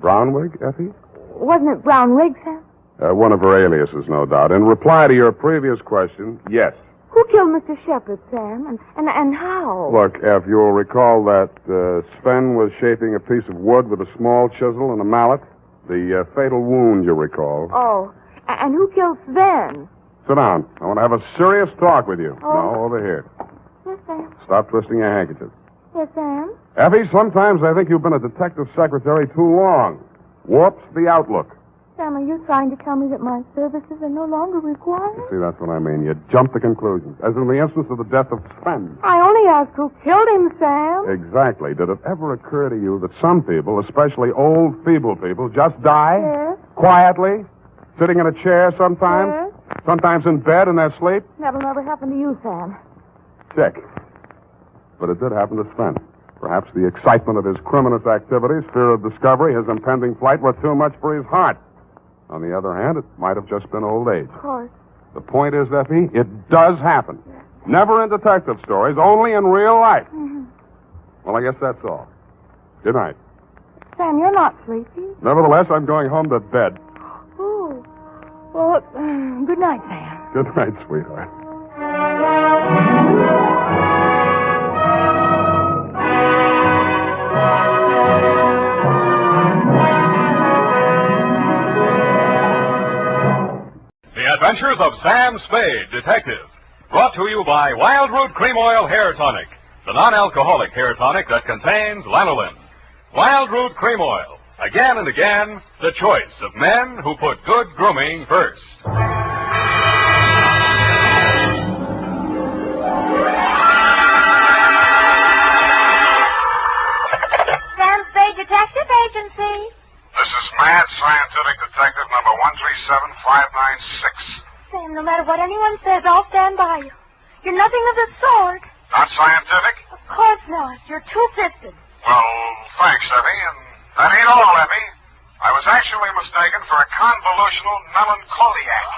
Brownwig, Effie? Wasn't it Brownwig, Sam? One of her aliases, no doubt. In reply to your previous question, yes. Who killed Mr. Shepard, Sam? And how? Look, Eff, you'll recall that Sven was shaping a piece of wood with a small chisel and a mallet. The fatal wound, you recall. Oh, and who killed Sven? Sit down. I want to have a serious talk with you. Oh. No, over here. Yes, Sam. Stop twisting your handkerchief. Yes, Sam. Effie, sometimes I think you've been a detective secretary too long. Warps the outlook. Sam, are you trying to tell me that my services are no longer required? See, that's what I mean. You jump to conclusions. As in the instance of the death of Sven. I only asked who killed him, Sam. Exactly. Did it ever occur to you that some people, especially old, feeble people, just die? Yes. Quietly? Sitting in a chair sometimes? Yes. Sometimes in bed in their sleep? That'll never happen to you, Sam. Sick. But it did happen to Sven. Perhaps the excitement of his criminous activities, fear of discovery, his impending flight were too much for his heart. On the other hand, it might have just been old age. Of course. The point is, Effie, it does happen. Never in detective stories, only in real life. Mm-hmm. Well, I guess that's all. Good night. Sam, you're not sleepy. Nevertheless, I'm going home to bed. Oh. Well, good night, Sam. Good night, sweetheart. The Adventures of Sam Spade, Detective. Brought to you by Wild Root Cream Oil Hair Tonic, the non-alcoholic hair tonic that contains lanolin. Wild Root Cream Oil. Again and again, the choice of men who put good grooming first. Sam Spade Detective Agency. This is Mad Scientific Detective number 137596. Sam, no matter what anyone says, I'll stand by you. You're nothing of the sort. Not scientific? Of course not. You're two-fisted. Well, thanks, Effie, and that ain't all, Effie. I was actually mistaken for a convolutional melancholiac.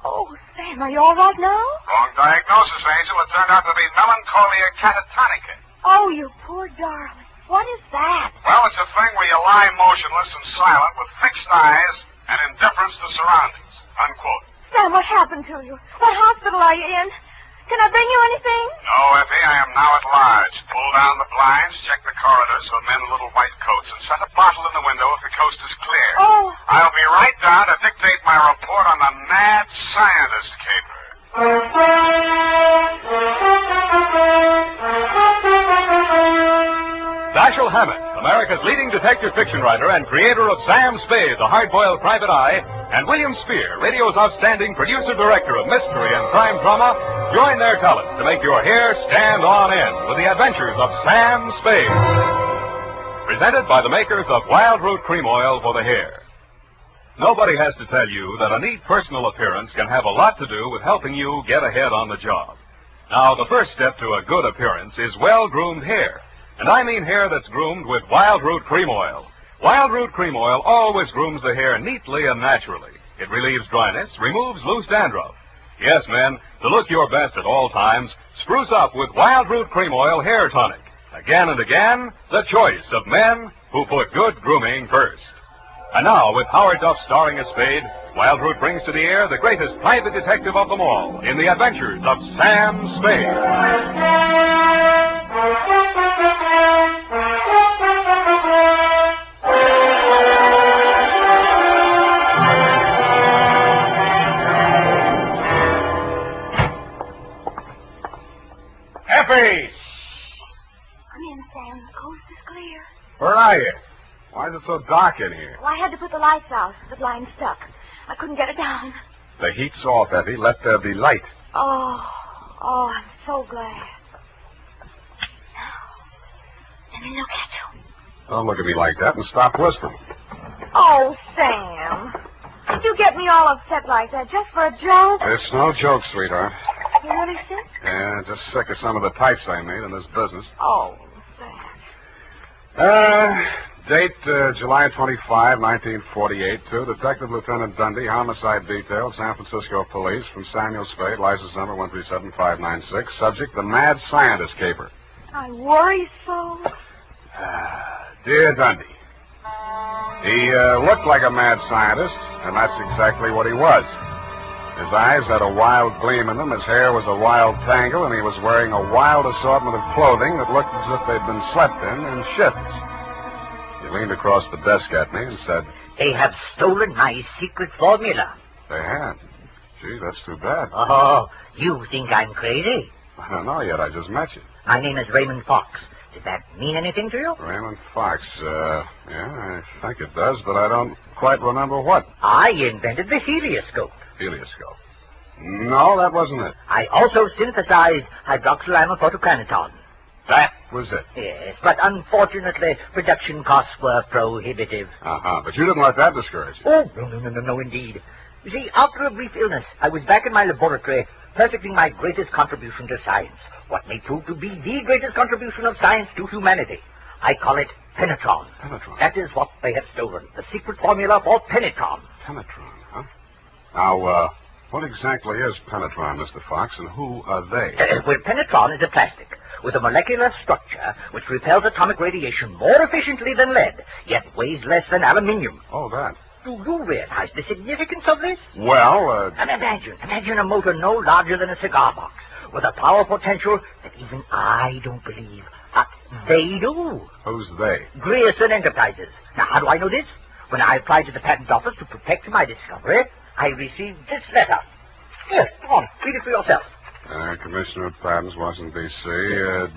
Oh, Sam, are you all right now? Wrong diagnosis, Angel. It turned out to be melancholia catatonica. Oh, you poor darling. What is that? Well, it's a thing where you lie motionless and silent with fixed eyes and indifference to surroundings. Unquote. Sam, what happened to you? What hospital are you in? Can I bring you anything? No, Effie, I am now at large. Pull down the blinds, check the corridors for men in little white coats, and set a bottle in the window if the coast is clear. Oh. I'll be right down to dictate my report on the mad scientist caper. Dashiell Hammett, America's leading detective fiction writer and creator of Sam Spade, the hard-boiled private eye, and William Spear, radio's outstanding producer-director of mystery and crime drama, join their talents to make your hair stand on end with the adventures of Sam Spade. Presented by the makers of Wild Root Cream Oil for the hair. Nobody has to tell you that a neat personal appearance can have a lot to do with helping you get ahead on the job. Now, the first step to a good appearance is well-groomed hair. And I mean hair that's groomed with Wild Root Cream Oil. Wild Root Cream Oil always grooms the hair neatly and naturally. It relieves dryness, removes loose dandruff. Yes, men, to look your best at all times, spruce up with Wild Root Cream Oil Hair Tonic. Again and again, the choice of men who put good grooming first. And now, with Howard Duff starring as Spade, Wild Root brings to the air the greatest private detective of them all in the Adventures of Sam Spade. Effie! Come in, Sam. The coast is clear. Where are you? Why is it so dark in here? Well, I had to put the lights out. The blind stuck. I couldn't get it down. The heat's off, Effie. Let there be light. Oh, I'm so glad. Let me look at you. Don't look at me like that and stop whispering. Oh, Sam. Did you get me all upset like that just for a joke? It's no joke, sweetheart. You really sick? Yeah, just sick of some of the types I made in this business. Oh, Sam. Date July 25, 1948, to Detective Lieutenant Dundee, Homicide Detail, San Francisco Police, from Samuel Spade, license number 137596. Subject, the Mad Scientist Caper. I worry so. Dear Dundee, he looked like a mad scientist, and that's exactly what he was. His eyes had a wild gleam in them, his hair was a wild tangle, and he was wearing a wild assortment of clothing that looked as if they'd been slept in shifts. He leaned across the desk at me and said, "They have stolen my secret formula." "They had? Gee, that's too bad." "Oh, you think I'm crazy?" "I don't know yet. I just met you." "My name is Raymond Fox. Does that mean anything to you?" "Raymond Fox, yeah, I think it does, but I don't quite remember what." "I invented the helioscope." "Helioscope? No, that wasn't it." "I also synthesized hydroxylamophotochronaton." "That was it?" "Yes, but unfortunately, production costs were prohibitive." "Uh-huh, but you didn't let that discourage you." "Oh, no, indeed. You see, after a brief illness, I was back in my laboratory, perfecting my greatest contribution to science, what may prove to be the greatest contribution of science to humanity. I call it penetron." "Penetron?" "That is what they have stolen, the secret formula for penetron." "Penetron, huh? Now, what exactly is penetron, Mr. Fox, and who are they?" Well, penetron is a plastic with a molecular structure which repels atomic radiation more efficiently than lead, yet weighs less than aluminium. "Oh, that. Do you realize the significance of this?" "Well, And imagine a motor no larger than a cigar box, with a power potential that even I don't believe, but they do." "Who's they?" "Grierson Enterprises. Now, how do I know this? When I applied to the patent office to protect my discovery, I received this letter. Here, come on, read it for yourself. Commissioner of Patents, Washington, D.C.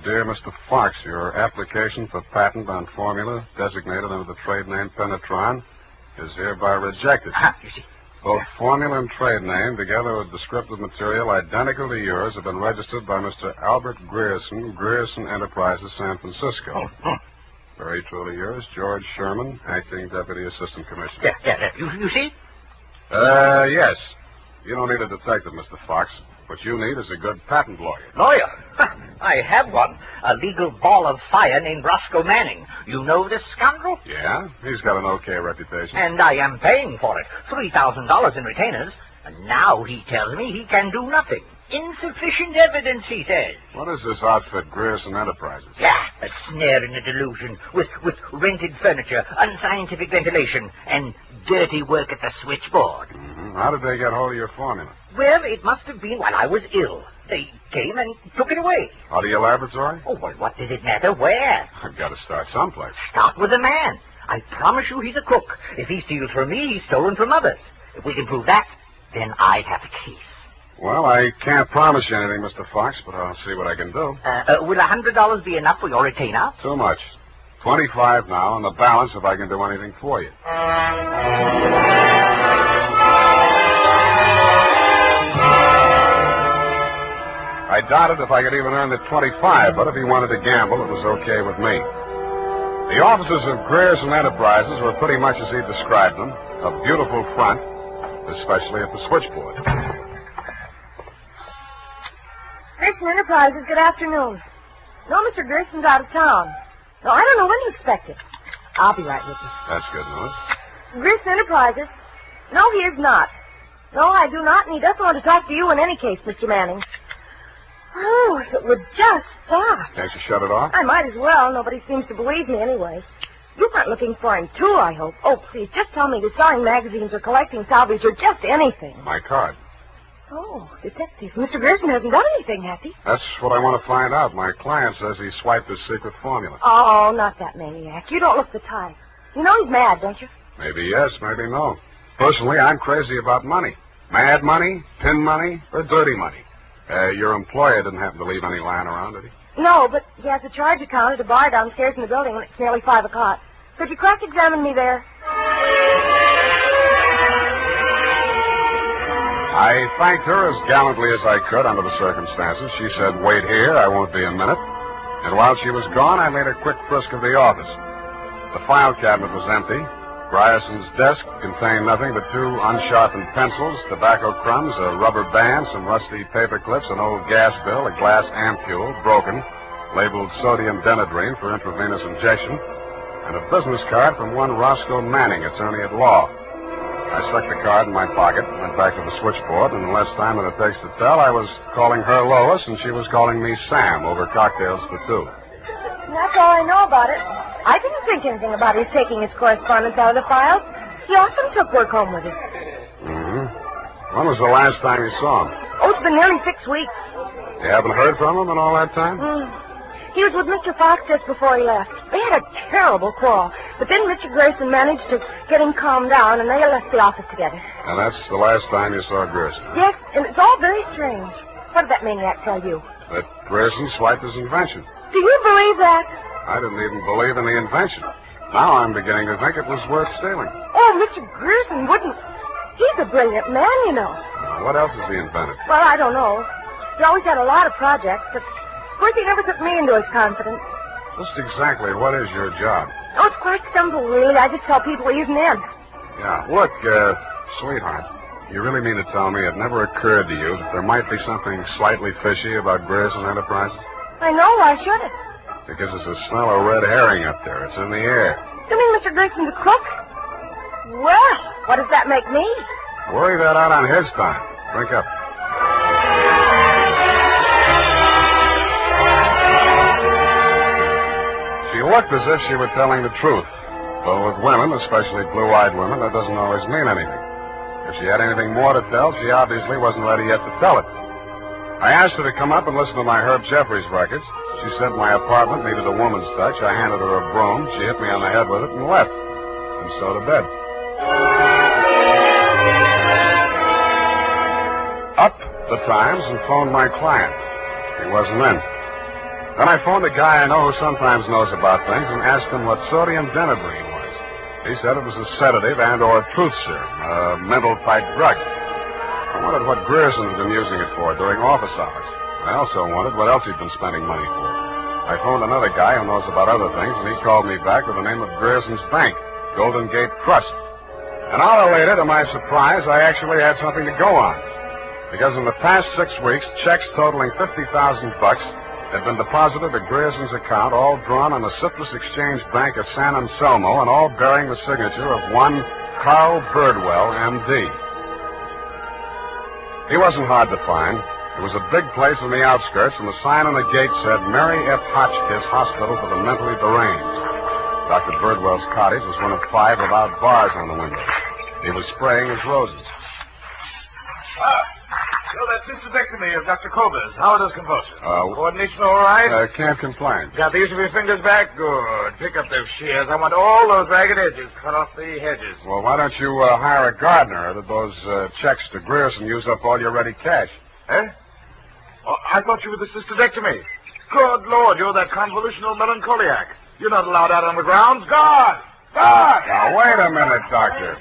Dear Mr. Fox, your application for patent on formula designated under the trade name Penetron is hereby rejected. You see. Both formula and trade name, together with descriptive material identical to yours, have been registered by Mr. Albert Grierson, Grierson Enterprises, San Francisco. Very truly yours, George Sherman, Acting Deputy Assistant Commissioner. Yeah. You see? Yes. You don't need a detective, Mr. Fox. What you need is a good patent lawyer. Lawyer? I have one. A legal ball of fire named Roscoe Manning. You know this scoundrel? Yeah? He's got an okay reputation. And I am paying for it. $3,000 in retainers. And now he tells me he can do nothing. Insufficient evidence, he says. What is this outfit, Grierson Enterprises? Yeah, a snare in a delusion, with rented furniture, unscientific ventilation, and dirty work at the switchboard. Mm-hmm. How did they get hold of your formula? Well, it must have been while I was ill. They came and took it away. Out of your laboratory? Oh, well, what did it matter where? I've got to start someplace. Start with the man. I promise you he's a crook. If he steals from me, he's stolen from others. If we can prove that, then I have a case. Well, I can't promise you anything, Mr. Fox, but I'll see what I can do. Will $100 be enough for your retainer? Too much. 25 now, and the balance if I can do anything for you. I doubted if I could even earn the 25, but if he wanted to gamble, it was okay with me. The offices of Grierson Enterprises were pretty much as he described them, a beautiful front, especially at the switchboard. Grierson Enterprises, good afternoon. No, Mr. Grierson's out of town. No, I don't know when to expect it. I'll be right with you. That's good news. Grierson Enterprises? No, he is not. No, I do not, and he doesn't want to talk to you in any case, Mr. Manning. Oh, if it would just stop. Can't you shut it off? I might as well. Nobody seems to believe me anyway. You weren't looking for him, too, I hope. Oh, please, just tell me you're selling magazines or collecting salvage or just anything. My card. Oh, detective. Mr. Grierson hasn't done anything, has he? That's what I want to find out. My client says he swiped his secret formula. Oh, not that maniac. You don't look the type. You know he's mad, don't you? Maybe yes, maybe no. Personally, I'm crazy about money. Mad money, pin money, or dirty money. Your employer didn't happen to leave any lying around, did he? No, but he has a charge account at a bar downstairs in the building when it's nearly 5 o'clock. Could you cross-examine me there? I thanked her as gallantly as I could under the circumstances. She said, "Wait here, I won't be a minute." And while she was gone, I made a quick frisk of the office. The file cabinet was empty. Grierson's desk contained nothing but 2 unsharpened pencils, tobacco crumbs, a rubber band, some rusty paper clips, an old gas bill, a glass ampule, broken, labeled sodium denadrine for intravenous injection, and a business card from one Roscoe Manning, attorney at law. I stuck the card in my pocket, went back to the switchboard, and in less time than it takes to tell, I was calling her Lois, and she was calling me Sam over cocktails for 2. That's all I know about it. I didn't think anything about his taking his correspondence out of the files. He often took work home with him. Mm-hmm. When was the last time you saw him? Oh, it's been nearly 6 weeks. You haven't heard from him in all that time? He was with Mr. Fox just before he left. They had a terrible quarrel, but then Mr. Grierson managed to get him calmed down, and they left the office together. And that's the last time you saw Grierson? Yes, and it's all very strange. What did that maniac tell you? That Grierson swiped his invention. Do you believe that? I didn't even believe in the invention. Now I'm beginning to think it was worth stealing. Oh, Mr. Grierson wouldn't. He's a brilliant man, you know. What else has he invented? Well, I don't know. He always had a lot of projects, but of course he never took me into his confidence. Just exactly what is your job? Oh, it's quite simple, really. I just tell people he's an imp. Yeah. Look, sweetheart, you really mean to tell me it never occurred to you that there might be something slightly fishy about Grierson Enterprises? I know. Why should it? Because there's a smell of red herring up there. It's in the air. You mean Mr. Grierson's a crook? Well, what does that make me? Worry that out on his time. Drink up. She looked as if she were telling the truth. But with women, especially blue-eyed women, that doesn't always mean anything. If she had anything more to tell, she obviously wasn't ready yet to tell it. I asked her to come up and listen to my Herb Jeffries records. She said my apartment needed a woman's touch. I handed her a broom. She hit me on the head with it and left. And so to bed. Up the Times and phoned my client. He wasn't in. Then I phoned a guy I know who sometimes knows about things and asked him what sodium denadrine was. He said it was a sedative and or truth serum, a mental-type drug. I wondered what Grierson had been using it for during office hours. I also wondered what else he'd been spending money for. I phoned another guy who knows about other things, and he called me back with the name of Grierson's bank, Golden Gate Trust. An hour later, to my surprise, I actually had something to go on. Because in the past 6 weeks, checks totaling $50,000 had been deposited at Grierson's account, all drawn on the Citrus Exchange Bank of San Anselmo, and all bearing the signature of one Carl Birdwell, M.D. He wasn't hard to find. It was a big place in the outskirts, and the sign on the gate said Mary F. Hotchkiss Hospital for the Mentally Deranged. Dr. Birdwell's cottage was one of 5 without bars on the windows. He was spraying his roses. So that cystectomy of Dr. Kober's. How are those convulsions? Coordination all right? Can't complain. Got the use of your fingers back? Good. Pick up those shears. I want all those ragged edges. Cut off the hedges. Well, why don't you hire a gardener? Or did those checks to Grierson use up all your ready cash? Eh? Oh, I thought you were the cystectomy. Good Lord, you're that convolutional melancholiac. You're not allowed out on the grounds. Guard! Guard! Now, wait a minute, Doctor.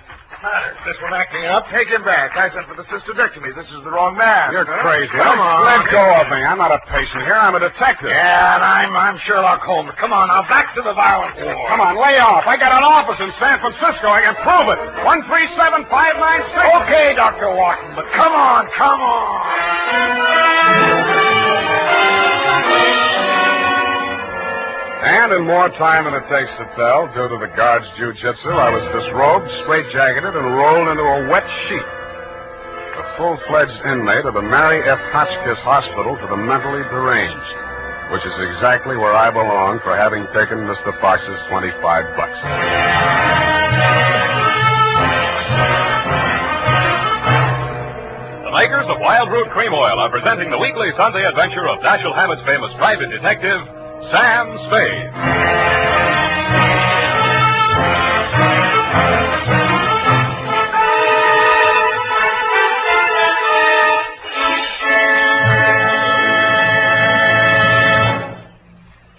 This one acting up. Take him back. I sent for the cystectomy. This is the wrong man. You're crazy. Come on. Let go of me. I'm not a patient here. I'm a detective. Yeah, and I'm Sherlock Holmes. Come on, now, back to the violent war. Come on, lay off. I got an office in San Francisco. I can prove it. 137596. Okay, Dr. Wharton, but come on, come on. And in more time than it takes to tell, due to the guard's jiu-jitsu, I was disrobed, straitjacketed, and rolled into a wet sheet. A full-fledged inmate of the Mary F. Hotchkiss Hospital for the Mentally Deranged, which is exactly where I belong for having taken Mr. Fox's $25. The makers of Wild Root Cream Oil are presenting the weekly Sunday adventure of Dashiell Hammett's famous private detective, Sam Spade.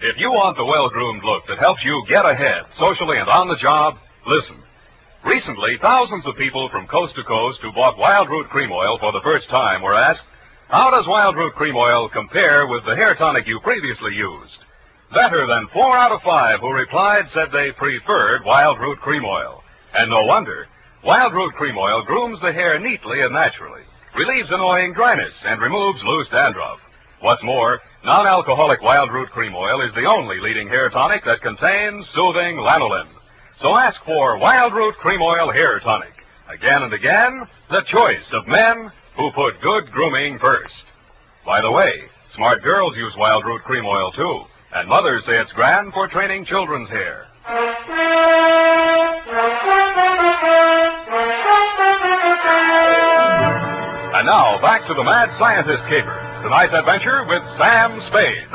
If you want the well-groomed look that helps you get ahead, socially and on the job, listen. Recently, thousands of people from coast to coast who bought Wild Root Cream Oil for the first time were asked, how does Wild Root Cream Oil compare with the hair tonic you previously used? Better than 4 out of 5 who replied said they preferred Wild Root Cream Oil. And no wonder. Wild Root Cream Oil grooms the hair neatly and naturally, relieves annoying dryness, and removes loose dandruff. What's more, non-alcoholic Wild Root Cream Oil is the only leading hair tonic that contains soothing lanolin. So ask for Wild Root Cream Oil Hair Tonic. Again and again, the choice of men who put good grooming first. By the way, smart girls use Wild Root Cream Oil too. And mothers say it's grand for training children's hair. And now, back to the Mad Scientist Caper. Tonight's adventure with Sam Spade.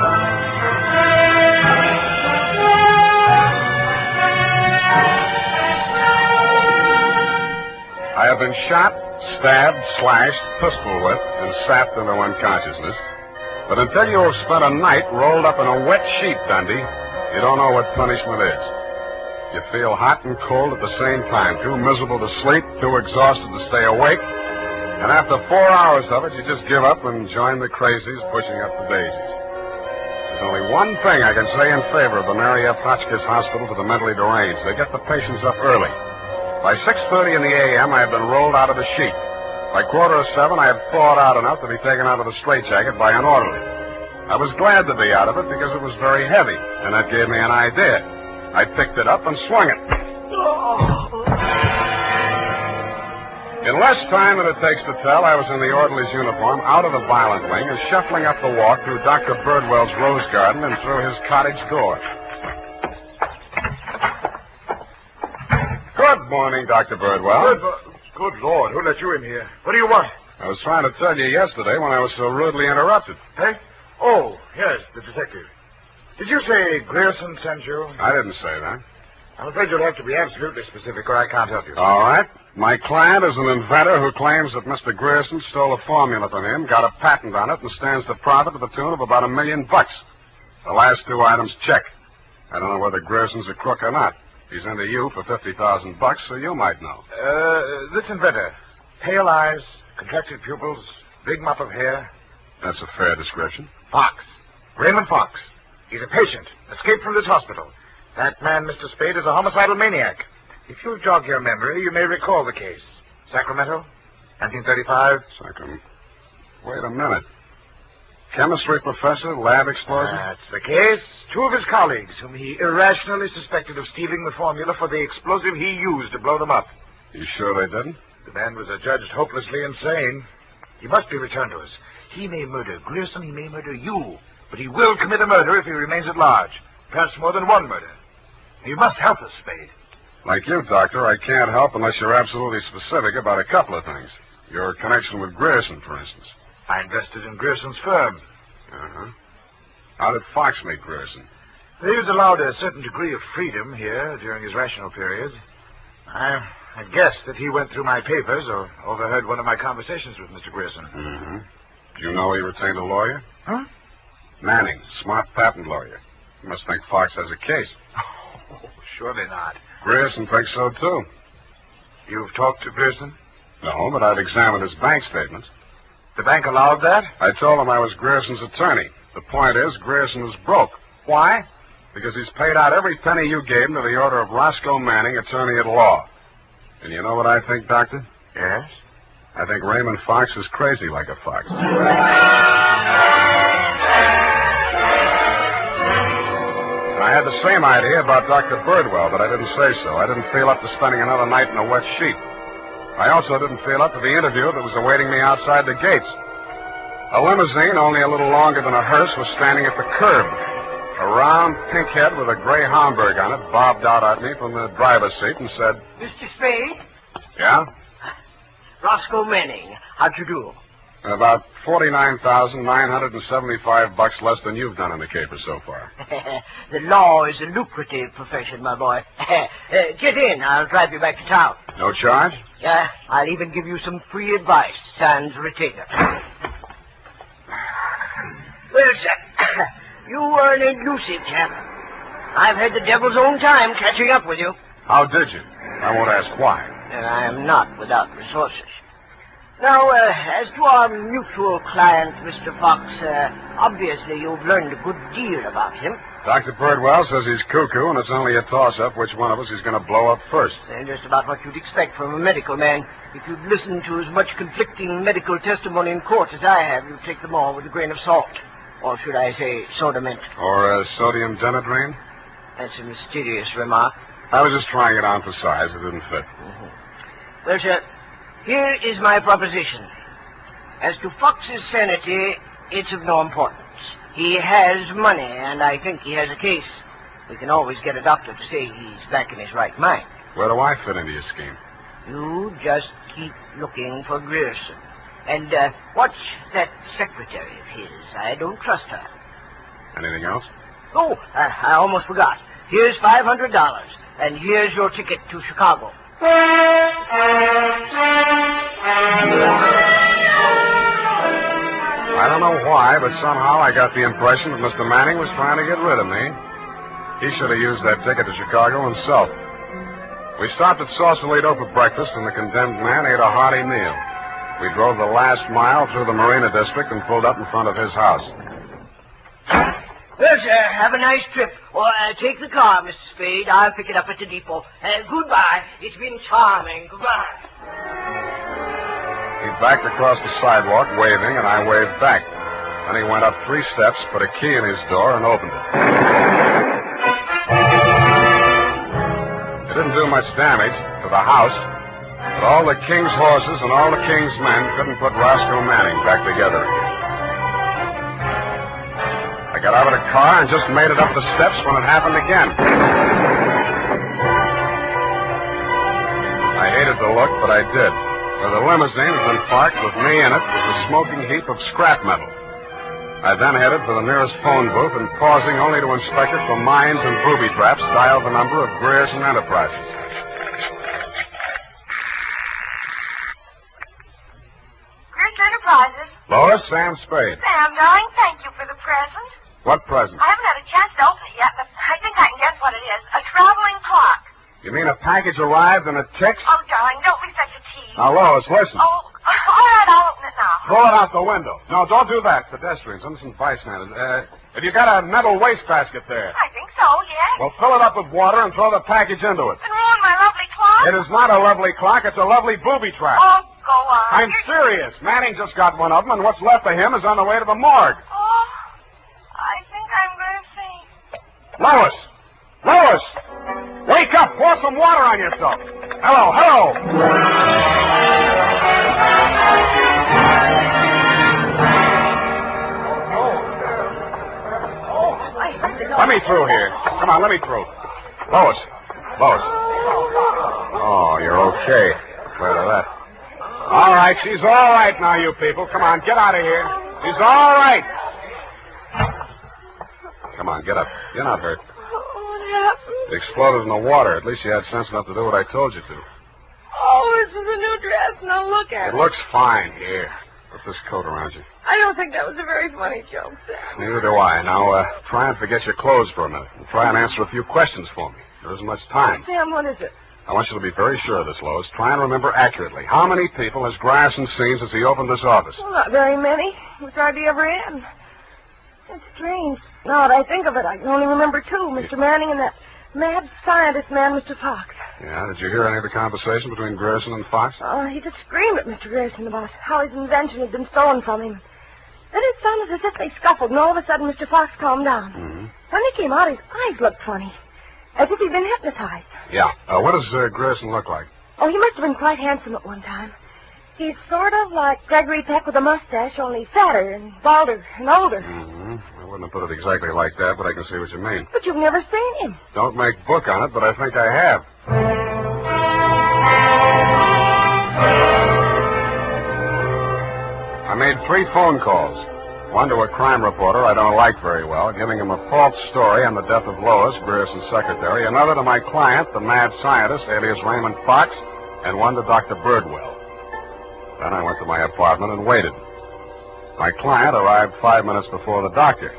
I have been shot, stabbed, slashed, pistol whipped, and sapped into unconsciousness. But until you have spent a night rolled up in a wet sheet, Dundee, you don't know what punishment is. You feel hot and cold at the same time, too miserable to sleep, too exhausted to stay awake. And after 4 hours of it, you just give up and join the crazies pushing up the daisies. There's only one thing I can say in favor of the Mary F. Hotchkiss Hospital for the Mentally Deranged. They get the patients up early. By 6:30 in the a.m., I had been rolled out of the sheet. By 6:45, I had thawed out enough to be taken out of the straitjacket by an orderly. I was glad to be out of it because it was very heavy, and that gave me an idea. I picked it up and swung it. In less time than it takes to tell, I was in the orderly's uniform, out of the violent wing, and shuffling up the walk through Dr. Birdwell's rose garden and through his cottage door. Good morning, Dr. Birdwell. Good Lord, who let you in here? What do you want? I was trying to tell you yesterday when I was so rudely interrupted. Hey? Oh, yes, the detective. Did you say Grierson sent you? I didn't say that. I'm afraid you'll have to be absolutely specific or I can't help you. All right. My client is an inventor who claims that Mr. Grierson stole a formula from him, got a patent on it, and stands to profit to the tune of about $1 million. The last 2 items check. I don't know whether Grierson's a crook or not. He's into you for $50,000, so you might know. This inventor. Pale eyes, contracted pupils, big mop of hair. That's a fair description. Fox. Raymond Fox. He's a patient, escaped from this hospital. That man, Mr. Spade, is a homicidal maniac. If you'll jog your memory, you may recall the case. Sacramento, 1935. Sacramento. Wait a minute. Chemistry professor, lab explosion? That's the case. 2 of his colleagues, whom he irrationally suspected of stealing the formula for the explosive he used to blow them up. You sure they didn't? The man was adjudged hopelessly insane. He must be returned to us. He may murder Grierson, he may murder you, but he will commit a murder if he remains at large. Perhaps more than one murder. You must help us, Spade. Like you, Doctor, I can't help unless you're absolutely specific about a couple of things. Your connection with Grierson, for instance. I invested in Grierson's firm. Uh-huh. How did Fox meet Grierson? He was allowed a certain degree of freedom here during his rational periods. I guessed that he went through my papers or overheard one of my conversations with Mr. Grierson. Mm-hmm. Do you know he retained a lawyer? Huh? Manning, smart patent lawyer. You must think Fox has a case. Oh, surely not. Grierson thinks so, too. You've talked to Grierson? No, but I've examined his bank statements. The bank allowed that? I told him I was Grierson's attorney. The point is, Grierson is broke. Why? Because he's paid out every penny you gave him to the order of Roscoe Manning, attorney at law. And you know what I think, Doctor? Yes? I think Raymond Fox is crazy like a fox. I had the same idea about Dr. Birdwell, but I didn't say so. I didn't feel up to spending another night in a wet sheet. I also didn't feel up to the interview that was awaiting me outside the gates. A limousine, only a little longer than a hearse, was standing at the curb. A round pink head with a gray Homburg on it bobbed out at me from the driver's seat and said, Mr. Spade? Yeah? Roscoe Manning. How'd you do? About $49,975 less than you've done in the caper so far. The law is a lucrative profession, my boy. Get in. I'll drive you back to town. No charge? Yeah, I'll even give you some free advice, sans retainer. Well, sir, you are an elusive chap. I've had the devil's own time catching up with you. How did you? I won't ask why. And I am not without resources. Now, as to our mutual client, Mr. Fox, obviously you've learned a good deal about him. Dr. Birdwell says he's cuckoo, and it's only a toss-up which one of us is going to blow up first. And just about what you'd expect from a medical man. If you'd listened to as much conflicting medical testimony in court as I have, you'd take them all with a grain of salt. Or should I say soda mint? Or sodium denadrine? That's a mysterious remark. I was just trying it on for size. It didn't fit. Mm-hmm. Well, sir, here is my proposition. As to Fox's sanity, it's of no importance. He has money, and I think he has a case. We can always get a doctor to say he's back in his right mind. Where do I fit into your scheme? You just keep looking for Grierson. And watch that secretary of his. I don't trust her. Anything else? Oh, I almost forgot. Here's $500, and here's your ticket to Chicago. I don't know why, but somehow I got the impression that Mr. Manning was trying to get rid of me. He should have used that ticket to Chicago himself. We stopped at Sausalito for breakfast, and the condemned man ate a hearty meal. We drove the last mile through the Marina District and pulled up in front of his house. Well, sir, have a nice trip. Or take the car, Mr. Spade. I'll pick it up at the depot. Goodbye. It's been charming. Goodbye. He backed across the sidewalk, waving, and I waved back. Then he went up 3 steps, put a key in his door, and opened it. It didn't do much damage to the house, but all the king's horses and all the king's men couldn't put Roscoe Manning back together again. I got out of the car and just made it up the steps when it happened again. I hated the look, but I did. Where the limousine had been parked with me in it was a smoking heap of scrap metal. I then headed for the nearest phone booth and, pausing only to inspect it for mines and booby traps, dialed the number of Grierson Enterprises. Grierson Enterprises? Lois, Sam Spade. Sam, darling, thank you for the present. What present? I haven't had a chance to open it yet, but I think I can guess what it is. A traveling clock. You mean a package arrived and it ticks? Oh, darling, don't be such a tease. Now, Lois, listen. Oh, all right, I'll open it now. Throw it out the window. No, don't do that. Pedestrians, innocent bystanders. Have you got a metal wastebasket there? I think so, yes. Well, fill it up with water and throw the package into it. And ruin my lovely clock? It is not a lovely clock. It's a lovely booby trap. Oh, go on. I'm serious. Manning just got one of them, and what's left of him is on the way to the morgue. Oh, I think I'm going to faint. Lois! Lois! Wake up! Pour some water on yourself. Hello, hello! me through here. Come on, let me through. Lois. Oh, you're okay. Glad of that. All right, she's all right now, you people. Come on, get out of here. She's all right. Come on, get up. You're not hurt. What happened? It exploded in the water. At least you had sense enough to do what I told you to. Oh, this is a new dress. Now look at It looks fine. Here, put this coat around you. I don't think that was a very funny joke, Sam. Neither do I. Now, try and forget your clothes for a minute. And try and answer a few questions for me. There isn't much time. Sam, what is it? I want you to be very sure of this, Lois. Try and remember accurately. How many people has Grierson seen since he opened this office? Well, not very many. It was hardly ever in. It's strange. Now that I think of it, I can only remember two. Mr. Manning and that mad scientist man, Mr. Fox. Yeah, did you hear any of the conversation between Grierson and Fox? He just screamed at Mr. Grierson about how his invention had been stolen from him. Then it sounded as if they scuffled, and all of a sudden Mr. Fox calmed down. Mm-hmm. When he came out, his eyes looked funny, as if he'd been hypnotized. Yeah. What does Grierson look like? Oh, he must have been quite handsome at one time. He's sort of like Gregory Peck with a mustache, only fatter and balder and older. Mm-hmm. I wouldn't have put it exactly like that, but I can see what you mean. But you've never seen him. Don't make book on it, but I think I have. I made 3 phone calls. One to a crime reporter I don't like very well, giving him a false story on the death of Lois, Grierson's secretary. Another to my client, the mad scientist, alias Raymond Fox, and one to Dr. Birdwell. Then I went to my apartment and waited. My client arrived 5 minutes before the doctor.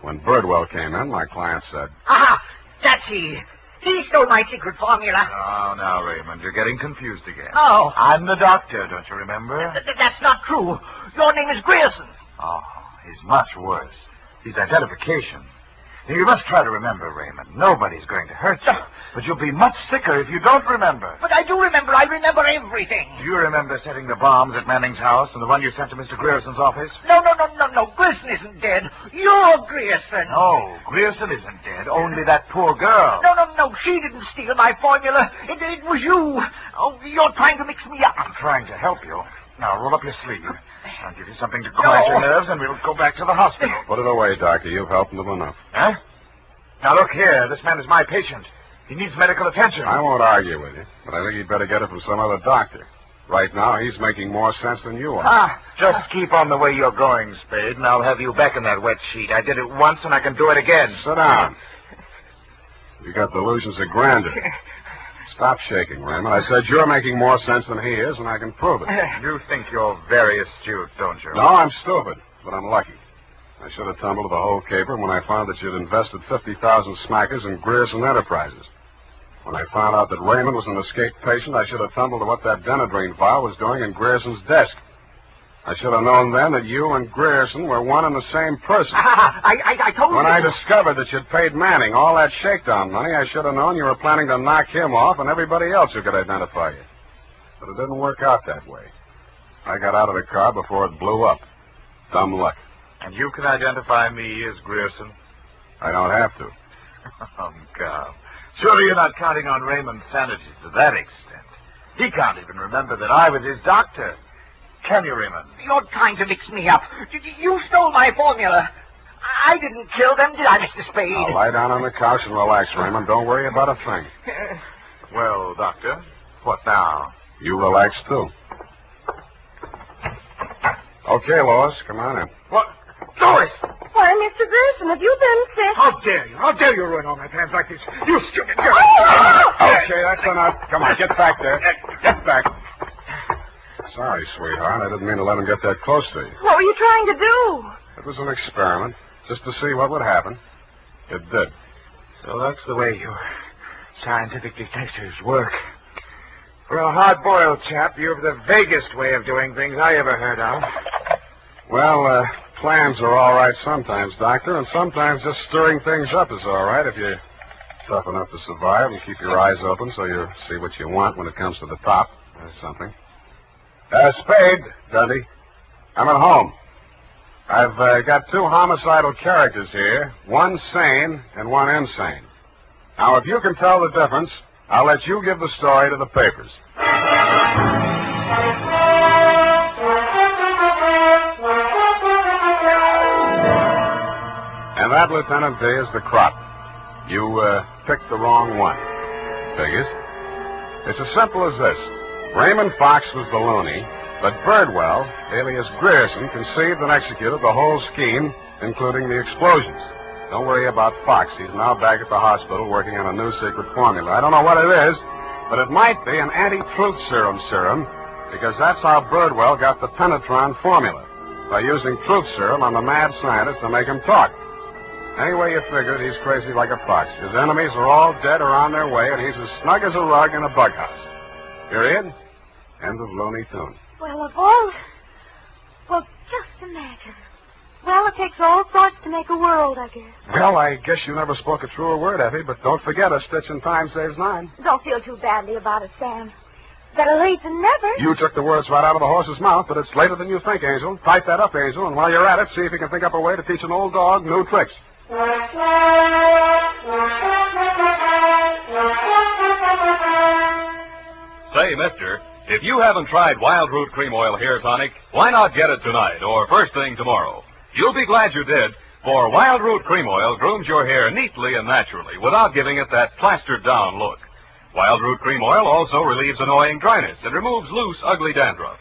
When Birdwell came in, my client said, Aha! That's he. He stole my secret formula. Oh, now, Raymond, you're getting confused again. Oh. I'm the doctor, don't you remember? That's not true. Your name is Grierson. Oh, he's much worse. He's identification. Now, you must try to remember, Raymond. Nobody's going to hurt you. But you'll be much sicker if you don't remember. But I do remember. I remember everything. Do you remember setting the bombs at Manning's house and the one you sent to Mr. Grierson's office? No. Grierson isn't dead. You're Grierson. No, Grierson isn't dead. Only that poor girl. No. She didn't steal my formula. It was you. Oh, you're trying to mix me up. I'm trying to help you. Now, roll up your sleeve. I'll give you something to quiet your nerves, and we'll go back to the hospital. Put it away, Doctor. You've helped him enough. Huh? Now, look here. This man is my patient. He needs medical attention. I won't argue with you, but I think you'd better get it from some other doctor. Right now, he's making more sense than you are. Just keep on the way you're going, Spade, and I'll have you back in that wet sheet. I did it once, and I can do it again. Sit down. You got delusions of grandeur. Stop shaking, Raymond. I said you're making more sense than he is, and I can prove it. You think you're very astute, don't you? No, I'm stupid, but I'm lucky. I should have tumbled to the whole caper when I found that you'd invested 50,000 smackers in Grierson Enterprises. When I found out that Raymond was an escaped patient, I should have tumbled to what that Denadrine file was doing in Grierson's desk. I should have known then that you and Grierson were one and the same person. I told you. When I discovered that you'd paid Manning all that shakedown money, I should have known you were planning to knock him off and everybody else who could identify you. But it didn't work out that way. I got out of the car before it blew up. Dumb luck. And you can identify me as Grierson? I don't have to. Oh, God. Surely you're not counting on Raymond's sanity to that extent. He can't even remember that I was his doctor. Can you, Raymond? You're trying to mix me up. You stole my formula. I didn't kill them, did I, Mr. Spade? Now lie down on the couch and relax, Raymond. Don't worry about a thing. Well, Doctor, what now? You relax, too. Okay, Lois, come on in. What? Lois! Why, Mr. Grierson, have you been sick? How dare you? How dare you ruin all my plans like this? You stupid girl! Okay, that's enough. Come on, get back there. Get back. Sorry, sweetheart. I didn't mean to let him get that close to you. What were you trying to do? It was an experiment, just to see what would happen. It did. So that's the way you scientific detectives work. For a hard-boiled chap, you have the vaguest way of doing things I ever heard of. Well, plans are all right sometimes, Doctor, and sometimes just stirring things up is all right if you're tough enough to survive and keep your eyes open so you see what you want when it comes to the top. That's something. Spade, Dundee. I'm at home. I've got 2 homicidal characters here, one sane and one insane. Now, if you can tell the difference, I'll let you give the story to the papers. And that, Lieutenant D, is the crop. You picked the wrong one. Figures. It's as simple as this. Raymond Fox was the loony, but Birdwell, alias Grierson, conceived and executed the whole scheme, including the explosions. Don't worry about Fox. He's now back at the hospital working on a new secret formula. I don't know what it is, but it might be an anti-truth serum, because that's how Birdwell got the Penetron formula, by using truth serum on the mad scientist to make him talk. Anyway, you figured he's crazy like a fox. His enemies are all dead or on their way, and he's as snug as a rug in a bug house. Period. End of Looney Tunes. Well, of all... Well, just imagine. Well, it takes all sorts to make a world, I guess. Well, I guess you never spoke a truer word, Effie, but don't forget, a stitch in time saves 9. Don't feel too badly about it, Sam. Better late than never. You took the words right out of the horse's mouth, but it's later than you think, Angel. Type that up, Angel, and while you're at it, see if you can think up a way to teach an old dog new tricks. Say, mister, if you haven't tried Wild Root Cream Oil Hair Tonic, why not get it tonight or first thing tomorrow? You'll be glad you did, for Wild Root Cream Oil grooms your hair neatly and naturally without giving it that plastered-down look. Wild Root Cream Oil also relieves annoying dryness and removes loose, ugly dandruff.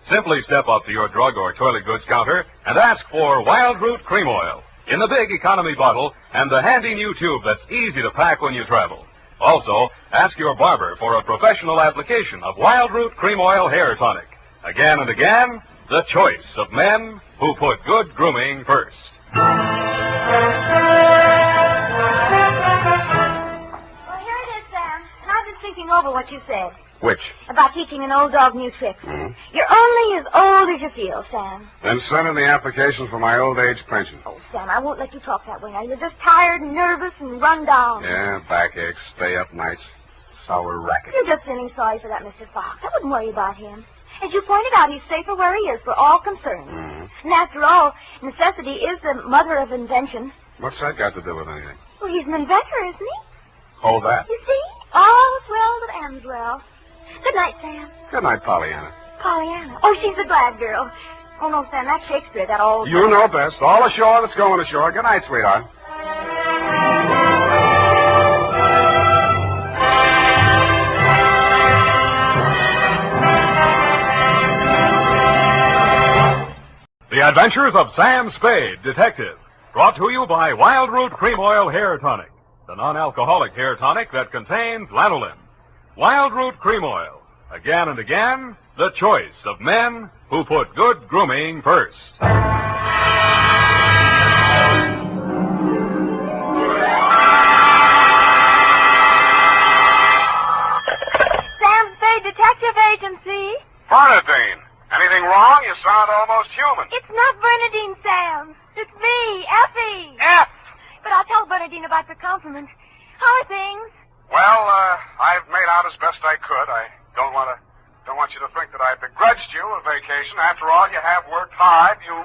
Simply step up to your drug or toilet goods counter and ask for Wild Root Cream Oil in the big economy bottle and the handy new tube that's easy to pack when you travel. Also, ask your barber for a professional application of Wild Root Cream Oil Hair Tonic. Again and again, the choice of men who put good grooming first. Well, here it is, Sam. And I've been thinking over what you said. Which? About teaching an old dog new tricks. You're only as old as you feel, Sam. Then send in the application for my old age pension. Oh, Sam, I won't let you talk that way now. You're just tired and nervous and run down. Yeah, backaches, stay-up nights, sour racket. You're just feeling sorry for that Mr. Fox. I wouldn't worry about him. As you pointed out, he's safer where he is for all concerned. And after all, necessity is the mother of invention. What's that got to do with anything? Well, he's an inventor, isn't he? Hold that. You see? All's well that ends well. Good night, Sam. Good night, Pollyanna. Pollyanna. Oh, she's a glad girl. Oh, no, Sam, that's Shakespeare, that old... You know best. All ashore that's going ashore. Good night, sweetheart. The Adventures of Sam Spade, Detective. Brought to you by Wild Root Cream Oil Hair Tonic, the non-alcoholic hair tonic that contains lanolin. Wild Root Cream Oil. Again and again, the choice of men who put good grooming first. Sam Spade Detective Agency. Bernadine, anything wrong? You sound almost human. It's not Bernadine, Sam. It's me, Effie. F. But I'll tell Bernadine about your compliment. How are things? Well, I've made out as best I could. I don't want you to think that I begrudged you a vacation. After all, you have worked hard. You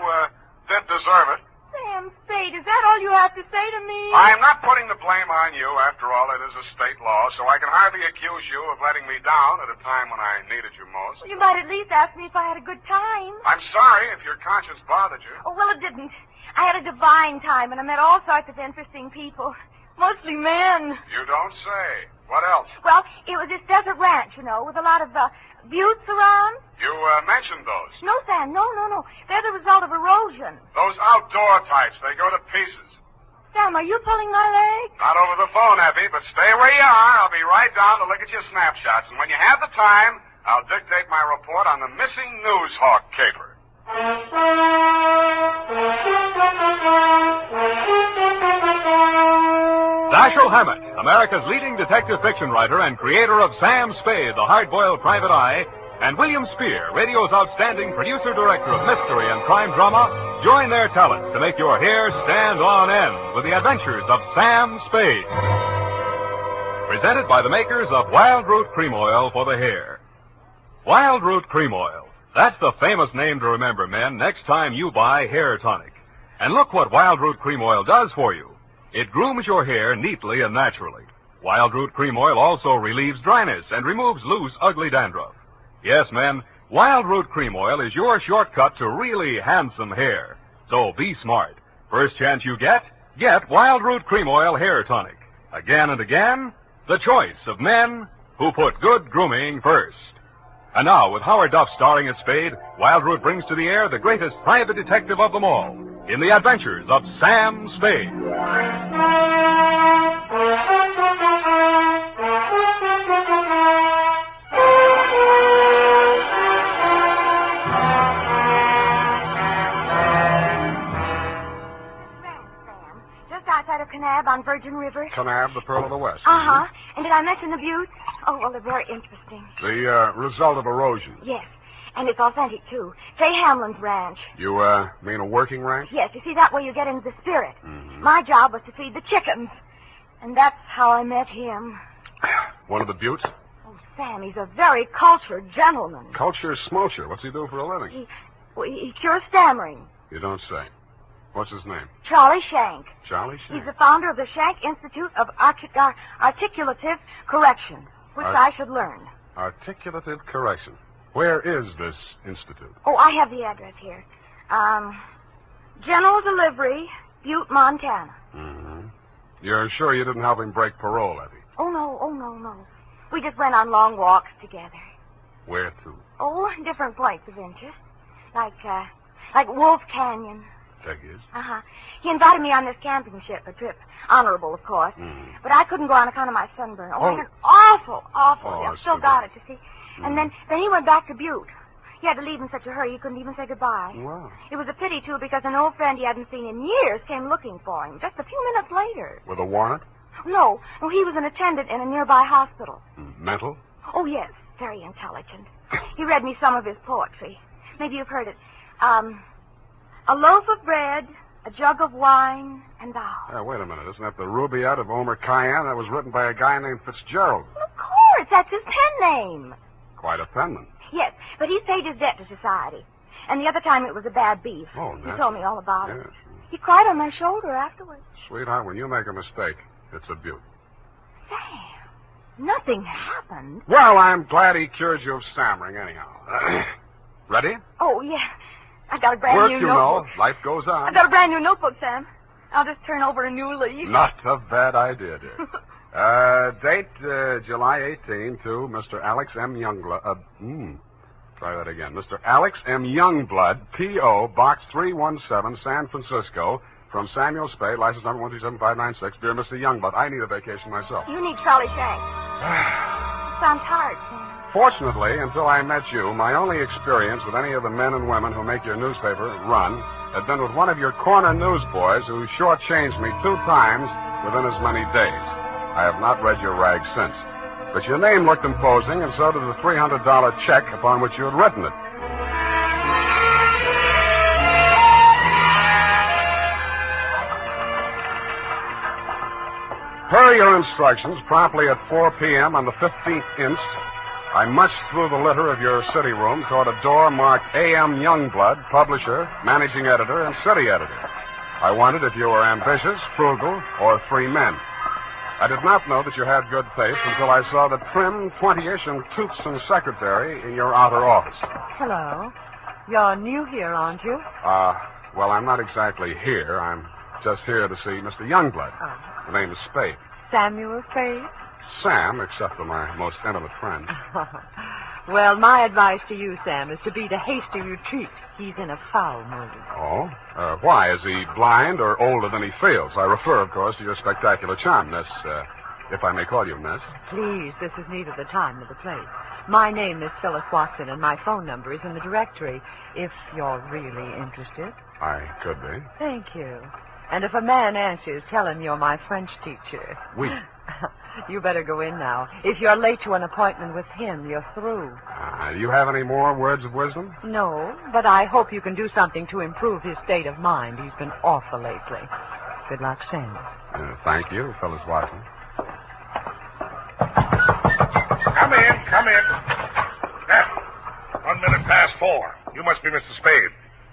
did deserve it. Sam Spade, is that all you have to say to me? I'm not putting the blame on you. After all, it is a state law, so I can hardly accuse you of letting me down at a time when I needed you most. Well, you might at least ask me if I had a good time. I'm sorry if your conscience bothered you. Oh, well, it didn't. I had a divine time, and I met all sorts of interesting people. Mostly men. You don't say. What else? Well, it was this desert ranch, you know, with a lot of buttes around. You mentioned those. No, Sam, no. They're the result of erosion. Those outdoor types, they go to pieces. Sam, are you pulling my leg? Not over the phone, Effie, but stay where you are. I'll be right down to look at your snapshots, and when you have the time, I'll dictate my report on the missing Newshawk caper. Dashiell Hammett, America's leading detective fiction writer and creator of Sam Spade, the hard-boiled private eye, and William Spear, radio's outstanding producer-director of mystery and crime drama, join their talents to make your hair stand on end with the adventures of Sam Spade. Presented by the makers of Wild Root Cream Oil for the hair. Wild Root Cream Oil. That's the famous name to remember, men, next time you buy hair tonic. And look what Wild Root Cream Oil does for you. It grooms your hair neatly and naturally. Wild Root Cream Oil also relieves dryness and removes loose, ugly dandruff. Yes, men, Wild Root Cream Oil is your shortcut to really handsome hair. So be smart. First chance you get Wild Root Cream Oil Hair Tonic. Again and again, the choice of men who put good grooming first. And now, with Howard Duff starring as Spade, Wild Root brings to the air the greatest private detective of them all in the Adventures of Sam Spade. Outside of Kanab on Virgin River. Kanab, the Pearl of the West. Uh-huh. And did I mention the buttes? Oh, well, they're very interesting. The result of erosion. Yes. And it's authentic, too. Fay Hamlin's ranch. You, mean a working ranch? Yes, you see, that way you get into the spirit. My job was to feed the chickens. And that's how I met him. One of the buttes? Oh, Sam, he's a very cultured gentleman. Culture smulcher. What's he do for a living? He cures stammering. You don't say. What's his name? Charlie Shank. Charlie Shank? He's the founder of the Shank Institute of Articulative Correction, which I should learn. Articulative Correction. Where is this institute? Oh, I have the address here. General Delivery, Butte, Montana. You're sure you didn't help him break parole, Effie? Oh, no. We just went on long walks together. Where to? Oh, different points of interest. Like Wolf Canyon. Figures. He invited me on this camping ship, a trip. Honorable, of course. But I couldn't go on account of my sunburn. Oh, I had an awful. I've still got it, you see. And then he went back to Butte. He had to leave in such a hurry he couldn't even say goodbye. Wow. It was a pity, too, because an old friend he hadn't seen in years came looking for him just a few minutes later. With a warrant? No, he was an attendant in a nearby hospital. Mental? Oh, yes, very intelligent. He read me some of his poetry. Maybe you've heard it. A loaf of bread, a jug of wine, and thou. Wait a minute. Isn't that the Rubaiyat of Omer Khayyam? That was written by a guy named Fitzgerald. Well, of course, that's his pen name. Quite a penman. Yes, but he's paid his debt to society. And the other time it was a bad beef. Oh, He told me all about it. Yes. He cried on my shoulder afterwards. Sweetheart, when you make a mistake, it's a beaut. Sam, nothing happened. Well, I'm glad he cured you of stammering anyhow. Ready? Oh, yeah. I got a brand Work, new you notebook. know. Life goes on. I got a brand new notebook, Sam. I'll just turn over a new leaf. Not a bad idea, dear. Date July 18 to Mr. Alex M. Youngblood. Try that again. Mr. Alex M. Youngblood, P.O., Box 317, San Francisco, from Samuel Spade, license number 127596. Dear Mr. Youngblood, I need a vacation myself. You need Charlie Shank. Sounds hard, Sam. Fortunately, until I met you, my only experience with any of the men and women who make your newspaper run had been with one of your corner newsboys who shortchanged me 2 times within as many days. I have not read your rag since. But your name looked imposing, and so did the $300 check upon which you had written it. Per your instructions, promptly at 4 p.m. on the 15th inst., I munched through the litter of your city room toward a door marked A.M. Youngblood, publisher, managing editor, and city editor. I wondered if you were ambitious, frugal, or 3 men. I did not know that you had good taste until I saw the trim, 20-ish, and toothsome secretary in your outer office. Hello. You're new here, aren't you? Well, I'm not exactly here. I'm just here to see Mr. Youngblood. The name is Spade. Samuel Spade? Sam, except for my most intimate friend. Well, my advice to you, Sam, is to be the hastier you treat. He's in a foul mood. Oh? Why? Is he blind or older than he feels? I refer, of course, to your spectacular charm, Miss, if I may call you Miss. Please, this is neither the time nor the place. My name is Phyllis Watson, and my phone number is in the directory, if you're really interested. I could be. Thank you. And if a man answers, tell him you're my French teacher. Oui. You better go in now. If you're late to an appointment with him, you're through. Do you have any more words of wisdom? No, but I hope you can do something to improve his state of mind. He's been awful lately. Good luck, Sam. Thank you, Phyllis Watson. Come in. Now, 1 minute past 4. You must be Mr. Spade.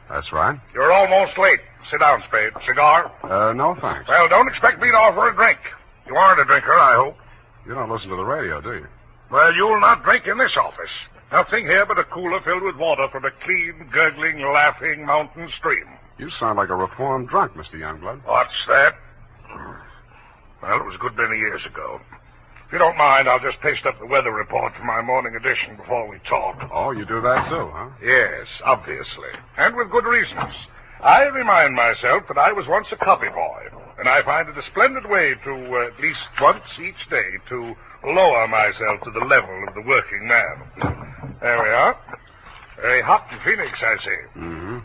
That's right. You're almost late. Sit down, Spade. Cigar? No, thanks. Well, don't expect me to offer a drink. You aren't a drinker, I hope. You don't listen to the radio, do you? Well, you'll not drink in this office. Nothing here but a cooler filled with water from a clean, gurgling, laughing mountain stream. You sound like a reformed drunk, Mr. Youngblood. What's that? Well, it was a good many years ago. If you don't mind, I'll just paste up the weather report for my morning edition before we talk. Oh, you do that too, huh? Yes, obviously. And with good reasons. I remind myself that I was once a copy boy, and I find it a splendid way to, at least once each day, to lower myself to the level of the working man. There we are. Very hot in Phoenix, I see. Mm-hmm.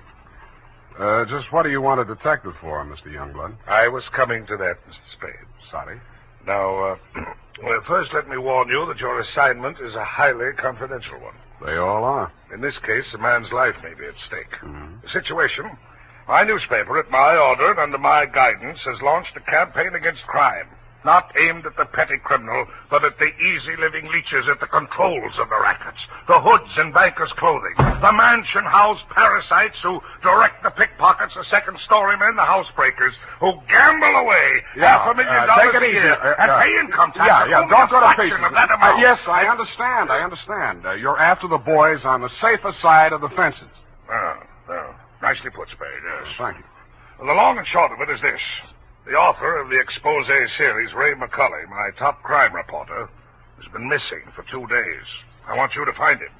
Just what do you want a detective for, Mr. Youngblood? I was coming to that, Mr. Spade. Sorry. Now, well, first let me warn you that your assignment is a highly confidential one. They all are. In this case, a man's life may be at stake. The situation, my newspaper, at my order and under my guidance, has launched a campaign against crime. Not aimed at the petty criminal, but at the easy-living leeches at the controls of the rackets, the hoods and bankers' clothing, the mansion-house parasites who direct the pickpockets, the second-story men, the housebreakers, who gamble away $500,000 a year and pay income tax. Don't go to pieces. Of that amount. Yes, I understand. You're after the boys on the safer side of the fences. Nicely put, Spade, yes. Thank you. Well, the long and short of it is this. The author of the expose series, Ray McCulley, my top crime reporter, has been missing for 2 days. I want you to find him.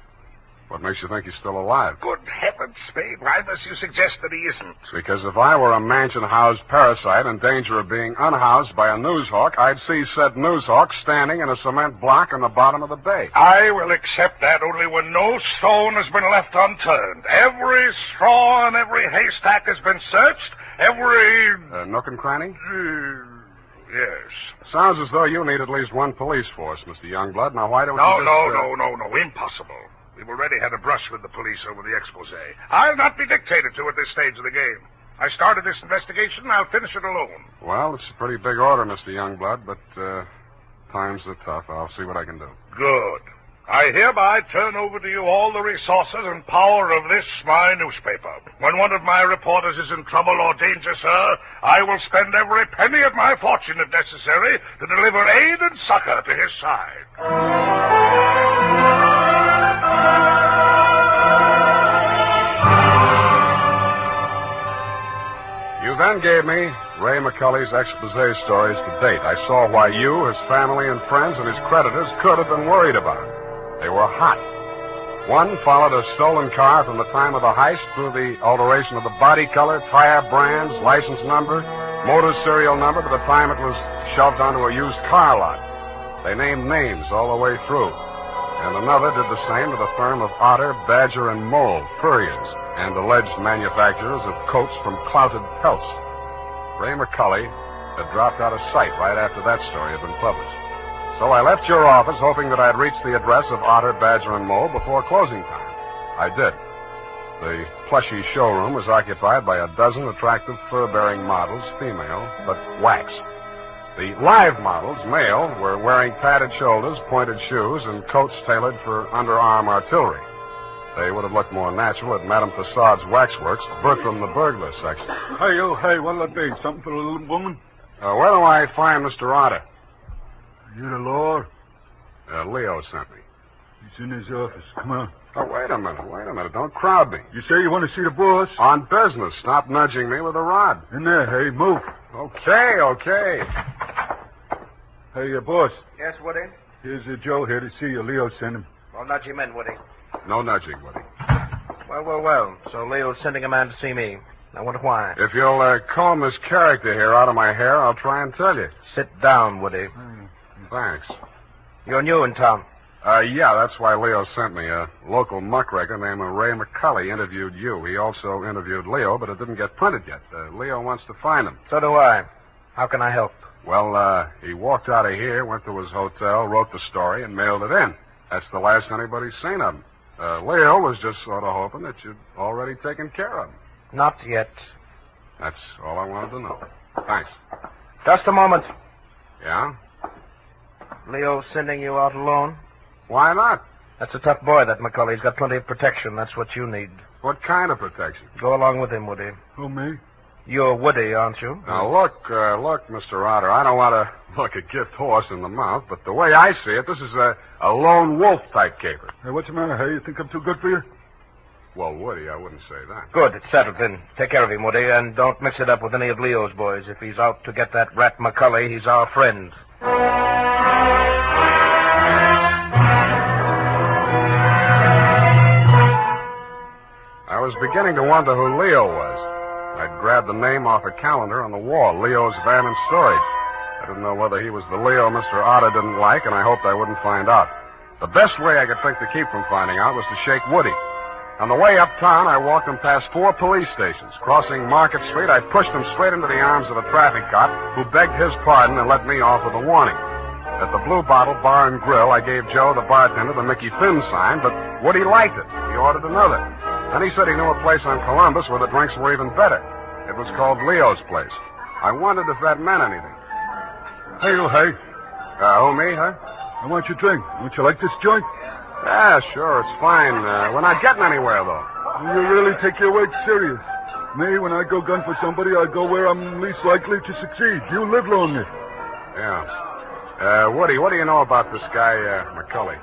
What makes you think he's still alive? Good heavens, Spade. Why must you suggest that he isn't? Because if I were a mansion-house parasite in danger of being unhoused by a newshawk, I'd see said newshawk standing in a cement block in the bottom of the bay. I will accept that only when no stone has been left unturned. Every straw and every haystack has been searched. Every... nook and cranny? Yes. Sounds as though you need at least one police force, Mr. Youngblood. Now, why don't No, you just... No. Impossible. We've already had a brush with the police over the expose. I'll not be dictated to at this stage of the game. I started this investigation, and I'll finish it alone. Well, it's a pretty big order, Mr. Youngblood, but times are tough. I'll see what I can do. Good. I hereby turn over to you all the resources and power of this, my newspaper. When one of my reporters is in trouble or danger, sir, I will spend every penny of my fortune, if necessary, to deliver aid and succor to his side. You then gave me Ray McCulley's expose stories to date. I saw why you, his family and friends, and his creditors could have been worried about him. They were hot. One followed a stolen car from the time of the heist through the alteration of the body color, tire brands, license number, motor serial number by the time it was shoved onto a used car lot. They named names all the way through. And another did the same to the firm of Otter, Badger, and Mole, furriers, and alleged manufacturers of coats from clouted pelts. Ray McCulley had dropped out of sight right after that story had been published. So I left your office hoping that I'd reach the address of Otter, Badger, and Mole before closing time. I did. The plushy showroom was occupied by a dozen attractive fur-bearing models, female, but wax. The live models, male, were wearing padded shoulders, pointed shoes, and coats tailored for underarm artillery. They would have looked more natural at Madame Tussaud's waxworks, Bertram the burglar section. Hey, what'll it be? Something for the little woman? Where do I find Mr. Otter? You the law? Leo sent me. He's in his office. Come on. Oh, wait a minute. Don't crowd me. You say you want to see the boss? On business. Stop nudging me with a rod. In there, hey, move. Okay. Hey, boss. Yes, Woody? Here's Joe here to see you. Leo sent him. Well, nudge him in, Woody. No nudging, Woody. Well. So Leo's sending a man to see me. I wonder why. If you'll comb this character here out of my hair, I'll try and tell you. Sit down, Woody. Thanks. You're new in town. Yeah, that's why Leo sent me. A local muckraker named Ray McCulley interviewed you. He also interviewed Leo, but it didn't get printed yet. Leo wants to find him. So do I. How can I help? Well, he walked out of here, went to his hotel, wrote the story, and mailed it in. That's the last anybody's seen of him. Leo was just sort of hoping that you'd already taken care of him. Not yet. That's all I wanted to know. Thanks. Just a moment. Yeah? Leo sending you out alone? Why not? That's a tough boy, that McCulley. He's got plenty of protection. That's what you need. What kind of protection? Go along with him, Woody. Who, me? You're Woody, aren't you? Now, look, Mr. Otter, I don't want to look a gift horse in the mouth, but the way I see it, this is a lone wolf type caper. Hey, what's the matter, hey? You think I'm too good for you? Well, Woody, I wouldn't say that. Good, it's settled then. Take care of him, Woody, and don't mix it up with any of Leo's boys. If he's out to get that rat McCully, he's our friend. I was beginning to wonder who Leo was. I'd grabbed the name off a calendar on the wall, Leo's Van and Storage. I didn't know whether he was the Leo Mr. Otter didn't like, and I hoped I wouldn't find out. The best way I could think to keep from finding out was to shake Woody. On the way uptown, I walked him past 4 police stations. Crossing Market Street, I pushed him straight into the arms of a traffic cop who begged his pardon and let me off with a warning. At the Blue Bottle Bar and Grill, I gave Joe, the bartender, the Mickey Finn sign, but Woody liked it. He ordered another. Then he said he knew a place on Columbus where the drinks were even better. It was called Leo's Place. I wondered if that meant anything. Hey, you, hey. Who, me, huh? I want your drink. Don't you like this joint? Yeah, sure, it's fine. We're not getting anywhere, though. You really take your work serious. Me, when I go gun for somebody, I go where I'm least likely to succeed. You live longer. Yeah. Woody, what do you know about this guy, McCully?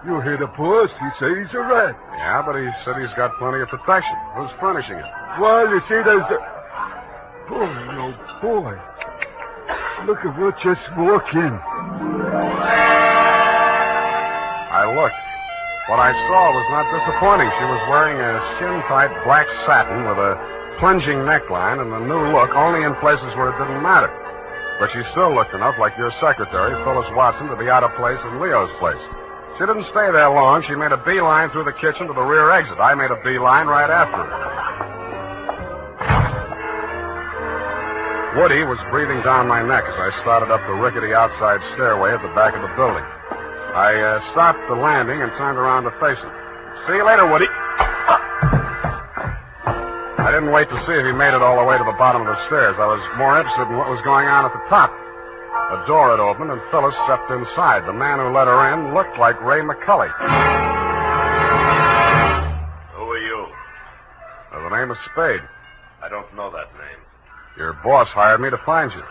You hear the boss. He says he's a rat. Yeah, but he said he's got plenty of protection. Who's furnishing it? Well, you see, there's a... Boy, oh, boy. Look at what just walked in. I looked. What I saw was not disappointing. She was wearing a skin-tight black satin with a plunging neckline and a new look only in places where it didn't matter. But she still looked enough like your secretary, Phyllis Watson, to be out of place in Leo's place. She didn't stay there long. She made a beeline through the kitchen to the rear exit. I made a beeline right after her. Woody was breathing down my neck as I started up the rickety outside stairway at the back of the building. I stopped the landing and turned around to face him. See you later, Woody. I didn't wait to see if he made it all the way to the bottom of the stairs. I was more interested in what was going on at the top. A door had opened, and Phyllis stepped inside. The man who let her in looked like Ray McCully. Who are you? The name is Spade. I don't know that name. Your boss hired me to find you.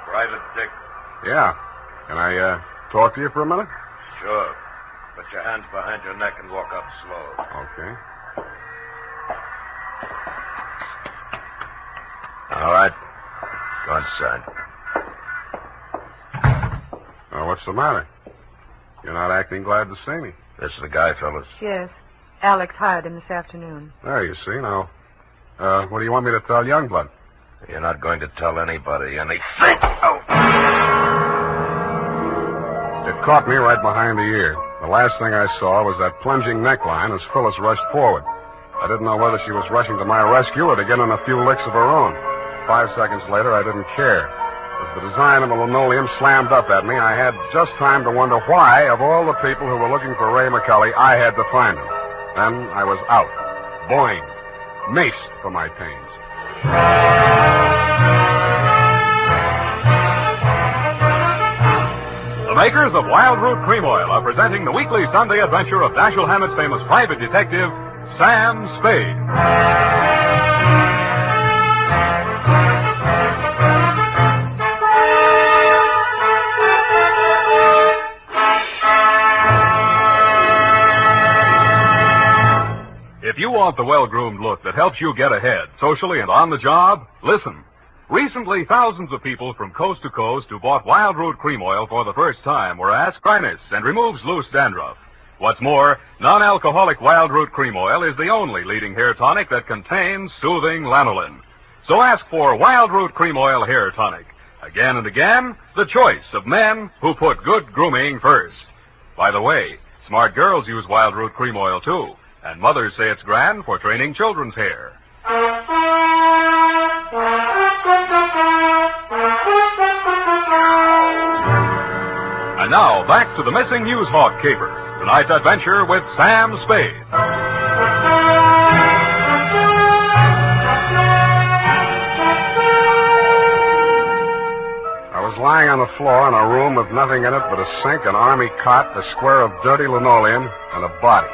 Private Dick? Yeah. Can I talk to you for a minute? Sure. Put your hands behind your neck and walk up slow. Okay. All right. Go inside. What's the matter? You're not acting glad to see me. This is the guy, fellas. Yes. Alex hired him this afternoon. There, you see. Now, what do you want me to tell Youngblood? You're not going to tell anybody anything. Oh! It caught me right behind the ear. The last thing I saw was that plunging neckline as Phyllis rushed forward. I didn't know whether she was rushing to my rescue or to get in a few licks of her own. 5 seconds later, I didn't care. As the design of the linoleum slammed up at me, I had just time to wonder why, of all the people who were looking for Ray McCully, I had to find him. Then I was out. Boing. Maced for my pains. The makers of Wild Root Cream Oil are presenting the weekly Sunday adventure of Dashiell Hammett's famous private detective, Sam Spade. If you want the well-groomed look that helps you get ahead, socially and on the job, listen. Recently, thousands of people from coast to coast who bought Wild Root Cream Oil for the first time were asked dryness and removes loose dandruff. What's more, non-alcoholic Wild Root Cream Oil is the only leading hair tonic that contains soothing lanolin. So ask for Wild Root Cream Oil Hair Tonic. Again and again, the choice of men who put good grooming first. By the way, smart girls use Wild Root Cream Oil, too. And mothers say it's grand for training children's hair. And now, back to the missing Newshawk caper. Tonight's adventure with Sam Spade. I was lying on the floor in a room with nothing in it but a sink, an army cot, a square of dirty linoleum, and a body.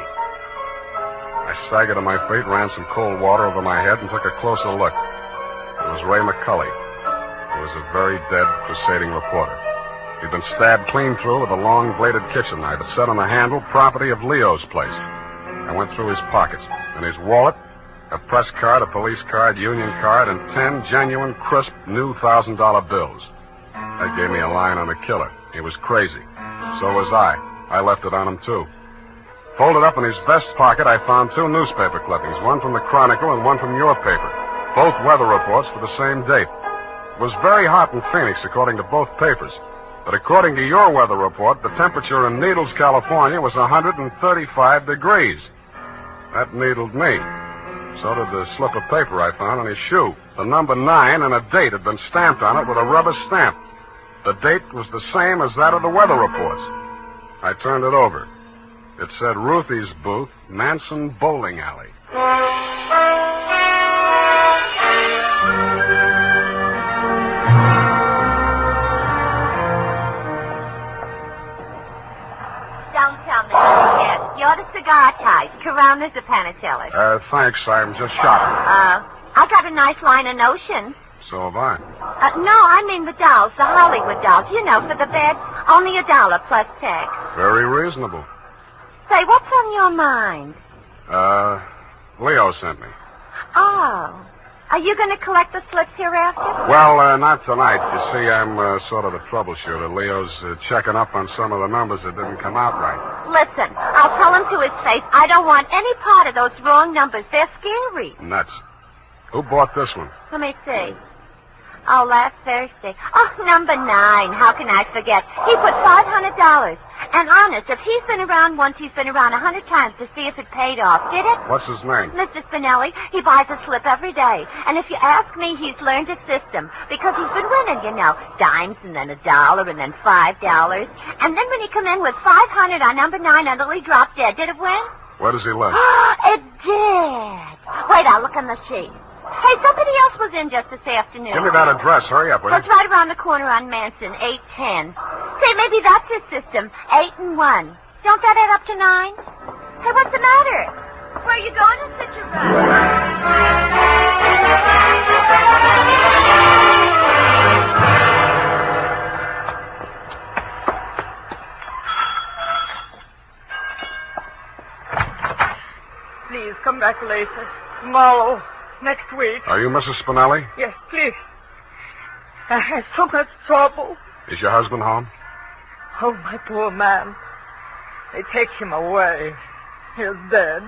I staggered to my feet, ran some cold water over my head, and took a closer look. It was Ray McCully. He was a very dead crusading reporter. He'd been stabbed clean through with a long-bladed kitchen knife. It set on the handle, property of Leo's place. I went through his pockets. And his wallet, a press card, a police card, union card, and 10 genuine, crisp, new $1,000 bills. That gave me a line on the killer. He was crazy. So was I. I left it on him, too. Folded up in his vest pocket, I found 2 newspaper clippings, one from the Chronicle and one from your paper. Both weather reports for the same date. It was very hot in Phoenix, according to both papers. But according to your weather report, the temperature in Needles, California was 135 degrees. That needled me. So did the slip of paper I found on his shoe. The number 9 and a date had been stamped on it with a rubber stamp. The date was the same as that of the weather reports. I turned it over. It said Ruthie's Booth, Manson Bowling Alley. Don't tell me yet. You're the cigar type. Coronas or Panatellas? Thanks. I'm just shopping. I got a nice line of notions. So have I. No, I mean the dolls, the Hollywood dolls. You know, for the bed, only $1 plus tax. Very reasonable. Say, what's on your mind? Leo sent me. Oh. Are you going to collect the slips hereafter? Well, not tonight. You see, I'm sort of a troubleshooter. Leo's checking up on some of the numbers that didn't come out right. Listen, I'll tell him to his face I don't want any part of those wrong numbers. They're scary. Nuts. Who bought this one? Let me see. Oh, last Thursday. Oh, number 9. How can I forget? He put $500. And honest, if he's been around once, he's been around 100 times to see if it paid off. Did it? What's his name? Mr. Spinelli. He buys a slip every day. And if you ask me, he's learned a system. Because he's been winning, you know. Dimes and then $1 and then $5. And then when he come in with 500 on number 9 until he dropped dead, did it win? Where does he live? It did. Wait, I'll look on the sheet. Hey, somebody else was in just this afternoon. Give me that address. Hurry up, will you? It's right around the corner on Manson, 810. Say, maybe that's his system, 8 and 1. Don't that add up to 9? Hey, what's the matter? Where are you going in such a rush? Please, come back later. Tomorrow. Next week. Are you Mrs. Spinelli? Yes, please. I had so much trouble. Is your husband home? Oh, my poor man. They take him away. He's dead.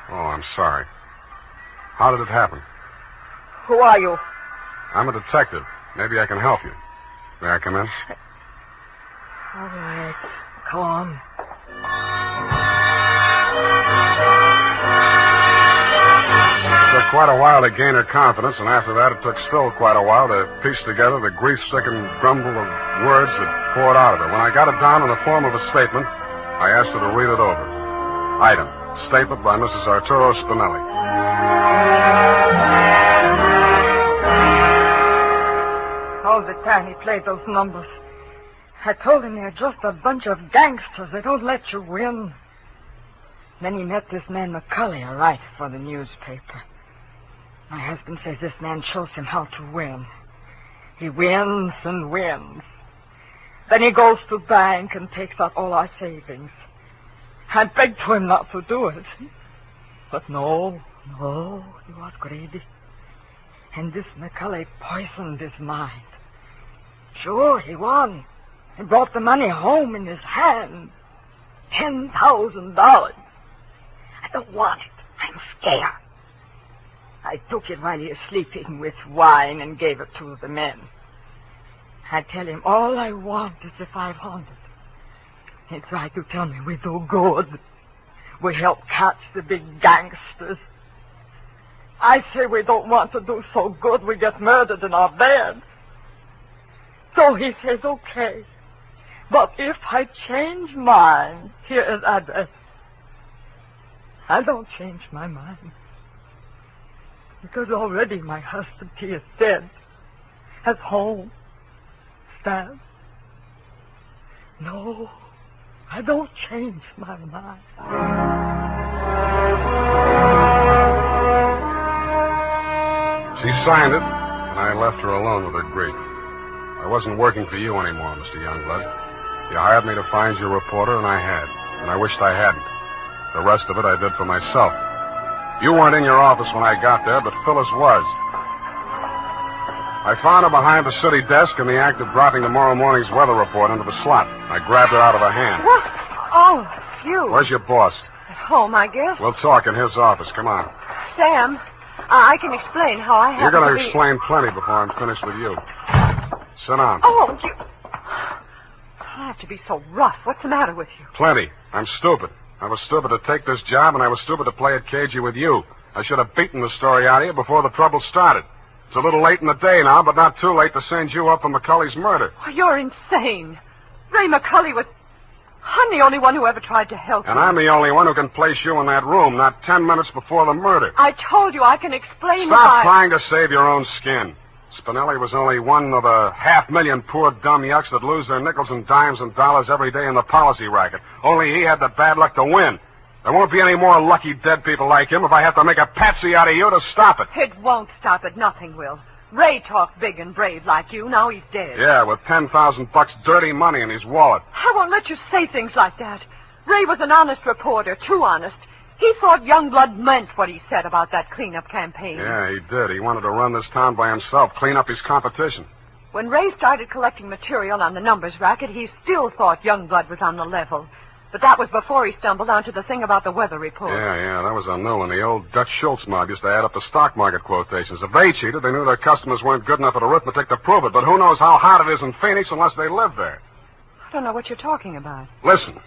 Oh, I'm sorry. How did it happen? Who are you? I'm a detective. Maybe I can help you. May I come in? All right. Come on. It took quite a while to gain her confidence, and after that it took still quite a while to piece together the grief-stricken grumble of words that poured out of her. When I got it down in the form of a statement, I asked her to read it over. Item, statement by Mrs. Arturo Spinelli. All the time he played those numbers, I told him they're just a bunch of gangsters. They don't let you win. Then he met this man McCulley, a writer for the newspaper. My husband says this man shows him how to win. He wins and wins. Then he goes to bank and takes out all our savings. I begged for him not to do it. But no, he was greedy. And this McCulley poisoned his mind. Sure, he won. He brought the money home in his hand. $10,000. I don't want it. I'm scared. I took it while he was sleeping with wine and gave it to the men. I tell him all I want is the 500. He tried to tell me we do good. We help catch the big gangsters. I say we don't want to do so good we get murdered in our bed. So he says, okay. But if I change mine, here is address. I don't change my mind. Because already my husband, he is dead. At home. Stabbed. No, I don't change my mind. She signed it, and I left her alone with her grief. I wasn't working for you anymore, Mr. Youngblood. You hired me to find your reporter, and I had. And I wished I hadn't. The rest of it I did for myself. You weren't in your office when I got there, but Phyllis was. I found her behind the city desk in the act of dropping tomorrow morning's weather report into the slot. I grabbed her out of her hand. What? Oh, it's you. Where's your boss? At home, I guess. We'll talk in his office. Come on. Sam, I can explain how I You're happen going to to be... explain plenty before I'm finished with you. Sit down. Oh, you... I have to be so rough. What's the matter with you? Plenty. I'm stupid. I was stupid to take this job, and I was stupid to play it cagey with you. I should have beaten the story out of you before the trouble started. It's a little late in the day now, but not too late to send you up for McCulley's murder. Oh, you're insane. Ray McCulley was... I'm the only one who ever tried to help And you. I'm the only one who can place you in that room, not 10 minutes before the murder. I told you I can explain Stop trying to save your own skin. Spinelli was only one of a 500,000 poor dumb yucks that lose their nickels and dimes and dollars every day in the policy racket. Only he had the bad luck to win. There won't be any more lucky dead people like him if I have to make a patsy out of you to stop it. It won't stop it. Nothing will. Ray talked big and brave like you. Now he's dead. Yeah, with $10,000 dirty money in his wallet. I won't let you say things like that. Ray was an honest reporter, too honest. He thought Youngblood meant what he said about that cleanup campaign. Yeah, he did. He wanted to run this town by himself, clean up his competition. When Ray started collecting material on the numbers racket, he still thought Youngblood was on the level. But that was before he stumbled onto the thing about the weather report. Yeah, that was a new one. The old Dutch Schultz mob used to add up the stock market quotations. If they cheated, they knew their customers weren't good enough at arithmetic to prove it. But who knows how hot it is in Phoenix unless they live there. I don't know what you're talking about. Listen,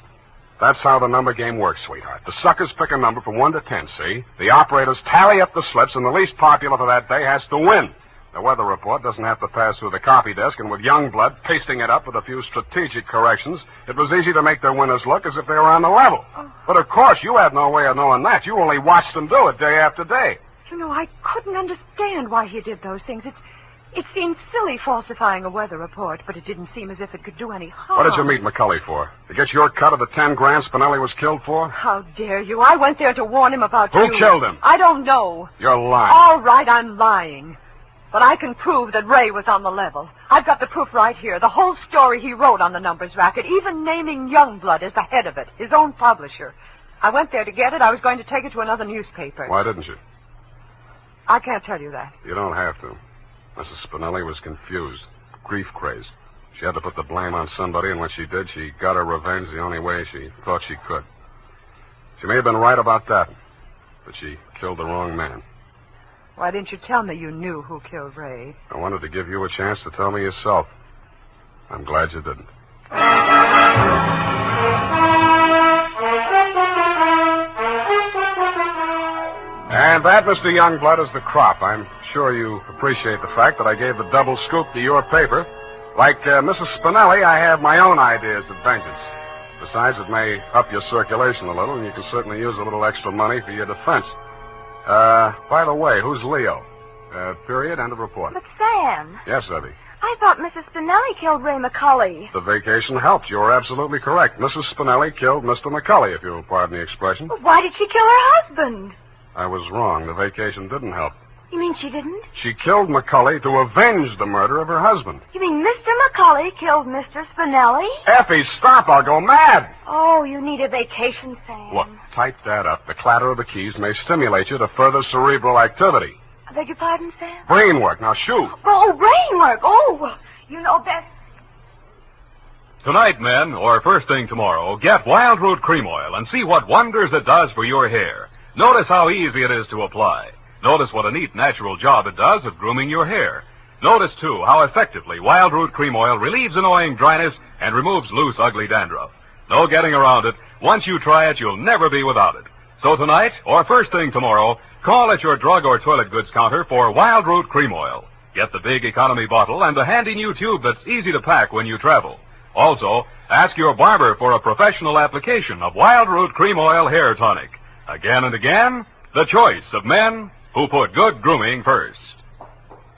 that's how the number game works, sweetheart. The suckers pick a number from 1 to 10, see? The operators tally up the slips, and the least popular for that day has to win. The weather report doesn't have to pass through the copy desk, and with Youngblood pasting it up with a few strategic corrections, it was easy to make their winners look as if they were on the level. Oh. But of course, you had no way of knowing that. You only watched them do it day after day. You know, I couldn't understand why he did those things. It seemed silly falsifying a weather report, but it didn't seem as if it could do any harm. What did you meet McCulley for? To get your cut of the 10 grand Spinelli was killed for? How dare you? I went there to warn him about you. Who killed him? I don't know. You're lying. All right, I'm lying. But I can prove that Ray was on the level. I've got the proof right here. The whole story he wrote on the numbers racket, even naming Youngblood as the head of it, his own publisher. I went there to get it. I was going to take it to another newspaper. Why didn't you? I can't tell you that. You don't have to. Mrs. Spinelli was confused, grief-crazed. She had to put the blame on somebody, and when she did, she got her revenge the only way she thought she could. She may have been right about that, but she killed the wrong man. Why didn't you tell me you knew who killed Ray? I wanted to give you a chance to tell me yourself. I'm glad you didn't. And that, Mr. Youngblood, is the crop. I'm sure you appreciate the fact that I gave the double scoop to your paper. Like Mrs. Spinelli, I have my own ideas of vengeance. Besides, it may up your circulation a little, and you can certainly use a little extra money for your defense. By the way, who's Leo? Period, end of report. But, Sam, Yes, Evie. I thought Mrs. Spinelli killed Ray McCulley. The vacation helped. You're absolutely correct. Mrs. Spinelli killed Mr. McCulley, if you'll pardon the expression. Well, why did she kill her husband? I was wrong. The vacation didn't help. You mean she didn't? She killed McCulley to avenge the murder of her husband. You mean Mr. McCulley killed Mr. Spinelli? Effie, stop. I'll go mad. Oh, you need a vacation, Sam. Look, type that up. The clatter of the keys may stimulate you to further cerebral activity. I beg your pardon, Sam? Brain work. Now, shoot. Oh, brain work. Oh, you know best. Tonight, men, or first thing tomorrow, get Wild Root Cream Oil and see what wonders it does for your hair. Notice how easy it is to apply. Notice what a neat, natural job it does of grooming your hair. Notice, too, how effectively Wild Root Cream Oil relieves annoying dryness and removes loose, ugly dandruff. No getting around it. Once you try it, you'll never be without it. So tonight, or first thing tomorrow, call at your drug or toilet goods counter for Wild Root Cream Oil. Get the big economy bottle and the handy new tube that's easy to pack when you travel. Also, ask your barber for a professional application of Wild Root Cream Oil Hair Tonic. Again and again, the choice of men who put good grooming first.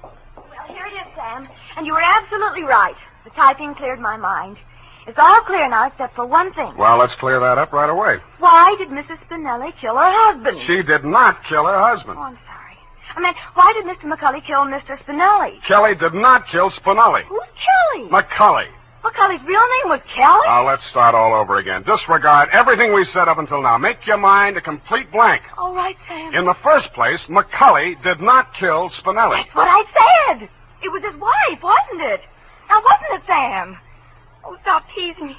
Well, here it is, Sam. And you were absolutely right. The typing cleared my mind. It's all clear now except for one thing. Well, let's clear that up right away. Why did Mrs. Spinelli kill her husband? She did not kill her husband. Oh, I'm sorry. I meant, why did Mr. McCulley kill Mr. Spinelli? Kelly did not kill Spinelli. Who's Kelly? McCulley. McCully's real name was Kelly? Now, let's start all over again. Disregard everything we said up until now. Make your mind a complete blank. All right, Sam. In the first place, McCully did not kill Spinelli. That's what I said. It was his wife, wasn't it? Now, wasn't it, Sam? Oh, stop teasing me.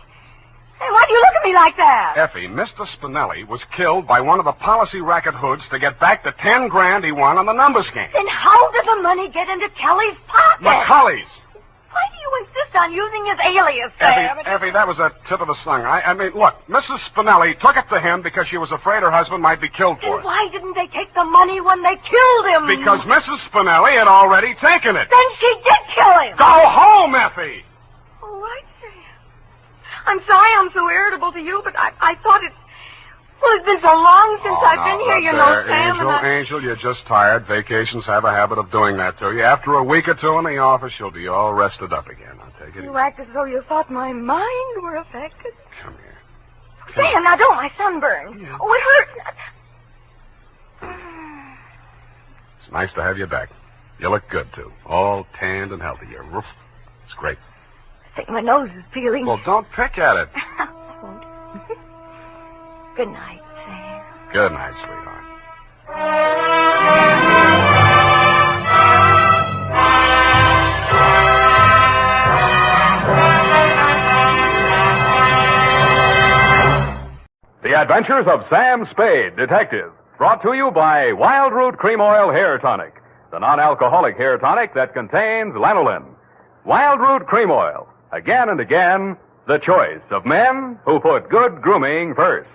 Sam, why do you look at me like that? Effie, Mr. Spinelli was killed by one of the policy racket hoods to get back the $10,000 he won on the numbers game. Then how did the money get into Kelly's pocket? McCully's. Why do you insist on using his alias, Sam? Effie, that was a tip of the tongue. I mean, look, Mrs. Spinelli took it to him because she was afraid her husband might be killed for Then it. why didn't they take the money when they killed him? Because Mrs. Spinelli had already taken it. Then she did kill him. Go home, Effie! All right, Sam. I'm sorry I'm so irritable to you, but I thought it's... Well, it's been so long since I've been here, you know, Sam. Angel, you're just tired. Vacations have a habit of doing that to you. After a week or two in the office, you'll be all rested up again. I'll take it easy. You act as though you thought my mind were affected. Come here. Sam, now don't, my sunburn. Yeah. Oh, it hurts. It's nice to have you back. You look good, too. All tanned and healthy. You're roof. It's great. I think my nose is peeling. Well, don't pick at it. Good night, Sam. Good night, sweetheart. The Adventures of Sam Spade, Detective. Brought to you by Wild Root Cream Oil Hair Tonic, the non-alcoholic hair tonic that contains lanolin. Wild Root Cream Oil. Again and again, the choice of men who put good grooming first.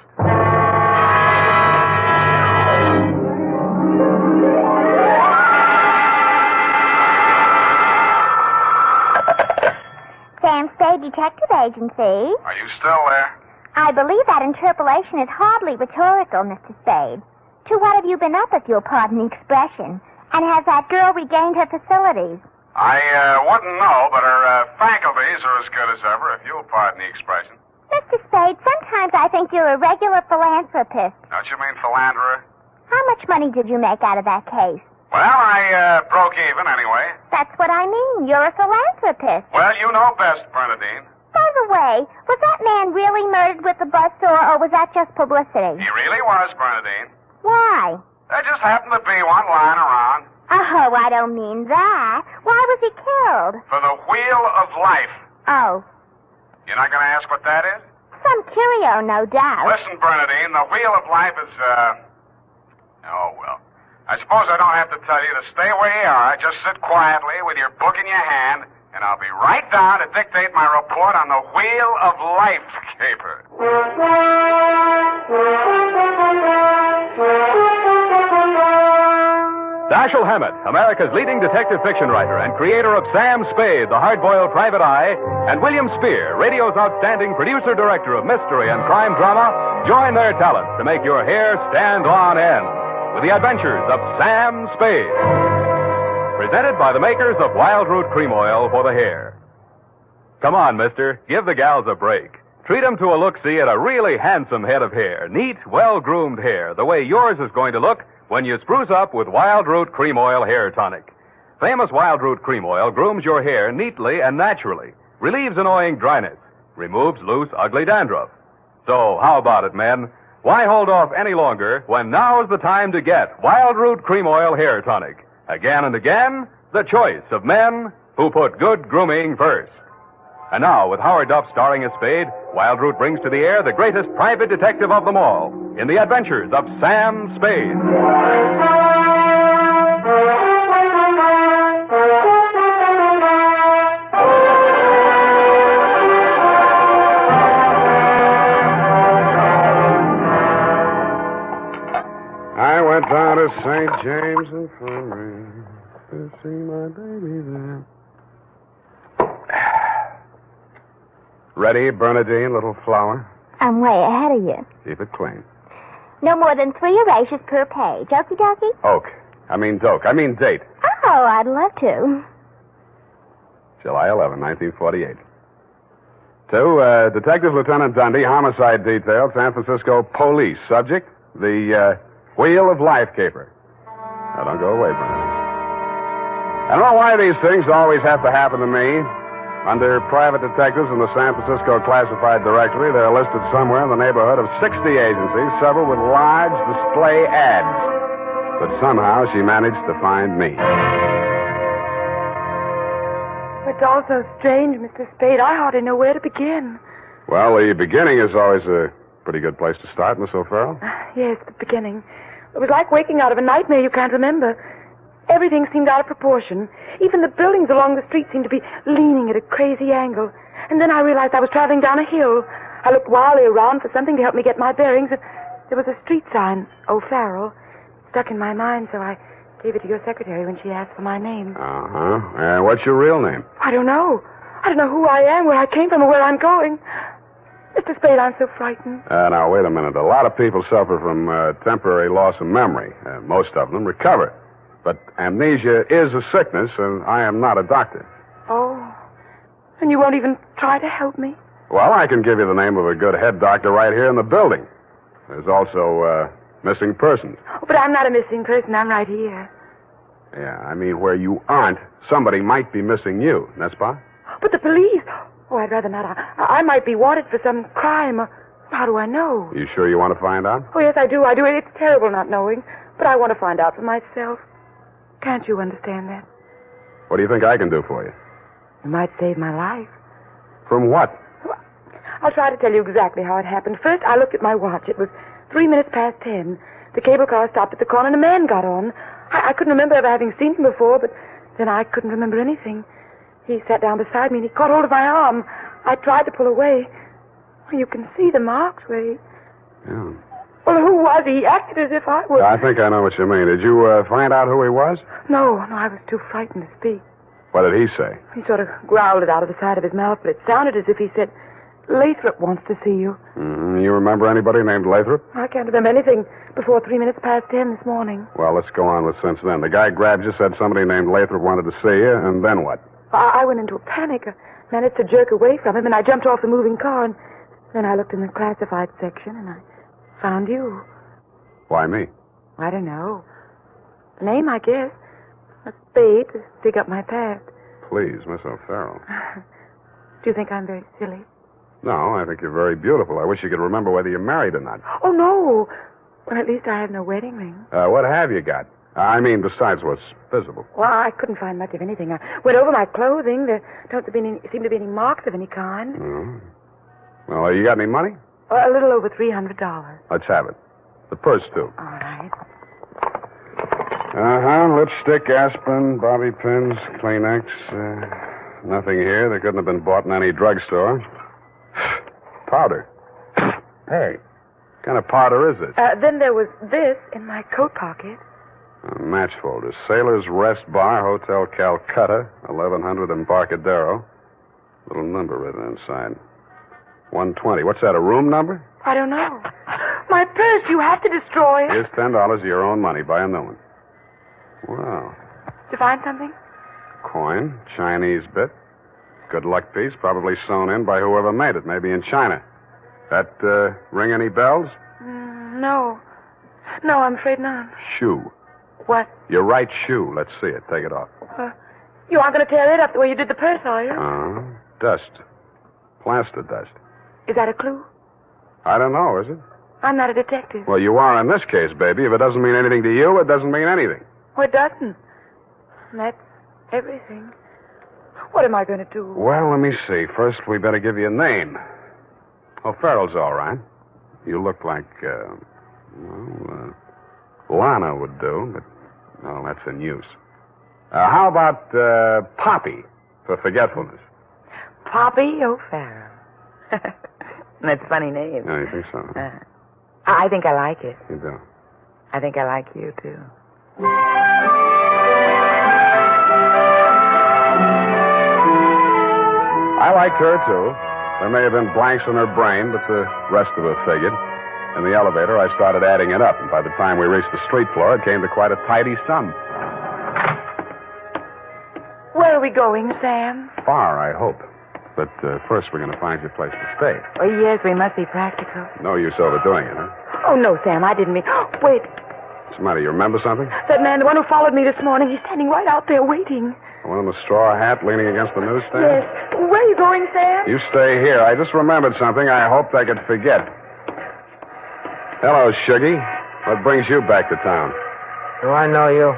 Sam Spade Detective Agency. Are you still there? I believe that interpolation is hardly rhetorical, Mr. Spade. To what have you been up, if you'll pardon the expression? And has that girl regained her facilities? I wouldn't know, but her faculties are as good as ever, if you'll pardon the expression. Mr. Spade, sometimes I think you're a regular philanthropist. Don't you mean philanderer? How much money did you make out of that case? Well, I broke even anyway. That's what I mean. You're a philanthropist. Well, you know best, Bernadine. By the way, was that man really murdered with the buzzsaw, or was that just publicity? He really was, Bernadine. Why? There just happened to be one lying around. Oh, I don't mean that. Why was he killed? For the Wheel of Life. Oh. You're not going to ask what that is? Some curio, no doubt. Listen, Bernadine, the Wheel of Life is, oh, well. I suppose I don't have to tell you to stay where you are. Just sit quietly with your book in your hand, and I'll be right down to dictate my report on the Wheel of Life caper. Dashiell Hammett, America's leading detective fiction writer and creator of Sam Spade, the hard-boiled private eye, and William Spear, radio's outstanding producer-director of mystery and crime drama, join their talents to make your hair stand on end with the Adventures of Sam Spade. Presented by the makers of Wild Root Cream Oil for the hair. Come on, mister. Give the gals a break. Treat them to a look-see at a really handsome head of hair. Neat, well-groomed hair, the way yours is going to look when you spruce up with Wild Root Cream Oil Hair Tonic. Famous Wild Root Cream Oil grooms your hair neatly and naturally, relieves annoying dryness, removes loose, ugly dandruff. So, how about it, men? Why hold off any longer when now's the time to get Wild Root Cream Oil Hair Tonic? Again and again, the choice of men who put good grooming first. And now, with Howard Duff starring as Spade, Wild Root brings to the air the greatest private detective of them all in the Adventures of Sam Spade. I went down to St. James Infirmary to see my baby there. Ready, Bernadine, little flower? I'm way ahead of you. Keep it clean. No more than 3 erasures per page. Okie dokie? Doke. I mean date. Oh, I'd love to. July 11, 1948. To Detective Lieutenant Dundee, Homicide Detail, San Francisco Police. Subject, the Wheel of Life caper. Now, don't go away, Bernadine. I don't know why these things always have to happen to me. Under private detectives in the San Francisco Classified Directory, they're listed somewhere in the neighborhood of 60 agencies, several with large display ads. But somehow she managed to find me. It's all so strange, Mr. Spade. I hardly know where to begin. Well, the beginning is always a pretty good place to start, Miss O'Farrell. Yes, the beginning. It was like waking out of a nightmare you can't remember. Everything seemed out of proportion. Even the buildings along the street seemed to be leaning at a crazy angle. And then I realized I was traveling down a hill. I looked wildly around for something to help me get my bearings. And there was a street sign, O'Farrell, stuck in my mind, so I gave it to your secretary when she asked for my name. Uh-huh. And what's your real name? I don't know. I don't know who I am, where I came from, or where I'm going. Mr. Spade, I'm so frightened. Now, wait a minute. A lot of people suffer from temporary loss of memory. Most of them recover. But amnesia is a sickness, and I am not a doctor. Oh. And you won't even try to help me? Well, I can give you the name of a good head doctor right here in the building. There's also missing persons. Oh, but I'm not a missing person. I'm right here. Yeah, I mean, where you aren't, somebody might be missing you, n'est-ce pas? But the police... Oh, I'd rather not. I might be wanted for some crime. How do I know? You sure you want to find out? Oh, yes, I do. It's terrible not knowing. But I want to find out for myself. Can't you understand that? What do you think I can do for you? You might save my life. From what? I'll try to tell you exactly how it happened. First, I looked at my watch. It was 3 minutes past 10. The cable car stopped at the corner and a man got on. I couldn't remember ever having seen him before, but then I couldn't remember anything. He sat down beside me and he caught hold of my arm. I tried to pull away. You can see the marks where he... Yeah. Well, who was he? He acted as if I was... I think I know what you mean. Did you find out who he was? No, I was too frightened to speak. What did he say? He sort of growled it out of the side of his mouth, but it sounded as if he said, Lathrop wants to see you. Mm-hmm. You remember anybody named Lathrop? I can't remember anything before 3 minutes past 10 this morning. Well, let's go on with since then. The guy grabbed you, said somebody named Lathrop wanted to see you, and then what? I went into a panic. I managed to jerk away from him, and I jumped off the moving car, and then I looked in the classified section, and I found you. Why me? I don't know. Name, I guess. A spade to dig up my past. Please, Miss O'Farrell. Do you think I'm very silly? No, I think you're very beautiful. I wish you could remember whether you're married or not. Oh, no. Well, at least I have no wedding ring. What have you got? I mean, besides what's visible. Well, I couldn't find much of anything. I went over my clothing. There don't seem to be any marks of any kind. Mm. Well, you got any money? A little over $300. Let's have it. The purse, too. All right. Uh-huh. Lipstick, aspirin, bobby pins, Kleenex. Nothing here. They couldn't have been bought in any drugstore. Powder. Hey, what kind of powder is this? Then there was this in my coat pocket. A match folder. Sailor's Rest Bar, Hotel Calcutta, 1100 Embarcadero. Little number written inside. 120. What's that, a room number? I don't know. My purse, you have to destroy it. Here's $10 of your own money. Buy a new one. Wow. Did you find something? Coin, Chinese bit. Good luck piece, probably sewn in by whoever made it, maybe in China. That ring any bells? No. No, I'm afraid not. Shoe. What? Your right shoe. Let's see it. Take it off. You aren't going to tear it up the way you did the purse, are you? Dust. Plaster dust. Is that a clue? I don't know, is it? I'm not a detective. Well, you are in this case, baby. If it doesn't mean anything to you, it doesn't mean anything. Well, it doesn't. That's everything. What am I going to do? Well, let me see. First, we better give you a name. O'Farrell's all right. You look like, Lana would do, but, no, that's in use. How about, Poppy for forgetfulness? Poppy O'Farrell. That's a funny name. No, you think so? I think I like it. You do? I think I like you, too. I liked her, too. There may have been blanks in her brain, but the rest of it figured. In the elevator, I started adding it up, and by the time we reached the street floor, it came to quite a tidy sum. Where are we going, Sam? Far, I hope. But first, we're going to find you a place to stay. Oh, yes, we must be practical. No use overdoing it, huh? Oh, no, Sam, I didn't mean... Wait. What's the matter? You remember something? That man, the one who followed me this morning, he's standing right out there waiting. The one in the straw hat leaning against the newsstand? Yes. Where are you going, Sam? You stay here. I just remembered something I hoped I could forget. Hello, Shuggy. What brings you back to town? Do I know you?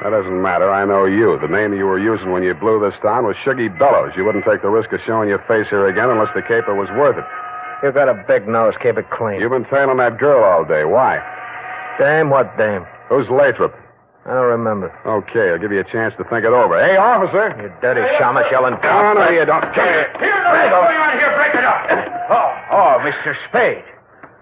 That doesn't matter. I know you. The name you were using when you blew this town was Shuggy Bellows. You wouldn't take the risk of showing your face here again unless the caper was worth it. You got a big nose. Keep it clean. You've been trailing that girl all day. Why? Dame? What dame? Who's Lathrop? I don't remember. Okay, I'll give you a chance to think it over. Hey, officer! You dirty shamus yelling. No, no, you don't. Here, what's going on here? Break it up. Oh, Mr. Spade.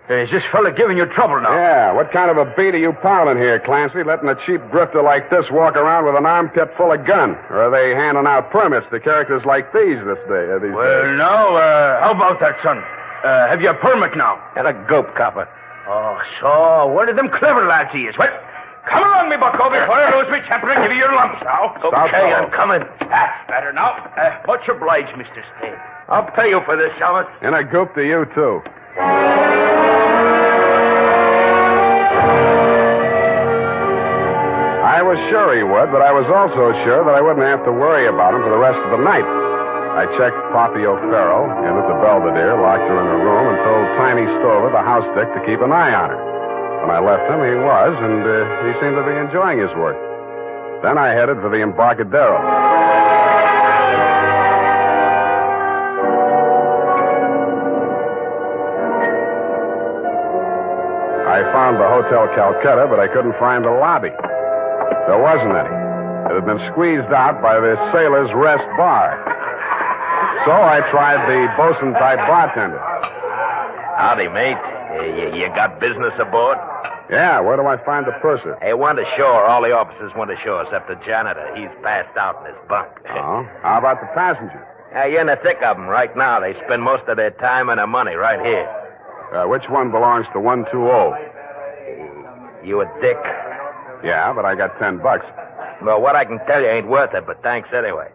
Is this fella giving you trouble now? Yeah, what kind of a beat are you pounding here, Clancy? Letting a cheap grifter like this walk around with an armpit full of gun? Or are they handing out permits to characters like these this day? Well, no, how about that, son? Have you a permit now? And a gope copper. Oh, so one of them clever lads he is. Well, come along, me bucko, before I lose my temper and give you your lumps now. Okay, I'm coming. That's better now. Much obliged, Mr. Spade. I'll pay you for this, Shamus. And a gope to you, too. I was sure he would, but I was also sure that I wouldn't have to worry about him for the rest of the night. I checked Poppy O'Farrell in at the Belvedere, locked her in her room, and told Tiny Stover, the house dick, to keep an eye on her. When I left him, he was, and he seemed to be enjoying his work. Then I headed for the Embarcadero. I found the Hotel Calcutta, but I couldn't find the lobby. There wasn't any. It had been squeezed out by the Sailor's Rest Bar. So I tried the bosun-type bartender. Howdy, mate. You got business aboard? Yeah, where do I find the purser? Hey, one to shore. All the officers went ashore except the janitor. He's passed out in his bunk. Oh? How about the passengers? You're in the thick of them right now. They spend most of their time and their money right here. Which one belongs to 120? You a dick? Yeah, but I got $10. Well, what I can tell you ain't worth it, but thanks anyway.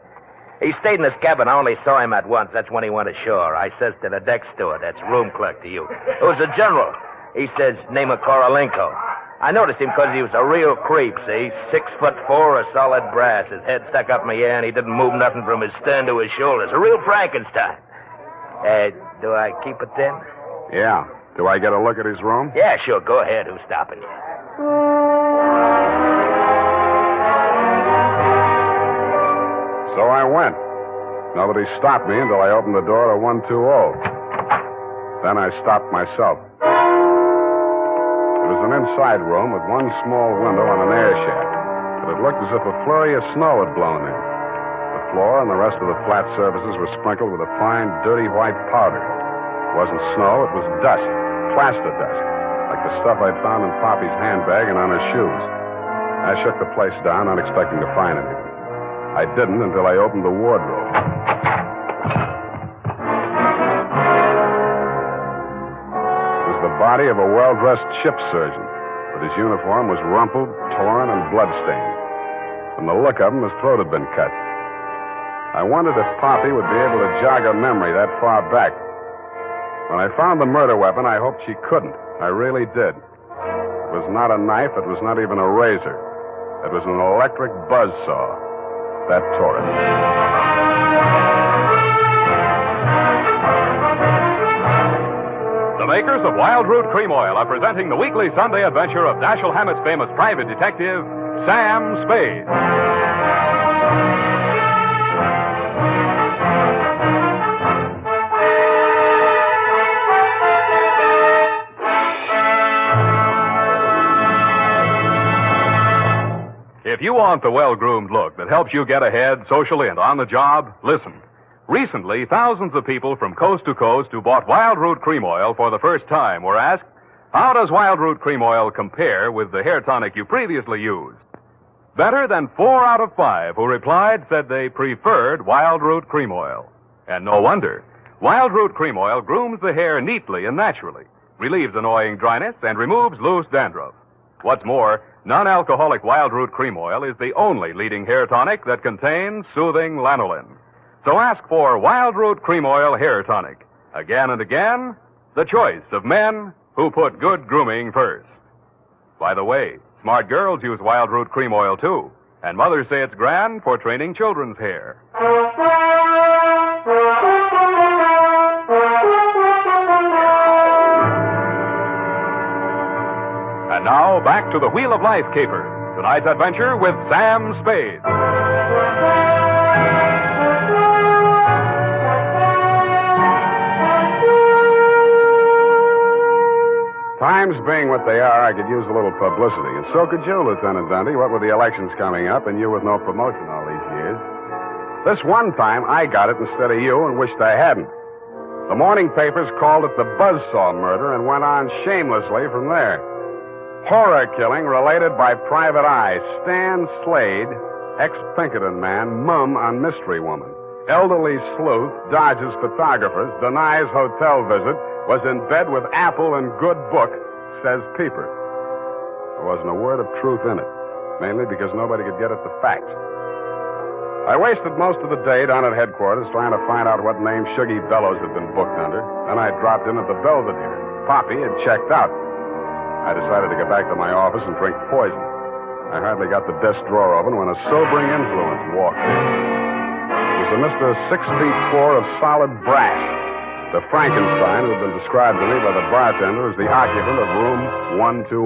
He stayed in his cabin. I only saw him at once. That's when he went ashore. I says to the deck steward, that's room clerk to you. It was a general. He says, name of Korolenko. I noticed him because he was a real creep, see? 6'4", a solid brass. His head stuck up in the air, and he didn't move nothing from his stern to his shoulders. A real Frankenstein. Do I keep it then? Yeah. Do I get a look at his room? Yeah, sure. Go ahead. Who's stopping you? So I went. Nobody stopped me until I opened the door to 120. Then I stopped myself. It was an inside room with one small window and an air shaft. But it looked as if a flurry of snow had blown in. The floor and the rest of the flat surfaces were sprinkled with a fine, dirty white powder. It wasn't snow, it was dust. Plaster dust. Like the stuff I'd found in Poppy's handbag and on her shoes. I shook the place down, not expecting to find anything. I didn't until I opened the wardrobe. It was the body of a well-dressed ship surgeon, but his uniform was rumpled, torn, and bloodstained. From the look of him, his throat had been cut. I wondered if Poppy would be able to jog her memory that far back. When I found the murder weapon, I hoped she couldn't. I really did. It was not a knife. It was not even a razor. It was an electric buzzsaw. That tore it. The makers of Wild Root Cream Oil are presenting the weekly Sunday adventure of Dashiell Hammett's famous private detective, Sam Spade. If you want the well-groomed look that helps you get ahead socially and on the job, listen. Recently, thousands of people from coast to coast who bought Wild Root Cream Oil for the first time were asked, how does Wild Root Cream Oil compare with the hair tonic you previously used? Better than 4 out of 5 who replied said they preferred Wild Root Cream Oil. And no wonder. Wild Root Cream Oil grooms the hair neatly and naturally, relieves annoying dryness, and removes loose dandruff. What's more, non-alcoholic Wild Root Cream Oil is the only leading hair tonic that contains soothing lanolin. So ask for Wild Root Cream Oil Hair Tonic. Again and again, the choice of men who put good grooming first. By the way, Smart girls use Wild Root Cream Oil, too. And mothers say it's grand for training children's hair. And now, back to the Wheel of Life caper. Tonight's adventure with Sam Spade. Times being what they are, I could use a little publicity. And so could you, Lieutenant Dundee, what with the elections coming up and you with no promotion all these years. This one time, I got it instead of you and wished I hadn't. The morning papers called it the Buzzsaw murder and went on shamelessly from there. Horror killing related by Private Eye. Stan Slade, ex-Pinkerton man, mum on mystery woman. Elderly sleuth, dodges photographers, denies hotel visit, was in bed with Apple and good book, says Peeper. There wasn't a word of truth in it, mainly because nobody could get at the facts. I wasted most of the day down at headquarters trying to find out what name Shuggy Bellows had been booked under. Then I dropped in at the Belvedere. Poppy had checked out. I decided to get back to my office and drink poison. I hardly got the desk drawer open when a sobering influence walked in. It was a Mr. 6'4" of solid brass. The Frankenstein who had been described to me by the bartender as the occupant of room 120.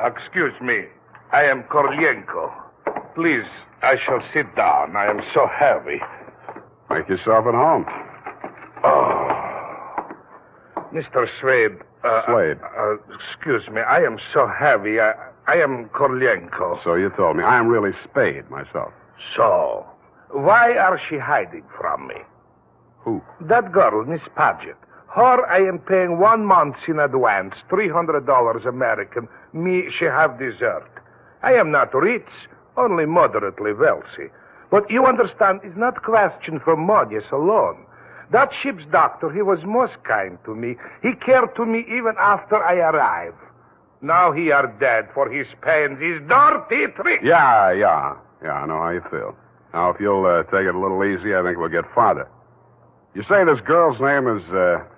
Excuse me. I am Koryenko. Please, I shall sit down. I am so heavy. Make yourself at home. Oh. Mr. Slade. Slade. Excuse me. I am so heavy. I am Koryenko. So you told me. I am really Spade myself. So, why are she hiding from me? Who? That girl, Miss Paget. Her I am paying 1 month in advance, $300 American. Me, she have dessert. I am not rich, only moderately wealthy. But you understand, it's not question for money alone. That ship's doctor, he was most kind to me. He cared to me even after I arrived. Now he are dead for his pains, his dirty tricks. Yeah, I know how you feel. Now, if you'll take it a little easy, I think we'll get farther. You say this girl's name is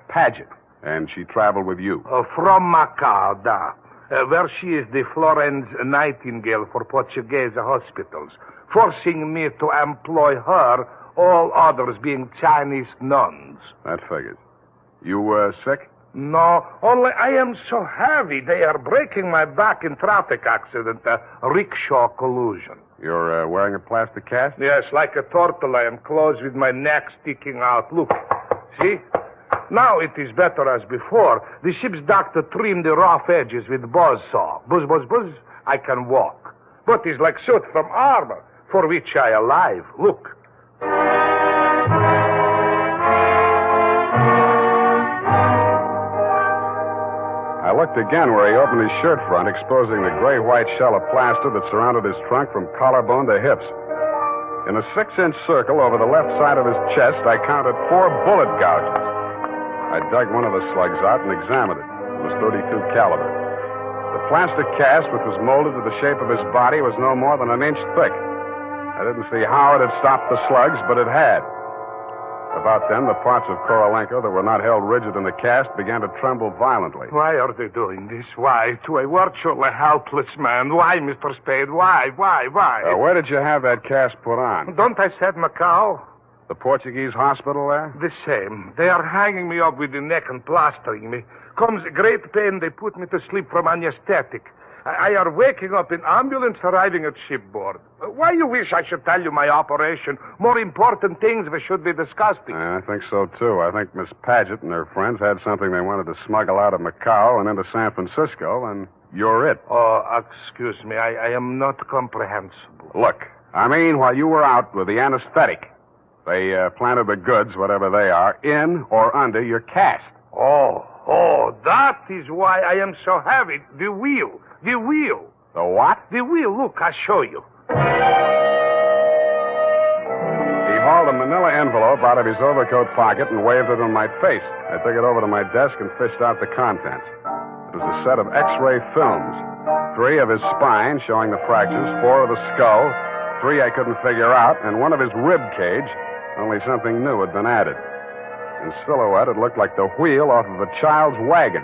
Paget, and she traveled with you. From Macau, where she is the Florence Nightingale for Portuguese hospitals, forcing me to employ her, all others being Chinese nuns. That figures. You sick? No, only I am so heavy. They are breaking my back in traffic accident, a rickshaw collusion. You're wearing a plastic cast? Yes, like a turtle. I am closed with my neck sticking out. Look, see? Now it is better as before. The ship's doctor trimmed the rough edges with buzzsaw. Buzz, buzz, buzz. I can walk. But it's like suit from armor, for which I alive. Look. I looked again where he opened his shirt front, exposing the gray-white shell of plaster that surrounded his trunk from collarbone to hips. In a 6-inch circle over the left side of his chest, I counted 4 bullet gouges. I dug one of the slugs out and examined it. It was .32 caliber. The plastic cast, which was molded to the shape of his body, was no more than 1 inch thick. I didn't see how it had stopped the slugs, but it had. About then, the parts of Korolenko that were not held rigid in the cast began to tremble violently. Why are they doing this? Why? To a virtually helpless man. Why, Mr. Spade? Why? Where did you have that cast put on? Don't I said Macau? The Portuguese hospital there? The same. They are hanging me up with the neck and plastering me. Comes great pain, they put me to sleep from anesthetic. I are waking up in ambulance arriving at shipboard. Why you wish I should tell you my operation? More important things we should be discussing. I think so, too. I think Miss Paget and her friends had something they wanted to smuggle out of Macau and into San Francisco, and you're it. Oh, excuse me. I am not comprehensible. Look, I mean, while you were out with the anesthetic, they planted the goods, whatever they are, in or under your cast. Oh, that is why I am so heavy. The wheel. The The what? The wheel. Look, I'll show you. He hauled a manila envelope out of his overcoat pocket and waved it in my face. I took it over to my desk and fished out the contents. It was a set of X-ray films. 3 of his spine, showing the fractures, 4 of the skull, 3 I couldn't figure out, and 1 of his rib cage, only something new had been added. In silhouette, it looked like the wheel off of a child's wagon.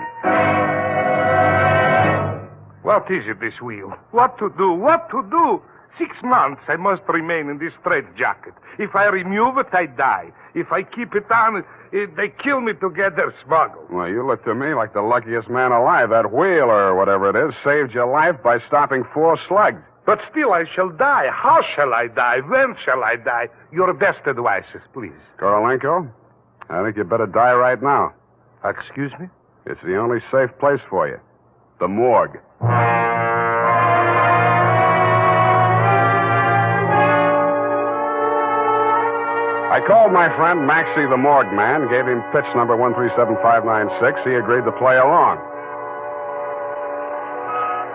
What is it, this wheel? What to do? What to do? 6 months I must remain in this straitjacket. If I remove it, I die. If I keep it on, they kill me to get their smuggle. Well, you look to me like the luckiest man alive. That wheel, or whatever it is, saved your life by stopping 4 slugs. But still I shall die. How shall I die? When shall I die? Your best advices, please. Korolenko, I think you better die right now. Excuse me? It's the only safe place for you. The morgue. I called my friend Maxie the morgue man, gave him pitch number 137596. He agreed to play along.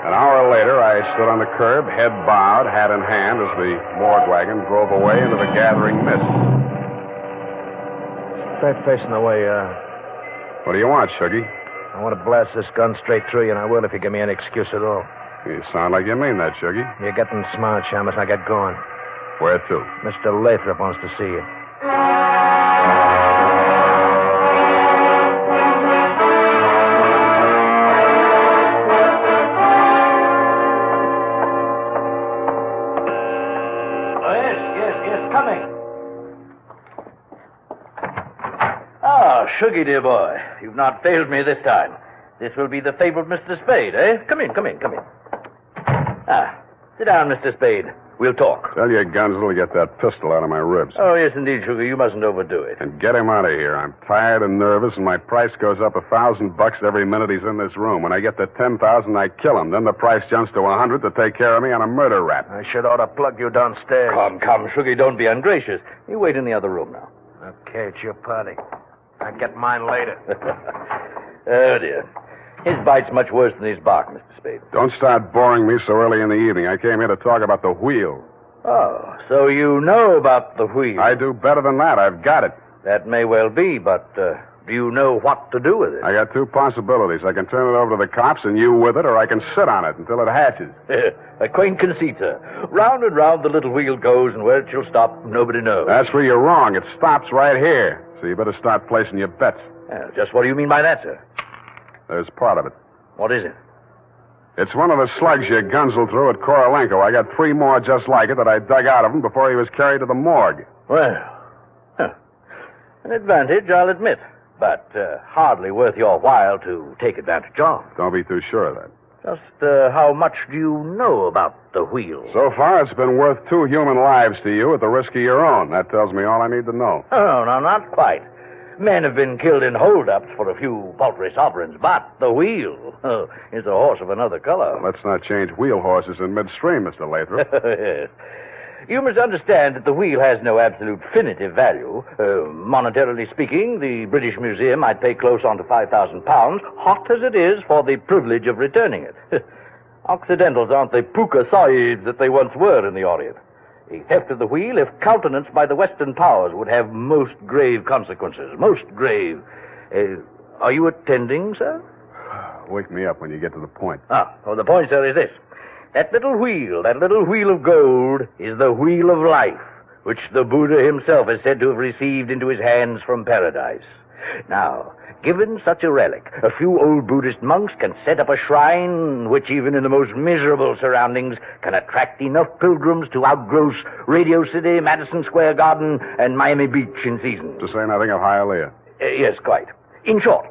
An hour later, I stood on the curb, head bowed, hat in hand, as the morgue wagon drove away into the gathering mist. Straight facing the way, What do you want, Shuggy? I want to blast this gun straight through you, and I will if you give me any excuse at all. You sound like you mean that, Shuggy. You're getting smart, Shamus. Now get going. Where to? Mr. Lathrop wants to see you. Shuggy, dear boy, you've not failed me this time. This will be the fabled Mr. Spade, eh? Come in. Sit down, Mr. Spade. We'll talk. Tell your Gunsel to get that pistol out of my ribs. Oh, yes, indeed, Sugar. You mustn't overdo it. And get him out of here. I'm tired and nervous, and my price goes up $1,000 every minute he's in this room. When I get to 10,000, I kill him. Then the price jumps to 100 to take care of me on a murder rap. I should ought to plug you downstairs. Come, Sugar, don't be ungracious. You wait in the other room now. Okay, it's your party. I'll get mine later. Oh, dear. His bite's much worse than his bark, Mr. Spade. Don't start boring me so early in the evening. I came here to talk about the wheel. Oh, so you know about the wheel. I do better than that. I've got it. That may well be, but do you know what to do with it? I got 2 possibilities. I can turn it over to the cops and you with it, or I can sit on it until it hatches. A quaint conceit, sir. Round and round the little wheel goes, and where it shall stop, nobody knows. That's where you're wrong. It stops right here. So you better start placing your bets. Just what do you mean by that, sir? There's part of it. What is it? It's one of the slugs you gunsel through at Korolenko. I got 3 more just like it that I dug out of him before he was carried to the morgue. Well, an advantage, I'll admit. But hardly worth your while to take advantage of. Don't be too sure of that. Just how much do you know about the wheel? So far, it's been worth 2 human lives to you at the risk of your own. That tells me all I need to know. Oh, no, not quite. Men have been killed in holdups for a few paltry sovereigns, but the wheel is a horse of another color. Let's not change wheel horses in midstream, Mr. Lathrop. Yes. You must understand that the wheel has no absolute definitive value. Monetarily speaking, the British Museum might pay close on to £5,000, hot as it is, for the privilege of returning it. Occidentals aren't the puka sahibs that they once were in the Orient. A theft of the wheel, if countenanced by the Western powers, would have most grave consequences. Most grave. Are you attending, sir? Wake me up when you get to the point. The point, sir, is this. That little wheel of gold, is the wheel of life, which the Buddha himself is said to have received into his hands from paradise. Now, given such a relic, a few old Buddhist monks can set up a shrine which, even in the most miserable surroundings, can attract enough pilgrims to outgross Radio City, Madison Square Garden, and Miami Beach in season. To say nothing of Hialeah. Yes, quite. In short,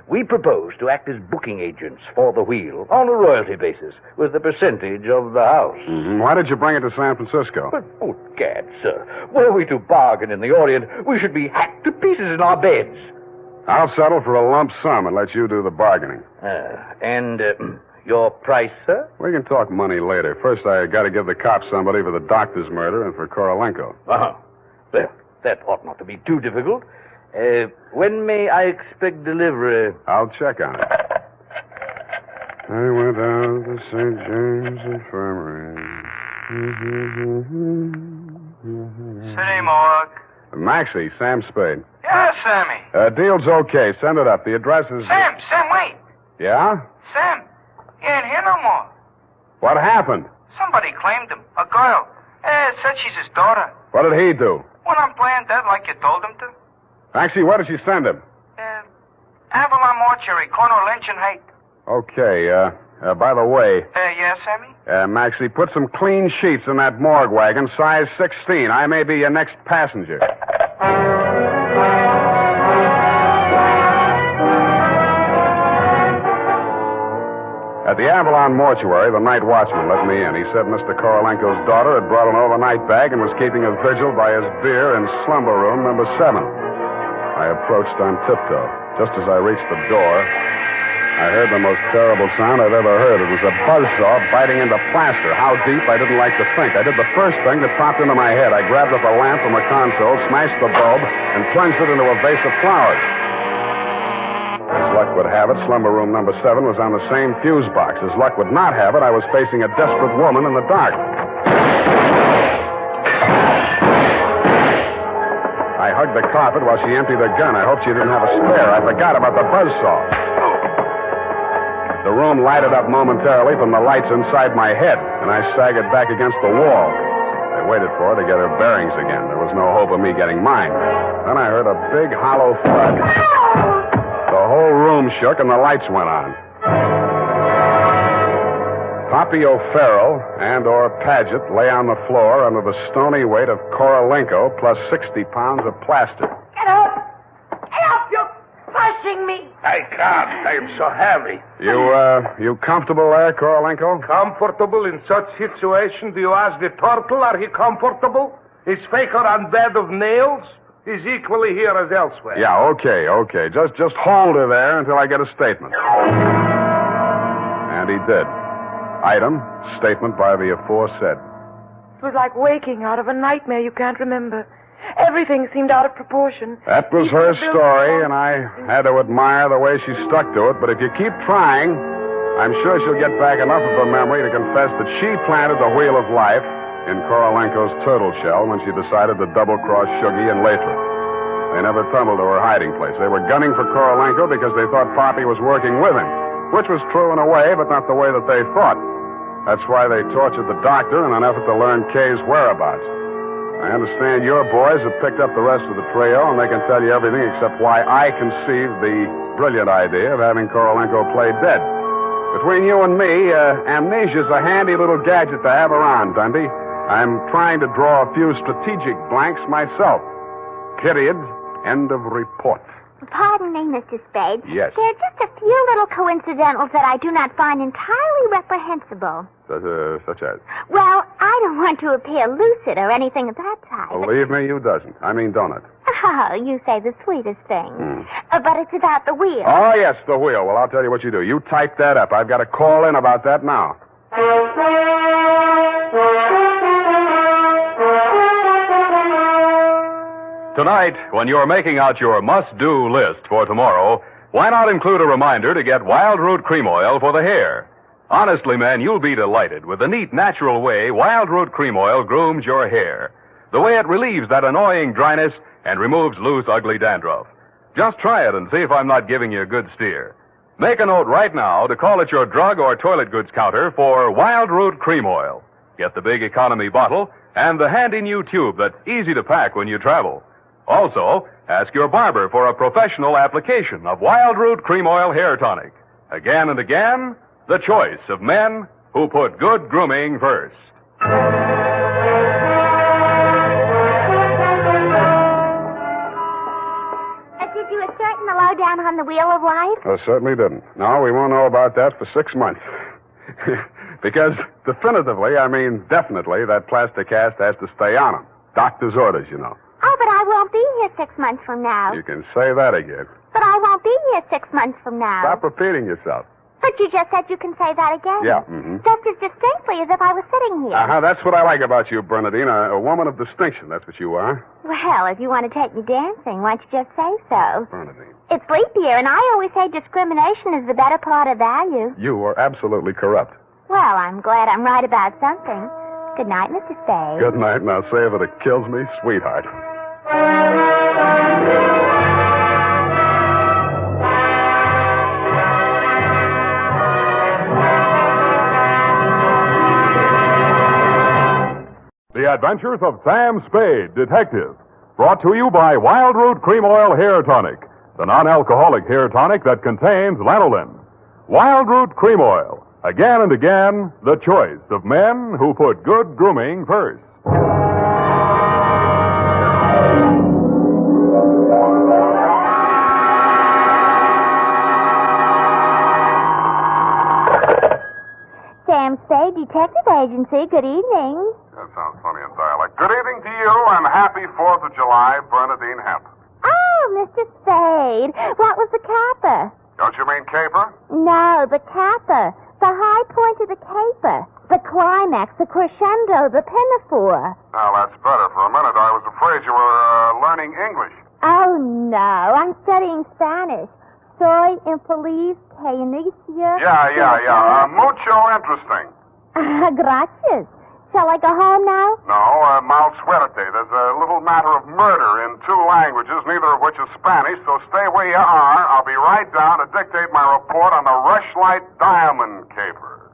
we propose to act as booking agents for the wheel on a royalty basis with a percentage of the house. Mm-hmm. Why did you bring it to San Francisco? But, good gad, sir. Were we to bargain in the Orient, we should be hacked to pieces in our beds. I'll settle for a lump sum and let you do the bargaining. And your price, sir? We can talk money later. First, I got to give the cops somebody for the doctor's murder and for Korolenko. Well, that ought not to be too difficult. When may I expect delivery? I'll check on it. I went out to St. James Infirmary. City morgue. Maxie, Sam Spade. Yeah, Sammy. Deal's okay. Send it up. The address is... Sam, wait. Yeah? Sam, he ain't here no more. What happened? Somebody claimed him. A girl. Said she's his daughter. What did he do? Went on playing dead like you told him to. Maxie, where did she send him? Avalon Mortuary, corner of Lynch and Haight. Okay, by the way, Yes, Sammy? Maxie, put some clean sheets in that morgue wagon, size 16. I may be your next passenger. At the Avalon mortuary, the night watchman let me in. He said Mr. Korolenko's daughter had brought an overnight bag and was keeping a vigil by his bier in slumber room number 7. I approached on tiptoe. Just as I reached the door, I heard the most terrible sound I've ever heard. It was a buzzsaw biting into plaster. How deep, I didn't like to think. I did the first thing that popped into my head. I grabbed up a lamp from a console, smashed the bulb, and plunged it into a vase of flowers. As luck would have it, slumber room number 7 was on the same fuse box. As luck would not have it, I was facing a desperate woman in the dark. I hugged the carpet while she emptied her gun. I hoped she didn't have a spare. I forgot about the buzzsaw. The room lighted up momentarily from the lights inside my head, and I staggered back against the wall. I waited for her to get her bearings again. There was no hope of me getting mine. Then I heard a big, hollow thud. The whole room shook and the lights went on. Poppy O'Farrell and/or Paget lay on the floor under the stony weight of Korolenko plus 60 pounds of plaster. Get up! Get up! You're pushing me! I can't. I'm so heavy. You comfortable there, Korolenko? Comfortable in such situation? Do you ask the turtle, are he comfortable? Is Faker on bed of nails? He's equally here as elsewhere. Yeah, okay. Just hold her there until I get a statement. And he did. Item, statement by the aforesaid. It was like waking out of a nightmare you can't remember. Everything seemed out of proportion. That was her story, and I had to admire the way she stuck to it. But if you keep trying, I'm sure she'll get back enough of her memory to confess that she planted the wheel of life in Korolenko's turtle shell when she decided to double-cross Shuggy and Lathrop. They never tumbled to her hiding place. They were gunning for Korolenko because they thought Poppy was working with him, which was true in a way, but not the way that they thought. That's why they tortured the doctor in an effort to learn Kay's whereabouts. I understand your boys have picked up the rest of the trio, and they can tell you everything except why I conceived the brilliant idea of having Korolenko play dead. Between you and me, amnesia's a handy little gadget to have around, Dundee. I'm trying to draw a few strategic blanks myself. Period. End of report. Pardon me, Mr. Spade. Yes. There are just a few little coincidentals that I do not find entirely reprehensible. Such as? Well, I don't want to appear lucid or anything of that type. Believe me, you doesn't. I mean, don't it? Oh, you say the sweetest thing. But it's about the wheel. Oh, yes, the wheel. Well, I'll tell you what you do. You type that up. I've got to call in about that now. Tonight, when you're making out your must-do list for tomorrow, why not include a reminder to get Wild Root Cream Oil for the hair? Honestly, man, you'll be delighted with the neat, natural way Wild Root Cream Oil grooms your hair. The way it relieves that annoying dryness and removes loose, ugly dandruff. Just try it and see if I'm not giving you a good steer. Make a note right now to call at your drug or toilet goods counter for Wild Root Cream Oil. Get the big economy bottle and the handy new tube that's easy to pack when you travel. Also, ask your barber for a professional application of Wild Root Cream Oil Hair Tonic. Again and again, the choice of men who put good grooming first. Did you assert the lowdown on the wheel of life? I certainly didn't. No, we won't know about that for 6 months. Because definitively, I mean definitely, that plaster cast has to stay on him. Doctor's orders, you know. Oh, but I won't be here 6 months from now. You can say that again. But I won't be here 6 months from now. Stop repeating yourself. But you just said you can say that again. Yeah, Just as distinctly as if I was sitting here. That's what I like about you, Bernadine. A woman of distinction, that's what you are. Well, if you want to take me dancing, why don't you just say so? Bernadine. It's leap year, and I always say discrimination is the better part of value. You are absolutely corrupt. Well, I'm glad I'm right about something. Good night, Mr. Spade. Good night, and I'll say if it kills me, sweetheart. The Adventures of Sam Spade, Detective. Brought to you by Wild Root Cream Oil Hair Tonic, the non-alcoholic hair tonic that contains lanolin. Wild Root Cream Oil. Again and again, the choice of men who put good grooming first. Sam Spade, Detective Agency. Good evening. That sounds funny in dialect. Good evening to you, and happy 4th of July, Bernadine Hemp. Oh, Mr. Spade. What was the capper? Don't you mean caper? No, the capper. The high point of the caper. The climax, the crescendo, the pinafore. Now, that's better. For a minute, I was afraid you were learning English. Oh, no. I'm studying Spanish. Soy infeliz que inicia... Yeah. Mucho interesting. Gracias. Shall I go home now? No, mal suerte. There's a little matter of murder in 2 languages, neither of which is Spanish, so stay where you are. I'll be right down to dictate my report on the Rushlight diamond caper.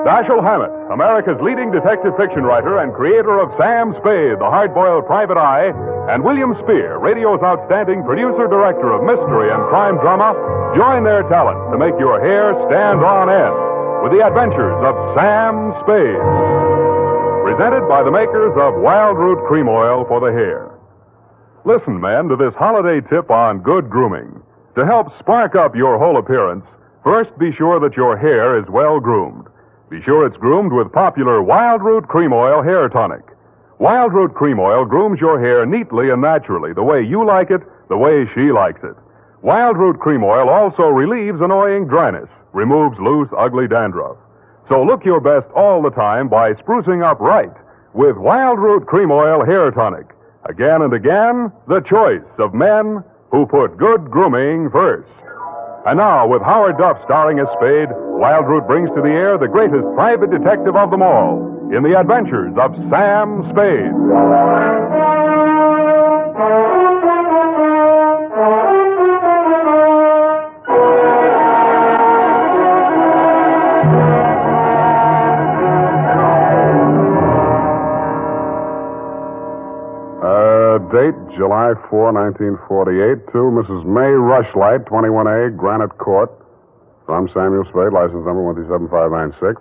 Dashiell Hammett, America's leading detective fiction writer and creator of Sam Spade, the hard-boiled private eye, and William Spear, radio's outstanding producer-director of mystery and crime drama, join their talents to make your hair stand on end with the Adventures of Sam Spade. Presented by the makers of Wild Root Cream Oil for the hair. Listen, men, to this holiday tip on good grooming. To help spark up your whole appearance, first be sure that your hair is well groomed. Be sure it's groomed with popular Wild Root Cream Oil hair tonic. Wild Root Cream Oil grooms your hair neatly and naturally, the way you like it, the way she likes it. Wild Root Cream Oil also relieves annoying dryness, removes loose, ugly dandruff. So look your best all the time by sprucing up right with Wild Root Cream Oil hair tonic. Again and again, the choice of men who put good grooming first. And now, with Howard Duff starring as Spade, Wild Root brings to the air the greatest private detective of them all in the Adventures of Sam Spade. Date, July 4, 1948, to Mrs. May Rushlight, 21A, Granite Court. From Samuel Spade, license number 137596.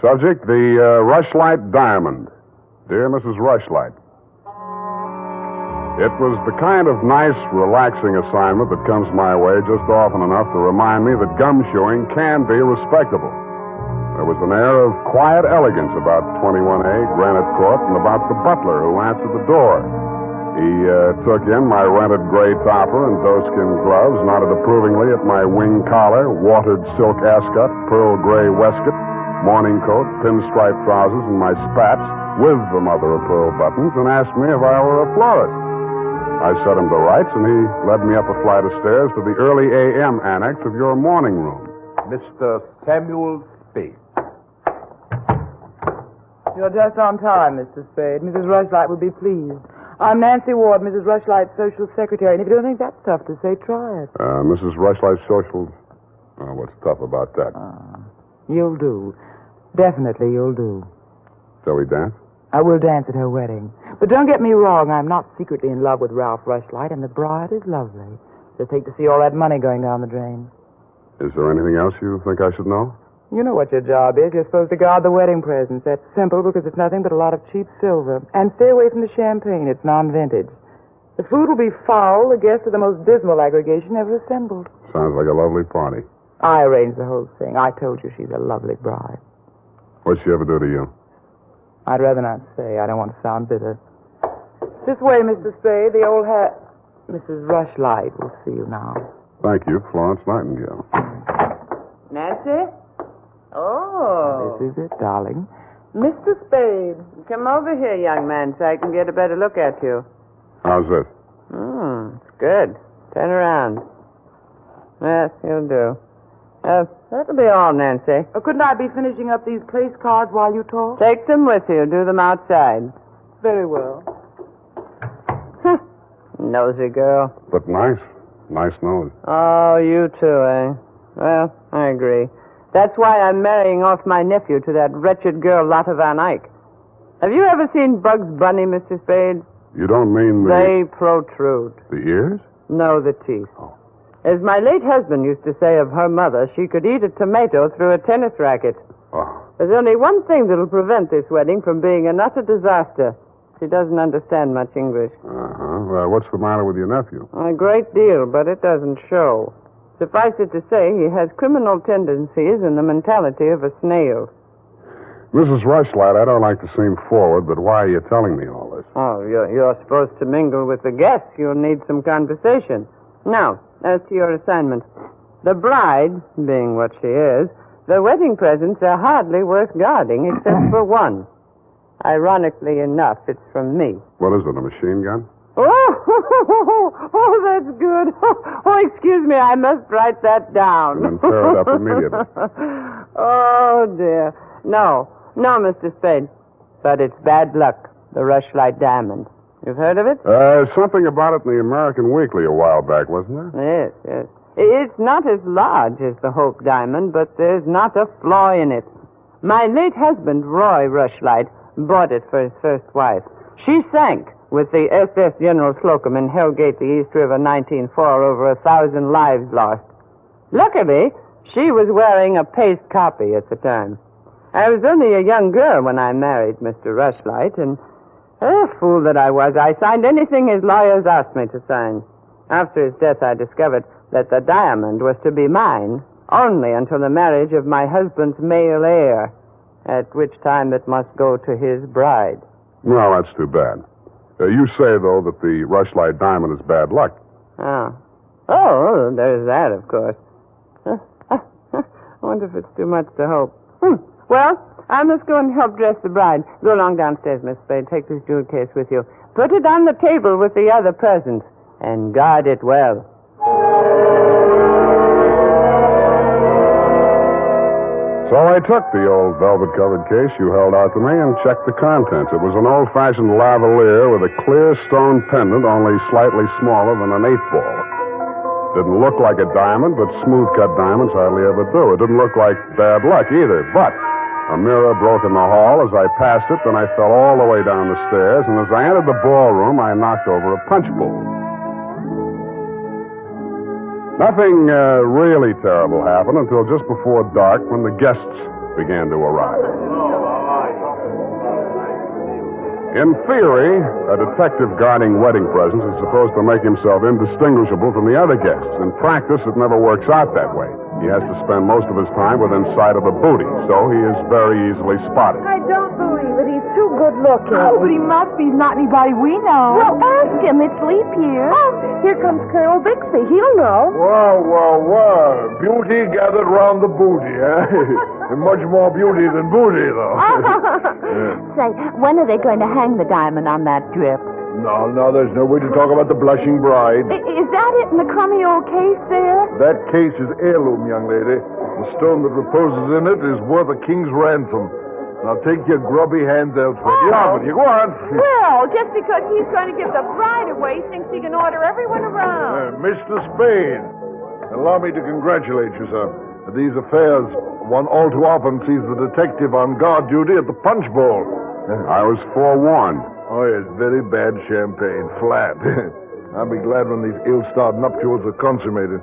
Subject, the Rushlight Diamond. Dear Mrs. Rushlight, it was the kind of nice, relaxing assignment that comes my way just often enough to remind me that gum chewing can be respectable. There was an air of quiet elegance about 21A, Granite Court, and about the butler who answered the door. He took in my rented gray topper and doeskin gloves, nodded approvingly at my wing collar, watered silk ascot, pearl gray waistcoat, morning coat, pinstripe trousers, and my spats with the mother of pearl buttons, and asked me if I were a florist. I set him to rights, and he led me up a flight of stairs to the early A.M. annex of your morning room. Mr. Samuel Spade. You're just on time, Mr. Spade. Mrs. Rushlight will be pleased. I'm Nancy Ward, Mrs. Rushlight's social secretary, and if you don't think that's tough to say, try it. Mrs. Rushlight's social... what's tough about that? You'll do. Definitely you'll do. Shall we dance? I will dance at her wedding. But don't get me wrong, I'm not secretly in love with Ralph Rushlight, and the bride is lovely. Just hate to see all that money going down the drain. Is there anything else you think I should know? You know what your job is. You're supposed to guard the wedding presents. That's simple because it's nothing but a lot of cheap silver. And stay away from the champagne. It's non-vintage. The food will be foul. The guests are the most dismal aggregation ever assembled. Sounds like a lovely party. I arranged the whole thing. I told you she's a lovely bride. What'd she ever do to you? I'd rather not say. I don't want to sound bitter. This way, Mr. Spade. The old hat. Mrs. Rushlight will see you now. Thank you, Florence Nightingale. Nancy? Oh. This is it, darling. Mr. Spade, come over here, young man, so I can get a better look at you. How's this? It's good. Turn around. Yes, you'll do. That'll be all, Nancy. Couldn't I be finishing up these place cards while you talk? Take them with you. Do them outside. Very well. Nosy girl. But nice. Nice nose. Oh, you too, eh? Well, I agree. That's why I'm marrying off my nephew to that wretched girl, Lotta Van Eyck. Have you ever seen Bugs Bunny, Mr. Spade? You don't mean They protrude. the ears? No, the teeth. As my late husband used to say of her mother, she could eat a tomato through a tennis racket. There's only one thing that'll prevent this wedding from being an utter disaster. She doesn't understand much English. Well, what's the matter with your nephew? A great deal, but it doesn't show. Suffice it to say, he has criminal tendencies and the mentality of a snail. Mrs. Rushlight, I don't like to seem forward, but why are you telling me all this? Oh, you're supposed to mingle with the guests. You'll need some conversation. Now, as to your assignment. The bride, being what she is, the wedding presents are hardly worth guarding except for one. Ironically enough, it's from me. What is it, a machine gun? Oh, that's good. Oh, excuse me, I must write that down. And tear it up immediately. Oh, dear. No, Mr. Spade. But it's bad luck, the Rushlight diamond. You've heard of it? Something about it in the American Weekly a while back, wasn't there? Yes. It's not as large as the Hope diamond, but there's not a flaw in it. My late husband, Roy Rushlight, bought it for his first wife. She sank with the SS General Slocum in Hellgate, the East River, 1904, over 1,000 lives lost. Luckily, she was wearing a paste copy at the time. I was only a young girl when I married Mr. Rushlight, and, fool that I was, I signed anything his lawyers asked me to sign. After his death, I discovered that the diamond was to be mine only until the marriage of my husband's male heir, at which time it must go to his bride. Well, that's too bad. You say, though, that the Rushlight diamond is bad luck. Oh, there's that, of course. I wonder if it's too much to hope. Well, I must go and help dress the bride. Go along downstairs, Miss Spade. Take this jewel case with you. Put it on the table with the other presents, and guard it well. So I took the old velvet-covered case you held out to me and checked the contents. It was an old-fashioned lavalier with a clear stone pendant only slightly smaller than an 8-ball. Didn't look like a diamond, but smooth-cut diamonds hardly ever do. It didn't look like bad luck either, but a mirror broke in the hall as I passed it, then I fell all the way down the stairs, and as I entered the ballroom, I knocked over a punch bowl. Nothing really terrible happened until just before dark when the guests began to arrive. In theory, a detective guarding wedding presents is supposed to make himself indistinguishable from the other guests. In practice, it never works out that way. He has to spend most of his time within sight of the booty, so he is very easily spotted. I don't believe it. He's too good looking. Oh, but he must be. He's not anybody we know. Well, ask him. It's leap year. Oh, here comes Colonel Bixby. He'll know. Well. Beauty gathered round the booty, eh? And much more beauty than booty, though. Say, when are they going to hang the diamond on that drip? No, there's no way to talk about the blushing bride. Is that it in the crummy old case there? That case is heirloom, young lady. The stone that reposes in it is worth a king's ransom. Now take your grubby hands elsewhere. Get on with you. Go on. Well, just because he's going to give the bride away, thinks he can order everyone around. Mr. Spade, allow me to congratulate you, sir. At these affairs, one all too often sees the detective on guard duty at the punch bowl. I was forewarned. Oh, yes, very bad champagne. Flat. I'll be glad when these ill-starred nuptials are consummated.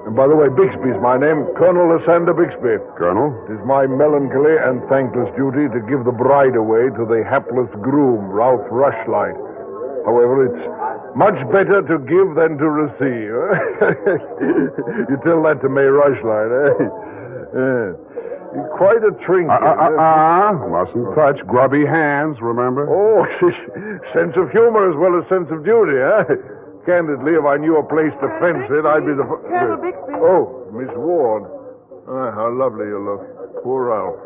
And by the way, Bixby's my name, Colonel Lysander Bixby. Colonel? It is my melancholy and thankless duty to give the bride away to the hapless groom, Ralph Rushlight. However, it's much better to give than to receive. You tell that to May Rushlight, eh? You're quite a trinket. Mustn't touch. Grubby hands, remember? Oh, sense of humor as well as sense of duty, eh? Candidly, if I knew a place to fence it, I'd be the... Colonel Bixby. Oh, Miss Ward. How lovely you look. Poor Ralph.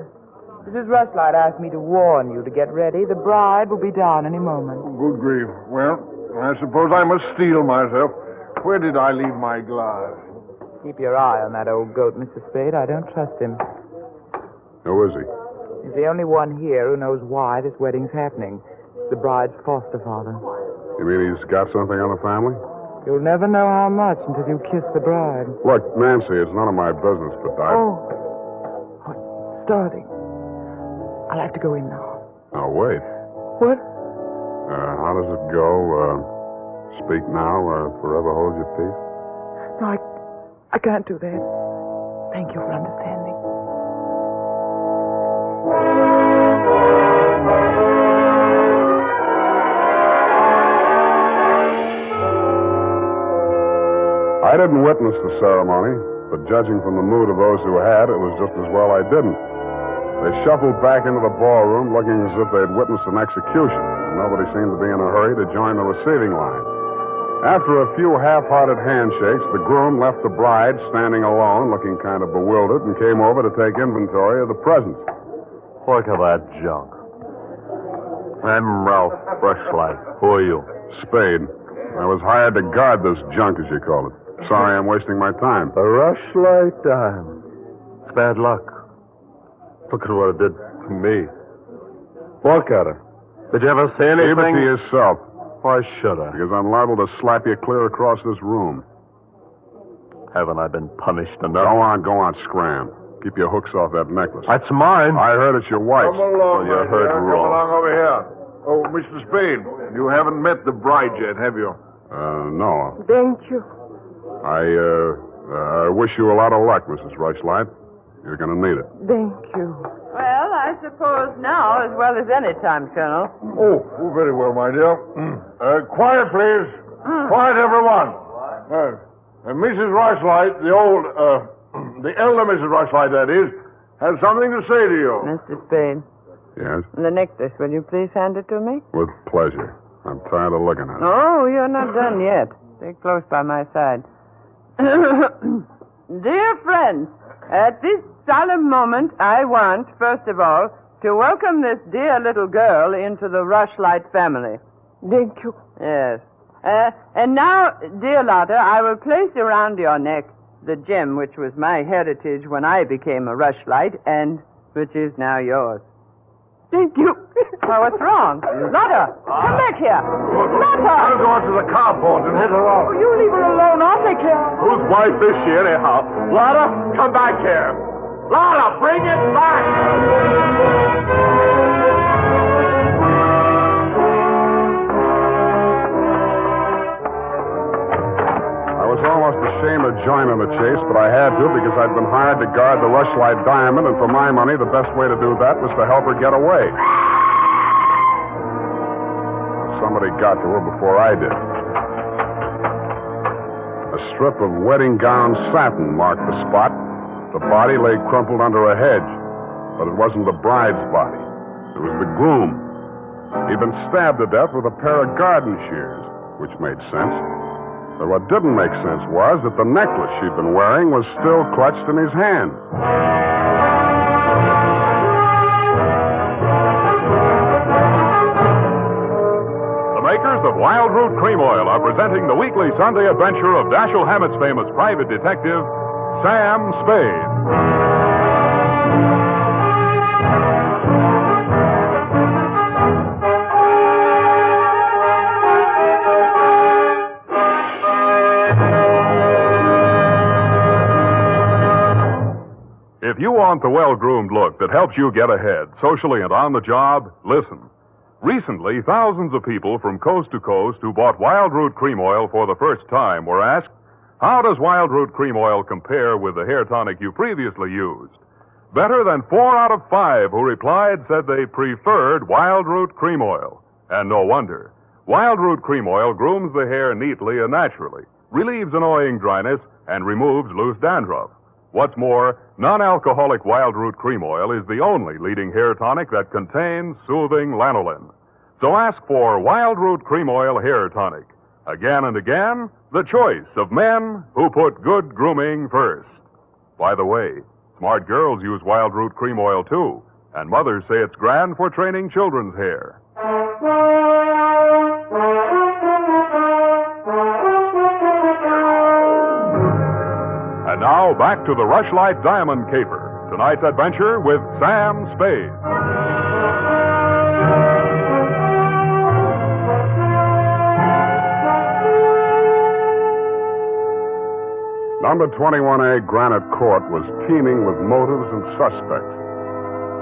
Mrs. Rushlight asked me to warn you to get ready. The bride will be down any moment. Good grief. Well, I suppose I must steel myself. Where did I leave my glass? Keep your eye on that old goat, Mr. Spade. I don't trust him. Who is he? He's the only one here who knows why this wedding's happening. The bride's foster father. You mean he's got something on the family? You'll never know how much until you kiss the bride. Look, Nancy, it's none of my business, but Starting. I'll have to go in now. Now, wait. What? How does it go? Speak now or forever hold your peace? No, I can't do that. Thank you for understanding. I didn't witness the ceremony, but judging from the mood of those who had, it was just as well I didn't. They shuffled back into the ballroom looking as if they'd witnessed an execution. Nobody seemed to be in a hurry to join the receiving line. After a few half-hearted handshakes, the groom left the bride standing alone, looking kind of bewildered, and came over to take inventory of the presents. Look at that junk. I'm Ralph Rushlight. Who are you? Spade. I was hired to guard this junk, as you call it. Sorry I'm wasting my time. The Rushlight dime. It's bad luck. Look at what it did to me. Look at her. Did you ever say anything? Keep it to yourself. Why should I? Because I'm liable to slap you clear across this room. Haven't I been punished enough? Go on, scram. Keep your hooks off that necklace. That's mine. I heard it's your wife's. Come along, Well, you heard Come wrong. along over here. Oh, Mr. Spade, you haven't met the bride yet, have you? No. Thank you. I wish you a lot of luck, Mrs. Rushlight. You're going to need it. Thank you. Well, I suppose now, as well as any time, Colonel. Oh, very well, my dear. Quiet, please. Quiet, everyone. Mrs. Rushlight, the elder Mrs. Rushlight, that is, has something to say to you. Mr. Spade. Yes? The necklace, will you please hand it to me? With pleasure. I'm tired of looking at it. Oh, you're not done yet. Stay close by my side. Dear friends, at this solemn moment, I want, first of all, to welcome this dear little girl into the Rushlight family. Thank you. Yes. And now, dear Lotta, I will place around your neck the gem which was my heritage when I became a Rushlight and which is now yours. Thank you. Oh, what's wrong? Lotta, come back here. Lotta! I'll go out to the carport and hit her off. You leave her alone. I'll take care of her. Whose wife is she, anyhow? Lotta, come back here. Lotta, bring it back! I was almost ashamed of joining the chase, but I had to because I'd been hired to guard the Rushlight diamond, and for my money, the best way to do that was to help her get away. Somebody got to her before I did. A strip of wedding gown satin marked the spot. The body lay crumpled under a hedge, but it wasn't the bride's body. It was the groom. He'd been stabbed to death with a pair of garden shears, which made sense. But what didn't make sense was that the necklace she'd been wearing was still clutched in his hand. The makers of Wild Root Cream Oil are presenting the weekly Sunday adventure of Dashiell Hammett's famous private detective, Sam Spade. If you want the well-groomed look that helps you get ahead, socially and on the job, listen. Recently, thousands of people from coast to coast who bought Wild Root Cream Oil for the first time were asked, how does Wild Root Cream Oil compare with the hair tonic you previously used? Better than 4 out of 5 who replied said they preferred Wild Root Cream Oil. And no wonder. Wild Root Cream Oil grooms the hair neatly and naturally, relieves annoying dryness, and removes loose dandruff. What's more, non-alcoholic Wild Root Cream Oil is the only leading hair tonic that contains soothing lanolin. So ask for Wild Root Cream Oil Hair Tonic. Again and again, the choice of men who put good grooming first. By the way, smart girls use Wild Root Cream Oil too, and mothers say it's grand for training children's hair. And now, back to the Rushlight Diamond Caper. Tonight's adventure with Sam Spade. Number 21A Granite Court was teeming with motives and suspects.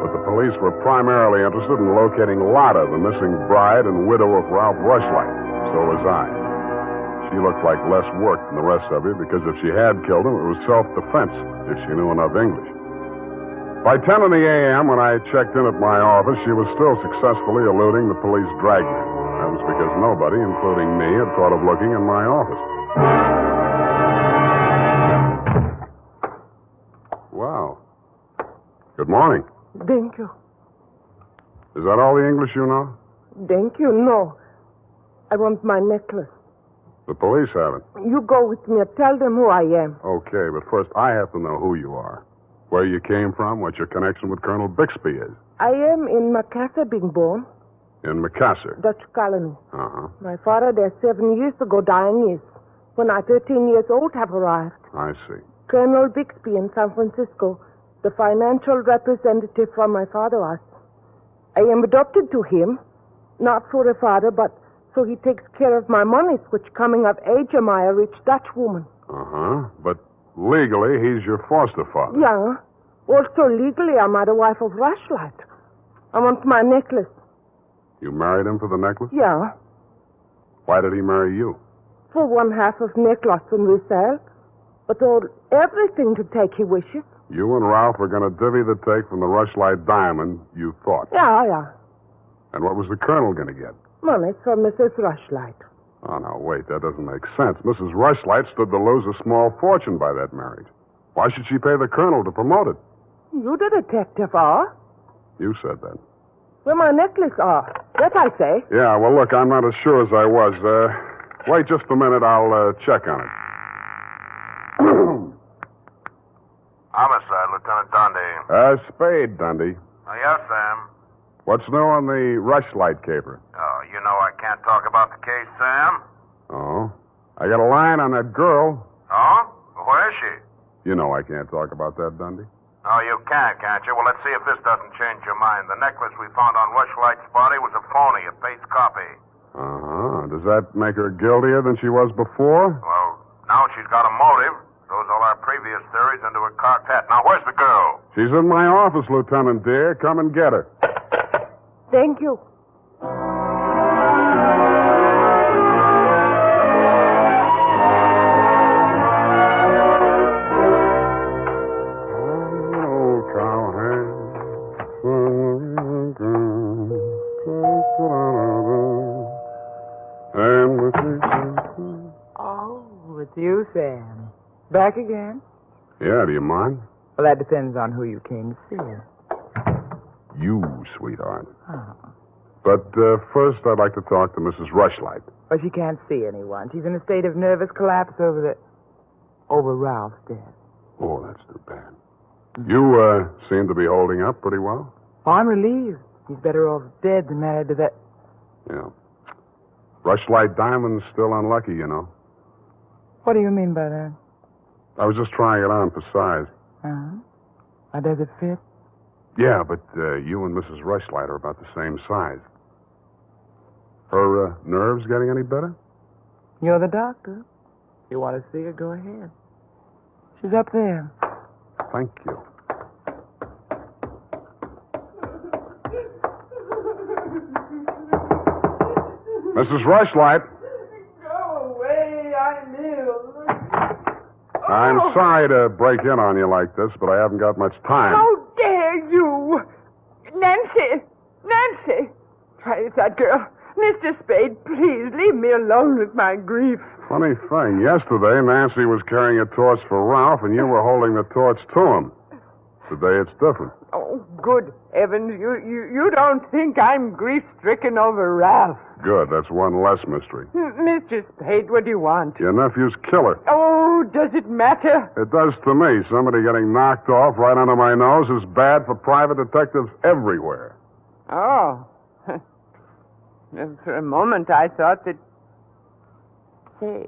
but the police were primarily interested in locating Lotta, the missing bride and widow of Ralph Rushlight. So was I. She looked like less work than the rest of you because if she had killed him, it was self-defense, if she knew enough English. By 10 in the a.m., when I checked in at my office, she was still successfully eluding the police dragnet. That was because nobody, including me, had thought of looking in my office. Wow. Good morning. Thank you. Is that all the English you know? Thank you. No. I want my necklace. The police have it. You go with me. Tell them who I am. Okay, but first I have to know who you are. Where you came from, what your connection with Colonel Bixby is. I am in Macassar being born. In Macassar? Dutch colony. Uh-huh. My father there 7 years ago dying is. When I 13 years old have arrived. I see. Colonel Bixby in San Francisco, the financial representative from my father was. I am adopted to him, not for a father, but so he takes care of my monies, which coming of age am I a rich Dutch woman. Uh-huh. But legally, he's your foster father. Yeah. Also, legally, I'm the wife of Rushlight. I want my necklace. You married him for the necklace? Yeah. Why did he marry you? For one half of necklace and resale. But all everything to take he wishes. You and Ralph were going to divvy the take from the Rushlight diamond, you thought. Yeah. And what was the colonel going to get? Money from Mrs. Rushlight. Oh, no, wait, that doesn't make sense. Mrs. Rushlight stood to lose a small fortune by that marriage. Why should she pay the colonel to promote it? You the detective are? You said that. Where my necklace are. That I say. Yeah, well, look, I'm not as sure as I was. Wait just a minute. I'll check on it. Homicide, Lieutenant Dundee. Spade, Dundee. Oh, yes, Sam. What's new on the Rushlight caper? Oh, you know I can't talk about the case, Sam. Oh? I got a line on that girl. Oh? Where is she? You know I can't talk about that, Dundee. Oh, you can't you? Well, let's see if this doesn't change your mind. The necklace we found on Rushlight's body was a phony, a fake copy. Uh-huh. Does that make her guiltier than she was before? Well, now she's got a motive. Throws all our previous theories into a quartet. Now, where's the girl? She's in my office, Lieutenant dear. Come and get her. Thank you. Oh, it's you, Sam. Back again? Yeah, do you mind? Well, that depends on who you came to see. You, sweetheart. Oh. But first, I'd like to talk to Mrs. Rushlight. Well, she can't see anyone. She's in a state of nervous collapse over Ralph's death. Oh, that's too bad. You seem to be holding up pretty well. Oh, I'm relieved. He's better off dead than married to that. Yeah. Rushlight Diamond's still unlucky, you know. What do you mean by that? I was just trying it on for size. Uh-huh. How does it fit? Yeah, but you and Mrs. Rushlight are about the same size. Her nerves getting any better? You're the doctor. If you want to see her, go ahead. She's up there. Thank you. Mrs. Rushlight. Go away, I'm ill. I'm sorry to break in on you like this, but I haven't got much time. How dare you? Nancy! Try that girl. Mr. Spade, please leave me alone with my grief. Funny thing, yesterday Nancy was carrying a torch for Ralph, and you were holding the torch to him. Today it's different. Oh, good heavens, you don't think I'm grief-stricken over Ralph. Good, that's one less mystery. Mr. Spade, what do you want? Your nephew's killer. Oh, does it matter? It does to me. Somebody getting knocked off right under my nose is bad for private detectives everywhere. Oh. For a moment, I thought that... Say,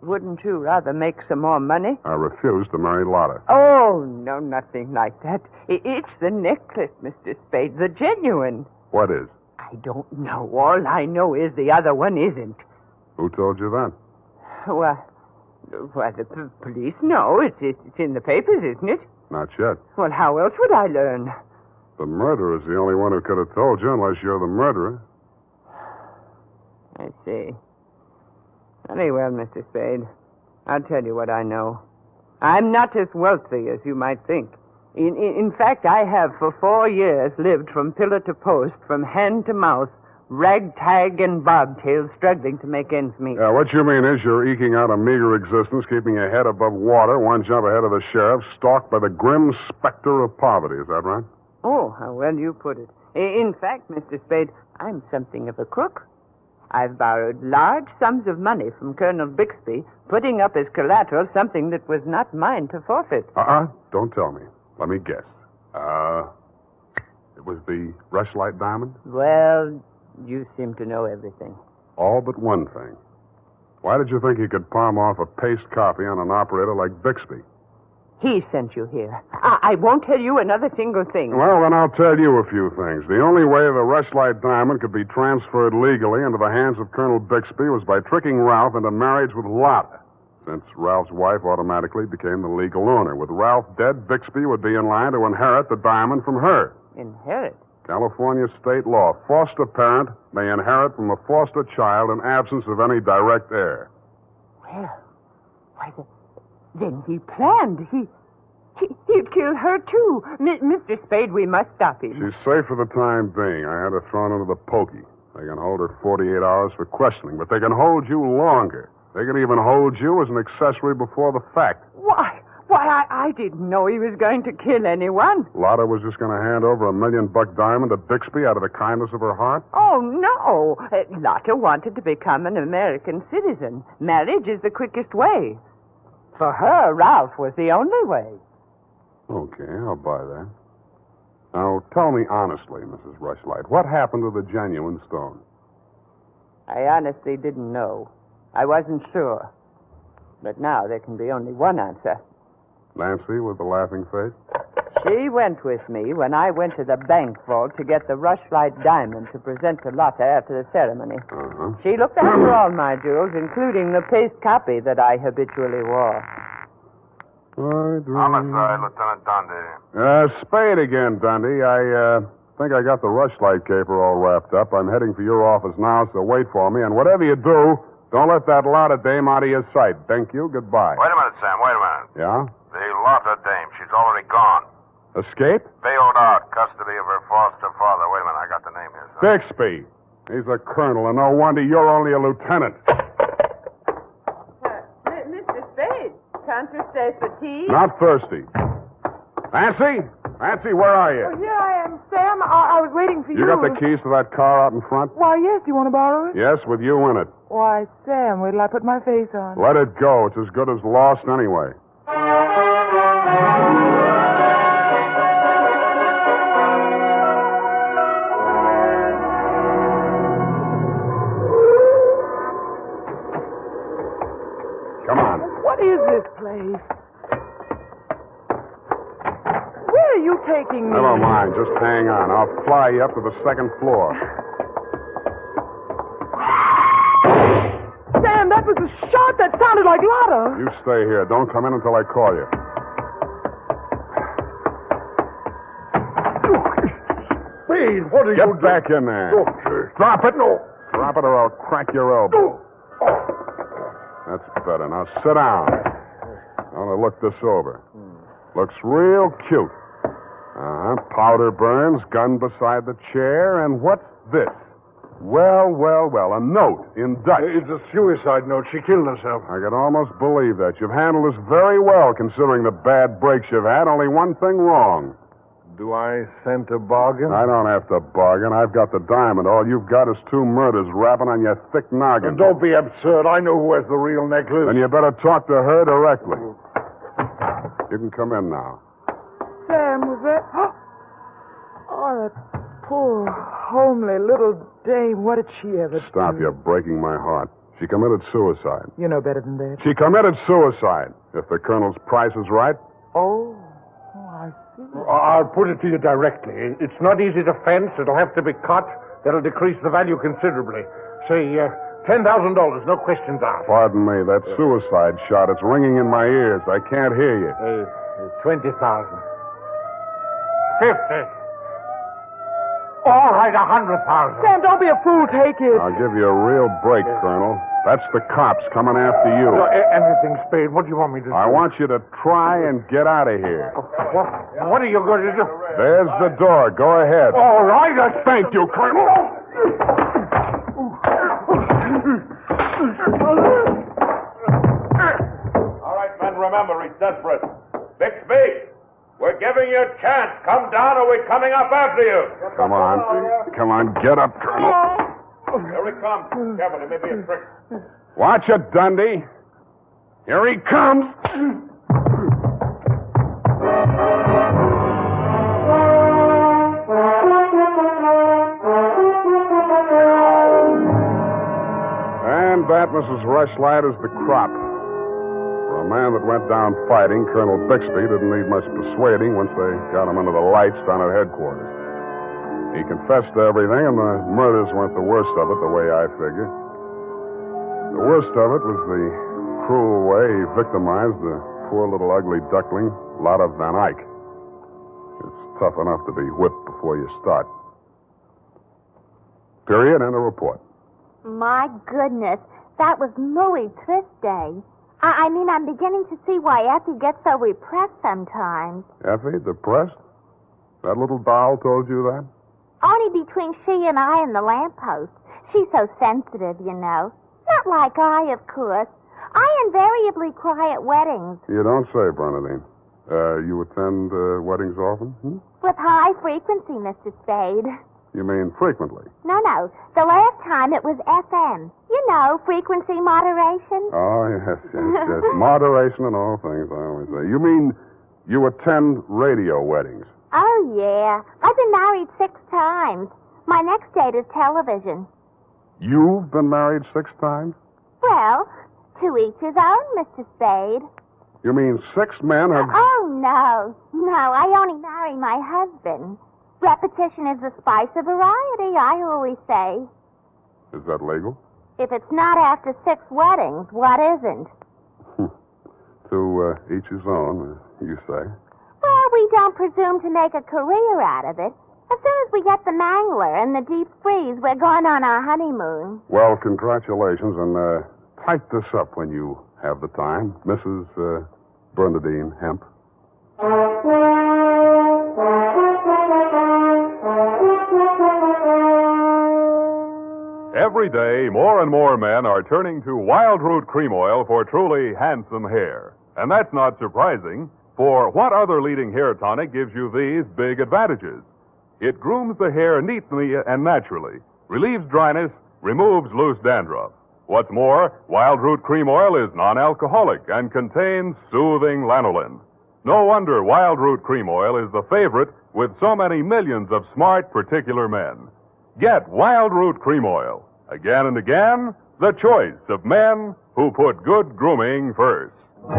wouldn't you rather make some more money? I refuse to marry Lotta. Oh, no, nothing like that. It's the necklace, Mr. Spade, the genuine. What is? I don't know. All I know is the other one isn't. Who told you that? Well, the police know. It's in the papers, isn't it? Not yet. Well, how else would I learn? The murderer's the only one who could have told you, unless you're the murderer. I see. Very well, Mr. Spade. I'll tell you what I know. I'm not as wealthy as you might think. In fact, I have for 4 years lived from pillar to post, from hand to mouth, ragtag and bobtail, struggling to make ends meet. Yeah, what you mean is you're eking out a meager existence, keeping your head above water, one jump ahead of the sheriff, stalked by the grim specter of poverty. Is that right? Oh, how well you put it. In fact, Mr. Spade, I'm something of a crook. I've borrowed large sums of money from Colonel Bixby, putting up as collateral something that was not mine to forfeit. Don't tell me. Let me guess. It was the Rushlight diamond? Well, you seem to know everything. All but one thing. Why did you think he could palm off a paste copy on an operator like Bixby? He sent you here. I won't tell you another single thing. Well, then I'll tell you a few things. The only way the Rushlight diamond could be transferred legally into the hands of Colonel Bixby was by tricking Ralph into marriage with Lotta, since Ralph's wife automatically became the legal owner. With Ralph dead, Bixby would be in line to inherit the diamond from her. Inherit? California state law. Foster parent may inherit from a foster child in absence of any direct heir. Well, why, then he planned. He'd kill her, too. Mr. Spade, we must stop him. She's safe for the time being. I had her thrown into the pokey. They can hold her 48 hours for questioning, but they can hold you longer. They can even hold you as an accessory before the fact. Why, I didn't know he was going to kill anyone. Lotta was just going to hand over $1 million diamond to Bixby out of the kindness of her heart? Oh, no. Lotta wanted to become an American citizen. Marriage is the quickest way. For her, Ralph was the only way. Okay, I'll buy that. Now, tell me honestly, Mrs. Rushlight, what happened to the genuine stone? I honestly didn't know. I wasn't sure. But now there can be only one answer. Nancy with the laughing face? She went with me when I went to the bank vault to get the Rushlight diamond to present to Lotta after the ceremony. Uh-huh. She looked after all my jewels, including the paste copy that I habitually wore. Homicide, Lieutenant Dundee. Spade again, Dundee. I think I got the Rushlight caper all wrapped up. I'm heading for your office now, so wait for me. And whatever you do, don't let that Lotta dame out of your sight. Thank you. Goodbye. Wait a minute, Sam. Wait a minute. Yeah? The Lotta dame. She's already gone. Escape? Bailed out. Custody of her foster father. Wait a minute. I got the name here, son. Bixby. He's a colonel, and no wonder you're only a lieutenant. Mr. Spade, can't you stay for tea? Not thirsty. Nancy? Nancy, where are you? Oh, here I am, Sam. I was waiting for you. You got the keys to that car out in front? Why, yes. Do you want to borrow it? Yes, with you in it. Why, Sam, wait till I put my face on. Let it go. It's as good as lost anyway. Come on. What is this place? Where are you taking me? Never mind. Just hang on. I'll fly you up to the second floor. Sam, that was a shot that sounded like Lotta. You stay here. Don't come in until I call you. Spade, what are you doing? Get back in there. Don't, drop it. No. Drop it or I'll crack your elbow. That's better. Now sit down. I want to look this over. Looks real cute. Powder burns, gun beside the chair, and what's this? Well, a note in Dutch. It's a suicide note. She killed herself. I can almost believe that. You've handled this very well, considering the bad breaks you've had. Only one thing wrong. Do I scent a bargain? I don't have to bargain. I've got the diamond. All you've got is 2 murders rapping on your thick noggin. Don't be absurd. I know who has the real necklace. Then you better talk to her directly. You can come in now. Sam, was that... Oh, that poor, homely little dame. What did she ever Stop, do? you're breaking my heart. She committed suicide. You know better than that. She committed suicide. If the colonel's price is right. Oh, I see. I'll put it to you directly. It's not easy to fence. It'll have to be cut. That'll decrease the value considerably. Say, $10,000, no questions asked. Pardon me, that suicide shot. It's ringing in my ears. I can't hear you. 20,000. 50. All right, 100,000. Sam, don't be a fool. Take it. I'll give you a real break, Colonel. That's the cops coming after you. Anything, Spade. What do you want me to do? I want you to try and get out of here. What are you going to do? There's the door. Go ahead. All right. Thank you, Colonel. All right, men, remember, he's desperate. Bixby, we're giving you a chance. Come down or we're coming up after you. Come on. Come on, get up, Colonel. Here he comes. Careful, it may be a trick. Watch it, Dundee. Here he comes. And that, Mrs. Rushlight, is the crop. For a man that went down fighting, Colonel Bixby didn't need much persuading once they got him under the lights down at headquarters. He confessed to everything, and the murders weren't the worst of it, the way I figure. The worst of it was the cruel way he victimized the poor little ugly duckling, Lotta Van Eyck. It's tough enough to be whipped before you start. Period, and a report. My goodness, that was muy triste. I mean, I'm beginning to see why Effie gets so repressed sometimes. Effie, depressed? That little doll told you that? Only between she and I and the lamppost. She's so sensitive, you know. Not like I, of course. I invariably cry at weddings. You don't say, Bernadine. You attend weddings often? With high frequency, Mr. Spade. You mean frequently? No. The last time it was FM. You know, frequency moderation. Oh, yes. Moderation in all things, I always say. You mean you attend radio weddings? Oh, yeah. I've been married 6 times. My next date is television. You've been married 6 times? Well, to each his own, Mr. Spade. You mean 6 men have... Oh, no. No, I only marry my husband. Repetition is the spice of variety, I always say. Is that legal? If it's not after 6 weddings, what isn't? To each his own, you say. Well, we don't presume to make a career out of it. As soon as we get the mangler and the deep freeze, we're going on our honeymoon. Well, congratulations, and type this up when you have the time. Mrs. Bernadine Hemp. Every day, more and more men are turning to Wild Root Cream Oil for truly handsome hair. And that's not surprising, for what other leading hair tonic gives you these big advantages? It grooms the hair neatly and naturally, relieves dryness, removes loose dandruff. What's more, Wild Root Cream Oil is non-alcoholic and contains soothing lanolin. No wonder Wild Root Cream Oil is the favorite with so many millions of smart, particular men. Get Wild Root Cream Oil. Again and again, the choice of men who put good grooming first. Well,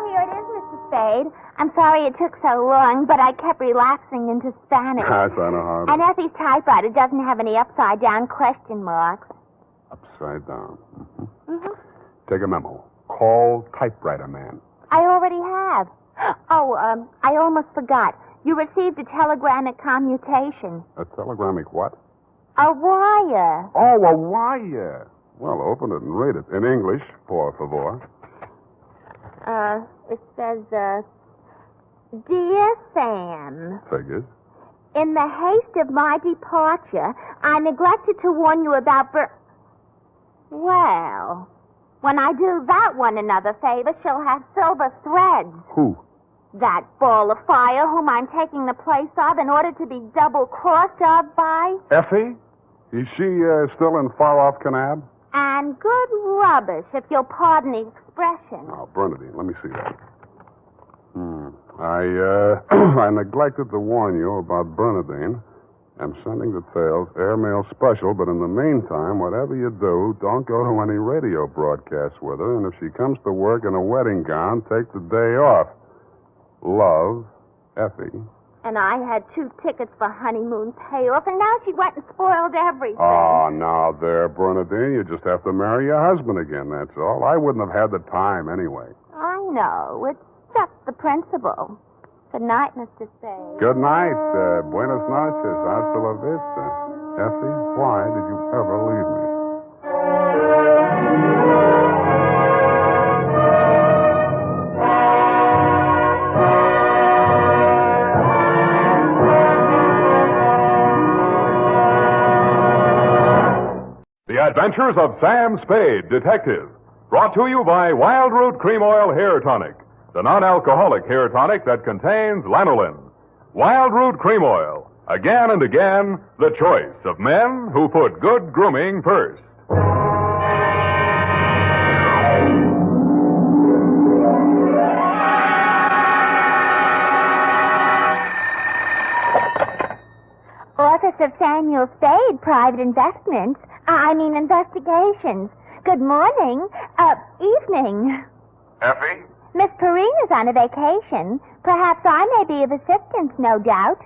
here it is, Mr. Spade. I'm sorry it took so long, but I kept relapsing into Spanish. Yes, I know how. And Effie's typewriter doesn't have any upside-down question marks. Upside down. Take a memo. Call typewriter man. I already have. Oh, I almost forgot. You received a telegramic commutation. A telegramic what? A wire. Oh, a wire. Well, open it and read it. In English, por favor. It says, Dear Sam. Figures. In the haste of my departure, I neglected to warn you about Well, when I do that one another favor, she'll have silver threads. Who? That ball of fire whom I'm taking the place of in order to be double-crossed of by. Effie? Is she still in far-off Kanab? And good rubbish, if you'll pardon the expression. Oh, Bernadine, let me see that. I neglected to warn you about Bernadine. I'm sending details, airmail special, but in the meantime, whatever you do, don't go to any radio broadcasts with her, and if she comes to work in a wedding gown, take the day off. Love, Effie. And I had 2 tickets for honeymoon payoff, and now she went and spoiled everything. Oh, now there, Bernadine. You just have to marry your husband again, that's all. I wouldn't have had the time anyway. I know. It's just the principle. Good night, Mr. Spade. Good night. Buenas noches. Hasta la vista. Effie, why did you ever leave me? The Adventures of Sam Spade, Detective. Brought to you by Wild Root Cream Oil Hair Tonic, the non-alcoholic hair tonic that contains lanolin. Wild Root Cream Oil. Again and again, the choice of men who put good grooming first. Office of Samuel Spade, Private Investigations. Good morning. Evening. Effie? Miss Perrine is on a vacation. Perhaps I may be of assistance, no doubt.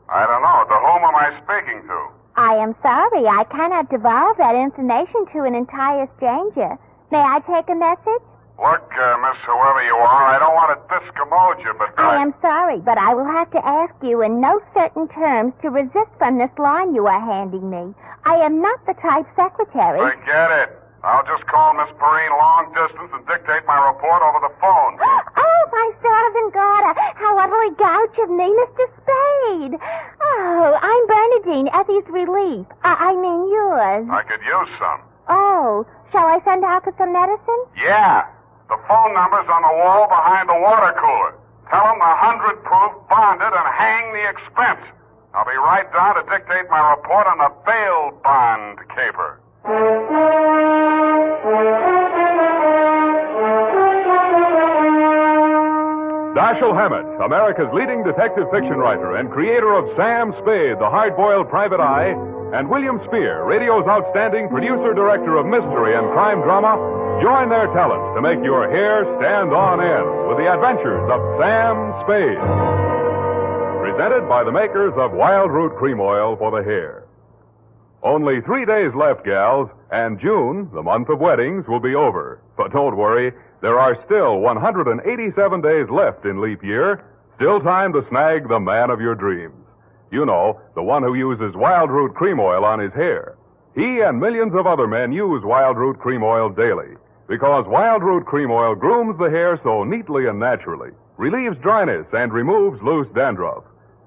I don't know. To whom am I speaking to? I am sorry. I cannot divulge that information to an entire stranger. May I take a message? Look, Miss whoever you are, I don't want to discommode you, but I am sorry, but I will have to ask you in no certain terms to resist from this line you are handing me. I am not the type secretary. Forget it. I'll just call Miss Perrine long distance and dictate my report over the phone. Oh, my servant daughter. How utterly gouch of me, Mr. Spade. Oh, I'm Bernadine, Effie's relief. I mean yours. I could use some. Oh, shall I send out for some medicine? Yeah. The phone number's on the wall behind the water cooler. Tell them the 100 proof, bonded, and hang the expense. I'll be right down to dictate my report on the bail bond caper. Dashiell Hammett, America's leading detective fiction writer and creator of Sam Spade, the hard-boiled private eye, and William Spear, radio's outstanding producer-director of mystery and crime drama, join their talents to make your hair stand on end with the Adventures of Sam Spade. Presented by the makers of Wild Root Cream Oil for the hair. Only 3 days left, gals, and June, the month of weddings, will be over. But don't worry, there are still 187 days left in leap year, still time to snag the man of your dreams. You know, the one who uses Wild Root Cream Oil on his hair. He and millions of other men use Wild Root Cream Oil daily, because Wild Root Cream Oil grooms the hair so neatly and naturally, relieves dryness, and removes loose dandruff.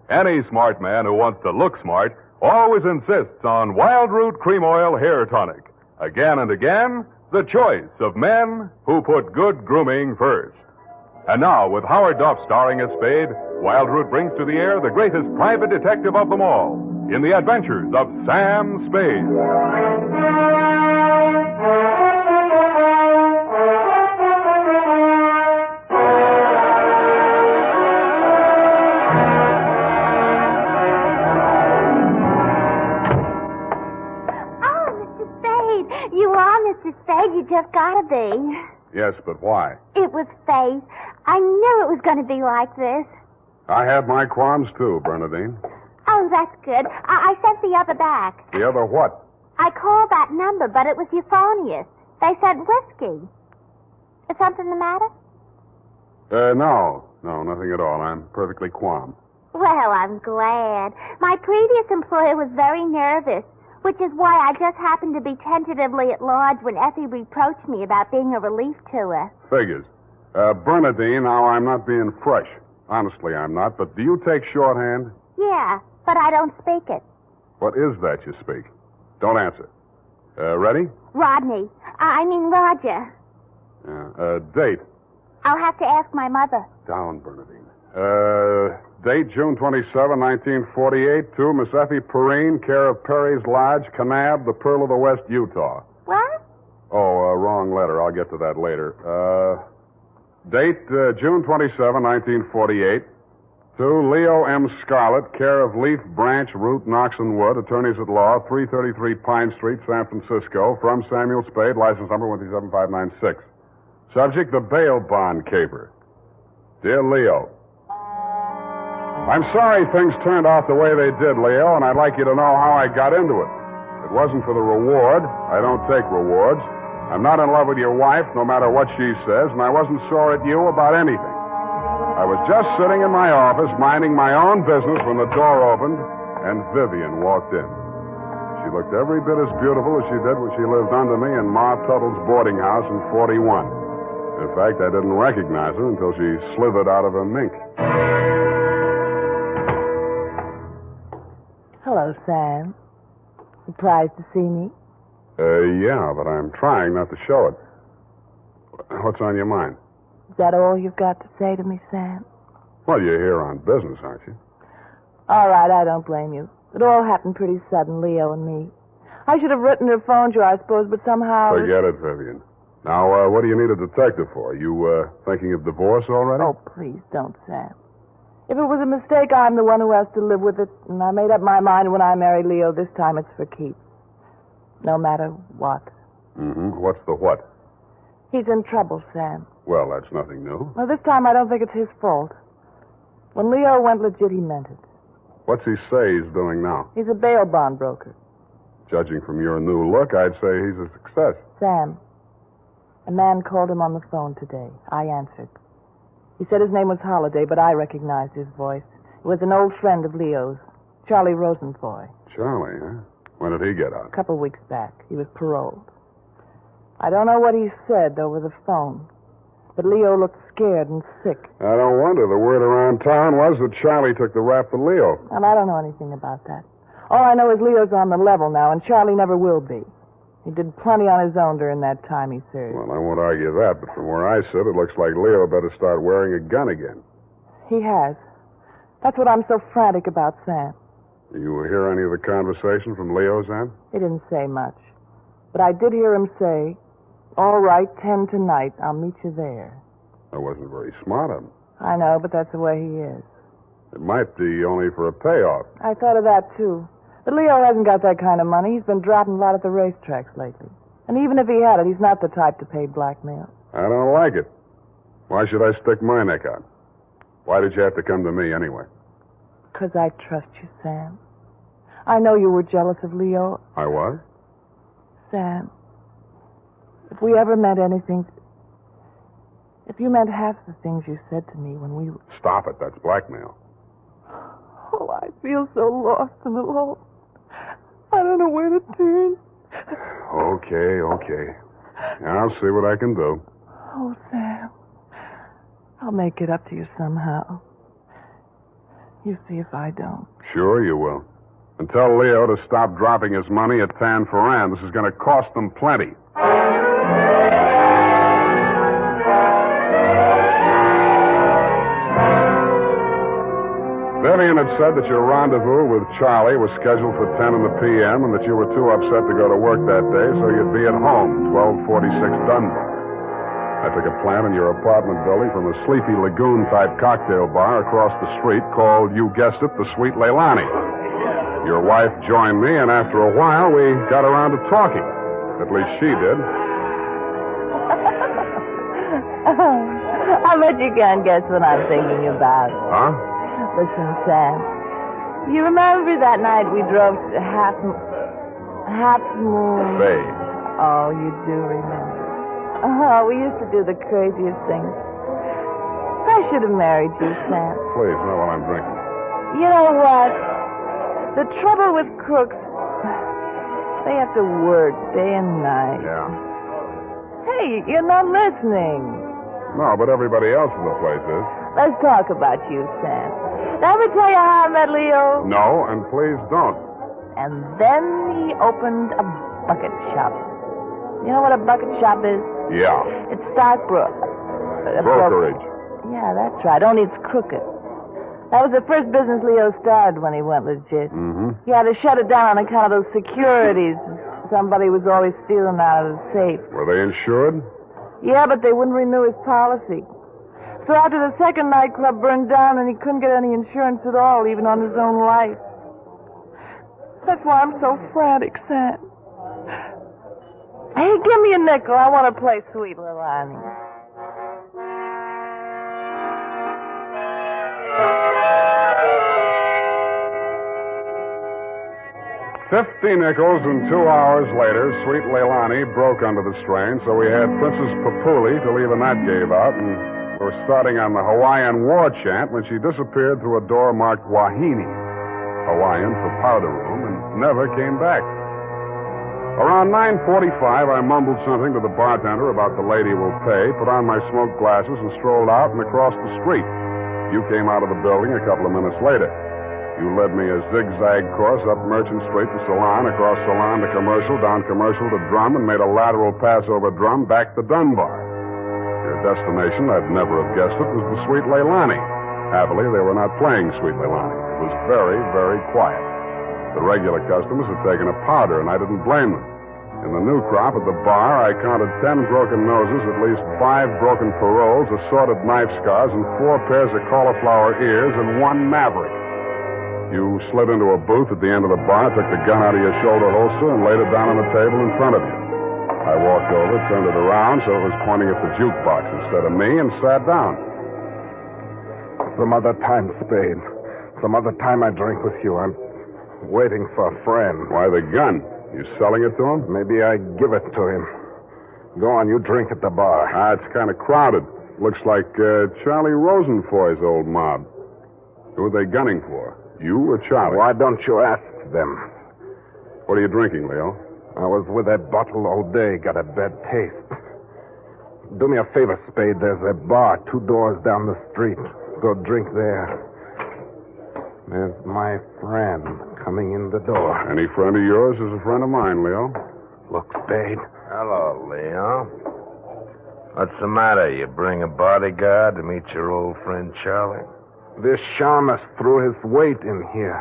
Any smart man who wants to look smart always insists on Wild Root Cream Oil Hair Tonic. Again and again, the choice of men who put good grooming first. And now, with Howard Duff starring as Spade, Wild Root brings to the air the greatest private detective of them all in the Adventures of Sam Spade. Mr. Spade, you just gotta be. Yes, but why? It was fate. I knew it was going to be like this. I had my qualms, too, Bernadine. Oh, that's good. I sent the other back. The other what? I called that number, but it was euphonious. They sent whiskey. Is something the matter? No, nothing at all. I'm perfectly calm. Well, I'm glad. My previous employer was very nervous, which is why I just happened to be tentatively at large when Effie reproached me about being a relief to her. Figures. Bernadine, now I'm not being fresh. Honestly, I'm not. But do you take shorthand? Yeah, but I don't speak it. What is that you speak? Don't answer. Ready? Rodney. I mean Roger. Date. I'll have to ask my mother. Down, Bernadine. Date, June 27, 1948, to Miss Effie Perrine, care of Perry's Lodge, Kanab, the Pearl of the West, Utah. What? Oh, wrong letter. I'll get to that later. Date, June 27, 1948, to Leo M. Scarlett, care of Leaf Branch, Root, Knox and Wood, attorneys at law, 333 Pine Street, San Francisco, from Samuel Spade, license number 137596. Subject, the bail bond caper. Dear Leo, I'm sorry things turned out the way they did, Leo, and I'd like you to know how I got into it. It wasn't for the reward. I don't take rewards. I'm not in love with your wife, no matter what she says, and I wasn't sore at you about anything. I was just sitting in my office, minding my own business when the door opened, and Vivian walked in. She looked every bit as beautiful as she did when she lived under me in Ma Tuttle's boarding house in 41. In fact, I didn't recognize her until she slithered out of her mink. Hello, Sam. Surprised to see me? Yeah, but I'm trying not to show it. What's on your mind? Is that all you've got to say to me, Sam? Well, you're here on business, aren't you? All right, I don't blame you. It all happened pretty sudden, Leo and me. I should have written or phoned you, I suppose, but somehow... Forget it, Vivian. Now, what do you need a detective for? You, thinking of divorce already? Oh, please don't, Sam. If it was a mistake, I'm the one who has to live with it, and I made up my mind when I married Leo. This time it's for keeps. No matter what. Mm-hmm. What's the what? He's in trouble, Sam. Well, that's nothing new. Well, this time I don't think it's his fault. When Leo went legit, he meant it. What's he say he's doing now? He's a bail bond broker. Judging from your new look, I'd say he's a success. Sam, a man called him on the phone today. I answered. He said his name was Holliday, but I recognized his voice. It was an old friend of Leo's, Charlie Rosenfoy. Charlie, huh? When did he get out? A couple weeks back. He was paroled. I don't know what he said over the phone, but Leo looked scared and sick. I don't wonder. The word around town was that Charlie took the rap for Leo. And I don't know anything about that. All I know is Leo's on the level now, and Charlie never will be. He did plenty on his own during that time he served. Well, I won't argue that, but from where I sit, it looks like Leo better start wearing a gun again. He has. That's what I'm so frantic about, Sam. You hear any of the conversation from Leo's end? He didn't say much. But I did hear him say, "All right, 10 tonight. I'll meet you there." That wasn't very smart of him. I know, but that's the way he is. It might be only for a payoff. I thought of that, too. But Leo hasn't got that kind of money. He's been dropping a lot at the racetracks lately. And even if he had it, he's not the type to pay blackmail. I don't like it. Why should I stick my neck out? Why did you have to come to me anyway? 'Cause I trust you, Sam. I know you were jealous of Leo. I was? Sam, if we ever meant anything... If you meant half the things you said to me when we... Stop it. That's blackmail. Oh, I feel so lost and alone. I don't know where to turn. Okay. I'll see what I can do. Oh, Sam. I'll make it up to you somehow. You see if I don't. Sure you will. And tell Leo to stop dropping his money at Tan Ferran. This is going to cost them plenty. Vivian had said that your rendezvous with Charlie was scheduled for 10 in the p.m. and that you were too upset to go to work that day, so you'd be at home, 1246 Dunbar. I took a plant in your apartment building from a sleepy lagoon-type cocktail bar across the street called, you guessed it, the Sweet Leilani. Your wife joined me, and after a while, we got around to talking. At least she did. I bet you can't guess what I'm thinking about. Huh? Listen, Sam. You remember that night we drove to Half Moon? Bay. Oh, you do remember. Oh, we used to do the craziest things. I should have married you, Sam. Please, not while I'm drinking. You know what? The trouble with crooks, they have to work day and night. Yeah. Hey, you're not listening. No, but everybody else in the place is. Let's talk about you, Sam. Did I ever tell you how I met Leo? No, and please don't. And then he opened a bucket shop. You know what a bucket shop is? Yeah. It's stockbroker. Brokerage. Yeah, that's right. Only it's crooked. That was the first business Leo started when he went legit. Mm-hmm. He had to shut it down on account of those securities. Somebody was always stealing out of the safe. Were they insured? Yeah, but they wouldn't renew his policy. So after the second nightclub burned down and he couldn't get any insurance at all, even on his own life. That's why I'm so frantic, Sam. Hey, give me a nickel. I want to play Sweet Leilani. 50 nickels, and 2 hours later, sweet Leilani broke under the strain, so we had Princess Papuli till even that gave out, and we were starting on the Hawaiian war chant when she disappeared through a door marked Wahine, Hawaiian for powder room, and never came back. Around 9:45, I mumbled something to the bartender about the lady will pay, put on my smoked glasses, and strolled out and across the street. You came out of the building a couple of minutes later. You led me a zigzag course up Merchant Street to Salon, across Salon to Commercial, down Commercial to Drum, and made a lateral pass over Drum back to Dunbar. Your destination, I'd never have guessed it, was the Sweet Leilani. Happily, they were not playing Sweet Leilani. It was very, very quiet. The regular customers had taken a powder, and I didn't blame them. In the new crop at the bar, I counted 10 broken noses, at least 5 broken paroles, assorted knife scars, and 4 pairs of cauliflower ears, and 1 maverick. You slid into a booth at the end of the bar, took the gun out of your shoulder holster, and laid it down on the table in front of you. I walked over, turned it around so it was pointing at the jukebox instead of me, and sat down. Some other time, Spade. Some other time I drink with you. I'm waiting for a friend. Why the gun? You selling it to him? Maybe I give it to him. Go on, you drink at the bar. It's kind of crowded. Looks like Charlie Rosenfoy's old mob. Who are they gunning for? You or Charlie? Why don't you ask them? What are you drinking, Leo? I was with that bottle all day. Got a bad taste. Do me a favor, Spade. There's a bar 2 doors down the street. Go drink there. There's my friend coming in the door. Any friend of yours is a friend of mine, Leo. Look, Spade. Hello, Leo. What's the matter? You bring a bodyguard to meet your old friend Charlie? This shamus threw his weight in here.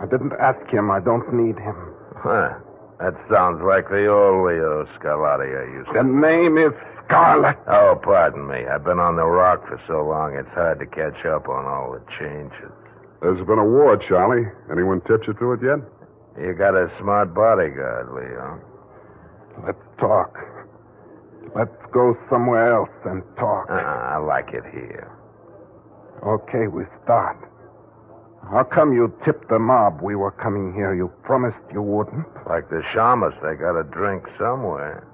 I didn't ask him. I don't need him. Huh. That sounds like the old Leo Scarlatti I used to... The name is Scarlet. Oh, pardon me. I've been on the rock for so long, it's hard to catch up on all the changes. There's been a war, Charlie. Anyone tipped you to it yet? You got a smart bodyguard, Leo. Let's talk. Let's go somewhere else and talk. I like it here. Okay, we start. How come you tipped the mob we were coming here? You promised you wouldn't. Like the shamus, they got to drink somewhere.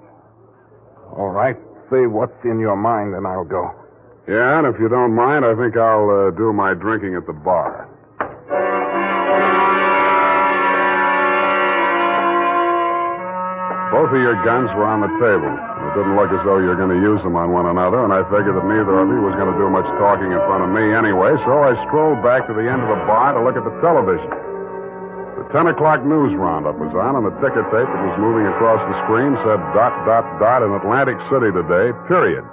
All right, say what's in your mind and I'll go. Yeah, and if you don't mind, I think I'll do my drinking at the bar. Both of your guns were on the table. It didn't look as though you were going to use them on one another, and I figured that neither of you was going to do much talking in front of me anyway, so I strolled back to the end of the bar to look at the television. The 10 o'clock news roundup was on, and the ticker tape that was moving across the screen said ... in Atlantic City today, period.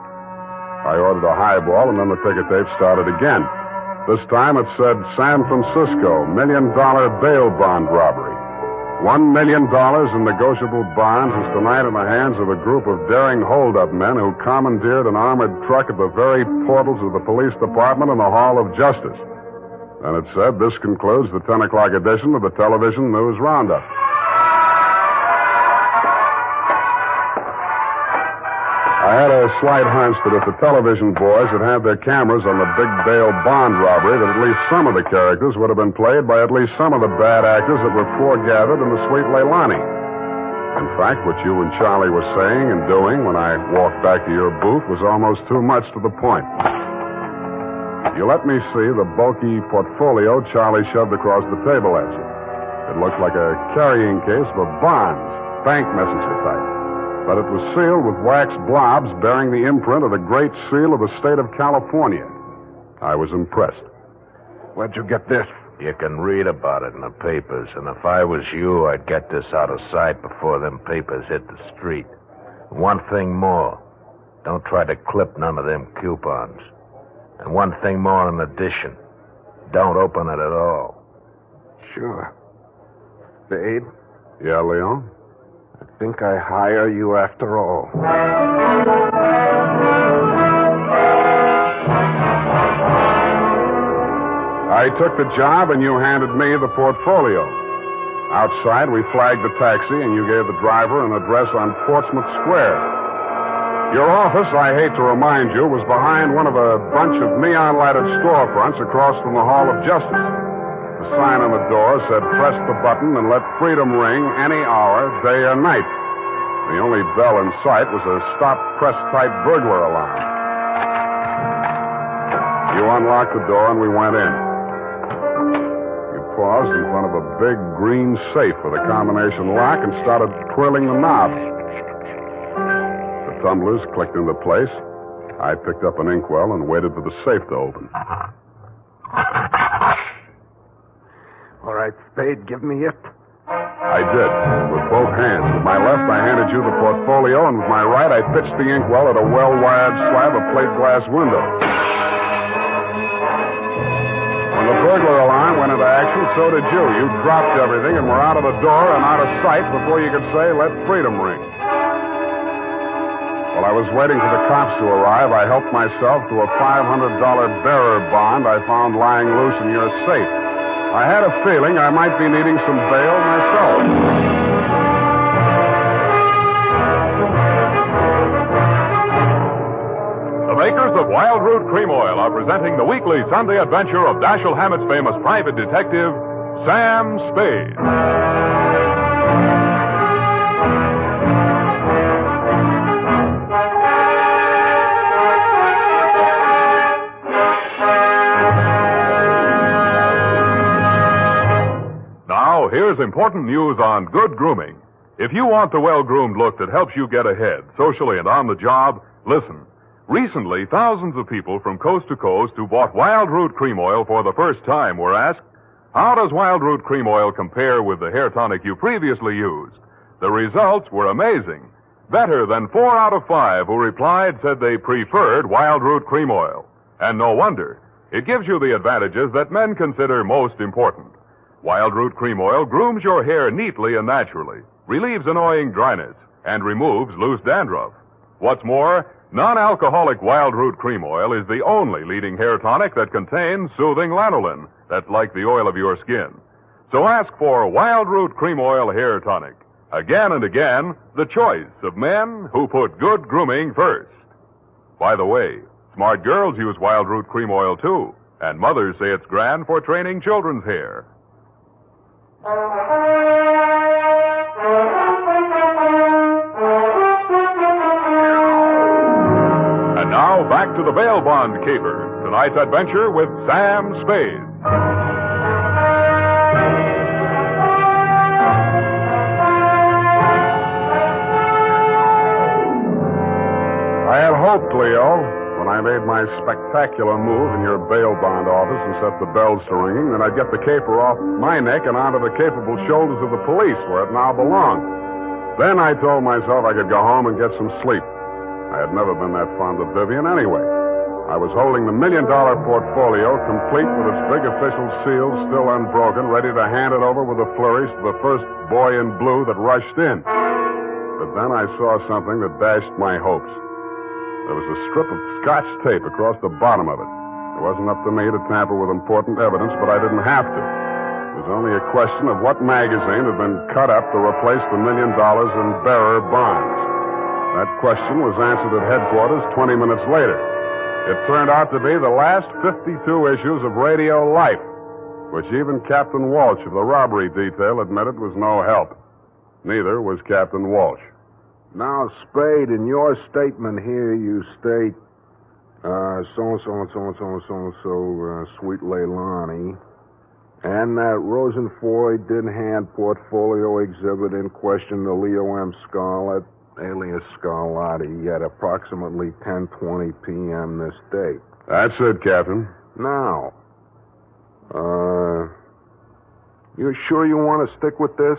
I ordered a highball, and then the ticker tape started again. This time it said San Francisco, $1 million bail bond robbery. $1 million in negotiable bonds is tonight in the hands of a group of daring hold-up men who commandeered an armored truck at the very portals of the police department and the Hall of Justice. And it said, this concludes the 10 o'clock edition of the Television News Roundup. I had a slight hunch that if the television boys had had their cameras on the big bail bond robbery, that at least some of the characters would have been played by at least some of the bad actors that were foregathered in the Sweet Leilani. In fact, what you and Charlie were saying and doing when I walked back to your booth was almost too much to the point. You let me see the bulky portfolio Charlie shoved across the table at you. It looked like a carrying case for bonds, bank messenger type. But it was sealed with wax blobs bearing the imprint of the Great Seal of the state of California. I was impressed. Where'd you get this? You can read about it in the papers, and if I was you, I'd get this out of sight before them papers hit the street. One thing more. Don't try to clip none of them coupons. And one thing more in addition. Don't open it at all. Sure. Spade? Yeah, Leon? I think I hire you after all. I took the job and you handed me the portfolio. Outside, we flagged the taxi and you gave the driver an address on Portsmouth Square. Your office, I hate to remind you, was behind one of a bunch of neon-lighted storefronts across from the Hall of Justice. The sign on the door said, press the button and let freedom ring any hour, day or night. The only bell in sight was a stop-press-type burglar alarm. You unlocked the door and we went in. You paused in front of a big green safe with a combination lock and started twirling the knobs. The tumblers clicked into place. I picked up an inkwell and waited for the safe to open. All right, Spade, give me it. I did, with both hands. With my left, I handed you the portfolio, and with my right, I pitched the inkwell at a well-wired slab of plate glass window. When the burglar alarm went into action, so did you. You dropped everything and were out of the door and out of sight before you could say, let freedom ring. While I was waiting for the cops to arrive, I helped myself to a $500 bearer bond I found lying loose in your safe. I had a feeling I might be needing some bail myself. The makers of Wild Root Cream Oil are presenting the weekly Sunday adventure of Dashiell Hammett's famous private detective, Sam Spade. Now, here's important news on good grooming. If you want the well-groomed look that helps you get ahead, socially and on the job, listen. Recently, thousands of people from coast to coast who bought Wild Root Cream Oil for the first time were asked, how does Wild Root Cream Oil compare with the hair tonic you previously used? The results were amazing. Better than 4 out of 5 who replied said they preferred Wild Root Cream Oil. And no wonder. It gives you the advantages that men consider most important. Wild Root Cream Oil grooms your hair neatly and naturally, relieves annoying dryness, and removes loose dandruff. What's more, non-alcoholic Wild Root Cream Oil is the only leading hair tonic that contains soothing lanolin, that's like the oil of your skin. So ask for Wild Root Cream Oil Hair Tonic. Again and again, the choice of men who put good grooming first. By the way, smart girls use Wild Root Cream Oil too, and mothers say it's grand for training children's hair. And now, back to the bail bond caper. Tonight's adventure with Sam Spade. I had hoped, Leo, when I made my spectacular move in your bail bond office and set the bells to ringing, that I'd get the caper off my neck and onto the capable shoulders of the police, where it now belonged. Then I told myself I could go home and get some sleep. I had never been that fond of Vivian anyway. I was holding the $1 million portfolio, complete with its big official seal still unbroken, ready to hand it over with a flourish to the first boy in blue that rushed in. But then I saw something that dashed my hopes. There was a strip of Scotch tape across the bottom of it. It wasn't up to me to tamper with important evidence, but I didn't have to. It was only a question of what magazine had been cut up to replace the $1 million in bearer bonds. That question was answered at headquarters 20 minutes later. It turned out to be the last 52 issues of Radio Life, which even Captain Walsh of the robbery detail admitted was no help. Neither was Captain Walsh. Now, Spade, in your statement here, you state, so-and-so and so-and-so and so-and-so, Sweet Leilani, and that Rosenfoy did hand portfolio exhibit in question to Leo M. Scarlett, alias Scarlatti, at approximately 10:20 p.m. this date. That's it, Captain. Now, you sure you want to stick with this?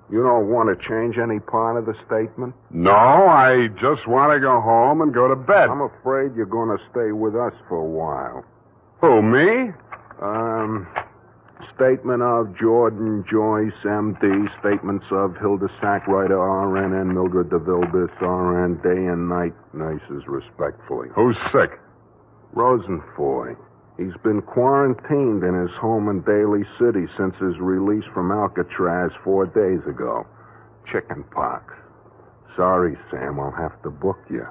You don't want to change any part of the statement? No, I just want to go home and go to bed. I'm afraid you're going to stay with us for a while. Who, me? Statement of Jordan Joyce, M.D. Statements of Hilda Sackwriter, R.N. and Mildred DeVilbiss, R.N. Day and night nurses, respectfully. Who's sick? Rosenfoy. He's been quarantined in his home in Daly City since his release from Alcatraz 4 days ago. Chicken pox. Sorry, Sam, I'll have to book you.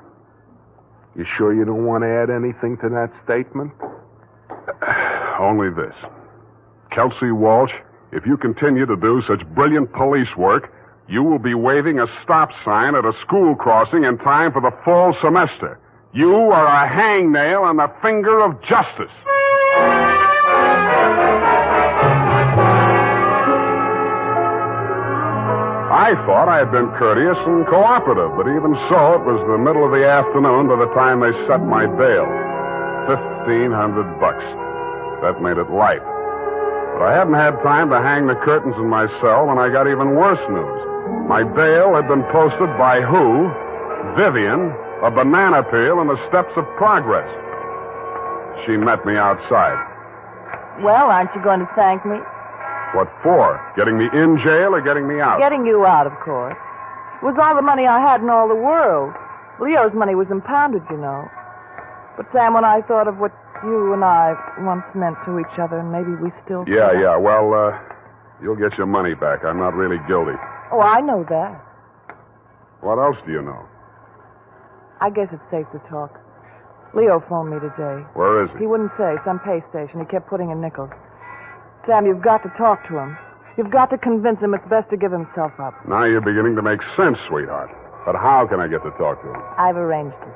You sure you don't want to add anything to that statement? Only this. Kelsey Walsh, if you continue to do such brilliant police work, you will be waving a stop sign at a school crossing in time for the fall semester. You are a hangnail on the finger of justice. I thought I had been courteous and cooperative, but even so, it was the middle of the afternoon by the time they set my bail. $1,500. That made it light. But I hadn't had time to hang the curtains in my cell when I got even worse news. My bail had been posted by who? Vivian, a banana peel in the steps of progress. She met me outside. Well, aren't you going to thank me? What for? Getting me in jail or getting me out? Getting you out, of course. It was all the money I had in all the world. Leo's money was impounded, you know. But, Sam, when I thought of what you and I once meant to each other, and maybe we still... Yeah. Well, you'll get your money back. I'm not really guilty. Oh, I know that. What else do you know? I guess it's safe to talk. Leo phoned me today. Where is he? He wouldn't say. Some pay station. He kept putting in nickels. Sam, you've got to talk to him. You've got to convince him it's best to give himself up. Now you're beginning to make sense, sweetheart. But how can I get to talk to him? I've arranged it.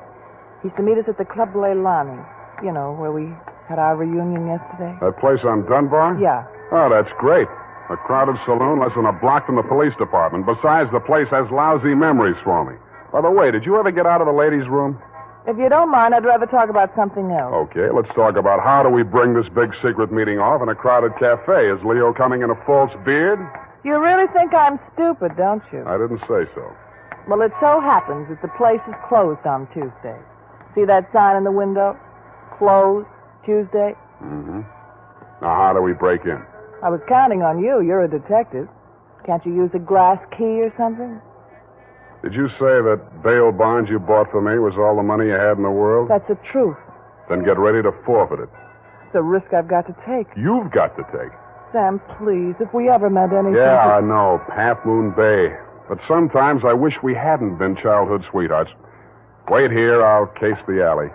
He's to meet us at the Club Leilani. You know, where we had our reunion yesterday. That place on Dunbar? Yeah. Oh, that's great. A crowded saloon less than a block from the police department. Besides, the place has lousy memories for me. By the way, did you ever get out of the ladies' room? If you don't mind, I'd rather talk about something else. Okay, let's talk about how do we bring this big secret meeting off in a crowded cafe. Is Leo coming in a false beard? You really think I'm stupid, don't you? I didn't say so. Well, it so happens that the place is closed on Tuesday. See that sign in the window? Closed Tuesday. Mm-hmm. Now, how do we break in? I was counting on you. You're a detective. Can't you use a glass key or something? Did you say that bail bond you bought for me was all the money you had in the world? That's the truth. Then get ready to forfeit it. It's a risk I've got to take. You've got to take. Sam, please, if we ever meant anything... Yeah, I know. Half Moon Bay. But sometimes I wish we hadn't been childhood sweethearts. Wait here. I'll case the alley.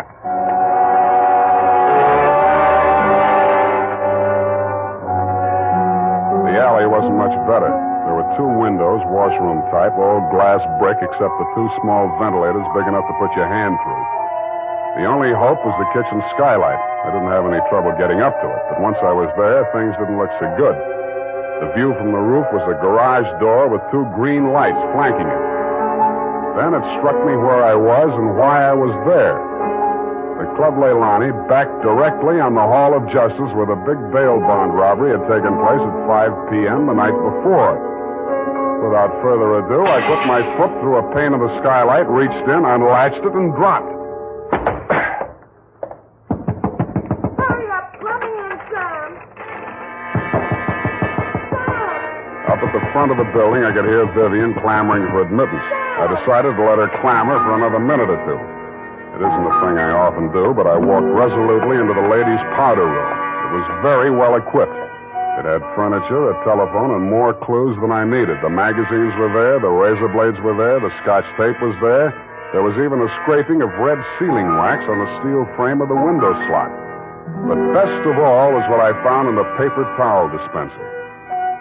The alley wasn't much better. There were 2 windows, washroom type, all glass brick except the 2 small ventilators big enough to put your hand through. The only hope was the kitchen skylight. I didn't have any trouble getting up to it, but once I was there, things didn't look so good. The view from the roof was a garage door with 2 green lights flanking it. Then it struck me where I was and why I was there. The Club Leilani backed directly on the Hall of Justice where the big bail bond robbery had taken place at 5 p.m. the night before. Without further ado, I put my foot through a pane of the skylight, reached in, unlatched it, and dropped. Hurry up. Let me in, Sam. Up at the front of the building, I could hear Vivian clamoring for admittance. I decided to let her clamor for another minute or two. It isn't a thing I often do, but I walked resolutely into the ladies' powder room. It was very well equipped. It had furniture, a telephone, and more clues than I needed. The magazines were there, the razor blades were there, the Scotch tape was there. There was even a scraping of red sealing wax on the steel frame of the window slot. But best of all was what I found in the paper towel dispenser.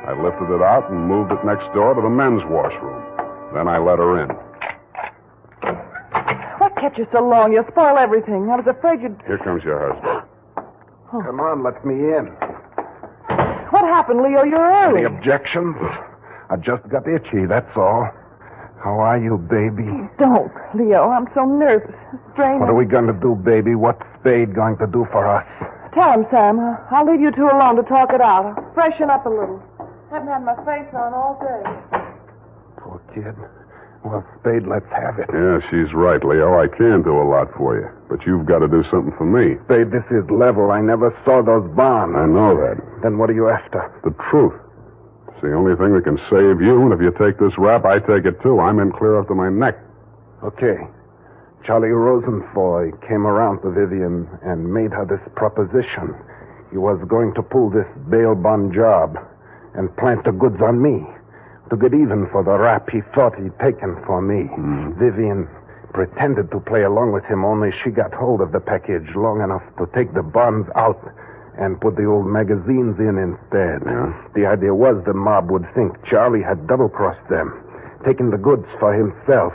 I lifted it out and moved it next door to the men's washroom. Then I let her in. What kept you so long? You'll spoil everything. I was afraid you'd... Here comes your husband. Come on, let me in. What happened, Leo? You're early. Any objections? I just got itchy, that's all. How are you, baby? Don't, Leo. I'm so nervous. Straining. What are we going to do, baby? What's Spade going to do for us? Tell him, Sam. I'll leave you 2 alone to talk it out. I'll freshen up a little. Haven't had my face on all day. Poor kid. Well, Spade, let's have it. Yeah, she's right, Leo. I can do a lot for you. But you've got to do something for me. Spade, this is level. I never saw those bonds. I know that. Then what are you after? The truth. It's the only thing that can save you, and if you take this rap, I take it too. I'm in clear up to my neck. Okay. Charlie Rosenfoy came around to Vivian and made her this proposition. He was going to pull this bail bond job and plant the goods on me to get even for the rap he thought he'd taken for me. Vivian pretended to play along with him, only she got hold of the package long enough to take the bonds out and put the old magazines in instead. Yeah? The idea was the mob would think Charlie had double-crossed them, taken the goods for himself,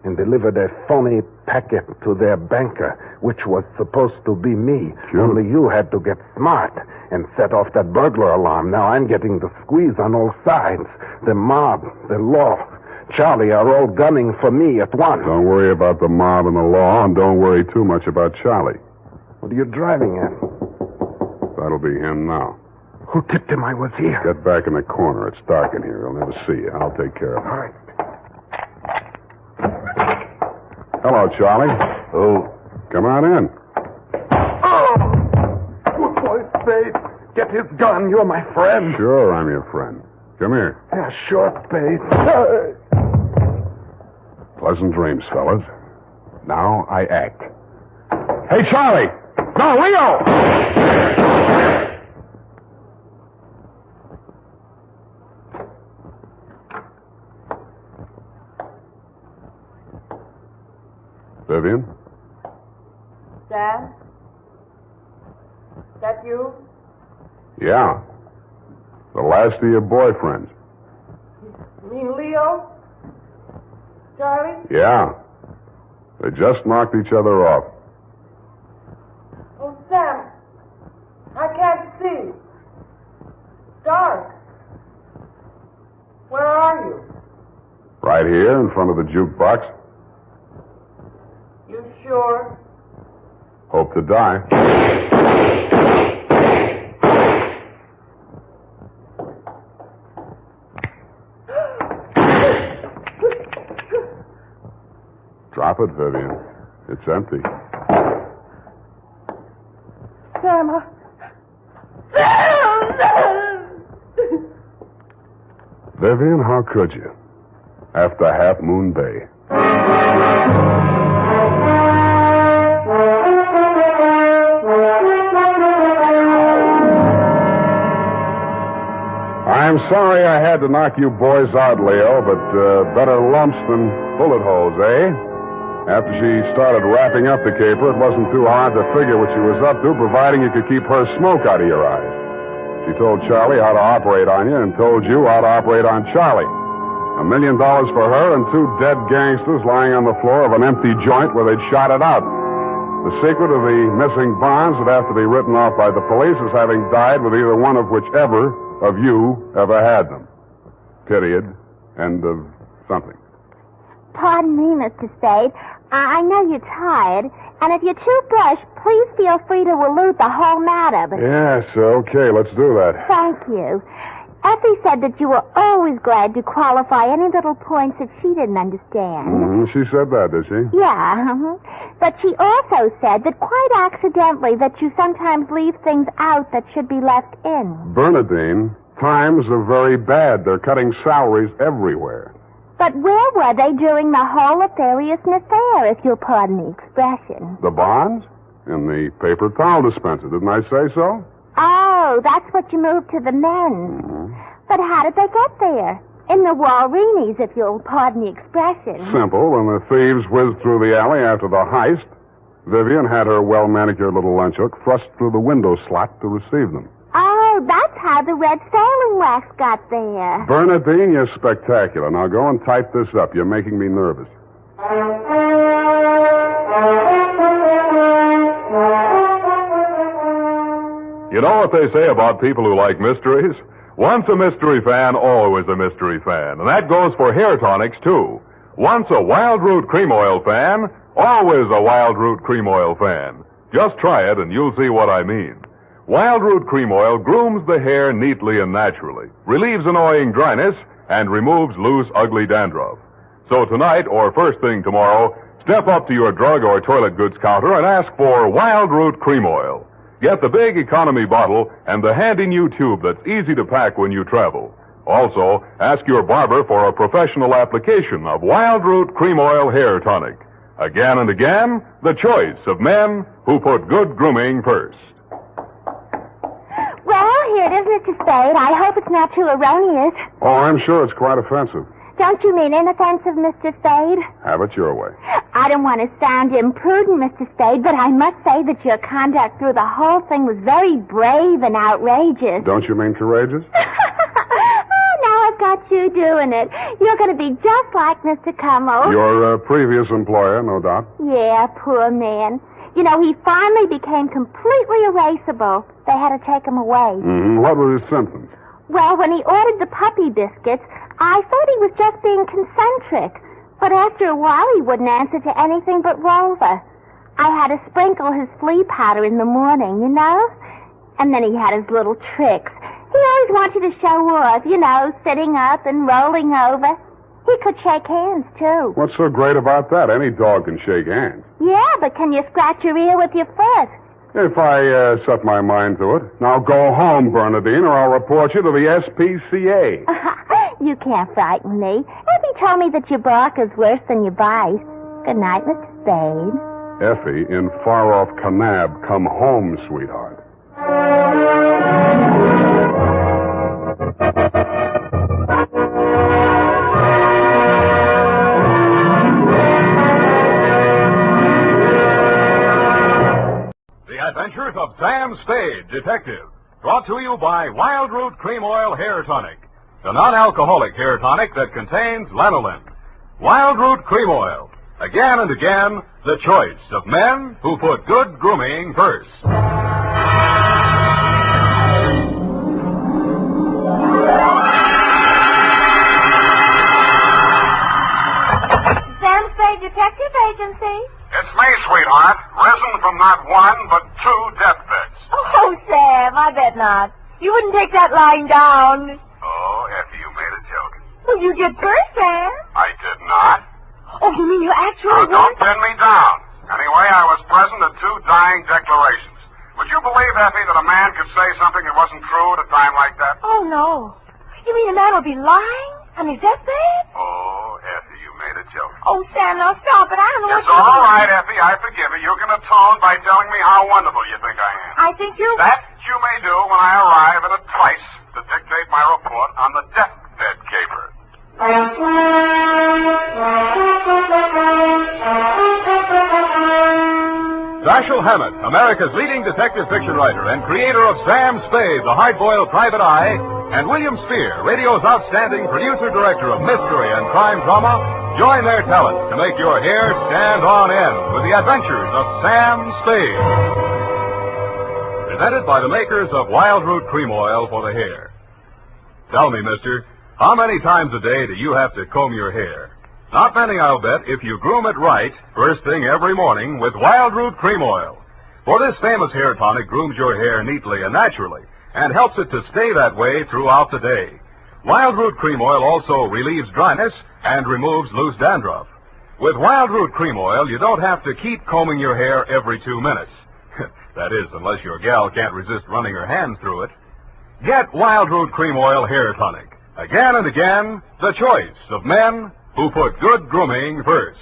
and delivered a phony packet to their banker, which was supposed to be me. Sure. Only you had to get smart and set off that burglar alarm. Now I'm getting the squeeze on all sides. The mob, the law, Charlie are all gunning for me at once. Don't worry about the mob and the law, and don't worry too much about Charlie. What are you driving at? That'll be him now. Who tipped him I was here? Get back in the corner. It's dark in here. He'll never see you. I'll take care of him. All right. Hello, Charlie. Oh. Come on in. Oh! Good boy, Spade. Get his gun. You're my friend. Sure, I'm your friend. Come here. Yeah, sure, Spade. Pleasant dreams, fellas. Now I act. Hey, Charlie! No, Leo! Vivian? Sam? That you? Yeah. The last of your boyfriends. You mean Leo? Charlie? Yeah. They just knocked each other off. Oh, Sam. I can't see. Dark. Where are you? Right here in front of the jukebox. You sure? Hope to die. Drop it, Vivian. It's empty. Sam, Vivian, how could you? After Half Moon Bay. I'm sorry I had to knock you boys out, Leo, but better lumps than bullet holes, eh? After she started wrapping up the caper, it wasn't too hard to figure what she was up to, providing you could keep her smoke out of your eyes. She told Charlie how to operate on you and told you how to operate on Charlie. $1 million for her and 2 dead gangsters lying on the floor of an empty joint where they'd shot it out. The secret of the missing bonds would have to be written off by the police as having died with either one of whichever of you ever had them. Period. End of something. Pardon me, Mr. Spade. I know you're tired, and if you're too brushed, please feel free to allude the whole matter. But Yes, okay, let's do that. thank you. Effie said that you were always glad to qualify any little points that she didn't understand. She said that, did she? Yeah, but she also said that quite accidentally that you sometimes leave things out that should be left in. Bernadine, times are very bad. They're cutting salaries everywhere. But where were they during the whole nefarious affair, if you'll pardon the expression? The bonds? In the paper towel dispenser, didn't I say so? Oh, that's what you moved to the men's. But how did they get there? In the Walreenies, if you'll pardon the expression. Simple. When the thieves whizzed through the alley after the heist, Vivian had her well-manicured little lunch hook thrust through the window slot to receive them. Oh, that's how the red sailing wax got there. Bernadine, you're spectacular. Now go and type this up. You're making me nervous. You know what they say about people who like mysteries? Once a mystery fan, always a mystery fan. And that goes for hair tonics, too. Once a Wild Root Cream Oil fan, always a Wild Root Cream Oil fan. Just try it and you'll see what I mean. Wild Root Cream Oil grooms the hair neatly and naturally, relieves annoying dryness, and removes loose, ugly dandruff. So tonight, or first thing tomorrow, step up to your drug or toilet goods counter and ask for Wild Root Cream Oil. Get the big economy bottle and the handy new tube that's easy to pack when you travel. Also, ask your barber for a professional application of Wild Root Cream Oil Hair Tonic. Again and again, the choice of men who put good grooming first. Well, here it is, Mr. Spade. I hope it's not too erroneous. Oh, I'm sure it's quite offensive. Don't you mean inoffensive, Mr. Spade? Have it your way. I don't want to sound imprudent, Mr. Spade, but I must say that your conduct through the whole thing was very brave and outrageous. Don't you mean courageous? Now I've got you doing it. You're going to be just like Mr. Cummel. Your previous employer, no doubt. Yeah, poor man. You know, he finally became completely erasable. They had to take him away. Mm-hmm. What were his symptoms? Well, when he ordered the puppy biscuits, I thought he was just being concentric. But after a while, he wouldn't answer to anything but Rover. I had to sprinkle his flea powder in the morning, you know? And then he had his little tricks. He always wanted to show off, you know, sitting up and rolling over. He could shake hands, too. What's so great about that? Any dog can shake hands. Yeah, but can you scratch your ear with your foot? If I set my mind to it. Now go home, Bernadine, or I'll report you to the SPCA. You can't frighten me. Effie told me that your bark is worse than your bite. Good night, Mr. Spade. Effie, in far-off Kanab, come home, sweetheart. The Adventures of Sam Spade, Detective. Brought to you by Wild Root Cream Oil Hair Tonic, the non-alcoholic hair tonic that contains lanolin. Wild Root Cream Oil. Again and again, the choice of men who put good grooming first. Sam Spade Detective Agency. It's me, sweetheart. Risen from not one, but 2 deathbeds. Oh, Sam, I bet not. You wouldn't take that lying down. Oh, Effie, you made a joke. Well, you did first, Sam. I did not. Oh, you mean you actually Now, don't pin me down. Anyway, I was present at 2 dying declarations. Would you believe, Effie, that a man could say something that wasn't true at a time like that? Oh, no. You mean a man will be lying on his deathbed? Oh, Effie, you made a joke. Oh, Sam, now stop it. I don't know It's all right, Effie. I forgive you. You can atone by telling me how wonderful you think I am. I think you're... That you may do when I arrive at a place to dictate my report on the deathbed caper. Dashiell Hammett, America's leading detective fiction writer and creator of Sam Spade, the hard-boiled private eye, and William Spear, radio's outstanding producer-director of mystery and crime drama, join their talents to make your hair stand on end with the Adventures of Sam Spade. Presented by the makers of Wild Root Cream Oil for the hair. Tell me, mister, how many times a day do you have to comb your hair? Not many, I'll bet, if you groom it right, first thing every morning with Wild Root Cream Oil. For this famous hair tonic grooms your hair neatly and naturally, and helps it to stay that way throughout the day. Wild Root Cream Oil also relieves dryness and removes loose dandruff. With Wild Root Cream Oil, you don't have to keep combing your hair every 2 minutes. That is, unless your gal can't resist running her hands through it. Get Wild Root Cream Oil Hair Tonic. Again and again, the choice of men who put good grooming first.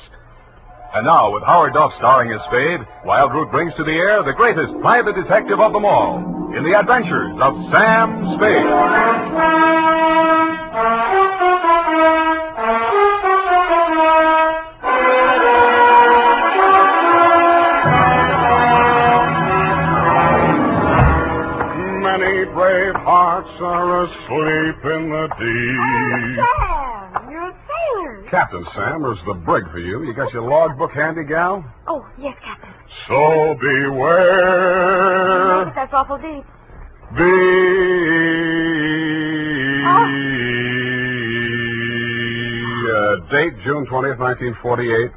And now, with Howard Duff starring as Spade, Wild Root brings to the air the greatest private detective of them all, in the Adventures of Sam Spade. Many brave hearts are asleep in the deep. Sam, you're a sailor. Captain Sam, there's the brig for you. You got your logbook handy, gal? Oh, yes, Captain. So beware. That's awful deep. Date June 20th, 1948.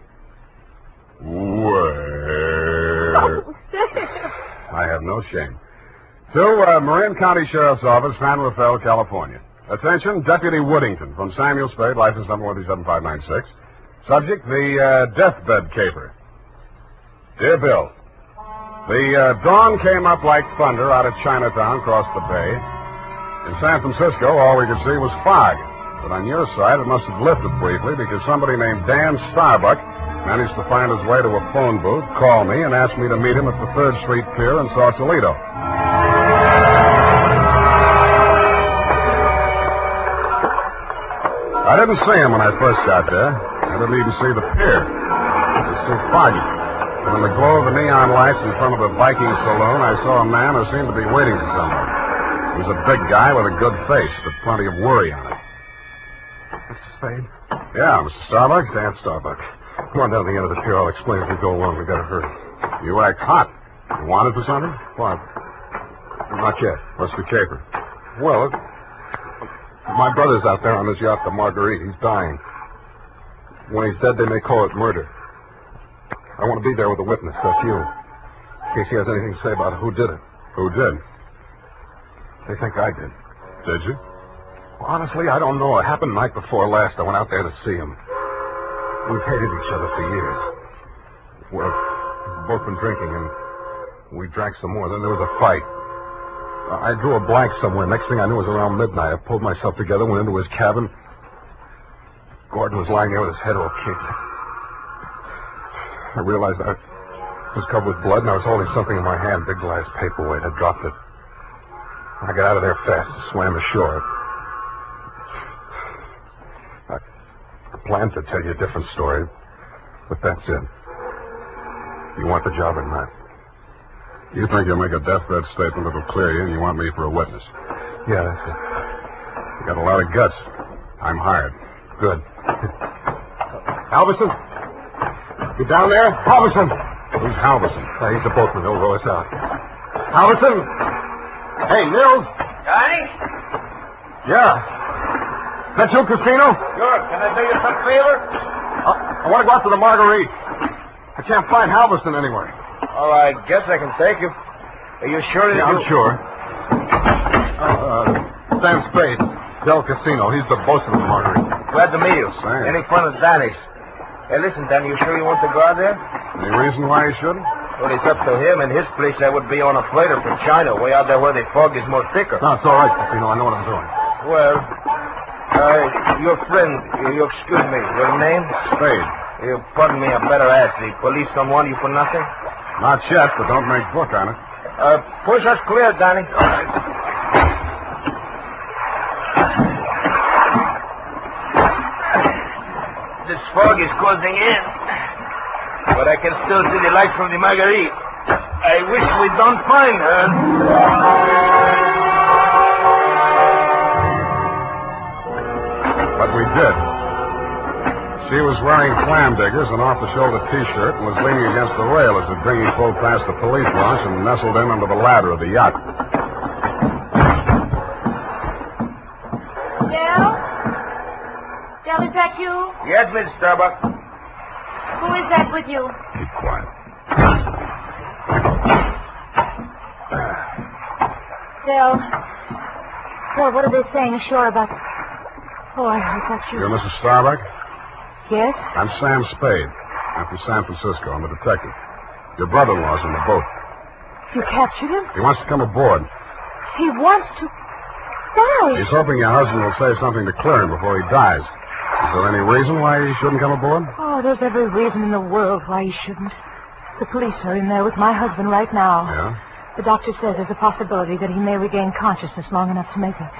Where? I have no shame. To Marin County Sheriff's Office, San Rafael, California. Attention, Deputy Woodington from Samuel Spade, license number 17596. Subject, the deathbed caper. Dear Bill, the dawn came up like thunder out of Chinatown across the bay. In San Francisco, all we could see was fog. But on your side, it must have lifted briefly because somebody named Dan Starbuck managed to find his way to a phone booth, call me, and asked me to meet him at the 3rd Street Pier in Sausalito. I didn't see him when I first got there. I didn't even see the pier. It was too foggy. And in the glow of the neon lights in front of the Viking saloon, I saw a man who seemed to be waiting for someone. He was a big guy with a good face, but plenty of worry on it. Mr. Spade? Yeah, Mr. Starbuck? Dan Starbuck. Come on down to the end of the pier. I'll explain as we go along. We gotta hurry. You act hot. You wanted for something? What? Not yet. What's the caper? Well, my brother's out there on his yacht, the Marguerite. He's dying. When he's dead, they may call it murder. I want to be there with a witness. That's you. In case he has anything to say about who did it. Who did? They think I did. Did you? Well, honestly, I don't know. It happened the night before last. I went out there to see him. We've hated each other for years. We've both been drinking, and we drank some more. Then there was a fight. I drew a blank somewhere. Next thing I knew, it was around midnight. I pulled myself together, went into his cabin. Gordon was lying there with his head all kicked. I realized I was covered with blood, and I was holding something in my hand, big glass paperweight. I dropped it. I got out of there fast and swam ashore. I planned to tell you a different story, but that's it. You want the job or not? You think you'll make a deathbed statement that'll clear you, and you want me for a witness? Yeah, that's it. You got a lot of guts. I'm hired. Good. Halverson? You down there? Halverson! Who's Halverson? He's the boatman. He'll row us out. Halverson! Hey, Nils! Johnny? Yeah. That your casino? Sure. Can I do you some favor? I want to go out to the Marguerite. I can't find Halverson anywhere. Oh, I guess I can take you. Are you sure that I'm sure. Sam Spade, Del Casino. He's the boss of the Marguerite. Glad to meet you. Sam. Any fun at Danny's? Hey, listen, Danny, you sure you want to go out there? Any reason why you shouldn't? Well, it's up to him. In his place, I would be on a freighter from China, way out there where the fog is more thicker. No, it's all right, Casino. I know what I'm doing. Well, your friend, you excuse me, your name? Spade. You pardon me, I better ask. The police don't want you for nothing? Not yet, but don't make book on it. Push us clear, Danny. All right. This fog is closing in, but I can still see the light from the Marguerite. I wish we don't find her. But we did. She was wearing clam diggers, an off-the-shoulder T-shirt, and was leaning against the rail as the dinghy pulled past the police launch and nestled in under the ladder of the yacht. Del, is that you? Yes, Miss Starbuck. Who is that with you? Keep quiet. Del, what are they saying ashore about... Oh, I thought you... You're Mrs. Starbuck? Yes? I'm Sam Spade. I'm from San Francisco. I'm a detective. Your brother-in-law's in the boat. You captured him? He wants to come aboard. He wants to... die. He's hoping your husband will say something to clear him before he dies. Is there any reason why he shouldn't come aboard? Oh, there's every reason in the world why he shouldn't. The police are in there with my husband right now. Yeah? The doctor says there's a possibility that he may regain consciousness long enough to make a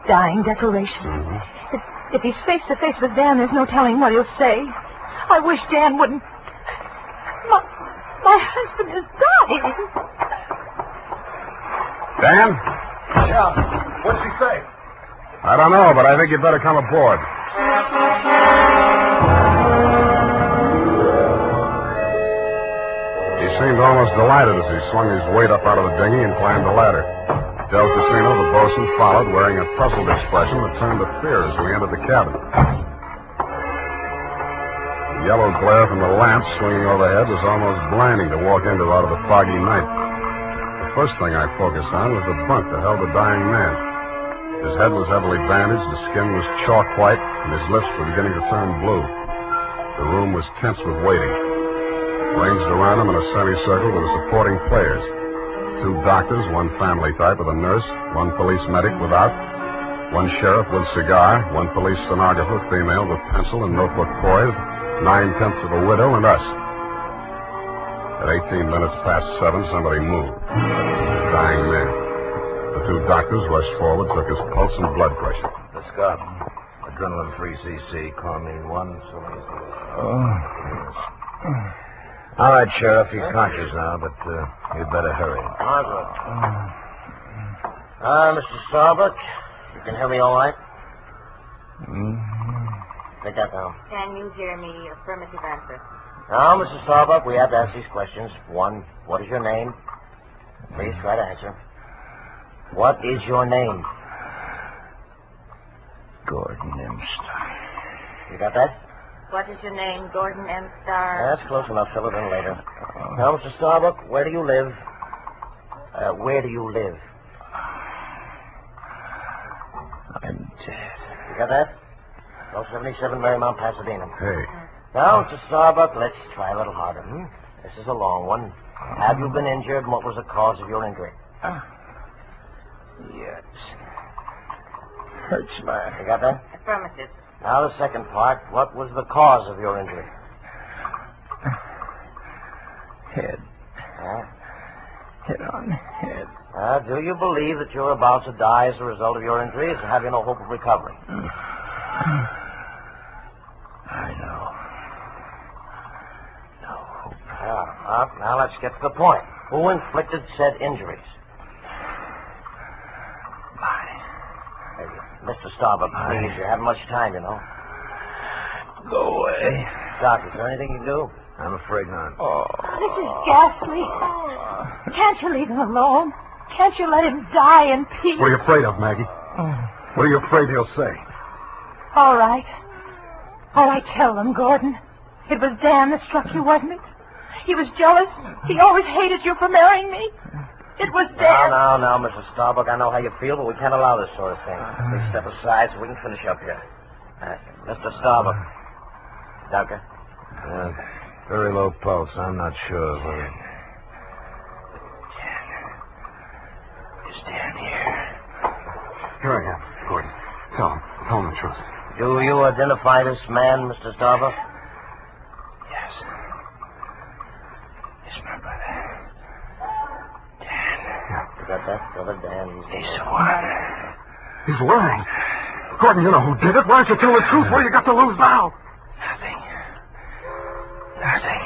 dying declaration. Mm-hmm. If he's face to face with Dan, there's no telling what he'll say. I wish Dan wouldn't... My husband is dying. Dan? Yeah. What's he say? I don't know, but I think you'd better come aboard. He seemed almost delighted as he swung his weight up out of the dinghy and climbed the ladder. Del Casino, the bosun, followed, wearing a puzzled expression that turned to fear as we entered the cabin. The yellow glare from the lamps swinging overhead was almost blinding to walk into out of the foggy night. The first thing I focused on was the bunk that held the dying man. His head was heavily bandaged, his skin was chalk white, and his lips were beginning to turn blue. The room was tense with waiting. Ranged around him in a semicircle were the supporting players. 2 doctors, 1 family type with a nurse, 1 police medic without, 1 sheriff with cigar, 1 police stenographer, female with pencil and notebook poised, 9/10 of a widow, and us. At 18 minutes past 7, somebody moved. Dying man. The 2 doctors rushed forward, took his pulse and blood pressure. Let's go. Adrenaline 3cc, Chlorine 1, so... All right, Sheriff, he's conscious now, but you'd better hurry. Mr. Starbuck, you can hear me all right? Take that down. Can you hear me? Affirmative answer. Now, Mr. Starbuck, we have to ask these questions. 1, what is your name? Please try to answer. What is your name? Gordon M. Starr. You got that? What is your name? Gordon M. Starr. That's close enough. Fill it in later. Now, Mr. Starbuck, where do you live? Where do you live? I'm dead. You got that? 1277 Marymount, Pasadena. Hey. Now, Mr. Starbuck, let's try a little harder. This is a long one. Have you been injured, and what was the cause of your injury? Yes. Hurts my... You got that? Affirmative. Now, the second part. What was the cause of your injury? Head. Head on head. Do you believe that you're about to die as a result of your injuries, or have you no hope of recovery? I know. Now let's get to the point. Who inflicted said injuries? Hey, Mr. Starbuck, please, you haven't much time, you know. Go away. Doc, is there anything you can do? I'm afraid not. This is ghastly. Can't you leave him alone? Can't you let him die in peace? What are you afraid of, Maggie? What are you afraid he'll say? All right. All right, tell them, Gordon. It was Dan that struck you, wasn't it? He was jealous. He always hated you for marrying me. It was Dan. Now, Mr. Starbuck, I know how you feel, but we can't allow this sort of thing. Please step aside so we can finish up here. Mr. Starbuck. Doctor? Very low pulse. I'm not sure whether... Is Dan here? Here I am, Gordon. Tell him the truth. Do you identify this man, Mr. Starbuck? Yes. It's my brother. Dan. Yeah. You got that, brother Dan? He's lying. He's lying. Gordon, you know who did it. Why don't you tell the truth? What do you got to lose now? Nothing.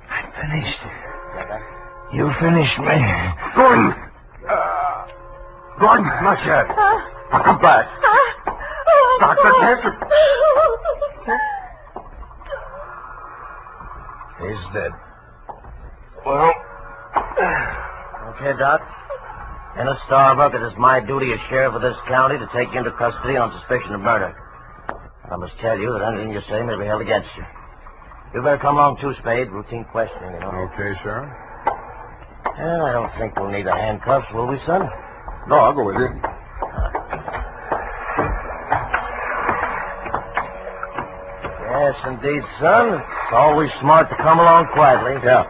I'm finished. You finished me. Gordon! Gordon, not yet. I'll come back. Doctor, answer. He's dead. Well... Okay, Doc. Ennis Starbuck, it is my duty as sheriff of this county to take you into custody on suspicion of murder. I must tell you that anything you say may be held against you. You better come along too, Spade. Routine questioning, you know. Okay, Sheriff. Well, I don't think we'll need the handcuffs, will we, son? No, I'll go with you. Yes, indeed, son. It's always smart to come along quietly. Yeah.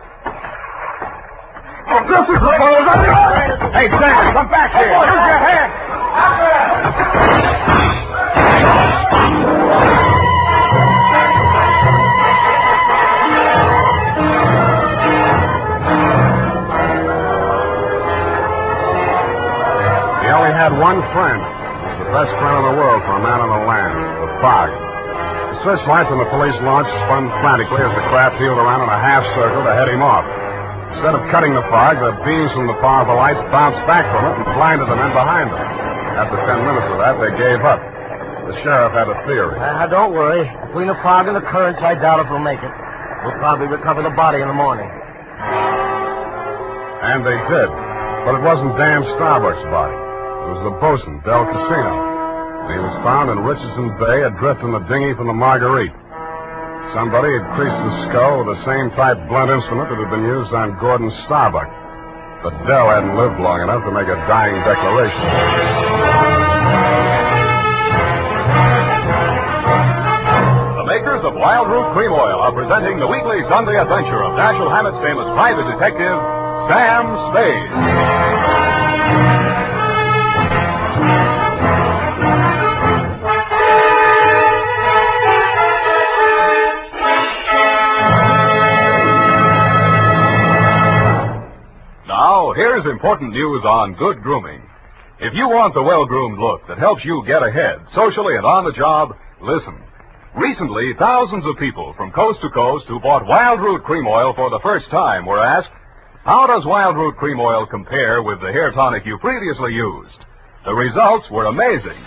Oh, this is what was on the order! Hey, Sam, come back here! Use your hand! He only had one friend. He was the best friend in the world for a man on the land, the fog. The searchlights on the police launch spun frantically as the craft heeled around in a half circle to head him off. Instead of cutting the fog, the beams from the powerful lights bounced back from it and blinded the men behind them. After 10 minutes of that, they gave up. The sheriff had a theory. Don't worry. Between the fog and the currents, I doubt if we'll make it. We'll probably recover the body in the morning. And they did. But it wasn't Dan Starbuck's body. It was the bosun, Del Casino. And he was found in Richardson Bay, adrift in the dinghy from the Marguerite. Somebody had creased the skull with the same type blunt instrument that had been used on Gordon Starbuck. But Del hadn't lived long enough to make a dying declaration. The makers of Wild Root Cream Oil are presenting the weekly Sunday adventure of Dashiell Hammett's famous private detective, Sam Spade. Now, here's important news on good grooming. If you want the well-groomed look that helps you get ahead, socially and on the job, listen. Recently, thousands of people from coast to coast who bought Wild Root Cream Oil for the first time were asked, how does Wild Root Cream Oil compare with the hair tonic you previously used? The results were amazing.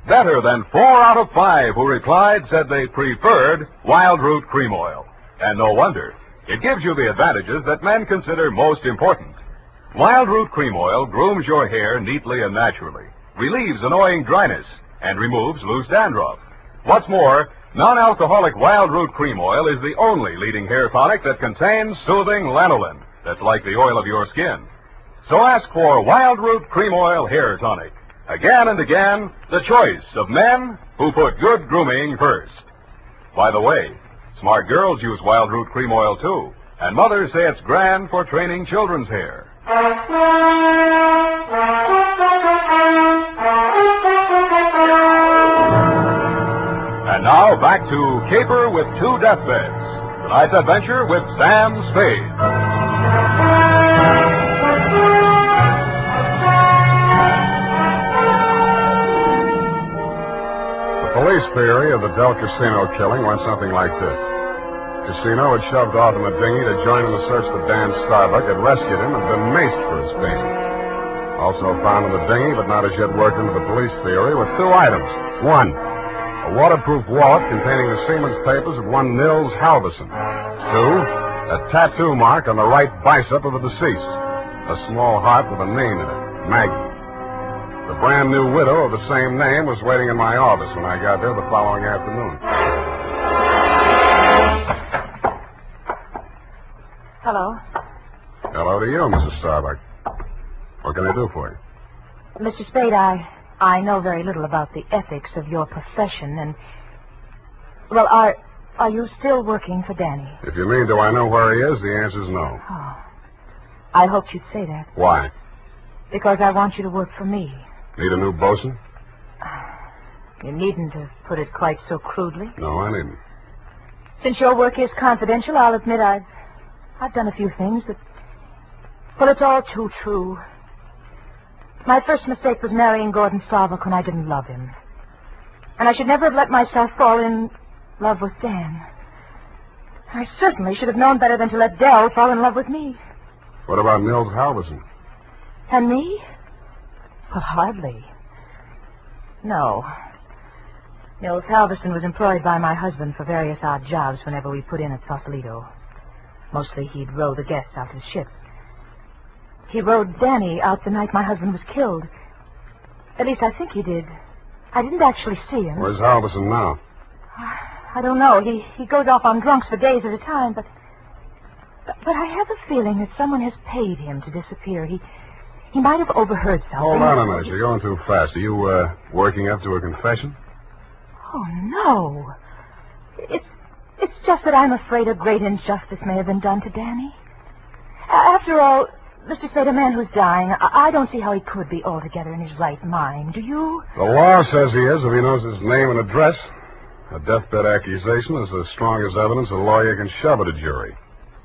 Better than 4 out of 5 who replied said they preferred Wild Root Cream Oil. And no wonder. It gives you the advantages that men consider most important. Wild Root Cream Oil grooms your hair neatly and naturally, relieves annoying dryness, and removes loose dandruff. What's more, non-alcoholic Wild Root Cream Oil is the only leading hair tonic that contains soothing lanolin that's like the oil of your skin. So ask for Wild Root Cream Oil Hair Tonic. Again and again, the choice of men who put good grooming first. By the way, smart girls use Wild Root Cream Oil too, and mothers say it's grand for training children's hair. And now back to Caper with 2 Deathbeds. Tonight's adventure with Sam Spade. The police theory of the Del Casino killing went something like this. Casino had shoved off in a dinghy to join in the search that Dan Starbuck had rescued him and been maced for his pains. Also found in the dinghy, but not as yet worked into the police theory, were 2 items. 1, a waterproof wallet containing the seaman's papers of one Nils Halverson. 2, a tattoo mark on the right bicep of the deceased. A small heart with a name in it, Maggie. The brand new widow of the same name was waiting in my office when I got there the following afternoon. Hello. Hello to you, Mrs. Starbuck. What can I do for you? Mr. Spade, I know very little about the ethics of your profession, and... Well, are you still working for Danny? If you mean do I know where he is, the answer's no. Oh. I hoped you'd say that. Why? Because I want you to work for me. Need a new bosun? You needn't have put it quite so crudely. No, I needn't. Since your work is confidential, I'll admit I've done a few things that... Well, it's all too true. My first mistake was marrying Gordon Starbuck when I didn't love him. And I should never have let myself fall in love with Dan. I certainly should have known better than to let Dell fall in love with me. What about Nils Halverson? And me? Well, hardly. No. Nils Halverson was employed by my husband for various odd jobs whenever we put in at Sausalito. Mostly he'd row the guests out to the ship. He rowed Danny out the night my husband was killed. At least I think he did. I didn't actually see him. Where's Halverson now? I don't know. He goes off on drunks for days at a time, but I have a feeling that someone has paid him to disappear. He might have overheard something. Hold on a minute. You're going too fast. Are you, working up to a confession? Oh, no. It's just that I'm afraid a great injustice may have been done to Danny. After all, Mr. Spade, a man who's dying, I don't see how he could be altogether in his right mind. Do you? The law says he is if he knows his name and address. A deathbed accusation is the strongest evidence a lawyer can shove at a jury.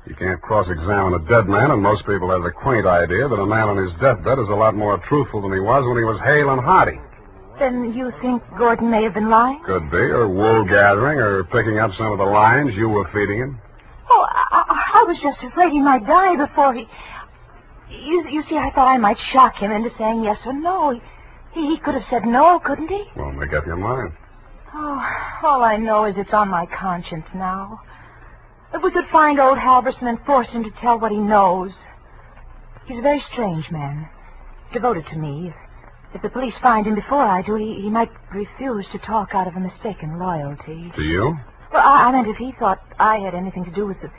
You can't cross-examine a dead man, and most people have the quaint idea that a man on his deathbed is a lot more truthful than he was when he was hale and hearty. Then you think Gordon may have been lying? Could be, or wool gathering, or picking up some of the lines you were feeding him. Oh, I was just afraid he might die before he... You see, I thought I might shock him into saying yes or no. He could have said no, couldn't he? Well, make up your mind. Oh, all I know is it's on my conscience now. If we could find old Halverson and force him to tell what he knows. He's a very strange man. He's devoted to me. If the police find him before I do, he might refuse to talk out of a mistaken loyalty. To you? Well, I meant if he thought I had anything to do with the...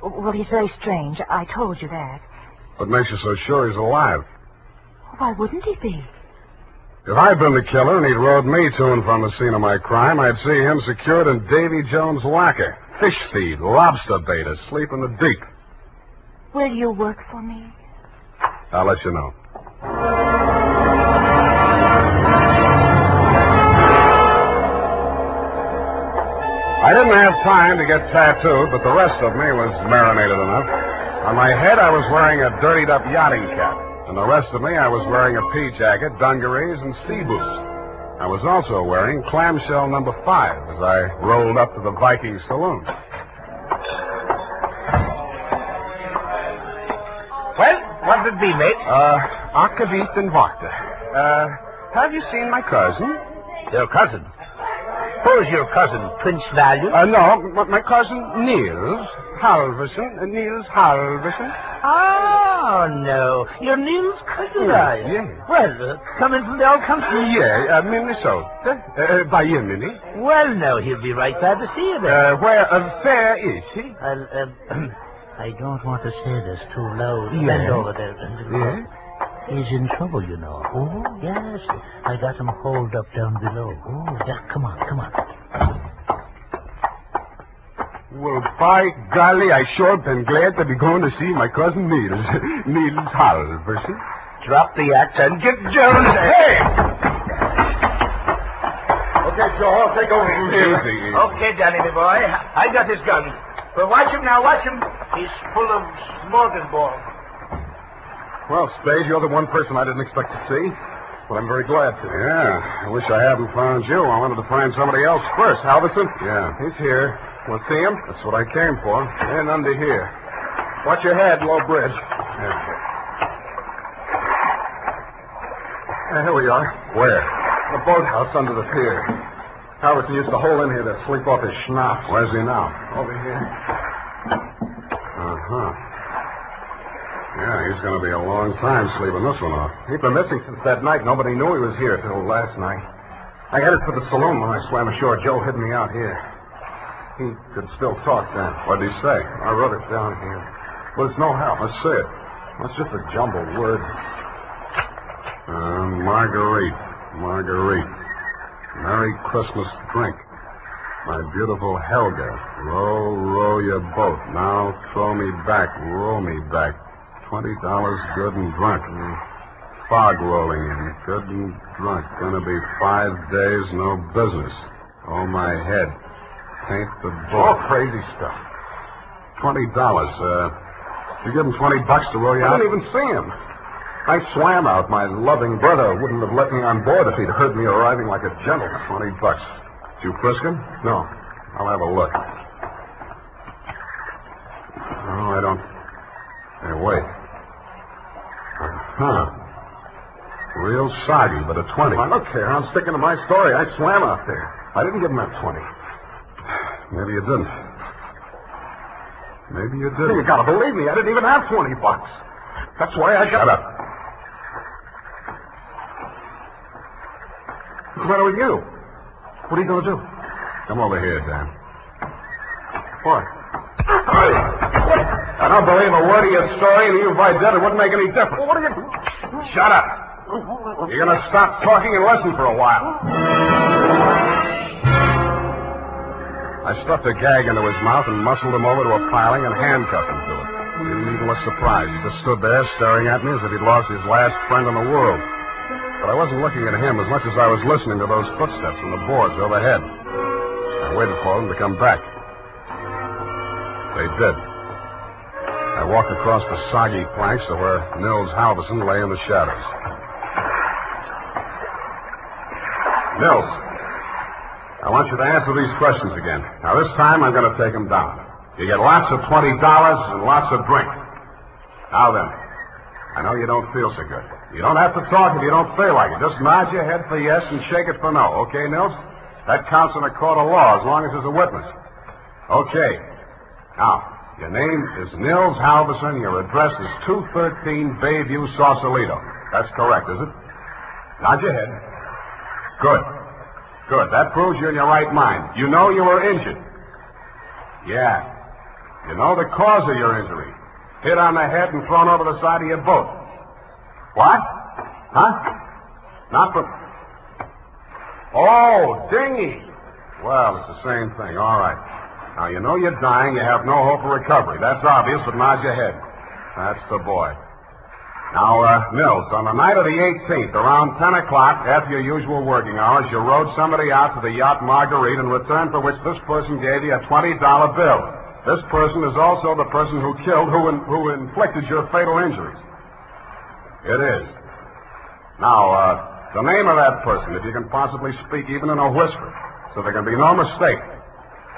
Well, he's very strange. I told you that. What makes you so sure he's alive? Why wouldn't he be? If I'd been the killer and he'd rode me to and from the scene of my crime, I'd see him secured in Davy Jones' locker. Fish feed, lobster bait, asleep in the deep. Will you work for me? I'll let you know. I didn't have time to get tattooed, but the rest of me was marinated enough. On my head, I was wearing a dirtied-up yachting cap. And the rest of me, I was wearing a pea jacket, dungarees, and sea boots. I was also wearing clamshell number 5 as I rolled up to the Viking saloon. Well, what did it be, mate? Akavist and Wachter. Have you seen my cousin? Your cousin? Who's your cousin, Prince Value? No, my cousin Niels Halverson. Niels Halverson. Oh, no. You're Neil's cousin, are you? Yes. Well, coming from the old country? Yeah, Minnesota. By you, Minnie. Well, no, he'll be right glad to see you there. Where fair is he? I don't want to say this too loud. Yeah. Bend over there. Yeah? He's in trouble, you know. Oh, yes. I got him holed up down below. Oh, yeah, come on. Well, by golly, I sure been glad to be going to see my cousin Niels. Niels Halverson. Drop the axe and get down there. Hey! Okay, Joe, I'll take over from here. Easy. Okay, Danny, my boy. I got his gun. Well, watch him now, watch him. He's full of smorgasbord. Well, Spade, you're the one person I didn't expect to see. But I'm very glad to. Yeah, I wish I hadn't found you. I wanted to find somebody else first. Halverson? Yeah, he's here. Want to see him? That's what I came for. And under here. Watch your head, low bridge. Here we are. Where? The boathouse under the pier. Halverson used to hole in here to sleep off his schnapps. Where's he now? Over here. Uh-huh. Yeah, he's going to be a long time sleeping this one off. He's been missing since that night. Nobody knew he was here till last night. I headed for the saloon when I swam ashore. Joe hid me out here. He could still talk then. What did he say? I wrote it down here. But it's no help. Let's see it. That's just a jumbled word. Marguerite. Merry Christmas drink. My beautiful Helga. Row, row your boat. Now throw me back. Row me back. $20 good and drunk. Fog rolling in. Good and drunk. Gonna be 5 days, no business. Oh, my head. Paint the boat. All crazy stuff. $20. You give him $20 to row you out? I didn't even see him. I swam out. My loving brother wouldn't have let me on board if he'd heard me arriving like a gentleman. $20. Did you frisk him? No. I'll have a look. Oh, I don't... Hey, wait. Uh-huh. Real soggy, but a 20. Now, look here, I'm sticking to my story. I swam out there. I didn't give him that 20. Maybe you didn't. Maybe you did. You gotta believe me. I didn't even have $20. That's why I got... Shut up. What's the matter with you? What are you gonna do? Come over here, Dan. What? I don't believe a word of your story, and even if I did, it wouldn't make any difference. Well, what are you... Shut up. You're gonna stop talking and listen for a while. I stuffed a gag into his mouth and muscled him over to a piling and handcuffed him to it. He didn't even look surprised. He just stood there staring at me as if he'd lost his last friend in the world. But I wasn't looking at him as much as I was listening to those footsteps on the boards overhead. I waited for them to come back. They did. I walked across the soggy planks to where Nils Halverson lay in the shadows. Nils, I want you to answer these questions again. Now, this time I'm going to take them down. You get lots of $20 and lots of drink. Now then, I know you don't feel so good. You don't have to talk if you don't feel like it. Just nod your head for yes and shake it for no. Okay, Nils? That counts in a court of law as long as there's a witness. Okay. Now, your name is Nils Halverson. Your address is 213 Bayview, Sausalito. That's correct, is it? Nod your head. Good. Good. That proves you're in your right mind. You know you were injured. Yeah. You know the cause of your injury. Hit on the head and thrown over the side of your boat. What? Huh? Not from... Oh, dinghy. Well, it's the same thing. All right. Now, you know you're dying. You have no hope of recovery. That's obvious, but nod your head. That's the boy. Now, Nils, on the night of the 18th, around 10 o'clock, after your usual working hours, you rowed somebody out to the yacht Marguerite in return for which this person gave you a $20 bill. This person is also the person who killed, who inflicted your fatal injuries. It is. Now, the name of that person, if you can possibly speak even in a whisper, so there can be no mistake.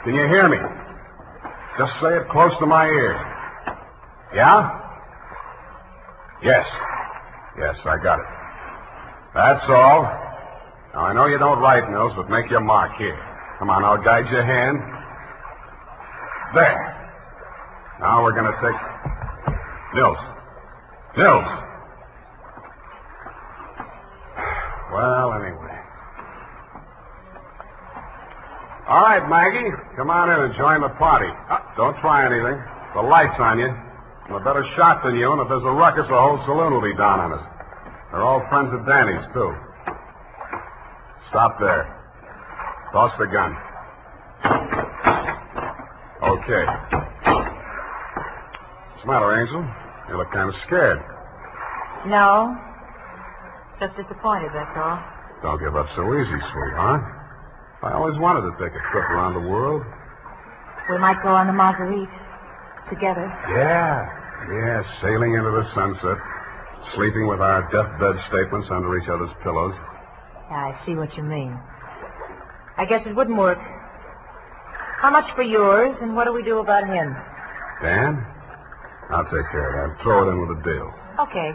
Can you hear me? Just say it close to my ear. Yeah? Yes. Yes, I got it. That's all. Now, I know you don't write, Mills, but make your mark here. Come on, I'll guide your hand. There. Now we're going to take... Mills. Mills. Well, anyway. All right, Maggie. Come on in and join the party. Don't try anything. The light's on you. I'm a better shot than you, and if there's a ruckus, the whole saloon will be down on us. They're all friends of Danny's, too. Stop there. Toss the gun. Okay. What's the matter, Angel? You look kind of scared. No. Just disappointed, that's all. Don't give up so easy, sweetheart. I always wanted to take a trip around the world. We might go on the Marguerite together. Yeah, sailing into the sunset, sleeping with our deathbed statements under each other's pillows. Yeah, I see what you mean. I guess it wouldn't work. How much for yours, and what do we do about him? Dan? I'll take care of that. Throw it in with a deal. Okay.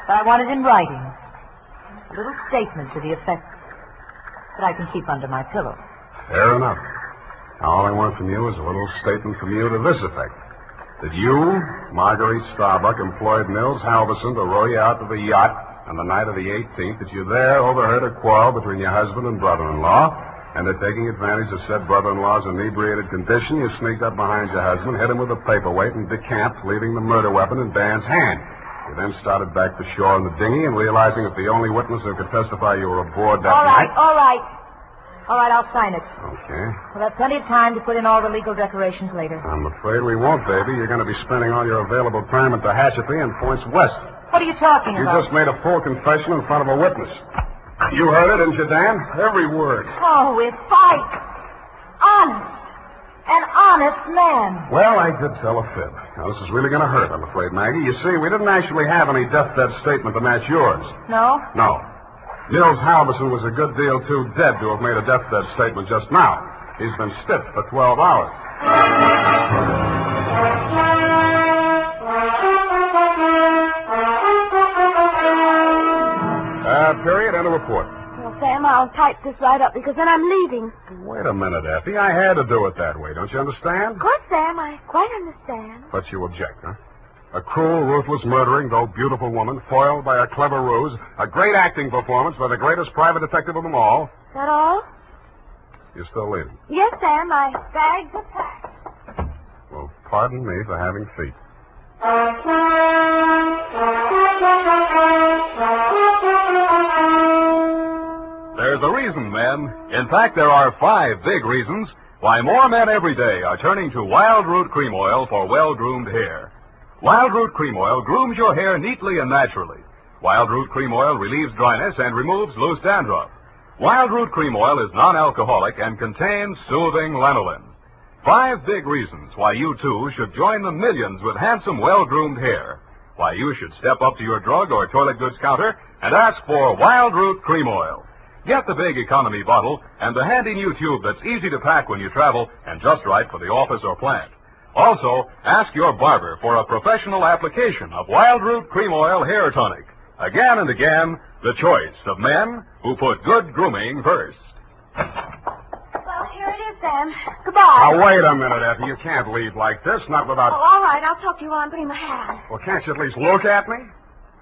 But I want it in writing. A little statement to the effect that I can keep under my pillow. Fair enough. All I want from you is a little statement from you to this effect. That you, Marguerite Starbuck, employed Mills Halverson to row you out to the yacht on the night of the 18th, that you there overheard a quarrel between your husband and brother-in-law, and that taking advantage of said brother-in-law's inebriated condition, you sneaked up behind your husband, hit him with a paperweight, and decamped, leaving the murder weapon in Dan's hand. You then started back to shore in the dinghy, and realizing that the only witness who could testify you were aboard that night... All right. All right, I'll sign it. Okay. We'll have plenty of time to put in all the legal decorations later. I'm afraid we won't, baby. You're going to be spending all your available time at Tehachapi and points west. What are you talking about? You just made a full confession in front of a witness. You heard it, didn't you, Dan? Every word. Oh, it's Figg. Honest. An honest man. Well, I did tell a fib. Now, this is really going to hurt, I'm afraid, Maggie. You see, we didn't actually have any deathbed statement to match yours. No? No. Mills Halverson was a good deal too dead to have made a deathbed statement just now. He's been stiff for 12 hours. Period, and a report. Well, Sam, I'll type this right up because then I'm leaving. Wait a minute, Effie. I had to do it that way. Don't you understand? Of course, Sam, I quite understand. But you object, huh? A cruel, ruthless, murdering, though beautiful woman, foiled by a clever ruse, a great acting performance by the greatest private detective of them all. Is that all? You're still leaving? Yes, Sam, my bags are packed. Well, pardon me for having feet. There's a reason, men. In fact, there are 5 big reasons why more men every day are turning to Wild Root Cream Oil for well-groomed hair. Wild Root Cream Oil grooms your hair neatly and naturally. Wild Root Cream Oil relieves dryness and removes loose dandruff. Wild Root Cream Oil is non-alcoholic and contains soothing lanolin. 5 big reasons why you, too, should join the millions with handsome, well-groomed hair. Why you should step up to your drug or toilet goods counter and ask for Wild Root Cream Oil. Get the big economy bottle and the handy new tube that's easy to pack when you travel and just right for the office or plant. Also, ask your barber for a professional application of Wild Root Cream Oil Hair Tonic. Again and again, the choice of men who put good grooming first. Well, here it is, Sam. Goodbye. Now, wait a minute, Effie. You can't leave like this, not without... Oh, all right. I'll talk to you while I'm putting my hat on. Well, can't you at least look at me?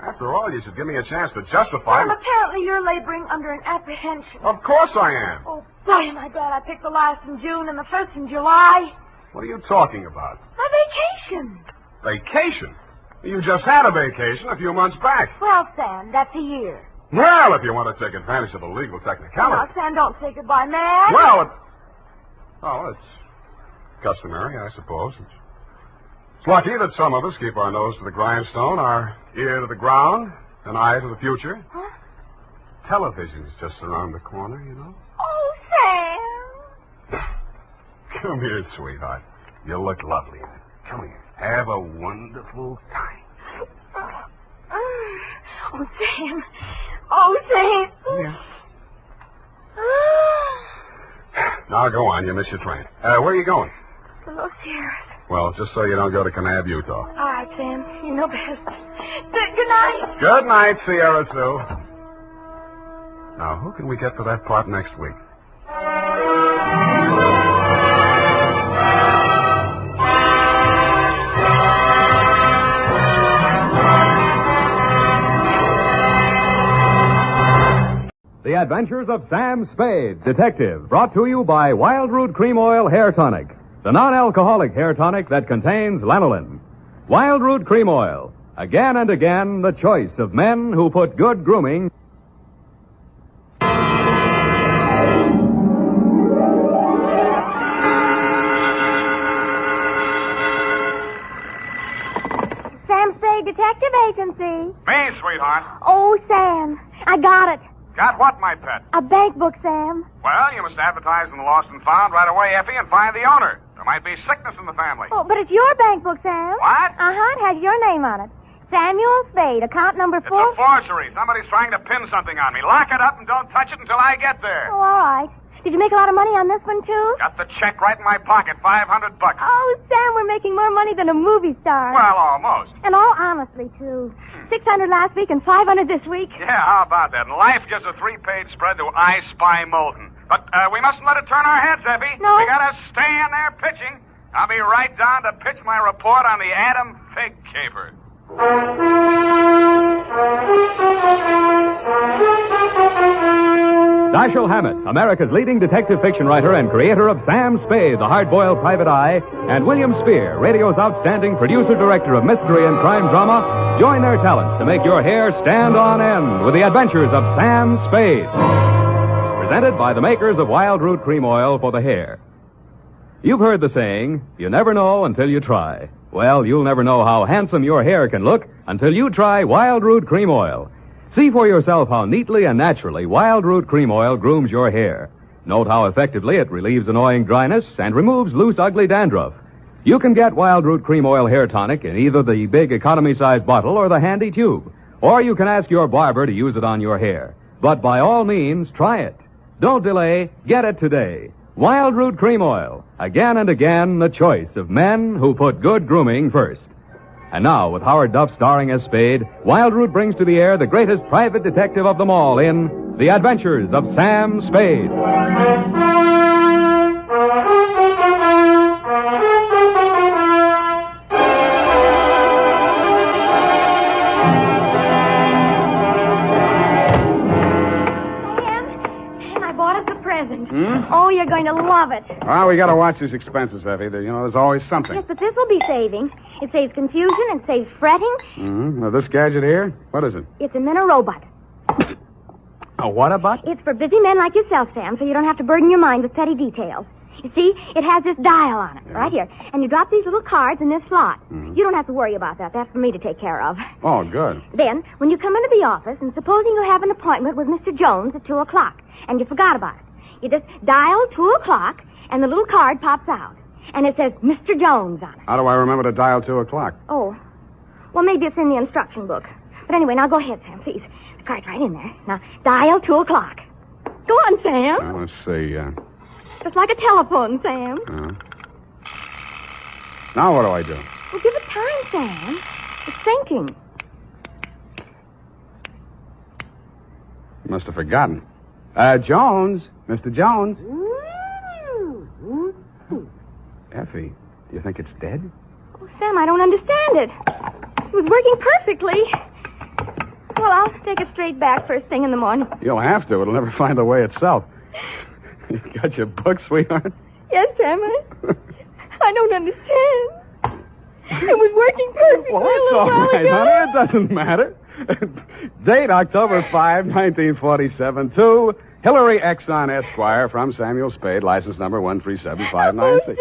After all, you should give me a chance to justify... Well, apparently you're laboring under an apprehension. Of course I am. Oh, boy, am I glad I picked the last in June and the first in July. What are you talking about? My vacation. Vacation? You just had a vacation a few months back. Well, Sam, that's a year. Well, if you want to take advantage of a legal technicality... Now, Sam, don't say goodbye, man. Well, it's customary, I suppose. It's lucky that some of us keep our nose to the grindstone, our ear to the ground, an eye to the future. Huh? Television's just around the corner, you know. Oh, Sam. Come here, sweetheart. You look lovely. Come here. Have a wonderful time. Oh, Sam. Oh, Sam. Yeah. Now, go on. You missed your train. Where are you going? To Los Sierras. Well, just so you don't go to Kanab, Utah. All right, Sam. You know best. Good night. Good night, Sierra Sue. Now, who can we get for that part next week? The Adventures of Sam Spade, Detective, brought to you by Wild Root Cream Oil Hair Tonic, the non-alcoholic hair tonic that contains lanolin. Wild Root Cream Oil, again and again the choice of men who put good grooming. Sam Spade Detective Agency. Me, sweetheart. Oh, Sam, I got it. Got what, my pet? A bank book, Sam. Well, you must advertise in the Lost and Found right away, Effie, and find the owner. There might be sickness in the family. Oh, but it's your bank book, Sam. What? Uh-huh, it has your name on it. Samuel Spade, account number 4. It's a forgery. Somebody's trying to pin something on me. Lock it up and don't touch it until I get there. Oh, all right. Did you make a lot of money on this one, too? Got the check right in my pocket, $500. Oh, Sam, we're making more money than a movie star. Well, almost. And all honestly, too. 600 last week and 500 this week. Yeah, how about that? And Life gives a 3-page spread to I Spy Moulton. But we mustn't let it turn our heads, Effie. No. We gotta stay in there pitching. I'll be right down to pitch my report on the Adam Figg caper. Dashiell Hammett, America's leading detective fiction writer and creator of Sam Spade, the hard-boiled private eye, and William Spear, radio's outstanding producer-director of mystery and crime drama, join their talents to make your hair stand on end with the Adventures of Sam Spade. Presented by the makers of Wild Root Cream Oil for the hair. You've heard the saying, you never know until you try. Well, you'll never know how handsome your hair can look until you try Wild Root Cream Oil. See for yourself how neatly and naturally Wild Root Cream Oil grooms your hair. Note how effectively it relieves annoying dryness and removes loose, ugly dandruff. You can get Wild Root Cream Oil Hair Tonic in either the big economy-size bottle or the handy tube. Or you can ask your barber to use it on your hair. But by all means, try it. Don't delay. Get it today. Wild Root Cream Oil. Again and again, the choice of men who put good grooming first. And now, with Howard Duff starring as Spade, Wild Root brings to the air the greatest private detective of them all in The Adventures of Sam Spade. Oh, you're going to love it. Well, we got to watch these expenses, Effie. There's always something. Yes, but this will be saving. It saves confusion. It saves fretting. Mm-hmm. Now, this gadget here, what is it? It's a Minirobot. A what-a-bot? It's for busy men like yourself, Sam, so you don't have to burden your mind with petty details. You see, it has this dial on it, right here. And you drop these little cards in this slot. Mm-hmm. You don't have to worry about that. That's for me to take care of. Oh, good. Then, when you come into the office, and supposing you have an appointment with Mr. Jones at 2 o'clock, and you forgot about it, you just dial 2 o'clock, and the little card pops out. And it says Mr. Jones on it. How do I remember to dial 2 o'clock? Oh, well, maybe it's in the instruction book. But anyway, now go ahead, Sam, please. The card's right in there. Now, dial 2 o'clock. Go on, Sam. Well, let's see. Just like a telephone, Sam. Now what do I do? Well, give it time, Sam. It's thinking. Must have forgotten. Jones. Mr. Jones. Effie, do you think it's dead? Oh, Sam, I don't understand it. It was working perfectly. Well, I'll take it straight back first thing in the morning. You'll have to. It'll never find a way itself. You got your book, sweetheart? Yes, Sam. I don't understand. It was working perfectly. Well, that's all right, honey. It doesn't matter. Date October 5, 1947, to Hillary Exxon Esquire from Samuel Spade, license number 137596.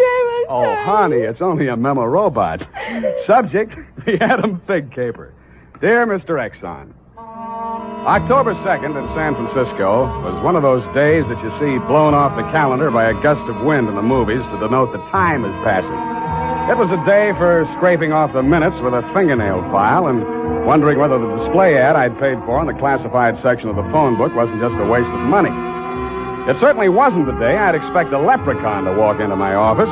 Oh, honey, it's only a memo robot. Subject, the Adam Figg caper. Dear Mr. Exxon, October 2nd in San Francisco was one of those days that you see blown off the calendar by a gust of wind in the movies to denote the time is passing. It was a day for scraping off the minutes with a fingernail file and wondering whether the display ad I'd paid for in the classified section of the phone book wasn't just a waste of money. It certainly wasn't the day I'd expect a leprechaun to walk into my office.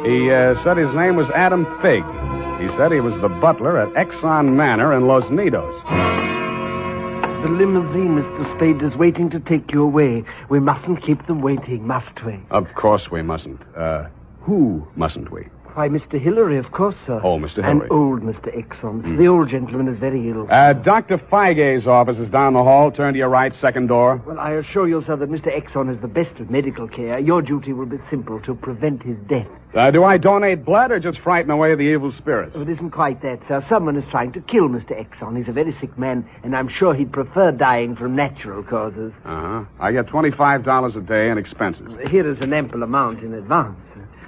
He said his name was Adam Figg. He said he was the butler at Exxon Manor in Los Nidos. The limousine, Mr. Spade, is waiting to take you away. We mustn't keep them waiting, must we? Of course we mustn't. Who mustn't we? Why, Mr. Hillary, of course, sir. Oh, Mr. Hillary. And old Mr. Exxon. The old gentleman is very ill. Dr. Feig's office is down the hall. Turn to your right, second door. Well, I assure you, sir, that Mr. Exxon is the best of medical care. Your duty will be simple, to prevent his death. Do I donate blood or just frighten away the evil spirits? Oh, it isn't quite that, sir. Someone is trying to kill Mr. Exxon. He's a very sick man, and I'm sure he'd prefer dying from natural causes. Uh-huh. I get $25 a day in expenses. Here is an ample amount in advance.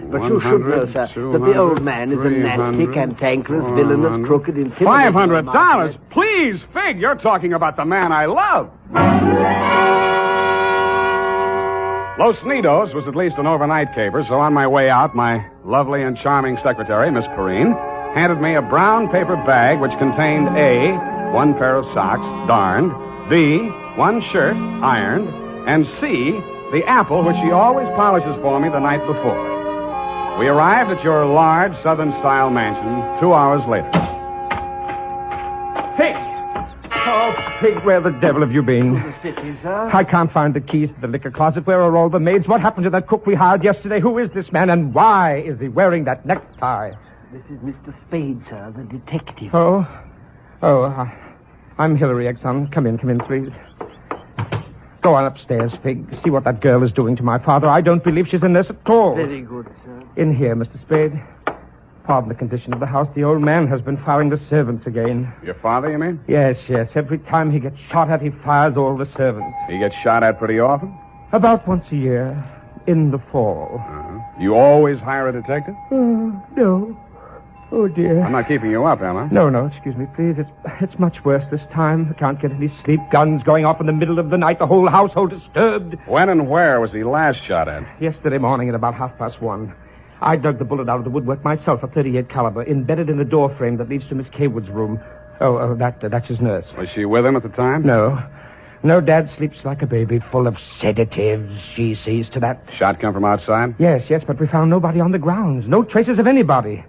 But you should know, sir, that the old man is a nasty, cantankerous, villainous, crooked, intimidating... $500? Please, Figg, you're talking about the man I love. Los Nidos was at least an overnight caper, so on my way out, my lovely and charming secretary, Miss Perrine, handed me a brown paper bag which contained A, one pair of socks, darned, B, one shirt, ironed, and C, the apple which she always polishes for me the night before. We arrived at your large Southern-style mansion 2 hours later. Figg! Oh, Figg, where the devil have you been? To the city, sir. I can't find the keys to the liquor closet. Where are all the maids? What happened to that cook we hired yesterday? Who is this man, and why is he wearing that necktie? This is Mr. Spade, sir, the detective. I'm Hillary Exxon. Come in, please. Go on upstairs, Figg. See what that girl is doing to my father. I don't believe she's in this at all. Very good, sir. In here, Mr. Spade. Pardon the condition of the house. The old man has been firing the servants again. Your father, you mean? Yes. Every time he gets shot at, he fires all the servants. He gets shot at pretty often? About once a year. In the fall. Uh-huh. You always hire a detective? No. Oh, dear. I'm not keeping you up, am I? No, excuse me, please. It's much worse this time. I can't get any sleep. Guns going off in the middle of the night. The whole household disturbed. When and where was he last shot at? Yesterday morning at about 1:30. I dug the bullet out of the woodwork myself, a .38 caliber, embedded in the door frame that leads to Miss Kaywood's room. That's his nurse. Was she with him at the time? No, Dad sleeps like a baby, full of sedatives. She sees to that. Shot come from outside? Yes, but we found nobody on the grounds. No traces of anybody.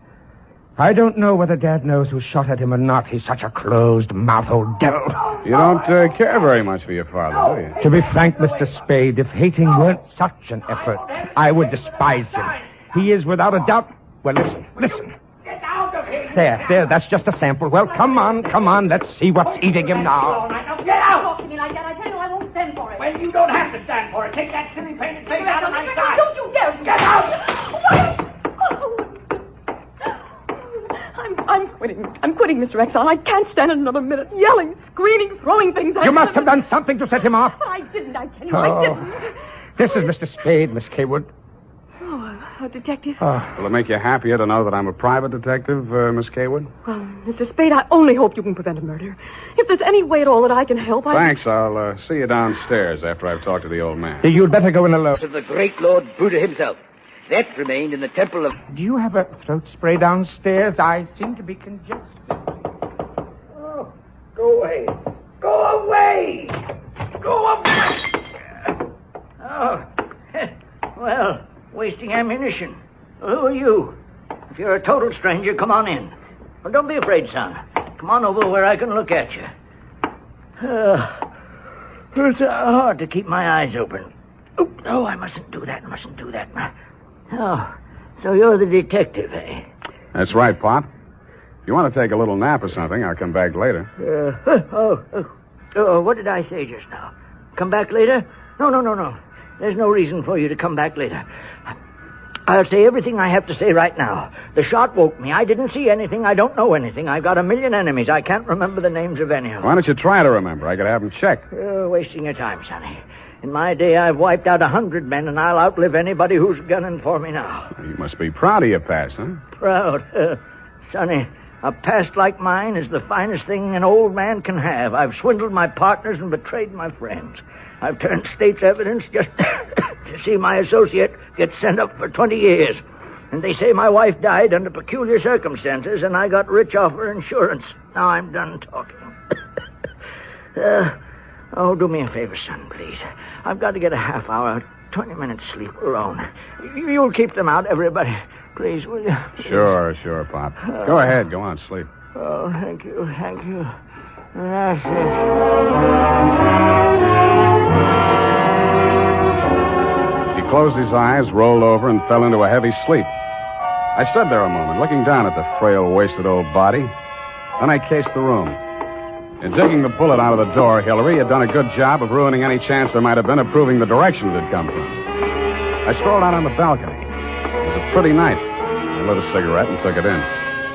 I don't know whether Dad knows who shot at him or not. He's such a closed-mouthed old devil. You don't care very much for your father, do you? To be frank, Mr. Spade, if hating weren't such an effort, I would despise him. He is without a doubt... Well, listen. Get out of here! There, that's just a sample. Well, come on, let's see what's eating him now. Get out! Talk to me like that. I tell you I won't stand for it. Well, you don't have to stand for it. Take that silly painted face out of my sight. Don't you dare! Get out! I'm quitting, Mr. Exxon. I can't stand it another minute. Yelling, screaming, throwing things at You must have done something to set him off. I didn't, I tell you, I didn't. This is Mr. Spade, Miss Kaywood. A detective? Will it make you happier to know that I'm a private detective, Miss Kaywood? Well, Mr. Spade, I only hope you can prevent a murder. If there's any way at all that I can help, Thanks. I'll see you downstairs after I've talked to the old man. You'd better go in alone. Of the great Lord Buddha himself. That remained in the temple of... Do you have a throat spray downstairs? I seem to be congested. Oh, go away. Go away! Go away! Oh, well, wasting ammunition. Well, who are you? If you're a total stranger, come on in. Well, don't be afraid, son. Come on over where I can look at you. It's hard to keep my eyes open. Oh, I mustn't do that. Oh, so you're the detective, eh? That's right, Pop. If you want to take a little nap or something, I'll come back later. What did I say just now? Come back later? No. There's no reason for you to come back later. I'll say everything I have to say right now. The shot woke me. I didn't see anything. I don't know anything. I've got a million enemies. I can't remember the names of any of them. Why don't you try to remember? I could have them checked. You're wasting your time, Sonny. In my day, I've wiped out 100 men, and I'll outlive anybody who's gunning for me now. You must be proud of your past, huh? Proud? Sonny, a past like mine is the finest thing an old man can have. I've swindled my partners and betrayed my friends. I've turned state's evidence just to see my associate get sent up for 20 years. And they say my wife died under peculiar circumstances, and I got rich off her insurance. Now I'm done talking. Do me a favor, son, please. I've got to get a half hour, 20 minutes sleep alone. You'll keep them out, everybody. Please, will you? Sure, Pop. Go ahead. Go on, sleep. Oh, thank you. He closed his eyes, rolled over, and fell into a heavy sleep. I stood there a moment, looking down at the frail, wasted old body. Then I cased the room. In digging the bullet out of the door, Hillary had done a good job of ruining any chance there might have been of proving the direction it had come from. I strolled out on the balcony. It was a pretty night. I lit a cigarette and took it in.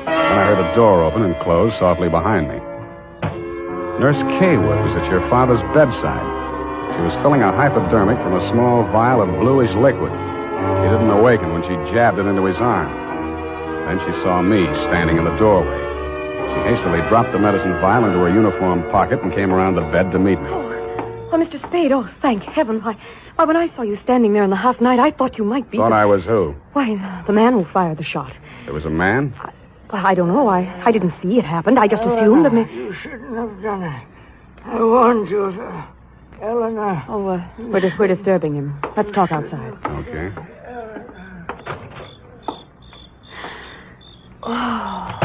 Then I heard a door open and close softly behind me. Nurse Kaywood was at your father's bedside. She was filling a hypodermic from a small vial of bluish liquid. He didn't awaken when she jabbed it into his arm. Then she saw me standing in the doorway. She hastily dropped the medicine vial into her uniform pocket and came around the bed to meet me. Oh, Mr. Spade, thank heaven. Why, when I saw you standing there in the half night, I thought you might be... Thought I was who? Why, the man who fired the shot. There was a man? I don't know. I didn't see it happened. I just assumed that... You shouldn't have done it. I warned you, sir. Eleanor. Oh, we're disturbing him. Let's talk outside. Okay. Oh,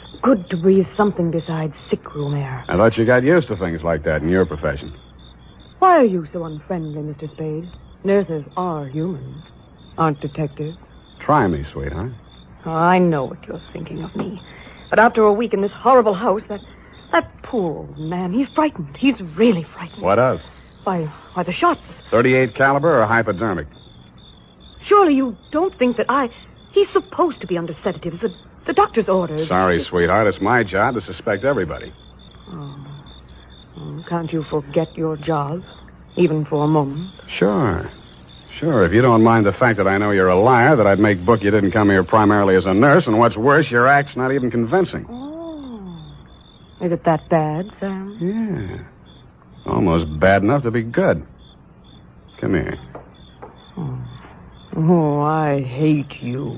it's good to breathe something besides sick room air. I thought you got used to things like that in your profession. Why are you so unfriendly, Mr. Spade? Nurses are human, aren't detectives. Try me, sweetheart. Oh, I know what you're thinking of me. But after a week in this horrible house, that poor old man, he's frightened. He's really frightened. What of? Why, the shots. 38 caliber or hypodermic? Surely you don't think that He's supposed to be under sedatives. The doctor's orders. Sorry, sweetheart. It's my job to suspect everybody. Can't you forget your job, even for a moment? Sure. If you don't mind the fact that I know you're a liar, that I'd make book you didn't come here primarily as a nurse, and what's worse, your act's not even convincing. Is it that bad, Sam? Yeah. Almost bad enough to be good. Come here. Oh, I hate you.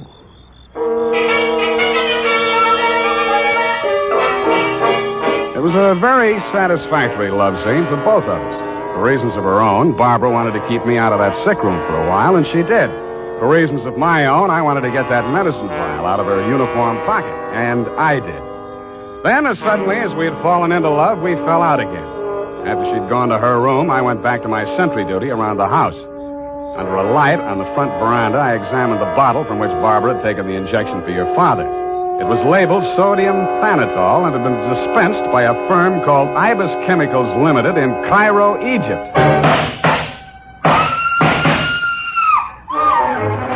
It was a very satisfactory love scene for both of us. For reasons of her own, Barbara wanted to keep me out of that sick room for a while, and she did. For reasons of my own, I wanted to get that medicine vial out of her uniform pocket, and I did. Then, as suddenly as we had fallen into love, we fell out again. After she'd gone to her room, I went back to my sentry duty around the house. Under a light on the front veranda, I examined the bottle from which Barbara had taken the injection for your father. It was labeled sodium thanatol and had been dispensed by a firm called Ibis Chemicals Limited in Cairo, Egypt.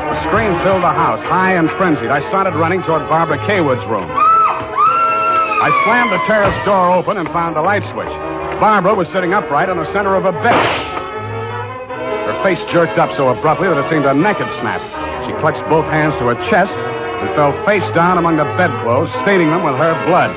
The scream filled the house, high and frenzied. I started running toward Barbara Kaywood's room. I slammed the terrace door open and found the light switch. Barbara was sitting upright in the center of a bed. Her face jerked up so abruptly that it seemed her neck had snapped. She clutched both hands to her chest and fell face down among the bedclothes, staining them with her blood.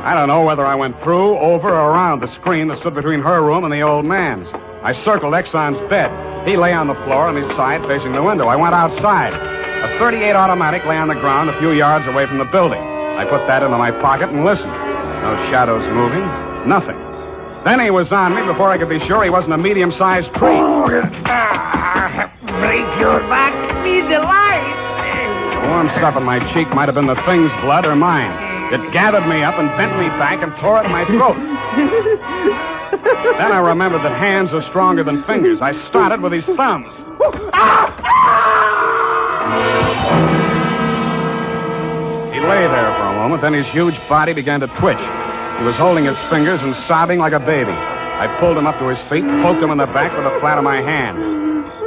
I don't know whether I went through, over, or around the screen that stood between her room and the old man's. I circled Exxon's bed. He lay on the floor on his side facing the window. I went outside. A .38 automatic lay on the ground a few yards away from the building. I put that into my pocket and listened. No shadows moving. Nothing. Then he was on me before I could be sure he wasn't a medium-sized tree. Break your back, see the light. The warm stuff in my cheek might have been the thing's blood or mine. It gathered me up and bent me back and tore at my throat. Then I remembered that hands are stronger than fingers. I started with his thumbs. He lay there for a moment, then his huge body began to twitch. He was holding his fingers and sobbing like a baby. I pulled him up to his feet, poked him in the back with the flat of my hand.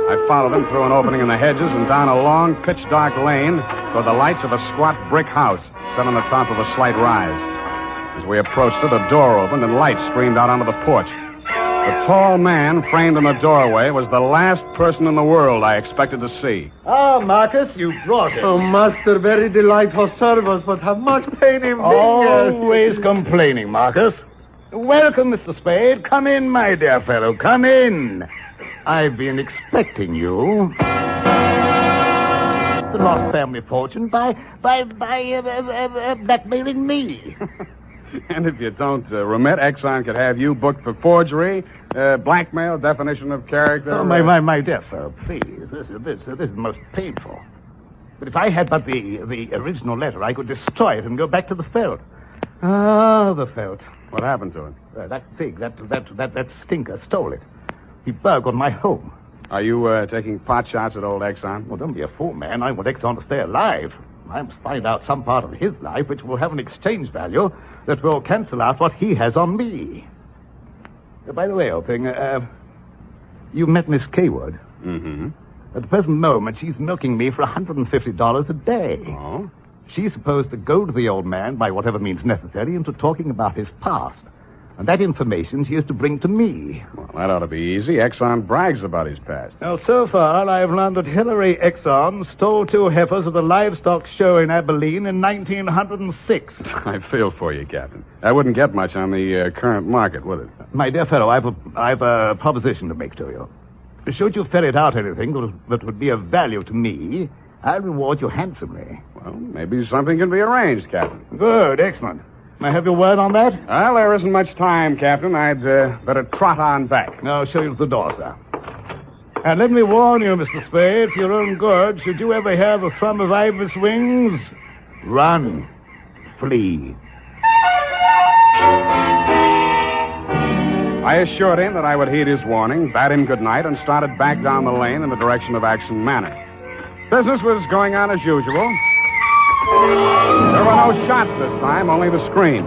I followed him through an opening in the hedges and down a long, pitch-dark lane toward the lights of a squat brick house set on the top of a slight rise. As we approached it, a door opened and light streamed out onto the porch. The tall man framed in the doorway was the last person in the world I expected to see. Ah, Marcus, you brought it. Oh, master, very delightful service, but have much pain in fingers. Always complaining, Marcus. Welcome, Mr. Spade. Come in, my dear fellow. Come in. I've been expecting you. The lost family fortune by blackmailing me. And if you don't remit, Exxon could have you booked for forgery, blackmail, definition of character. Oh, my dear fellow, please. This is most painful. But if I had but the original letter, I could destroy it and go back to the Felt. Ah, the Felt. What happened to it? That Figg, that stinker stole it. He burgled my home. Are you taking pot shots at old Exxon? Well, don't be a fool, man. I want Exxon to stay alive. I must find out some part of his life which will have an exchange value that will cancel out what he has on me. By the way, old thing, you met Miss Kaywood. Mm-hmm. At the present moment, she's milking me for $150 a day. Oh? She's supposed to goad the old man by whatever means necessary into talking about his past. And that information she is to bring to me. Well, that ought to be easy. Exxon brags about his past. Now, so far, I've learned that Hillary Exxon stole 2 heifers at the livestock show in Abilene in 1906. I feel for you, Captain. That wouldn't get much on the current market, would it? My dear fellow, I've a proposition to make to you. Should you ferret out anything that would be of value to me, I'll reward you handsomely. Well, maybe something can be arranged, Captain. Good, excellent. May I have your word on that? Well, there isn't much time, Captain. I'd better trot on back. I'll show you to the door, sir. And let me warn you, Mr. Spade, for your own good, should you ever hear the thrum of Ivor's wings, run, flee. I assured him that I would heed his warning, bade him good night, and started back down the lane in the direction of Action Manor. Business was going on as usual. There were no shots this time, only the scream.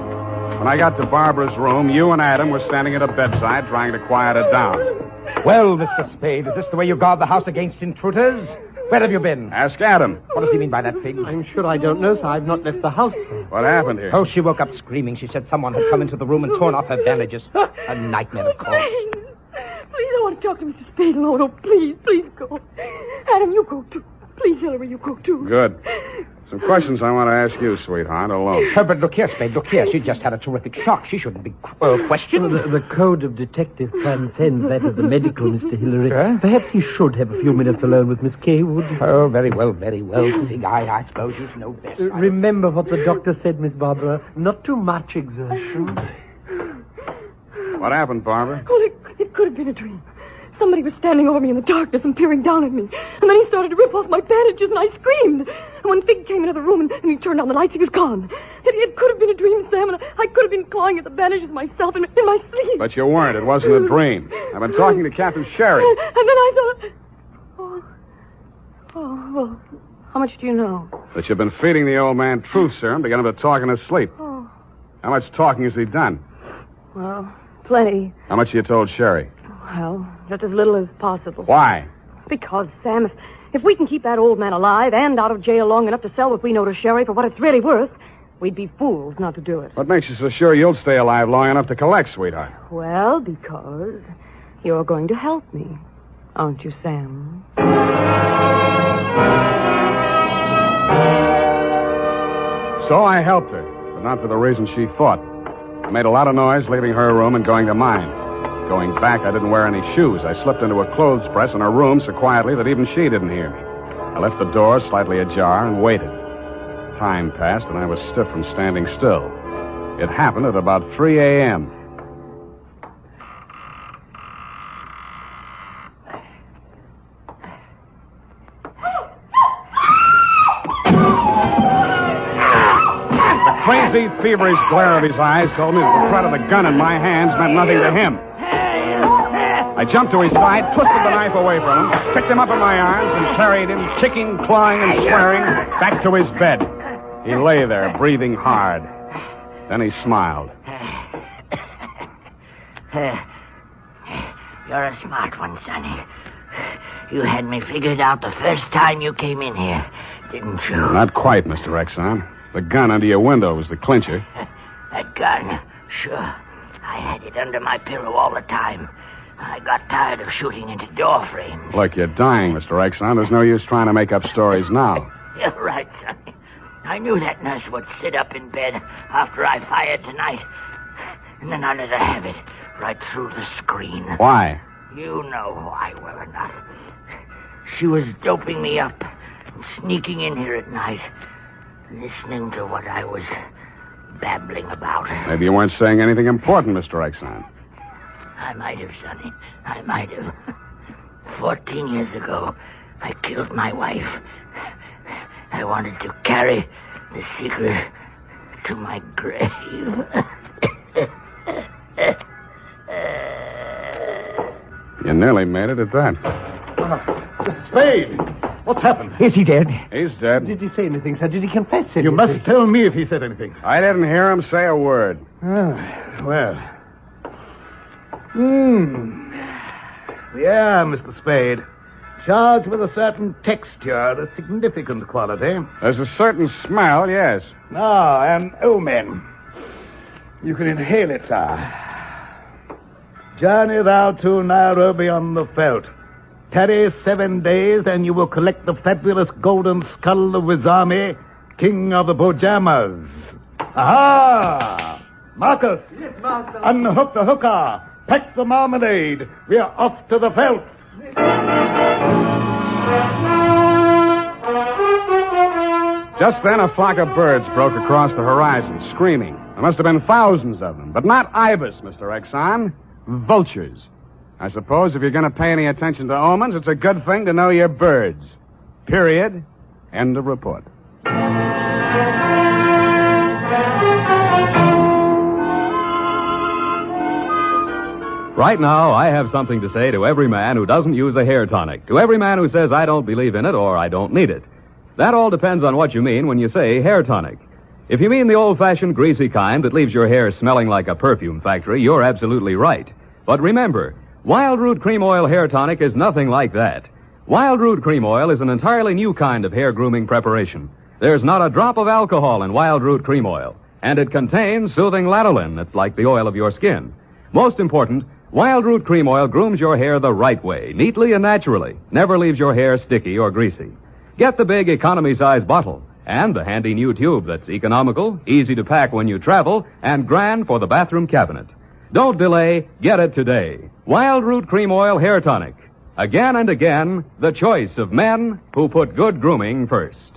When I got to Barbara's room, you and Adam were standing at a bedside trying to quiet her down. Well, Mr. Spade, is this the way you guard the house against intruders? Where have you been? Ask Adam. What does he mean by that, Figg? I'm sure I don't know, sir. I've not left the house, sir. What happened here? Oh, she woke up screaming. She said someone had come into the room and torn off her bandages. A nightmare, of course. Please, I want to talk to Mr. Spade alone. Oh, please go. Adam, you go too. Please, Hillary, you go too. Good. Some questions I want to ask you, sweetheart, alone. But look here, Spade, look here. She just had a terrific shock. She shouldn't be questioned. Well, the code of detective transcends that of the medical, Mr. Hillary. Perhaps he should have a few minutes alone with Miss Kaywood. Oh, very well, Figg. I suppose you know best. Remember what the doctor said, Miss Barbara. Not too much exertion. What happened, Barbara? Well, it could have been a dream. Somebody was standing over me in the darkness and peering down at me. And then he started to rip off my bandages, and I screamed. And when Figg came into the room and he turned on the lights, he was gone. It could have been a dream, Sam, and I could have been clawing at the bandages myself in my sleep. But you weren't. It wasn't a dream. I've been talking to Captain Sherry. And then I thought... Oh, well, how much do you know? That you've been feeding the old man truth serum to get him to talk in his sleep. Oh, How much talking has he done? well, plenty. How much you told Sherry? Well, just as little as possible. Why? Because, Sam, if we can keep that old man alive and out of jail long enough to sell what we know to Sherry for what it's really worth, we'd be fools not to do it. What makes you so sure you'll stay alive long enough to collect, sweetheart? Well, because you're going to help me, aren't you, Sam? So I helped her, but not for the reason she thought. I made a lot of noise leaving her room and going to mine. Going back, I didn't wear any shoes. I slipped into a clothes press in her room so quietly that even she didn't hear me. I left the door slightly ajar and waited. Time passed, and I was stiff from standing still. It happened at about 3 a.m. The crazy, feverish glare of his eyes told me that the threat of the gun in my hands meant nothing to him. I jumped to his side, twisted the knife away from him, picked him up in my arms, and carried him, kicking, clawing, and swearing, back to his bed. He lay there, breathing hard. Then he smiled. You're a smart one, Sonny. You had me figured out the first time you came in here, didn't you? Not quite, Mr. Exxon. The gun under your window was the clincher. That gun? Sure. I had it under my pillow all the time. I got tired of shooting into door frames. Look, you're dying, Mr. Exxon. There's no use trying to make up stories now. You're right, Sonny. I knew that nurse would sit up in bed after I fired tonight. and then I let her have it right through the screen. Why? You know why well enough. She was doping me up and sneaking in here at night, listening to what I was babbling about. Maybe you weren't saying anything important, Mr. Exxon. I might have, Sonny. I might have. 14 years ago, I killed my wife. I wanted to carry the secret to my grave. You nearly made it at that. Spade! What's happened? Is he dead? He's dead. Did he say anything, sir? Did he confess anything? You must tell me if he said anything. I didn't hear him say a word. Well. Yeah, Mr. Spade. Charged with a certain texture, a significant quality. There's a certain smell, yes. Ah, and omen. You can inhale it, sir. Journey thou to Nairobi on the veldt. Tarry 7 days, and you will collect the fabulous golden skull of Wizami, king of the Bojamas. Aha! Marcus! Yes, master. Unhook the hooker. Pack the marmalade. We are off to the veldt. Just then, a flock of birds broke across the horizon, screaming. There must have been thousands of them, but not ibis, Mr. Exxon. Vultures. I suppose if you're going to pay any attention to omens, it's a good thing to know your birds. Period. End of report. Right now, I have something to say to every man who doesn't use a hair tonic. To every man who says, I don't believe in it or I don't need it. That all depends on what you mean when you say hair tonic. If you mean the old-fashioned greasy kind that leaves your hair smelling like a perfume factory, you're absolutely right. But remember, Wild Root Cream Oil Hair Tonic is nothing like that. Wild Root Cream Oil is an entirely new kind of hair grooming preparation. There's not a drop of alcohol in Wild Root Cream Oil, and it contains soothing lanolin that's like the oil of your skin. Most important, Wild Root Cream Oil grooms your hair the right way, neatly and naturally. Never leaves your hair sticky or greasy. Get the big economy-size bottle and the handy new tube that's economical, easy to pack when you travel, and grand for the bathroom cabinet. Don't delay. Get it today. Wild Root Cream Oil Hair Tonic. Again and again, the choice of men who put good grooming first.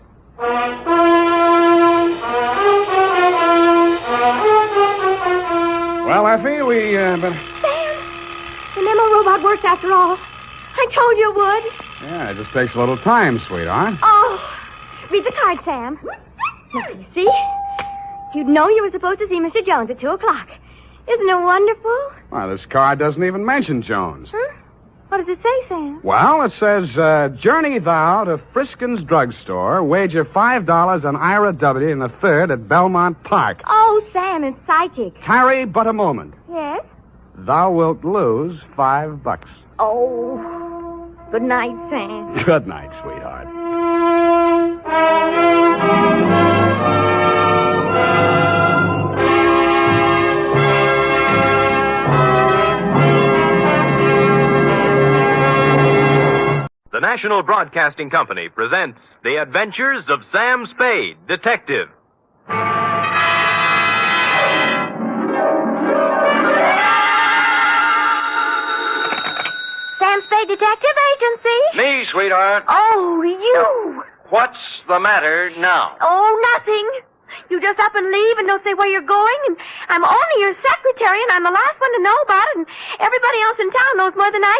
Well, Effie, we, Sam, the memo robot works after all. I told you it would. Yeah, it just takes a little time, sweetheart. Oh, read the card, Sam. Now, you see? You'd know you were supposed to see Mr. Jones at 2 o'clock. Isn't it wonderful? Well, this card doesn't even mention Jones. Huh? What does it say, Sam? Well, it says, journey thou to Friskin's drugstore, wager $5 on Ira W. in the third at Belmont Park. Oh, Sam, it's psychic. Tarry but a moment. Yes? Thou wilt lose $5. Oh, good night, Sam. Good night, sweetheart. The National Broadcasting Company presents The Adventures of Sam Spade, Detective. Sam Spade Detective Agency? Me, sweetheart. Oh, you. What's the matter now? Oh, nothing. You just up and leave and don't say where you're going, and I'm only your secretary, and I'm the last one to know about it, and everybody else in town knows more than I do.